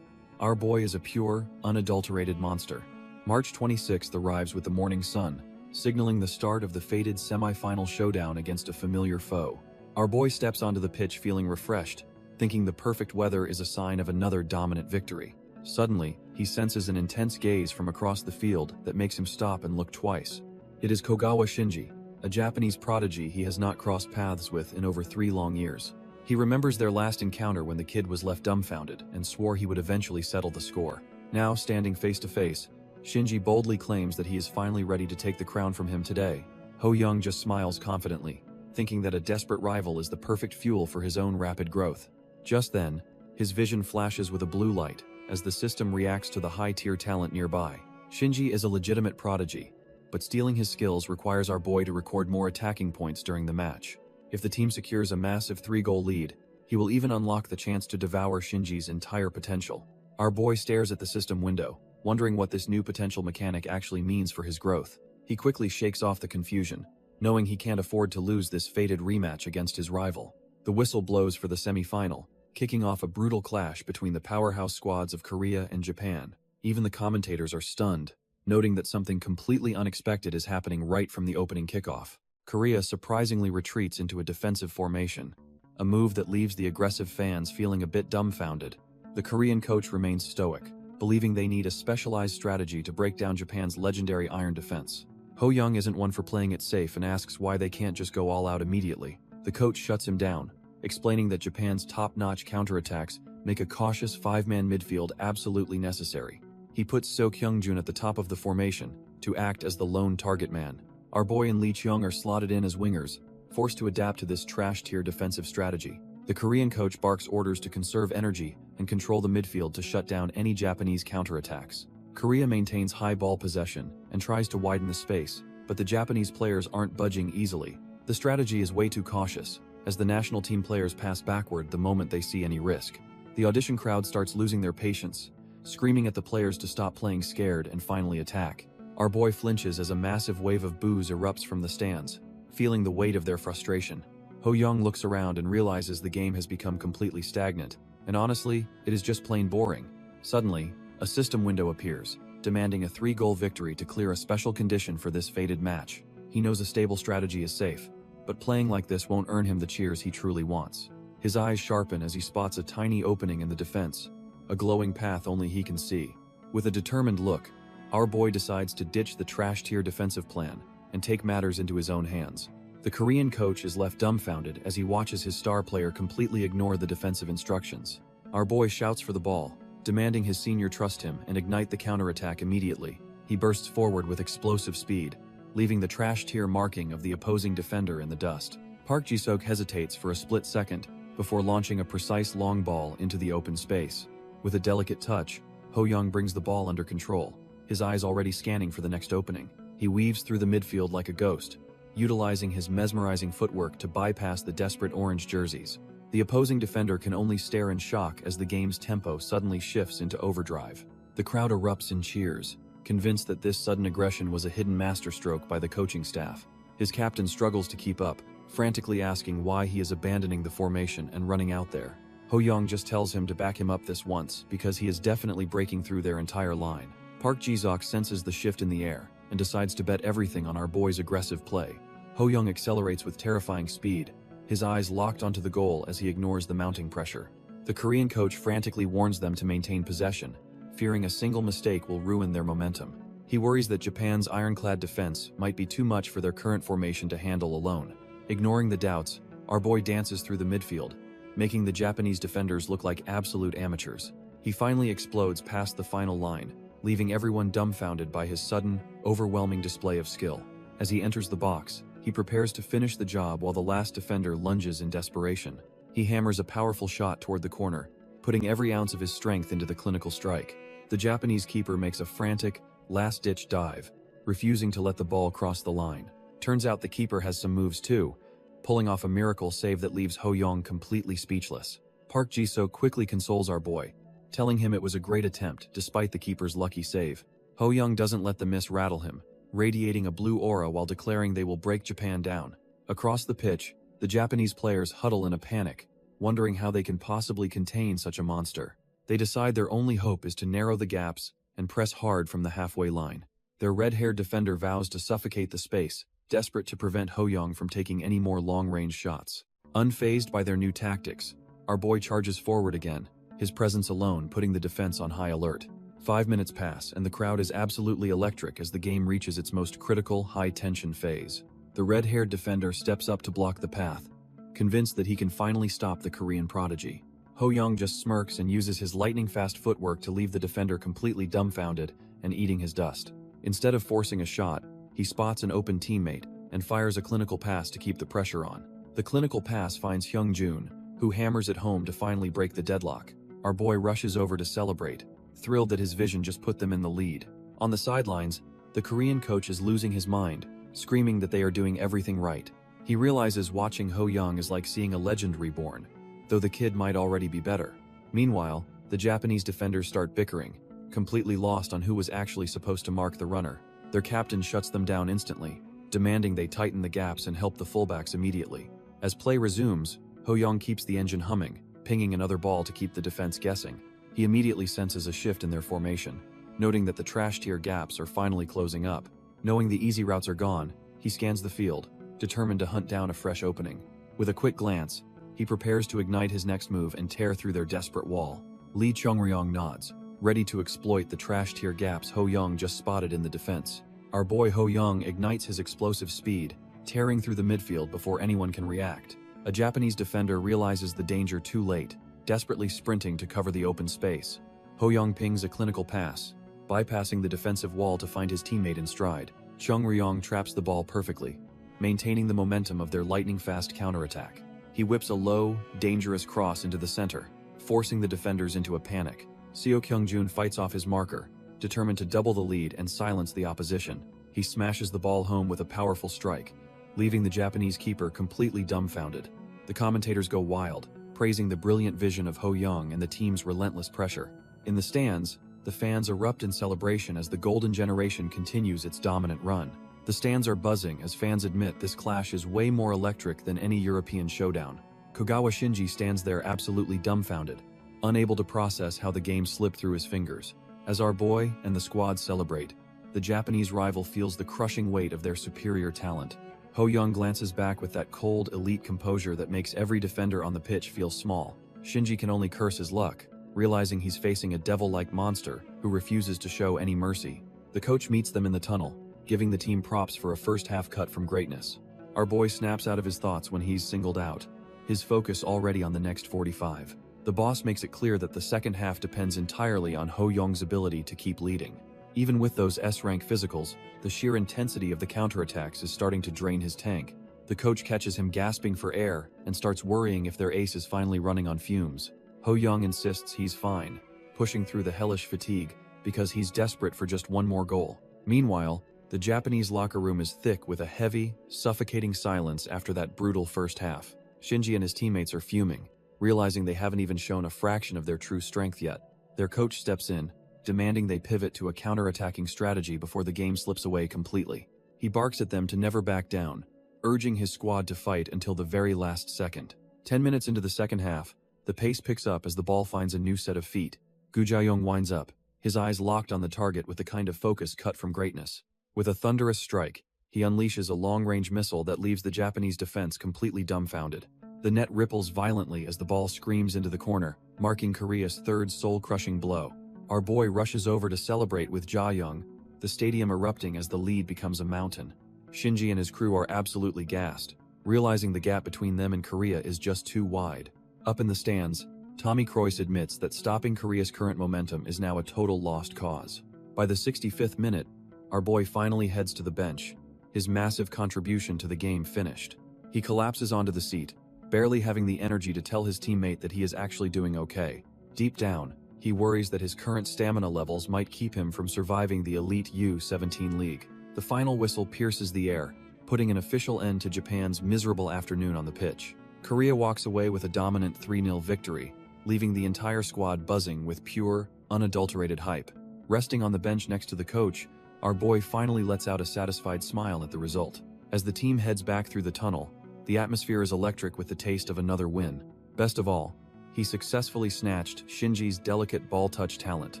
Our boy is a pure, unadulterated monster. March 26th arrives with the morning sun, signaling the start of the fated semi-final showdown against a familiar foe. Our boy steps onto the pitch feeling refreshed, thinking the perfect weather is a sign of another dominant victory. Suddenly, he senses an intense gaze from across the field that makes him stop and look twice. It is Kogawa Shinji, a Japanese prodigy he has not crossed paths with in over 3 long years. He remembers their last encounter when the kid was left dumbfounded and swore he would eventually settle the score. Now, standing face to face, Shinji boldly claims that he is finally ready to take the crown from him today. Ho Young just smiles confidently, thinking that a desperate rival is the perfect fuel for his own rapid growth. Just then, his vision flashes with a blue light as the system reacts to the high-tier talent nearby. Shinji is a legitimate prodigy, but stealing his skills requires our boy to record more attacking points during the match. If the team secures a massive 3-goal lead, he will even unlock the chance to devour Shinji's entire potential. Our boy stares at the system window, wondering what this new potential mechanic actually means for his growth. He quickly shakes off the confusion, knowing he can't afford to lose this fated rematch against his rival. The whistle blows for the semi-final, kicking off a brutal clash between the powerhouse squads of Korea and Japan. Even the commentators are stunned, noting that something completely unexpected is happening right from the opening kickoff. Korea surprisingly retreats into a defensive formation, a move that leaves the aggressive fans feeling a bit dumbfounded. The Korean coach remains stoic, believing they need a specialized strategy to break down Japan's legendary iron defense. Ho Young isn't one for playing it safe and asks why they can't just go all out immediately. The coach shuts him down, explaining that Japan's top-notch counterattacks make a cautious 5-man midfield absolutely necessary. He puts So Kyung-jun at the top of the formation to act as the lone target man. Our boy and Lee Cheong are slotted in as wingers, forced to adapt to this trash-tier defensive strategy. The Korean coach barks orders to conserve energy and control the midfield to shut down any Japanese counterattacks. Korea maintains high ball possession and tries to widen the space, but the Japanese players aren't budging easily. The strategy is way too cautious, as the national team players pass backward the moment they see any risk. The audition crowd starts losing their patience, screaming at the players to stop playing scared and finally attack. Our boy flinches as a massive wave of boos erupts from the stands, feeling the weight of their frustration. Ho Young looks around and realizes the game has become completely stagnant, and honestly, it is just plain boring. Suddenly, a system window appears, demanding a 3-goal victory to clear a special condition for this fated match. He knows a stable strategy is safe, but playing like this won't earn him the cheers he truly wants. His eyes sharpen as he spots a tiny opening in the defense, a glowing path only he can see. With a determined look, our boy decides to ditch the trash-tier defensive plan and take matters into his own hands. The Korean coach is left dumbfounded as he watches his star player completely ignore the defensive instructions. Our boy shouts for the ball, demanding his senior trust him and ignite the counterattack immediately. He bursts forward with explosive speed, leaving the trash-tier marking of the opposing defender in the dust. Park Ji-seok hesitates for a split second before launching a precise long ball into the open space. With a delicate touch, Ho Young brings the ball under control, his eyes already scanning for the next opening. He weaves through the midfield like a ghost, utilizing his mesmerizing footwork to bypass the desperate orange jerseys. The opposing defender can only stare in shock as the game's tempo suddenly shifts into overdrive. The crowd erupts in cheers, convinced that this sudden aggression was a hidden masterstroke by the coaching staff. His captain struggles to keep up, frantically asking why he is abandoning the formation and running out there. Ho-young just tells him to back him up this once because he is definitely breaking through their entire line. Park Ji-seok senses the shift in the air and decides to bet everything on our boy's aggressive play. Ho-young accelerates with terrifying speed, his eyes locked onto the goal as he ignores the mounting pressure. The Korean coach frantically warns them to maintain possession, fearing a single mistake will ruin their momentum. He worries that Japan's ironclad defense might be too much for their current formation to handle alone. Ignoring the doubts, our boy dances through the midfield, making the Japanese defenders look like absolute amateurs. He finally explodes past the final line, leaving everyone dumbfounded by his sudden, overwhelming display of skill. As he enters the box, he prepares to finish the job while the last defender lunges in desperation. He hammers a powerful shot toward the corner, putting every ounce of his strength into the clinical strike. The Japanese keeper makes a frantic, last-ditch dive, refusing to let the ball cross the line. Turns out the keeper has some moves too, pulling off a miracle save that leaves Ho-young completely speechless. Park Ji-seok quickly consoles our boy, telling him it was a great attempt despite the keeper's lucky save. Ho-young doesn't let the miss rattle him, radiating a blue aura while declaring they will break Japan down. Across the pitch, the Japanese players huddle in a panic, wondering how they can possibly contain such a monster. They decide their only hope is to narrow the gaps and press hard from the halfway line. Their red-haired defender vows to suffocate the space, desperate to prevent Ho-young from taking any more long-range shots. Unfazed by their new tactics, our boy charges forward again, his presence alone putting the defense on high alert. 5 minutes pass and the crowd is absolutely electric as the game reaches its most critical, high-tension phase. The red-haired defender steps up to block the path, convinced that he can finally stop the Korean prodigy. Ho-young just smirks and uses his lightning-fast footwork to leave the defender completely dumbfounded and eating his dust. Instead of forcing a shot, he spots an open teammate and fires a clinical pass to keep the pressure on. The clinical pass finds Hyung-jun, who hammers it home to finally break the deadlock. Our boy rushes over to celebrate, thrilled that his vision just put them in the lead. On the sidelines, the Korean coach is losing his mind, screaming that they are doing everything right. He realizes watching Ho-young is like seeing a legend reborn, though the kid might already be better. Meanwhile, the Japanese defenders start bickering, completely lost on who was actually supposed to mark the runner. Their captain shuts them down instantly, demanding they tighten the gaps and help the fullbacks immediately. As play resumes, Ho-young keeps the engine humming, pinging another ball to keep the defense guessing. He immediately senses a shift in their formation, noting that the trash-tier gaps are finally closing up. Knowing the easy routes are gone, he scans the field, determined to hunt down a fresh opening. With a quick glance, he prepares to ignite his next move and tear through their desperate wall. Lee Chung-ryong nods, ready to exploit the trash-tier gaps Ho-young just spotted in the defense. Our boy Ho-young ignites his explosive speed, tearing through the midfield before anyone can react. A Japanese defender realizes the danger too late, desperately sprinting to cover the open space. Ho-young pings a clinical pass, bypassing the defensive wall to find his teammate in stride. Chung-ryong traps the ball perfectly, maintaining the momentum of their lightning-fast counterattack. He whips a low, dangerous cross into the center, forcing the defenders into a panic. Seo Kyung-jun fights off his marker, determined to double the lead and silence the opposition. He smashes the ball home with a powerful strike, leaving the Japanese keeper completely dumbfounded. The commentators go wild, praising the brilliant vision of Ho-young and the team's relentless pressure. In the stands, the fans erupt in celebration as the Golden Generation continues its dominant run. The stands are buzzing as fans admit this clash is way more electric than any European showdown. Kogawa Shinji stands there absolutely dumbfounded, unable to process how the game slipped through his fingers. As our boy and the squad celebrate, the Japanese rival feels the crushing weight of their superior talent. Ho-young glances back with that cold, elite composure that makes every defender on the pitch feel small. Shinji can only curse his luck, realizing he's facing a devil-like monster who refuses to show any mercy. The coach meets them in the tunnel, giving the team props for a first-half cut from greatness. Our boy snaps out of his thoughts when he's singled out, his focus already on the next 45. The boss makes it clear that the second half depends entirely on Ho-young's ability to keep leading. Even with those S-rank physicals, the sheer intensity of the counterattacks is starting to drain his tank. The coach catches him gasping for air and starts worrying if their ace is finally running on fumes. Ho-young insists he's fine, pushing through the hellish fatigue because he's desperate for just one more goal. Meanwhile, the Japanese locker room is thick with a heavy, suffocating silence after that brutal first half. Shinji and his teammates are fuming, realizing they haven't even shown a fraction of their true strength yet. Their coach steps in, demanding they pivot to a counter-attacking strategy before the game slips away completely. He barks at them to never back down, urging his squad to fight until the very last second. 10 minutes into the second half, the pace picks up as the ball finds a new set of feet. Gu Jiayong winds up, his eyes locked on the target with the kind of focus cut from greatness. With a thunderous strike, he unleashes a long-range missile that leaves the Japanese defense completely dumbfounded. The net ripples violently as the ball screams into the corner, marking Korea's third soul-crushing blow. Our boy rushes over to celebrate with Jaeyoung, the stadium erupting as the lead becomes a mountain. Shinji and his crew are absolutely gassed, realizing the gap between them and Korea is just too wide. Up in the stands, Tommy Kroos admits that stopping Korea's current momentum is now a total lost cause. By the 65th minute, our boy finally heads to the bench, his massive contribution to the game finished. He collapses onto the seat, barely having the energy to tell his teammate that he is actually doing okay. Deep down, he worries that his current stamina levels might keep him from surviving the elite U-17 league. The final whistle pierces the air, putting an official end to Japan's miserable afternoon on the pitch. Korea walks away with a dominant 3-0 victory, leaving the entire squad buzzing with pure, unadulterated hype. Resting on the bench next to the coach, our boy finally lets out a satisfied smile at the result. As the team heads back through the tunnel, the atmosphere is electric with the taste of another win. Best of all, he successfully snatched Shinji's delicate ball-touch talent,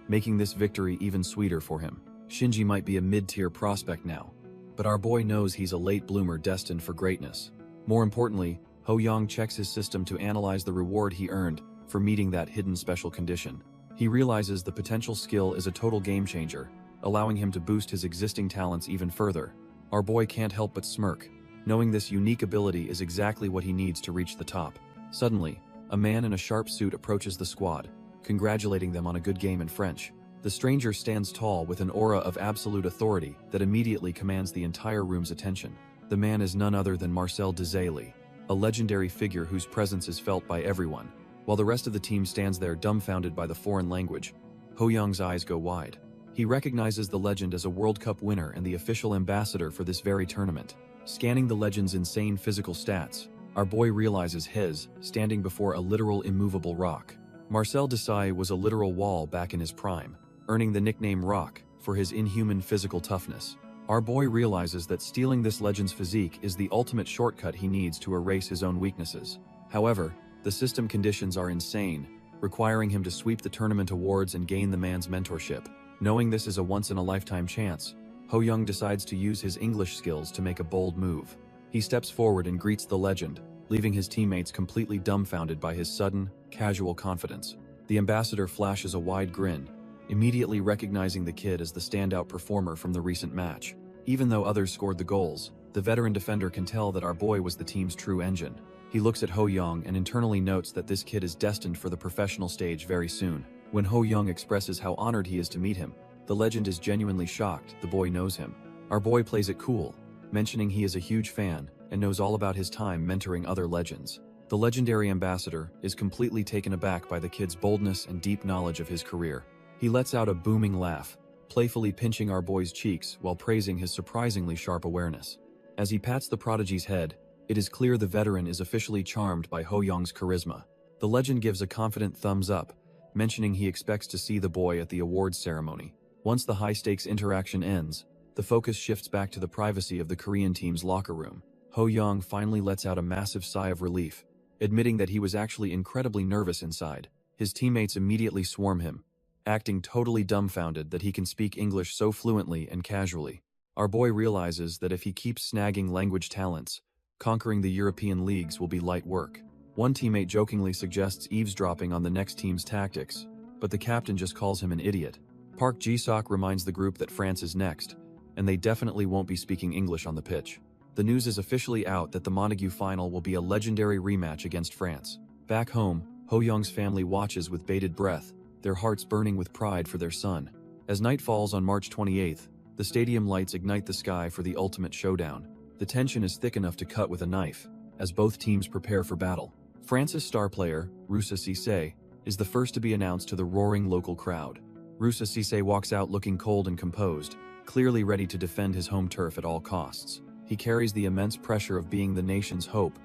making this victory even sweeter for him. Shinji might be a mid-tier prospect now, but our boy knows he's a late bloomer destined for greatness. More importantly, Ho-young checks his system to analyze the reward he earned for meeting that hidden special condition. He realizes the potential skill is a total game-changer, allowing him to boost his existing talents even further. Our boy can't help but smirk, knowing this unique ability is exactly what he needs to reach the top. Suddenly, a man in a sharp suit approaches the squad, congratulating them on a good game in French. The stranger stands tall with an aura of absolute authority that immediately commands the entire room's attention. The man is none other than Marcel Desailly, a legendary figure whose presence is felt by everyone. While the rest of the team stands there dumbfounded by the foreign language, Ho-young's eyes go wide. He recognizes the legend as a World Cup winner and the official ambassador for this very tournament. Scanning the legend's insane physical stats, our boy realizes his standing before a literal immovable rock. Marcel Desailly was a literal wall back in his prime, earning the nickname Rock for his inhuman physical toughness. Our boy realizes that stealing this legend's physique is the ultimate shortcut he needs to erase his own weaknesses. However, the system conditions are insane, requiring him to sweep the tournament awards and gain the man's mentorship. Knowing this is a once-in-a-lifetime chance, Ho-young decides to use his English skills to make a bold move. He steps forward and greets the legend, leaving his teammates completely dumbfounded by his sudden, casual confidence. The ambassador flashes a wide grin, immediately recognizing the kid as the standout performer from the recent match. Even though others scored the goals, the veteran defender can tell that our boy was the team's true engine. He looks at Ho-young and internally notes that this kid is destined for the professional stage very soon. When Ho-young expresses how honored he is to meet him, the legend is genuinely shocked the boy knows him. Our boy plays it cool, mentioning he is a huge fan and knows all about his time mentoring other legends. The legendary ambassador is completely taken aback by the kid's boldness and deep knowledge of his career. He lets out a booming laugh, playfully pinching our boy's cheeks while praising his surprisingly sharp awareness. As he pats the prodigy's head, it is clear the veteran is officially charmed by Ho-young's charisma. The legend gives a confident thumbs up, mentioning he expects to see the boy at the awards ceremony. Once the high-stakes interaction ends, the focus shifts back to the privacy of the Korean team's locker room. Ho-young finally lets out a massive sigh of relief, admitting that he was actually incredibly nervous inside. His teammates immediately swarm him, acting totally dumbfounded that he can speak English so fluently and casually. Our boy realizes that if he keeps snagging language talents, conquering the European leagues will be light work. One teammate jokingly suggests eavesdropping on the next team's tactics, but the captain just calls him an idiot. Park Ji-sok reminds the group that France is next, and they definitely won't be speaking English on the pitch. The news is officially out that the Montague final will be a legendary rematch against France. Back home, Ho-young's family watches with bated breath, their hearts burning with pride for their son. As night falls on March 28th, the stadium lights ignite the sky for the ultimate showdown. The tension is thick enough to cut with a knife, as both teams prepare for battle. France's star player, Roussa Cissé, is the first to be announced to the roaring local crowd. Roussa Cissé walks out looking cold and composed, clearly ready to defend his home turf at all costs. He carries the immense pressure of being the nation's hope,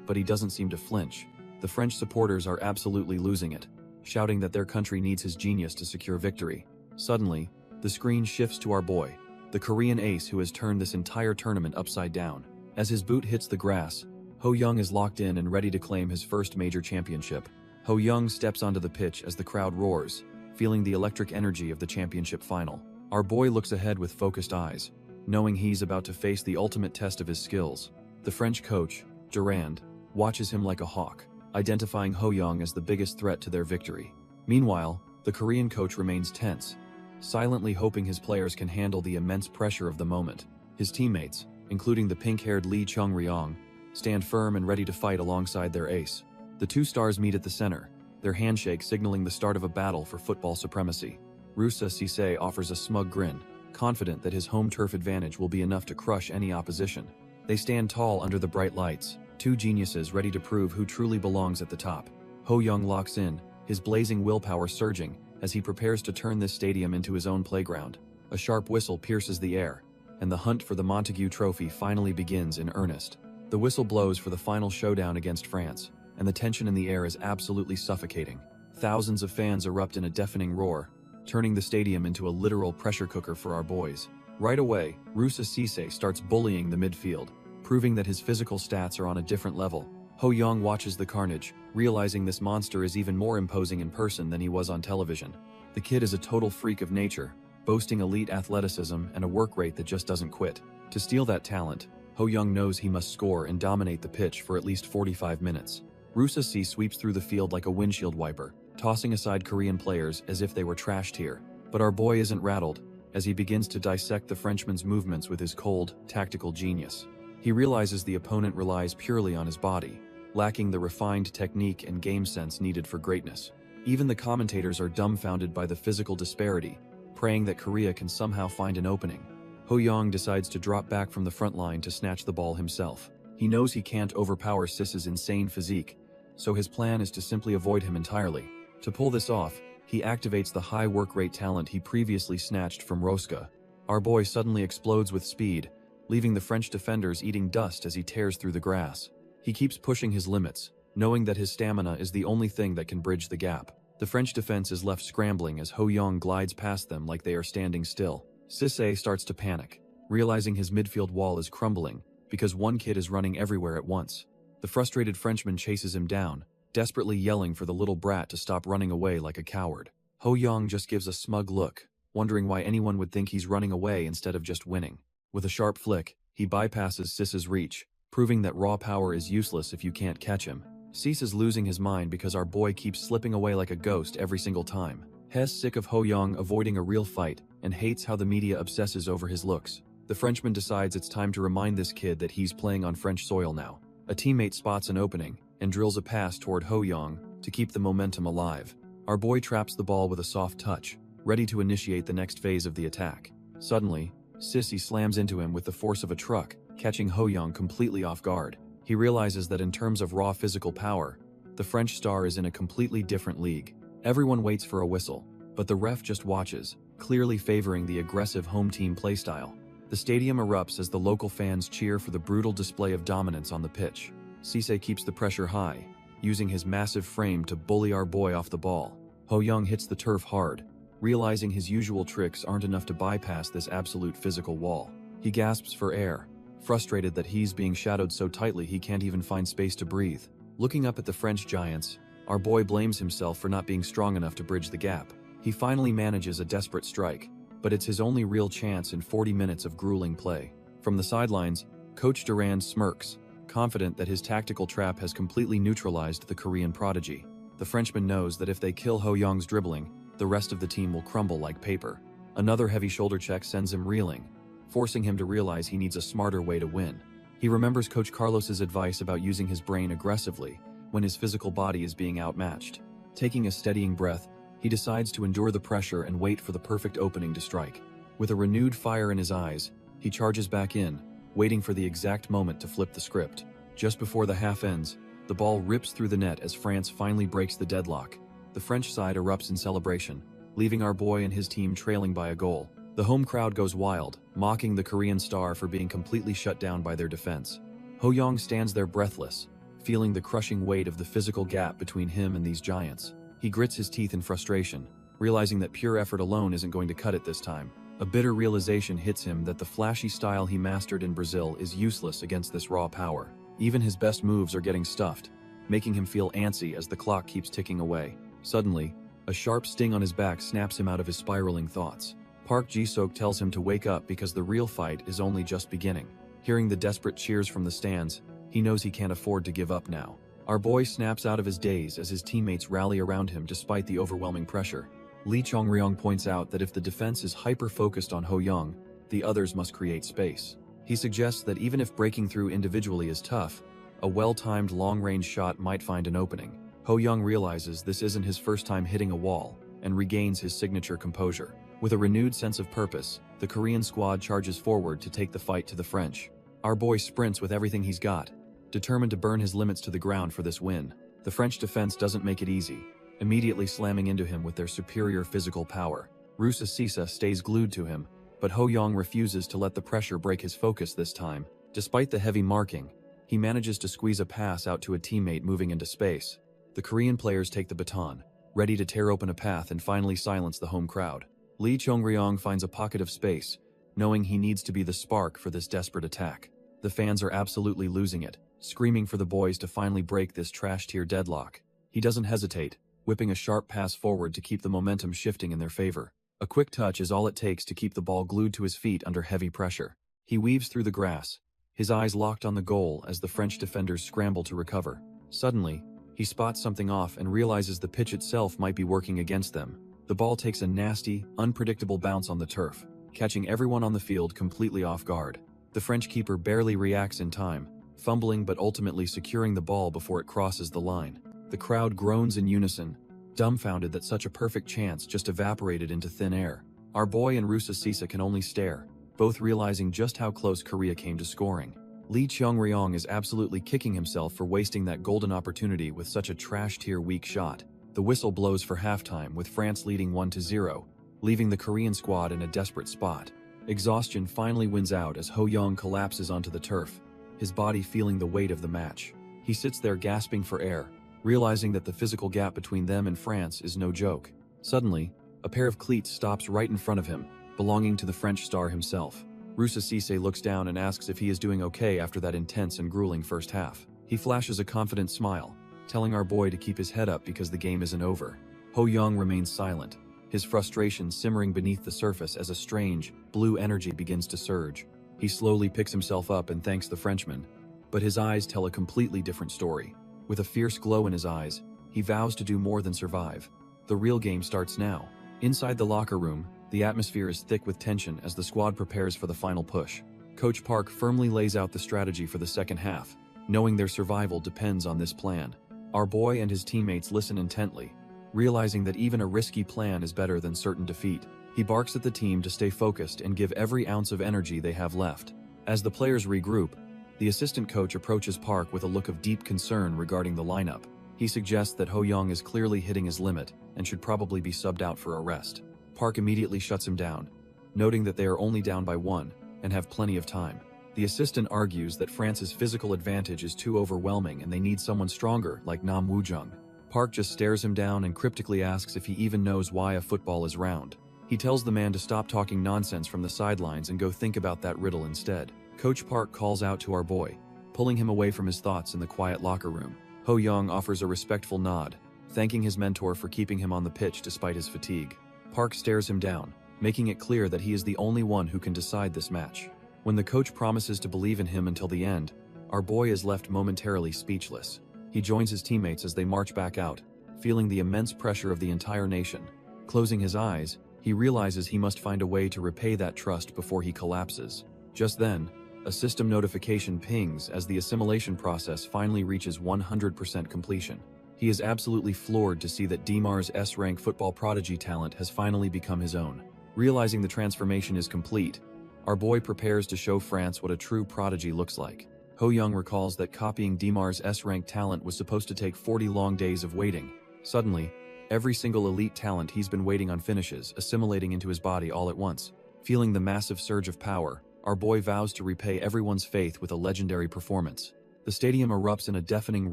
but he doesn't seem to flinch. The French supporters are absolutely losing it, shouting that their country needs his genius to secure victory. Suddenly, the screen shifts to our boy, the Korean ace who has turned this entire tournament upside down. As his boot hits the grass, Ho-young is locked in and ready to claim his first major championship. Ho-young steps onto the pitch as the crowd roars, feeling the electric energy of the championship final. Our boy looks ahead with focused eyes, knowing he's about to face the ultimate test of his skills. The French coach, Durand, watches him like a hawk, identifying Ho-young as the biggest threat to their victory. Meanwhile, the Korean coach remains tense, silently hoping his players can handle the immense pressure of the moment. His teammates, including the pink-haired Lee Chung-ryong, stand firm and ready to fight alongside their ace. The two stars meet at the center, their handshake signaling the start of a battle for football supremacy. Rusa Sise offers a smug grin, confident that his home turf advantage will be enough to crush any opposition. They stand tall under the bright lights, two geniuses ready to prove who truly belongs at the top. Ho-young locks in, his blazing willpower surging as he prepares to turn this stadium into his own playground. A sharp whistle pierces the air, and the hunt for the Montague Trophy finally begins in earnest. The whistle blows for the final showdown against France, and the tension in the air is absolutely suffocating. Thousands of fans erupt in a deafening roar, turning the stadium into a literal pressure cooker for our boys. Right away, Rusa Sise starts bullying the midfield, proving that his physical stats are on a different level. Ho-young watches the carnage, realizing this monster is even more imposing in person than he was on television. The kid is a total freak of nature, boasting elite athleticism and a work rate that just doesn't quit. To steal that talent, Ho-young knows he must score and dominate the pitch for at least 45 minutes. Rusa Si sweeps through the field like a windshield wiper, tossing aside Korean players as if they were trashed here. But our boy isn't rattled, as he begins to dissect the Frenchman's movements with his cold, tactical genius. He realizes the opponent relies purely on his body, lacking the refined technique and game sense needed for greatness. Even the commentators are dumbfounded by the physical disparity, praying that Korea can somehow find an opening. Ho-young decides to drop back from the front line to snatch the ball himself. He knows he can't overpower Sis's insane physique, so his plan is to simply avoid him entirely. To pull this off, he activates the high work rate talent he previously snatched from Roska. Our boy suddenly explodes with speed, leaving the French defenders eating dust as he tears through the grass. He keeps pushing his limits, knowing that his stamina is the only thing that can bridge the gap. The French defense is left scrambling as Ho-young glides past them like they are standing still. Sise starts to panic, realizing his midfield wall is crumbling because one kid is running everywhere at once. The frustrated Frenchman chases him down, desperately yelling for the little brat to stop running away like a coward. Ho-young just gives a smug look, wondering why anyone would think he's running away instead of just winning. With a sharp flick, he bypasses Sis's reach, proving that raw power is useless if you can't catch him. Sis is losing his mind because our boy keeps slipping away like a ghost every single time. He's sick of Ho-young avoiding a real fight and hates how the media obsesses over his looks. The Frenchman decides it's time to remind this kid that he's playing on French soil now. A teammate spots an opening and drills a pass toward Ho-young to keep the momentum alive. Our boy traps the ball with a soft touch, ready to initiate the next phase of the attack. Suddenly, Sissy slams into him with the force of a truck, catching Ho-young completely off guard. He realizes that in terms of raw physical power, the French star is in a completely different league. Everyone waits for a whistle, but the ref just watches, clearly favoring the aggressive home team playstyle. The stadium erupts as the local fans cheer for the brutal display of dominance on the pitch. Sise keeps the pressure high, using his massive frame to bully our boy off the ball. Ho-young hits the turf hard, realizing his usual tricks aren't enough to bypass this absolute physical wall. He gasps for air, frustrated that he's being shadowed so tightly he can't even find space to breathe. Looking up at the French giants, our boy blames himself for not being strong enough to bridge the gap. He finally manages a desperate strike, but it's his only real chance in 40 minutes of grueling play. From the sidelines, Coach Durand smirks, confident that his tactical trap has completely neutralized the Korean prodigy. The Frenchman knows that if they kill Ho-young's dribbling, the rest of the team will crumble like paper. Another heavy shoulder check sends him reeling, forcing him to realize he needs a smarter way to win. He remembers Coach Carlos's advice about using his brain aggressively when his physical body is being outmatched. Taking a steadying breath, he decides to endure the pressure and wait for the perfect opening to strike. With a renewed fire in his eyes, he charges back in, waiting for the exact moment to flip the script. Just before the half ends, the ball rips through the net as France finally breaks the deadlock. The French side erupts in celebration, leaving our boy and his team trailing by a goal. The home crowd goes wild, mocking the Korean star for being completely shut down by their defense. Ho-young stands there breathless, feeling the crushing weight of the physical gap between him and these giants. He grits his teeth in frustration, realizing that pure effort alone isn't going to cut it this time. A bitter realization hits him that the flashy style he mastered in Brazil is useless against this raw power. Even his best moves are getting stuffed, making him feel antsy as the clock keeps ticking away. Suddenly, a sharp sting on his back snaps him out of his spiraling thoughts. Park Ji-seok tells him to wake up because the real fight is only just beginning. Hearing the desperate cheers from the stands, he knows he can't afford to give up now. Our boy snaps out of his daze as his teammates rally around him despite the overwhelming pressure. Lee Chong-ryong points out that if the defense is hyper-focused on Ho-young, the others must create space. He suggests that even if breaking through individually is tough, a well-timed long-range shot might find an opening. Ho-young realizes this isn't his first time hitting a wall and regains his signature composure. With a renewed sense of purpose, the Korean squad charges forward to take the fight to the French. Our boy sprints with everything he's got, determined to burn his limits to the ground for this win. The French defense doesn't make it easy, immediately slamming into him with their superior physical power. Rusa Sisa stays glued to him, but Ho-young refuses to let the pressure break his focus this time. Despite the heavy marking, he manages to squeeze a pass out to a teammate moving into space. The Korean players take the baton, ready to tear open a path and finally silence the home crowd. Lee Chong-ryong finds a pocket of space, knowing he needs to be the spark for this desperate attack. The fans are absolutely losing it, screaming for the boys to finally break this trash-tier deadlock. He doesn't hesitate, whipping a sharp pass forward to keep the momentum shifting in their favor. A quick touch is all it takes to keep the ball glued to his feet under heavy pressure. He weaves through the grass, his eyes locked on the goal as the French defenders scramble to recover. Suddenly, he spots something off and realizes the pitch itself might be working against them. The ball takes a nasty, unpredictable bounce on the turf, catching everyone on the field completely off guard. The French keeper barely reacts in time, fumbling but ultimately securing the ball before it crosses the line. The crowd groans in unison, dumbfounded that such a perfect chance just evaporated into thin air. Our boy and Rusa Sisa can only stare, both realizing just how close Korea came to scoring. Lee Chong-ryong is absolutely kicking himself for wasting that golden opportunity with such a trash-tier weak shot. The whistle blows for halftime with France leading 1-0, leaving the Korean squad in a desperate spot. Exhaustion finally wins out as Ho-young collapses onto the turf, his body feeling the weight of the match. He sits there gasping for air, realizing that the physical gap between them and France is no joke. Suddenly, a pair of cleats stops right in front of him, belonging to the French star himself. Rusa Sisa looks down and asks if he is doing okay after that intense and grueling first half. He flashes a confident smile, telling our boy to keep his head up because the game isn't over. Ho-young remains silent, his frustration simmering beneath the surface as a strange, blue energy begins to surge. He slowly picks himself up and thanks the Frenchman, but his eyes tell a completely different story. With a fierce glow in his eyes, he vows to do more than survive. The real game starts now. Inside the locker room, the atmosphere is thick with tension as the squad prepares for the final push. Coach Park firmly lays out the strategy for the second half, knowing their survival depends on this plan. Our boy and his teammates listen intently, realizing that even a risky plan is better than certain defeat. He barks at the team to stay focused and give every ounce of energy they have left. As the players regroup, the assistant coach approaches Park with a look of deep concern regarding the lineup. He suggests that Ho-young is clearly hitting his limit and should probably be subbed out for a rest. Park immediately shuts him down, noting that they are only down by 1 and have plenty of time. The assistant argues that France's physical advantage is too overwhelming and they need someone stronger like Nam Woo-jung. Park just stares him down and cryptically asks if he even knows why a football is round. He tells the man to stop talking nonsense from the sidelines and go think about that riddle instead. Coach Park calls out to our boy, pulling him away from his thoughts in the quiet locker room. Ho-young offers a respectful nod, thanking his mentor for keeping him on the pitch despite his fatigue. Park stares him down, making it clear that he is the only one who can decide this match. When the coach promises to believe in him until the end, our boy is left momentarily speechless. He joins his teammates as they march back out, feeling the immense pressure of the entire nation. Closing his eyes, he realizes he must find a way to repay that trust before he collapses. Just then, a system notification pings as the assimilation process finally reaches 100% completion. He is absolutely floored to see that Dimar's S-rank football prodigy talent has finally become his own. Realizing the transformation is complete, our boy prepares to show France what a true prodigy looks like. Ho-young recalls that copying Dimar's S-rank talent was supposed to take 40 long days of waiting. Suddenly, every single elite talent he's been waiting on finishes, assimilating into his body all at once. Feeling the massive surge of power, our boy vows to repay everyone's faith with a legendary performance. The stadium erupts in a deafening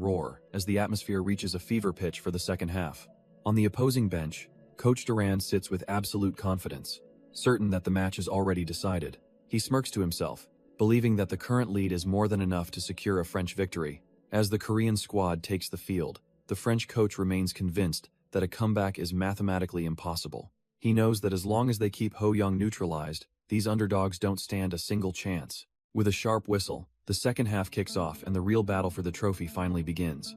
roar as the atmosphere reaches a fever pitch for the second half. On the opposing bench, Coach Durand sits with absolute confidence, certain that the match is already decided. He smirks to himself, believing that the current lead is more than enough to secure a French victory. As the Korean squad takes the field, the French coach remains convinced that a comeback is mathematically impossible. He knows that as long as they keep Ho Young neutralized, these underdogs don't stand a single chance. With a sharp whistle, the second half kicks off and the real battle for the trophy finally begins.